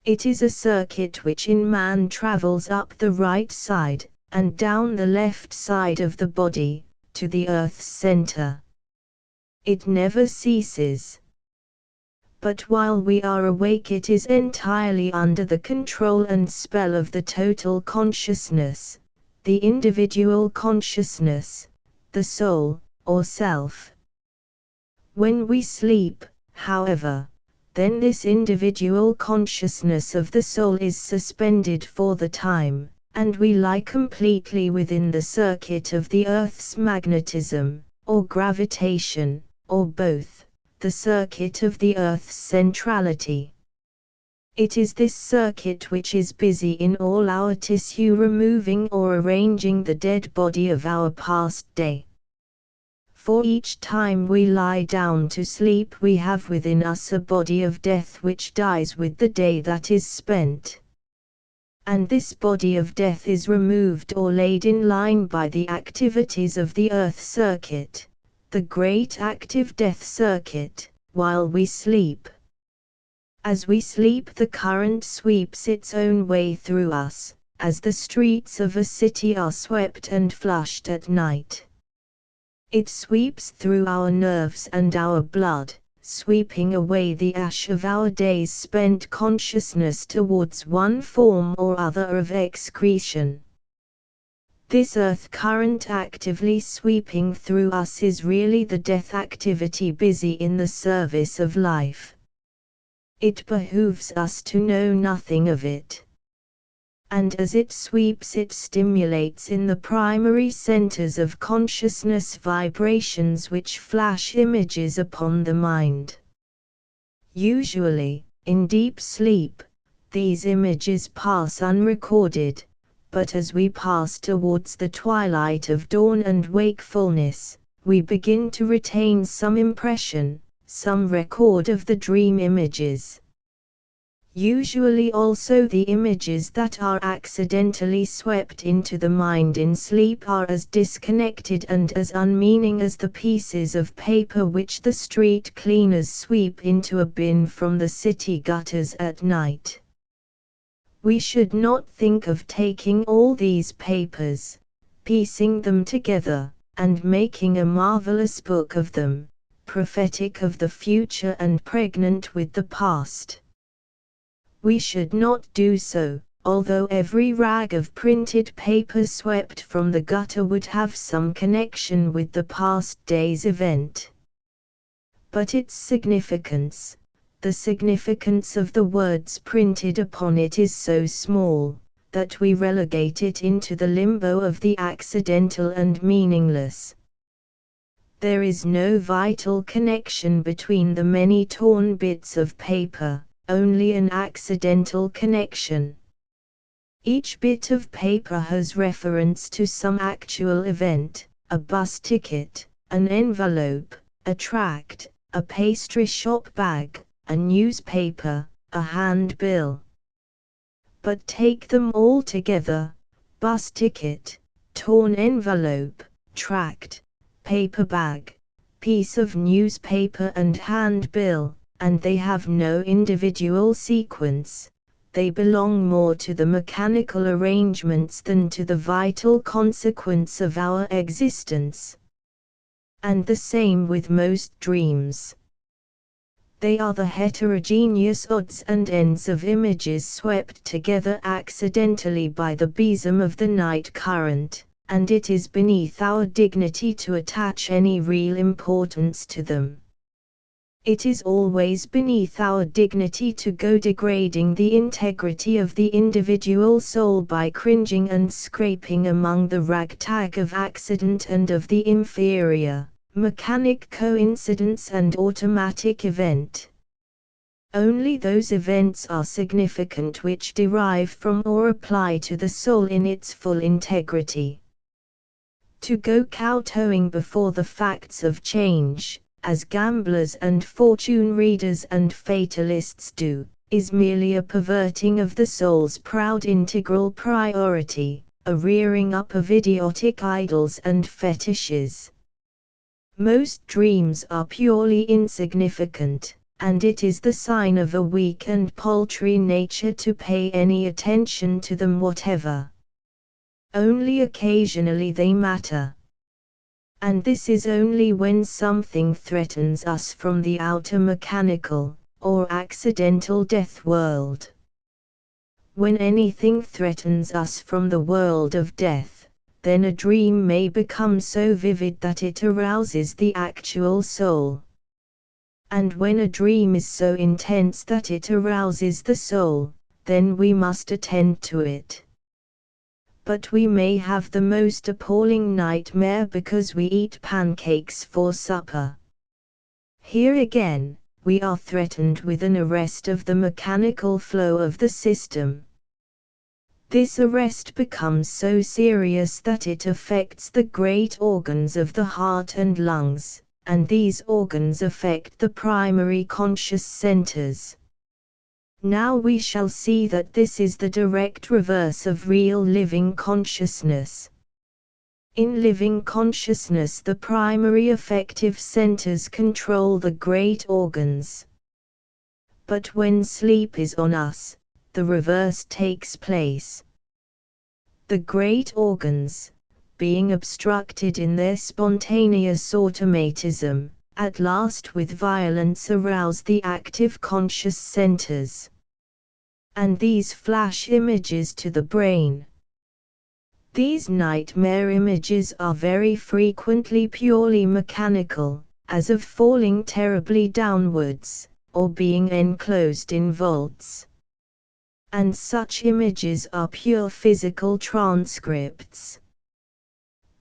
Speaker 1: It is a circuit which in man travels up the right side, and down the left side of the body, to the Earth's center. It never ceases. But while we are awake it is entirely under the control and spell of the total consciousness, the individual consciousness, the soul, or self. When we sleep, however, then this individual consciousness of the soul is suspended for the time, and we lie completely within the circuit of the Earth's magnetism, or gravitation, or both, the circuit of the Earth's centrality. It is this circuit which is busy in all our tissue removing or arranging the dead body of our past day. For each time we lie down to sleep we have within us a body of death which dies with the day that is spent. And this body of death is removed or laid in line by the activities of the Earth circuit, the great active death circuit, while we sleep. As we sleep the current sweeps its own way through us, as the streets of a city are swept and flushed at night. It sweeps through our nerves and our blood, sweeping away the ash of our days spent consciousness towards one form or other of excretion. This earth current actively sweeping through us is really the death activity busy in the service of life. It behooves us to know nothing of it. And as it sweeps, it stimulates in the primary centers of consciousness vibrations which flash images upon the mind. Usually, in deep sleep, these images pass unrecorded, but as we pass towards the twilight of dawn and wakefulness, we begin to retain some impression, some record of the dream images. Usually also the images that are accidentally swept into the mind in sleep are as disconnected and as unmeaning as the pieces of paper which the street cleaners sweep into a bin from the city gutters at night. We should not think of taking all these papers, piecing them together, and making a marvelous book of them, prophetic of the future and pregnant with the past. We should not do so, although every rag of printed paper swept from the gutter would have some connection with the past day's event. But its significance, the significance of the words printed upon it, is so small, that we relegate it into the limbo of the accidental and meaningless. There is no vital connection between the many torn bits of paper, only an accidental connection. Each bit of paper has reference to some actual event, a bus ticket, an envelope, a tract, a pastry shop bag, a newspaper, a handbill. But take them all together, bus ticket, torn envelope, tract, paper bag, piece of newspaper and handbill, and they have no individual sequence. They belong more to the mechanical arrangements than to the vital consequence of our existence. And the same with most dreams. They are the heterogeneous odds and ends of images swept together accidentally by the besom of the night current, and it is beneath our dignity to attach any real importance to them. It is always beneath our dignity to go degrading the integrity of the individual soul by cringing and scraping among the ragtag of accident and of the inferior, mechanic coincidence and automatic event. Only those events are significant which derive from or apply to the soul in its full integrity. To go kowtowing before the facts of change, as gamblers and fortune readers and fatalists do, is merely a perverting of the soul's proud integral priority, a rearing up of idiotic idols and fetishes. Most dreams are purely insignificant, and it is the sign of a weak and paltry nature to pay any attention to them whatever. Only occasionally they matter. And this is only when something threatens us from the outer mechanical, or accidental death world. When anything threatens us from the world of death, then a dream may become so vivid that it arouses the actual soul. And when a dream is so intense that it arouses the soul, then we must attend to it. But we may have the most appalling nightmare because we eat pancakes for supper. Here again, we are threatened with an arrest of the mechanical flow of the system. This arrest becomes so serious that it affects the great organs of the heart and lungs, and these organs affect the primary conscious centers. Now we shall see that this is the direct reverse of real living consciousness. In living consciousness, the primary affective centers control the great organs. But when sleep is on us, the reverse takes place. The great organs, being obstructed in their spontaneous automatism, at last with violence arouse the active conscious centers. And these flash images to the brain. These nightmare images are very frequently purely mechanical, as of falling terribly downwards, or being enclosed in vaults. And such images are pure physical transcripts.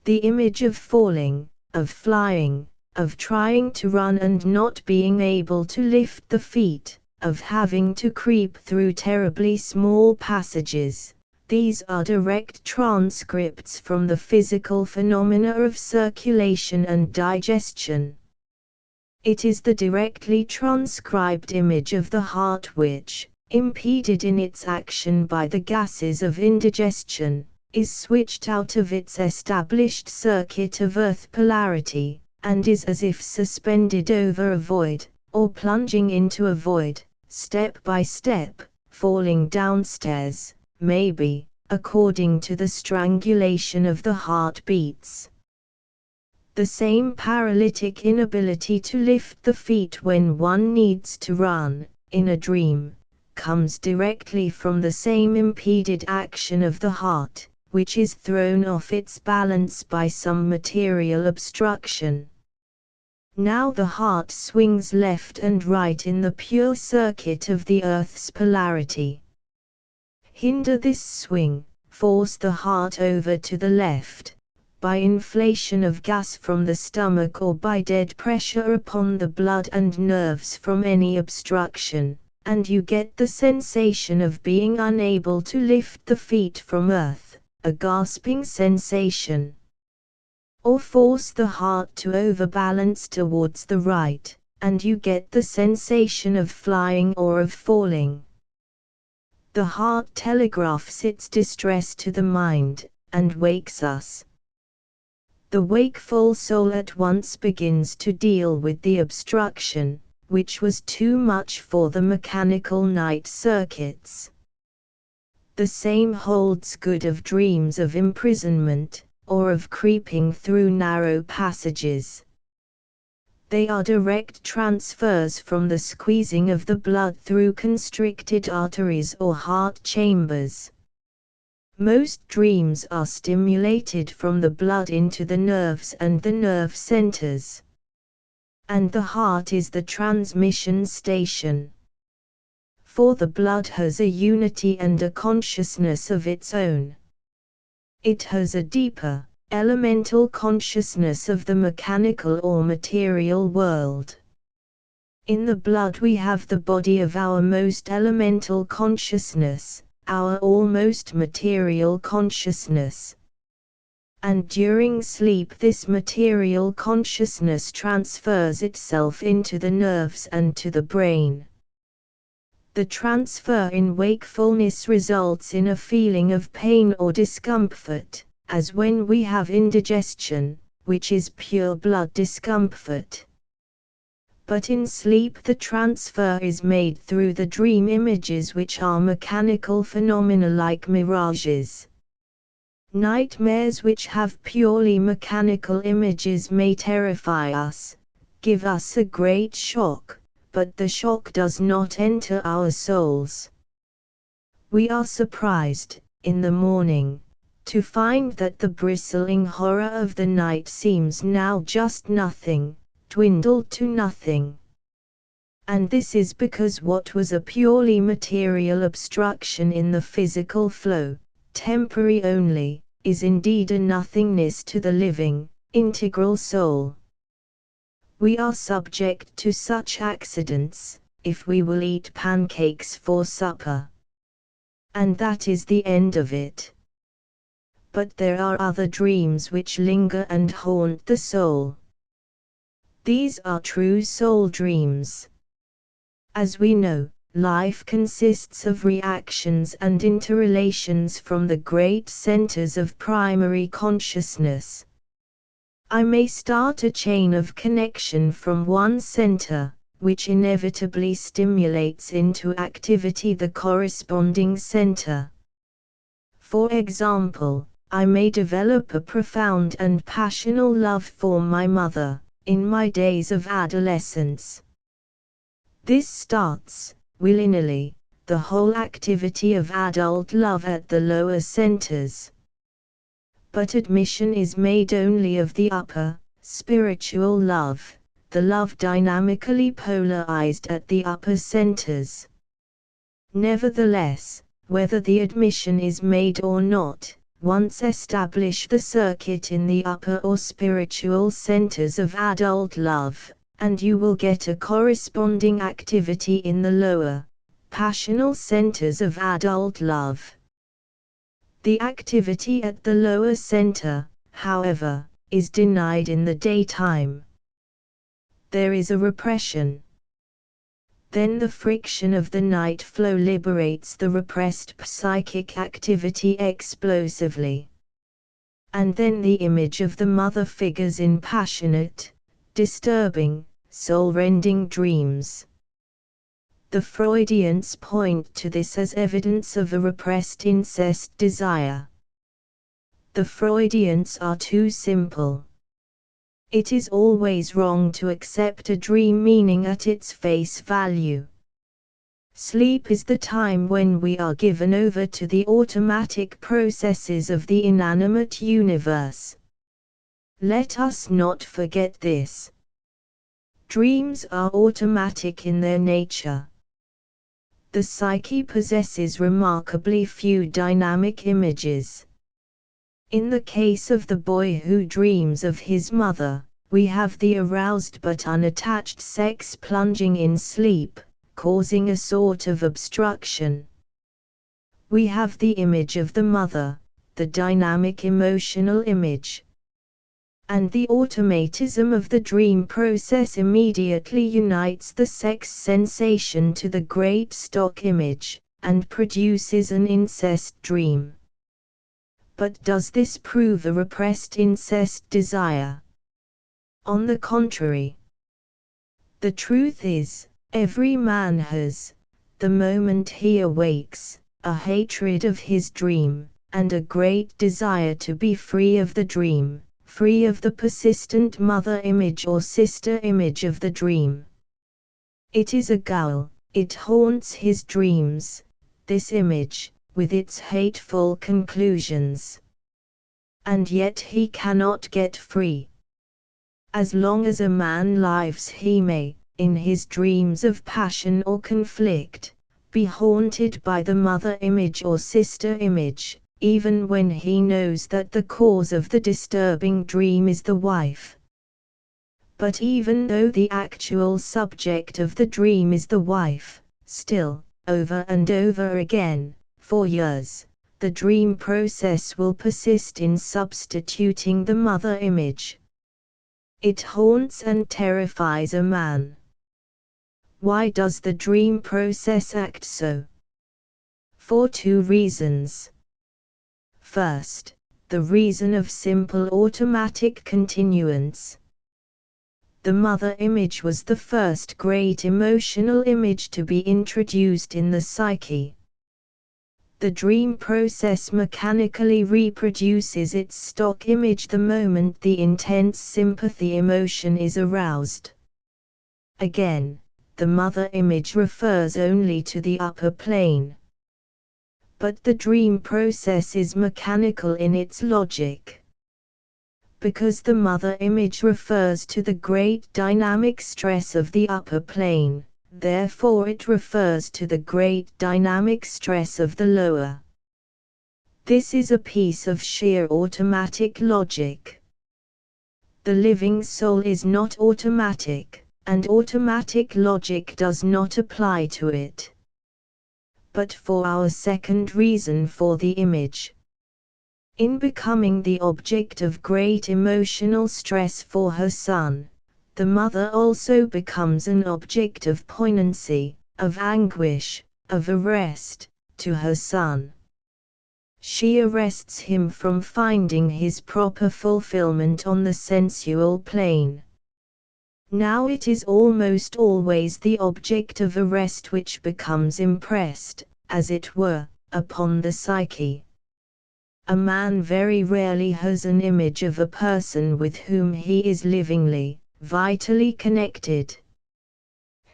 Speaker 1: The image of falling, of flying, of trying to run and not being able to lift the feet, of having to creep through terribly small passages, these are direct transcripts from the physical phenomena of circulation and digestion. It is the directly transcribed image of the heart which, impeded in its action by the gases of indigestion, is switched out of its established circuit of earth polarity, and is as if suspended over a void, or plunging into a void, step by step, falling downstairs, maybe, according to the strangulation of the heartbeats. The same paralytic inability to lift the feet when one needs to run, in a dream, comes directly from the same impeded action of the heart, which is thrown off its balance by some material obstruction. Now the heart swings left and right in the pure circuit of the earth's polarity. Hinder this swing, force the heart over to the left, by inflation of gas from the stomach or by dead pressure upon the blood and nerves from any obstruction, and you get the sensation of being unable to lift the feet from earth, a gasping sensation. Or force the heart to overbalance towards the right, and you get the sensation of flying or of falling. The heart telegraphs its distress to the mind, and wakes us. The wakeful soul at once begins to deal with the obstruction, which was too much for the mechanical night circuits. The same holds good of dreams of imprisonment, or of creeping through narrow passages. They are direct transfers from the squeezing of the blood through constricted arteries or heart chambers. Most dreams are stimulated from the blood into the nerves and the nerve centers. And the heart is the transmission station. For the blood has a unity and a consciousness of its own. It has a deeper, elemental consciousness of the mechanical or material world. In the blood we have the body of our most elemental consciousness, our almost material consciousness. And during sleep this material consciousness transfers itself into the nerves and to the brain. The transfer in wakefulness results in a feeling of pain or discomfort, as when we have indigestion, which is pure blood discomfort. But in sleep the transfer is made through the dream images, which are mechanical phenomena like mirages. Nightmares which have purely mechanical images may terrify us, give us a great shock, but the shock does not enter our souls. We are surprised, in the morning, to find that the bristling horror of the night seems now just nothing, dwindled to nothing. And this is because what was a purely material obstruction in the physical flow, temporary only, is indeed a nothingness to the living, integral soul. We are subject to such accidents, if we will eat pancakes for supper. And that is the end of it. But there are other dreams which linger and haunt the soul. These are true soul dreams. As we know, life consists of reactions and interrelations from the great centers of primary consciousness. I may start a chain of connection from one center, which inevitably stimulates into activity the corresponding center. For example, I may develop a profound and passional love for my mother, in my days of adolescence. This starts, willy-nilly, the whole activity of adult love at the lower centers. But admission is made only of the upper, spiritual love, the love dynamically polarized at the upper centers. Nevertheless, whether the admission is made or not, once establish the circuit in the upper or spiritual centers of adult love, and you will get a corresponding activity in the lower, passional centers of adult love. The activity at the lower center, however, is denied in the daytime. There is a repression. Then the friction of the night flow liberates the repressed psychic activity explosively. And then the image of the mother figures in passionate, disturbing, soul-rending dreams. The Freudians point to this as evidence of a repressed incest desire. The Freudians are too simple. It is always wrong to accept a dream meaning at its face value. Sleep is the time when we are given over to the automatic processes of the inanimate universe. Let us not forget this. Dreams are automatic in their nature. The psyche possesses remarkably few dynamic images. In the case of the boy who dreams of his mother, we have the aroused but unattached sex plunging in sleep, causing a sort of obstruction. We have the image of the mother, the dynamic emotional image. And the automatism of the dream process immediately unites the sex sensation to the great stock image, and produces an incest dream. But does this prove a repressed incest desire? On the contrary. The truth is, every man has, the moment he awakes, a hatred of his dream, and a great desire to be free of the dream, free of the persistent mother image or sister image of the dream. It is a ghoul, it haunts his dreams, this image, with its hateful conclusions. And yet he cannot get free. As long as a man lives he may, in his dreams of passion or conflict, be haunted by the mother image or sister image, even when he knows that the cause of the disturbing dream is the wife. But even though the actual subject of the dream is the wife, still, over and over again, for years, the dream process will persist in substituting the mother image. It haunts and terrifies a man. Why does the dream process act so? For two reasons. First, the reason of simple automatic continuance. The mother image was the first great emotional image to be introduced in the psyche. The dream process mechanically reproduces its stock image the moment the intense sympathy emotion is aroused. Again, the mother image refers only to the upper plane. But the dream process is mechanical in its logic. Because the mother image refers to the great dynamic stress of the upper plane, therefore it refers to the great dynamic stress of the lower. This is a piece of sheer automatic logic. The living soul is not automatic, and automatic logic does not apply to it. But for our second reason for the image. In becoming the object of great emotional stress for her son, the mother also becomes an object of poignancy, of anguish, of arrest, to her son. She arrests him from finding his proper fulfillment on the sensual plane. Now it is almost always the object of arrest which becomes impressed, as it were, upon the psyche. A man very rarely has an image of a person with whom he is livingly, vitally connected.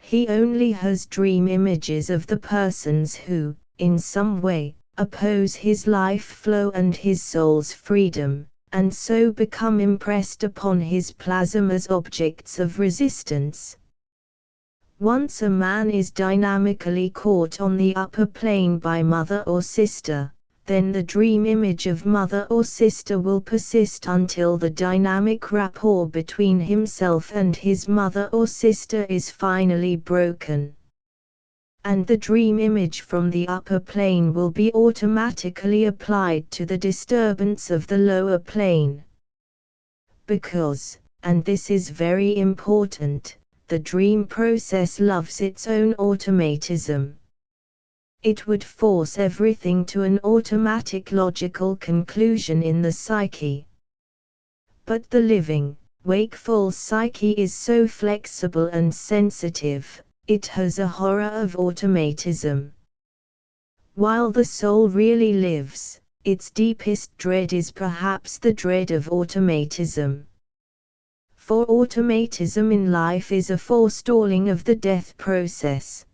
Speaker 1: He only has dream images of the persons who, in some way, oppose his life flow and his soul's freedom, and so become impressed upon his plasm as objects of resistance. Once a man is dynamically caught on the upper plane by mother or sister, then the dream image of mother or sister will persist until the dynamic rapport between himself and his mother or sister is finally broken. And the dream image from the upper plane will be automatically applied to the disturbance of the lower plane. Because, and this is very important, the dream process loves its own automatism. It would force everything to an automatic logical conclusion in the psyche. But the living, wakeful psyche is so flexible and sensitive, it has a horror of automatism. While the soul really lives, its deepest dread is perhaps the dread of automatism. For automatism in life is a forestalling of the death process.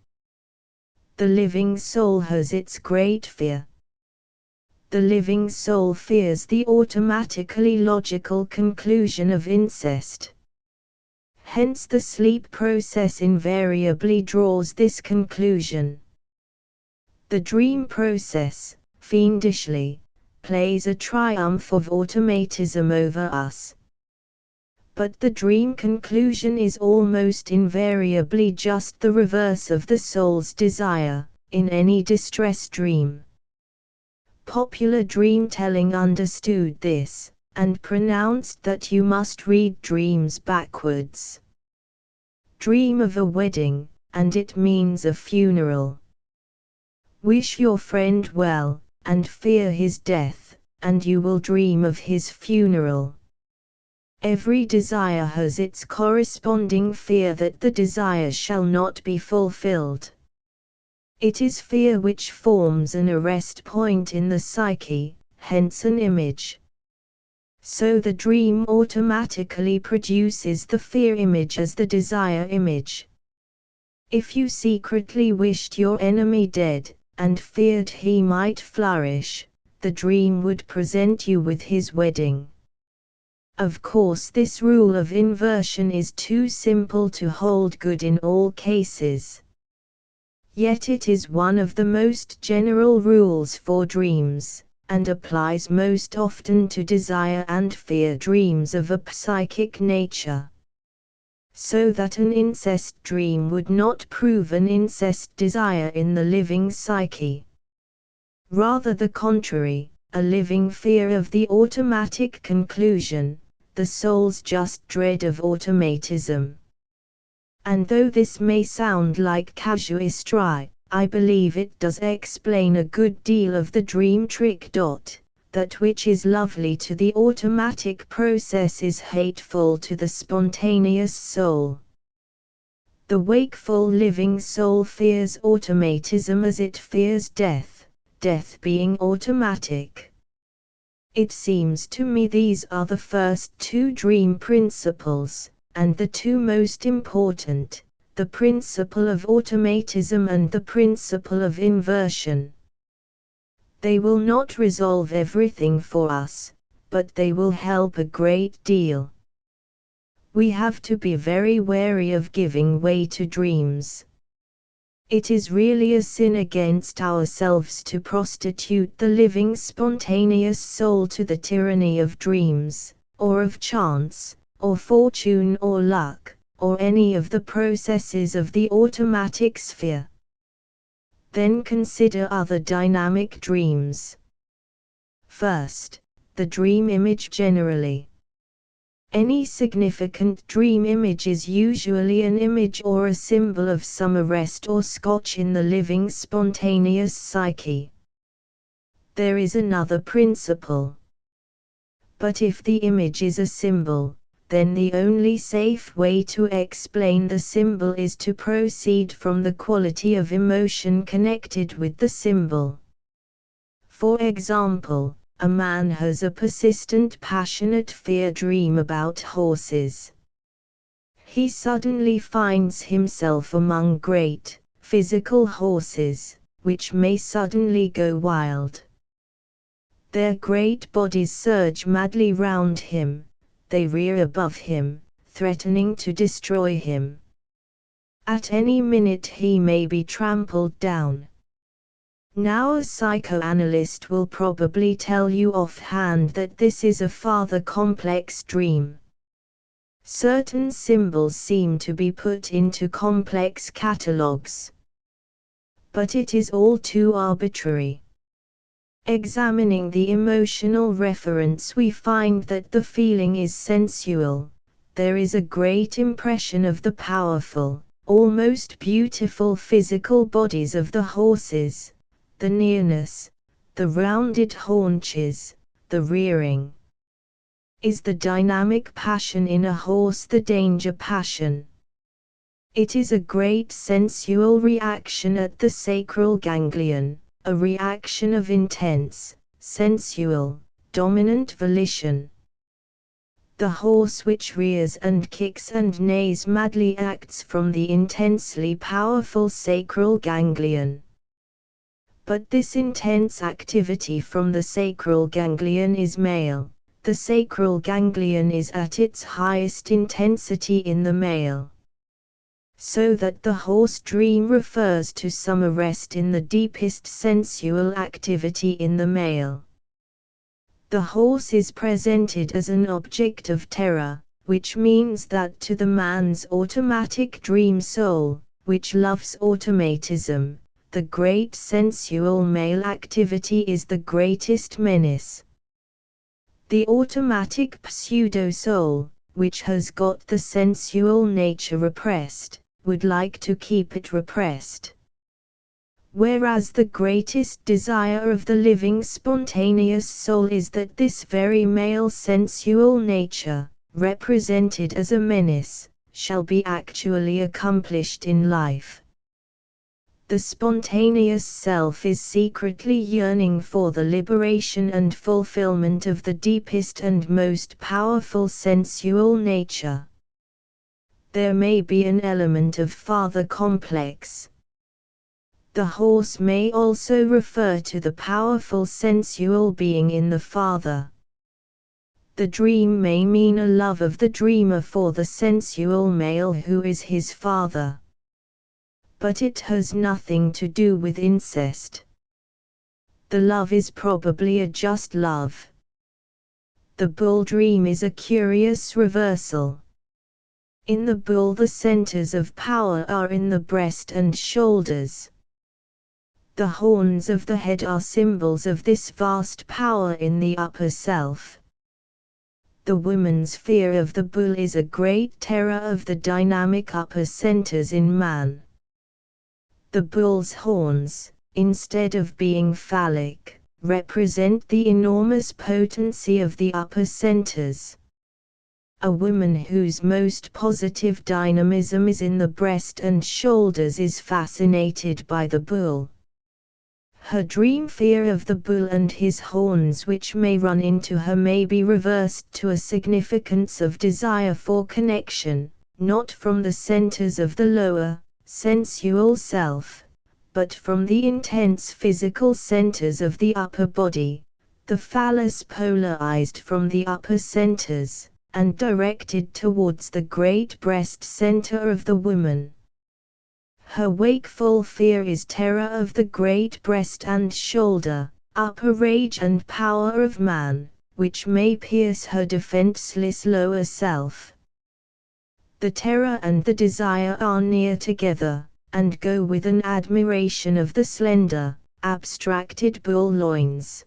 Speaker 1: The living soul has its great fear. The living soul fears the automatically logical conclusion of incest. Hence the sleep process invariably draws this conclusion. The dream process, fiendishly, plays a triumph of automatism over us. But the dream conclusion is almost invariably just the reverse of the soul's desire, in any distress dream. Popular dream-telling understood this, and pronounced that you must read dreams backwards. Dream of a wedding, and it means a funeral. Wish your friend well, and fear his death, and you will dream of his funeral. Every desire has its corresponding fear that the desire shall not be fulfilled. It is fear which forms an arrest point in the psyche, hence an image. So the dream automatically produces the fear image as the desire image. If you secretly wished your enemy dead, and feared he might flourish, the dream would present you with his wedding. Of course, this rule of inversion is too simple to hold good in all cases. Yet it is one of the most general rules for dreams, and applies most often to desire and fear dreams of a psychic nature. So that an incest dream would not prove an incest desire in the living psyche. Rather the contrary, a living fear of the automatic conclusion, the soul's just dread of automatism. And though this may sound like casuistry, I believe it does explain a good deal of the dream trick. That which is lovely to the automatic process is hateful to the spontaneous soul. The wakeful living soul fears automatism as it fears death, death being automatic. It seems to me these are the first two dream principles, and the two most important, the principle of automatism and the principle of inversion. They will not resolve everything for us, but they will help a great deal. We have to be very wary of giving way to dreams. It is really a sin against ourselves to prostitute the living spontaneous soul to the tyranny of dreams, or of chance, or fortune or luck, or any of the processes of the automatic sphere. Then consider other dynamic dreams. First, the dream image generally. Any significant dream image is usually an image or a symbol of some arrest or scotch in the living spontaneous psyche. There is another principle. But if the image is a symbol, then the only safe way to explain the symbol is to proceed from the quality of emotion connected with the symbol. For example, a man has a persistent passionate fear dream about horses. he suddenly finds himself among great, physical horses, which may suddenly go wild. Their great bodies surge madly round him, they rear above him, threatening to destroy him. At any minute he may be trampled down. Now a psychoanalyst will probably tell you offhand that this is a further complex dream. Certain symbols seem to be put into complex catalogues. But it is all too arbitrary. Examining the emotional reference, we find that the feeling is sensual. There is a great impression of the powerful, almost beautiful physical bodies of the horses, the nearness, the rounded haunches, the rearing. Is the dynamic passion in a horse the danger passion? It is a great sensual reaction at the sacral ganglion, a reaction of intense, sensual, dominant volition. The horse which rears and kicks and neighs madly acts from the intensely powerful sacral ganglion. But this intense activity from the sacral ganglion is male. The sacral ganglion is at its highest intensity in the male. So that the horse dream refers to some arrest in the deepest sensual activity in the male. The horse is presented as an object of terror, which means that to the man's automatic dream soul, which loves automatism, the great sensual male activity is the greatest menace. The automatic pseudo-soul, which has got the sensual nature repressed, would like to keep it repressed. Whereas the greatest desire of the living spontaneous soul is that this very male sensual nature, represented as a menace, shall be actually accomplished in life. The spontaneous self is secretly yearning for the liberation and fulfillment of the deepest and most powerful sensual nature. There may be an element of farther complex. The horse may also refer to the powerful sensual being in the father. The dream may mean a love of the dreamer for the sensual male who is his father. But it has nothing to do with incest. The love is probably a just love. The bull dream is a curious reversal. In the bull the centers of power are in the breast and shoulders. The horns of the head are symbols of this vast power in the upper self. The woman's fear of the bull is a great terror of the dynamic upper centers in man. The bull's horns, instead of being phallic, represent the enormous potency of the upper centers. A woman whose most positive dynamism is in the breast and shoulders is fascinated by the bull. Her dream fear of the bull and his horns which may run into her may be reversed to a significance of desire for connection, not from the centers of the lower, sensual self, but from the intense physical centers of the upper body, the phallus polarized from the upper centers, and directed towards the great breast center of the woman. Her wakeful fear is terror of the great breast and shoulder, upper rage and power of man, which may pierce her defenseless lower self. The terror and the desire are near together, and go with an admiration of the slender, abstracted bull loins.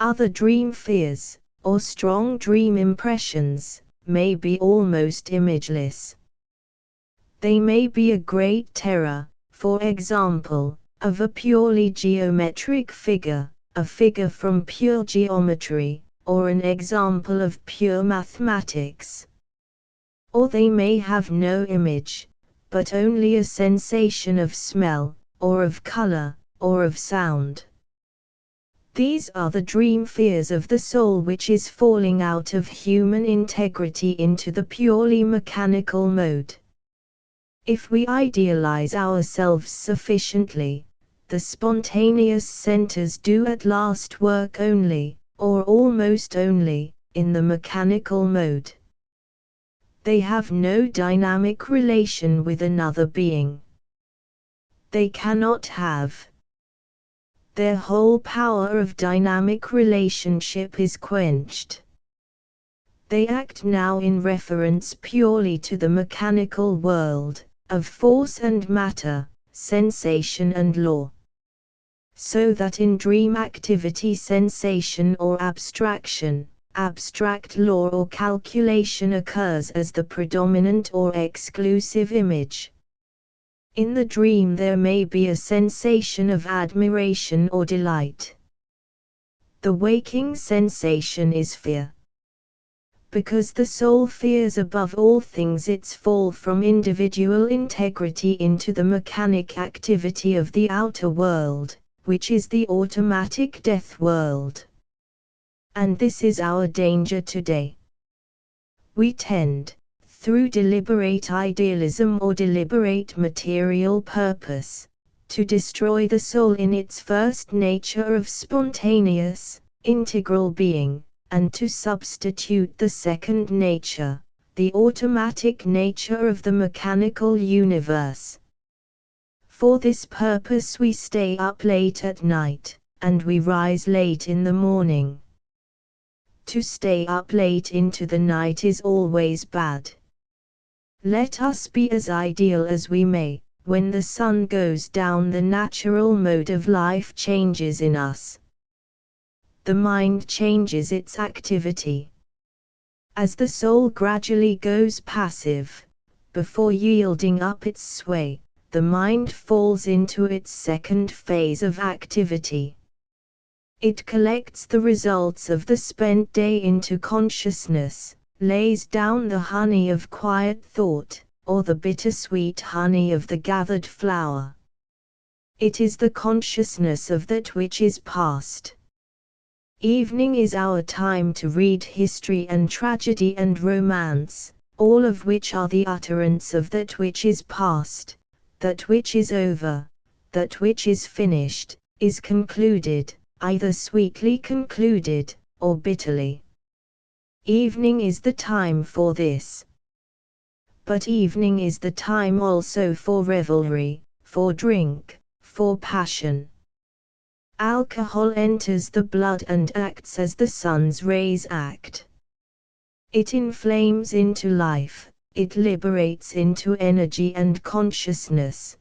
Speaker 1: Other dream fears, or strong dream impressions, may be almost imageless. They may be a great terror, for example, of a purely geometric figure, a figure from pure geometry, or an example of pure mathematics. Or they may have no image, but only a sensation of smell, or of color, or of sound. These are the dream fears of the soul which is falling out of human integrity into the purely mechanical mode. If we idealize ourselves sufficiently, the spontaneous centers do at last work only, or almost only, in the mechanical mode. They have no dynamic relation with another being. They cannot have. Their whole power of dynamic relationship is quenched. They act now in reference purely to the mechanical world, of force and matter, sensation and law. So that in dream activity sensation or abstraction, abstract law or calculation occurs as the predominant or exclusive image. In the dream there may be a sensation of admiration or delight. The waking sensation is fear. Because the soul fears above all things its fall from individual integrity into the mechanic activity of the outer world, which is the automatic death world. And this is our danger today. We tend, through deliberate idealism or deliberate material purpose, to destroy the soul in its first nature of spontaneous, integral being, and to substitute the second nature, the automatic nature of the mechanical universe. For this purpose we stay up late at night, and we rise late in the morning. To stay up late into the night is always bad. Let us be as ideal as we may, when the sun goes down the natural mode of life changes in us. The mind changes its activity. As the soul gradually goes passive, before yielding up its sway, the mind falls into its second phase of activity. It collects the results of the spent day into consciousness, lays down the honey of quiet thought, or the bittersweet honey of the gathered flower. It is the consciousness of that which is past. Evening is our time to read history and tragedy and romance, all of which are the utterance of that which is past, that which is over, that which is finished, is concluded, either sweetly concluded, or bitterly. Evening is the time for this. But evening is the time also for revelry, for drink, for passion. Alcohol enters the blood and acts as the sun's rays act. It inflames into life, it liberates into energy and consciousness.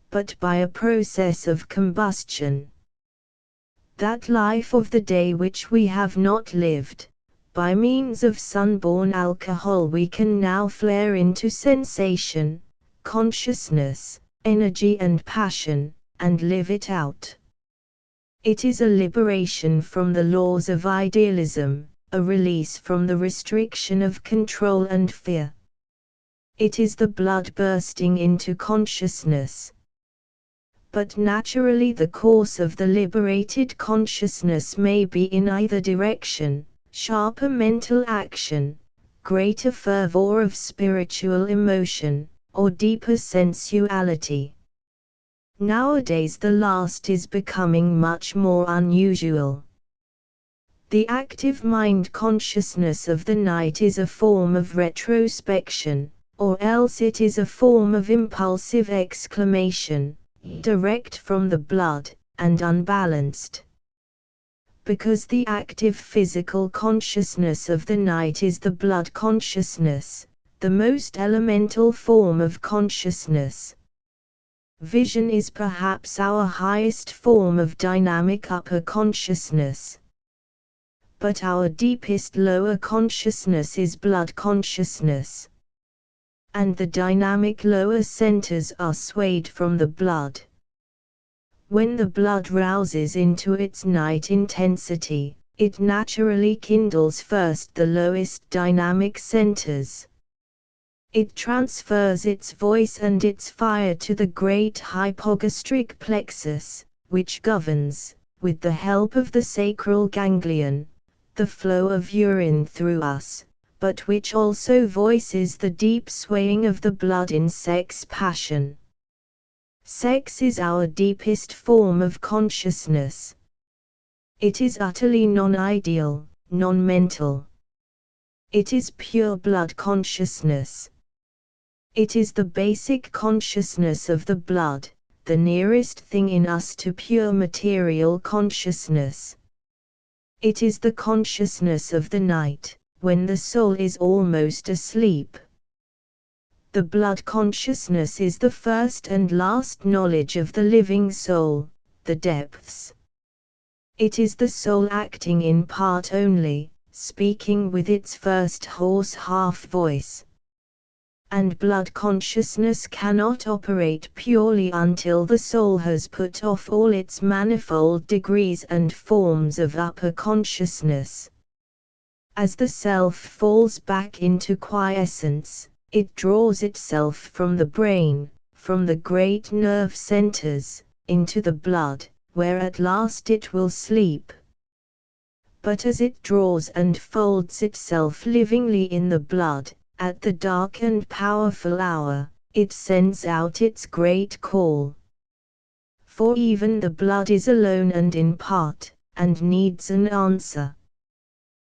Speaker 1: But by a process of combustion. That life of the day which we have not lived, by means of sun-born alcohol we can now flare into sensation, consciousness, energy and passion, and live it out. It is a liberation from the laws of idealism, a release from the restriction of control and fear. It is the blood bursting into consciousness. But naturally the course of the liberated consciousness may be in either direction, sharper mental action, greater fervor of spiritual emotion, or deeper sensuality. Nowadays the last is becoming much more unusual. The active mind consciousness of the night is a form of retrospection, or else it is a form of impulsive exclamation, direct from the blood, and unbalanced. Because the active physical consciousness of the night is the blood consciousness, the most elemental form of consciousness. Vision is perhaps our highest form of dynamic upper consciousness. But our deepest lower consciousness is blood consciousness. And the dynamic lower centers are swayed from the blood. When the blood rouses into its night intensity, it naturally kindles first the lowest dynamic centers. It transfers its voice and its fire to the great hypogastric plexus, which governs, with the help of the sacral ganglion, the flow of urine through us, but which also voices the deep swaying of the blood in sex passion. Sex is our deepest form of consciousness. It is utterly non-ideal, non-mental. It is pure blood consciousness. It is the basic consciousness of the blood, the nearest thing in us to pure material consciousness. It is the consciousness of the night, when the soul is almost asleep. The blood consciousness is the first and last knowledge of the living soul, the depths. It is the soul acting in part only, speaking with its first hoarse half-voice. And blood consciousness cannot operate purely until the soul has put off all its manifold degrees and forms of upper consciousness. As the self falls back into quiescence, it draws itself from the brain, from the great nerve centers, into the blood, where at last it will sleep. But as it draws and folds itself livingly in the blood, at the dark and powerful hour, it sends out its great call. For even the blood is alone and in part, and needs an answer.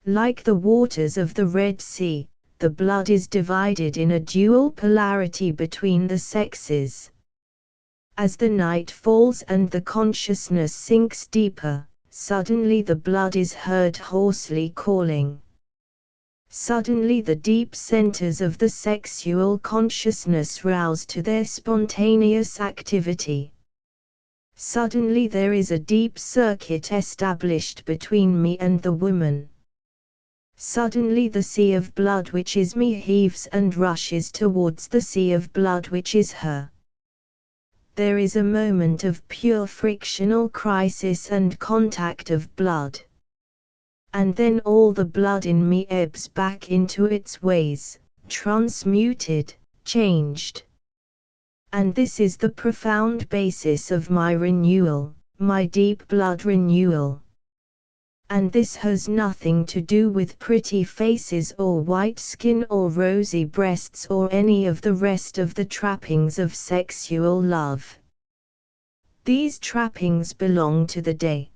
Speaker 1: Like the waters of the Red Sea, the blood is divided in a dual polarity between the sexes. As the night falls and the consciousness sinks deeper, suddenly the blood is heard hoarsely calling. Suddenly the deep centers of the sexual consciousness rouse to their spontaneous activity. Suddenly there is a deep circuit established between me and the woman. Suddenly the sea of blood which is me heaves and rushes towards the sea of blood which is her. There is a moment of pure frictional crisis and contact of blood. And then all the blood in me ebbs back into its ways, transmuted, changed. And this is the profound basis of my renewal, my deep blood renewal. And this has nothing to do with pretty faces or white skin or rosy breasts or any of the rest of the trappings of sexual love. These trappings belong to the day.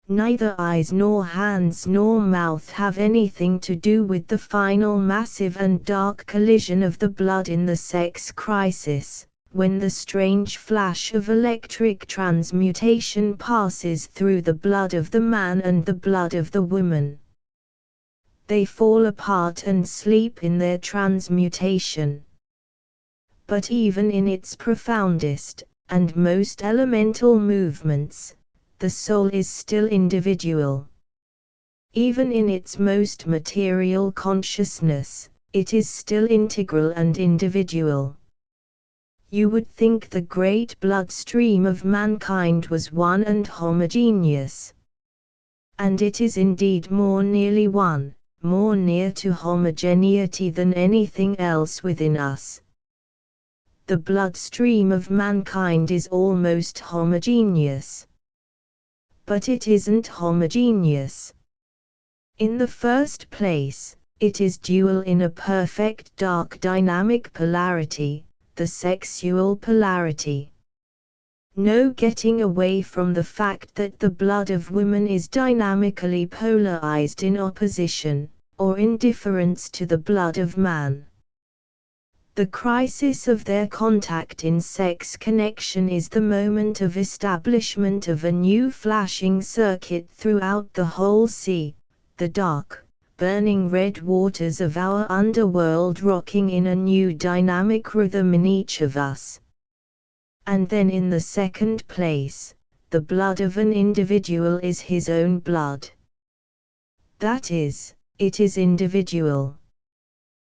Speaker 1: Neither eyes nor hands nor mouth have anything to do with the final massive and dark collision of the blood in the sex crisis, when the strange flash of electric transmutation passes through the blood of the man and the blood of the woman. They fall apart and sleep in their transmutation. But even in its profoundest and most elemental movements, the soul is still individual. Even in its most material consciousness, it is still integral and individual. You would think the great bloodstream of mankind was one and homogeneous. And it is indeed more nearly one, more near to homogeneity than anything else within us. The bloodstream of mankind is almost homogeneous. But it isn't homogeneous. In the first place, it is dual in a perfect dark dynamic polarity, the sexual polarity. No getting away from the fact that the blood of women is dynamically polarized in opposition, or indifference to the blood of man. The crisis of their contact in sex connection is the moment of establishment of a new flashing circuit throughout the whole sea, the dark, burning red waters of our underworld rocking in a new dynamic rhythm in each of us. And then in the second place, the blood of an individual is his own blood. That is, it is individual.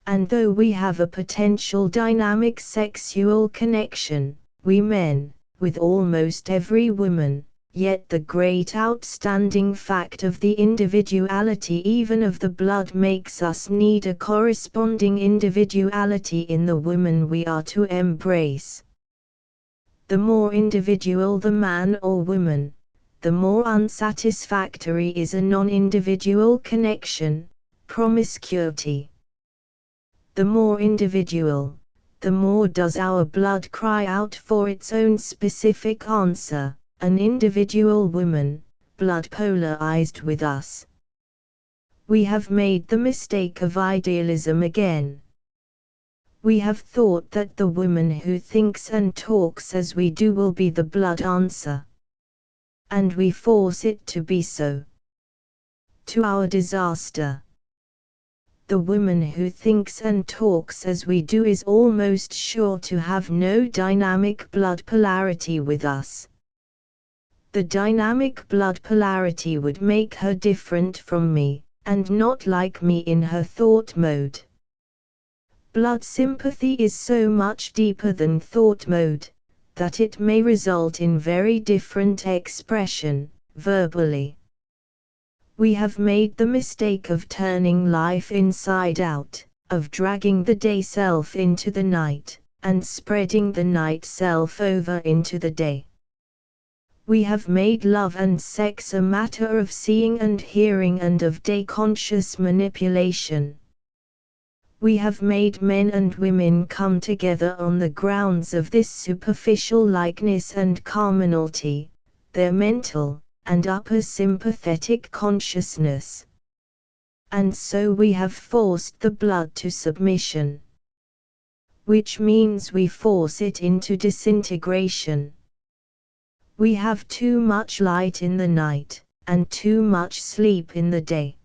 Speaker 1: And though we have a potential dynamic sexual connection, we men, with almost every woman, yet the great outstanding fact of the individuality even of the blood makes us need a corresponding individuality in the woman we are to embrace. The more individual the man or woman, the more unsatisfactory is a non-individual connection, promiscuity. The more individual, the more does our blood cry out for its own specific answer, an individual woman, blood polarized with us. We have made the mistake of idealism again. We have thought that the woman who thinks and talks as we do will be the blood answer. And we force it to be so. To our disaster. The woman who thinks and talks as we do is almost sure to have no dynamic blood polarity with us. The dynamic blood polarity would make her different from me, and not like me in her thought mode. Blood sympathy is so much deeper than thought mode, that it may result in very different expression, verbally. We have made the mistake of turning life inside out, of dragging the day self into the night, and spreading the night self over into the day. We have made love and sex a matter of seeing and hearing and of day-conscious manipulation. We have made men and women come together on the grounds of this superficial likeness and commonality, their mental and upper sympathetic consciousness. And so we have forced the blood to submission. Which means we force it into disintegration. We have too much light in the night, and too much sleep in the day.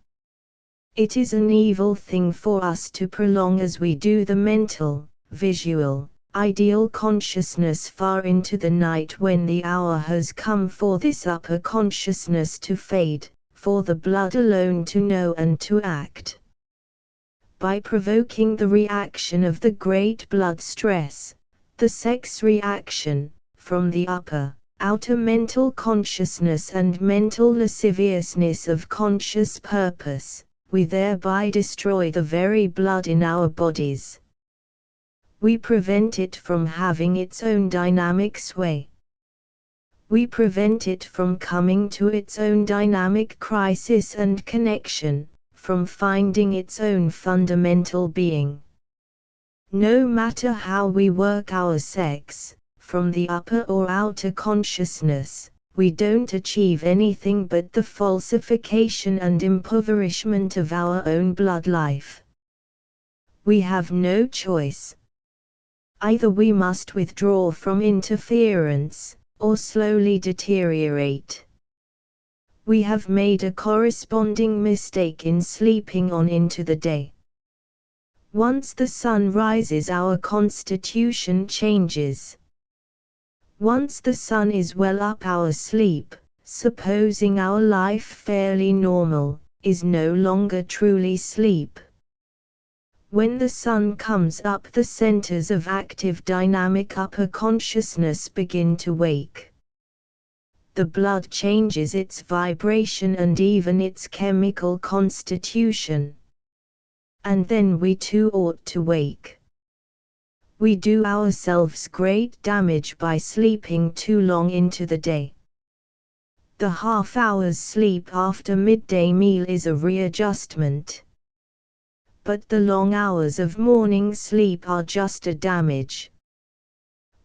Speaker 1: It is an evil thing for us to prolong as we do the mental, visual, ideal consciousness far into the night when the hour has come for this upper consciousness to fade, for the blood alone to know and to act. By provoking the reaction of the great blood stress, the sex reaction, from the upper, outer mental consciousness and mental lasciviousness of conscious purpose, we thereby destroy the very blood in our bodies. We prevent it from having its own dynamic sway. We prevent it from coming to its own dynamic crisis and connection, from finding its own fundamental being. No matter how we work our sex, from the upper or outer consciousness, we don't achieve anything but the falsification and impoverishment of our own blood life. We have no choice. Either we must withdraw from interference, or slowly deteriorate. We have made a corresponding mistake in sleeping on into the day. Once the sun rises, our constitution changes. Once the sun is well up, our sleep, supposing our life fairly normal, is no longer truly sleep. When the sun comes up, the centers of active dynamic upper consciousness begin to wake. The blood changes its vibration and even its chemical constitution. And then we too ought to wake. We do ourselves great damage by sleeping too long into the day. The half hour's sleep after midday meal is a readjustment. But the long hours of morning sleep are just a damage.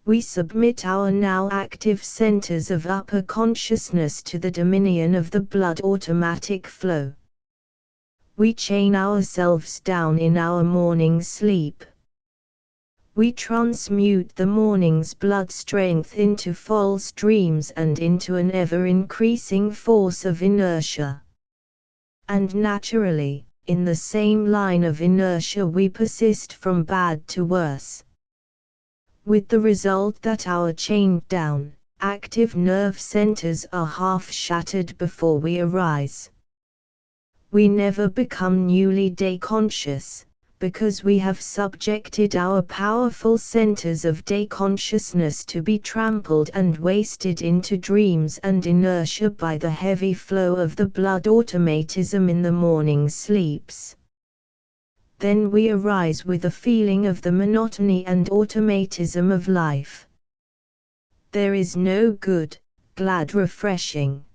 Speaker 1: We submit our now active centers of upper consciousness to the dominion of the blood automatic flow. We chain ourselves down in our morning sleep. We transmute the morning's blood strength into false dreams and into an ever-increasing force of inertia. And naturally, in the same line of inertia we persist from bad to worse. With the result that our chained down, active nerve centers are half shattered before we arise. We never become newly day conscious, because we have subjected our powerful centers of day consciousness to be trampled and wasted into dreams and inertia by the heavy flow of the blood automatism in the morning sleeps. Then we arise with a feeling of the monotony and automatism of life. There is no good, glad refreshing,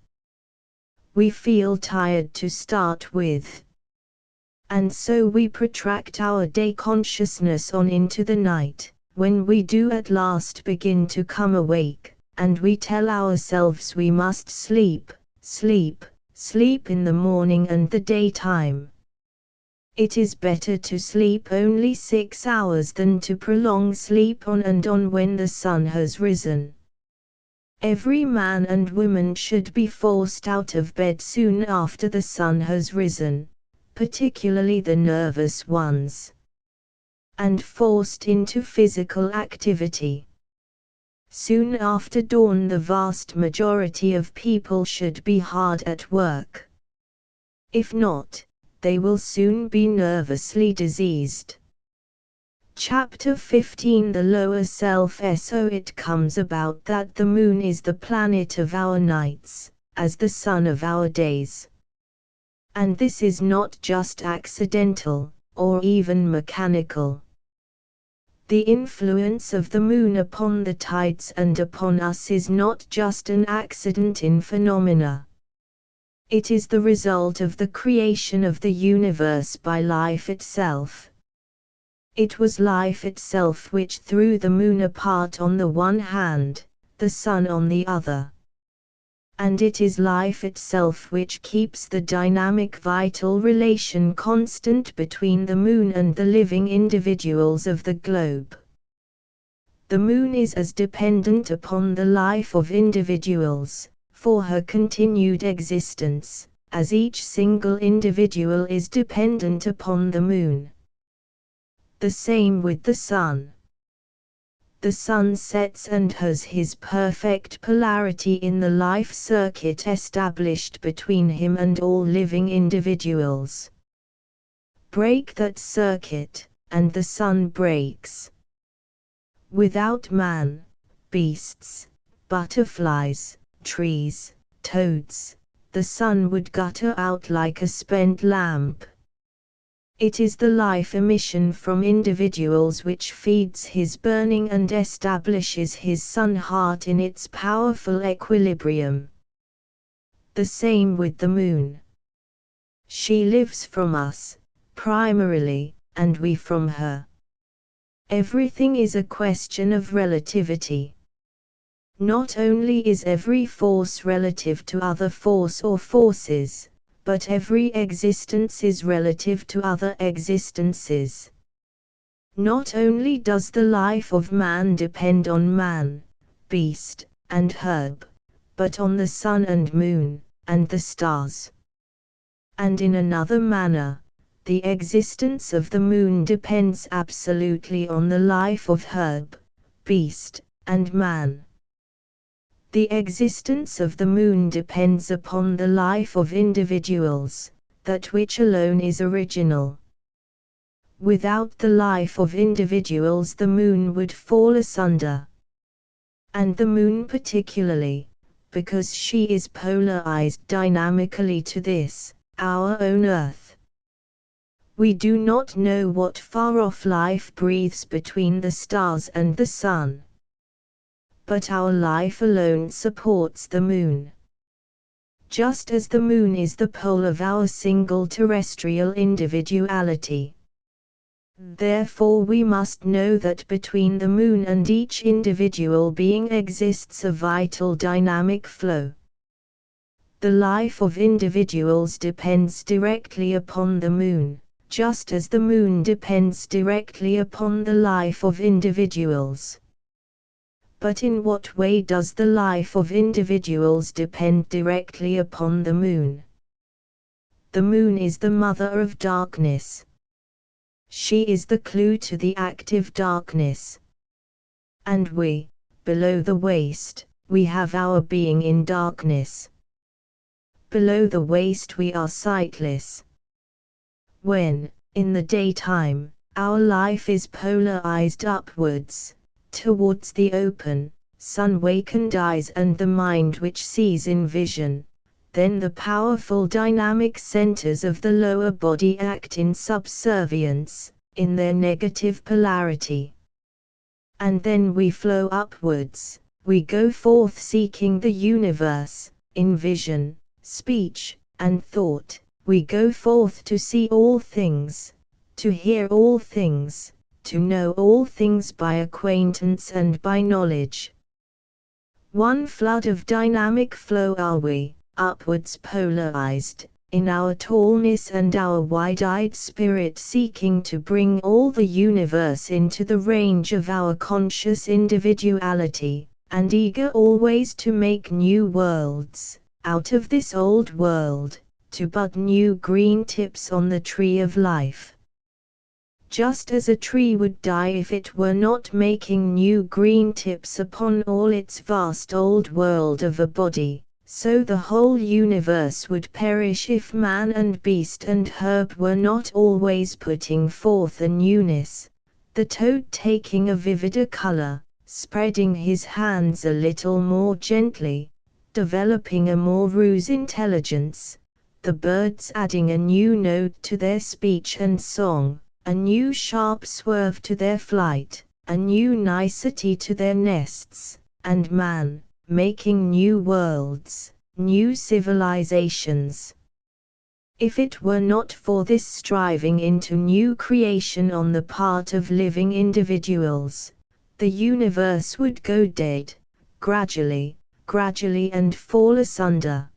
Speaker 1: we feel tired to start with. And so we protract our day consciousness on into the night, when we do at last begin to come awake, and we tell ourselves we must sleep, sleep, sleep in the morning and the daytime. It is better to sleep only 6 hours than to prolong sleep on and on when the sun has risen. Every man and woman should be forced out of bed soon after the sun has risen, particularly the nervous ones, and forced into physical activity. Soon after dawn the vast majority of people should be hard at work. If not, they will soon be nervously diseased. Chapter 15 The Lower Self. So it comes about that the moon is the planet of our nights, as the sun of our days. And this is not just accidental, or even mechanical. The influence of the moon upon the tides and upon us is not just an accident in phenomena. It is the result of the creation of the universe by life itself. It was life itself which threw the moon apart on the one hand, the sun on the other. And it is life itself which keeps the dynamic vital relation constant between the moon and the living individuals of the globe. The moon is as dependent upon the life of individuals, for her continued existence, as each single individual is dependent upon the moon. The same with the sun. The sun sets and has his perfect polarity in the life circuit established between him and all living individuals. Break that circuit, and the sun breaks. Without man, beasts, butterflies, trees, toads, the sun would gutter out like a spent lamp. It is the life emission from individuals which feeds his burning and establishes his sun heart in its powerful equilibrium. The same with the moon. She lives from us, primarily, and we from her. Everything is a question of relativity. Not only is every force relative to other force or forces, but every existence is relative to other existences. Not only does the life of man depend on man, beast, and herb, but on the sun and moon, and the stars. And in another manner, the existence of the moon depends absolutely on the life of herb, beast, and man. The existence of the moon depends upon the life of individuals, that which alone is original. Without the life of individuals the moon would fall asunder. And the moon particularly, because she is polarized dynamically to this, our own earth. We do not know what far-off life breathes between the stars and the sun. But our life alone supports the moon. Just as the moon is the pole of our single terrestrial individuality. Therefore we must know that between the moon and each individual being exists a vital dynamic flow. The life of individuals depends directly upon the moon, just as the moon depends directly upon the life of individuals. But in what way does the life of individuals depend directly upon the moon? The moon is the mother of darkness. She is the clue to the active darkness. And we, below the waist, we have our being in darkness. Below the waist we are sightless. When, in the daytime, our life is polarized upwards, towards the open, sun-wakened eyes and the mind which sees in vision, then the powerful dynamic centers of the lower body act in subservience, in their negative polarity. And then we flow upwards, we go forth seeking the universe, in vision, speech, and thought, we go forth to see all things, to hear all things, to know all things by acquaintance and by knowledge. One flood of dynamic flow are we, upwards polarized, in our tallness and our wide-eyed spirit seeking to bring all the universe into the range of our conscious individuality, and eager always to make new worlds, out of this old world, to bud new green tips on the tree of life. Just as a tree would die if it were not making new green tips upon all its vast old world of a body, so the whole universe would perish if man and beast and herb were not always putting forth a newness, the toad taking a vivider color, spreading his hands a little more gently, developing a more ruse intelligence, the birds adding a new note to their speech and song, a new sharp swerve to their flight, a new nicety to their nests, and man, making new worlds, new civilizations. If it were not for this striving into new creation on the part of living individuals, the universe would go dead, gradually and fall asunder.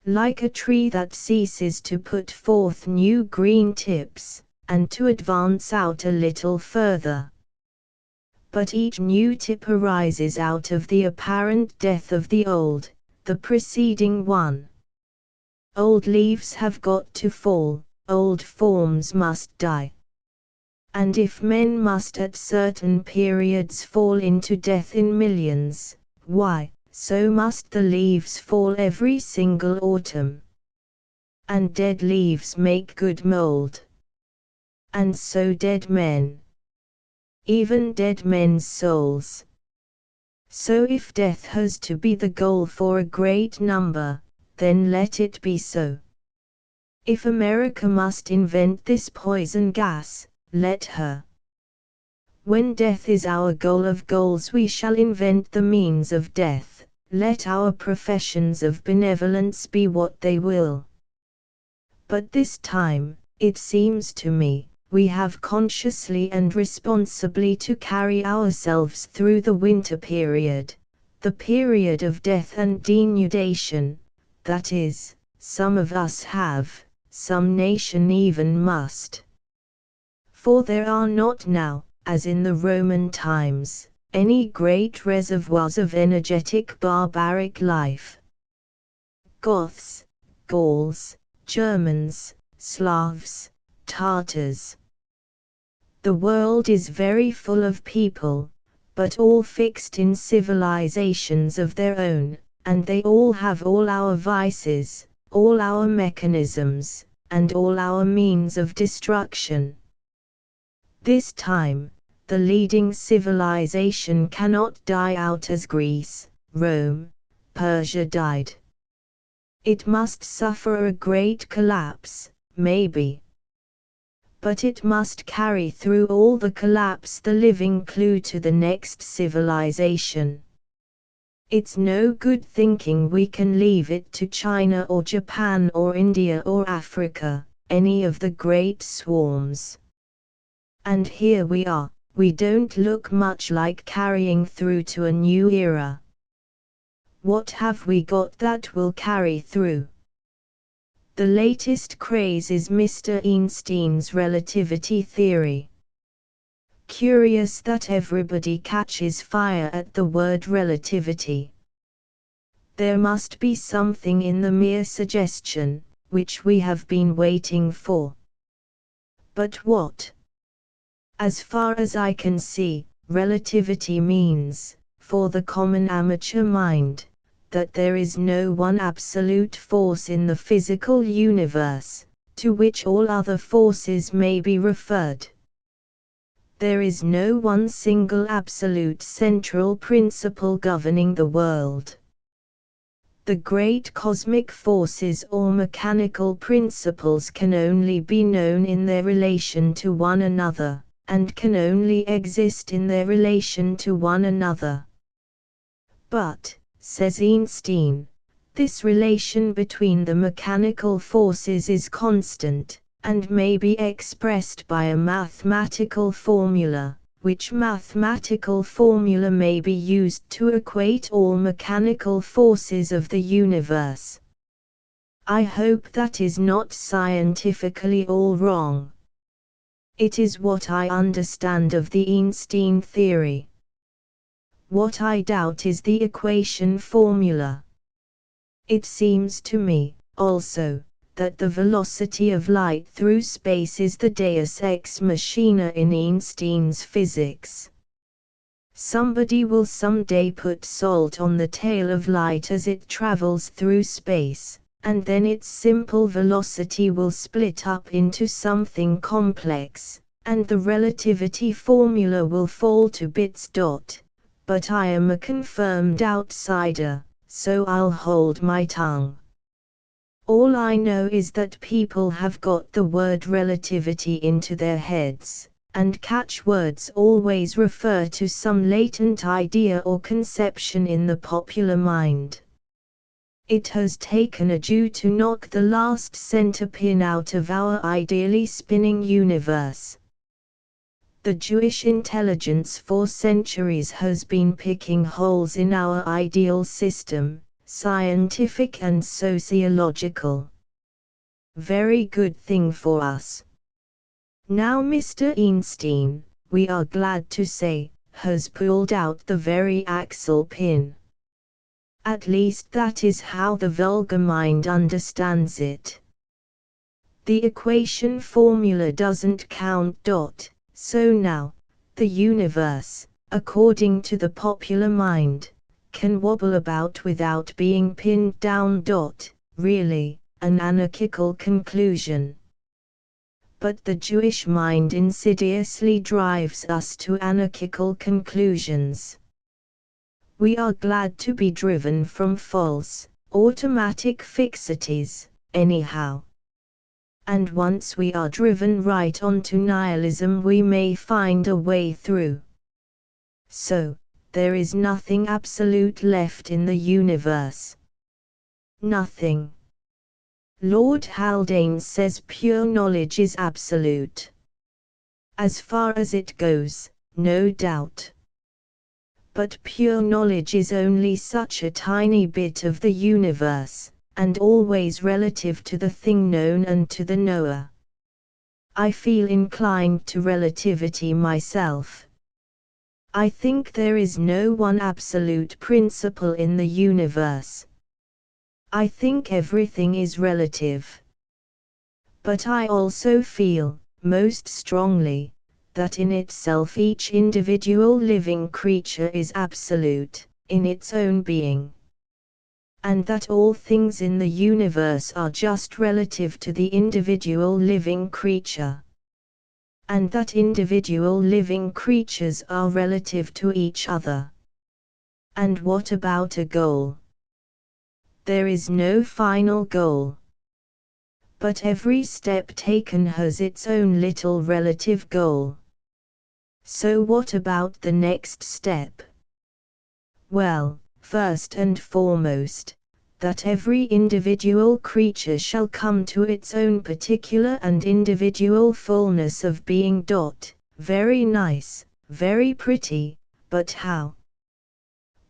Speaker 1: Like a tree that ceases to put forth new green tips, and to advance out a little further. But each new tip arises out of the apparent death of the old, the preceding one. Old leaves have got to fall, old forms must die. And if men must at certain periods fall into death in millions, why, so must the leaves fall every single autumn. And dead leaves make good mold. And so dead men. Even dead men's souls. So if death has to be the goal for a great number, then let it be so. If America must invent this poison gas, let her. When death is our goal of goals, we shall invent the means of death, let our professions of benevolence be what they will. But this time, it seems to me, we have consciously and responsibly to carry ourselves through the winter period, the period of death and denudation, that is, some of us have, some nation even must. For there are not now, as in the Roman times, any great reservoirs of energetic barbaric life. Goths, Gauls, Germans, Slavs, Tartars. The world is very full of people, but all fixed in civilizations of their own, and they all have all our vices, all our mechanisms, and all our means of destruction. This time, the leading civilization cannot die out as Greece, Rome, Persia died. It must suffer a great collapse, maybe. But it must carry through all the collapse the living clue to the next civilization. It's no good thinking we can leave it to China or Japan or India or Africa, any of the great swarms. And here we are, we don't look much like carrying through to a new era. What have we got that will carry through? The latest craze is Mr. Einstein's relativity theory. Curious that everybody catches fire at the word relativity. There must be something in the mere suggestion, which we have been waiting for. But what? As far as I can see, relativity means, for the common amateur mind, that there is no one absolute force in the physical universe, to which all other forces may be referred. There is no one single absolute central principle governing the world. The great cosmic forces or mechanical principles can only be known in their relation to one another, and can only exist in their relation to one another. But, says Einstein, This relation between the mechanical forces is constant, and may be expressed by a mathematical formula, which mathematical formula may be used to equate all mechanical forces of the universe. I hope that is not scientifically all wrong. It is what I understand of the Einstein theory. What I doubt is the equation formula. It seems to me, also, that the velocity of light through space is the deus ex machina in Einstein's physics. Somebody will someday put salt on the tail of light as it travels through space, and then its simple velocity will split up into something complex, and the relativity formula will fall to bits. But I am a confirmed outsider, so I'll hold my tongue. All I know is that people have got the word relativity into their heads, and catchwords always refer to some latent idea or conception in the popular mind. It has taken a Jew to knock the last centerpin out of our ideally spinning universe. The Jewish intelligence for centuries has been picking holes in our ideal system, scientific and sociological. Very good thing for us. Now Mr. Einstein, we are glad to say, has pulled out the very axle pin. At least that is how the vulgar mind understands it. The equation formula doesn't count. So now, the universe, according to the popular mind, can wobble about without being pinned down. Really, an anarchical conclusion. But the Jewish mind insidiously drives us to anarchical conclusions. We are glad to be driven from false, automatic fixities, anyhow. And once we are driven right onto nihilism, we may find a way through. So, there is nothing absolute left in the universe. Nothing. Lord Haldane says pure knowledge is absolute. As far as it goes, no doubt. But pure knowledge is only such a tiny bit of the universe, and always relative to the thing known and to the knower. I feel inclined to relativity myself. I think there is no one absolute principle in the universe. I think everything is relative. But I also feel, most strongly, that in itself each individual living creature is absolute, in its own being. And that all things in the universe are just relative to the individual living creature. And that individual living creatures are relative to each other. And what about a goal? There is no final goal. But every step taken has its own little relative goal. So what about the next step? Well, first and foremost, that every individual creature shall come to its own particular and individual fullness of being. Very nice, very pretty, but how?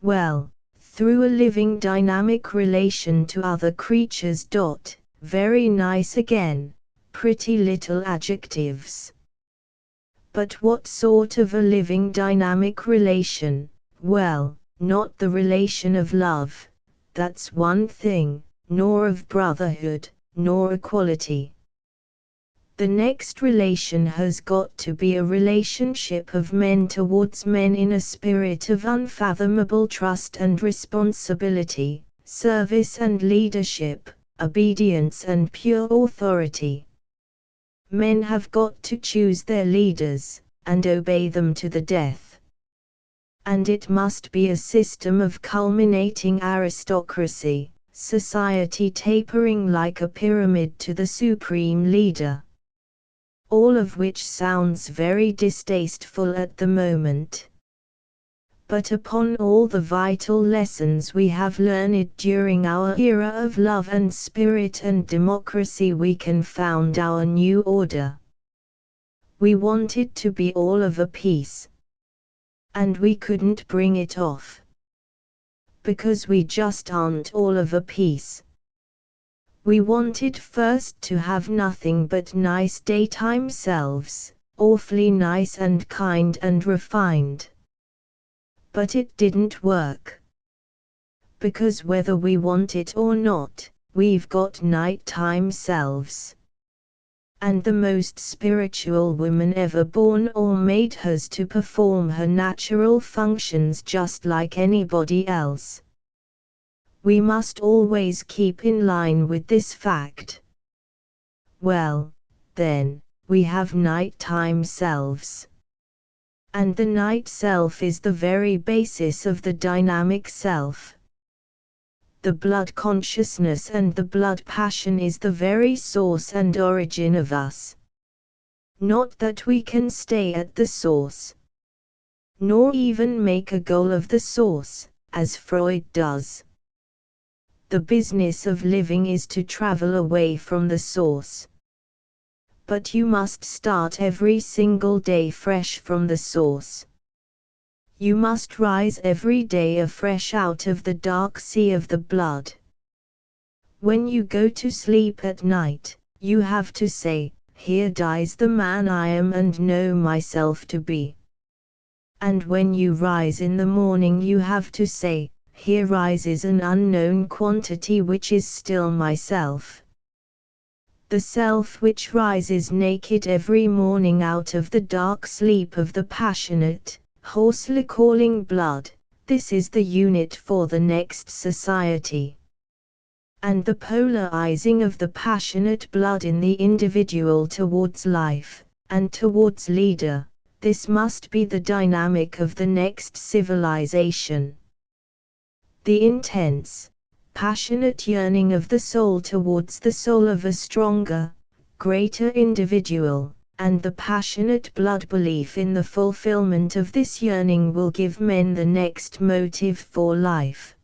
Speaker 1: Well, through a living dynamic relation to other creatures. Very nice again, pretty little adjectives. But what sort of a living dynamic relation? Well, not the relation of love, that's one thing, nor of brotherhood, nor equality. The next relation has got to be a relationship of men towards men in a spirit of unfathomable trust and responsibility, service and leadership, obedience and pure authority. Men have got to choose their leaders, and obey them to the death. And it must be a system of culminating aristocracy, society tapering like a pyramid to the supreme leader. All of which sounds very distasteful at the moment. But upon all the vital lessons we have learned during our era of love and spirit and democracy, we can found our new order. We wanted to be all of a piece. And we couldn't bring it off. Because we just aren't all of a piece. We wanted first to have nothing but nice daytime selves, awfully nice and kind and refined. But it didn't work. Because whether we want it or not, we've got nighttime selves. And the most spiritual woman ever born or made has to perform her natural functions just like anybody else. We must always keep in line with this fact. Well, then, we have nighttime selves. And the night self is the very basis of the dynamic self. The blood consciousness and the blood passion is the very source and origin of us. Not that we can stay at the source. Nor even make a goal of the source, as Freud does. The business of living is to travel away from the source. But you must start every single day fresh from the source. You must rise every day afresh out of the dark sea of the blood. When you go to sleep at night, you have to say, "Here dies the man I am and know myself to be." And when you rise in the morning, you have to say, "Here rises an unknown quantity which is still myself." The self which rises naked every morning out of the dark sleep of the passionate, hoarsely calling blood, this is the unit for the next society. And the polarizing of the passionate blood in the individual towards life, and towards leader, this must be the dynamic of the next civilization. The intense, passionate yearning of the soul towards the soul of a stronger, greater individual, and the passionate blood belief in the fulfillment of this yearning will give men the next motive for life.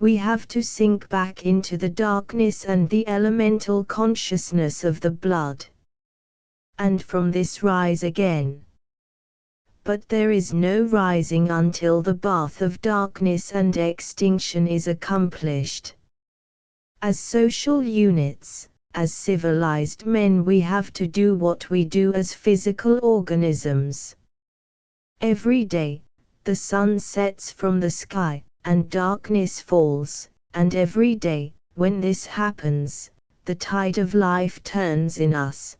Speaker 1: We have to sink back into the darkness and the elemental consciousness of the blood. And from this rise again. But there is no rising until the bath of darkness and extinction is accomplished. As social units, as civilized men, we have to do what we do as physical organisms. Every day, the sun sets from the sky, and darkness falls, and every day, when this happens, the tide of life turns in us.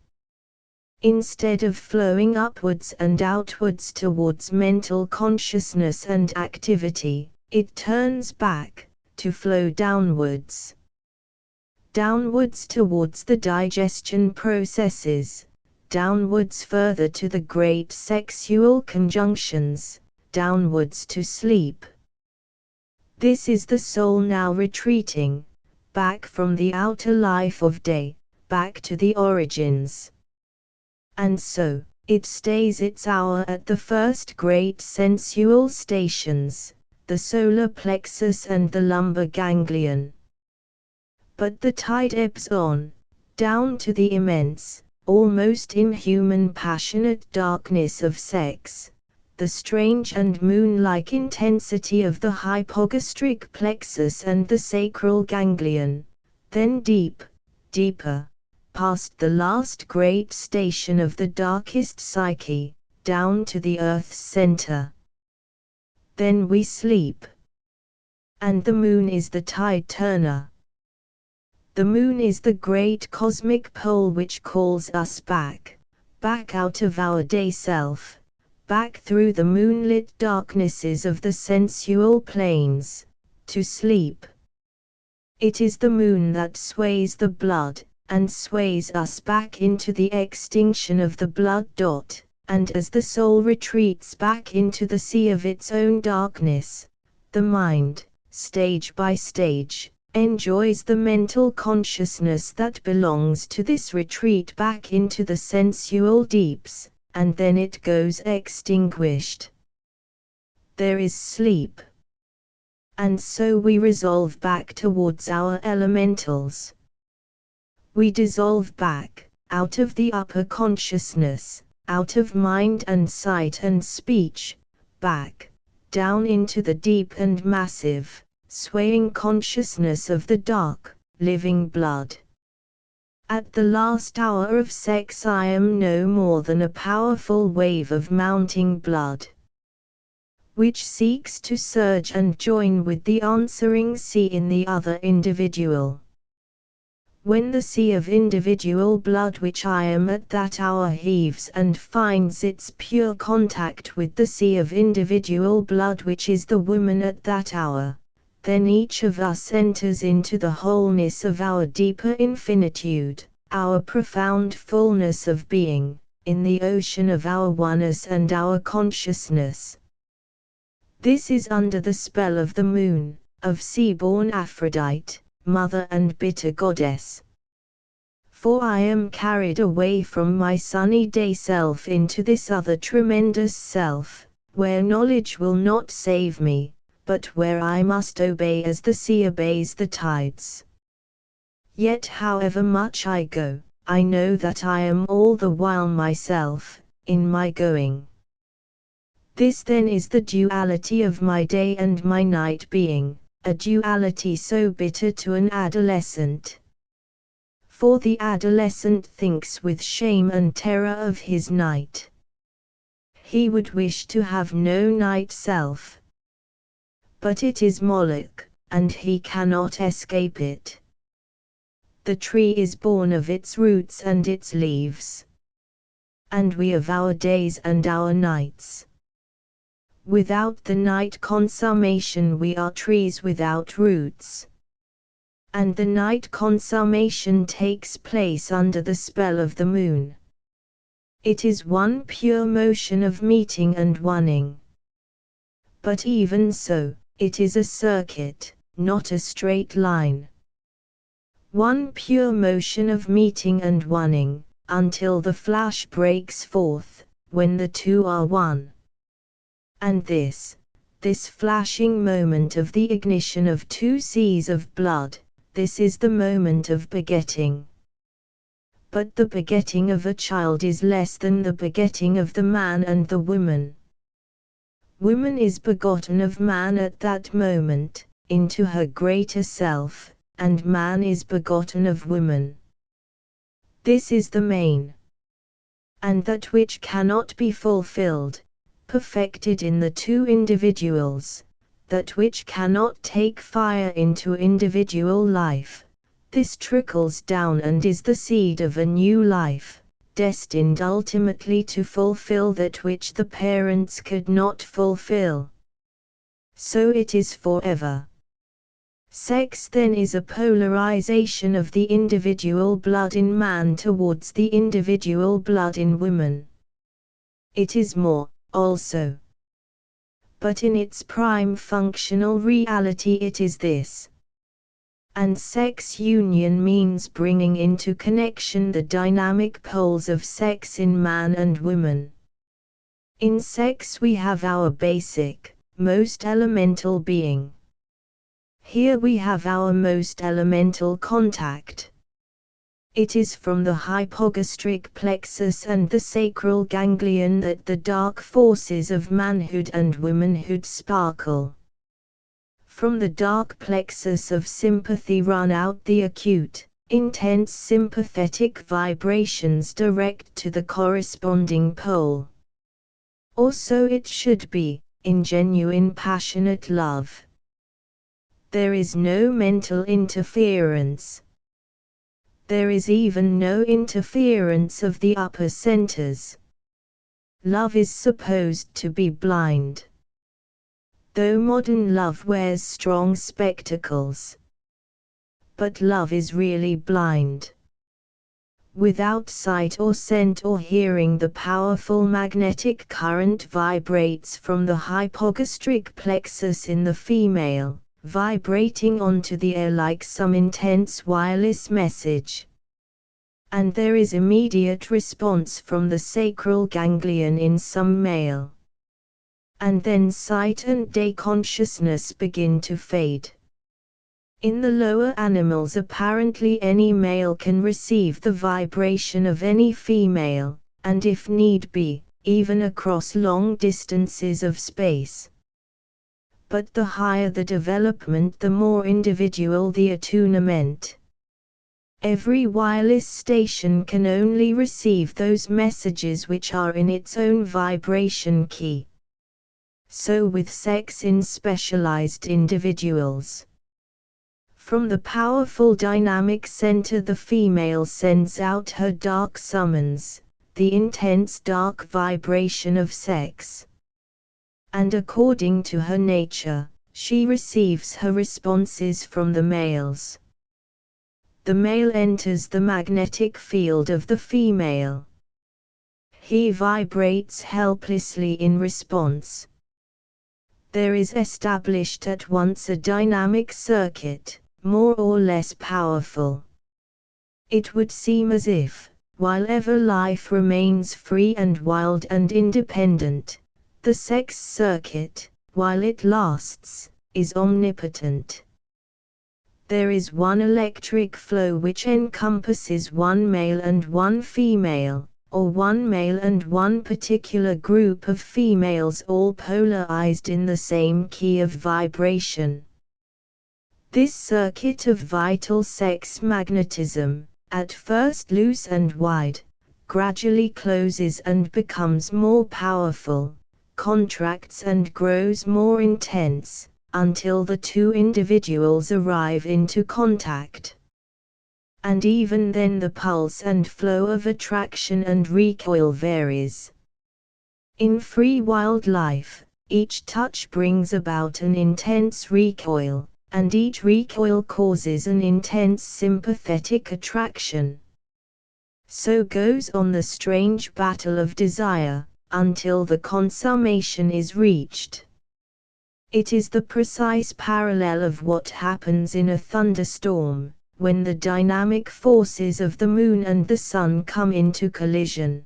Speaker 1: Instead of flowing upwards and outwards towards mental consciousness and activity, it turns back, to flow downwards. Downwards towards the digestion processes, downwards further to the great sexual conjunctions, downwards to sleep. This is the soul now retreating, back from the outer life of day, back to the origins. And so, it stays its hour at the first great sensual stations, the solar plexus and the lumbar ganglion. But the tide ebbs on, down to the immense, almost inhuman passionate darkness of sex, the strange and moon-like intensity of the hypogastric plexus and the sacral ganglion, then deep, deeper, past the last great station of the darkest psyche, down to the earth's center. Then we sleep. And the moon is the tide turner. The moon is the great cosmic pole which calls us back, back out of our day self, back through the moonlit darknesses of the sensual planes, to sleep. It is the moon that sways the blood, and sways us back into the extinction of the blood dot, and as the soul retreats back into the sea of its own darkness, the mind, stage by stage, enjoys the mental consciousness that belongs to this retreat back into the sensual deeps, and then it goes extinguished. there is sleep. And so we resolve back towards our elementals. We dissolve back, out of the upper consciousness, out of mind and sight and speech, back, down into the deep and massive, swaying consciousness of the dark, living blood. At the last hour of sex I am no more than a powerful wave of mounting blood, which seeks to surge and join with the answering sea in the other individual. When the sea of individual blood which I am at that hour heaves and finds its pure contact with the sea of individual blood which is the woman at that hour, then each of us enters into the wholeness of our deeper infinitude, our profound fullness of being, in the ocean of our oneness and our consciousness. This is under the spell of the moon, of sea-born Aphrodite, mother and bitter goddess. For I am carried away from my sunny day self into this other tremendous self, where knowledge will not save me, but where I must obey as the sea obeys the tides. Yet however much I go, I know that I am all the while myself, in my going. This then is the duality of my day and my night being, a duality so bitter to an adolescent. For the adolescent thinks with shame and terror of his night. He would wish to have no night self. But it is Moloch, and he cannot escape it. The tree is born of its roots and its leaves. And we of our days and our nights. Without the night consummation we are trees without roots. And the night consummation takes place under the spell of the moon. It is one pure motion of meeting and oneing. But even so, it is a circuit, not a straight line. One pure motion of meeting and oneing, until the flash breaks forth, when the two are one. And this flashing moment of the ignition of two seas of blood, this is the moment of begetting. But the begetting of a child is less than the begetting of the man and the woman. Woman is begotten of man at that moment, into her greater self, and man is begotten of woman. This is the main. And that which cannot be fulfilled, perfected in the two individuals, that which cannot take fire into individual life, this trickles down and is the seed of a new life, destined ultimately to fulfill that which the parents could not fulfill. So it is forever. Sex then is a polarization of the individual blood in man towards the individual blood in woman. It is more, also. But in its prime functional reality it is this. And sex union means bringing into connection the dynamic poles of sex in man and woman. In sex we have our basic, most elemental being. Here we have our most elemental contact. It is from the hypogastric plexus and the sacral ganglion that the dark forces of manhood and womanhood sparkle. From the dark plexus of sympathy run out the acute, intense sympathetic vibrations direct to the corresponding pole. Or so it should be, in genuine passionate love. There is no mental interference. There is even no interference of the upper centers. Love is supposed to be blind. Though modern love wears strong spectacles. But love is really blind. Without sight or scent or hearing, the powerful magnetic current vibrates from the hypogastric plexus in the female, vibrating onto the air like some intense wireless message. And there is immediate response from the sacral ganglion in some male. and then sight and day consciousness begin to fade. In the lower animals, apparently any male can receive the vibration of any female, and if need be, even across long distances of space. But the higher the development, the more individual the attunement. Every wireless station can only receive those messages which are in its own vibration key. So with sex in specialized individuals. From the powerful dynamic center, the female sends out her dark summons, the intense dark vibration of sex. And according to her nature, she receives her responses from the males. The male enters the magnetic field of the female. He vibrates helplessly in response. There is established at once a dynamic circuit, more or less powerful. It would seem as if, while ever life remains free and wild and independent, the sex circuit, while it lasts, is omnipotent. There is one electric flow which encompasses one male and one female, or one male and one particular group of females, all polarized in the same key of vibration. This circuit of vital sex magnetism, at first loose and wide, gradually closes and becomes more powerful, contracts and grows more intense, until the two individuals arrive into contact. And even then the pulse and flow of attraction and recoil varies. In free wildlife, each touch brings about an intense recoil, and each recoil causes an intense sympathetic attraction. So goes on the strange battle of desire, until the consummation is reached. It is the precise parallel of what happens in a thunderstorm, when the dynamic forces of the moon and the sun come into collision.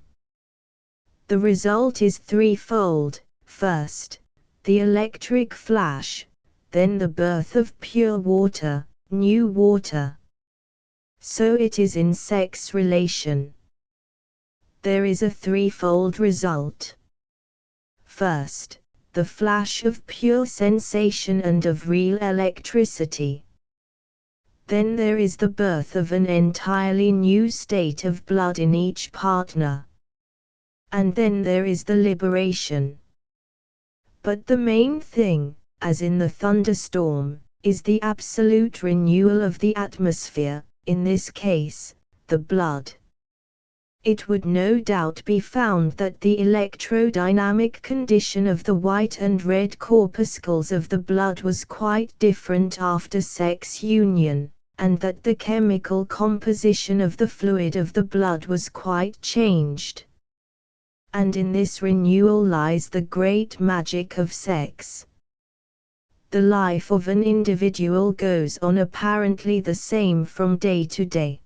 Speaker 1: The result is threefold: first, the electric flash, then the birth of pure water, new water. So it is in sex relation. There is a threefold result. First, the flash of pure sensation and of real electricity. Then there is the birth of an entirely new state of blood in each partner. And then there is the liberation. But the main thing, as in the thunderstorm, is the absolute renewal of the atmosphere, in this case, the blood. It would no doubt be found that the electrodynamic condition of the white and red corpuscles of the blood was quite different after sex union, and that the chemical composition of the fluid of the blood was quite changed. And in this renewal lies the great magic of sex. The life of an individual goes on apparently the same from day to day.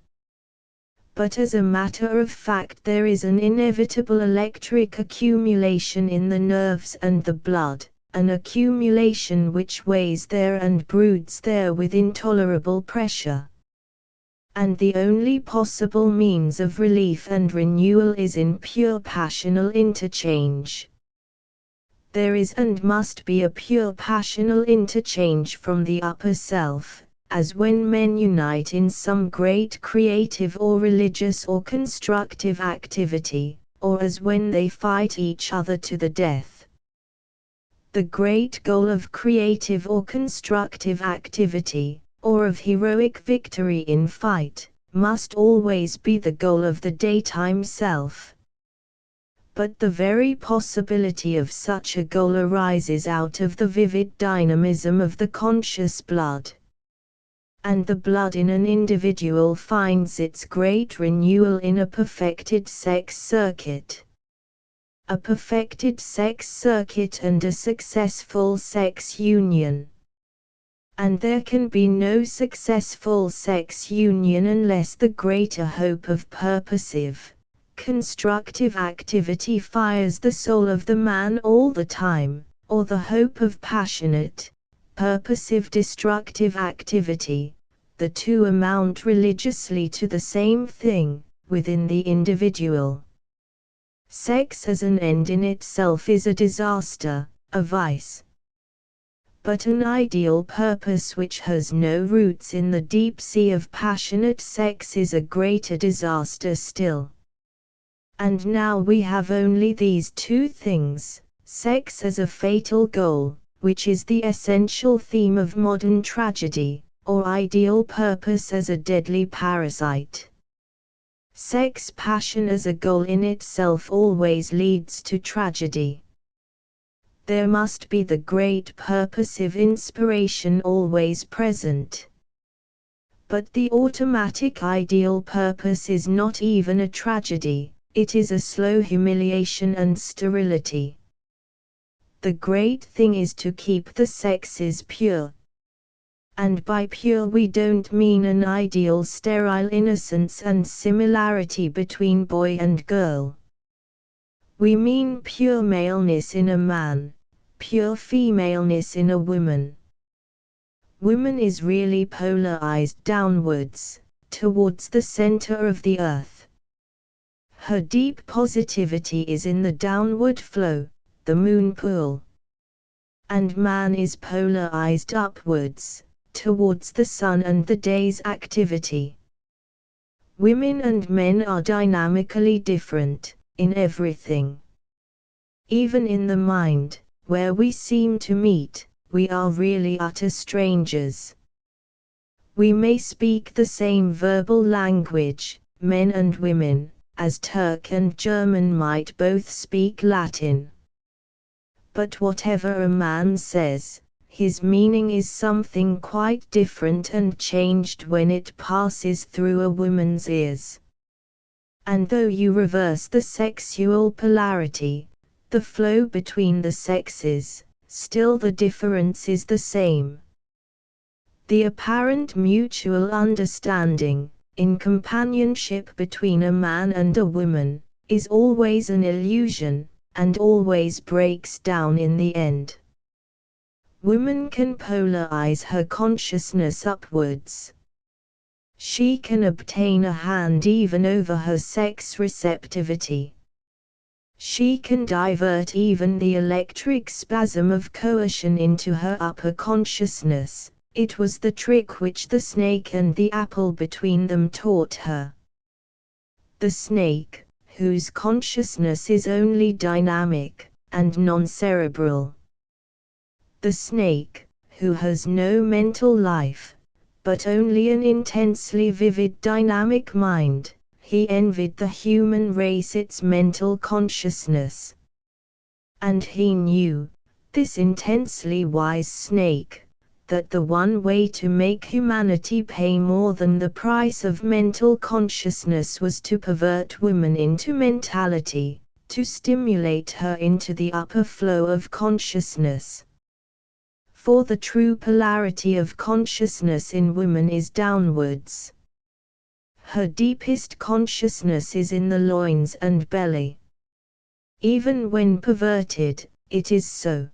Speaker 1: But as a matter of fact, there is an inevitable electric accumulation in the nerves and the blood, an accumulation which weighs there and broods there with intolerable pressure. And the only possible means of relief and renewal is in pure passional interchange. There is and must be a pure passional interchange from the upper self, as when men unite in some great creative or religious or constructive activity, or as when they fight each other to the death. The great goal of creative or constructive activity, or of heroic victory in fight, must always be the goal of the daytime self. But the very possibility of such a goal arises out of the vivid dynamism of the conscious blood. And the blood in an individual finds its great renewal in a perfected sex circuit. A perfected sex circuit and a successful sex union. And there can be no successful sex union unless the greater hope of purposive, constructive activity fires the soul of the man all the time, or the hope of passionate, purposive destructive activity, the two amount religiously to the same thing, within the individual. Sex as an end in itself is a disaster, a vice. But an ideal purpose which has no roots in the deep sea of passionate sex is a greater disaster still. And now we have only these two things: sex as a fatal goal, which is the essential theme of modern tragedy, or ideal purpose as a deadly parasite. Sex passion as a goal in itself always leads to tragedy. There must be the great purposive inspiration always present. But the automatic ideal purpose is not even a tragedy, it is a slow humiliation and sterility. The great thing is to keep the sexes pure. And by pure we don't mean an ideal sterile innocence and similarity between boy and girl. We mean pure maleness in a man, pure femaleness in a woman. Woman is really polarized downwards, towards the center of the earth. Her deep positivity is in the downward flow, the moon pool. And man is polarized upwards, towards the sun and the day's activity. Women and men are dynamically different, in everything. Even in the mind, where we seem to meet, we are really utter strangers. We may speak the same verbal language, men and women, as Turk and German might both speak Latin. But whatever a man says, his meaning is something quite different and changed when it passes through a woman's ears. And though you reverse the sexual polarity, the flow between the sexes, still the difference is the same. The apparent mutual understanding, in companionship between a man and a woman, is always an illusion, and always breaks down in the end. Woman can polarize her consciousness upwards. She can obtain a hand even over her sex receptivity. She can divert even the electric spasm of coercion into her upper consciousness. It was the trick which the snake and the apple between them taught her. The snake, whose consciousness is only dynamic, and non-cerebral. The snake, who has no mental life, but only an intensely vivid dynamic mind, he envied the human race its mental consciousness. And he knew, this intensely wise snake, that the one way to make humanity pay more than the price of mental consciousness was to pervert woman into mentality, to stimulate her into the upper flow of consciousness. For the true polarity of consciousness in woman is downwards. Her deepest consciousness is in the loins and belly. Even when perverted, it is so.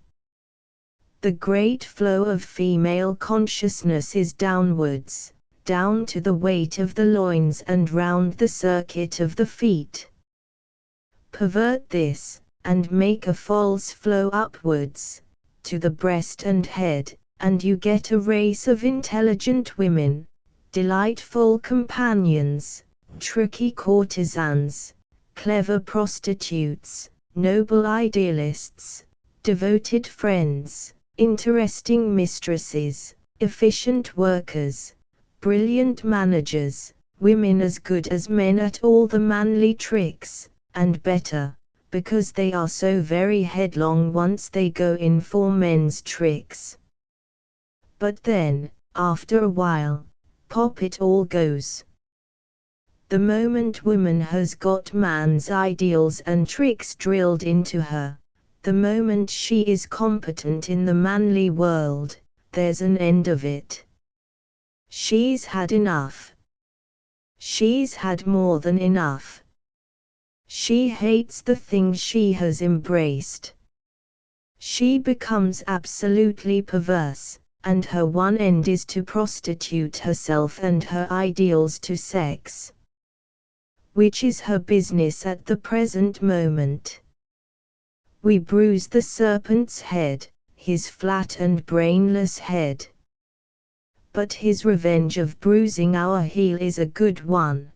Speaker 1: The great flow of female consciousness is downwards, down to the weight of the loins and round the circuit of the feet. Pervert this, and make a false flow upwards, to the breast and head, and you get a race of intelligent women, delightful companions, tricky courtesans, clever prostitutes, noble idealists, devoted friends, interesting mistresses, efficient workers, brilliant managers, women as good as men at all the manly tricks, and better, because they are so very headlong once they go in for men's tricks. But then, after a while, pop it all goes. The moment woman has got man's ideals and tricks drilled into her, the moment she is competent in the manly world, there's an end of it. She's had enough. She's had more than enough. She hates the thing she has embraced. She becomes absolutely perverse, and her one end is to prostitute herself and her ideals to sex, which is her business at the present moment. We bruise the serpent's head, his flat and brainless head. But his revenge of bruising our heel is a good one.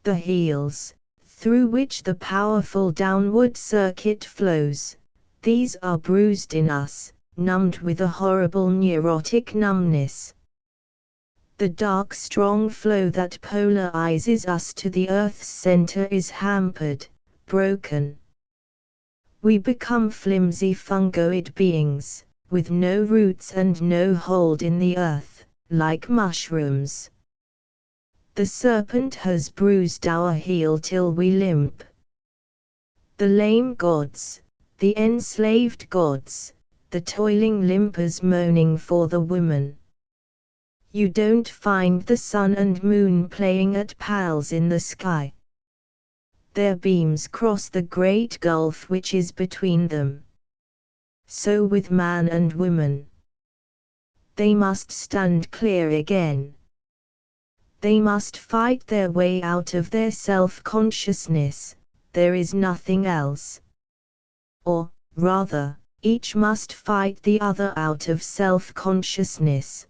Speaker 1: The heels, through which the powerful downward circuit flows, these are bruised in us, numbed with a horrible neurotic numbness. The dark strong flow that polarizes us to the earth's center is hampered, broken. We become flimsy fungoid beings, with no roots and no hold in the earth, like mushrooms. The serpent has bruised our heel till we limp. The lame gods, the enslaved gods, the toiling limpers moaning for the woman. You don't find the sun and moon playing at pals in the sky. Their beams cross the great gulf which is between them. So with man and woman. They must stand clear again. They must fight their way out of their self-consciousness, there is nothing else. Or, rather, each must fight the other out of self-consciousness.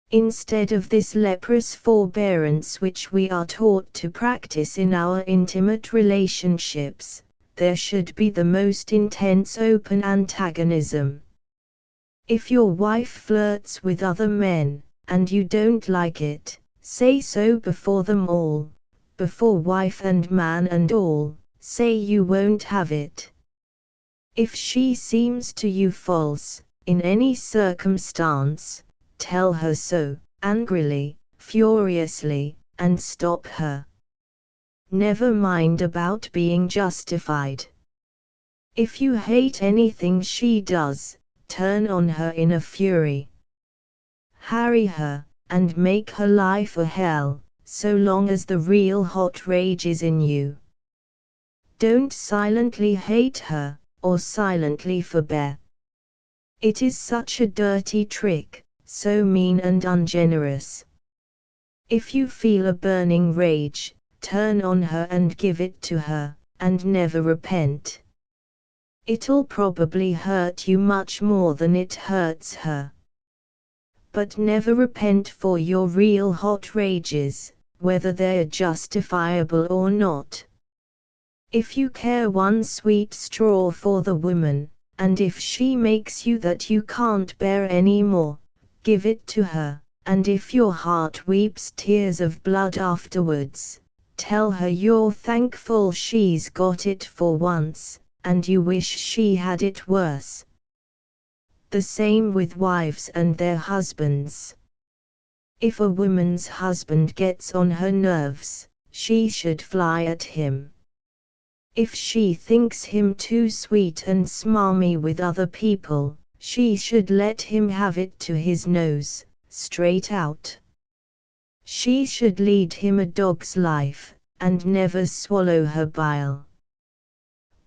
Speaker 1: Instead of this leprous forbearance which we are taught to practice in our intimate relationships, there should be the most intense open antagonism. If your wife flirts with other men, and you don't like it, say so before them all, before wife and man and all, say you won't have it. If she seems to you false, in any circumstance, tell her so, angrily, furiously, and stop her. Never mind about being justified. If you hate anything she does, turn on her in a fury. Harry her, and make her life a hell, so long as the real hot rage is in you. Don't silently hate her, or silently forbear. It is such a dirty trick, so mean and ungenerous. If you feel a burning rage, turn on her and give it to her, and never repent. It'll probably hurt you much more than it hurts her. But never repent for your real hot rages, whether they're justifiable or not. If you care one sweet straw for the woman, and if she makes you that you can't bear any more, give it to her, and if your heart weeps tears of blood afterwards, tell her you're thankful she's got it for once, and you wish she had it worse. The same with wives and their husbands. If a woman's husband gets on her nerves, she should fly at him. If she thinks him too sweet and smarmy with other people, she should let him have it to his nose, straight out. She should lead him a dog's life, and never swallow her bile.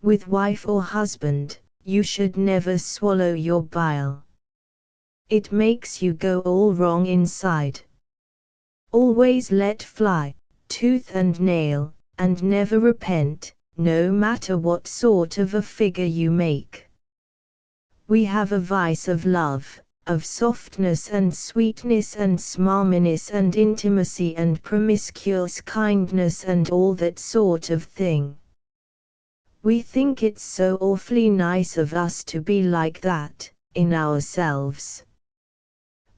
Speaker 1: With wife or husband, you should never swallow your bile. It makes you go all wrong inside. Always let fly, tooth and nail, and never repent, no matter what sort of a figure you make. We have a vice of love, of softness and sweetness and smarminess and intimacy and promiscuous kindness and all that sort of thing. We think it's so awfully nice of us to be like that, in ourselves.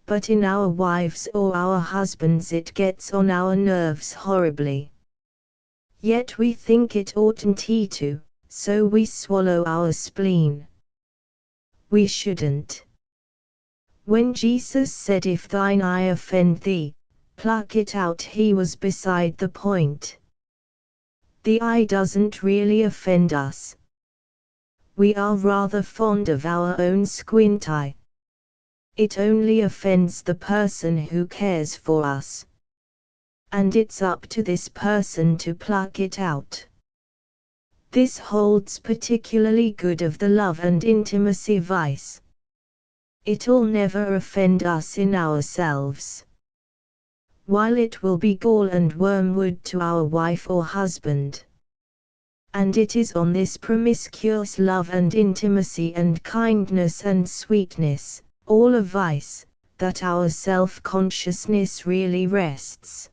Speaker 1: But in our wives or our husbands it gets on our nerves horribly. Yet we think it oughtn't to, so we swallow our spleen. We shouldn't. When Jesus said if thine eye offend thee, pluck it out, he was beside the point. The eye doesn't really offend us. We are rather fond of our own squint eye. It only offends the person who cares for us. And it's up to this person to pluck it out. This holds particularly good of the love and intimacy vice. It'll never offend us in ourselves. While it will be gall and wormwood to our wife or husband. And it is on this promiscuous love and intimacy and kindness and sweetness, all a vice, that our self-consciousness really rests.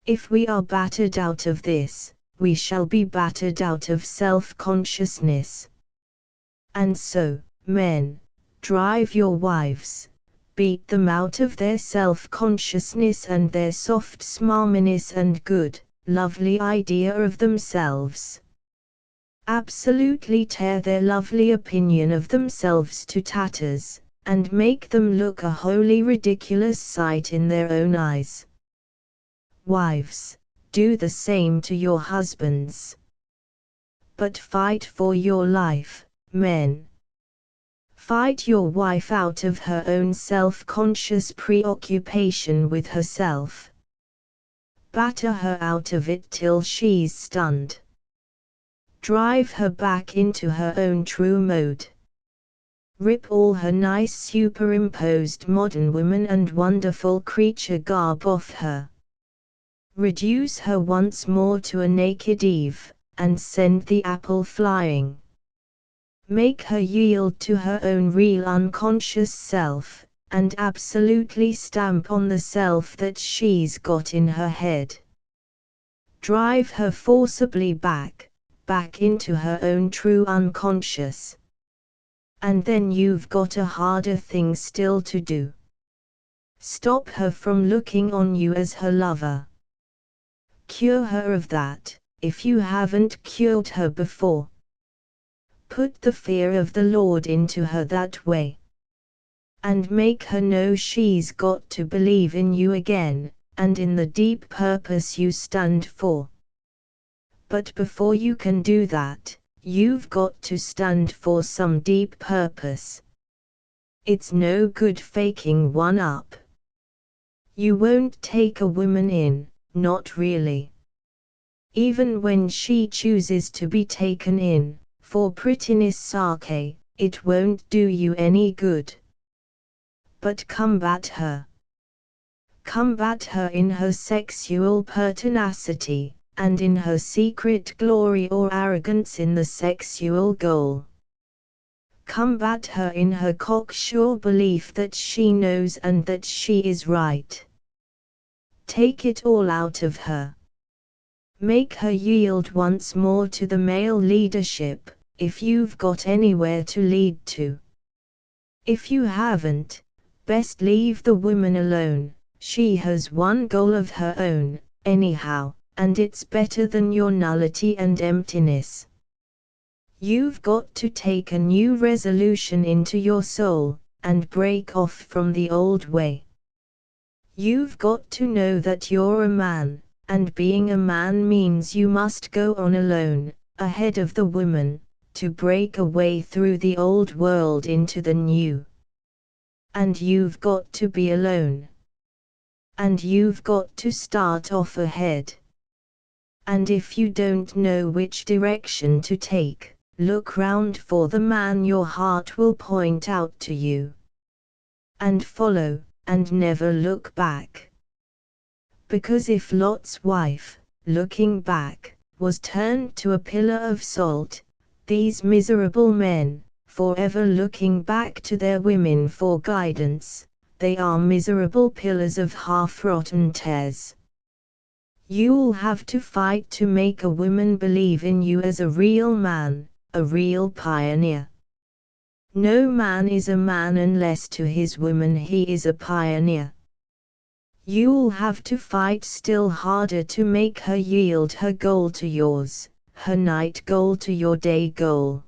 Speaker 1: If we are battered out of this, we shall be battered out of self-consciousness. And so, men, drive your wives, beat them out of their self-consciousness and their soft smarminess and good, lovely idea of themselves. Absolutely tear their lovely opinion of themselves to tatters, and make them look a wholly ridiculous sight in their own eyes. Wives, do the same to your husbands. But fight for your life, men. Fight your wife out of her own self-conscious preoccupation with herself. Batter her out of it till she's stunned. Drive her back into her own true mode. Rip all her nice superimposed modern woman and wonderful creature garb off her. Reduce her once more to a naked Eve, and send the apple flying. Make her yield to her own real unconscious self, and absolutely stamp on the self that she's got in her head. Drive her forcibly back into her own true unconscious. And then you've got a harder thing still to do. Stop her from looking on you as her lover. Cure her of that, if you haven't cured her before. Put the fear of the Lord into her that way. And make her know she's got to believe in you again, and in the deep purpose you stand for. But before you can do that, you've got to stand for some deep purpose. It's no good faking one up. You won't take a woman in, not really. Even when she chooses to be taken in, for prettiness sake, it won't do you any good. But combat her. Combat her in her sexual pertinacity, and in her secret glory or arrogance in the sexual goal. Combat her in her cocksure belief that she knows and that she is right. Take it all out of her. Make her yield once more to the male leadership, if you've got anywhere to lead to. If you haven't, best leave the woman alone. She has one goal of her own, anyhow, and it's better than your nullity and emptiness. You've got to take a new resolution into your soul, and break off from the old way. You've got to know that you're a man, and being a man means you must go on alone, ahead of the woman, to break a way through the old world into the new. And you've got to be alone. And you've got to start off ahead. And if you don't know which direction to take, look round for the man your heart will point out to you. And follow, and never look back. Because if Lot's wife, looking back, was turned to a pillar of salt, these miserable men, forever looking back to their women for guidance, they are miserable pillars of half-rotten tares. You'll have to fight to make a woman believe in you as a real man, a real pioneer. No man is a man unless to his woman he is a pioneer. You'll have to fight still harder to make her yield her goal to yours, her night goal to your day goal.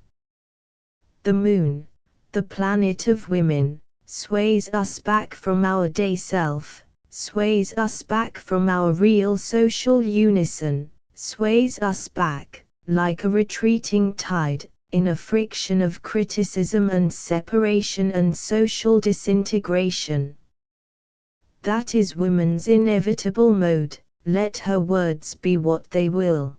Speaker 1: The moon, the planet of women, sways us back from our day self, sways us back from our real social unison, sways us back, like a retreating tide, in a friction of criticism and separation and social disintegration. That is woman's inevitable mode, let her words be what they will.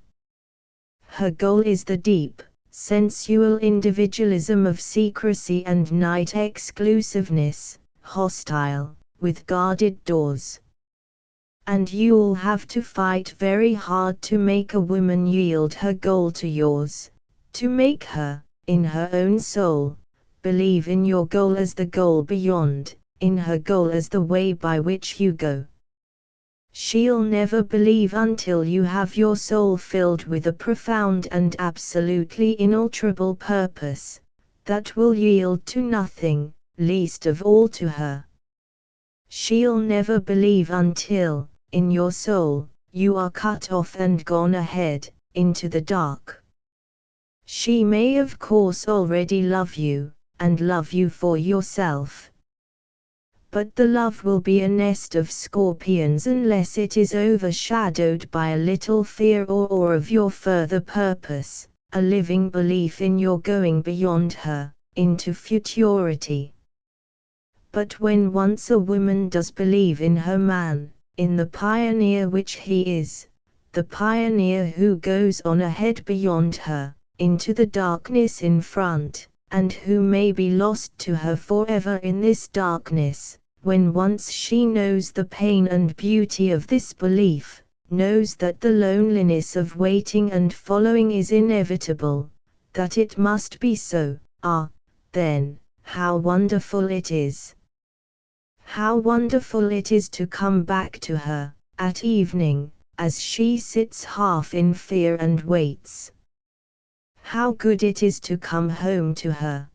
Speaker 1: Her goal is the deep, sensual individualism of secrecy and night exclusiveness, hostile, with guarded doors. And you'll have to fight very hard to make a woman yield her goal to yours, to make her, in her own soul, believe in your goal as the goal beyond, in her goal as the way by which you go. She'll never believe until you have your soul filled with a profound and absolutely inalterable purpose, that will yield to nothing, least of all to her. She'll never believe until, in your soul, you are cut off and gone ahead, into the dark. She may of course already love you, and love you for yourself. But the love will be a nest of scorpions unless it is overshadowed by a little fear or awe of your further purpose, a living belief in your going beyond her, into futurity. But when once a woman does believe in her man, in the pioneer which he is, the pioneer who goes on ahead beyond her, into the darkness in front, and who may be lost to her forever in this darkness, when once she knows the pain and beauty of this belief, knows that the loneliness of waiting and following is inevitable, that it must be so, then, how wonderful it is! How wonderful it is to come back to her, at evening, as she sits half in fear and waits. How good it is to come home to her.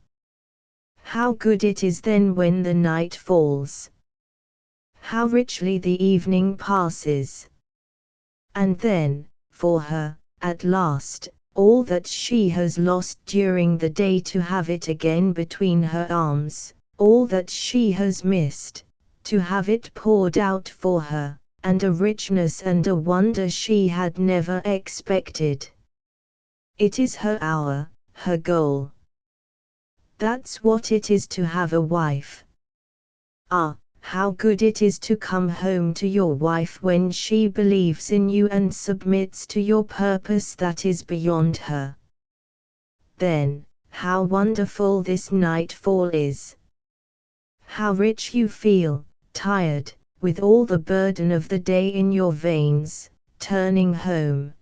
Speaker 1: How good it is then when the night falls. How richly the evening passes. And then, for her, at last, all that she has lost during the day to have it again between her arms, all that she has missed, to have it poured out for her, and a richness and a wonder she had never expected. It is her hour, her goal. That's what it is to have a wife. How good it is to come home to your wife when she believes in you and submits to your purpose that is beyond her. Then, how wonderful this nightfall is. How rich you feel, tired, with all the burden of the day in your veins, turning home.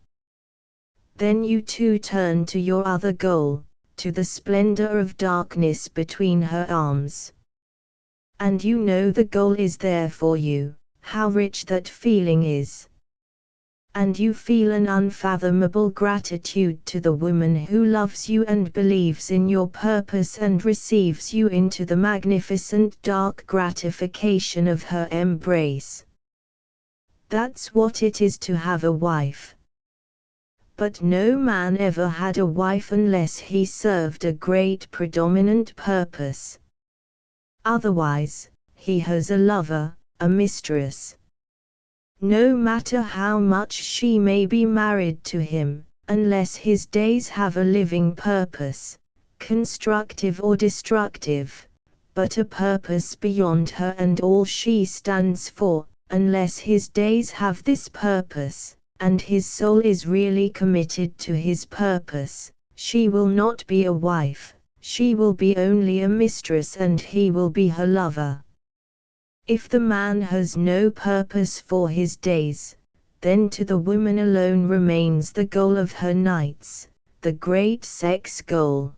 Speaker 1: Then you too turn to your other goal, to the splendor of darkness between her arms. And you know the goal is there for you, how rich that feeling is. And you feel an unfathomable gratitude to the woman who loves you and believes in your purpose and receives you into the magnificent dark gratification of her embrace. That's what it is to have a wife. But no man ever had a wife unless he served a great predominant purpose. Otherwise, he has a lover, a mistress. No matter how much she may be married to him, unless his days have a living purpose, constructive or destructive, but a purpose beyond her and all she stands for, unless his days have this purpose, and his soul is really committed to his purpose, she will not be a wife, she will be only a mistress and he will be her lover. If the man has no purpose for his days, then to the woman alone remains the goal of her nights, the great sex goal.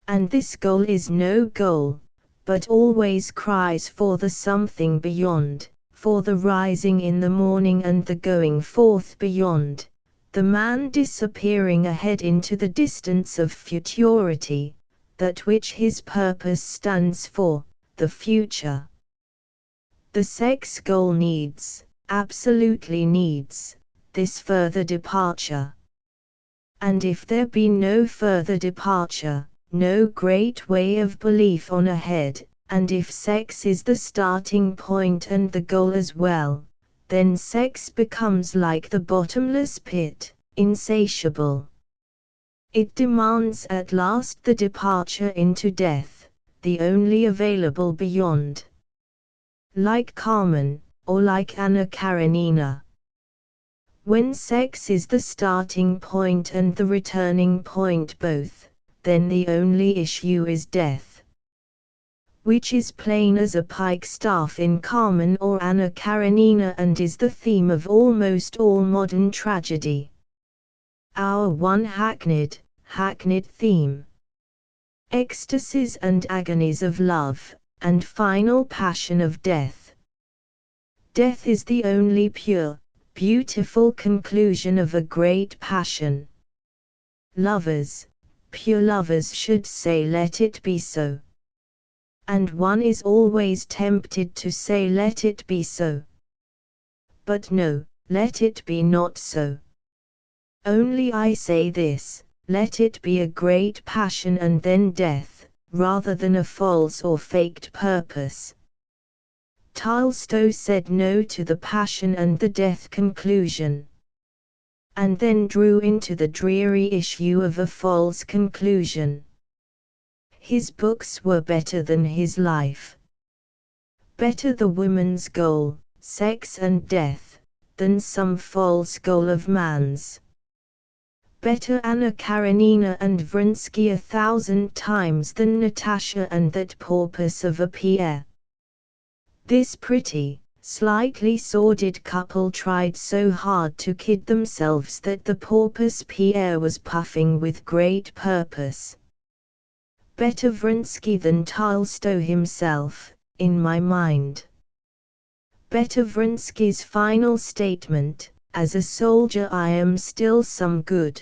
Speaker 1: And this goal is no goal, but always cries for the something beyond, for the rising in the morning and the going forth beyond, the man disappearing ahead into the distance of futurity, that which his purpose stands for, the future. The sex goal needs, absolutely needs, this further departure. And if there be no further departure, no great way of belief on ahead, and if sex is the starting point and the goal as well, then sex becomes like the bottomless pit, insatiable. It demands at last the departure into death, the only available beyond. Like Carmen, or like Anna Karenina. When sex is the starting point and the returning point both, then the only issue is death. Which is plain as a pikestaff in Carmen or Anna Karenina and is the theme of almost all modern tragedy. Our one hackneyed theme. Ecstasies and agonies of love, and final passion of death. Death is the only pure, beautiful conclusion of a great passion. Lovers, pure lovers should say let it be so. And one is always tempted to say let it be so. But no, let it be not so. Only I say this, let it be a great passion and then death, rather than a false or faked purpose. Tolstoy said no to the passion and the death conclusion, and then drew into the dreary issue of a false conclusion. His books were better than his life. Better the woman's goal, sex and death, than some false goal of man's. Better Anna Karenina and Vrinsky 1,000 times than Natasha and that porpoise of a Pierre. This pretty, slightly sordid couple tried so hard to kid themselves that the porpoise Pierre was puffing with great purpose. Better Vrinsky than Tolstoy himself, in my mind. Better Vrinsky's final statement, as a soldier I am still some good.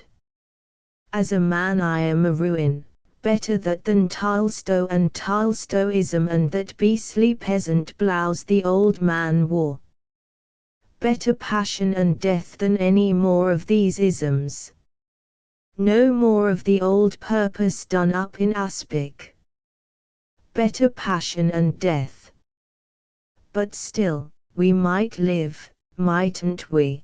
Speaker 1: As a man I am a ruin. Better that than Tolstoy and Tolstoyism and that beastly peasant blouse the old man wore. Better passion and death than any more of these isms. No more of the old purpose done up in aspic. Better passion and death. But still, we might live, mightn't we?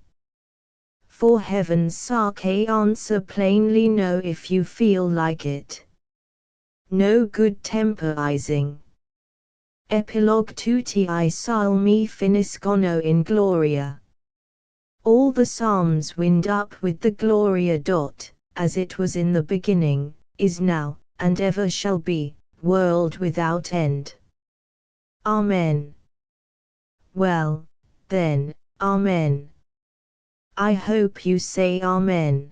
Speaker 1: For heaven's sake answer plainly no if you feel like it. No good temporizing. Epilogue tutti I salmi finiscono in gloria. All the psalms wind up with the Gloria. As it was in the beginning, is now, and ever shall be, world without end. Amen. Well, then, Amen. I hope you say Amen.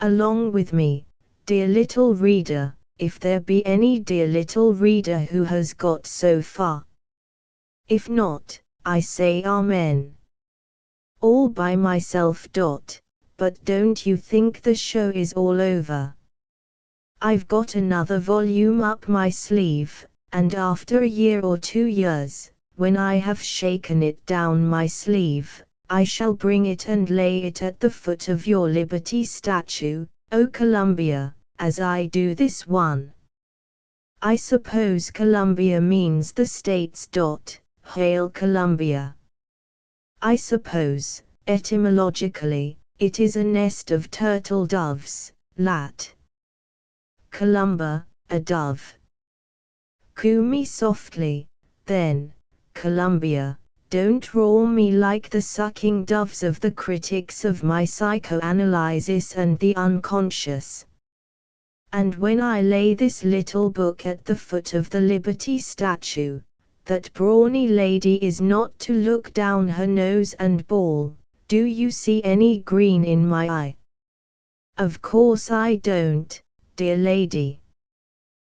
Speaker 1: Along with me, dear little reader, if there be any dear little reader who has got so far. If not, I say Amen. All by myself. But don't you think the show is all over. I've got another volume up my sleeve, and after a year or 2 years, when I have shaken it down my sleeve, I shall bring it and lay it at the foot of your Liberty statue, O Columbia, as I do this one. I suppose Columbia means the States. Hail Columbia. I suppose, etymologically, it is a nest of turtle doves, lat. Columba, a dove. Coo me softly, then, Columbia, don't roar me like the sucking doves of the critics of my psychoanalysis and the unconscious. And when I lay this little book at the foot of the Liberty statue, that brawny lady is not to look down her nose and bawl, do you see any green in my eye? Of course I don't, dear lady.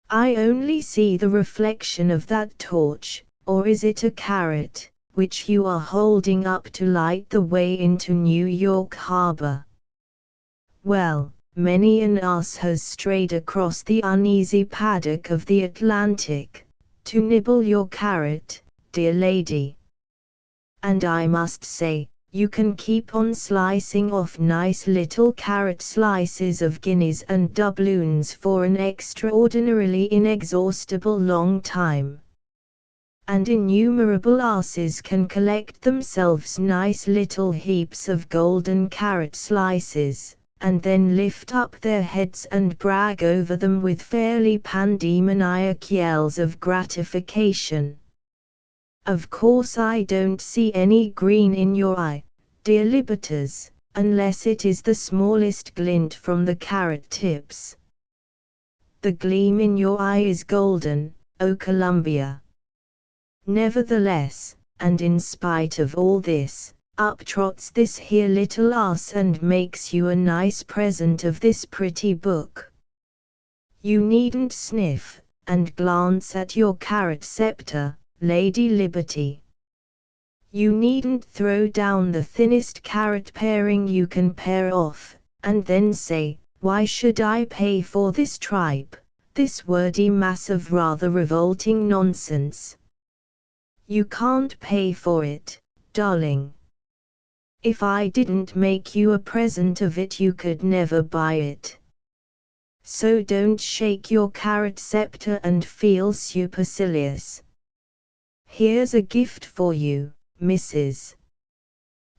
Speaker 1: I only see the reflection of that torch, or is it a carrot, which you are holding up to light the way into New York Harbor. Well, many an ass has strayed across the uneasy paddock of the Atlantic, to nibble your carrot, dear lady. And I must say, you can keep on slicing off nice little carrot slices of guineas and doubloons for an extraordinarily inexhaustible long time. And innumerable asses can collect themselves nice little heaps of golden carrot slices, and then lift up their heads and brag over them with fairly pandemoniac yells of gratification. Of course I don't see any green in your eye, dear libertors, unless it is the smallest glint from the carrot tips. The gleam in your eye is golden, O Columbia. Nevertheless, and in spite of all this, up trots this here little ass and makes you a nice present of this pretty book. You needn't sniff, and glance at your carrot scepter, Lady Liberty. You needn't throw down the thinnest carrot paring you can pare off, and then say, why should I pay for this tripe, this wordy mass of rather revolting nonsense? You can't pay for it, darling. If I didn't make you a present of it you could never buy it. So don't shake your carrot scepter and feel supercilious. Here's a gift for you, Mrs.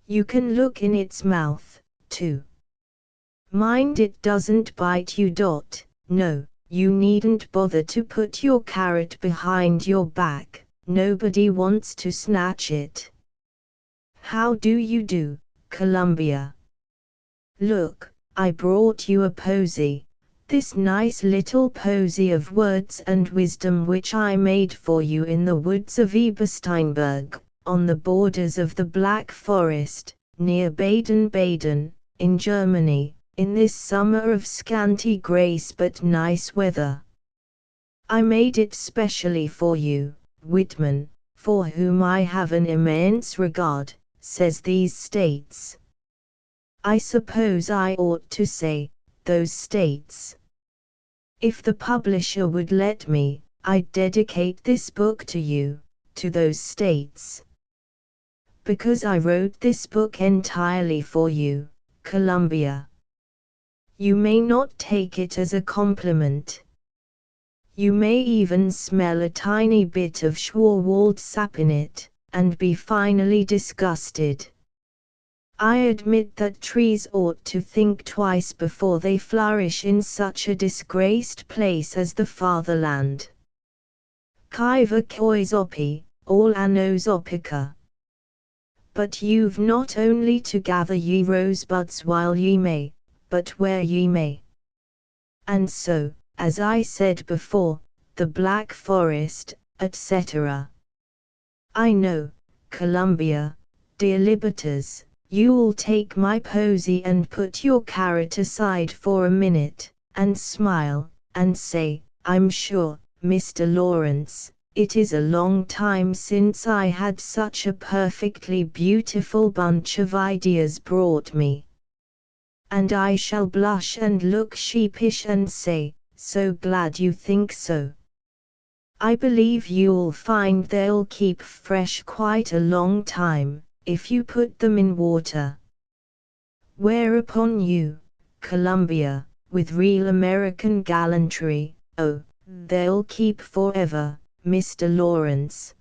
Speaker 1: You can look in its mouth, too. Mind it doesn't bite you. No, you needn't bother to put your carrot behind your back, nobody wants to snatch it. How do you do, Columbia? Look, I brought you a posy, this nice little posy of words and wisdom which I made for you in the woods of Ebersteinberg, on the borders of the Black Forest, near Baden-Baden, in Germany, in this summer of scanty grace but nice weather. I made it specially for you, Whitman, for whom I have an immense regard, says these states. I suppose I ought to say, those states. If the publisher would let me, I'd dedicate this book to you, to those states. Because I wrote this book entirely for you, Columbia. You may not take it as a compliment. You may even smell a tiny bit of Schwarwald sap in it, and be finally disgusted. I admit that trees ought to think twice before they flourish in such a disgraced place as the fatherland. Kiva koizopi, all anozopica. But you've not only to gather ye rosebuds while ye may, but where ye may. And so, as I said before, the Black Forest, etc. I know, Columbia, dear libertors, you'll take my posy and put your carrot aside for a minute, and smile, and say, I'm sure, Mr. Lawrence, it is a long time since I had such a perfectly beautiful bunch of ideas brought me. And I shall blush and look sheepish and say, so glad you think so. I believe you'll find they'll keep fresh quite a long time, if you put them in water. Whereupon you, Columbia, with real American gallantry, oh, they'll keep forever, Mr. Lawrence.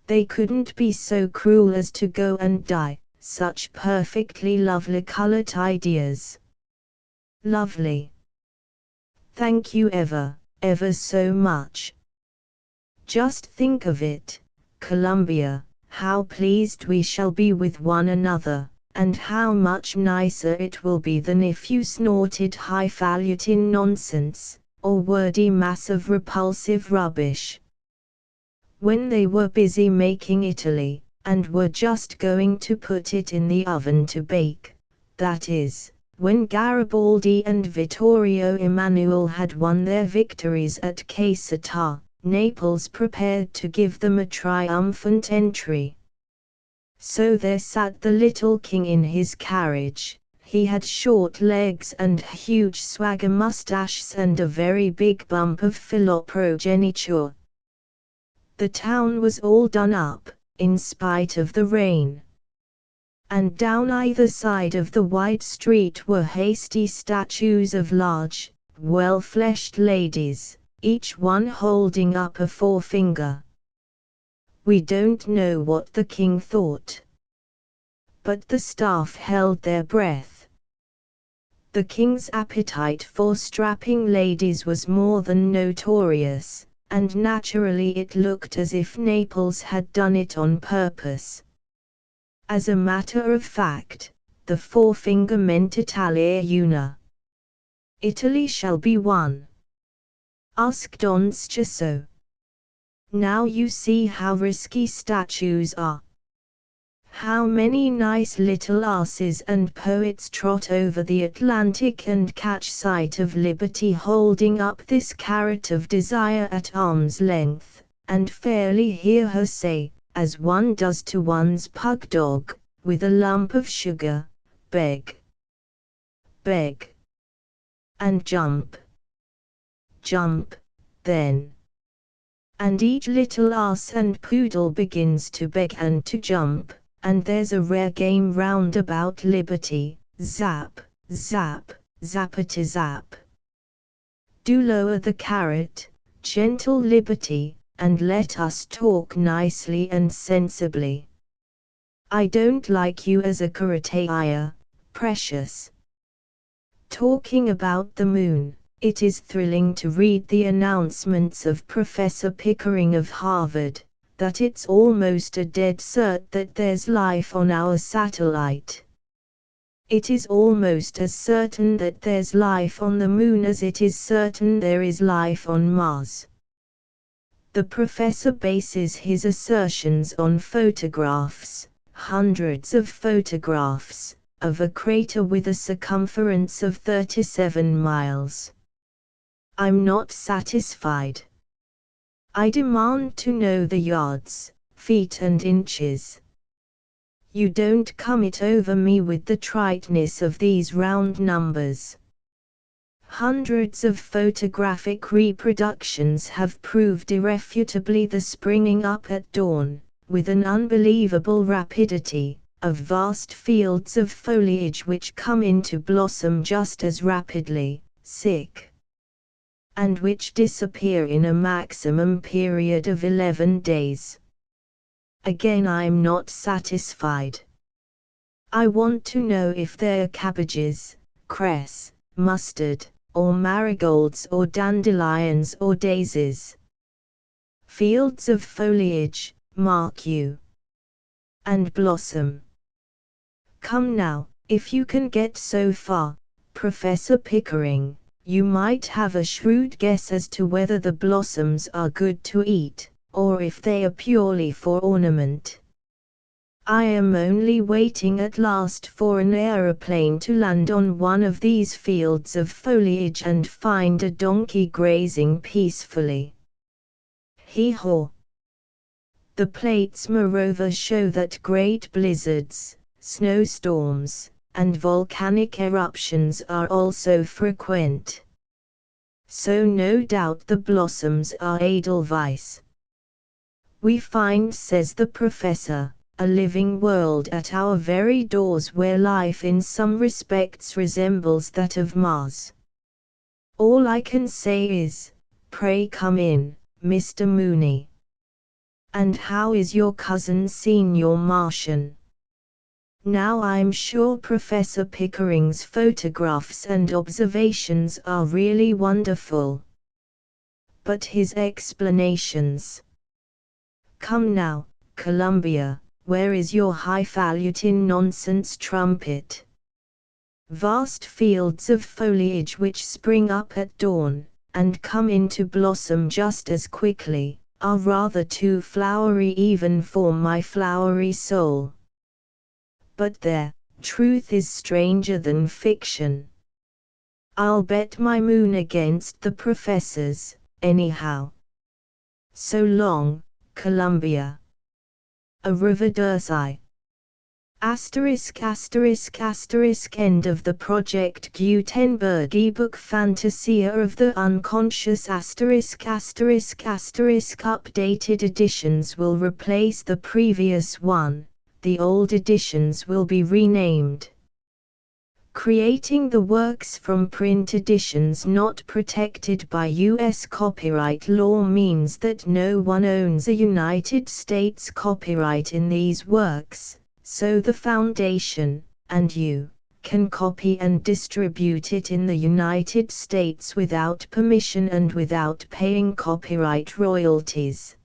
Speaker 1: They couldn't be so cruel as to go and die, such perfectly lovely colored ideas. Lovely. Thank you ever so much. Just think of it, Columbia, how pleased we shall be with one another, and how much nicer it will be than if you snorted highfalutin nonsense, or wordy mass of repulsive rubbish. When they were busy making Italy, and were just going to put it in the oven to bake, that is, when Garibaldi and Vittorio Emanuele had won their victories at Caserta, Naples prepared to give them a triumphant entry. So there sat the little king in his carriage. He had short legs and huge swagger mustaches and a very big bump of philoprogeniture. The town was all done up, in spite of the rain. And down either side of the wide street were hasty statues of large, well-fleshed ladies, each one holding up a forefinger. We don't know what the king thought. But the staff held their breath. The king's appetite for strapping ladies was more than notorious, and naturally it looked as if Naples had done it on purpose. As a matter of fact, the forefinger meant Italia una. Italy shall be one. Asked Don Sciasso. Now you see how risky statues are. How many nice little asses and poets trot over the Atlantic and catch sight of liberty holding up this carrot of desire at arm's length, and fairly hear her say, as one does to one's pug dog, with a lump of sugar, beg, beg, and jump, jump, then. And each little ass and poodle begins to beg and to jump, and there's a rare game round about liberty, zap, zap, zappity zap. Do lower the carrot, gentle liberty, and let us talk nicely and sensibly. I don't like you as a karateia, precious. Talking about the moon, it is thrilling to read the announcements of Professor Pickering of Harvard, that it's almost a dead cert that there's life on our satellite. It is almost as certain that there's life on the moon as it is certain there is life on Mars. The professor bases his assertions on photographs, hundreds of photographs, of a crater with a circumference of 37 miles. I'm not satisfied. I demand to know the yards, feet and inches. You don't come it over me with the triteness of these round numbers. Hundreds of photographic reproductions have proved irrefutably the springing up at dawn, with an unbelievable rapidity, of vast fields of foliage which come into blossom just as rapidly, and which disappear in a maximum period of 11 days. Again, I'm not satisfied. I want to know if they're cabbages, cress, mustard, or marigolds or dandelions or daisies. Fields of foliage, mark you. And blossom. Come now, if you can get so far, Professor Pickering, you might have a shrewd guess as to whether the blossoms are good to eat, or if they are purely for ornament. I am only waiting at last for an aeroplane to land on one of these fields of foliage and find a donkey grazing peacefully. Hee-haw! The plates moreover show that great blizzards, snowstorms, and volcanic eruptions are also frequent. So no doubt the blossoms are Edelweiss. We find, says the professor, a living world at our very doors where life in some respects resembles that of Mars. All I can say is, pray come in, Mr. Mooney. And how is your cousin Senior Martian? Now I'm sure Professor Pickering's photographs and observations are really wonderful. But his explanations. Come now, Columbia, where is your highfalutin nonsense trumpet? Vast fields of foliage which spring up at dawn, and come into blossom just as quickly, are rather too flowery even for my flowery soul. But there, truth is stranger than fiction. I'll bet my moon against the professor's, anyhow. So long, Columbia. Arrivederci. ****** End of the Project Gutenberg ebook Fantasia of the Unconscious ****** Updated editions will replace the previous one, the old editions will be renamed. Creating the works from print editions not protected by U.S. copyright law means that no one owns a United States copyright in these works, so the Foundation, and you, can copy and distribute it in the United States without permission and without paying copyright royalties.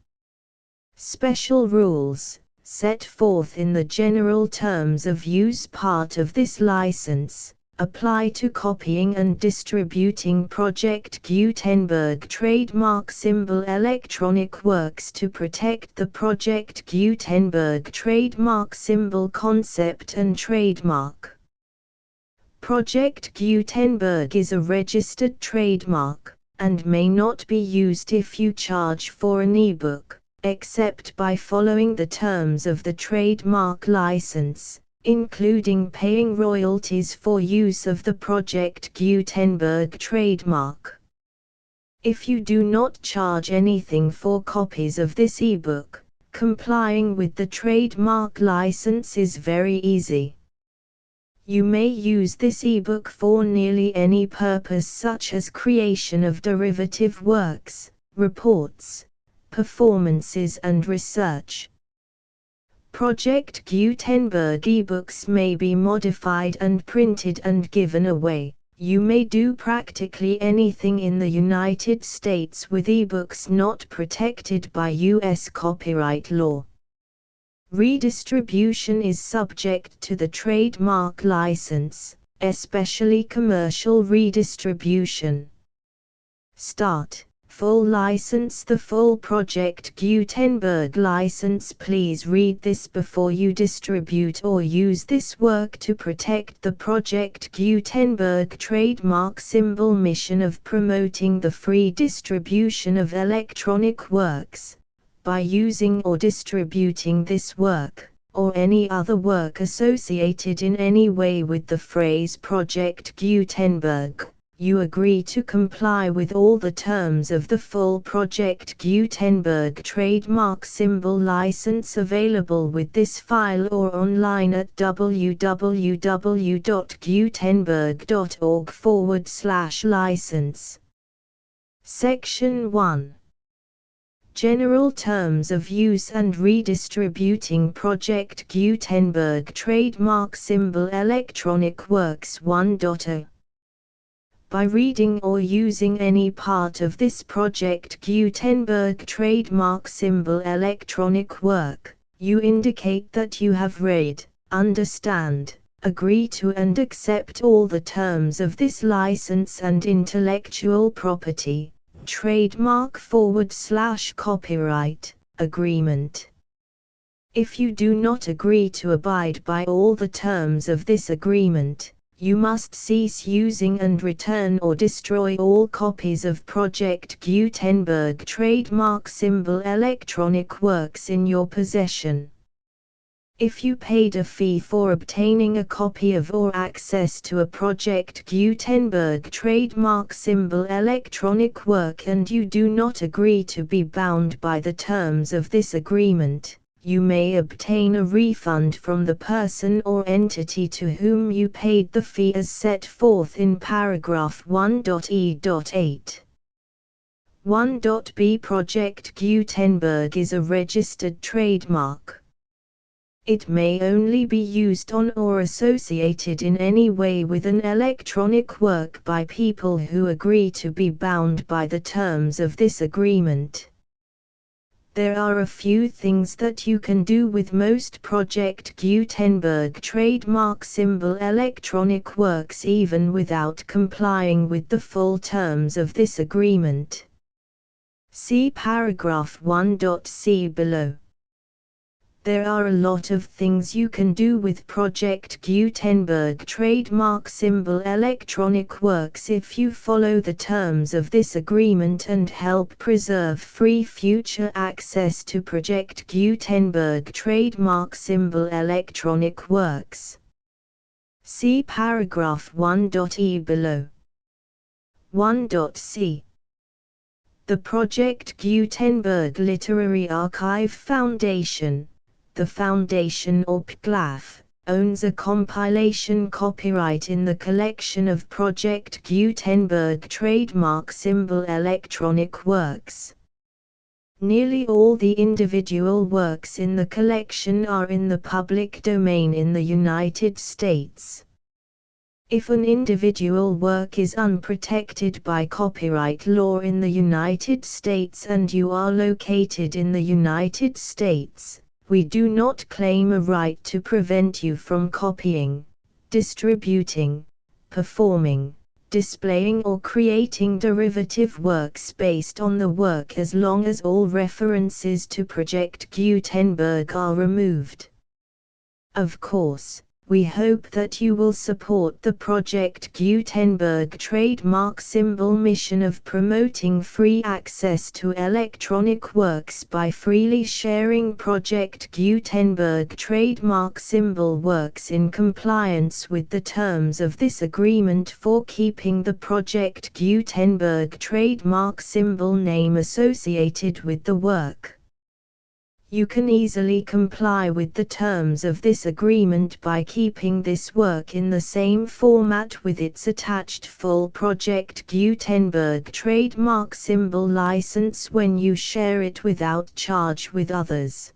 Speaker 1: Special rules, set forth in the general terms of use part of this license, apply to copying and distributing Project Gutenberg trademark symbol electronic works to protect the Project Gutenberg trademark symbol concept and trademark. Project Gutenberg is a registered trademark, and may not be used if you charge for an ebook, except by following the terms of the trademark license, including paying royalties for use of the Project Gutenberg trademark. If you do not charge anything for copies of this ebook, complying with the trademark license is very easy. You may use this ebook for nearly any purpose, such as creation of derivative works, reports, performances and research. Project Gutenberg ebooks may be modified and printed and given away. You may do practically anything in the United States with ebooks not protected by U.S. copyright law. Redistribution is subject to the trademark license, especially commercial redistribution. Start. Full license. The full Project Gutenberg license. Please read this before you distribute or use this work to protect the Project Gutenberg trademark symbol mission of promoting the free distribution of electronic works. By using or distributing this work, or any other work associated in any way with the phrase Project Gutenberg, you agree to comply with all the terms of the full Project Gutenberg trademark symbol license available with this file or online at www.gutenberg.org/license. Section 1. General Terms of Use and Redistributing Project Gutenberg Trademark Symbol Electronic Works 1.0. By reading or using any part of this Project Gutenberg trademark symbol electronic work, you indicate that you have read, understand, agree to and accept all the terms of this license and intellectual property trademark/copyright agreement. If you do not agree to abide by all the terms of this agreement, you must cease using and return or destroy all copies of Project Gutenberg trademark symbol electronic works in your possession. If you paid a fee for obtaining a copy of or access to a Project Gutenberg trademark symbol electronic work and you do not agree to be bound by the terms of this agreement, you may obtain a refund from the person or entity to whom you paid the fee as set forth in paragraph 1.e.8. 1.b. Project Gutenberg is a registered trademark. It may only be used on or associated in any way with an electronic work by people who agree to be bound by the terms of this agreement. There are a few things that you can do with most Project Gutenberg trademark symbol electronic works even without complying with the full terms of this agreement. See paragraph 1.c below. There are a lot of things you can do with Project Gutenberg trademark symbol electronic works if you follow the terms of this agreement and help preserve free future access to Project Gutenberg trademark symbol electronic works. See paragraph 1.e below. 1.c. The Project Gutenberg Literary Archive Foundation, the Foundation or PGLAF, owns a compilation copyright in the collection of Project Gutenberg trademark symbol electronic works. Nearly all the individual works in the collection are in the public domain in the United States. If an individual work is unprotected by copyright law in the United States and you are located in the United States, We do not claim a right to prevent you from copying, distributing, performing, displaying or creating derivative works based on the work as long as all references to Project Gutenberg are removed. Of course, we hope that you will support the Project Gutenberg trademark symbol mission of promoting free access to electronic works by freely sharing Project Gutenberg trademark symbol works in compliance with the terms of this agreement for keeping the Project Gutenberg trademark symbol name associated with the work. You can easily comply with the terms of this agreement by keeping this work in the same format with its attached full Project Gutenberg trademark symbol license when you share it without charge with others.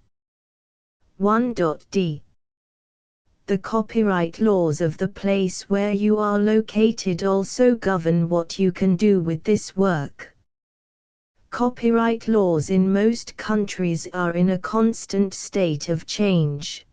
Speaker 1: 1.d. The copyright laws of the place where you are located also govern what you can do with this work. Copyright laws in most countries are in a constant state of change.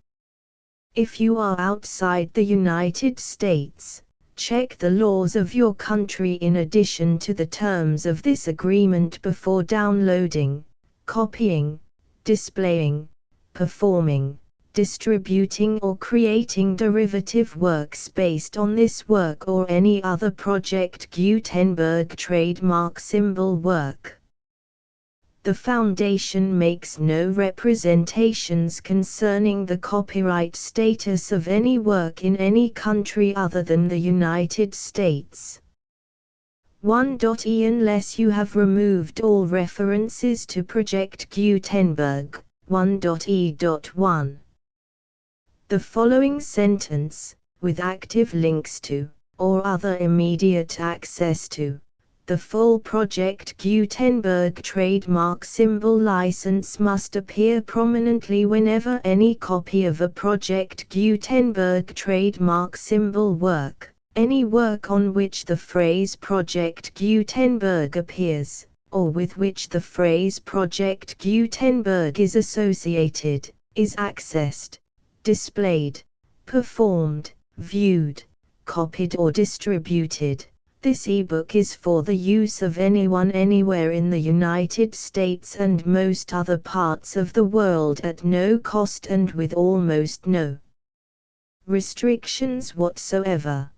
Speaker 1: If you are outside the United States, check the laws of your country in addition to the terms of this agreement before downloading, copying, displaying, performing, distributing or creating derivative works based on this work or any other Project Gutenberg trademark symbol work. The Foundation makes no representations concerning the copyright status of any work in any country other than the United States. 1.e. Unless you have removed all references to Project Gutenberg, 1.e.1. The following sentence, with active links to, or other immediate access to, the full Project Gutenberg trademark symbol license must appear prominently whenever any copy of a Project Gutenberg trademark symbol work, any work on which the phrase Project Gutenberg appears, or with which the phrase Project Gutenberg is associated, is accessed, displayed, performed, viewed, copied or distributed. This ebook is for the use of anyone anywhere in the United States and most other parts of the world at no cost and with almost no restrictions whatsoever.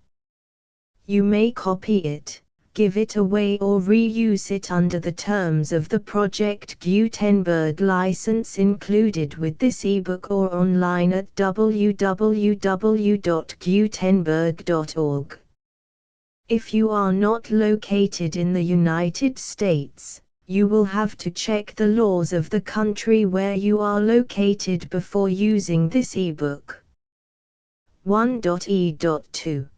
Speaker 1: You may copy it, give it away or reuse it under the terms of the Project Gutenberg license included with this ebook or online at www.gutenberg.org. If you are not located in the United States, you will have to check the laws of the country where you are located before using this ebook. 1.e.2.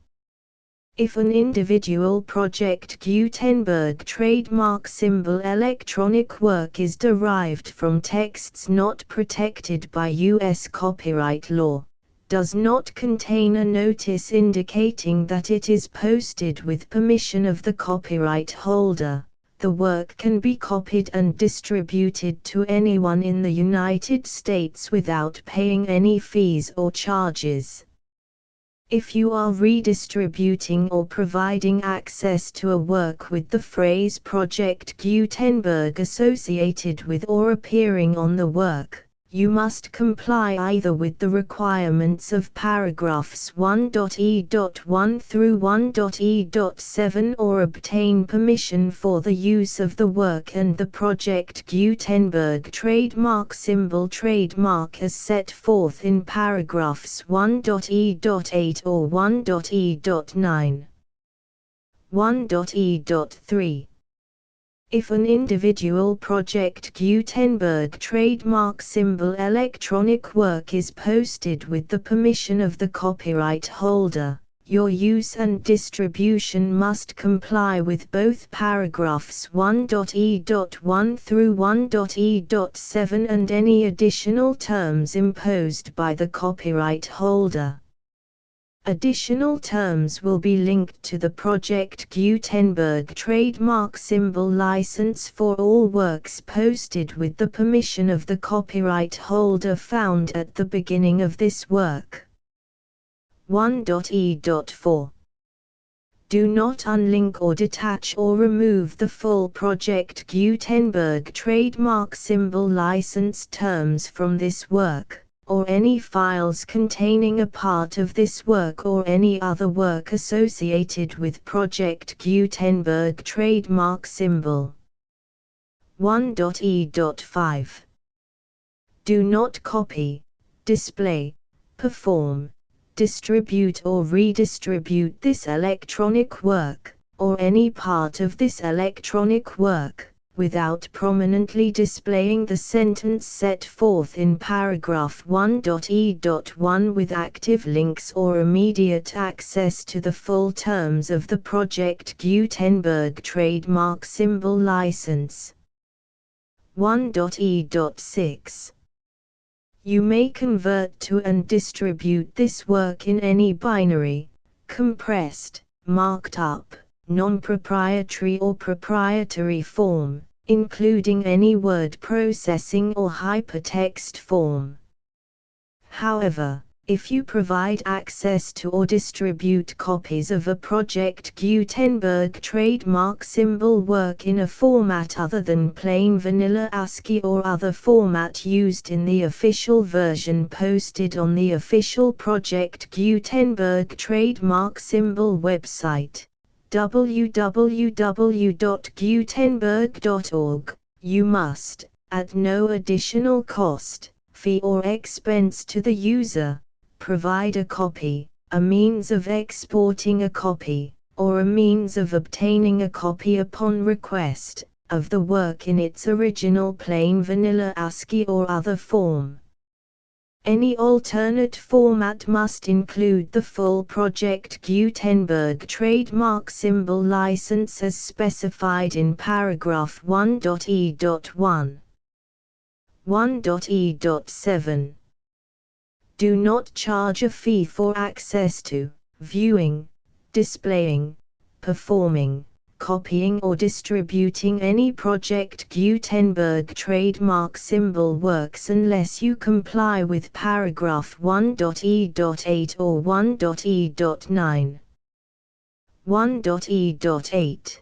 Speaker 1: If an individual Project Gutenberg trademark symbol electronic work is derived from texts not protected by U.S. copyright law, does not contain a notice indicating that it is posted with permission of the copyright holder, the work can be copied and distributed to anyone in the United States without paying any fees or charges. If you are redistributing or providing access to a work with the phrase Project Gutenberg associated with or appearing on the work, you must comply either with the requirements of paragraphs 1.e.1 through 1.e.7 or obtain permission for the use of the work and the Project Gutenberg trademark symbol trademark as set forth in paragraphs 1.e.8 or 1.e.9. 1.e.3. If an individual Project Gutenberg trademark symbol electronic work is posted with the permission of the copyright holder, your use and distribution must comply with both paragraphs 1.e.1 through 1.e.7 and any additional terms imposed by the copyright holder. Additional terms will be linked to the Project Gutenberg trademark symbol license for all works posted with the permission of the copyright holder found at the beginning of this work. 1.e.4 Do not unlink or detach or remove the full Project Gutenberg trademark symbol license terms from this work, or any files containing a part of this work or any other work associated with Project Gutenberg trademark symbol. 1.e.5 Do not copy, display, perform, distribute or redistribute this electronic work, or any part of this electronic work, without prominently displaying the sentence set forth in paragraph 1.e.1 with active links or immediate access to the full terms of the Project Gutenberg trademark symbol license. 1.e.6 You may convert to and distribute this work in any binary, compressed, marked up, non-proprietary or proprietary form, including any word processing or hypertext form. However, if you provide access to or distribute copies of a Project Gutenberg trademark symbol work in a format other than plain vanilla ASCII or other format used in the official version posted on the official Project Gutenberg trademark symbol website, www.gutenberg.org, you must, at no additional cost, fee or expense to the user, provide a copy, a means of exporting a copy, or a means of obtaining a copy upon request, of the work in its original plain vanilla ASCII or other form. Any alternate format must include the full Project Gutenberg trademark symbol license as specified in paragraph 1.e.1. 1.e.7 Do not charge a fee for access to, viewing, displaying, performing, copying or distributing any Project Gutenberg trademark symbol works unless you comply with paragraph 1.e.8 or 1.e.9. 1.e.8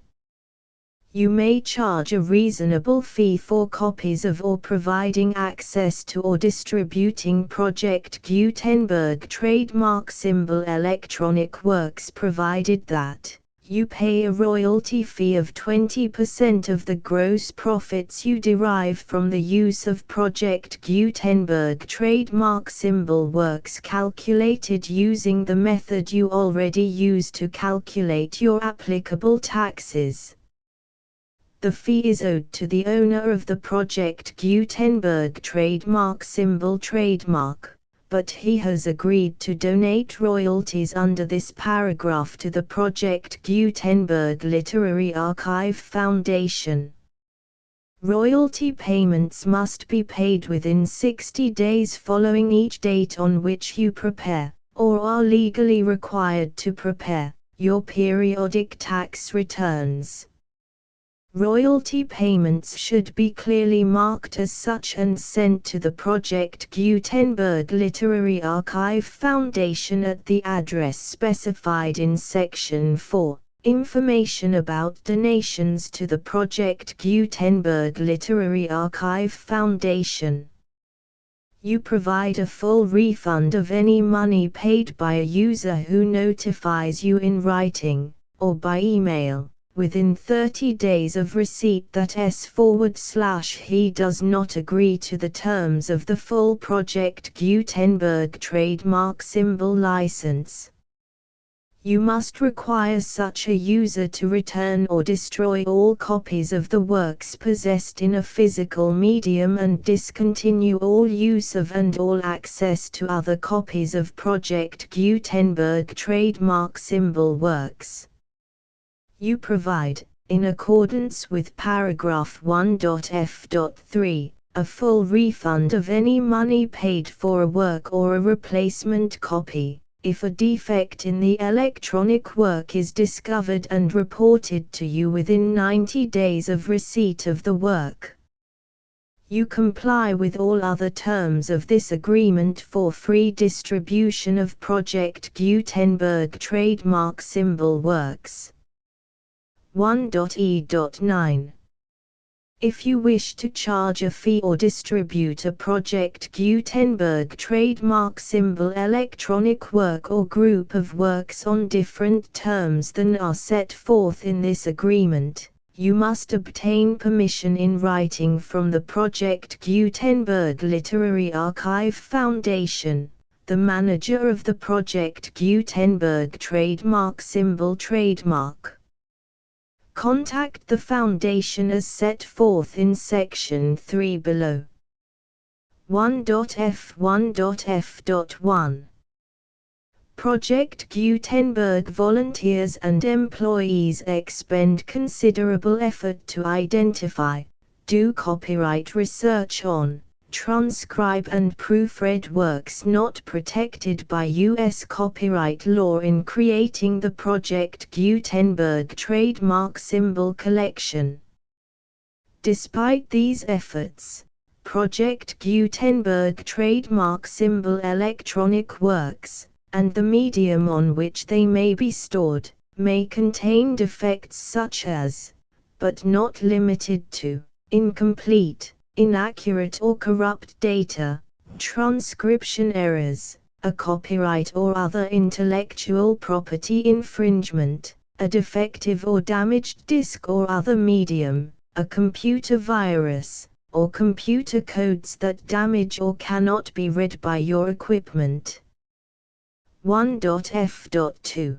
Speaker 1: You may charge a reasonable fee for copies of or providing access to or distributing Project Gutenberg trademark symbol electronic works provided that you pay a royalty fee of 20% of the gross profits you derive from the use of Project Gutenberg trademark symbol works calculated using the method you already use to calculate your applicable taxes. The fee is owed to the owner of the Project Gutenberg trademark symbol trademark, but he has agreed to donate royalties under this paragraph to the Project Gutenberg Literary Archive Foundation. Royalty payments must be paid within 60 days following each date on which you prepare, or are legally required to prepare, your periodic tax returns. Royalty payments should be clearly marked as such and sent to the Project Gutenberg Literary Archive Foundation at the address specified in Section 4, Information about donations to the Project Gutenberg Literary Archive Foundation. You provide a full refund of any money paid by a user who notifies you in writing, or by email, within 30 days of receipt that he does not agree to the terms of the full Project Gutenberg trademark symbol license. You must require such a user to return or destroy all copies of the works possessed in a physical medium and discontinue all use of and all access to other copies of Project Gutenberg trademark symbol works. You provide, in accordance with paragraph 1.f.3, a full refund of any money paid for a work or a replacement copy, If a defect in the electronic work is discovered and reported to you within 90 days of receipt of the work, you comply with all other terms of this agreement for free distribution of Project Gutenberg trademark symbol works. 1.e.9. If you wish to charge a fee or distribute a Project Gutenberg trademark symbol electronic work or group of works on different terms than are set forth in this agreement, you must obtain permission in writing from the Project Gutenberg Literary Archive Foundation, the manager of the Project Gutenberg trademark symbol trademark. Contact the Foundation as set forth in Section 3 below. 1.f1.f.1 Project Gutenberg volunteers and employees expend considerable effort to identify, do copyright research on, transcribe and proofread works not protected by U.S. copyright law in creating the Project Gutenberg trademark symbol collection. Despite these efforts, Project Gutenberg trademark symbol electronic works, and the medium on which they may be stored, may contain defects such as, but not limited to, incomplete, inaccurate or corrupt data, transcription errors, a copyright or other intellectual property infringement, a defective or damaged disk or other medium, a computer virus, or computer codes that damage or cannot be read by your equipment. 1.f.2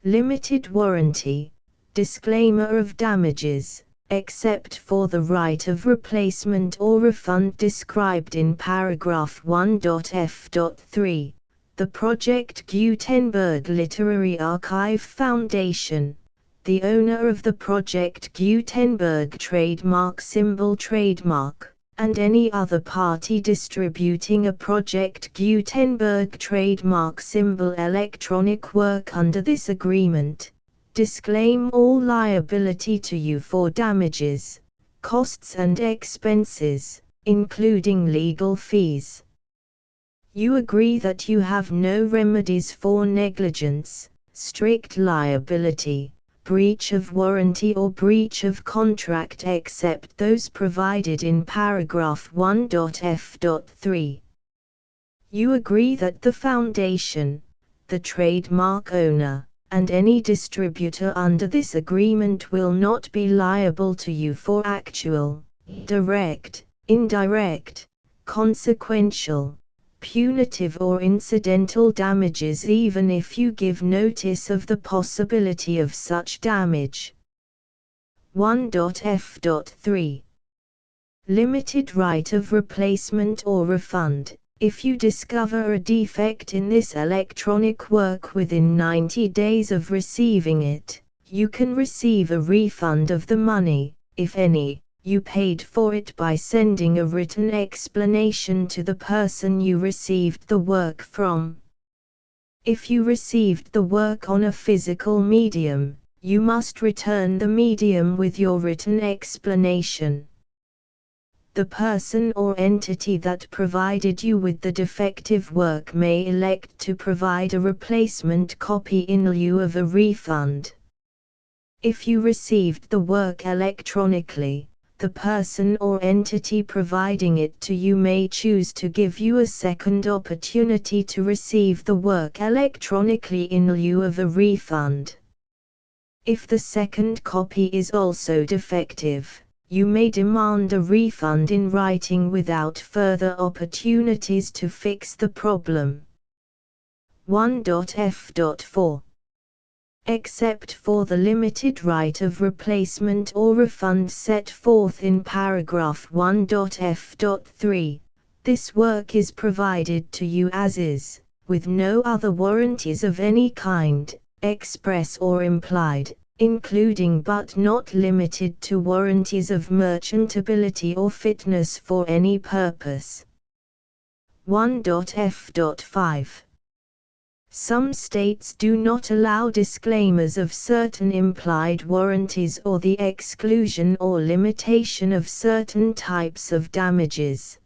Speaker 1: Limited warranty, disclaimer of damages, except for the right of replacement or refund described in paragraph 1.f.3, the Project Gutenberg Literary Archive Foundation, the owner of the Project Gutenberg trademark symbol trademark, and any other party distributing a Project Gutenberg trademark symbol electronic work under this agreement, disclaim all liability to you for damages, costs and expenses, including legal fees. You agree that you have no remedies for negligence, strict liability, breach of warranty or breach of contract except those provided in paragraph 1.f.3. You agree that the Foundation, the trademark owner, and any distributor under this agreement will not be liable to you for actual, direct, indirect, consequential, punitive or incidental damages even if you give notice of the possibility of such damage. 1.f.3 Limited right of replacement or refund. If you discover a defect in this electronic work within 90 days of receiving it, you can receive a refund of the money, if any, you paid for it by sending a written explanation to the person you received the work from. If you received the work on a physical medium, you must return the medium with your written explanation. The person or entity that provided you with the defective work may elect to provide a replacement copy in lieu of a refund. If you received the work electronically, the person or entity providing it to you may choose to give you a second opportunity to receive the work electronically in lieu of a refund. If the second copy is also defective, you may demand a refund in writing without further opportunities to fix the problem. 1.f.4 Except for the limited right of replacement or refund set forth in paragraph 1.f.3, this work is provided to you as is, with no other warranties of any kind, express or implied, including but not limited to warranties of merchantability or fitness for any purpose. 1.f.5 Some states do not allow disclaimers of certain implied warranties or the exclusion or limitation of certain types of damages.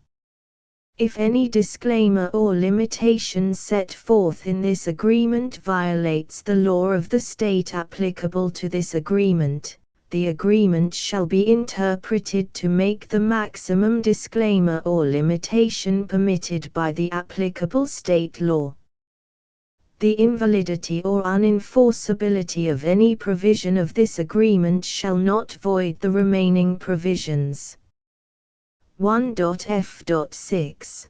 Speaker 1: If any disclaimer or limitation set forth in this agreement violates the law of the state applicable to this agreement, the agreement shall be interpreted to make the maximum disclaimer or limitation permitted by the applicable state law. The invalidity or unenforceability of any provision of this agreement shall not void the remaining provisions. 1.f.6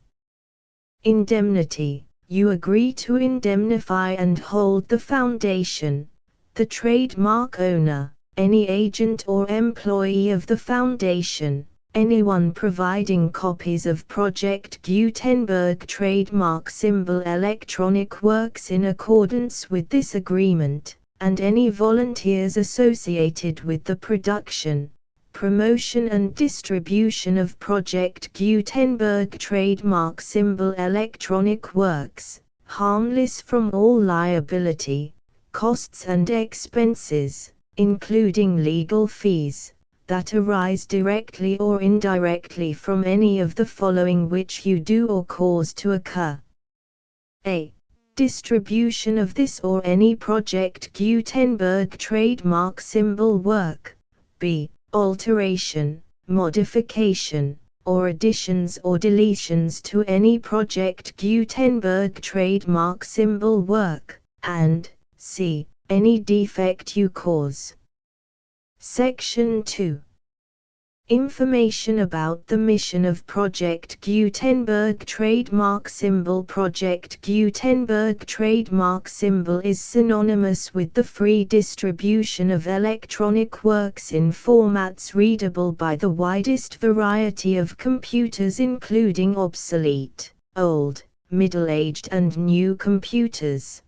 Speaker 1: Indemnity. You agree to indemnify and hold the foundation, the trademark owner, any agent or employee of the foundation, anyone providing copies of Project Gutenberg trademark symbol electronic works in accordance with this agreement, and any volunteers associated with the production, promotion and distribution of Project Gutenberg trademark symbol electronic works, harmless from all liability, costs and expenses, including legal fees, that arise directly or indirectly from any of the following which you do or cause to occur. A. Distribution of this or any Project Gutenberg trademark symbol work. B. Alteration, modification, or additions or deletions to any Project Gutenberg trademark symbol work, and C. Any defect you cause. Section 2. Information about the mission of Project Gutenberg trademark symbol. Project Gutenberg trademark symbol is synonymous with the free distribution of electronic works in formats readable by the widest variety of computers, including obsolete, old, middle-aged and new computers.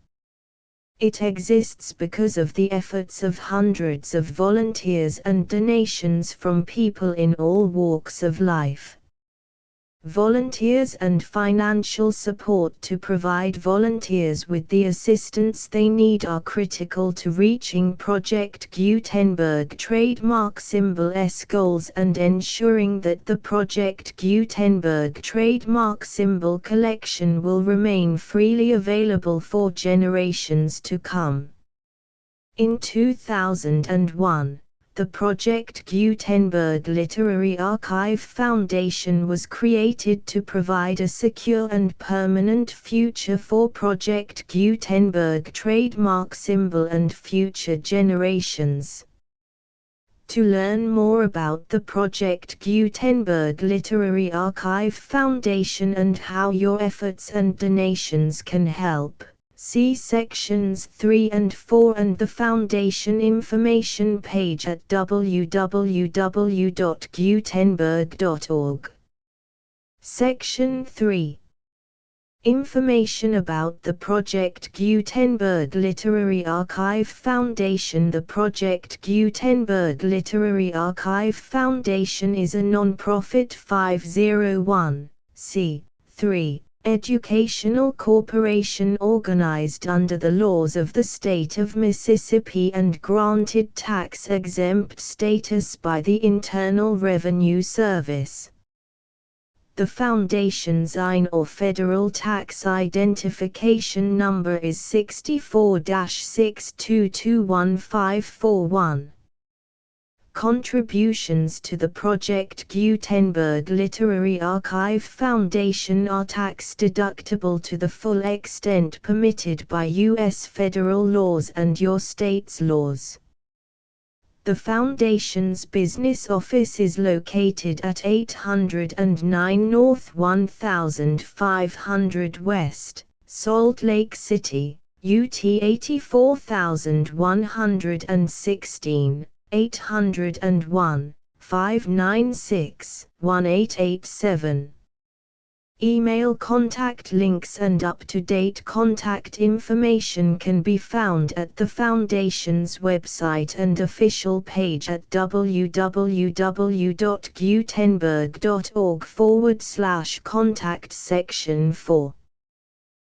Speaker 1: It exists because of the efforts of hundreds of volunteers and donations from people in all walks of life. Volunteers and financial support to provide volunteers with the assistance they need are critical to reaching Project Gutenberg trademark symbol's goals and ensuring that the Project Gutenberg trademark symbol collection will remain freely available for generations to come. In 2001, the Project Gutenberg Literary Archive Foundation was created to provide a secure and permanent future for Project Gutenberg trademark symbol and future generations. To learn more about the Project Gutenberg Literary Archive Foundation and how your efforts and donations can help, see sections 3 and 4 and the Foundation information page at www.gutenberg.org. Section 3. Information about the Project Gutenberg Literary Archive Foundation. The Project Gutenberg Literary Archive Foundation is a non-profit 501(c)(3) educational corporation organized under the laws of the state of Mississippi and granted tax-exempt status by the Internal Revenue Service. The Foundation's IN or Federal Tax Identification Number is 64-6221541. Contributions to the Project Gutenberg Literary Archive Foundation are tax-deductible to the full extent permitted by U.S. federal laws and your state's laws. The Foundation's business office is located at 809 North 1500 West, Salt Lake City, UT 84116, 801-596-1887. Email contact links and up-to-date contact information can be found at the Foundation's website and official page at www.gutenberg.org/contact section 4.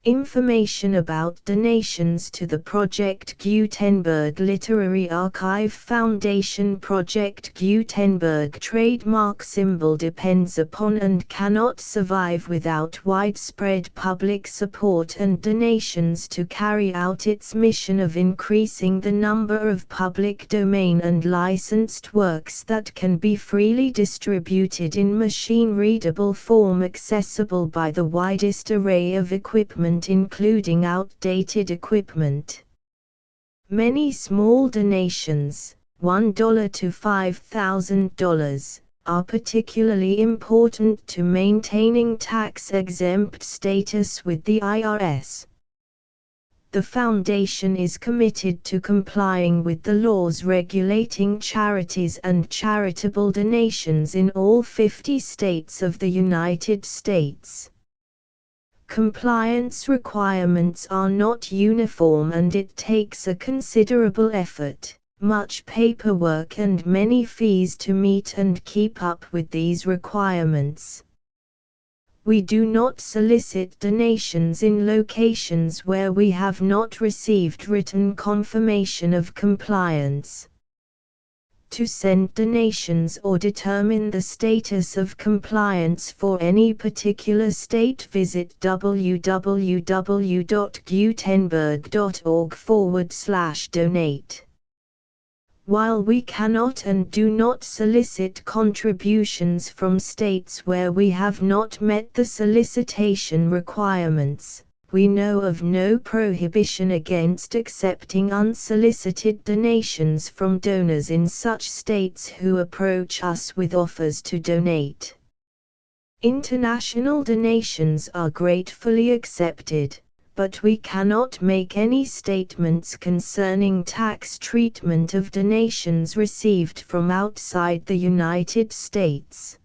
Speaker 1: Information about donations to the Project Gutenberg Literary Archive Foundation. Project Gutenberg trademark symbol depends upon and cannot survive without widespread public support and donations to carry out its mission of increasing the number of public domain and licensed works that can be freely distributed in machine-readable form accessible by the widest array of equipment, including outdated equipment. Many small donations, $1 to $5,000, are particularly important to maintaining tax-exempt status with the IRS. The Foundation is committed to complying with the laws regulating charities and charitable donations in all 50 states of the United States. Compliance requirements are not uniform and it takes a considerable effort, much paperwork and many fees to meet and keep up with these requirements. We do not solicit donations in locations where we have not received written confirmation of compliance. To send donations or determine the status of compliance for any particular state, visit www.gutenberg.org/donate. While we cannot and do not solicit contributions from states where we have not met the solicitation requirements, we know of no prohibition against accepting unsolicited donations from donors in such states who approach us with offers to donate. International donations are gratefully accepted, but we cannot make any statements concerning tax treatment of donations received from outside the United States.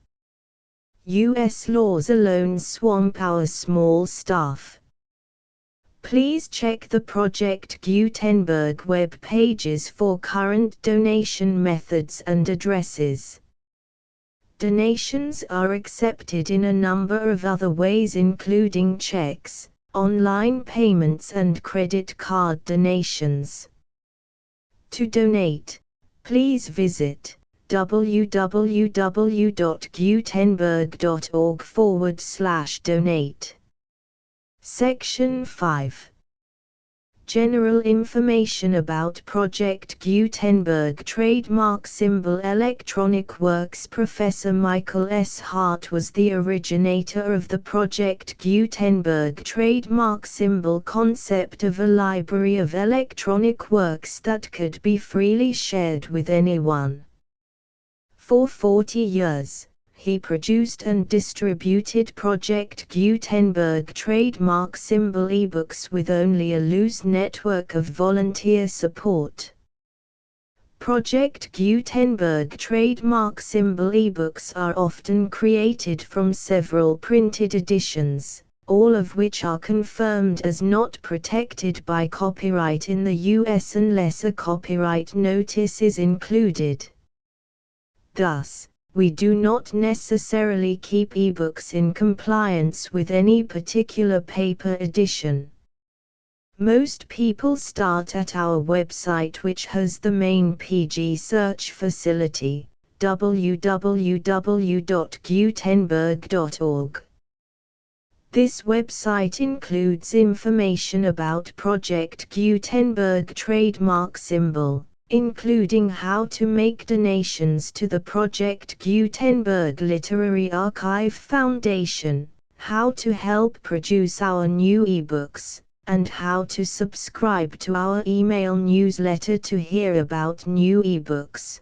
Speaker 1: U.S. laws alone swamp our small staff. Please check the Project Gutenberg web pages for current donation methods and addresses. Donations are accepted in a number of other ways, including checks, online payments and credit card donations. To donate, please visit www.gutenberg.org/donate. Section 5. General information about Project Gutenberg trademark symbol. Electronic Works. Professor Michael S. Hart was the originator of the Project Gutenberg trademark symbol concept of a library of electronic works that could be freely shared with anyone. For 40 years, he produced and distributed Project Gutenberg trademark symbol ebooks with only a loose network of volunteer support. Project Gutenberg trademark symbol ebooks are often created from several printed editions, all of which are confirmed as not protected by copyright in the US unless a copyright notice is included. Thus, we do not necessarily keep ebooks in compliance with any particular paper edition. Most people start at our website, which has the main PG search facility, www.gutenberg.org. This website includes information about Project Gutenberg trademark symbol, including how to make donations to the Project Gutenberg Literary Archive Foundation, how to help produce our new ebooks, and how to subscribe to our email newsletter to hear about new ebooks.